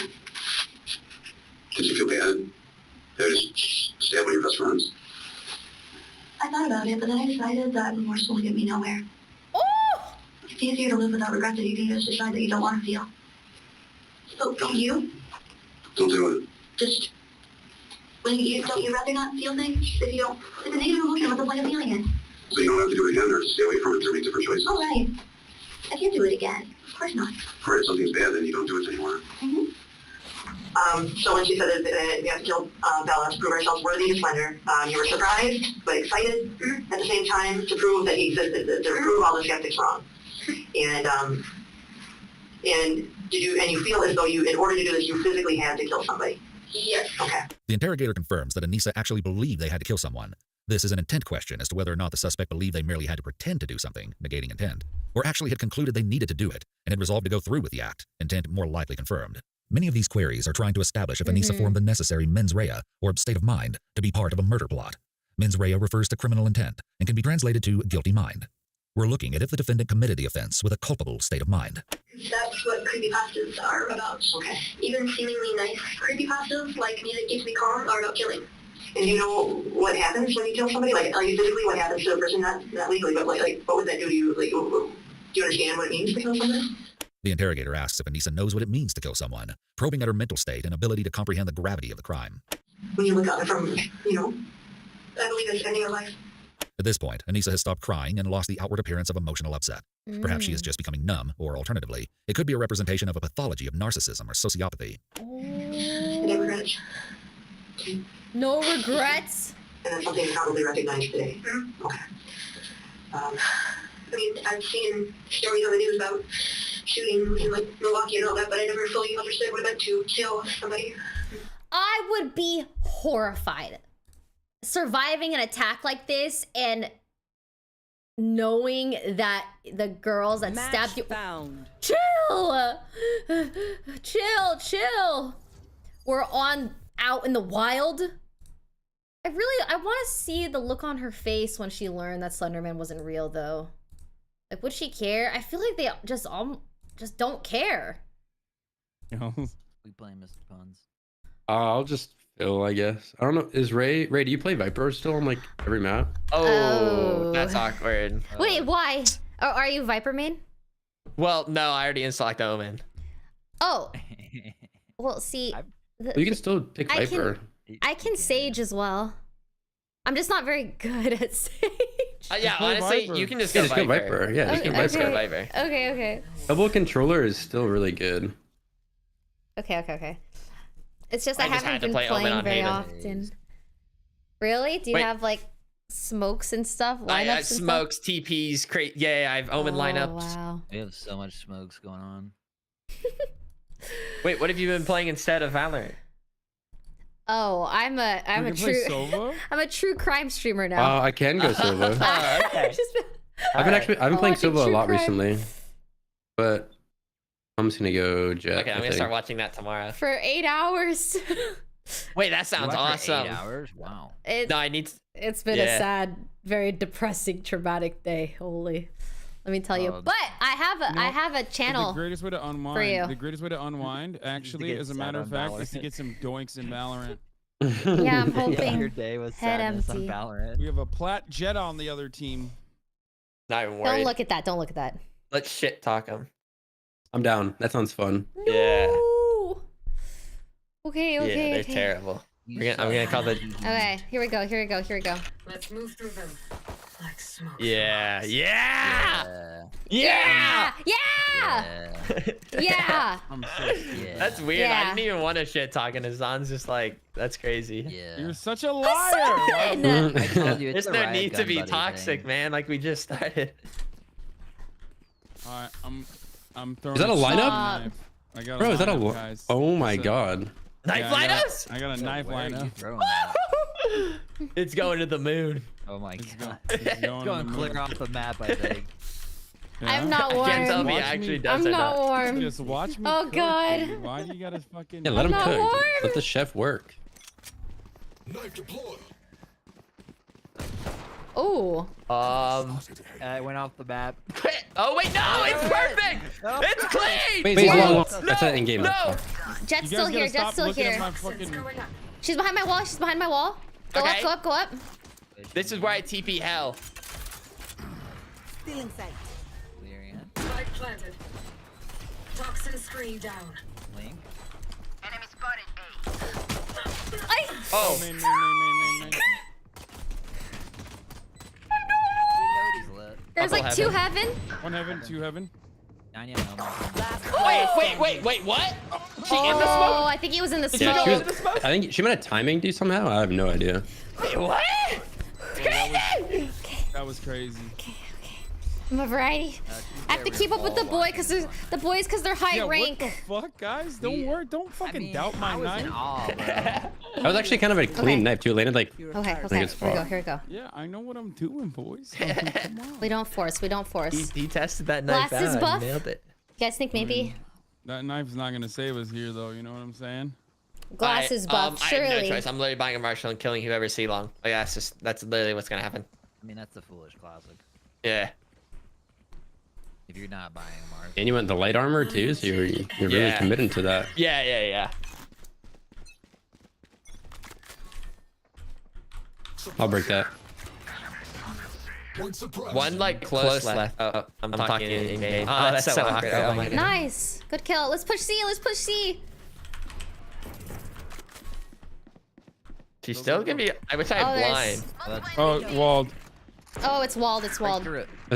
Did you feel bad? Did I just stab one of your best friends? I thought about it, but then I decided that remorse will get me nowhere. Oh! It's easier to live without regrets if you can just decide that you don't want to feel. So, don't you? Don't do it. Just, don't you rather not feel things if you don't? It's a negative emotion, what's the point of feeling it? So you don't have to do it again, or stay away from it, or make different choices. Oh, right. I can't do it again. Of course not. Or if something's bad, then you don't do it anymore. So when she said that we have to kill Bella to prove ourselves worthy to Slender, you were surprised but excited at the same time to prove that he existed, to prove all the skeptics wrong. And you feel as though in order to do this, you physically had to kill somebody. Yes. Okay. The interrogator confirms that Anissa actually believed they had to kill someone. This is an intent question as to whether or not the suspect believed they merely had to pretend to do something, negating intent, or actually had concluded they needed to do it and had resolved to go through with the act, intent more likely confirmed. Many of these queries are trying to establish if Anissa formed the necessary mens rea, or state of mind, to be part of a murder plot. Mens rea refers to criminal intent and can be translated to guilty mind. We're looking at if the defendant committed the offense with a culpable state of mind. That's what creepypastas are about. Okay. Even seemingly nice creepypastas, like Music Keeps Me Calm, are about killing. And do you know what happens when you kill somebody? Like physically what happens to the person, not legally, but like what would that do to you? Like, do you understand what it means to kill somebody? The interrogator asks if Anissa knows what it means to kill someone, probing at her mental state and ability to comprehend the gravity of the crime. When you look at it from, I believe it's ending a life. At this point, Anissa has stopped crying and lost the outward appearance of emotional upset. Perhaps she is just becoming numb, or alternatively, it could be a representation of a pathology of narcissism or sociopathy. No regrets. No regrets? And that's something you probably recognize today. Okay. I've seen stories on the news about shootings in like Milwaukee and all that, but I never fully understood what it meant to kill somebody. I would be horrified. Surviving an attack like this and knowing that the girls that stabbed you chill were out in the wild. I want to see the look on her face when she learned that Slender Man wasn't real, though. Like, would she care? I feel like they just don't care. We blame Mr. Puns. I'll just Phil, I guess. I don't know. Is Ray, do you play Viper still on like every map? Oh, that's awkward. Wait, why? Are you Viper main? Well, no, I already installed the Omen. Oh. Well, see. You can still pick Viper. I can Sage as well. I'm just not very good at Sage. Yeah, honestly, you can just go Viper. Yeah, you can just go Viper. Okay. Double controller is still really good. Okay. It's just I haven't been playing very often. Really? Do you have like smokes and stuff? I smokes, TPs, yeah, I have Omen lineups. Wow. We have so much smokes going on. Wait, what have you been playing instead of Valorant? Oh, I'm a true crime streamer now. I can go Sova. Okay. I've been playing Sova a lot recently, but I'm just gonna go Jet. Okay, I'm gonna start watching that tomorrow. For 8 hours. Wait, that sounds awesome. 8 hours? Wow. It's been a sad, very depressing, traumatic day. Holy. Let me tell you. But I have a channel. The greatest way to unwind. For you. The greatest way to unwind, actually, as a matter of fact, is to get some doinks in Valorant. Yeah, I'm hoping. Your day was head sadness empty. on Valorant. We have a Plat Jet on the other team. Not even worried. Don't look at that. Don't look at that. Let's shit talk him. I'm down. That sounds fun. No. Yeah. Okay. Yeah, they're terrible. I'm gonna call the. Okay, here we go. Let's move through them like smoke. Yeah. That's weird. Yeah. I didn't even want to shit talk, and Azan's just like, that's crazy. Yeah. You're such a liar. I told you, There's no need to be toxic, man. Like we just started. All right, I'm throwing. Is that a lineup? Knife. I got Bro, is that a lineup, guys. Oh my god. Knife lineups? I got a knife lineup. It's going to the moon. Oh my god. It's going clear off the map, I think. Yeah. I'm not warm. Can't tell if he actually does I'm or not warm. Just watch me. Oh cook, god. dude. Why do you gotta fucking? Yeah, let him not cook. warm. Let the chef work. Knife deployed. Oh. It went off the map. Oh wait, no, it's perfect. It's clean. Wait, hold on. That's not in game. No. Jet's still here. She's behind my wall. Go up. This is where I TP hell. Still in sight. Spike planted. Toxin screen down. Link. Enemy spotted A. Oh. Main. There's like 2 heaven. 1 heaven, 2 heaven. Wait, what? She in the smoke? I think he was in the smoke. Yeah, she was. I think she might have timing do somehow. I have no idea. Wait, what? That was crazy. I'm a variety. I have to keep up with the boys because they're high rank. What the fuck, guys? Don't worry. Don't fucking doubt my knife. That was actually kind of a clean knife too. It landed like. Okay. Here we go. Yeah, I know what I'm doing, boys. Come on. We don't force. He tested that knife Glasses out. buff? Nailed it. You guys think maybe? That knife's not gonna save us here, though. You know what I'm saying? Glasses buff, surely. I have no choice. I'm literally buying a marshal and killing whoever C long. Like that's literally what's gonna happen. I mean, that's a foolish classic. Yeah. If you're not buying a mark. And you went the light armor too, so you're really committed to that. Yeah. I'll break that. One like close left. Oh, I'm talking in game. Oh, that's so awkward. Oh my God. Nice. Good kill. Let's push C. She's still gonna be. I wish I had blind. Oh, walled. Oh, it's walled. There's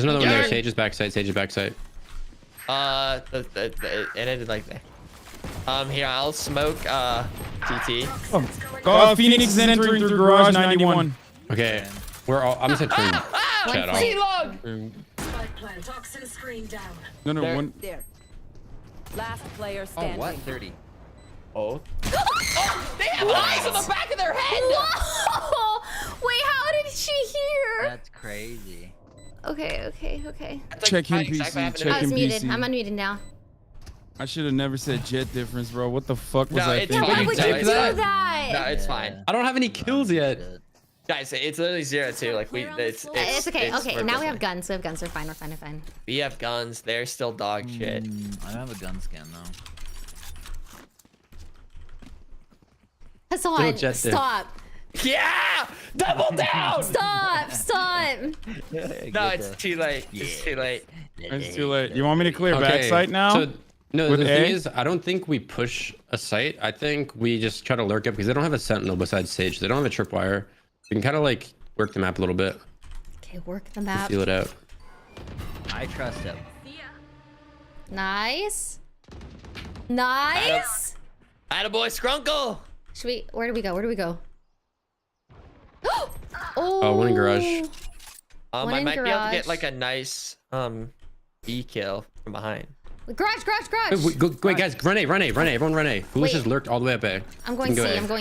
another one there. Sage's backside. It ended like that. Here, I'll smoke TT. Phoenix is entering through garage 91. Okay, we're all. I'm just turn chat off. Toxin screen down. No, one. There. Last player standing. Oh, what? 30. Oh. They have eyes on the back of their head. Whoa! Wait, how did she hear? That's crazy. Okay. Check him, PC. I was muted. I'm unmuted now. I should have never said jet difference, bro. What the fuck was I thinking? Why would you do that? No, it's fine. I don't have any kills yet. Guys, it's literally 0-2. Like It's okay. Okay, now we have guns. We're fine. We have guns. They're still dog shit. I don't have a gun scan though. Hassan, stop. Yeah! Double down! Stop! No, it's too late. It's too late. It's too late. You want me to clear backside now? So, no, With the A? thing is, I don't think we push a site. I think we just try to lurk up because they don't have a sentinel besides Sage. They don't have a tripwire. We can kind of like work the map a little bit. Okay, work the map. Feel it out. I trust him. Nice. Attaboy, Skrunkle! Where do we go? Oh, one in garage. I might be able to get like a nice E kill from behind. Garage. Wait, guys, run A. Everyone run A. Foolish has lurked all the way up A. I'm going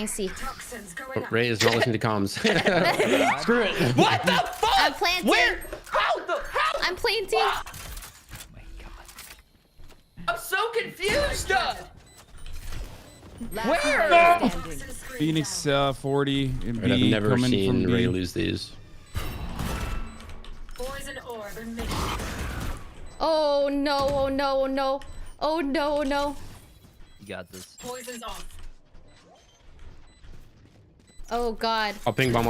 C. Oh, Ray is not listening to comms. Screw it. What the fuck? I'm planting. Where? How? I'm planting. Oh my God. I'm so confused. Where? Phoenix 40 and B I've never coming seen from Ray B. lose these. Poison orb emitted. Oh no. You got this. Poison's off. Oh God. I'll ping bomb.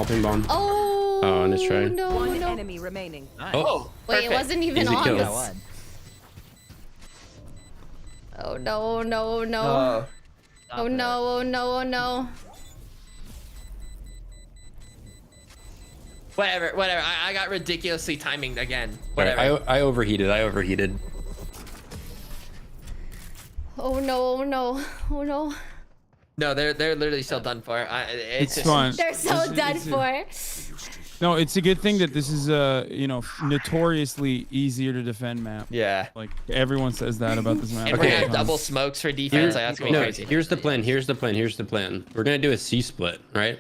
Oh. Oh, nice try. No. One enemy remaining. Nice. Oh, wait, it wasn't even Easy on. kill. Oh no. Oh no. Whatever. I got ridiculously timing again. Right, Whatever. I overheated. Oh no. No, they're literally still done for. It's fun. They're so done for. No, it's a good thing that this is notoriously easier to defend map. Yeah. Like everyone says that about this map. And we're gonna have double smokes for defense. Like, that's gonna be crazy. Here's the plan. We're gonna do a C split, right?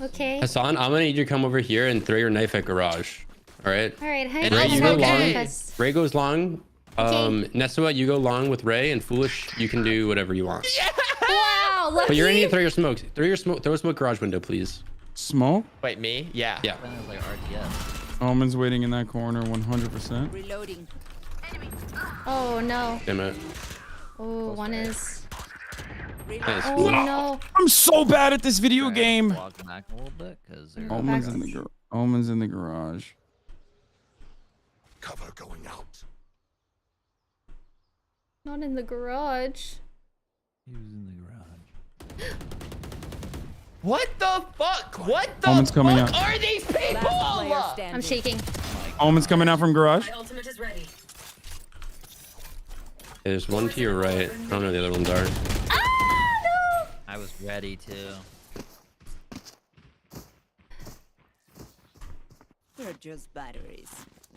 Okay. Hassan, I'm gonna need you to come over here and throw your knife at garage. All right. All right. And Ray, you go long. Okay. Ray goes long. Nesua, you go long with Ray, and Foolish, you can do whatever you want. Yeah! Wow. Lucky. But you're gonna need to throw your smokes. Throw a smoke garage window, please. Smoke? Wait, me? Yeah. Yeah. Like RTS. Omen's waiting in that corner 100%. Reloading. Oh no. Damn it. Oh, one is. Nice. Oh no. I'm so bad at this video game. Walk back a little bit because Omen's in the garage. Cover going out. Not in the garage. He was in the garage. What the fuck? What the Omen's coming fuck out. are these people? I'm shaking. Omen's coming out from garage. My ultimate is ready. There's one to your right. I don't know where the other ones are. Ready to. They're just batteries.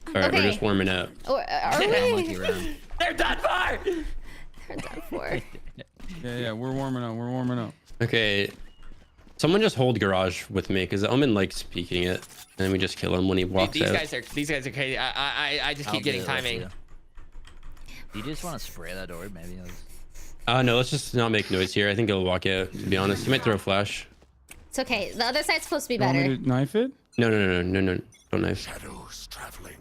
All right, we're just warming up. Oh, are we? They're done for. They're done for. Yeah, we're warming up. We're warming up. Okay. Someone just hold garage with me because the Omen likes peeking it, and then we just kill him when he walks Dude, out. these guys are crazy. I just keep getting timing. You just want to spray that door, maybe? No, let's just not make noise here. I think he'll walk out. To be honest, he might throw a flash. It's okay. The other side's supposed to be You want me better. to knife it? No, don't knife. Shadows traveling.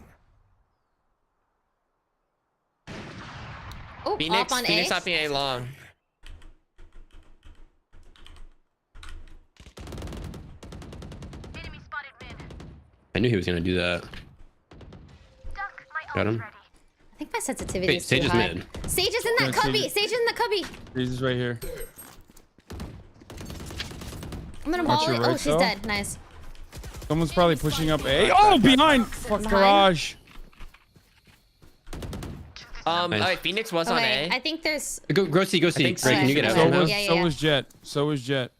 Oh, Phoenix, off on Phoenix A. not being A long. I knew he was gonna do that. Got him. I think my sensitivity Wait, is too Sage is high. mid. Sage is in that Yeah, cubby. Sage- Sage is in the cubby. He's right here. I'm gonna Watch ball your it. right, Oh, she's though. dead. Nice. Someone's probably pushing up A. Oh, behind! Fuck garage. Nice. Alright, Phoenix was on Okay, A. I think there's. Go see. I Ray, think can you get out? So Yeah, was, yeah, so yeah. was Jet. So was Jet.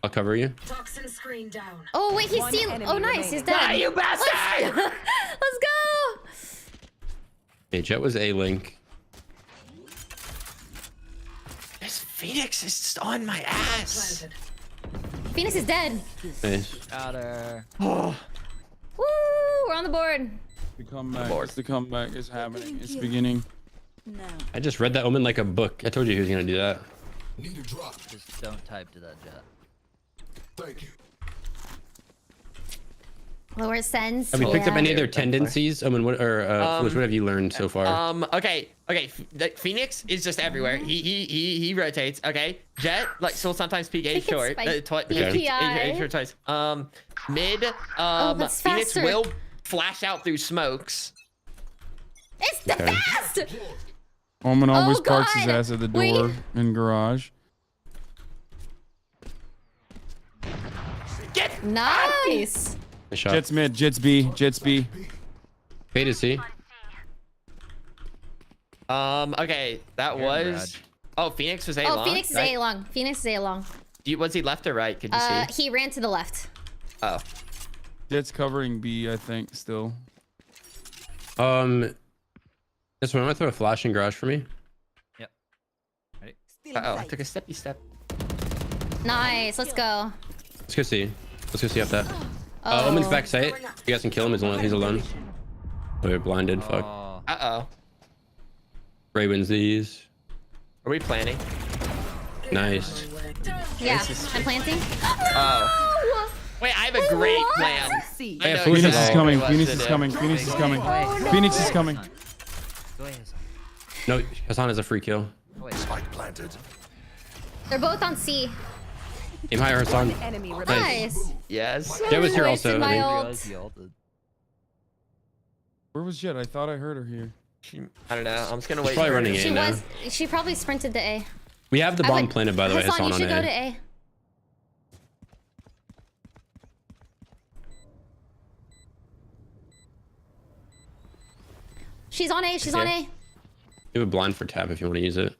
I'll cover you. Toxin screen down. Oh wait, he's One seen. enemy Oh nice, he's remaining. dead. Ah, you bastard! Let's go. Okay, Jet was A link. This Phoenix is just on my ass. Planted. Phoenix is dead. Nice. Got her. Woo! We're on the board. The comeback. The comeback is happening. It's beginning. No. I just read that Omen like a book. I told you he was gonna do that. Need a drop. Just don't type to that Jet. Thank you. Lower sends. Have we picked up Yeah. any of their tendencies? Omen, what have you learned so far? Okay. The Phoenix is just everywhere. He rotates. Okay. Jet will sometimes peek A short. Twice. Mid. that's Phoenix faster. will flash out through smokes. It's the fast. Omen always Oh, parks his God. ass at the Wait. door in garage. Nice. Nice shot. Jet's mid. Jet's B. Jet's B. Fade is C. Okay. That was. Oh, Phoenix was A long. Oh, Phoenix is right? A long. Phoenix is A long. Was he left or right? Could you see? He ran to the left. Oh. Jet's covering B, I think, still. This one, I'm gonna throw a flash in garage for me. Yep. Ready? Uh-oh. I took a steppy step. Nice. Let's go. Let's go see. Let's go see up that. Oh. Omen's back sight. You guys can kill him. He's alone. Oh, you're blinded. Fuck. Uh-oh. Ray wins these. Are we planning? Nice. Yeah. I'm planting. Oh. Wait, I have a great plan. I know Phoenix is exactly coming. what Phoenix to is do. coming. Phoenix is coming. no. Phoenix is coming. Go ahead. No, Hassan is a free kill. Spike planted. They're both on C. Aim higher, Hassan. One enemy remaining. Nice. Yes. Jet was here Wasted also. my I think. ult. Where was Jet? I thought I heard her here. I don't know. I'm just gonna wait. probably for her. running She A now. was. She probably sprinted to A. We have the I bomb would- planted, by the way. Hassan, Hassan you on should go to A. A. She's on A. She's on Okay. A. You have a blind for tap if you want to use it.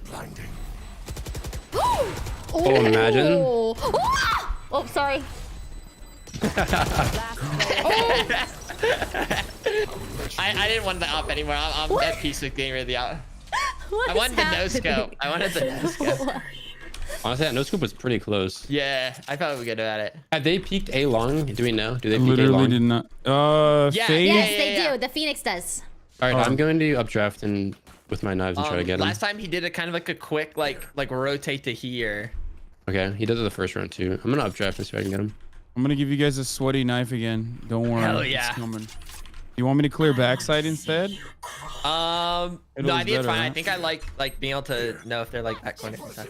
Blinding. Oh, imagine. Oh, sorry. I didn't want the op anymore. I'm at peace with getting rid of the op. I wanted the no scope. I wanted the no scope. Honestly, that no scoop was pretty close. Yeah, I thought we were good at it. Have they peeked A long? Do we know? Do they peek A Literally long? did not. Yeah, Fade? Yes, they do. The Phoenix does. All right, I'm going to updraft and with my knives and try to get him. Last time he did it kind of like a quick like rotate to here. Okay, he does it the first round too. I'm gonna updraft and see if I can get him. I'm gonna give you guys a sweaty knife again. Don't worry. Hell yeah. It's coming. You want me to clear backside instead? No, Middle I is think it's better, fine. huh? I think I like being able to know if they're like back corner and stuff.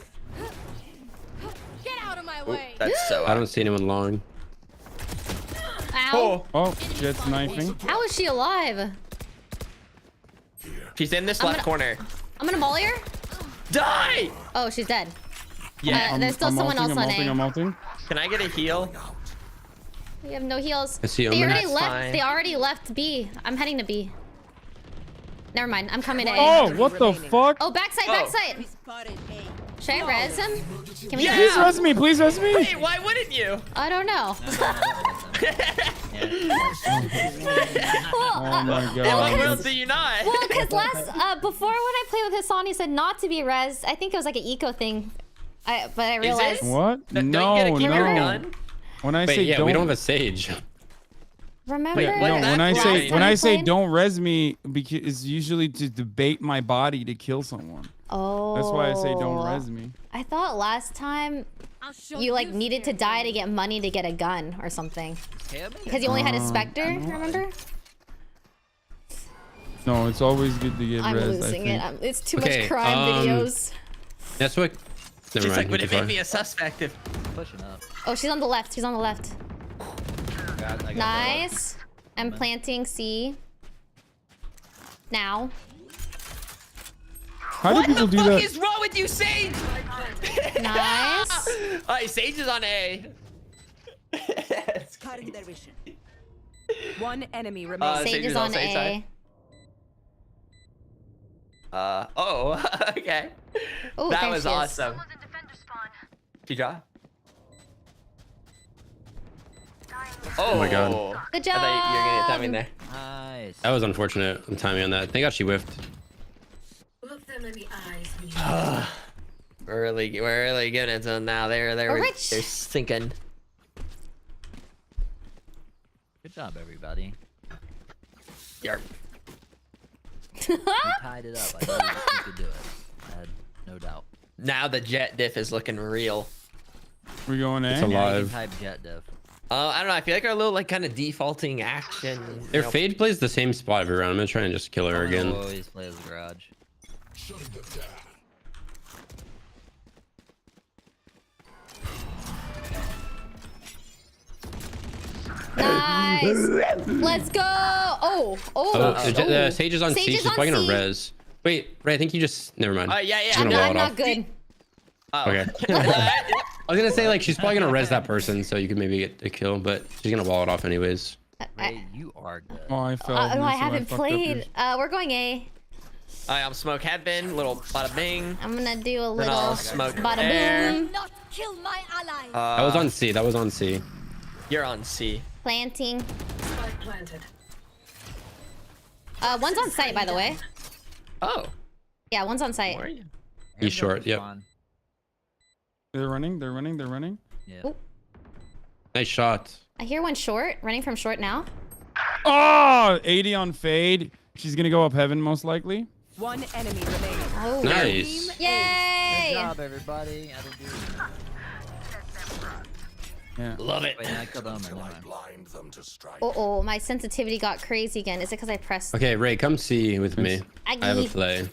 Get out of my Ooh, way. that's so. I don't see anyone long. Ow. Oh, Jet's knifing. How is she alive? She's in this I'm left gonna- corner. I'm gonna volley her. Die! Oh, she's dead. Yeah. There's still someone else on I'm A. ulting. Can I get a heal? We have no heals. I see They Omen. already That's left. fine. They already left B. I'm heading to B. Never mind. I'm coming A. Oh, what the fuck? Oh, backside, backside. Should I res him? Can we Please res me. Please res me. Wait, why wouldn't you? I don't know. Oh my god. What world do you not? Well, because before when I played with Hassan, he said not to be res. I think it was like an eco thing. But I realized. What? Don't No, you get to keep your no. gun? When I Wait, say yeah, don't, we don't have a sage. Remember? no, when I last time say we played? don't res me, because it's usually to debate my body to kill someone. Oh. That's why I say don't res me. I thought last time you like needed to die to get money to get a gun or something. Because you only had a Spectre, remember? No, it's always good to get I'm res. losing it. I think. It's too much crime videos. That's what. Never She's mind. like, would it make me a suspect if... Pushing up. Oh, she's on the left. She's on the left. I got Nice. I'm planting C. Now. How do people do that? What the fuck is wrong with you, Sage? Nice. Alright, Sage is on A. Cutting their vision. One enemy remains. Sage is on A. Oh, okay. Oh, that there was she is. awesome. She dropped. Oh my god. Good job. I thought you were gonna get that in there. Nice. That was unfortunate. The timing on that. Thank God she whiffed. Look them in the eyes. We're really good at them now. They're sinking. Good job, everybody. Yarp. You tied it up. I knew you could do it. I had no doubt. Now the jet diff is looking real. We're going A. It's alive. Type jet diff. I don't know. I feel like our little kind of defaulting action. Their Fade plays the same spot every round. I'm gonna try and just kill her again. Always play as the garage. Nice. Let's go. Oh. Sage is on C. She's probably gonna res. Wait, Ray, I think you just. Never mind. Yeah. She's gonna wall I'm it not off. good. Okay. I was gonna say like she's probably gonna res that person, so you could maybe get a kill, but she's gonna wall it off anyways. Ray, you are good. Oh, I fell. I haven't played. We're going A. I'm smoke heaven. Little bada bing. I'm gonna do a Then little I'll smoke bada there. boom. Not kill my ally. That was on C. That was on C. You're on C. Planting. Spike planted. One's on site, by the way. Oh. Yeah, one's on site. He's short. Yep. They're running. Yeah. Ooh. Nice shot. I hear one short, running from short now. Oh, 80 on Fade. She's gonna go up heaven most likely. One enemy remaining. Oh. Nice. Yay! Good job, everybody. Yeah. Love it. Wait, I killed them. Oh, my sensitivity got crazy again. Is it because I pressed? Okay, Ray, come see with me. I have a Aggie. play.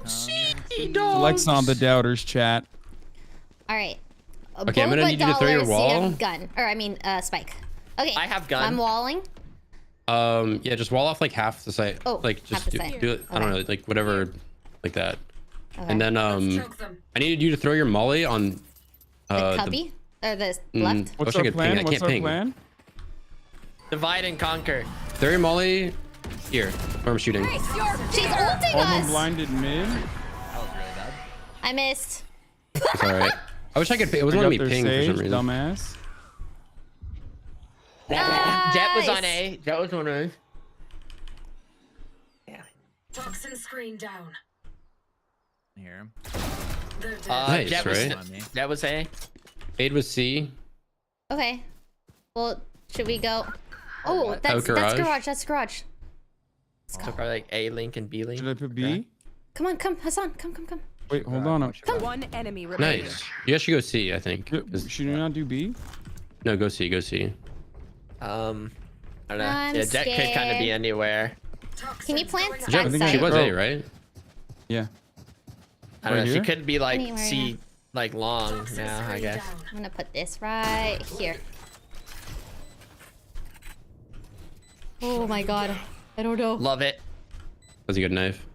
Flex on the doubters chat. All right. Okay, I'm gonna need you to throw your wall. Gun, or I mean, spike. Okay. I have gun. I'm walling. Yeah, just wall off like half the site. Oh, like half just the site. do it. I don't know, like whatever, like that. Okay. And then I needed you to throw your molly on The cubby or the left. What's I our could plan? ping. I What's can't our ping. plan? Divide and conquer. Throw your molly here where I'm shooting. She's ulting Almost us. blinded mid. That was really bad. I missed. It's all right. I wish I could. It I wasn't got letting me their ping for sage, some reason. dumbass. Jet was on Nice. A. Jet was on A. Toxin screen down. Hear him. They're dead. Nice, Jet right? Jet was A. Fade was C. Okay. Well, should we go? Oh, that's garage? garage. That's garage. So probably like A link and B link. Should I put B? Come on, come, Hassan, come. Wait, hold on. One enemy remaining. Nice. You guys should go C, I think. Should you not do B? No, go C. Go C. I don't know. I'm Yeah, Jet could kind of be scared. anywhere. Can you plant I think she backside? was A, right? Yeah. I don't know. Right She here? could be like Anywhere, C, like long now, I guess. I'm gonna put this right here. Oh my god. I don't know. Love it. That's a good knife.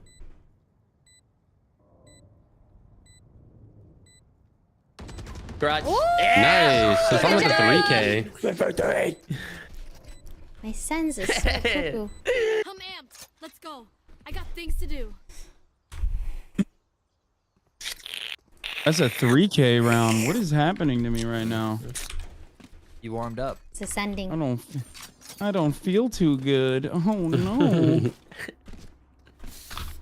Garage. Nice. It's almost a 3K. My sense is so cuckoo. I'm amped. Let's go. I things to do. That's a 3K round. What is happening to me right now? You warmed up. It's ascending. I don't feel too good. Oh no.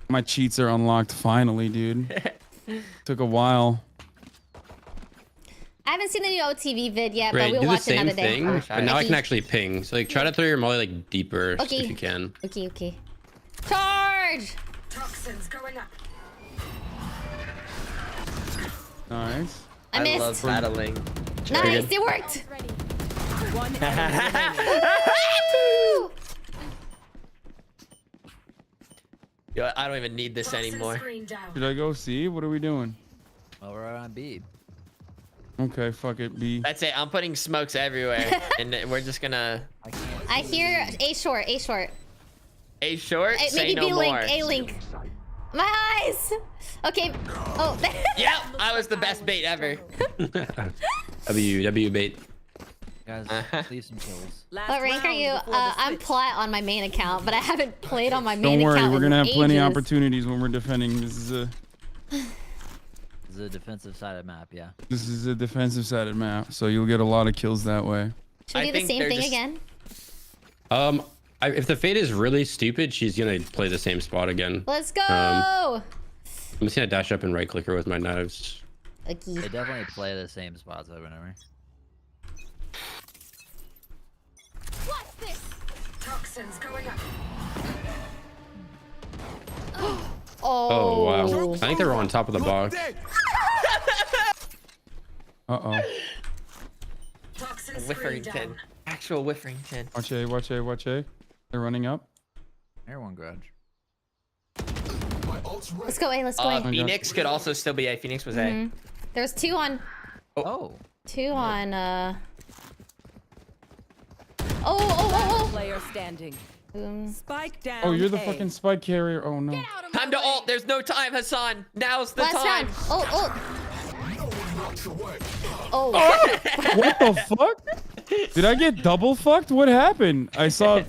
My cheats are unlocked finally, dude. Took a while. I haven't seen the new OTV vid yet, Right, but we'll do the watch same another day. thing, but now I can actually ping. So like, try to throw your molly like deeper Okay. if you can. Okay. Charge! Toxins going up. Nice. I missed. love battling. Nice, it worked. One enemy remaining. Yo, I don't even need this anymore. Should I go see? What are we doing? Well, we're on B. Okay, fuck it, B. That's it. I'm putting smokes everywhere, and we're just gonna. I hear A short. A short. Say Maybe no B more. link. A link. My eyes. Okay. Oh. Yep, I was the best bait ever. W bait. Guys, leave some kills. What rank are you? I'm plat on my main account, but I haven't played on my main Don't worry, account. we're gonna have plenty ages. opportunities when we're defending. This is a defensive sided map, yeah. This is a defensive sided map, so you'll get a lot of kills that way. Should we do the same thing again? If the fate is really stupid, she's gonna play the same spot again. Let's go. I'm just gonna dash up and right click her with my knives. They definitely play the same spots over and over. What's this? Toxins going up. Oh wow! I think they were on top of the box. Uh-oh. Whifferington. Actual Whifferington. Watch A. They're running up. Air one garage. Let's go A. Let's go A. Phoenix could also still be A. Phoenix was A. There's two on. Oh. Two on. Oh. Player standing. Spike down. Oh, you're the A. fucking spike carrier. Oh no. Time to ult. There's no time, Hassan. Now's the time. Oh. What the fuck? Did I get double fucked? What happened? I saw.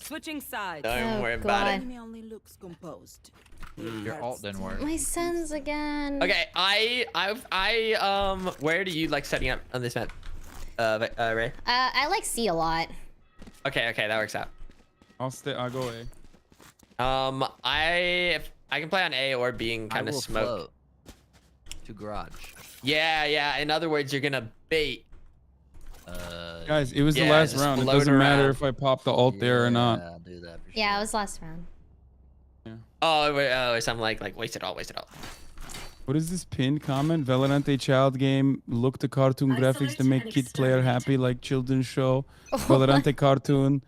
Switching sides. Don't worry about it. Enemy only looks composed. Your ult didn't work. My sons again. Okay, where do you like setting up on this map, Ray? I like C a lot. Okay, that works out. I'll go A. I can play on A or B and kind of smoke. Float to garage. Yeah. In other words, you're gonna bait. Guys, it was the last round. It doesn't matter if I pop the ult there or not. I'll do that for sure. Yeah, it was last round. Oh, so I'm like waste it all. What is this pinned comment? Valorant child game. Look the cartoon graphics to make kid player happy like children's show. Valorant cartoon.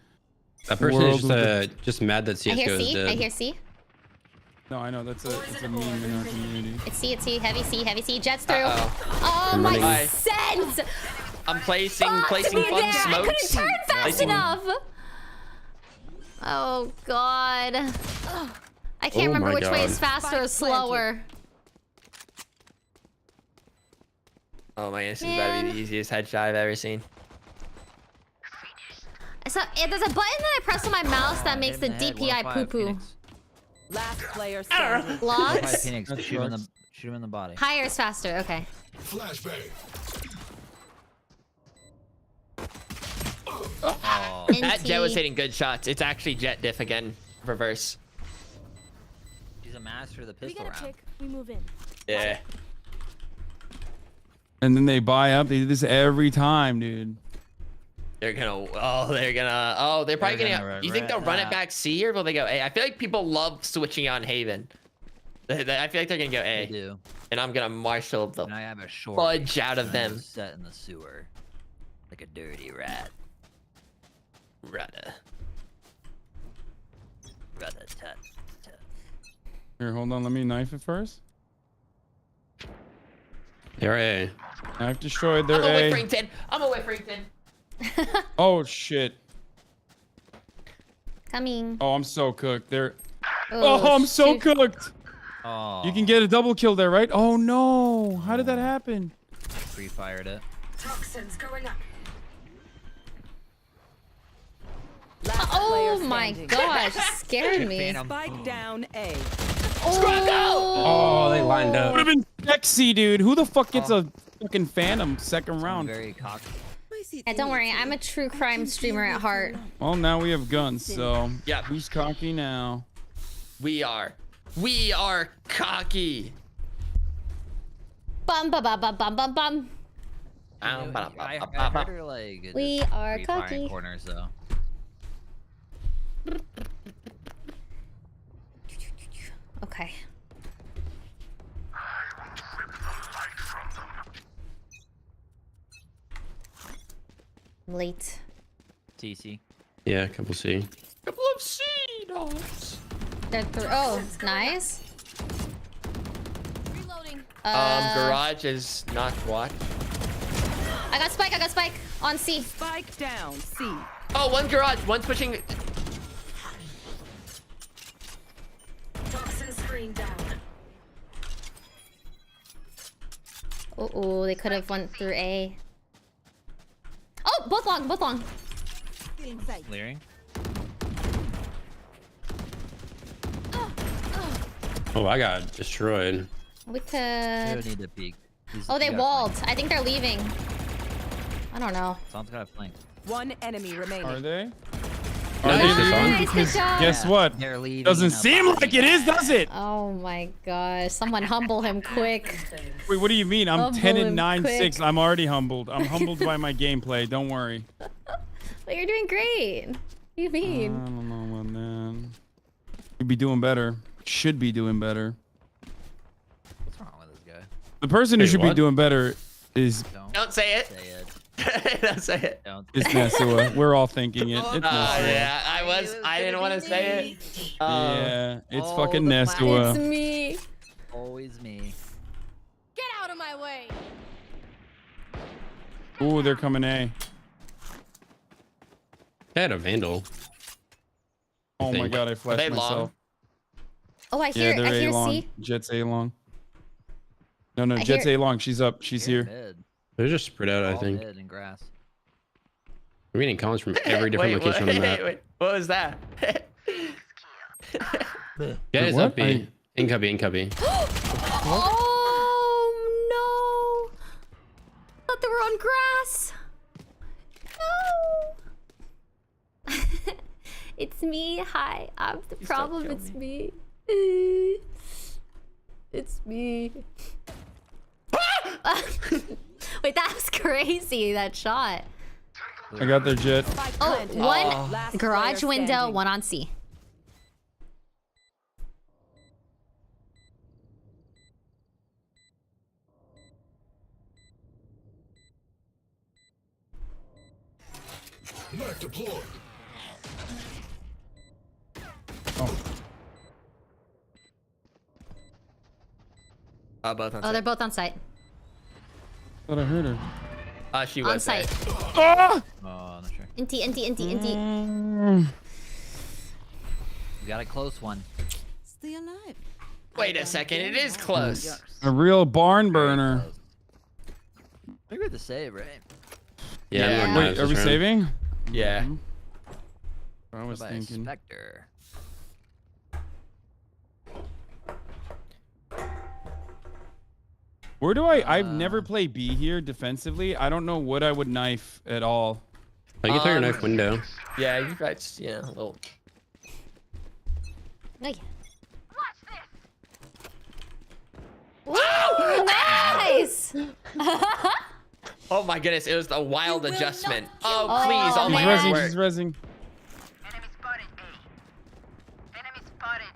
That person is just mad that CSGO is dead. I hear C. No, I know it's a meme in our community. It's C. Heavy C. Jets through. Uh-oh. Oh my sense. I'm placing fun smokes. I couldn't turn fast enough. Oh god. I can't remember which way is faster or slower. Oh my, this is about to be the easiest headshot I've ever seen. So there's a button that I press on my mouse that makes the DPI poo-poo. Last player standing. Logs? Phoenix, shoot him in the body. Higher is faster, okay. Flashbang. That Jet was hitting good shots. It's actually Jet diff again. Reverse. He's a master of the We pistol got a round. pick. We move in. Yeah. And then they buy up. They do this every time, dude. They're probably gonna. You think they'll run it back C or will they go A? I feel like people love switching on Haven. I feel like they're gonna go A. They do. And I'm gonna marshal the And I have a short fudge out of them. set in the sewer, like a dirty rat. Rata. Here, hold on. Let me knife it first. They're A. Knife destroyed. They're I'm a Whifferington. Oh shit. Coming. Oh, I'm so cooked. They're. Oh, Oh, I'm so cooked. Oh. You can get a double kill there, right? Oh no! How did that happen? Pre-fired it. Toxins going up. Oh my gosh, scared me. Spike down A. Oh, they lined up. Would have been sexy, dude. Who the fuck gets a fucking Phantom second round? Very cocky. Yeah, don't worry, I'm a true crime streamer at heart. Well, now we have guns, so yeah. Who's cocky now? We are cocky. Bum bum bum bum bum bum bum. I heard her like. We just are pre-firing cocky. Corners though. Okay. Late. TC. Yeah, couple C. Couple of C dogs. They're oh, nice. Reloading. Garage is not what? I got Spike on C. Spike down C. Oh, one garage, one's pushing. Toxin screen down. Oh, they could have went through A. Oh, both long. Clearing. Oh, I got destroyed. We You could. don't need to peek. Oh, they walled. I think they're leaving. I don't know. Someone's got a flank. One enemy remaining. Are they? Nice, good job. Guess what? They're leaving. Doesn't seem like it is, does it? Oh my gosh. Someone humble him quick. Wait, what do you mean? I'm Humble 10 him and 9, quick. 6. I'm already humbled. I'm humbled by my gameplay. Don't worry. But you're doing great. What do you I mean? don't know, man. You'd be doing better. Should be doing better. What's wrong with this guy? The person who Wait, should be what? doing better is Don't say it. Say it. Don't say it. Don't. it's Nesua. We're all thinking it. It's Oh Nesua. yeah, I didn't want to say it. Yeah, it's Oh, fucking the It's Nesua. me. Always me. Get out of my way. Ooh, they're coming A. I had a Vandal. Oh my think. god, I Are flashed they myself. long? Oh, I Yeah, hear they're A C. long. Jet's A long. No, I Jet's hear- A long. She's up. She's here. Mid. They're just spread out, I All think. mid and grass. We're getting comments from every different Wait, location on the map. Wait, what was that? Yeah, Wait, it's what? up B. In cubby. Oh no! Thought they were on grass. No. It's me. Hi. I'm the Please don't problem. kill It's me. me. It's me. Wait, that was crazy. That shot. I got their Jet. Oh, one Last garage player window, standing. one on C. Mech deployed. Both on Oh, they're site. both on site. Thought I heard her. She On was site. there. Ah! Oh, not sure. Inti. We got a close one. Stay alive. Wait a second, it is close. A real barn burner. I think we have to save, right? Yeah, Yeah. I'm going Wait, knives are we this round. saving? Yeah. I was What about a thinking. Spectre? Where do I've never played B here defensively. I don't know what I would knife at all. Oh, you can throw your knife window. Yeah, you guys, a little. Oh, yeah. Woo! Nice! Oh my goodness, it was a wild adjustment. Oh, Oh, please, all She's my man. rezzing, work. she's rezzing. Enemy spotted A. Enemy spotted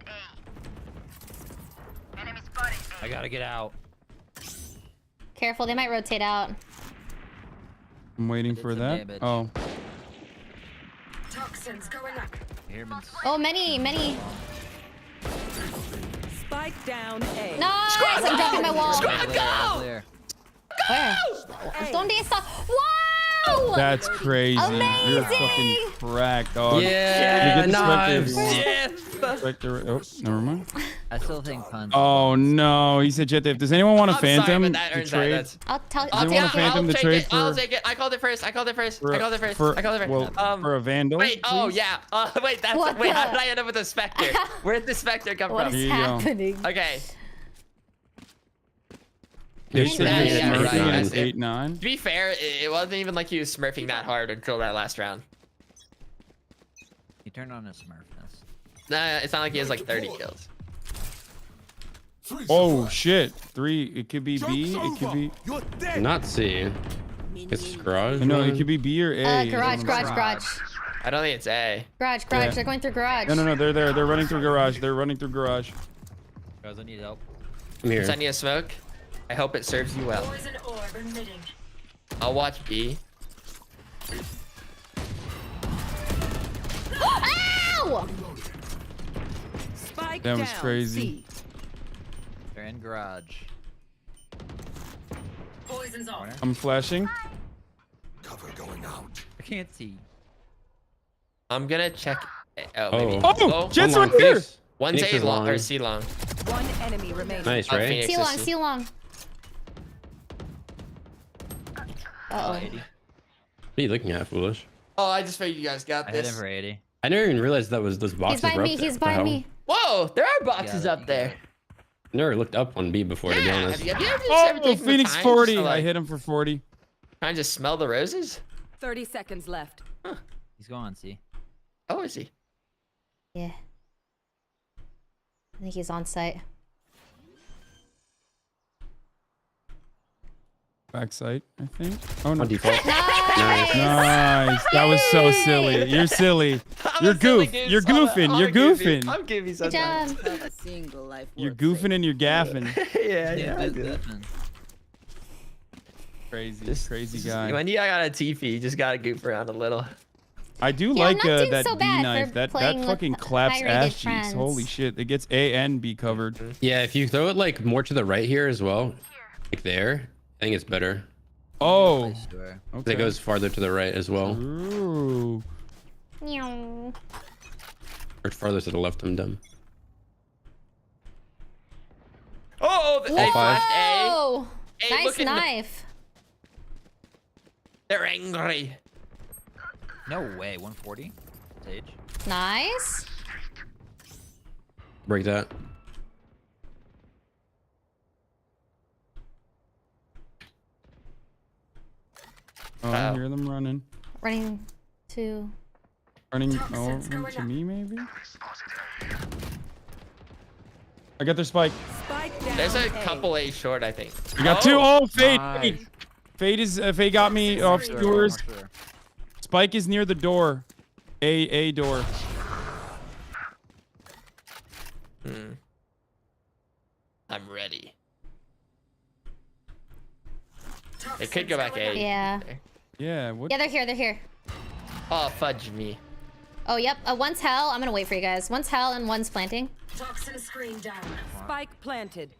A. Enemy spotted A. I gotta get out. Careful, they might rotate out. I'm waiting did for some that. damage. Oh. Toxins going up. Hairman's. Oh, many. Spike down A. Nice! I'm dropping my wall. Clear. Where? Donde está? Wow! That's crazy. You're Amazing! fucking cracked, dog. Yeah, You get the knives. Spectre if you want. Yeah. Spectre. Oh, never mind. I still think puns. Oh no, he said jet diff. Does anyone want a phantom Sorry, but that to earns trade? that. I'll tell. Does anyone want a phantom to take trade it. I'll for? take it. I called it first. I called it first. For, I called it first. for, I called it first. well, for a vandal. Wait. Oh please? yeah. Wait. That's What wait. How the- did I end up with a specter? Where did the specter come What from? is Here you go. happening? Okay. They said Yeah, he was yeah, smurfing right. and it's To 8-9. be fair, it wasn't even like he was smurfing that hard until that last round. He turned on his smartness. Nah, it's not like he has like 30 kills. Oh shit! 3. It could be B. It could be. Not C. It's garage. No, it one? could be B or A. Garage. I don't think it's A. Garage. Yeah. They're going through garage. No, they're there. They're running through garage. They're running through garage. Guys, I need help. I'm here. Send you a smoke. I hope it serves you well. Poison orb emitting. I'll watch B. Ow! Spike That was down, crazy. C. They're in garage. Poison's off. I'm flashing. I can't see. I'm gonna check. Oh, Oh. maybe. Oh, Jet's Hold right on, here. Phoenix. One's Phoenix A is long or long. C long. One enemy remaining. Nice, Oh, right? Phoenix See is long. C. See long. Uh-oh. 80. What are you looking at, foolish? Oh, I just figured you guys got I hit him this. for 80. I never even realized that was those boxes. He's by were me. up there. He's What the by hell? me. Whoa, there are boxes Yeah, up there. I never looked up on B before, to be Yeah, honest. have you ever Oh, taken the Phoenix time 40. to, like, I hit him for 40. try and just smell the roses? 30 seconds left. He's going on C. Oh, is he? Yeah. I think he's on site. Backside, I think. Oh no. On default. Nice. Nice. That was so silly. You're silly. You're You're goofing. You're goofing. I'm goofy Good job. sometimes. You're goofing and you're gaffing. Yeah, I do. Crazy guy. When you got a Tiffy, you just gotta goof around a little. I do Yeah, like I'm not doing that so B bad knife. for That playing with fucking claps high-rated ass cheeks. friends. Holy shit! It gets A and B covered. Yeah, if you throw it like more to the right here as well, like there, I think it's better. Oh. Okay. It goes farther to the right as well. Ooh. Meow. Or farther to the left, I'm dumb. Oh, they flashed A. Whoa! Hey, Nice look at knife. They're angry. No way. 140. Sage. Nice. Break that. Oh, I hear them running. Running to. Running to me, maybe? I got their spike. There's a couple A short, I think. We got two. Oh, Fade. Nice. Fade got me off skewers. Spike is near the door. A door. I'm ready. It could go back A. Yeah. Yeah. What? Yeah, they're here. They're here. Oh, fudge me. Oh, yep. One's hell. I'm gonna wait for you guys. One's hell and one's planting. Toxin screen down. Spike planted.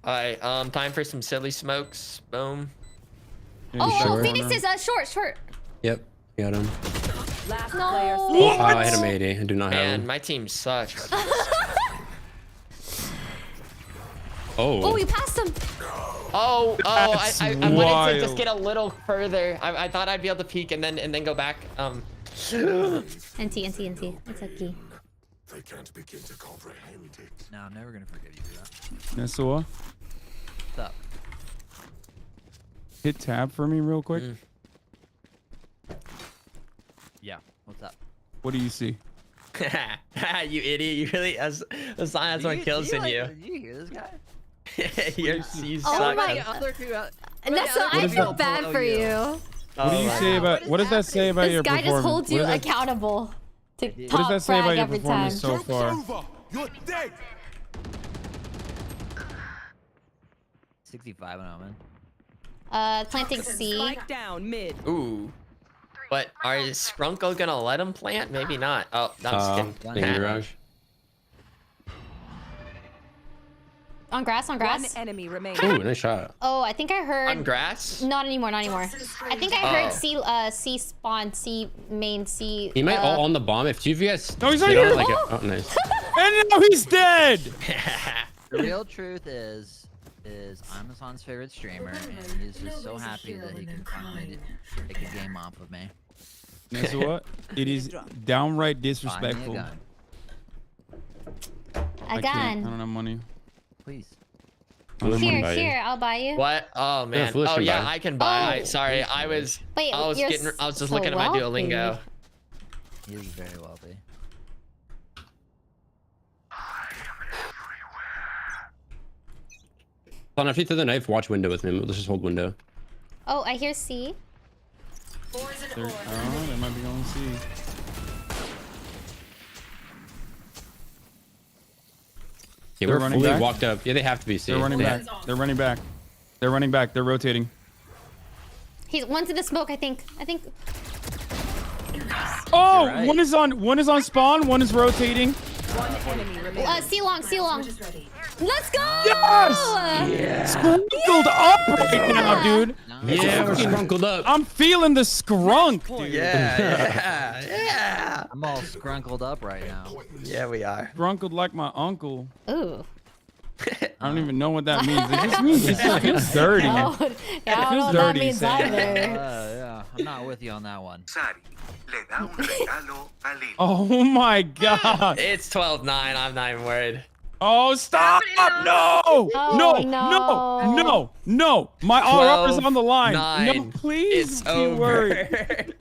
Alright, time for some silly smokes. Boom. Oh, Phoenix is short. Yep, got him. Last No. player Oh, I hit him 80. I do not have Man, him. my team sucks. Oh, you passed him. I That's wanted to wild. just get a little further. I thought I'd be able to peek and then go back. NT. It's okay. They can't begin to comprehend it. No, I'm never gonna forgive you for that. Nesua, What's up? hit tab for me real quick. Yeah. What's up? What do you see? You idiot! You really has one kills in you. Did you hear this guy? You Oh suck. my Other two out. Nessa, I feel bad for you. What do you say about? What does that say about This your guy performance? just holds you What does that- accountable to What does top that say about frag your every time. performance so far? You're dead. 65 and Omen. Planting C. Spike down mid. Ooh. But is Skrunkle gonna let him plant? Maybe not. Oh, no, I'm just kidding. in garage. On grass, on grass. One enemy remaining. Ooh, nice shot. Oh, I think I heard. On grass? Not anymore, not anymore. I think I heard C spawn, C main, C. He might all on the bomb. If two of you guys. No, he's not here. Like oh, nice. And now he's dead. The real truth is I'm Hassan's favorite streamer, and he's just so happy that he can finally take a game off of me. Guess what? It is downright disrespectful. A gun. I don't have money. Please. Here, I'll buy you. What? Oh man. Yeah, Oh yeah, buy. I can buy. Oh. Sorry, I was just so looking at my Duolingo. He is very wealthy. If you throw the knife, watch window with me. Let's just hold window. Oh, I hear C. Oh, they might be going C. Yeah, They're we're running fully back? walked up. Yeah, they have to be C. They're running back. They're running back. They're running back. They're rotating. One's in the smoke, I think. Oh, right. one is on spawn. One is rotating. One enemy remaining. C long. Let's go! Yes! Scrunkled up right now, dude. Yeah, we're scrunkled up. I'm feeling the scrunk, dude. Yeah. I'm all scrunkled up right now. Yeah, we are. Scrunkled like my uncle. Ooh. I don't even know what that means. It just means it feels dirty. I don't know what that means either. Yeah, I'm not with you on that one. Oh my god. It's 12-9. I'm not even worried. Oh, stop! No! Oh, No! My RR is on the line. 9. No, please. It's be over. worried.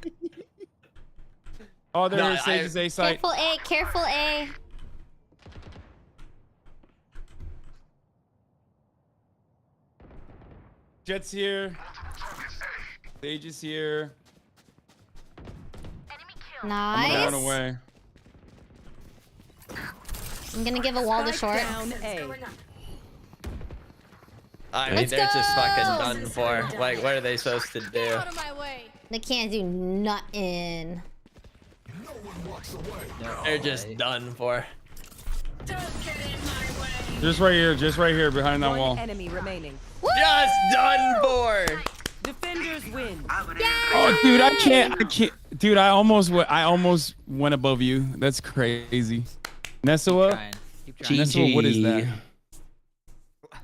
Oh, there is Sage's A site. Careful A. Jet's here. Sage is here. Nice. I'm down away. I'm gonna give a wall to short. Down A. I mean, they're just fucking done for. Like, what are they supposed to do? They can't do nothing. They're just done for. Just right here, behind that wall. One enemy remaining. Just done for. Defenders win. Oh, dude, I can't. Dude, I almost went above you. That's crazy. Nessawa? Nessawa, what is that?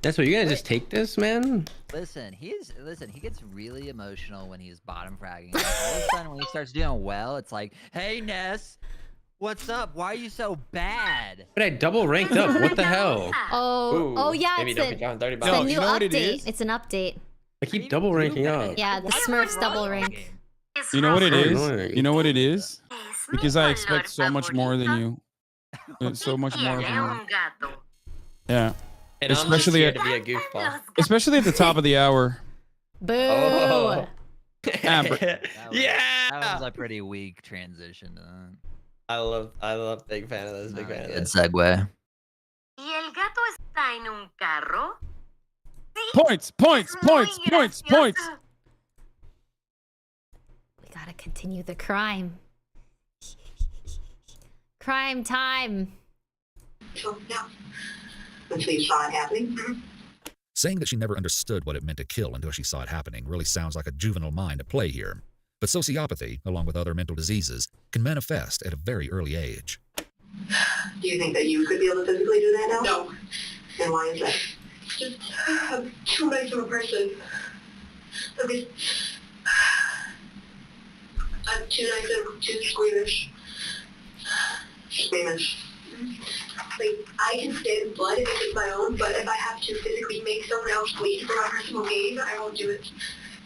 That's what you're gonna just take this, man. Listen, he gets really emotional when he's bottom fragging. All of a sudden, when he starts doing well, it's like, hey Ness, what's up? Why are you so bad? But I double ranked up. What the hell? Oh yeah, it's a new update. It's an update. I keep double ranking up. Yeah, the Smurfs double rank. You know what it is? You know what it is? Because I expect so much more than you. So much more from you. Yeah. And especially I'm just here to be a goofball. Especially at the top of the hour. Boo! Oh. Amber. That was a pretty weak transition. I love big fan of this. Big fan of Good this. segue. Points. We gotta continue the crime. Crime time. So, no. Until you saw it happening. Saying that she never understood what it meant to kill until she saw it happening really sounds like a juvenile mind at play here. But sociopathy, along with other mental diseases, can manifest at a very early age. Do you think that you could be able to physically do that now? No. And why is that? Just, I'm too nice of a person. I'm too nice and too squeamish. Squeamish. Like, I can stand blood if it's my own, but if I have to physically make someone else bleed for my personal gain, I won't do it. It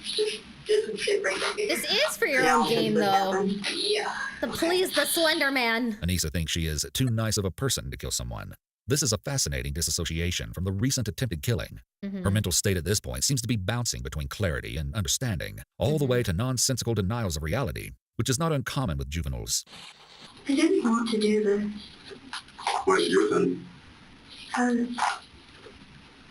just doesn't sit right with me. This is for your own game, though. Yeah. The Slender Man. Anissa thinks she is too nice of a person to kill someone. This is a fascinating disassociation from the recent attempted killing. Her mental state at this point seems to be bouncing between clarity and understanding, all the way to nonsensical denials of reality, which is not uncommon with juveniles. I didn't want to do this. Why did you do it then?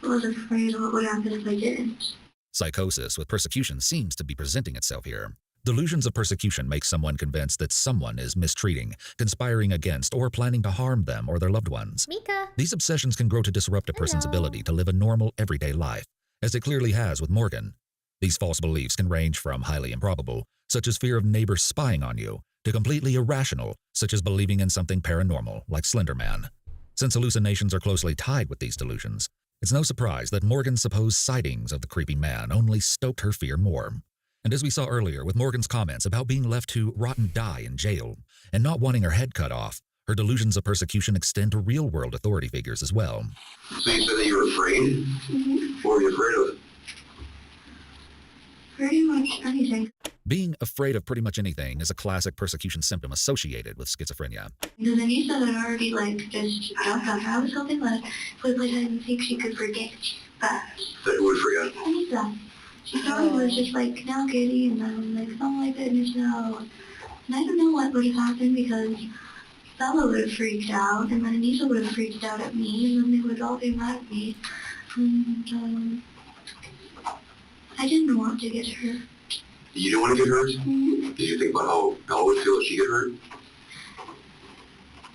I was afraid of what would happen if I didn't. Psychosis with persecution seems to be presenting itself here. Delusions of persecution make someone convinced that someone is mistreating, conspiring against, or planning to harm them or their loved ones. Mika. These obsessions can grow to disrupt a person's ability to live a normal, everyday life, as it clearly has with Morgan. These false beliefs can range from highly improbable, such as fear of neighbors spying on you, to completely irrational, such as believing in something paranormal, like Slender Man. Since hallucinations are closely tied with these delusions, it's no surprise that Morgan's supposed sightings of the creepy man only stoked her fear more. And as we saw earlier with Morgan's comments about being left to rot and die in jail, and not wanting her head cut off, her delusions of persecution extend to real-world authority figures as well. So you said that you were afraid? What were you afraid of? Pretty much anything. Being afraid of pretty much anything is a classic persecution symptom associated with schizophrenia. Because Anissa had already, just, I was hoping that I didn't think she could forget that. That you would forget? Anissa. She probably was just now giddy, and then oh my goodness, no. And I don't know what would have happened because Bella would have freaked out, and then Anissa would have freaked out at me, and then they would all be mad at me. And I didn't want to get hurt. You didn't want to get hurt? Mm-hmm. Did you think about how Bella would feel if she got hurt?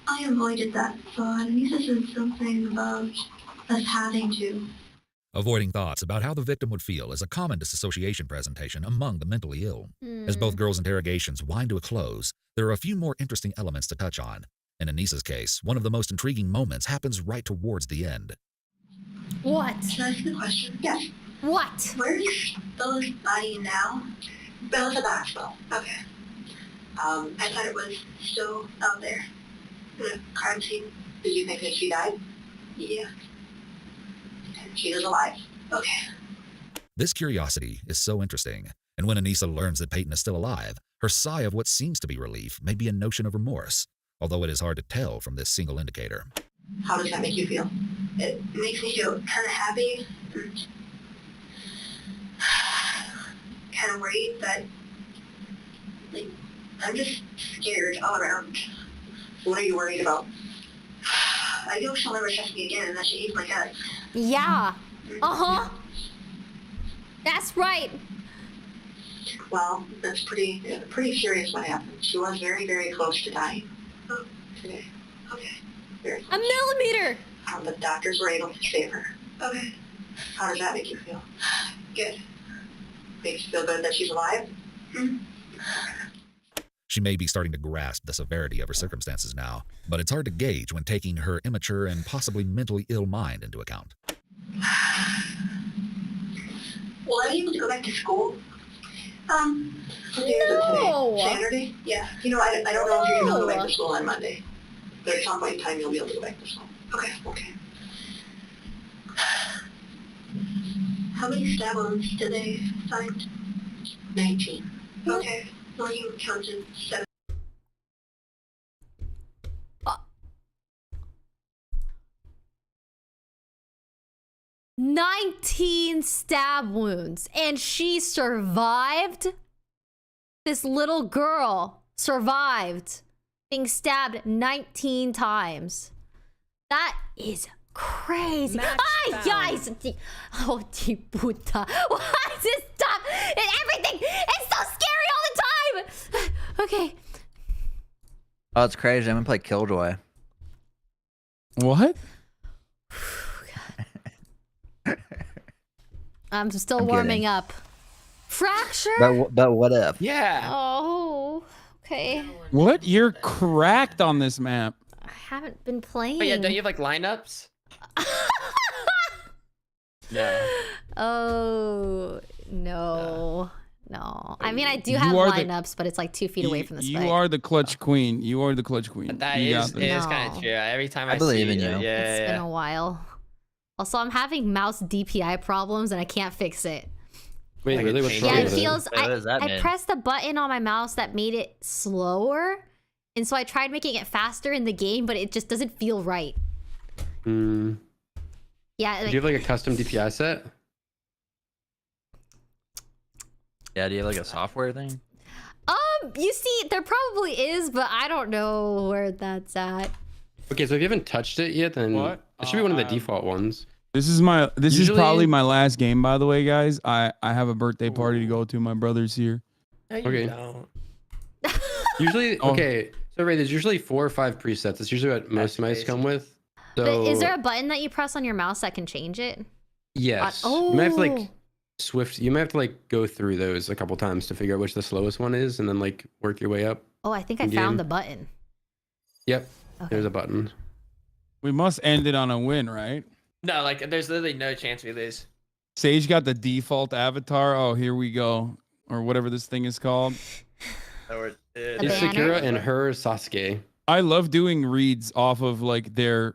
I avoided that thought. Anissa said something about us having to. Avoiding thoughts about how the victim would feel is a common disassociation presentation among the mentally ill. As both girls' interrogations wind to a close, there are a few more interesting elements to touch on. In Anissa's case, one of the most intriguing moments happens right towards the end. What? Can I ask you a question? Yes. What? Where's Bella's body now? Bella's a basketball. Okay. I thought it was still out there. The crime scene. Did you think that she died? Yeah. She is alive. Okay. This curiosity is so interesting, and when Anissa learns that Peyton is still alive, her sigh of what seems to be relief may be a notion of remorse, although it is hard to tell from this single indicator. How does that make you feel? It makes me feel kind of happy, kind of worried that, I'm just scared all around. What are you worried about? I know she'll never trust me again unless she eats my guts. Yeah. Uh-huh. That's right. Well, that's pretty serious what happened. She was very, very close to dying. Oh, today. Okay. Very close. A millimeter! The doctors were able to save her. Okay. How does that make you feel? Good. Makes you feel good that she's alive? Mm-hmm. She may be starting to grasp the severity of her circumstances now, but it's hard to gauge when taking her immature and possibly mentally ill mind into account. Will I be able to go back to school? No! Saturday? Yeah. I don't know if you're going to go back to school on Monday. But at some point in time, you'll be able to go back to school. Okay. How many stab wounds did they find? 19. Okay. Well, you counted 7. 19 stab wounds, and she survived? This little girl survived being stabbed 19 times. That is crazy. Ay, guys! Oh, di puta. Why does it stop? And everything! It's so scary all the time! Okay. Oh, it's crazy. I'm gonna play Killjoy. What? I'm still warming up. Fracture? But what if? Yeah. Oh, okay. What? You're cracked on this map. I haven't been playing. Oh yeah, don't you have lineups? No. Oh, no. No. I mean, I do have lineups, but it's 2 feet away from the spike. You are the clutch queen. You are the clutch queen. That is kind of true. Every time I believe see in you. It's been a while. Also, I'm having mouse DPI problems and I can't fix it. Wait, really? What's wrong Yeah, it with feels. Wait, what does that I mean? pressed the button on my mouse that made it slower, and so I tried making it faster in the game, but it just doesn't feel right. Hmm. Yeah. Do you have a custom DPI set? Yeah, do you have a software thing? You see, there probably is, but I don't know where that's at. Okay, so if you haven't touched it yet, then it should be one of the default ones. This is probably my last game, by the way, guys. I have a birthday party to go to. My brother's here. No, you Okay. don't. Usually, okay. So Ray, there's usually 4 or 5 presets. That's usually what most mice come with. So, But is there a button that you press on your mouse that can change it? yes. Oh. You might have to like you might have to like go through those a couple times to figure out which the slowest one is, and then like work your way up. Oh, I think I in-game. found the button. Yep. Okay. There's a button. We must end it on a win, right? No, like there's literally no chance we lose. Sage got the default avatar. Oh, here we go. Or whatever this thing is called. It's Sakura and her Sasuke. I love doing reads off of like their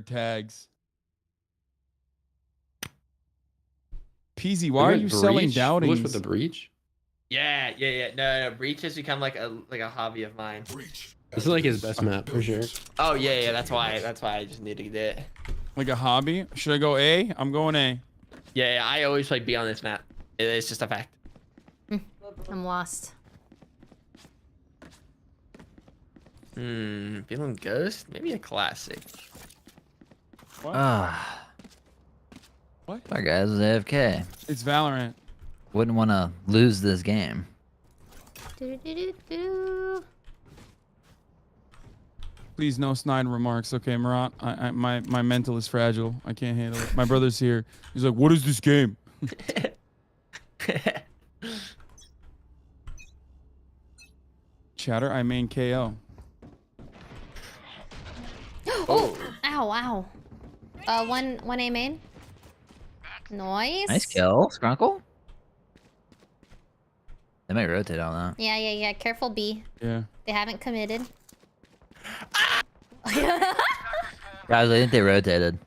tags. PZ, why are you selling doubtings? With the breach? Yeah. No, breach has become like a hobby of mine. This is like his best map for sure. Oh yeah. That's why I just need to get it. Like a hobby? Should I go A? I'm going A. Yeah. I always play B on this map. It's just a fact. I'm lost. Feeling ghost? Maybe a classic. What? What? Our guys is AFK. It's Valorant. Wouldn't want to lose this game. Please, no snide remarks. Okay, Marat. My mental is fragile. I can't handle it. My brother's here. He's like, what is this game? Chatter, I main KO. Oh! Ow! One A main. Nice. Nice kill, Scrunkle. They might rotate on that. Yeah. Careful, B. Yeah. They haven't committed. Guys, I think they rotated.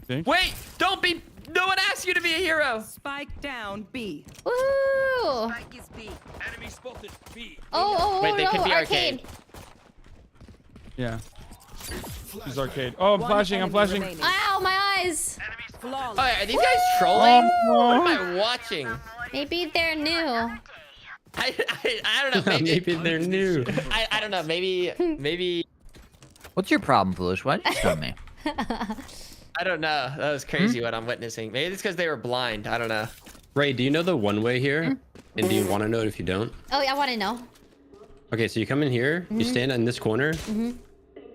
Wait! Don't be. No one asked you to be a hero. Spike down B. Woo! Spike is B. Enemy spotted B. Oh, Wait, they no, could be arcade. Yeah. He's arcade. Oh, I'm flashing. Ow, my eyes. Oh, are these guys trolling? Oh. What am I watching? Maybe they're new. I don't know. Maybe they're new. I don't know. Maybe. What's your problem, Foolish? Why did you stun me? I don't know. That was crazy what I'm witnessing. Maybe it's because they were blind. I don't know. Ray, do you know the one way here? And do you want to know it if you don't? Oh, I want to know. Okay, so you come in here, you stand in this corner,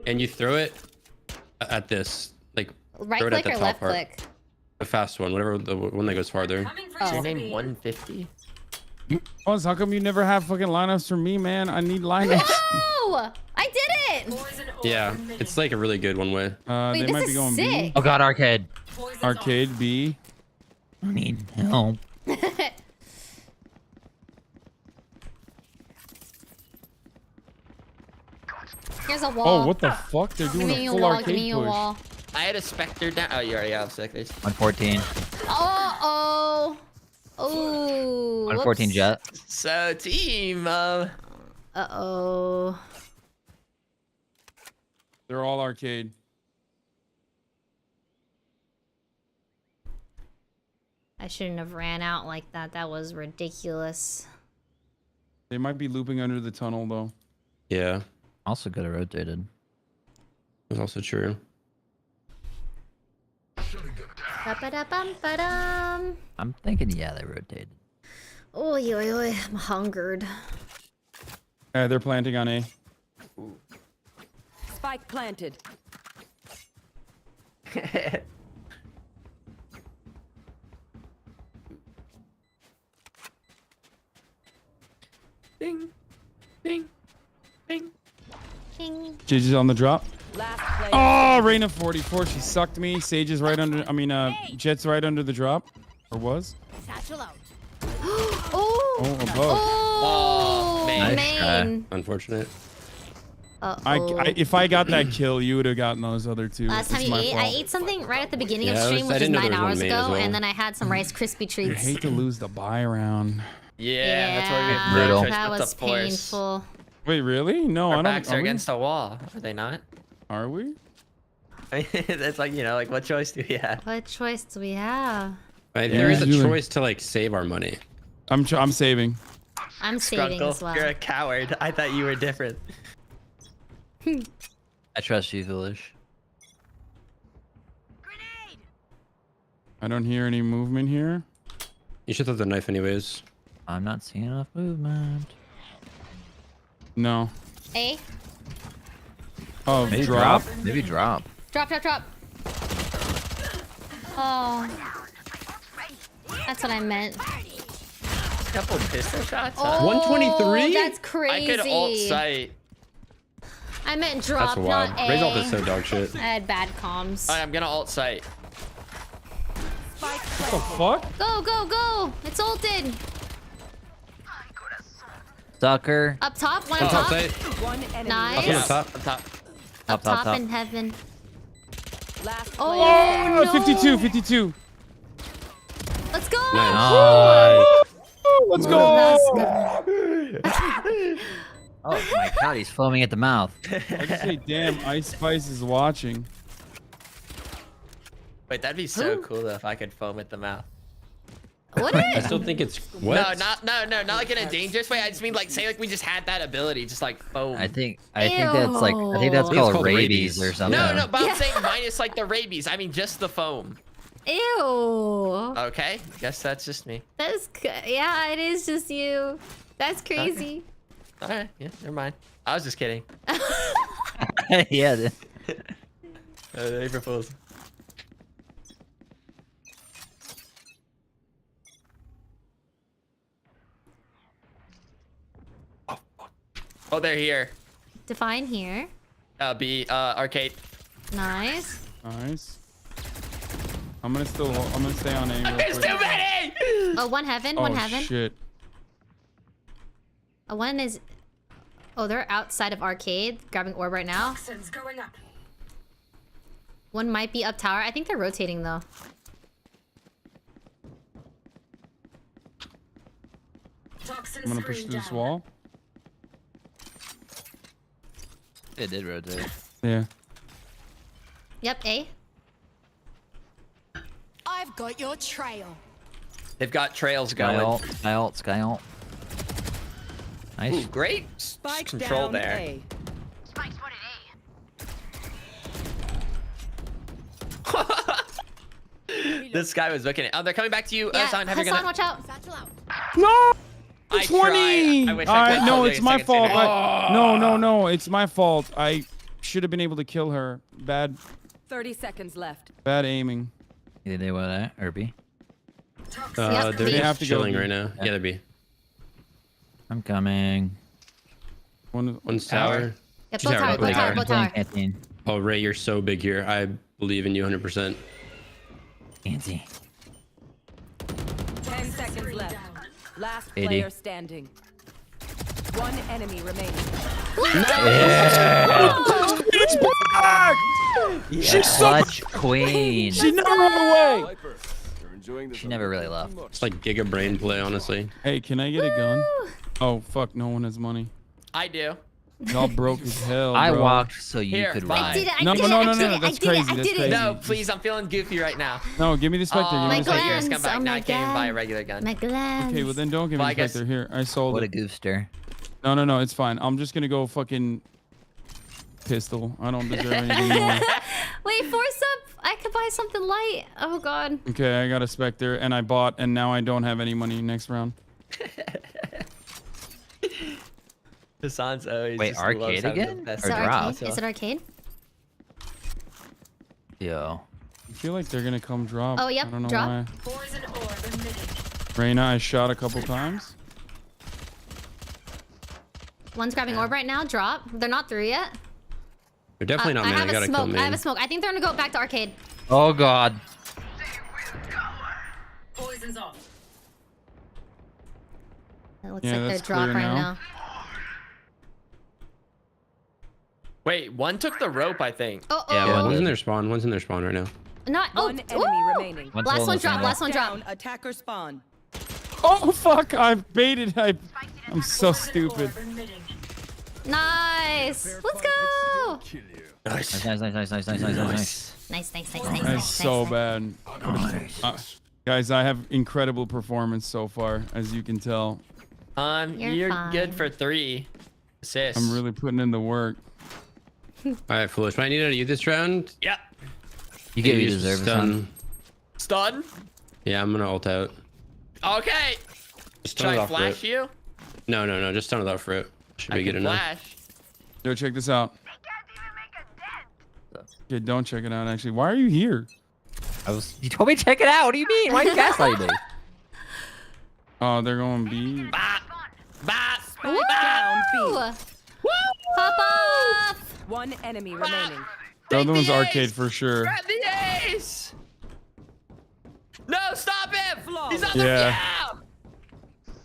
and you throw it at this, like, Right throw it at click the or top left part. click? The fast one, whatever, the one that goes farther. Is your name 150? Oh, how come you never have fucking lineups for me, man? I need lineups. No! I did it! Yeah, it's like a really good one way. Wait, They this might is be going B. sick. Oh god, arcade. Arcade B. I need help. Here's a wall. Oh, what the fuck? They're doing Give me a a full wall, arcade give me a push. wall. I had a Spectre down. Oh, you already have Spectres. 114. Uh-oh. Oh. 114 jet. So, team. Uh-oh. They're all arcade. I shouldn't have ran out like that. That was ridiculous. They might be looping under the tunnel, though. Yeah. Also could have rotated. That's also true. Ba-ba-da-bum-ba-dum. I'm thinking, yeah, they rotated. Oy, oy, oy. I'm hungered. They're planting on A. Spike planted. Ding. Ding. Ding. Ding. JJ's on the drop. Last player. Oh, Reina 44. She sucked me. Sage is right under. Jet's right under the drop. Or was? Satchel out. Oh, above. Oh, Nice man. Unfortunate. Uh-oh. If I got that kill, you would have gotten those other two. Last time It's you my ate, fault. I ate something right at the beginning of Yeah, stream, I which is didn't know 9 there was one hours main ago, as well. and then I had some Rice Krispie You treats. hate to lose the buy round. Yeah, that's why we have Brutal. no choice That but to was force. painful. Wait, really? No, I Our don't. backs are we? against the wall. Are they not? Are we? It's like, like what choice do we have? What choice do we have? Right, Yeah, there is a usually. choice to like save our money. I'm saving. I'm saving as Scrunkle, well. you're a coward. I thought you were different. I trust you, Foolish. I don't hear any movement here. You should throw the knife anyways. I'm not seeing enough movement. No. A. Oh, Maybe drop. Maybe drop. Drop. Oh. That's what I meant. Couple pistol shots. Oh, 123? That's crazy. I could ult sight. I meant drop, That's wild. not A. Raise ult is so dog shit. I had bad comms. Alright, I'm gonna ult sight. What the fuck? Go. It's ulted. Sucker. Up top, one On up top top. side. One enemy. Nice. On top. Up top in heaven. Last Oh, no. 52. Let's go. Nice. Let's Ooh, go. Oh my god, he's foaming at the mouth. I just say, damn, Ice Spice is watching. Wait, that'd be so cool though if I could foam at the mouth. Would I it? still think it's what? No, not like in a dangerous way. I just mean like say like we just had that ability, just like foam. I think that's like I think that's Ew. It's called rabies or something. No, but I'm saying minus like the rabies. I mean just the foam. Ew. Okay, guess that's just me. Yeah, it is just you. That's crazy. Okay. Alright, yeah, never mind. I was just kidding. Yeah. April Fools. Oh, they're here. Define here. B, arcade. Nice. I'm gonna stay on A. There's too many! Oh, one heaven. Oh One heaven. shit. One is. Oh, they're outside of arcade, grabbing orb right now. Toxins going up. One might be up tower. I think they're rotating though. Toxin I'm gonna push through this wall. It did rotate. Yeah. Yep, A. I've got your trail. They've got trails going. Sky ult. Nice. Ooh, great control down there. A. This guy was looking at. Oh, they're coming back to you. Yeah, Hassan, Hassan, watch out. No. I 20. tried. I wish I could. No, Oh, it's wait a my second, fault. Sammy. No, it's my fault. I should have been able to kill her. Bad 30 seconds left. aiming. Either they want that or B. They're They have to go chilling B. right now. Yeah, they're B. I'm coming. One's tower. Yeah, both tower. Canteen. Oh, Ray, you're so big here. I believe in you 100%. Antsy. 10 seconds left. Last 80. player standing. One enemy remaining. Yeah. It's back! She's Clutch queen. She never ran away. She never really left. It's like Giga Brain play, honestly. Hey, can I get a gun? Oh fuck, no one has money. I do. Y'all broke as hell. I bro. walked so you Here, could fine. ride. I did it. No, I that's did it. crazy. That's crazy. No, please, I'm feeling goofy right now. No, give me the Spectre. Give me My the Spectre. glands. Come back. Oh Now my I can't even buy a god. regular gun. My glands. Okay, well then don't give me Well, the I guess- Spectre. Here, I sold What a it. goofster. No, it's fine. I'm just gonna go fucking pistol. I don't deserve anything more. Wait, force up. I could buy something light. Oh god. Okay, I got a Spectre and I bought and now I don't have any money next round. Hassan's always Wait, just arcade loves having the again? best Is Or it drop? arcade? Is it arcade? Yo. I feel like they're gonna come drop. Oh, yep, I don't know drop. why. Poison orb emitted. Reyna, I shot a couple times. One's grabbing orb right now. Drop. They're not through yet. They're definitely not I man. have I a gotta kill smoke. I have man. a smoke. I think they're gonna go back to arcade. Oh god. Poison's off. It looks Yeah, like they're that's drop clear right now. now. Wait, one took the rope, I think. Oh, Yeah, oh. One's in their spawn. One's in their spawn right now. Not. Oh, One enemy ooh. remaining. One's Last holding one us drop. now. Last one drop. Down, attacker spawn. Oh fuck! I've baited. I'm so stupid. Orb emitting. Nice. Let's go. Nice. Nice. Nice. That's so bad. Guys, I have incredible performance so far, as you can tell. You're good fine. for 3 assists. I'm really putting in the work. All right, Foolish. What I need out of you this round? Yeah. You get what you use deserve, son. Stun. Yeah, I'm gonna ult out. Okay. Just Should turn it I off flash fruit. you? No. Just turn it off fruit. Should be I good can enough. flash. Yo, check this out. Okay, don't check it out. Actually, why are you here? You told me to check it out. What do you mean? Why are you gaslighting me? Oh, they're going B. Spike down B. Pop off! One enemy remaining. The other one's arcade for sure. Grab the ace! No, stop him! He's on Yeah.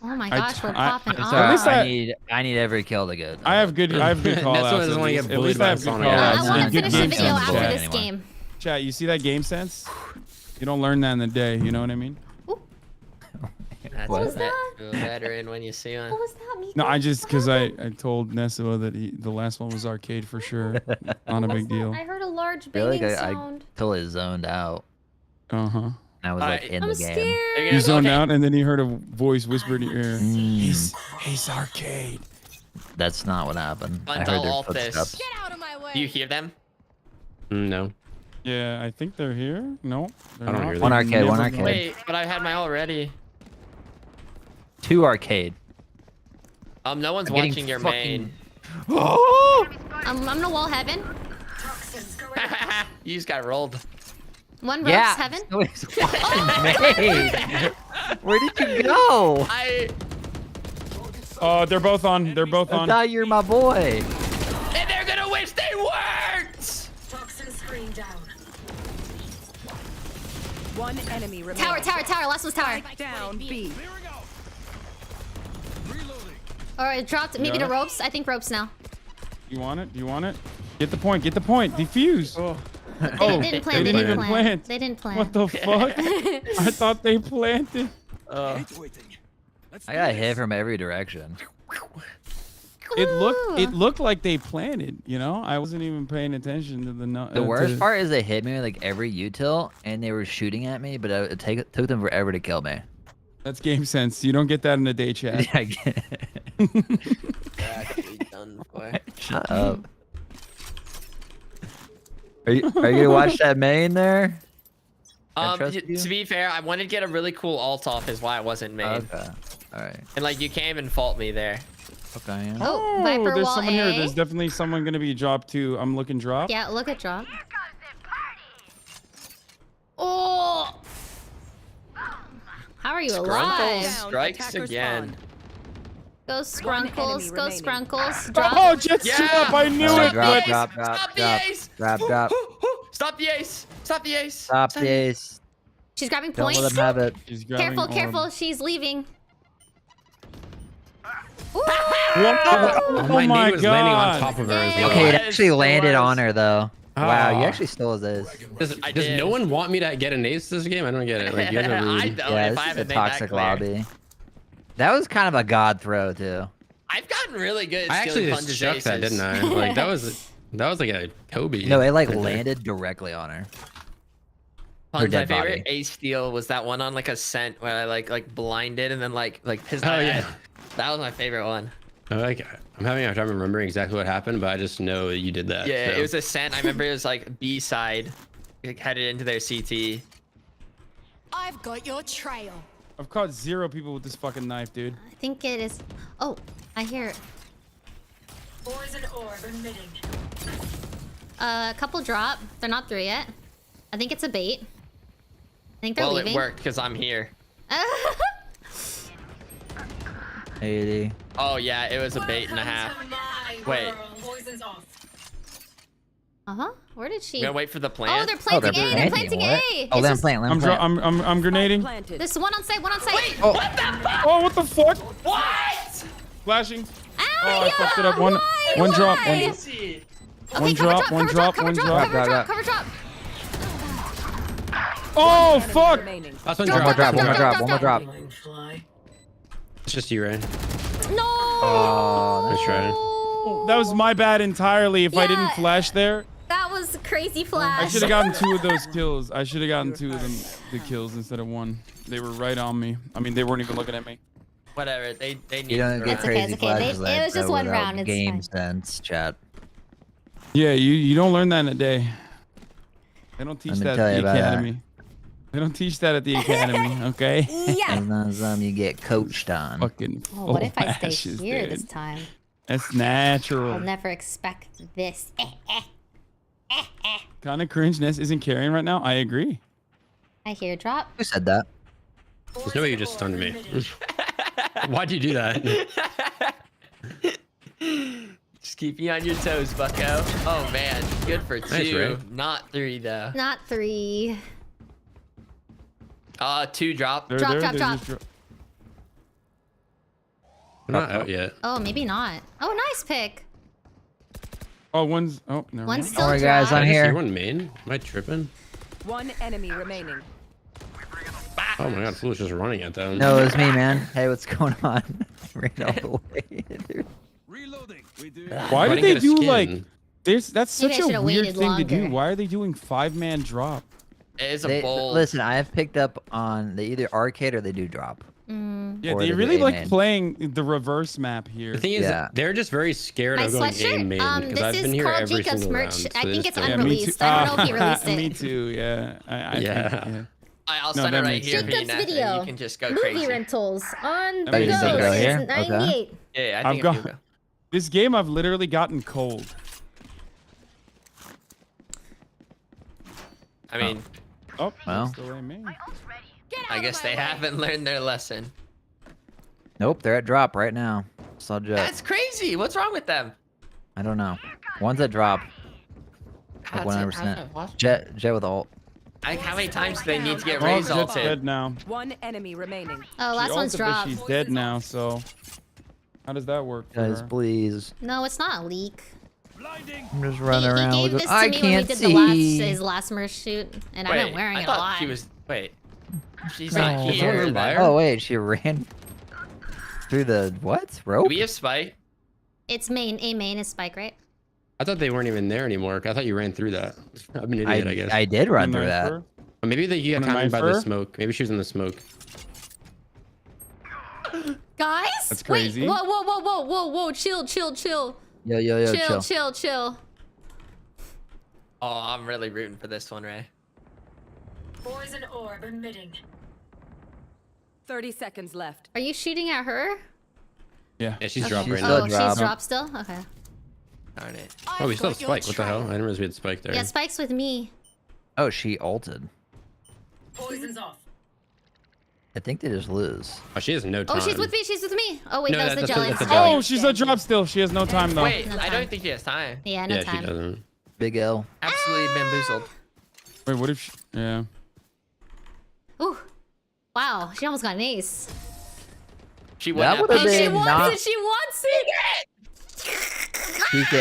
Oh my gosh, we're popping off. At least I need every kill to go. I have good call That's outs. what doesn't want to get At least bullied I by have good Sonic. call I outs want to and good finish the game video sense, after chat. this game. Chat, you see that game sense? You don't learn that in a day. You know what I mean? That's What was that? a veteran when you see one. What was that, Miko? No, I just because I told Nessa that the last one was arcade for sure. Not a big deal. I heard a large I feel banging like I sound. totally zoned out. Uh-huh. I was like in I'm the game. scared. You zoned out and then you heard a voice whisper in your ear. He's arcade. That's not what happened. I Until heard their all footsteps. this. Do you hear them? No. Yeah, I think they're here. No, they're I don't not. hear them. One They've arcade, one never arcade. gone. Wait, but I had my all ready. 2 arcade. No one's I'm getting watching your fucking- main. I'm gonna wall heaven. You just got rolled. One ropes Yeah. heaven. No, it's fucking made. Where did you go? Oh, they're both on. They're both I on. thought you're my boy. And they're gonna wish they weren't! Toxin screen down. One enemy remaining. Tower. Last one's tower. Spike down B. Alright, it dropped. Maybe Yeah. the ropes. I think ropes now. You want it? Do you want it? Get the point. Get the point. Defuse. Oh. They didn't plan. They didn't even plant. They didn't plan. What the fuck? I thought they planted. I got hit from every direction. It looked like they planted. You know, I wasn't even paying attention to the. The worst part is they hit me with like every util, and they were shooting at me, but it took them forever to kill me. That's game sense. You don't get that in a day chat. Yeah, I get Actually done for. Shut up. Are you gonna watch that main there? To be fair, I wanted to get a really cool alt off is why it wasn't made. Okay. Alright. And like you came and fault me there. Okay. Yeah. Oh, Viper there's wall someone A. here. There's definitely someone gonna be drop too. I'm looking drop. Yeah, look at drop. Oh! How are you alive? Strikes again. Go Scrunkles, go remaining. Scrunkles. Drop. Oh, Jet's up. I knew it. Drop, Stop drop, the drop, ace! drop, drop. Stop the ace! Stop the ace! Stop the ace. She's grabbing Don't points. let them have it. She's grabbing Careful, orb. careful. She's leaving. Ooh. Oh my my knee was landing on god. top of her as well. Okay, it Yes, actually it landed was. on her though. Wow, you Ah. actually stole his ace. Does no one want me to get an ace this game? I don't get it. Like, you guys are I rude. don't. Yeah, if I this is a haven't made that toxic clear. lobby. That was kind of a god throw too. I've gotten really good at I actually stealing just Punch's chucked that, aces. didn't I? Like that was like a Kobe. No, it like right there. landed directly on her. Punch, my dead favorite body. ace steal was that one on like a scent where I like blinded and then like pissed my Oh, yeah. head. That was my favorite one. I'm having a hard time remembering exactly what happened, but I just know you did that. Yeah, so. it was a scent. I remember it was like B side, like, headed into their CT. I've got your trail. I've caught 0 people with this fucking knife, dude. I think it is. Oh, I hear it. Poison orb emitting. A couple drop. They're not through yet. I think it's a bait. I think they're Well, leaving. it worked because I'm here. 80. Oh yeah, it was a bait and a half. Wait, Poison's off. Uh-huh. Where did she? I'm gonna wait for the Oh, plant. they're planting A. They're planting A. Oh, It's let him just- plant. Let him plant. I'm grenading. Planted. There's one on site. One on site. Wait, Oh. what the fuck? Oh, what the fuck? What? Flashing. Ow, Oh, I yeah, fucked it up. One why? drop. Why? One Okay, One cover drop, one drop, cover one drop, drop. cover drop, Drop, cover drop. Oh, fuck. Remaining. Last one One more drop. One more drop. One more drop. It's just you, Ryan. No. Oh, Nice try. That was my bad entirely. If I didn't Yeah. flash there, That was a crazy I flash. should have gotten 2 of those kills. I should have gotten 2 of them, the kills instead of 1. They were right on me. I mean, they weren't even looking at me. Whatever. They need. You don't to get It's okay, crazy it's okay. flashes It like was just that one without round, it's game fine. sense, chat. Yeah, you don't learn that in a day. They don't teach Let me that tell at you the about that. academy. They don't teach that at the academy, okay? Yeah. Sometimes you get coached on. Fucking. Oh, what if I stay ashes, here dude. this time? That's natural. I'll never expect this. Kind of cringeness isn't carrying right now. I agree. I hear a drop. Who said that? There's no way you just stunned me. Why'd you do that? Just keep you on your toes, bucko. Oh man, good for Nice, 2, Ray. not 3 though. Not 3. 2 drop. They're Drop, there, drop, they drop. just We're not out yet. Oh, maybe not. Oh, nice pick. Oh, one's. Oh, never One's mind. still Alright, guys, dropped. I'm here. One main? Am I tripping? One enemy remaining. Oh my god, Fool's just running at them. No, it was me, man. Hey, what's going on? Ran all the way. Dude. Why did they do like? That's Maybe such I a should've weird waited thing to do. longer. Why are they doing 5-man drop? It is a bold. Listen, I have picked up on they either arcade or they do drop. Yeah, Or they they do really like A-main. playing the reverse map here. The thing is, Yeah. they're just very scared My of going sweatshirt. A main because This I've is been here called every Jacob's single merch. round. So I they think just it's don't- unreleased. I don't know if he released it. Me too. Yeah. I Yeah. think, yeah. I'll No, send that it right makes here sense. for you, Jacob's Nathan. video. You can just go Movie crazy. rentals on the That makes go. sense. Go here? It's Okay. 98. Yeah, I I've think got you go. this game. I've literally gotten cold. I mean, Oh, Well. still A main. I guess they haven't learned their lesson. Nope, they're at drop right now. Saw Jet. That's crazy. What's wrong with them? I don't know. One's at drop. God, Like it's like, 100%. Jet with ult. how many times do they need to get Oh, raised Jet's ulted? dead now. One enemy remaining. Oh, last She one's ulted, but dropped. she's dead now. So how does that work for Guys, her? please. No, it's not a leak. I'm just running He around gave with this it. to I me when we can't did see. his last merch shoot, and I've Wait, been wearing I it a thought lot. she was. Wait. She's No. not Is someone here. by her? Oh wait, she ran through the what? Do Rope? we have spike? It's main. A main is spike, right? I thought they weren't even there anymore. I thought you ran through that. I'm an idiot, I guess. I did run through Knife that. her? Or maybe you got Wanna timing by knife the her? smoke. Maybe she was in the smoke. Guys, That's crazy. Wait, whoa! Chill. Yo, Chill. Oh, I'm really rooting for this one, Ray. Poison orb emitting. 30 seconds left. Are you shooting at her? Yeah. Yeah, she's Okay. dropped right still now. Oh, drop. she's dropped still. Okay. Darn it. Oh, we still have spike. What the hell? I didn't realize we had spike there. Yeah, spike's with me. Oh, she ulted. Poison's off. I think they just lose. Oh, she has no time. Oh, she's with me. Oh wait, No, that was the that's jelly. that's the jelly. Oh, she's a drop still. She has no time though. Wait, No I time. don't think she has time. Yeah, no Yeah, time. she doesn't. Big L. Absolutely bamboozled. Wait, what if? Yeah. Ooh. Wow, she almost got an ace. She That went would've after- She been wants not- it. She wants it. Peek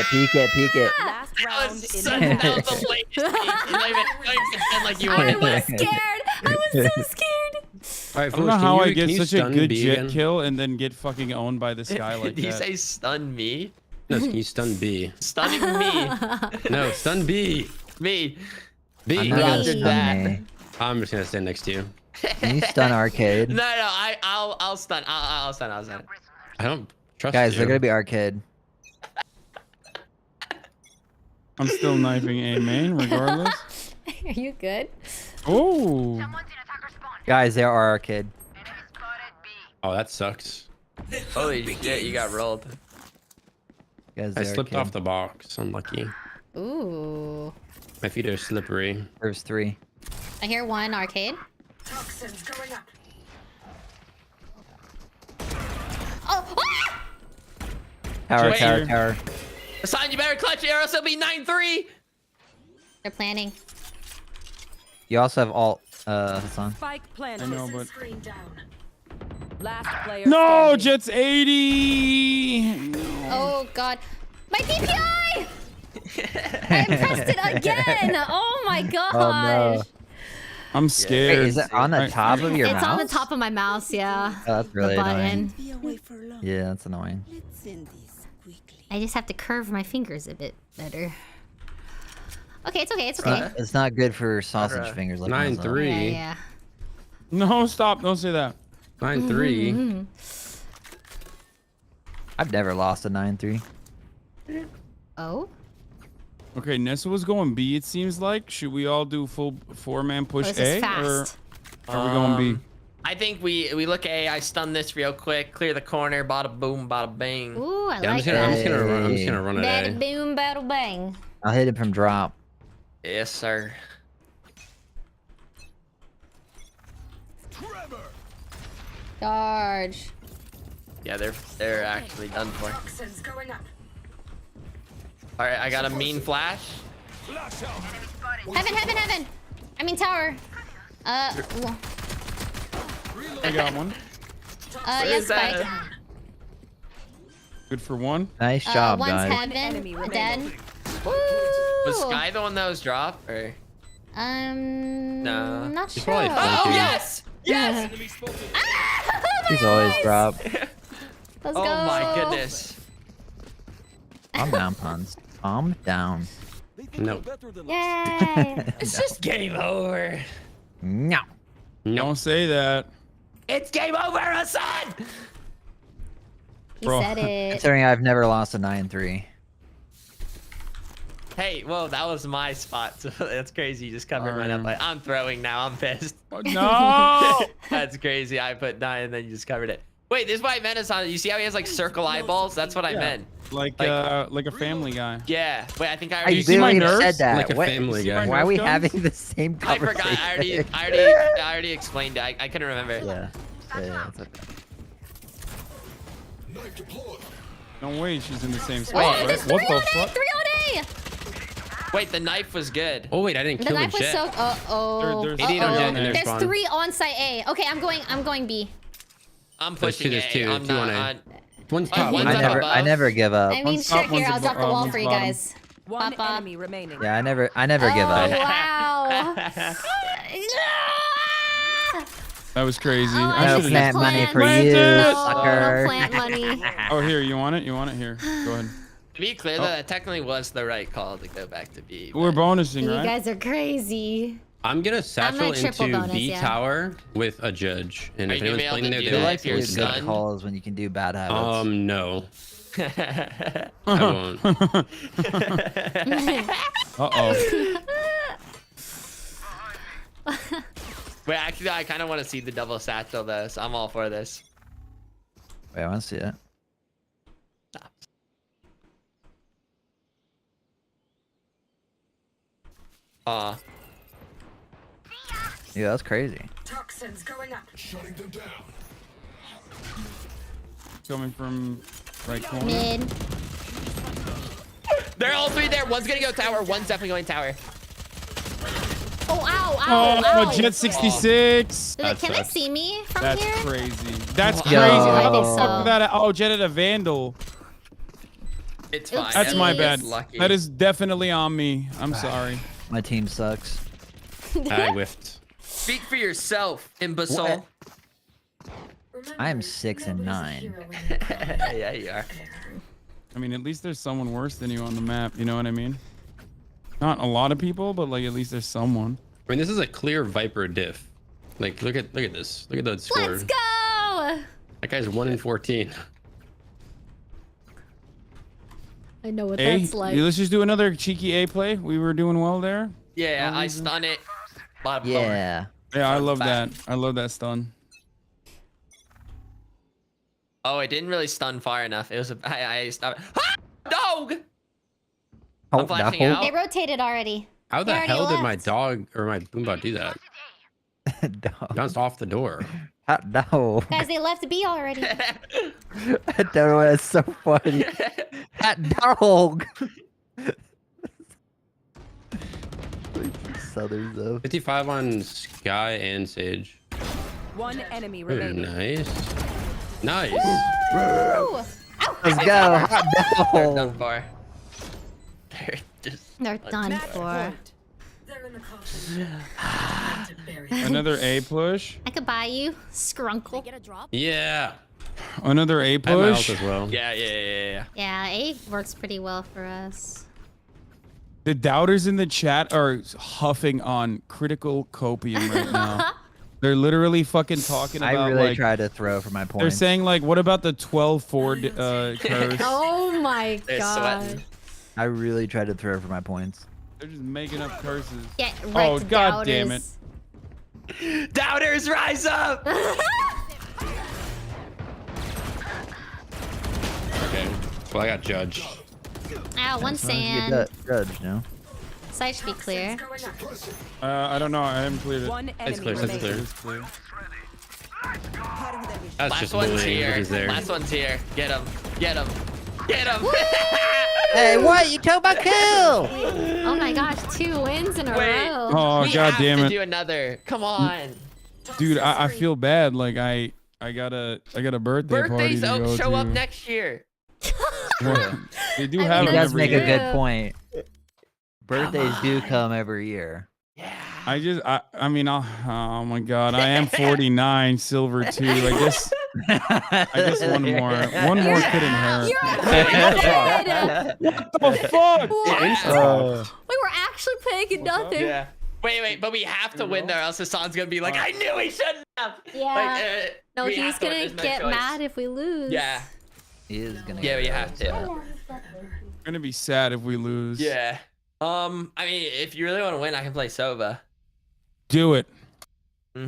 it. Last round in That the was the latest. Not even pretend like you I were. was scared. I was so scared. All right, I don't know how I get such a good jet again? kill and then get fucking owned by this guy like Did you that. say stun me? No, can you stun B? Stunning me. No, stun B. Me. B. I'm not gonna Roger stun that. me. I'm just gonna stand next to you. Can you stun arcade? No, I'll stun. I'll stun. I don't trust Guys, you. they're gonna be arcade. I'm still knifing A main regardless. Are you good? Oh. Guys, they are arcade. Oh, that sucks. Holy shit, you got rolled. Guys, I they slipped arcade. off the box. Unlucky. Ooh. My feet are slippery. There's 3. I hear one arcade. Toxins going up. Oh. Ah! Tower, Wait. tower. Hassan, you better clutch it or else it'll be 9-3. They're planning. You also have alt, Hassan. Spike I planted. know, but Screen down. Last player no, standing. Jet's 80. Oh god. My DPI! I pressed it again! Oh my gosh! Oh, no. I'm scared. Wait, is it on the top of your It's mouse? on the top of my mouse, yeah. Oh, that's really the button. annoying. Yeah, that's annoying. I just have to curve my fingers a bit better. Okay, it's okay. It's not good for sausage fingers. Like 9-3. Yeah, yeah. No, stop. Don't say that. 9-3. I've never lost a 9-3. Oh? Okay, Nessa was going B, it seems like. Should we all do full 4-man push A? Or are we going B? I think we look A. I stun this real quick. Clear the corner. Bada boom, bada bing. Ooh, I like that. I'm just gonna run it A. Bada boom, bada bang. I'll hit it from drop. Yes, sir. Charge. Yeah, they're actually done for. Toxins going up. All right, I got a mean flash. Heaven. I mean tower. I got one. Yes, Spike. Good for one. Nice job, one's guys. heaven. Dead. Woo! Was Sky the one that was dropped, or? No. Not sure. Oh yes! Yes! He's always drop. Let's go. Oh my goodness. Calm down, puns. Calm down. No. Yay! It's just game over. No. Don't say that. It's game over, Hassan! He said it. Considering I've never lost a 9-3. Hey, whoa, that was my spot. So that's crazy. You just covered mine up. Like, I'm throwing now. I'm pissed. No! That's crazy. I put 9 and then you just covered it. Wait, this is why I meant Hassan. You see how he has like circle eyeballs? That's what I meant. Like a Family Guy. Yeah. Wait, I think I I already said that. Like a Family Guy. Why are we having the same I conversation? forgot. I already explained it. I couldn't remember. Yeah. It's okay. No way, she's in the same spot, right? What the fuck? 3 on A. Wait, the knife was good. Oh wait, I didn't The kill the knife was Jet. so. There's Idiot on Jet in their There's spawn. 3 on site A. Okay, I'm going B. I'm pushing There's A. two. I'm Two on not A. One's top. One's one's up top. above. I never give up. I mean, sure. Here, I'll drop the wall for you bottom. guys. One Papa. enemy remaining. Yeah, I never give up. Wow. That was crazy. Oh, I No should've plant just- money for Plant you, it! sucker. No plant money. Oh, here, you want it? You want it? Here, go ahead. To be clear, though, that technically was the right call to go back to B. We're bonusing, You right? guys are crazy. I'm gonna satchel triple into bonus, B yeah. tower with a judge, and Are if you anyone's gonna be playing able to there, do they that will if you're Good son? calls when you can do bad habits. no. I won't. Uh-oh. Wait, actually, I kind of want to see the double satchel, though, so I'm all for this. Wait, I want to see it. Yeah, that's crazy. Toxins going up. Shutting them down. Coming from right corner. Mid. They're all 3 there. One's gonna go tower. One's definitely going tower. Oh, ow, Oh, ow. Jet 66. Can they see me from That's here? crazy. That's Yo. crazy. How the so. fuck did that? Oh, Jet had a Vandal. It's fine. That's my bad. Lucky. That is definitely on me. I'm sorry. My team sucks. I whiffed. Speak for yourself, imbecile. I am 6 and 9. Yeah, you are. I mean, at least there's someone worse than you on the map. You know what I mean? Not a lot of people, but like at least there's someone. I mean, this is a clear Viper diff. Like, look at this. Look at that score. Let's go. That guy's 1 in 14. I know what A? that's like. Let's just do another cheeky A play. We were doing well there. Yeah, I stun it. Bottom Yeah. Yeah, I love that. I love that stun. Oh, it didn't really stun far enough. It was a. I stopped. Ah! Dog! Oh, I'm flashing no. out. They rotated already. How the They already hell did my left. dog or my boombot do that? Bounced off the door. No. Guys, they left B already. I don't know. That's so funny. That dog. Southern though. 55 on Sky and Sage. One enemy Ooh, remaining. nice. Nice. Woo! Ow. Let's go. Hot They're dog. done for. They're just. They're done for. They're in the caution. Another A push. I could buy you Skrunkle. Yeah. Another A I have my ult push. as well. Yeah. Yeah, A works pretty well for us. The doubters in the chat are huffing on critical copium right now. They're literally fucking talking about I really like tried to throw for my point. they're saying like, what about the 12-4 curse? Oh my They're god. sweating. I really tried to throw for my points. They're just making up curses. Get right, oh, god damn it. Doubters, rise up! Okay. Well, I got judged. Ah, one sand. Judge, no? Side should be clear. I don't know. I haven't cleared it. It's clear. It's clear. It's clear. That's Last just one's bullying here. because there. Last one's here. Get him. Get him. Get him. Hey, what? You took my kill! Oh my gosh, 2 wins in a row. Oh, we god have damn to it. do another. Come on. Dude, I feel bad. Like I got a birthday party Birthdays to go show to. up next year. They do I have mean, it He does every make year. a good point. Birthdays do come every year. I mean, oh my god, I am 49, silver 2. I guess one more couldn't hurt. What the fuck? We were actually paying nothing. Yeah. Wait, but we have to win there, else Hassan's gonna be like, I knew he shouldn't have. Yeah. No, we he's have to win, gonna there's no get choice. mad if we lose. Yeah. He is gonna. Yeah, we have to. I'm gonna be sad if we lose. Yeah. I mean, if you really want to win, I can play Sova. Do it. I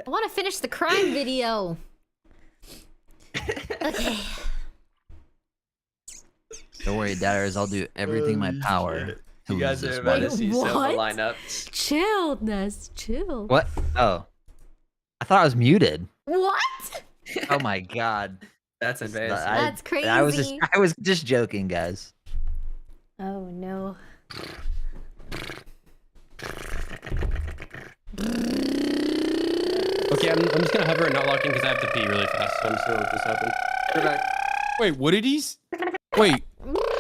want to finish the crime video. Okay. Don't worry, Datters. I'll do everything in my power. You guys are about to see Sova lineups. Chill, Ness. Chill. What? Oh. I thought I was muted. What? Oh my god. That's embarrassing. That's crazy. I was just joking, guys. Oh no. Okay, I'm just gonna hover and not lock in because I have to pee really fast. So I'm just gonna let this happen. We're back. Wait, what did he? Wait,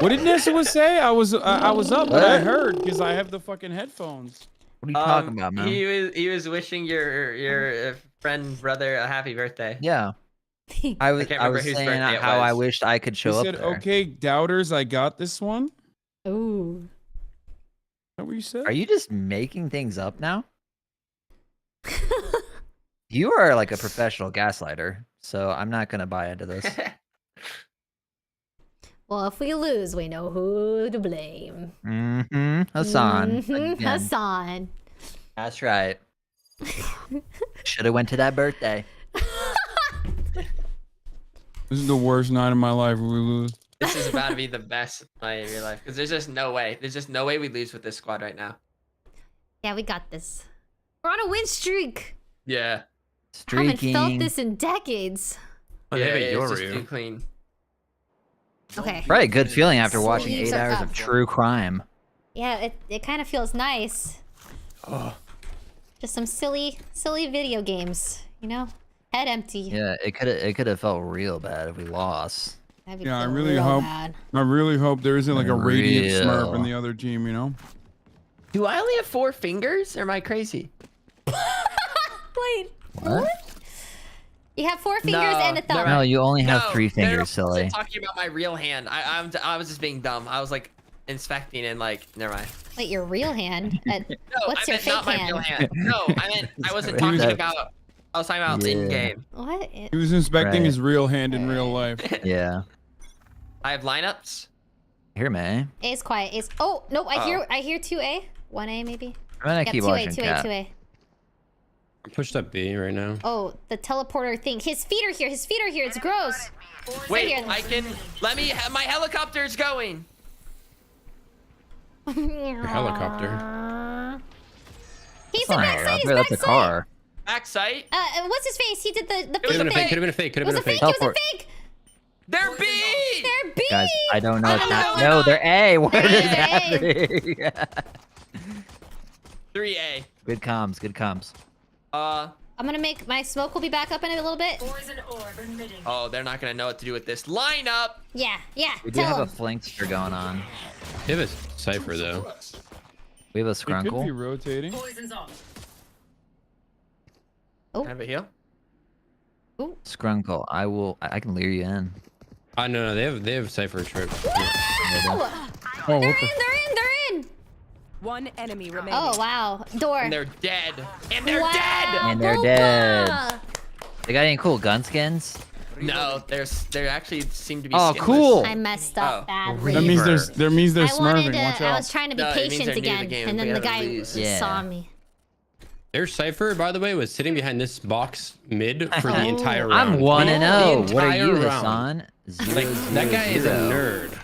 what did Nessa say? I was up, but I heard because I have the fucking headphones. What are you talking about, man? He was wishing your friend brother a happy birthday. Yeah. I was remember whose saying birthday it how I was. wished I could show He up said, there. "Okay, doubters, I got this one." Ooh. Is that what you said? Are you just making things up now? You are like a professional gaslighter, so I'm not gonna buy into this. Well, if we lose, we know who to blame. Hassan. Mhm, again. Hassan. That's right. Should have went to that birthday. This is the worst night of my life if we lose. This is about to be the best night of your life because there's just no way. There's just no way we lose with this squad right now. Yeah, we got this. We're on a win streak. Yeah. I haven't felt this in decades. Yeah, it's just too clean. Okay. Probably a good feeling after watching Sleeves 8 are hours up. of true crime. Yeah, it kind of feels nice. Oh. Just some silly video games, you know? Head empty. Yeah, it could have felt real bad if we lost. Yeah, I really hope there isn't like a radiant smurf in the other team, you know? Do I only have 4 fingers? Or am I crazy? Wait, what? You have 4 fingers and a thumb. No, you only have No, 3 no, fingers, I silly. wasn't talking about my real hand. I was just being dumb. I was like inspecting and like, never mind. Wait, your real hand? What's I your meant fake not my real hand? hand. No, I wasn't He was- talking about. I was talking about in game. What? He was inspecting his real hand in real life. Yeah. I have lineups. Here, May. A's quiet. A's. Oh no, I hear 2A, 1A maybe. I'm gonna keep 2A, watching 2A, Cat. 2A. I pushed up B right now. Oh, the teleporter thing. His feet are here. His feet are here. It's gross. Wait, Right here. I can. Let me. My helicopter's going. Your helicopter. He's That's a not a backside. He's helicopter, that's a backside. car. Back sight. What's his face? He did the Could have been a fake. Could have been a fake. Could have been a fake. It was a fake. They're B. They're B. Guys, I don't know what's happening. No, they're A. What is happening? 3A. Good comms. Good comms. I'm gonna make my smoke will be back up in a little bit. Oh, they're not gonna know what to do with this lineup. Yeah. We do have a flankster going on. They have a cipher though. We have a It could be scrunkle. rotating. Oh. Have a heal. Scrunkle. I can lure you in. No, they have cipher trip. Oh, Oh, they're what the? in. One enemy remaining. Oh wow. Door. And they're dead. And they're Wow. dead. And they're Boba. dead. They got any cool gun skins? No, there actually seem to be. Oh, skinless. cool. I messed up badly. That means they're I smurfing. wanted to, Watch I out. was trying to be No, it means patient they're new to the again, game. and We then the gotta guy lose. saw me. Their Cypher, by the way, was sitting behind this box mid for the entire round. I'm 1-0. The What are you, entire Hassan? Like, that guy is a nerd.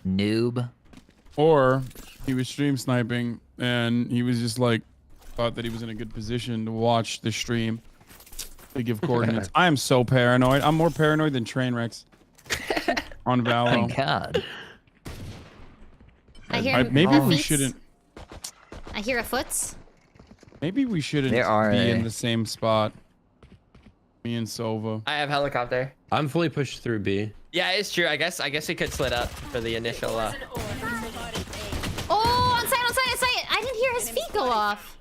Noob. Or he was stream sniping and he was just like thought that he was in a good position to watch the stream to give coordinates. I am so paranoid. I'm more paranoid than train wrecks on Valo. Thank God. Maybe we shouldn't. I hear a foots. Maybe we shouldn't be in the same spot. Me and Sova. I have helicopter. I'm fully pushed through B. Yeah, it's true. I guess we could split up for the initial. Oh, on site. I didn't hear his feet go off.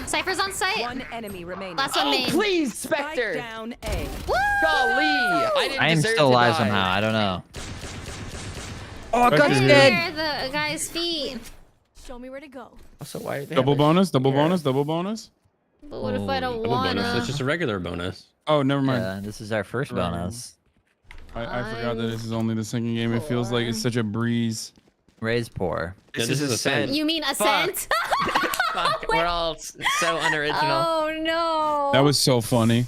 Cypher's on site. One enemy remaining. Last one main. Please, Spectre. Down A. Golly, I am still alive somehow. I don't know. Oh, I Gut's didn't dead. hear the guy's feet. Show me where to go. Also, why are they Double bonus, double bonus, double bonus. But what if I don't Double wanna? bonus. It's just a regular bonus. Oh, never mind. Yeah, this is our first bonus. I forgot that this is only the second game. It feels like it's such a breeze. Ray's poor. This is Ascent. You mean Ascent? Fuck, we're all so unoriginal. Oh no. That was so funny.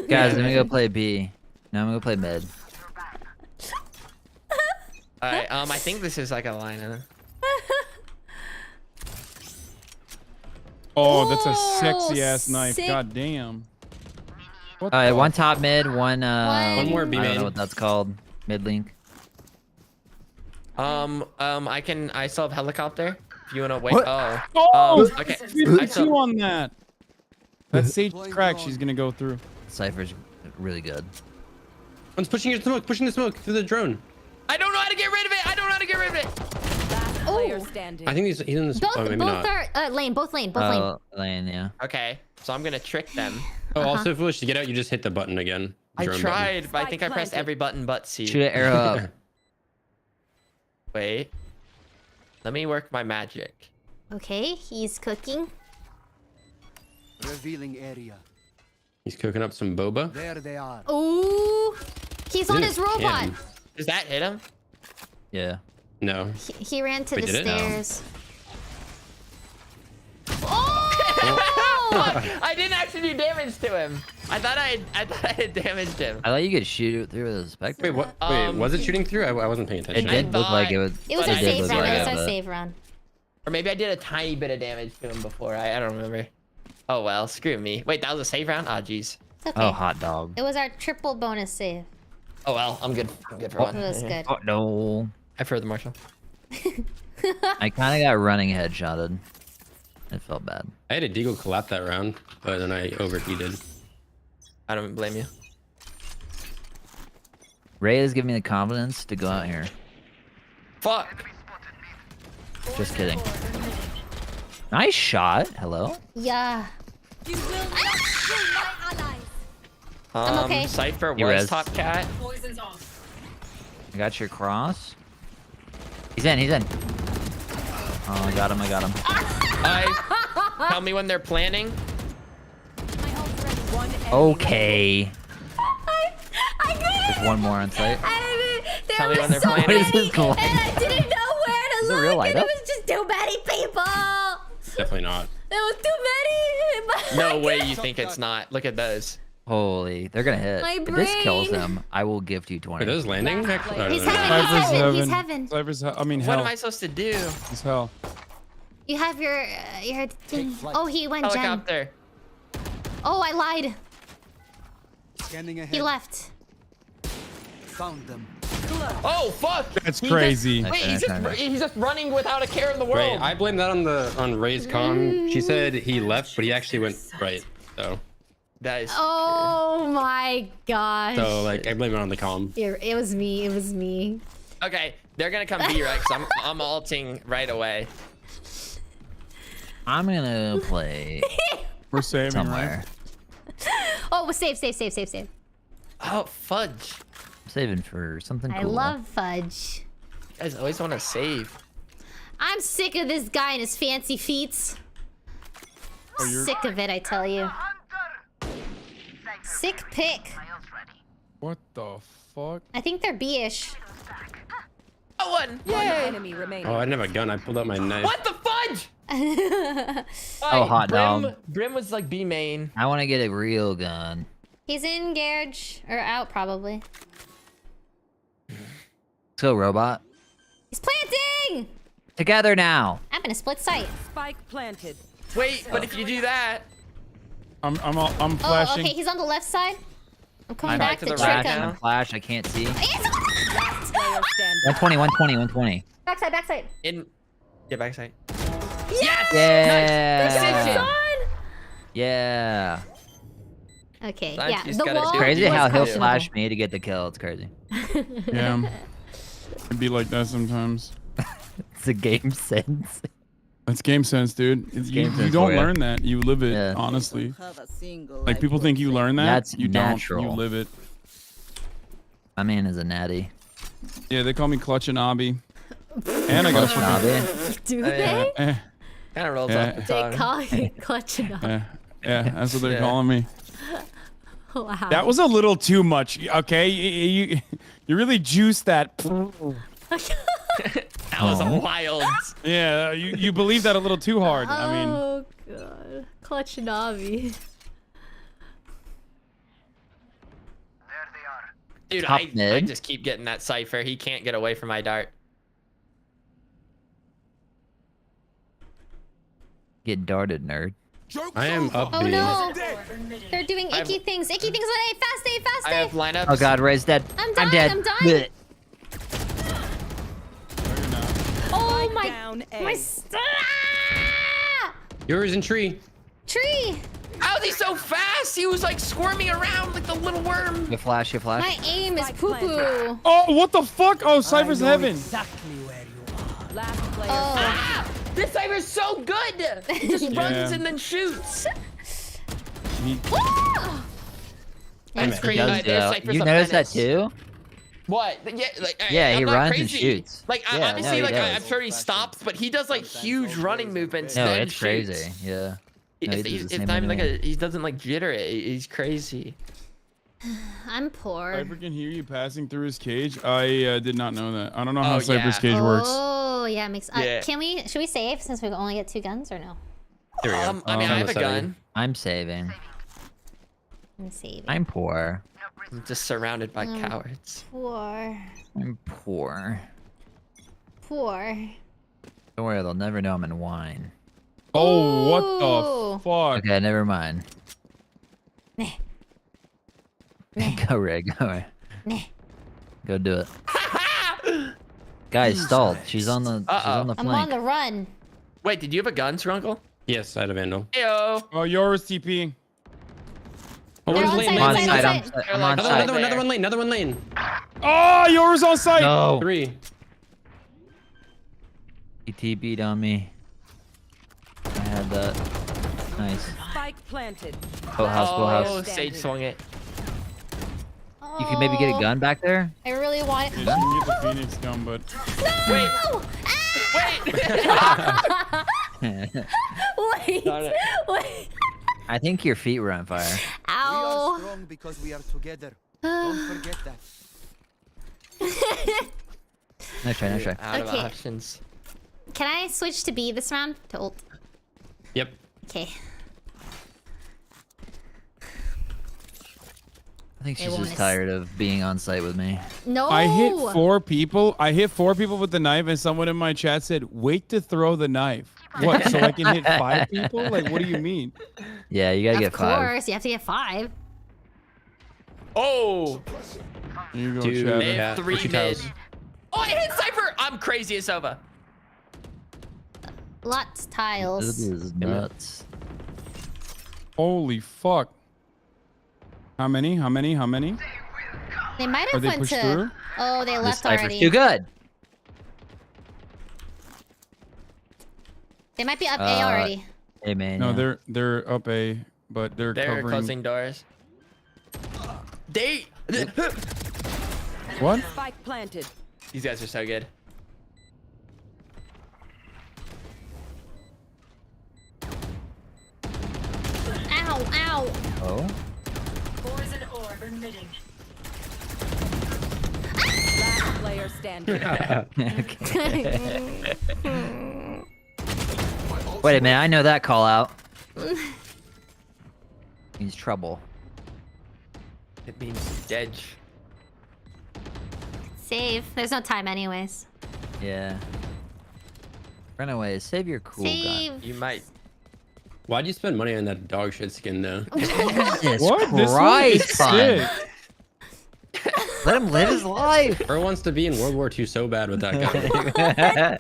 Guys, let me go play B. No, I'm gonna go play mid. Alright, I think this is like a line. Oh, that's a sexy ass sick. knife. God damn. What Alright, the- one top mid, one more B I don't main. know what that's called. Mid link. I still have helicopter. If you wanna wait. What? Oh. Okay. I still- Two on that. That Sage crack. She's gonna go through. Cypher's really good. One's pushing the smoke through the drone. I don't know how to get rid of it. Player standing. I think he's in this. Both, Oh, maybe both not. are lane. Both lane. Lane, yeah. Okay, so I'm gonna trick them. Oh, also foolish to get out. You just hit the button again. I Drone tried, but I think I pressed every button but C. Shoot an arrow up. Wait. Let me work my magic. Okay, he's cooking. Revealing area. He's cooking up some boba. There they are. Ooh, he's on his robot. Does that hit him? Yeah. No. He ran to Wait, the did it? No. stairs. Oh! I didn't actually do damage to him. I thought I had damaged him. I thought you could shoot through with a Spectre. Wait, what? Wait, was it shooting through? I wasn't paying attention. It did look like it was. It was But a I did save look run. like It was it, our but- save run. Or maybe I did a tiny bit of damage to him before. I don't remember. Oh well, screw me. Wait, that was a save round? Ah, jeez. It's okay. Oh, hot dog. It was our triple bonus save. Oh well, I'm good. I'm good for It one. was good. Oh no. I've heard the Marshall. I kind of got running headshotted. It felt bad. I had a deagle collapse that round, but then I overheated. I don't blame you. Ray has given me the confidence to go out here. Fuck. Just kidding. Nice shot. Hello. Yeah. You will not kill my allies. I'm okay. Cypher You was res. top cat. Poison's off. I got your cross. He's in. He's in. Oh, I got him. I got him. Tell me when they're planning. Okay. I There's couldn't. one more on site. There Tell me when was they're so playing. many, What is this and like? I didn't know where to Is it look, real light and it up? was just too many people. Definitely not. There was too many. but No I way couldn't- you think it's not. Look at those. Holy, they're gonna hit. My If this kills brain. him, I will gift you 20. Wait, those landing? Actually, oh, He's no, no, no. heaven. He's Cypher's heaven. He's heaven. heaven. Cypher's I mean What hell. am I supposed to do? It's hell. You have your thing. Oh, he went Jen. Helicopter. Oh, I lied. Scanning ahead. He left. Found them. Oh fuck! That's He crazy. Just, wait, he's just running without a care in the Wait, world. I blame that on Ray's com. She said he left, but he actually went right. So, That is. Oh my gosh. like, I blame it on the com. It was me. It was me. Okay, they're gonna come B right, because I'm ulting right away. I'm gonna play We're saving, somewhere. Oh, save. Oh fudge! I'm saving for something cool. I love fudge. You guys always want to save. I'm sick of this guy and his fancy feats. Oh, you're- Sick of it, I tell you. Sick pick. What the fuck? I think they're B-ish. Oh, one! One Yay! enemy remaining. Oh, I didn't have a gun. I pulled out my knife. What the fudge? Oh, hot dog. Brim was like B main. I want to get a real gun. He's in garage or out probably. Let's go, robot. He's planting. Together now. I'm gonna split sight. Spike planted. Wait, but if you do that, I'm Oh, flashing. okay. He's on the left side. I'm coming I'm back to the trick right him. now. I'm flash. I can't see. He's on the left. 120, 120, 120. Backside, backside. get backside. Yes! Yeah. Precision. Yeah. Okay, Sometimes yeah. you just The gotta wall do Crazy was how he'll questionable. flash me to get the kill. It's crazy. Yeah. It'd be like that sometimes. It's a game sense. That's game sense, dude. You game sense don't for ya. learn that. You live it, honestly. Like, people think you learn that. That's you natural. don't. You live it. My man is a natty. Yeah, they call me Clutch and Obby. And I got a fucking... Do they? Kind of rolls Yeah. off the They tongue. call you clutching up. Yeah, that's what they're Yeah. calling me. Wow. That was a little too much. Okay, you really juiced that. That was wild. Yeah, you believe that a little too hard. I mean, Oh god. Clutch Navi. Dude, Top I mid. just keep getting that cipher. He can't get away from my dart. Get darted, nerd. I am up Oh B. no. They're doing icky things. Icky things on A. Fast A, fast A. I have lineups. Oh god, Ray's dead. I'm dying, dead. I'm dying. Blech. Oh my. Down A. My. Yours in tree. Tree. How is he so fast? He was like squirming around like the little worm. You flash, you flash. My aim is poo poo. oh, what the fuck? Oh, Cypher's heaven. Exactly where you are. Last player. Oh. Ah! This cipher's so good. He just runs and then shoots. That's crazy. You noticed that too? What? Yeah, like, Yeah, I'm he not runs and crazy. shoots. Like, Yeah, obviously, no, he like, does. I'm sure he stops, but he does like huge running movements. No, then it's shoots. crazy. Yeah. No, he does the It's same not even thing like to me. he doesn't like jitter it. He's crazy. I'm poor. Cypher can hear you passing through his cage. I did not know that. I don't know how Oh, Cypher's yeah. cage works. Oh yeah, makes. Yeah. Should we save since we only get 2 guns or no? There we go. I mean, I have a gun. I'm saving. I'm saving. I'm poor. I'm just surrounded by cowards. Poor. I'm poor. Poor. Don't worry, they'll never know I'm in wine. Oh, what Ooh. the fuck? Okay, never mind. Meh. Go, Ray. Go, Ray. Meh. Go do it. Guys, stalled. She's on the. She's on the I'm flank. on the run. Wait, did you have a gun, Strunkle? Yes, I had a vandal. Heyo. Oh, yours TP. Oh, They're one's on lane. site, I'm on on site. site. I'm on Another site. Another one lane. Another one lane. Oh, yours on site. No. 3. He TP'd on me. I had that. Nice. Spike planted. Go house, go Oh, house. Sage swung it. You can maybe get a gun back there? I really want it. You can get the Phoenix gun, but Wait. Wait. Wait. I think your feet were on fire. We are Ow. strong because we are together. Don't forget that. Nice try, nice try. Out of Okay. options. Can I switch to B this round? To ult. Yep. Okay. I think They she's want just us. tired of being on site with me. No. I hit 4 people. I hit 4 people with the knife, and someone in my chat said, "Wait to throw the knife." What? So I can hit 5 people? Like, what do you mean? Yeah, you gotta Of get 5. course, you have to get 5. Oh. Here you go, Dude, Chad. They yeah. have 3 What you mid. tells? Oh, I hit Cypher. I'm crazy as Sova. Lots This tiles. is nuts. Holy fuck. How many? How many? How many? They might Are have they went pushed to. through? Oh, they This left cipher's already. too good. They might be up A already. Hey man. No, yeah. they're up A, but they're covering. Closing doors. They. What? Spike planted. These guys are so good. Ow, ow. Oh. Poison orb emitting. player standing. Wait a minute, I know that call out. Means trouble. It means dead. Save. There's no time anyways. Yeah. Runaways, save your cool Save. gun. You might. Why'd you spend money on that dog shit skin though? Jesus What? This one Christ, is son. sick. Let him live his life. Bro wants to be in World War II so bad with that guy.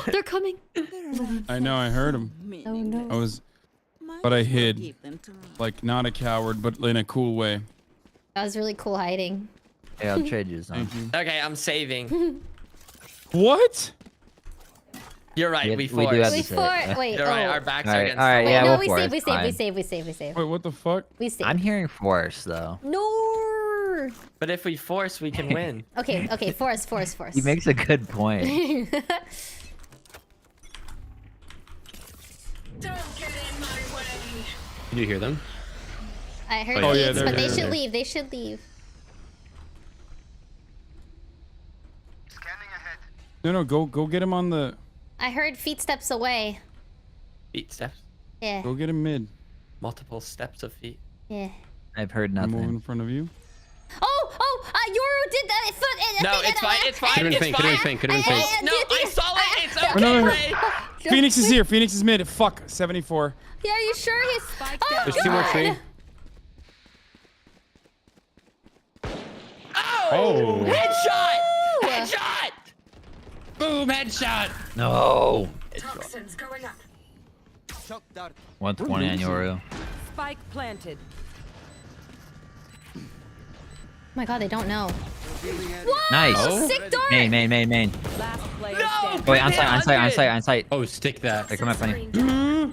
They're coming. I know, I heard him. Oh no. But I hid. Like, not a coward, but in a cool way. That was really cool hiding. Hey, I'll trade you some. Thank you. Okay, I'm saving. What? You're right. We do have forced. to We say for it. wait. You're right. Oh. Our backs are Alright, against. alright, the yeah, wall. No, we'll we force, save. We save. We fine. save. We save. We save. Wait, what the fuck? We save. I'm hearing force though. No. But if we force, we can win. Okay. Okay. Force. Force. Force. He makes a good point. Don't get in my way. Did you hear them? I heard Oh, yeah, leaves, they're but they there, should they're- leave. They should leave. No, go get him on the... I heard feet steps away. Feet steps. Yeah. Go get him mid. Multiple steps of feet. Yeah. I've heard I'm moving in nothing. front of you. Oh, Yoru did that foot. No, it's fine. It's fine. Couldn't It's faint, fine. couldn't faint, couldn't faint. No, I saw it. It's Oh, no, okay, no. Ray. Phoenix is here. Phoenix is mid. Fuck. 74. Yeah, are you sure he's... Oh, There's two more tree. Oh! Headshot! Headshot! Boom, headshot! No. Toxins going up. 120 on Yoru. Spike planted. Oh my god, they don't know. Nice. Oh. Sick dart! Main. Last player No! standing. Wait, on site. Oh, stick that. They're coming funny. Oh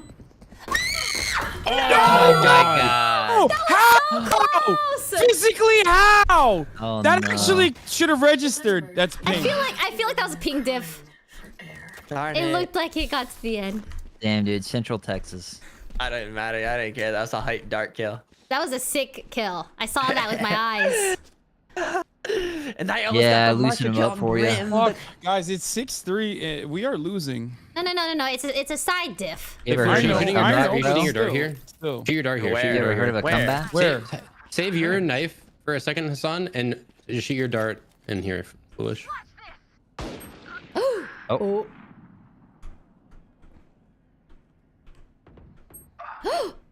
my god! How? Physically, how? Oh, that no. actually should have registered. That's I pink. feel like that was a ping diff. Darn It looked like it got to the end. Damn, dude, Central Texas. I don't matter. I didn't care. That was a hype dart kill. That was a sick kill. I saw that with my eyes. And I almost Yeah, got the loosen him up for you. Fuck, guys, it's 6-3. We are losing. No. It's a side diff. You ever I heard know, of a I know. comeback, Are you bro? shooting your dart here? Still. Shoot your dart here. Where? Shoot You your ever dart heard of a Where? comeback? Where? Save your knife for a second, Hassan, and just shoot your dart in here, foolish. Oh.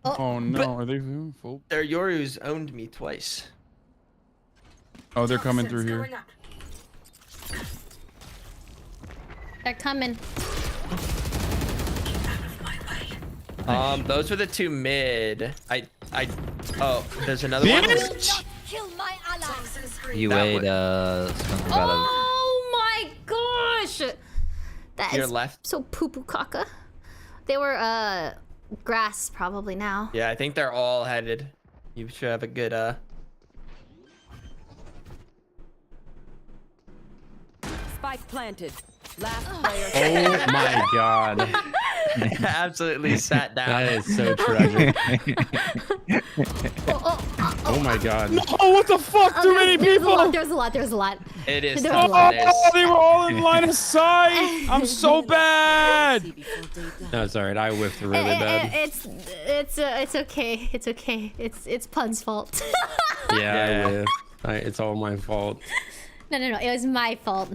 Oh no, are they full? Their Yoru's owned me twice. Oh, they're coming through Toxins here. going up. They're coming. Those were the two mid. Oh, there's another one. Bitch! Toxin screen. You That weighed, would- something about Oh my gosh! That Your is left. so poo-poo caca. They were grass probably now. Yeah, I think they're all headed. You should have a good Spike planted. Last player Oh my god. absolutely sat down. That is so tragic. Oh my god. Oh, what the fuck? Too many people! There's a lot. It is. There tough. was a lot. It is. Oh, they were all in line of sight! I'm so bad! No, it's alright. I whiffed really bad. It's okay. It's okay. It's Pun's fault. Yeah, I whiffed. It's all my fault. No. It was my fault.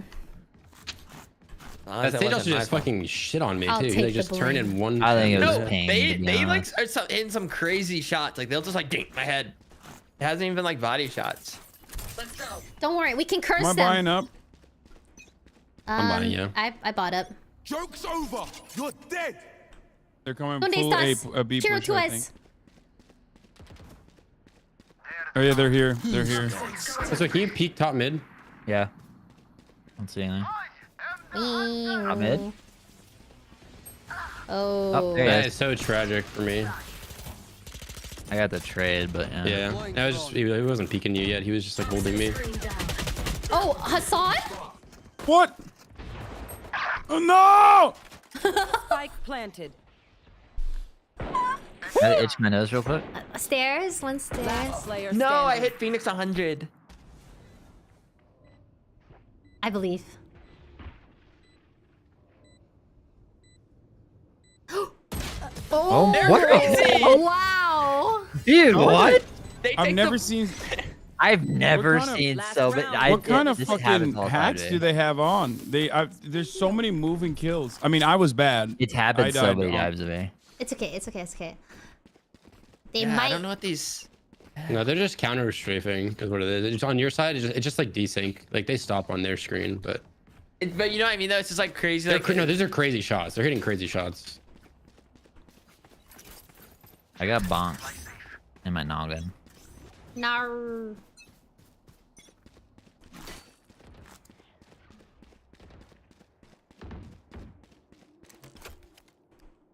That stage also just fucking shit on me I'll too. take They the just turn in one. I think it was No, pain. they to be like honest. are hitting some crazy shots. Like they'll just like dink my head. It hasn't even been like body shots. Let's go. Don't worry, we can curse Am I them. buying up? I'm buying you. I bought up. Joke's over. You're dead. They're coming ¿Dónde full estás? A B Quiero push, tú I es. think. Oh yeah, they're here. They're here. So can you peek top mid? Yeah. Don't see anything. I'm mid. Oh. there he That is. is so tragic for me. I got the trade, but yeah. Yeah. I was just, he wasn't peeking you yet. He was just like holding me. Screen down. Oh, Hassan? What? Oh no! Spike planted. Gotta itch my nose real quick. Stairs, one stairs. Last player No, I standing. hit Phoenix 100. I believe. Oh, They're what? crazy! Wow! Dude, what? I've never seen. I've never kind of- seen so many. What kind of fucking hacks do they have on? There's so many moving kills. I mean, I was bad. It's happened so many on- times to me. It's okay, it's okay, it's okay. They Yeah, might. I don't know what these. No, they're just counter strafing is what it is. It's on your side. It's just like desync. Like they stop on their screen, but. But you know what I mean? Though it's just like crazy. They're, Like, no, these are crazy shots. They're hitting crazy shots. I got bonked in my noggin. No.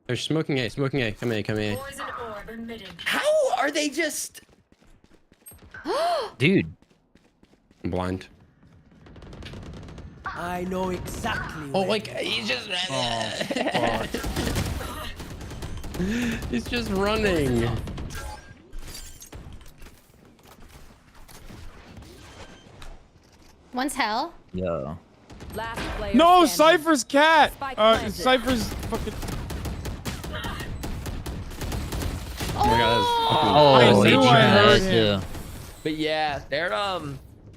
They're smoking A. Smoking A. Come here. Come here. Poison orb emitting. How are they just? Dude. I'm blind. I know exactly. Oh, like he's just. He's just running. One's hell. Yo. Last player No, standing. Cypher's cat. Spike planted. Cypher's fucking. Oh my god. Oh, I knew I heard him. But yeah, they're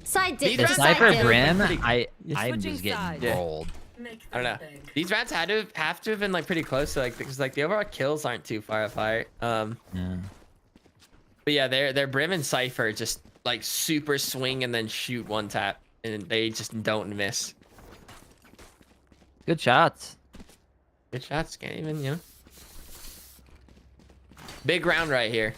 Side dip. The These sniper rounds brim, pretty- I'm just getting rolled. I don't know. These rounds have to have been like pretty close to like because like the overall kills aren't too far apart. Yeah. But yeah, their Brim and Cypher just like super swing and then shoot one tap and they just don't miss. Good shots. Good shots, can't even, you know. Big round right here.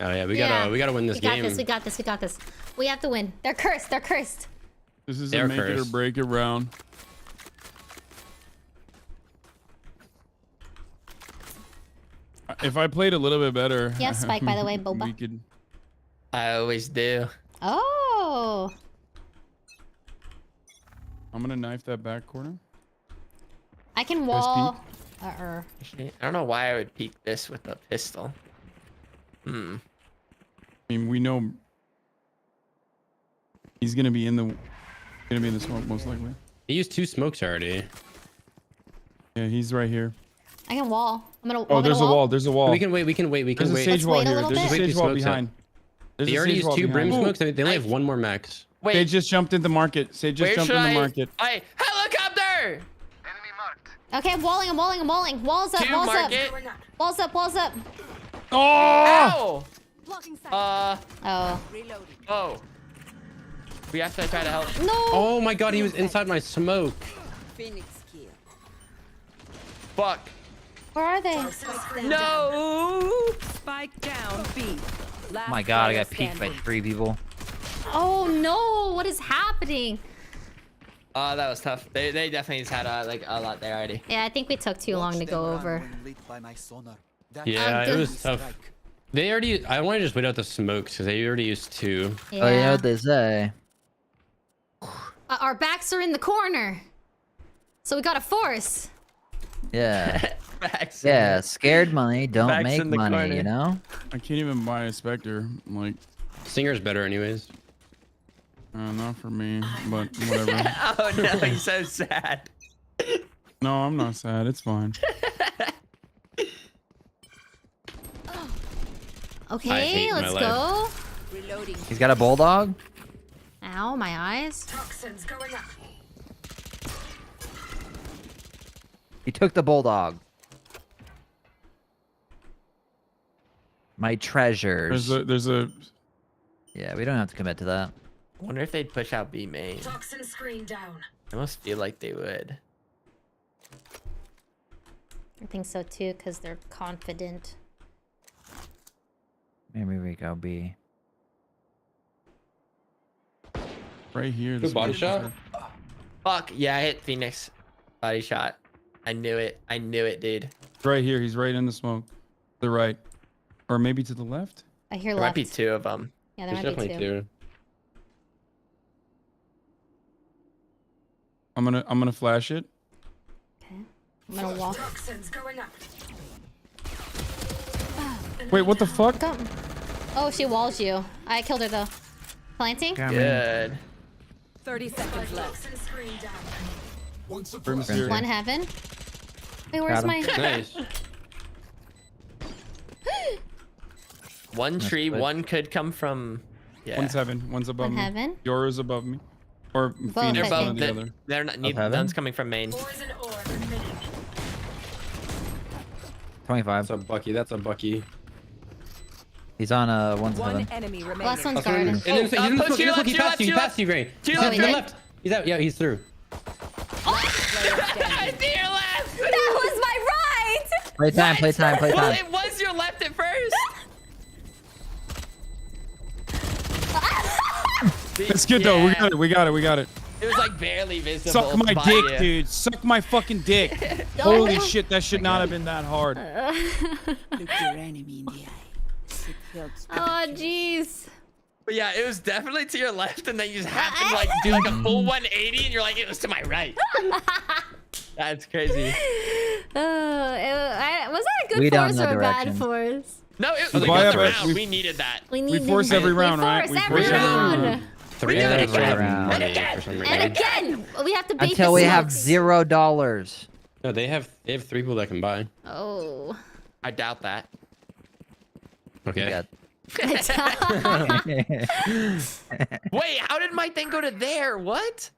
Oh yeah, we gotta win this game. We got this. We have to win. They're cursed. This is They're a make it or cursed. break it round. If I played a little bit better. You have Spike, by the way, Boba. We could. I always do. Oh. I'm gonna knife that back corner. I can Guys, wall. Actually, I don't know why I would peek this with a pistol. I mean, we know he's gonna be in the smoke most likely. He used 2 smokes already. Yeah, he's right here. I can wall. I'm gonna. Oh, there's a wall. There's a wall. We can wait. There's a wait. sage wall wait a here. little There's a bit. sage wall behind. They already used 2 brim behind. smokes. They only have 1 more max. Wait, They just jumped in the market. They just where jumped should in the I? market. Hey, helicopter! Okay, I'm walling. Walls up. To Walls up. market. Walls up. Oh! Ow! Oh. Oh. We have to try to help. No. Oh my god, he was inside my smoke. Phoenix kill. Fuck. Where are they? No. Spike down B. Oh my god, I got peeked by 3 people. Oh no! What is happening? Oh, that was tough. They definitely just had like a lot there already. Yeah, I think we took too long to go over. Yeah, it was tough. They already. I want to just wait out the smokes because they already used 2. Yeah. Oh, you know what they say? Our backs are in the corner, so we gotta force. Yeah. Backs Yeah, scared money don't Backs make in the money, corner. you know? I can't even buy a Spectre. Like, Singer's better anyways. not for me, but whatever. Oh no, he's so sad. No, I'm not sad. It's fine. Okay, let's my go. Reloading. He's got a bulldog? Ow, my eyes. Toxins going up. He took the bulldog. My treasures. There's a. Yeah, we don't have to commit to that. I wonder if they'd push out B main. Toxin screen down. I almost feel like they would. I think so too, because they're confident. Maybe we go B. Right here. Good body shot. Fuck yeah, I hit Phoenix. Body shot. I knew it. I knew it, dude. Right here. He's right in the smoke. To the right, or maybe to the left. I hear There might left. be 2 of them. Yeah, there There's might be definitely 2. 2. I'm gonna flash it. Okay. I'm gonna walk. Toxins going up. Wait, what the fuck? Go. Oh, she walls you. I killed her though. Planting? Good. 30 seconds left. One heaven. Wait, where's my? Nice. One tree, one could come from. Yeah. One's heaven, one's above One me. heaven? Yours above me. Or Phoenix, They're one or both. the other. They're not. None's coming from main. 25. That's a Bucky. That's a Bucky. He's on 1-7. One enemy remaining. Last one's And garden. then he's in the smoke. He passed you. He passed you, Gray. To your To left, your Gray. left. He's out. Yeah, he's through. I see your left. That was my right. Play time, play time, play Well, time. it was your left at first. It's good though. We got it. We got it. We got it. It was like barely visible. Suck my by dick, you. dude. Suck my fucking dick. Holy shit, that should not have been that hard. Look your enemy in the eye. It helps. Oh jeez. But yeah, it was definitely to your left, and then you just happened to like do like a full 180, and you're like, it was to my right. That's crazy. Was that a good We down force that or a bad direction. force? No, it We was buy a up good it. round. We needed that. We force every round, right? We force every round. Three Yeah, of them have round. money for some reason. And again, we have to bait Until the we have smokes. $0. No, they have 3 people that can buy. Oh. I doubt that. Okay. Wait, how did my thing go to there? What?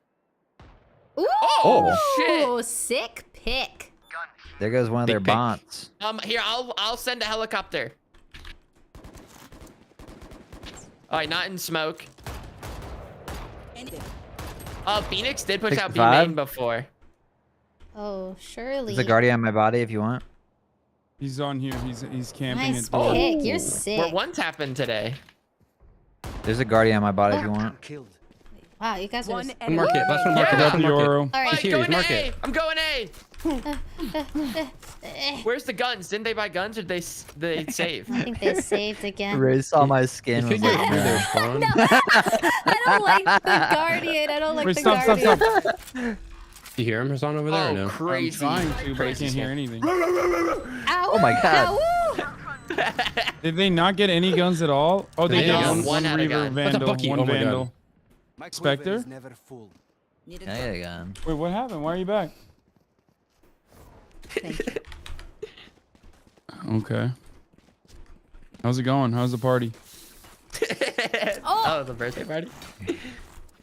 Ooh, Oh, shit. Sick pick. There goes one of their Big pick. bots. Here, I'll send a helicopter. All right, not in smoke. Phoenix did push out B 65? main before. Oh, surely. There's a guardian on my body if you want. He's on here. He's camping Nice at door. pick. You're sick. Where one's happened today. There's a guardian on my body if you want. Wow, you guys are. One just- enemy Market. Last one. Yeah. Market. Last one. The Market. Oro. All right. Alright, He's going to market. A. I'm going A. Where's the guns? Didn't they buy guns or they save? I think they saved again. Ray saw my skin. You Was could get like, through nah. their spawn. I don't like the guardian. I don't like Wait, the stop, guardian. stop. You hear him, Hassan, over there or Oh, no? I'm crazy. trying to, but I Crazy can't hear shit. anything. Ow, Oh my God. ow. Did they not get any guns at all? Oh, they They did. got One, one one out of Reaver gun. That's a Vandal, Bucky. one Oh my God. Vandal. Spectre? Need a Yeah, yeah, gun. Wait, what happened? Why are you back? Okay. How's it going? How's the party? Oh, the birthday party?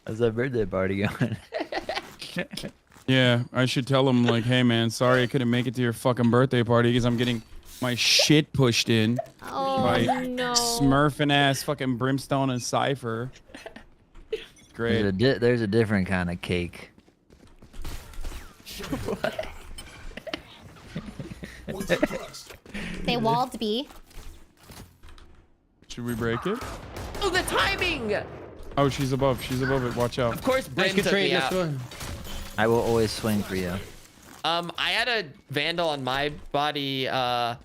How's that birthday party going? Yeah, I should tell him like, hey man, sorry I couldn't make it to your fucking birthday party because I'm getting my shit pushed in Oh by no. Smurfing ass fucking Brimstone and Cypher. Great. There's a different kind of cake. They walled B. Should we break it? Oh, the timing! Oh, she's above. She's above it. Watch out. Of course, Nice, Bryn good took trade. me Let's out. go. I will always swing for you. I had a Vandal on my body, I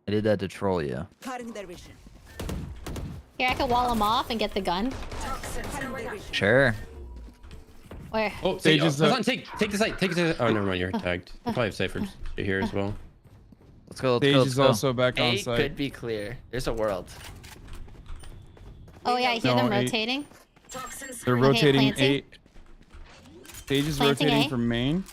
did that to troll you. cutting their vision. Here, I can wall him off and get the gun. Sure. Where? Oh, Sage Sage, is Hassan, take the site. Take it to. Oh, never mind. You're tagged. You probably have Cypher here as well. Let's go. Let's Sage go. Let's is go. also back on A site. could be clear. There's a world. Oh yeah, I hear No, them eight. rotating. They're Okay, rotating planting. 8. Sage is Planting rotating A. from main.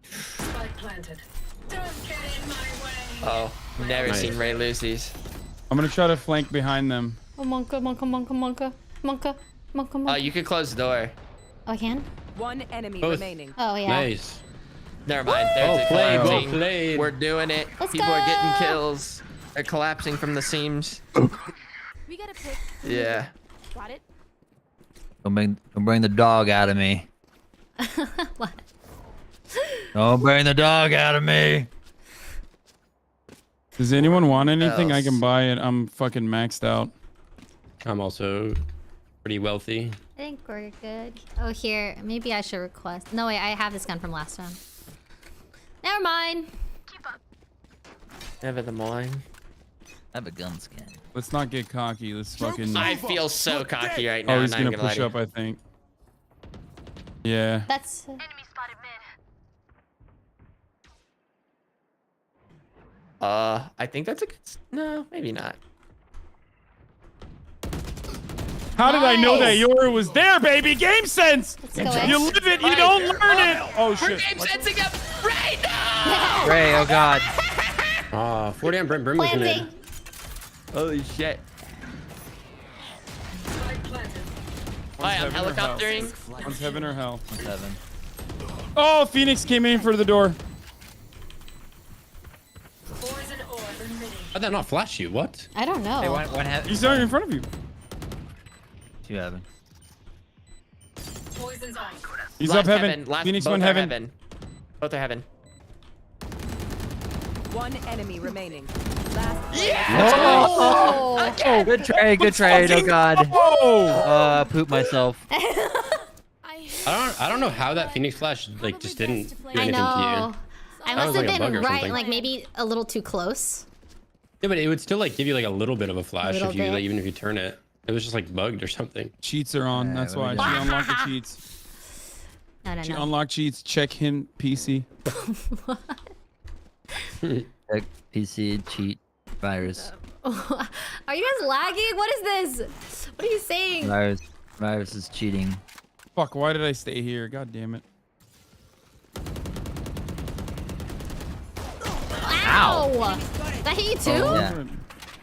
Spike planted. Don't get in my way. Oh, never Nice. seen Ray lose these. I'm gonna try to flank behind them. Oh, monka, monka, monka, monka, monka, monka, monka. You could close the door. Oh, I can? One enemy Both. remaining. Oh, yeah. Nice. Never mind. Oh, There's a played, collapsing. well played. We're doing it. Let's People go. are getting kills. They're collapsing from the seams. We got a pick. Yeah. Got it? Don't bring the dog out of me. What? Don't bring the dog out of me. Does anyone want anything? I else? can buy it. I'm fucking maxed out. I'm also pretty wealthy. I think we're good. Oh, here. Maybe I should request. No, wait. I have this gun from last time. Never mind. Never the mind. I have a gun skin. Let's not get cocky. Let's fucking. I feel so cocky right now. Oh, he's not gonna even lie push to you. up, I think. Yeah. That's. I think that's a good. No, maybe not. How did I know that Yoru was there, baby? Game sense! You live it, you don't learn it! Oh, shit. Game sensing up right now! Ray, oh god. 40 on Brim was mid. Holy shit. Hi, I'm helicoptering. One's heaven or hell. One's heaven. Oh, Phoenix came in for the door. How'd that not flash you? What? I don't know. Hey, one He's right in front of you. 2 heaven. He's up heaven. Phoenix went heaven. Both are heaven. 1 enemy remaining. Oh, good trade, good trade. Oh god. Poop myself. I don't know how that Phoenix flash like just didn't do anything to you. I must have been right, like maybe a little too close. Yeah, but it would still like give you like a little bit of a flash if you like, even if you turn it. It was just like bugged or something. Cheats are on. That's why she unlocked the cheats. No. She unlocked cheats. Check hint PC. Check PC cheat virus. Are you guys lagging? What is this? What are you saying? Virus is cheating. Fuck, why did I stay here? God damn it. Ow! Did that hit you too?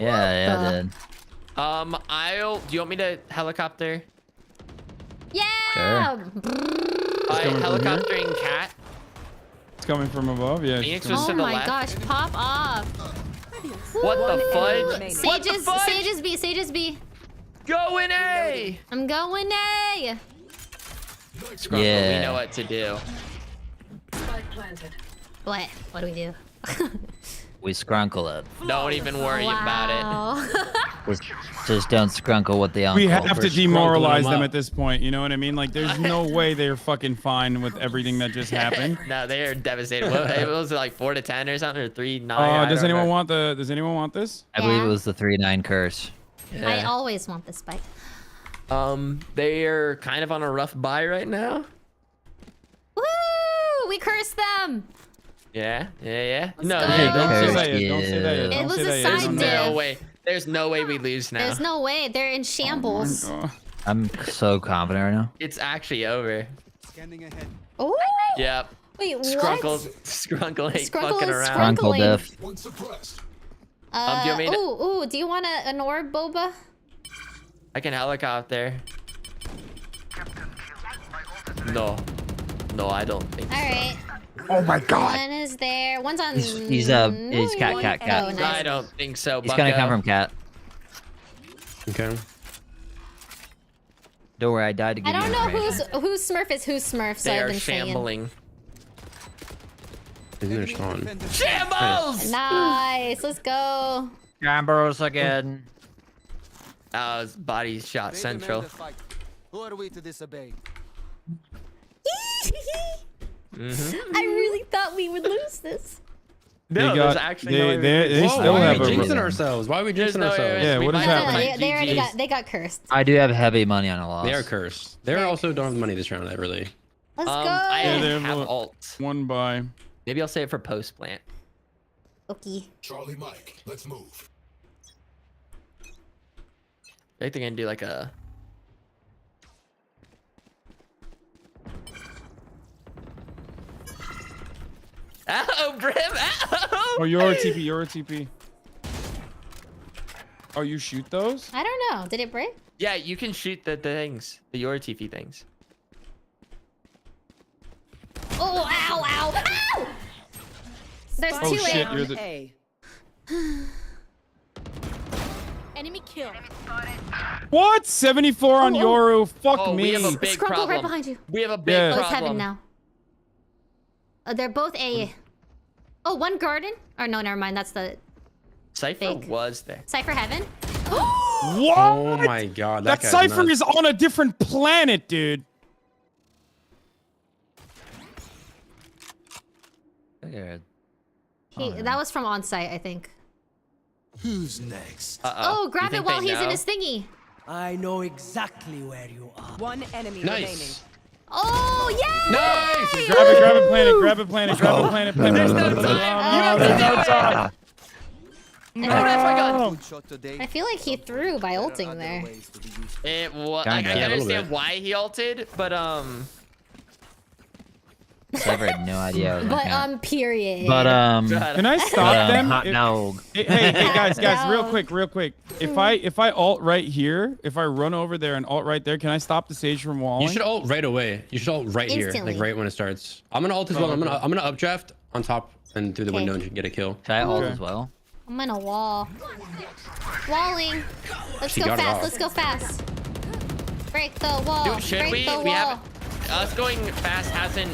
Yeah, I did. Do you want me to helicopter? Yeah! Sure. Helicoptering cat. It's coming from above, yeah. Oh my gosh, pop off. What the fudge? Sages B. Go in A! I'm going A! Scruffle, we know what to do. What? What do we do? We scrunkle it. Don't even worry about it. Just don't scrunkle with the uncle. We have to demoralize them at this point, you know what I mean? Like, there's no way they're fucking fine with everything that just happened. No, they are devastated. It was like 4 to 10 or something, or 3-9. Does anyone want this? I believe it was the 3-9 curse. Yeah. I always want this spike. They are kind of on a rough buy right now. Woo! We cursed them. Yeah. No, don't say that yet. Don't say that yet. It was a side div. There's no way we lose now. There's no way. They're in shambles. Oh I'm so confident right now. It's actually over. Scanning ahead. Oh. Yep. Wait, what? Skrunkle ain't fucking around. Scrunkle diff. One suppressed. Do you want an orb, Boba? I can helicopter. No, I don't think so. All right. Oh my god. One is there. One's on. He's cat. Oh, nice. I don't think so. He's gonna come from cat. Okay. Don't worry, I died to give I you don't know information. whose Smurf is whose Smurf, so They I've are been shambling. They're Sean. Shambles! Nice. Let's go. Gambros again. His body shot central. Who are we to disobey? I really thought we would lose this. No, there's actually no way they still why have are we a jinxing ourselves? Why are we jinxing ourselves? Yeah, what is happening? They already got cursed. I do have heavy money on a loss. They are cursed. They also don't have the money this round, really. Let's go. I Yeah, have alt. One buy. Maybe I'll save it for post plant. Okay. Charlie Mike, let's move. I think they're gonna do like a. Ow, Brim! Ow! Oh, you're a TP. You're a TP. Oh, you shoot those? I don't know. Did it break? Yeah, you can shoot the things, the your TP things. Oh, ow! There's Oh two shit! A. You're the. Enemy kill. What? 74 on Yoru. Fuck me. We have a big Scrunkle problem. right behind you. We have a big Oh, it's problem. heaven now. They're both A. Oh, one garden? Or no, never mind. That's the Cypher was there. Cypher heaven. What? Oh my god. That guy's Cypher nuts. is on a different planet, dude. That was from on site, I think. Who's next? Oh, grab it while he's in his thingy. I know exactly where you are. One enemy remaining. Oh, yeah! Nice! Grab a planet, grab a planet. There's no time! Oh, that's my gun. I feel like he threw by ulting there. It was. I can understand why he ulted, but Cypher had no idea. But period. But Can I stop them? Hot dog. Hey, guys, real quick. If I ult right here, if I run over there and ult right there, can I stop the sage from walling? You should ult right away. You should ult right here, like right when it starts. I'm gonna ult as well. I'm gonna updraft on top and through the window and get a kill. Should I ult as well? I'm on a wall. Walling. Let's go fast. Let's go fast. Break the wall. Dude, should Break we? the We wall. have us going fast hasn't.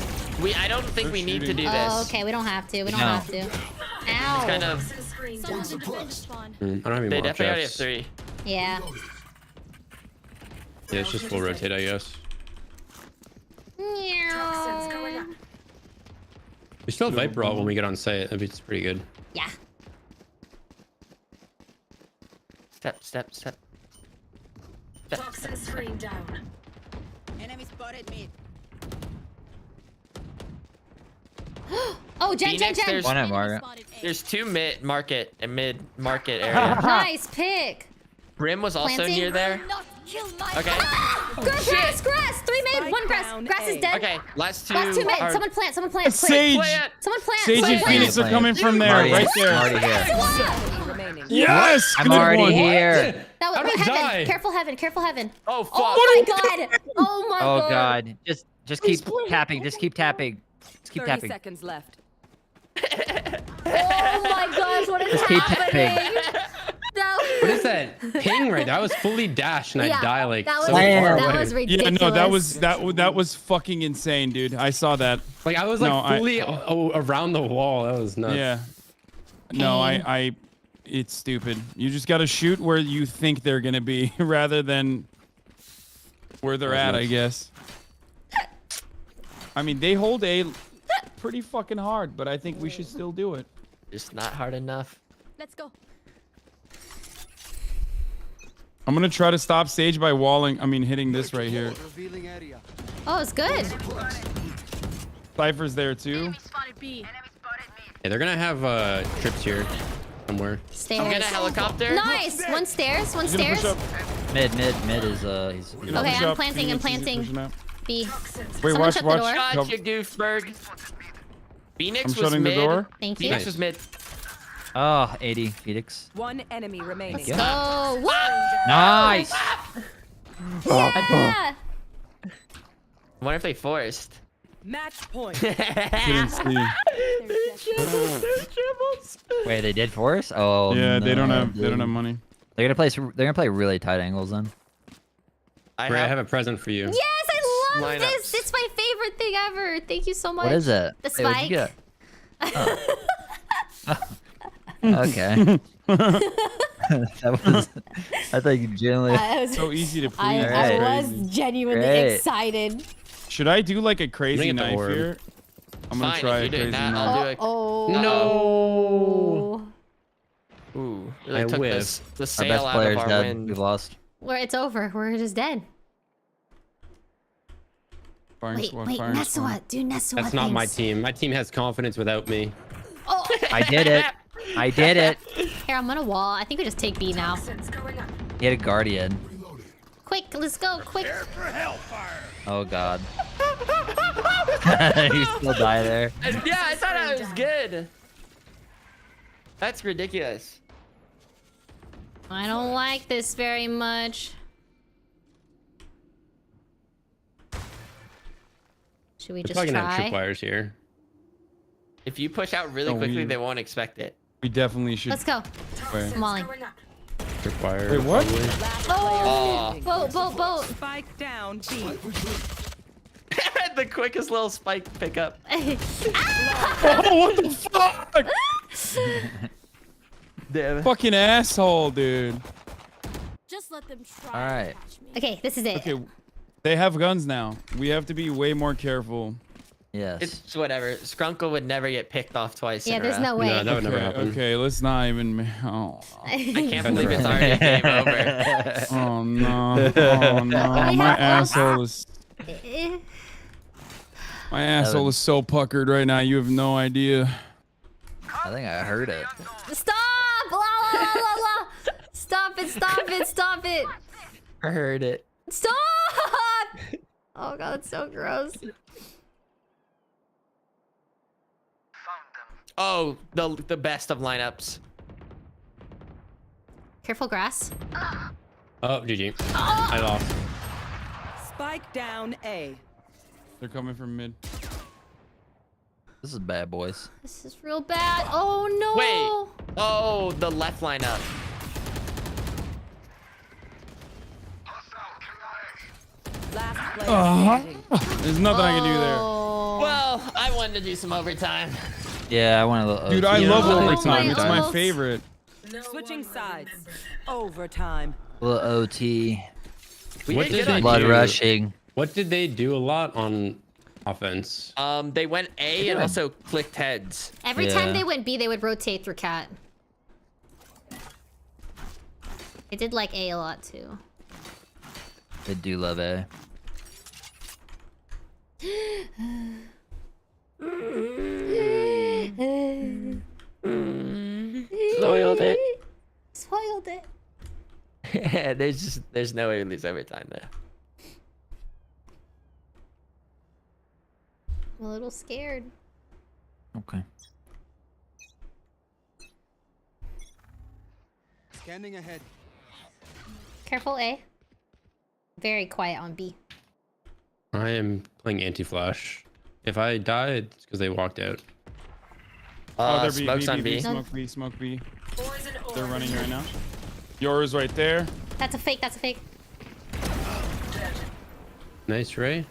I don't think we need to do this. Oh, okay. We don't have to. We don't have to. Ow. It's kind of. I don't have any They more definitely already have updrafts. 3. Yeah. Yeah, it's just full rotate, I guess. We still have Viper ult when we get on site. It's pretty good. Yeah. Step. Toxin screen down. Enemy spotted me. Oh, Jen. There's, Margaret. There's 2 mid market area. Nice pick. Brim was also Planting. near there. Okay. Grass. 3 mid, 1 grass. Grass is dead. Okay, last 2. Last 2 mid. are- Someone plant. Someone plant. Sage. Someone plant. Sage and Phoenix are coming from there, right there. I'm already here. Yes. I'm good already one. here. That How was did I die? heaven. Careful heaven. Oh fuck. Oh my god. Oh my Oh god. god. Just keep tapping. Just keep tapping. Just keep 30 tapping. seconds left. Oh my gosh, what is Just keep happening? What is that ping right there? I was fully dashed and I die like that was, so far that away. was ridiculous. Yeah, no, that was fucking insane, dude. I saw that. Like I was like fully around the wall. That was nuts. Yeah. No, it's stupid. You just gotta shoot where you think they're gonna be, rather than where they're at, I guess. I mean, they hold A pretty fucking hard, but I think we should still do it. Just not hard enough. Let's go. I'm gonna try to stop Sage by walling. I mean, hitting this right here. Oh, it's good. Cypher's there too. Yeah, they're gonna have trips here somewhere. Stairs. I'm gonna helicopter. Nice. One stairs. One He's gonna stairs. push up. Mid is he's Okay, Push I'm up. planting. Phoenix I'm is planting. pushing out. B. Wait, Someone watch. shut the door. Gotcha, Goofberg. Phoenix I'm was shutting the mid. door. Thank you. Phoenix was mid. Oh, 80 Phoenix. One enemy remaining. Let's go. Woo! Nice. Yeah. I wonder if they forced. Match point. Couldn't see. Wait, they did force? Oh Yeah, no, they don't have dude. money. They're gonna play really tight angles then. I Ray, I have a present for you. Yes, I love Lineups. this. It's my favorite thing ever. Thank you so much. What is it? The Wait, what'd you spike. get? Okay. That was. I thought you genuinely. So easy to please. I It's was crazy. genuinely Great. excited. Should I do like a crazy get the knife orb. here? I'm gonna Fine, try if a you're doing crazy that, knife. I'll do it. Oh. No. Ooh, really I took whiff. the Our sail best out of player's our dead. wind. We've lost. Where it's over. We're just dead. Firing Wait, squad, wait, firing squad. Nessua. Do Nessua That's not my team. My team has confidence without me. Oh. I did it. I did it. Here, I'm on a wall. I think we just take B now. He had a guardian. Quick, let's go. Quick. Oh god. You still die there. Yeah, I thought I was good. That's ridiculous. I don't like this very much. Should we We're just probably gonna have try? tripwires here. If you push out really Oh, quickly, they won't expect it. We definitely should. Let's go. Wait. I'm walling. Tripwire. Wait, what? Oh, boat. Spike down. B. The quickest little spike pickup. Oh, what the fuck? Damn. Fucking asshole, dude. Just let them try. All right. Okay, this is it. Okay, they have guns now. We have to be way more careful. Yes. It's whatever. Skrunkle would never get picked off twice. Yeah, in a there's row. no way. No, that would never happen. Okay, let's not even. Oh, I can't believe it's already game over. oh no! Oh no! My asshole is. My asshole is so puckered right now. You have no idea. I think I heard it. Stop, Lala! it, stop it, stop it. I heard it. Stop! Oh god, that's so gross. Oh, the best of lineups. Careful, grass. Oh, GG. I lost. Spike down A. They're coming from mid. This is bad, boys. This is real bad. Oh no. Wait. Oh, the left lineup. Last player standing. There's nothing I can do there. Well, I wanted to do some overtime. Yeah, I want to. Dude, I love know, overtime. It's my favorite. Switching sides. Overtime. Little OT. What did they Blood do? rushing. What did they do a lot on offense? They went A and also clicked heads. Every time they went B, they would rotate through cat. They did like A a lot too. They do love A. Spoiled it. Spoiled it. Yeah, there's no way we lose overtime there. I'm a little scared. Okay. Scanning ahead. Careful, A. Very quiet on B. I am playing anti-flash. If I die, it's because they walked out. They're smokes on B. Smoke B, smoke B. They're running right now. Yours right there. That's a fake, that's a fake. Nice, Ray.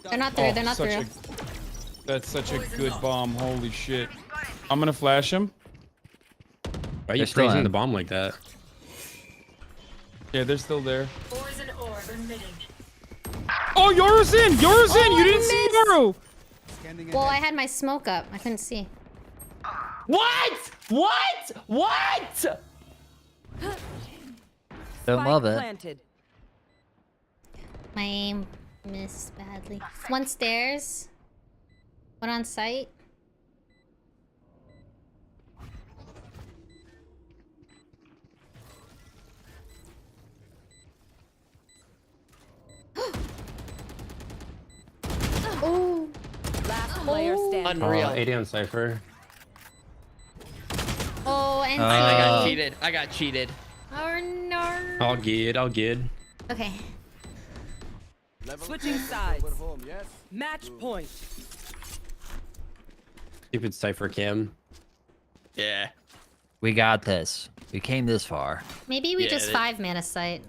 They're not through, they're not through. That's such a good bomb. Holy shit. I'm gonna flash him. Why are you freezing the bomb like that? Yeah, they're still there. Poison orb emitting. Oh, yours in! Yours in! You didn't see Yoru! Well, I had my smoke up. I couldn't see. What? What? What? Don't love it. Planted. My aim missed badly. One stairs. One on site. Oh. Last player standing. Unreal. 80 on Cypher. Oh, and I got cheated. I got cheated. oh no. I'll get. Okay. Switching sides. Match point. Stupid Cypher cam. Yeah. We got this. We came this far. Maybe we just 5-mana site.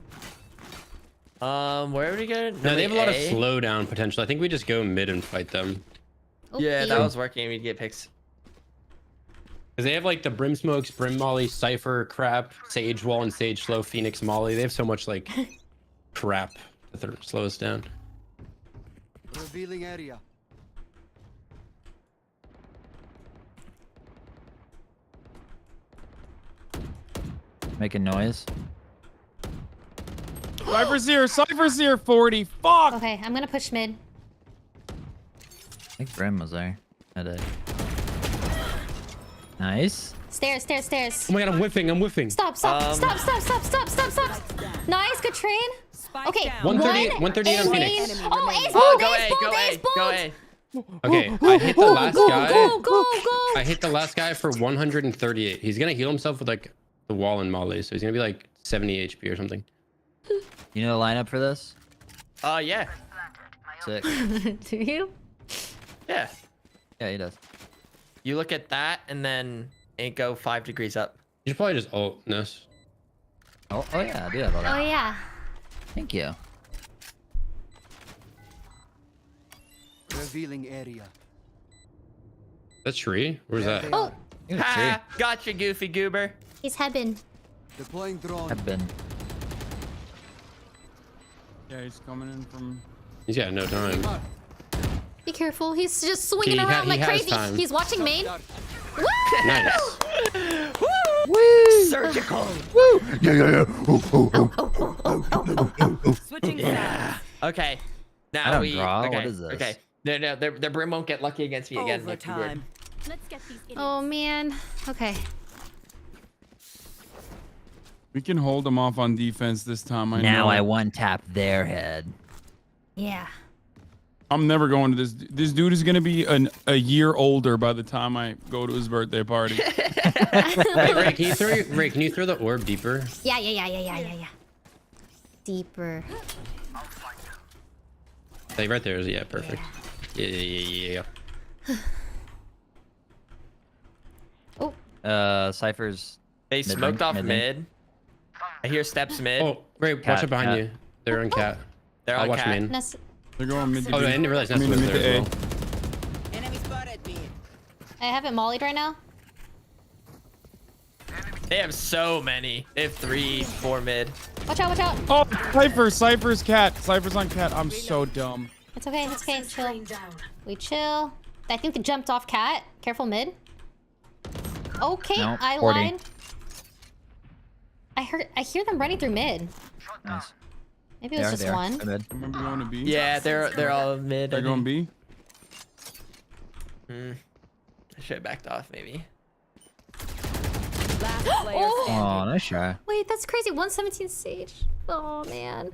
Where would we go? No, they have a lot of slowdown potential. I think we just go mid and fight them. Yeah, that was working. We'd get picks. Because they have like the Brim Smokes, Brim Molly, Cypher, crap, Sage Wall, and Sage Slow, Phoenix Molly. They have so much like crap that slow us down. Revealing area. Making noise. Cypher's here! Cypher's here! 40! Fuck! Okay, I'm gonna push mid. I think Brim was there. Nice. Stairs, stairs, stairs. Oh my god, I'm whiffing. Stop, stop, stop, stop, stop, stop, stop, stop. Nice, good trade. Okay, 138 on Phoenix. Oh, Ace Oh, bold, go Ace A, bold, go Ace A, bold. go A. Okay, I hit the last guy. Go. I hit the last guy for 138. He's gonna heal himself with like the wall and Molly, so he's gonna be like 70 HP or something. You know the lineup for this? Yeah. Sick. Do you? Yeah. Yeah, he does. You look at that and then it go 5 degrees up. You should probably just ult this. Oh yeah, I do have all that. Oh yeah. Thank you. Revealing area. That's Shree? Where's that? Oh, Ha! Gotcha, Goofy Goober. he's heaven. Deploying drone. I've been. Yeah, he's coming in from... He's got no time. Be careful. He's just swinging around like crazy. time. He's watching main. Woo! Nice. Woo! Surgical. Woo! Yeah. Switching sides. Okay. I Now don't we. draw. Okay. What is this? Okay. No, their Brim won't get lucky against me again. Like we were. Overtime. Let's get these idiots. Oh man. Okay. We can hold them off on defense this time. I Now know. I one tap their head. Yeah. I'm never going to this. This dude is gonna be a year older by the time I go to his birthday party. Wait, Ray, can you throw the orb deeper? Yeah. Deeper. Like right there. Yeah, perfect. Yeah. Cypher's. They smoked off mid. I hear steps mid. Oh, Ray, watch it behind you. They're on cat. They're on watch cat. main. They're going mid to Oh, B. I didn't realize I Ness mean, was mid there to as A. well. Enemy spotted B. I haven't mollied right now. They have so many. They have 3, 4 mid. Watch out. Oh, Cypher's cat. Cypher's on cat. I'm so dumb. It's okay. Chill. We chill. I think they jumped off cat. Careful mid. Okay, No, I 40. lied. I hear them running through mid. Nice. Maybe it was just one. Remember going to B? Yeah, they're all mid. They're going B? I should have backed off maybe. Last player Oh! Oh, nice try. Wait, that's crazy. 117 Sage. Oh man.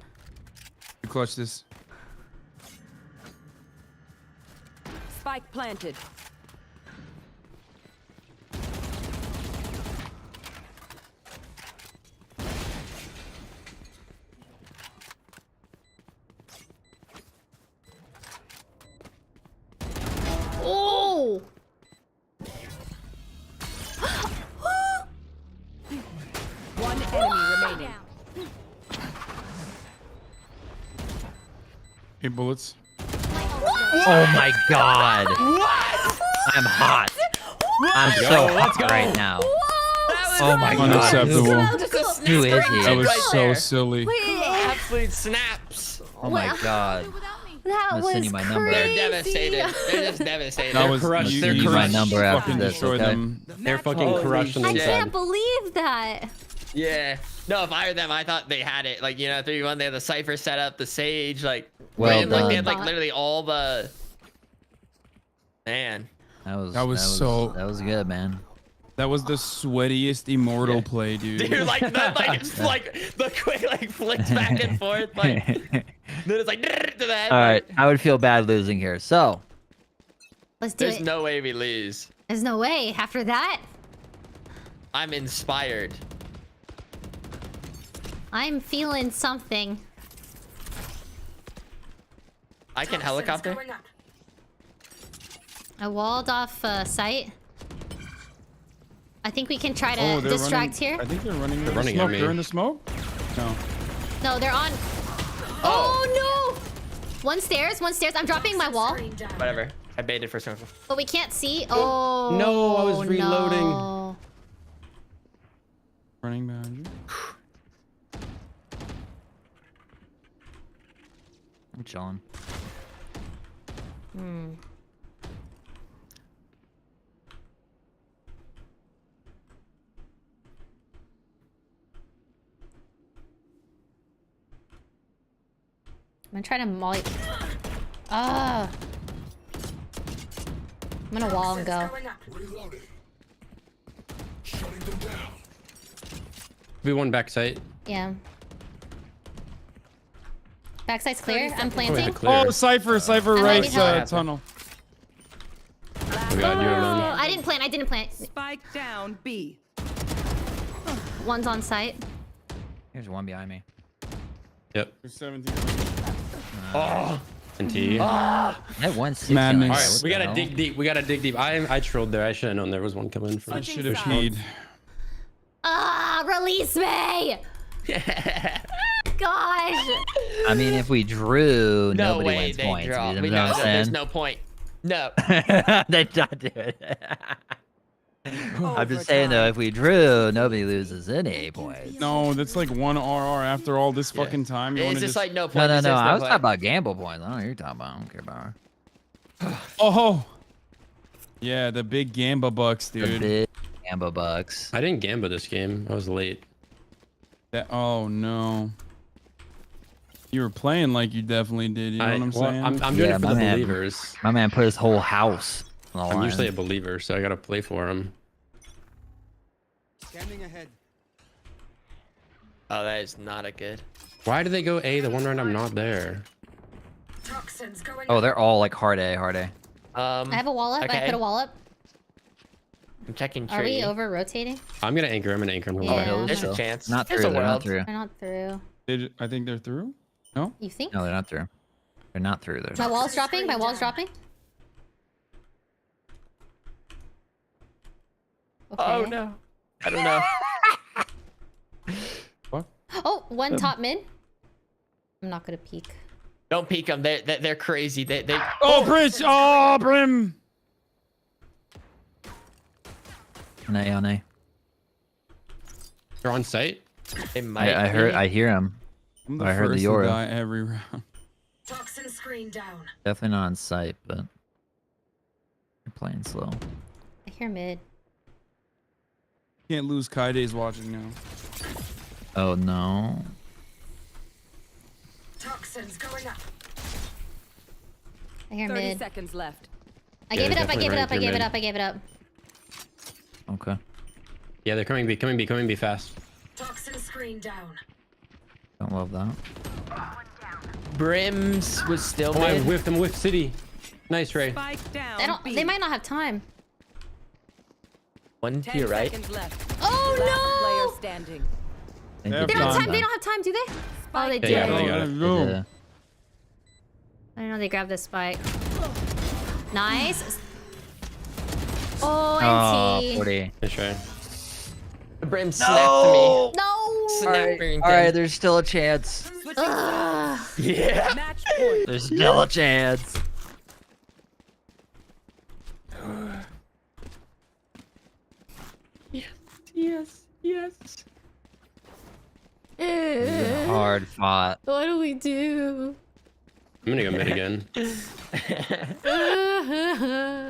You clutch this. Spike planted. Oh! One enemy remaining. 8 bullets. Oh my god. What? I'm hot. I'm so hot right now. Oh my god. Unacceptable. Who is he? That was Right so there. silly. Absolute snaps. Oh my god. That I'm gonna send you my number. They're devastated. They're just devastated. That was crushed. you, They're you crushed. my number after fucking this, destroy okay? them. They're fucking Holy crushed on the I shit. inside. can't believe that. Yeah. No, if I were them, I thought they had it. Like, 3-1, they had the Cypher set up, the Sage, like, Well they had, like, they had done. like literally all the. Man. That was That was good, man. That was the sweatiest immortal play, dude. Dude, like the quick flicks back and forth, like then it's like to the head. All right, I would feel bad losing here. So Let's do There's it. no way we lose. There's no way. After that, I'm inspired. I'm feeling something. I can helicopter. I walled off sight. I think we can try to Oh, they're distract running, here. I think they're running. They're running smoke. at me. They're in the smoke. No. No, they're on. Oh no! One stairs. I'm dropping my wall, Whatever. I baited for circle. but we can't see. Oh No, I was reloading. no. Running behind you. I'm chilling. I'm gonna try to molly. Ah. I'm gonna wall and go. We won backside. Yeah. Backside's clear. I'm Oh, planting. Oh, Cypher I'm right letting help. tunnel. Oh god, you're alone. I didn't plant. Spike down B. One's on site. Here's one behind me. Yep. There's 17. Oh. NT. I had 160. Madness. All right, we gotta dig deep. We gotta dig deep. I trolled there. I should have known there was one coming from. I should have peed. Ah, release me! Gosh. I mean, if we drew, No nobody way wins they points. draw. You know We what know I'm that there's saying? no point. No. They not do it. I'm just saying though, if we drew, nobody loses any points. No, that's like 1 RR after all this fucking time. You It's wanna just like no point. No. There's no I was point. talking about gamble points. I don't know what you're talking about. I don't care about her. Oh. Yeah, the big Gamba bucks, The dude. big gamble bucks. I didn't gamba this game. I was late. Oh no. You were playing like you definitely did. You know what I'm saying? I'm doing it for my the man, believers. My man put his whole house I'm usually a believer, so I gotta play for him. Scanning ahead. Oh, that is not a good. Why do they go A the one round I'm not there? Oh, they're all like hard A, hard A. I have a wall up. Okay. I put a wall up. I'm checking tree. Are we over rotating? I'm gonna anchor him. Yeah. There's a chance. Not There's through. a They're not world. through. They're not through. I think they're through. No. You think? No, they're not through. They're not through. They're My wall's dropping. My wall's dropping. Okay. Oh no. I don't know. What? Oh, one top mid. I'm not gonna peek. Don't peek them. They're crazy. They. Oh, Bridge! Oh, Brim! on A, on A. They're on site. They might. I hear him. I'm the I heard first the to Yoru. die every round. Toxin screen down. Definitely not on site, but you're playing slow. I hear mid. Can't lose Kaide's watching now. Oh no. Toxins going up. I hear 30 mid. seconds left. I gave it up. I gave it up. I gave it up. I gave it up. Okay. Yeah, they're coming B. Coming B fast. Toxin screen down. Don't love that. Brims was still Oh, mid. I'm whiffed City. Nice, Ray. Spike down. They don't. B. They might not have time. One to 10 your right. seconds left. Oh Last no! player standing. They don't have time. They don't have time, do they? Oh, they do. Yeah, they got it. Yeah. I know they grabbed the spike. Nice. Oh, NT. 40. Nice, Ray. The Brim snapped me. No. Snapping. Alright, there's still a chance. Ugh. Yeah. Match point. There's still a chance. Yes. Hard fought. What do we do? I'm gonna go mid again.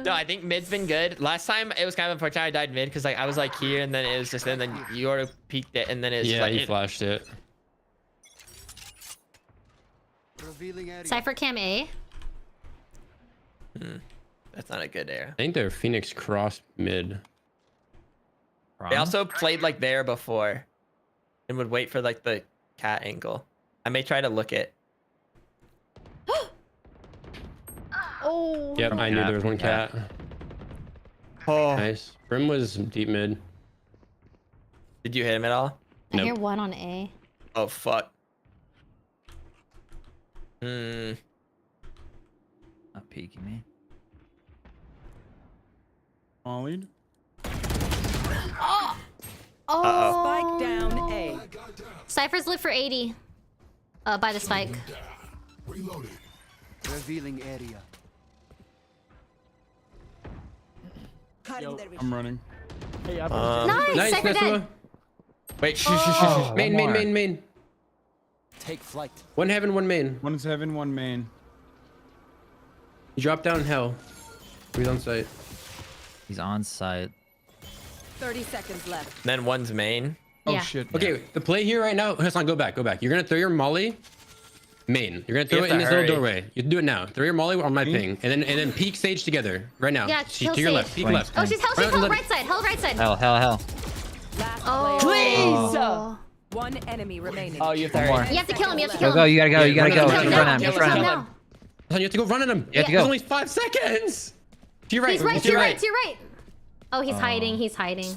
No, I think mid's been good. Last time it was kind of unfortunate I died mid because like I was like here and then it was just and then Yoru peeked it and then it was Yeah, like he flashed it. Revealing area. Cypher cam A. That's not a good air. I think they're Phoenix cross mid. They also played like there before and would wait for like the cat angle. I may try to look it. Oh. Yep, I knew there was one cat. Oh. Nice. Brim was deep mid. Did you hit him at all? I Nope. hear one on A. Oh fuck. Hmm. Not peeking me. Mollied. Oh. Spike down A. Cypher's live for 80. By the spike. Revealing area. I'm running. Hey, Nice, Cypher dead. Wait, Oh, main. Take flight. One heaven, one main. One's heaven, one main. He dropped down hell. He's on site. He's on site. 30 seconds left. Then one's main. Oh Yeah. shit. Okay, the play here right now. Hassan, go back. You're gonna throw your molly. Main. You're gonna throw You it have in to this little hurry. doorway. You can do it now. Throw your molly on my ping, and then peek stage together right now. Yeah, to kill your Sage. left. Peek Swing, left. Oh, she's hell. She's Right, hell let- right side. Hell right side. Hell. Last Oh. player. Oh. One enemy remaining. Oh, you have to One hurry. more. You have to kill him. You have to kill Go, him. you gotta go, you gotta Yeah, go. run Just him, run run him, him, just Kill run him him. now. Hassan, you have to go run at him. You have to There's go. only 5 seconds. To your right. He's right. To your right. To your right. Oh, he's hiding. He's hiding.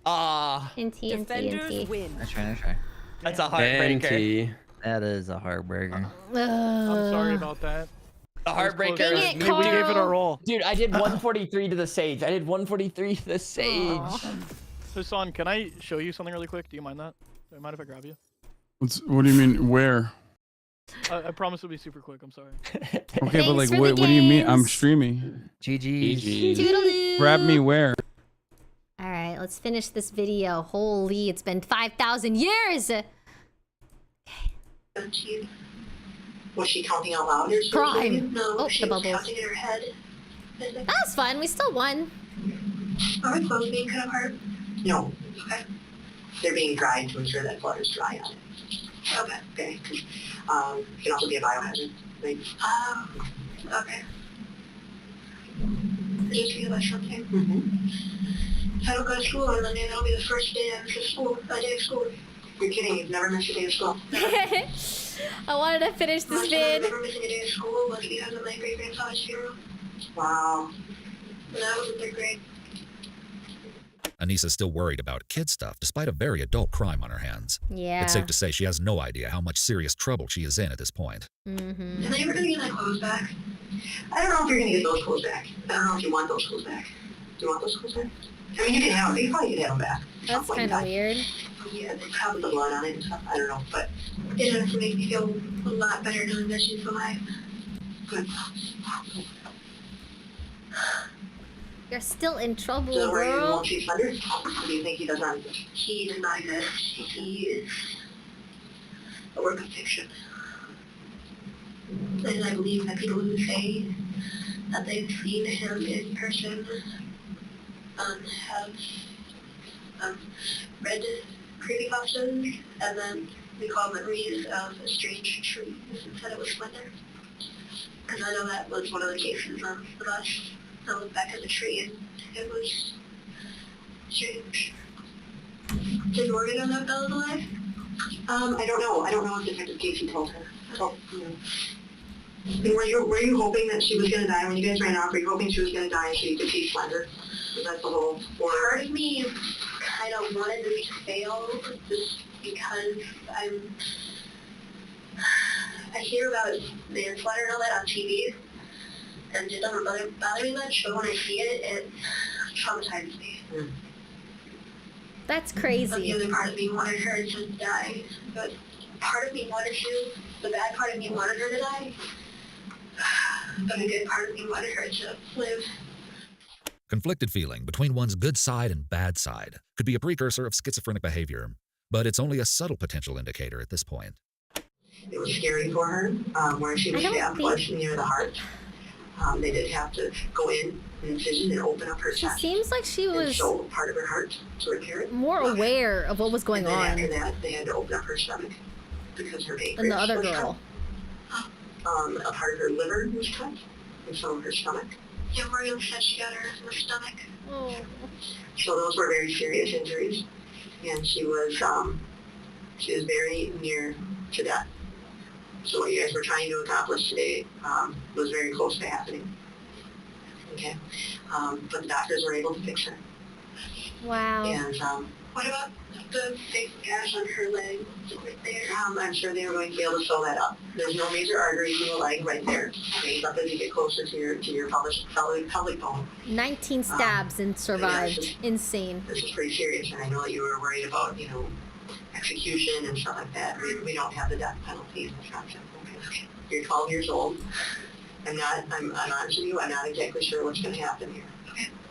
Ah, NT. Defenders win. Nice try. that's a heartbreaker. NT. That is a heartbreaker. I'm sorry about that. The heartbreaker. Dang was it, me. We gave it our all. Dude, I did 143 to the sage. I did 143 to the sage. Hassan, can I show you something really quick? Do you mind that? Do you mind if I grab you? What do you mean? Where? I promise it'll be super quick. I'm sorry. Okay, but like, for the what do you mean? I'm games. streaming. GG's. Toodaloo. Grab me where? All right, let's finish this video. Holy, it's been 5,000 years. 17. Was she counting out loud or something? Prime. No, Oh, she the was bubbles. counting in her head. That was fun. We still won. Are my clothes being cut apart? No. Okay. They're being dried to ensure that blood is dry on it. Okay. It can also be a biohazard. Like, okay. just me about something. If I don't go to school on Monday, that'll be the first day I miss a day of school. You're kidding, you've never missed a day of school. I wanted to finish this vid. I've never missed a day of school was because of my great-grandfather's funeral. Wow. And that was in 3rd grade. Anissa's still worried about kid stuff despite a very adult crime on her hands. Yeah. It's safe to say she has no idea how much serious trouble she is in at this point. Am I ever gonna get my clothes back? I don't know if you're gonna get those clothes back. I don't know if you want those clothes back. Do you want those clothes back? I mean, you can have them. You probably can have them back. That's kind of weird. Yeah, they have the blood on it and stuff. I don't know, but it enough to make me feel a lot better knowing that she's alive. Good. You're still in trouble, So where you girl. won't see Slender? What do you think he does on? He does not exist. He is a work of fiction. And I believe that people who say that they've seen him in person have read creepypastas and then recall memories of a strange tree and said it was Slender. Because I know that was one of the cases of us. I looked back at the tree and it was strange. Did Morgan know that Belle was alive? I don't know. I don't know if Detective Casey told her. So, And were you hoping that she was going to die when you guys ran off? Were you hoping she was going to die and so you could see Slender? Was that the whole... Part of me kind of wanted this to fail just because I hear about manslaughter and all that on TV, and it doesn't bother me much, but when I see it, it traumatizes me. That's crazy. But the other part of me wanted her to die, but part of me wanted to, the bad part of me wanted her to die, but a good part of me wanted her to live. Conflicted feeling between one's good side and bad side could be a precursor of schizophrenic behavior, but it's only a subtle potential indicator at this point. It was scary for her, where she was stabbed was near the heart. They did have to go in and incision and open up her chest. It seems like she was show part of her heart to repair it. more aware of what was going and then on. After that, they had to open up her stomach because her pancreas And the other was girl. cut. A part of her liver was cut, and some of her stomach. Yeah, Mariam said she got her stomach. Oh. So those were very serious injuries, and she was very near to death. So what you guys were trying to accomplish today was very close to happening. Okay, but the doctors were able to fix her. Wow. And what about the big gash on her leg right there? I'm sure they were going to be able to sew that up. There's no major arteries in the leg right there. Okay, but as you get closer to your pelvic bone. 19 stabs and survived. Yeah, Insane. This is pretty serious, and I know that you were worried about, execution and stuff like that. We don't have the death penalty in Wisconsin. Okay. You're 12 years old. I'm honest with you, I'm not exactly sure what's going to happen here.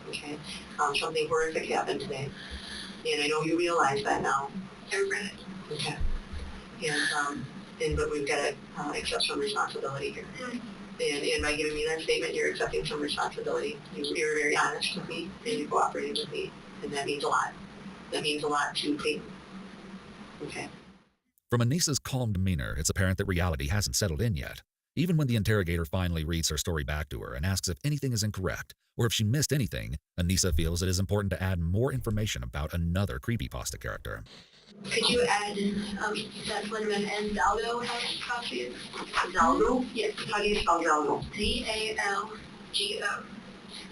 Okay. Something horrific happened today. And I know you realize that now. I read it. Okay. But we've got to accept some responsibility here. And by giving me that statement, you're accepting some responsibility. You're very honest with me, and you cooperated with me, and that means a lot. That means a lot to Peyton. Okay. From Anissa's calm demeanor, it's apparent that reality hasn't settled in yet. Even when the interrogator finally reads her story back to her and asks if anything is incorrect, or if she missed anything, Anissa feels it is important to add more information about another creepypasta character. Could you add that Slender Man and Zalgo have proxies? Zalgo? Yes. How do you spell Zalgo? Z-A-L-G-O.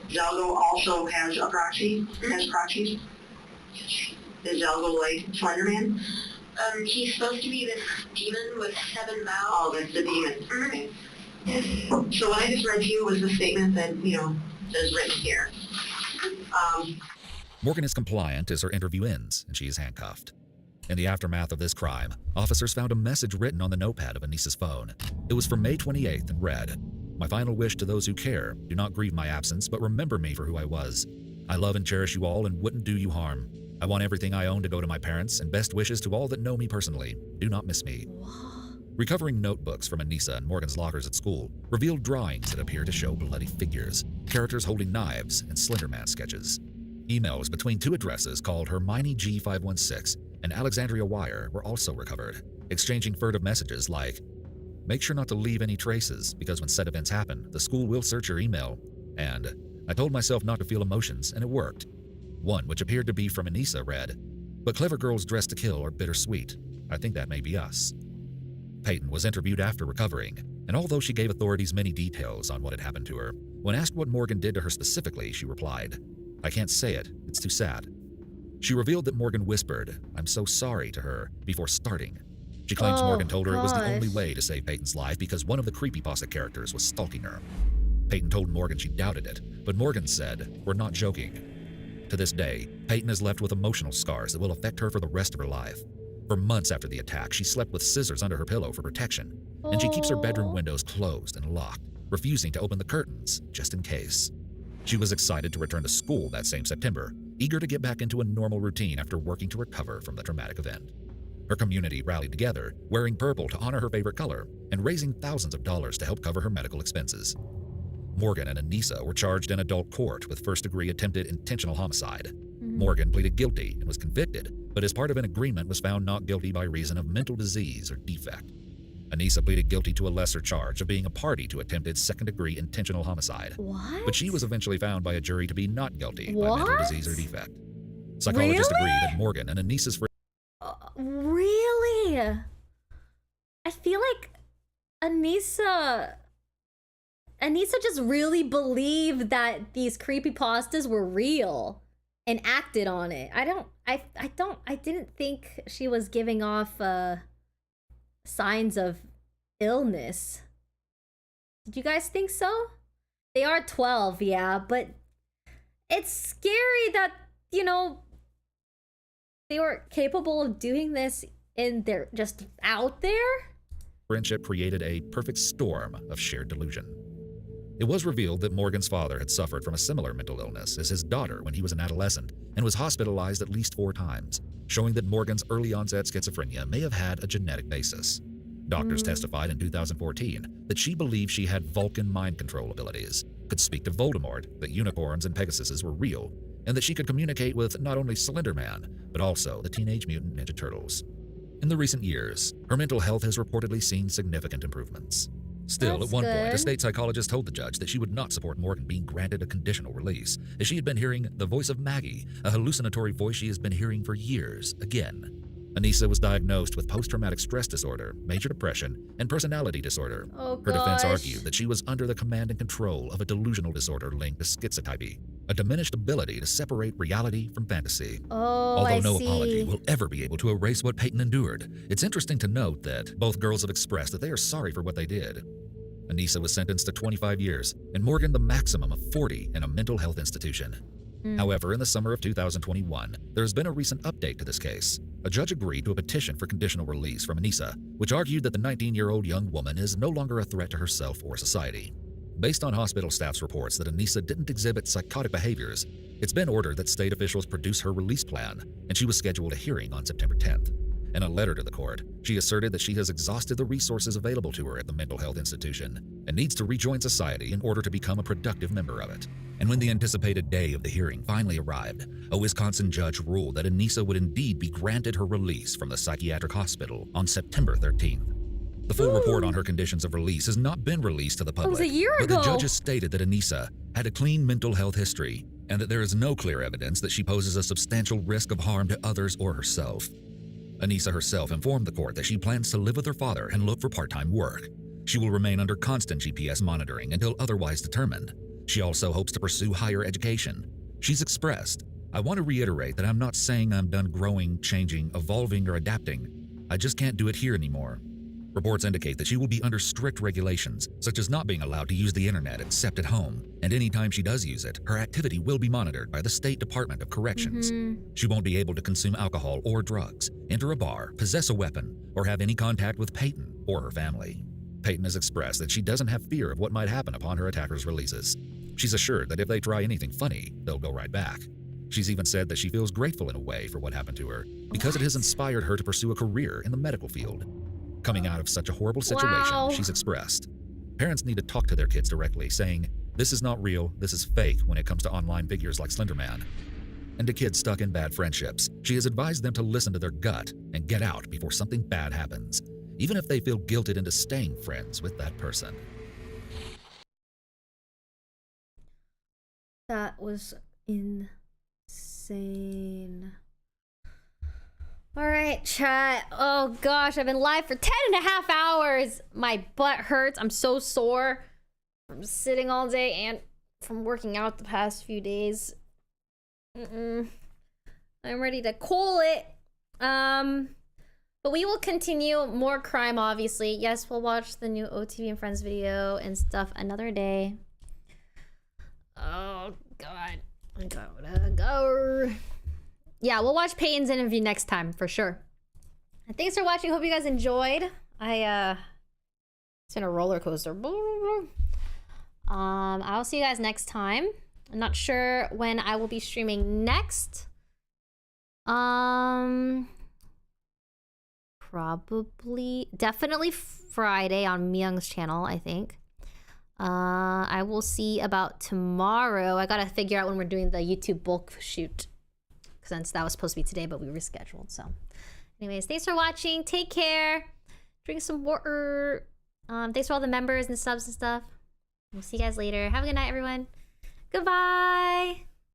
Zalgo also has a proxy? Has proxies? Is Zalgo like Slender Man? He's supposed to be this demon with 7 mouths. Oh, that's the demon. Okay. So what I just read to you was the statement that, is written here. Morgan is compliant as her interview ends, and she is handcuffed. In the aftermath of this crime, officers found a message written on the notepad of Anissa's phone. It was from May 28th and read, "My final wish to those who care, do not grieve my absence, but remember me for who I was. I love and cherish you all and wouldn't do you harm. I want everything I own to go to my parents, and best wishes to all that know me personally. Do not miss me." Recovering notebooks from Anissa and Morgan's lockers at school revealed drawings that appear to show bloody figures, characters holding knives, and Slender Man sketches. Emails between 2 addresses called Hermione G516 and Alexandria Wire were also recovered, exchanging furtive messages like, "Make sure not to leave any traces, because when said events happen, the school will search your email," and I told myself not to feel emotions, and it worked. One, which appeared to be from Anissa, read, "But clever girls dressed to kill are bittersweet. I think that may be us." Peyton was interviewed after recovering, and although she gave authorities many details on what had happened to her, when asked what Morgan did to her specifically, she replied, "I can't say it, it's too sad." She revealed that Morgan whispered, "I'm so sorry," to her before starting. She claims Morgan told her it was the only way to save Peyton's life because one of the creepypasta characters was stalking her. Peyton told Morgan she doubted it, but Morgan said, "We're not joking." To this day, Peyton is left with emotional scars that will affect her for the rest of her life. For months after the attack, she slept with scissors under her pillow for protection, and she keeps her bedroom windows closed and locked, refusing to open the curtains just in case. She was excited to return to school that same September, eager to get back into a normal routine after working to recover from the traumatic event. Her community rallied together, wearing purple to honor her favorite color, and raising thousands of dollars to help cover her medical expenses. Morgan and Anissa were charged in adult court with first-degree attempted intentional homicide. Morgan pleaded guilty and was convicted, but as part of an agreement was found not guilty by reason of mental disease or defect. Anissa pleaded guilty to a lesser charge of being a party to attempted second-degree intentional homicide. What? But she was eventually found by a jury to be not guilty by mental disease or defect. Psychologists agree that Morgan and Anissa's really? I feel like Anissa just really believed that these creepypastas were real and acted on it. I didn't think she was giving off signs of illness. Did you guys think so? They are 12, yeah, but it's scary that, you know, they were capable of doing this and they're just out there? friendship created a perfect storm of shared delusion. It was revealed that Morgan's father had suffered from a similar mental illness as his daughter when he was an adolescent and was hospitalized at least 4 times, showing that Morgan's early-onset schizophrenia may have had a genetic basis. Doctors testified in 2014 that she believed she had Vulcan mind control abilities, could speak to Voldemort, that unicorns and Pegasuses were real, and that she could communicate with not only Slender Man, but also the Teenage Mutant Ninja Turtles. In the recent years, her mental health has reportedly seen significant improvements. Still, at one point, a state psychologist told the judge that she would not support Morgan being granted a conditional release, as she had been hearing the voice of Maggie, a hallucinatory voice she has been hearing for years, again. Anissa was diagnosed with post-traumatic stress disorder, major depression, and personality disorder. Her defense argued that she was under the command and control of a delusional disorder linked to schizotypy, a diminished ability to separate reality from fantasy. Although no apology will ever be able to erase what Peyton endured, it's interesting to note that both girls have expressed that they are sorry for what they did. Anissa was sentenced to 25 years, and Morgan the maximum of 40 in a mental health institution. However, in the summer of 2021, there has been a recent update to this case. A judge agreed to a petition for conditional release from Anissa, which argued that the 19-year-old young woman is no longer a threat to herself or society. Based on hospital staff's reports that Anissa didn't exhibit psychotic behaviors, it's been ordered that state officials produce her release plan, and she was scheduled a hearing on September 10th. In a letter to the court, she asserted that she has exhausted the resources available to her at the mental health institution and needs to rejoin society in order to become a productive member of it. And when the anticipated day of the hearing finally arrived, a Wisconsin judge ruled that Anissa would indeed be granted her release from the psychiatric hospital on September 13th. The full report on her conditions of release has not been released to the public, but the judges stated that Anissa had a clean mental health history and that there is no clear evidence that she poses a substantial risk of harm to others or herself. Anissa herself informed the court that she plans to live with her father and look for part-time work. She will remain under constant GPS monitoring until otherwise determined. She also hopes to pursue higher education. She's expressed, "I want to reiterate that I'm not saying I'm done growing, changing, evolving, or adapting. I just can't do it here anymore." Reports indicate that she will be under strict regulations, such as not being allowed to use the internet except at home, and anytime she does use it, her activity will be monitored by the State Department of Corrections. She won't be able to consume alcohol or drugs, enter a bar, possess a weapon, or have any contact with Peyton or her family. Peyton has expressed that she doesn't have fear of what might happen upon her attacker's releases. She's assured that if they try anything funny, they'll go right back. She's even said that she feels grateful in a way for what happened to her, because it has inspired her to pursue a career in the medical field. Coming out of such a horrible situation, she's expressed, "Parents need to talk to their kids directly, saying, 'This is not real, this is fake,' when it comes to online figures like Slender Man." And to kids stuck in bad friendships, she has advised them to listen to their gut and get out before something bad happens, even if they feel guilted into staying friends with that person. was insane. All right, chat. Oh gosh, I've been live for 10.5 hours. My butt hurts. I'm so sore from sitting all day and from working out the past few days. I'm ready to call it. But we will continue more crime, obviously. Yes, we'll watch the new OTV and Friends video and stuff another day. Oh god, I gotta go. Yeah, we'll watch Peyton's interview next time for sure. And thanks for watching. Hope you guys enjoyed. It's been a roller coaster. I'll see you guys next time. I'm not sure when I will be streaming next. Probably, definitely Friday on Myung's channel, I think. I will see about tomorrow. I gotta figure out when we're doing the YouTube bulk shoot, since that was supposed to be today, but we rescheduled. So anyways, thanks for watching. Take care. Drink some water. Thanks for all the members and subs and stuff. We'll see you guys later. Have a good night, everyone. Goodbye.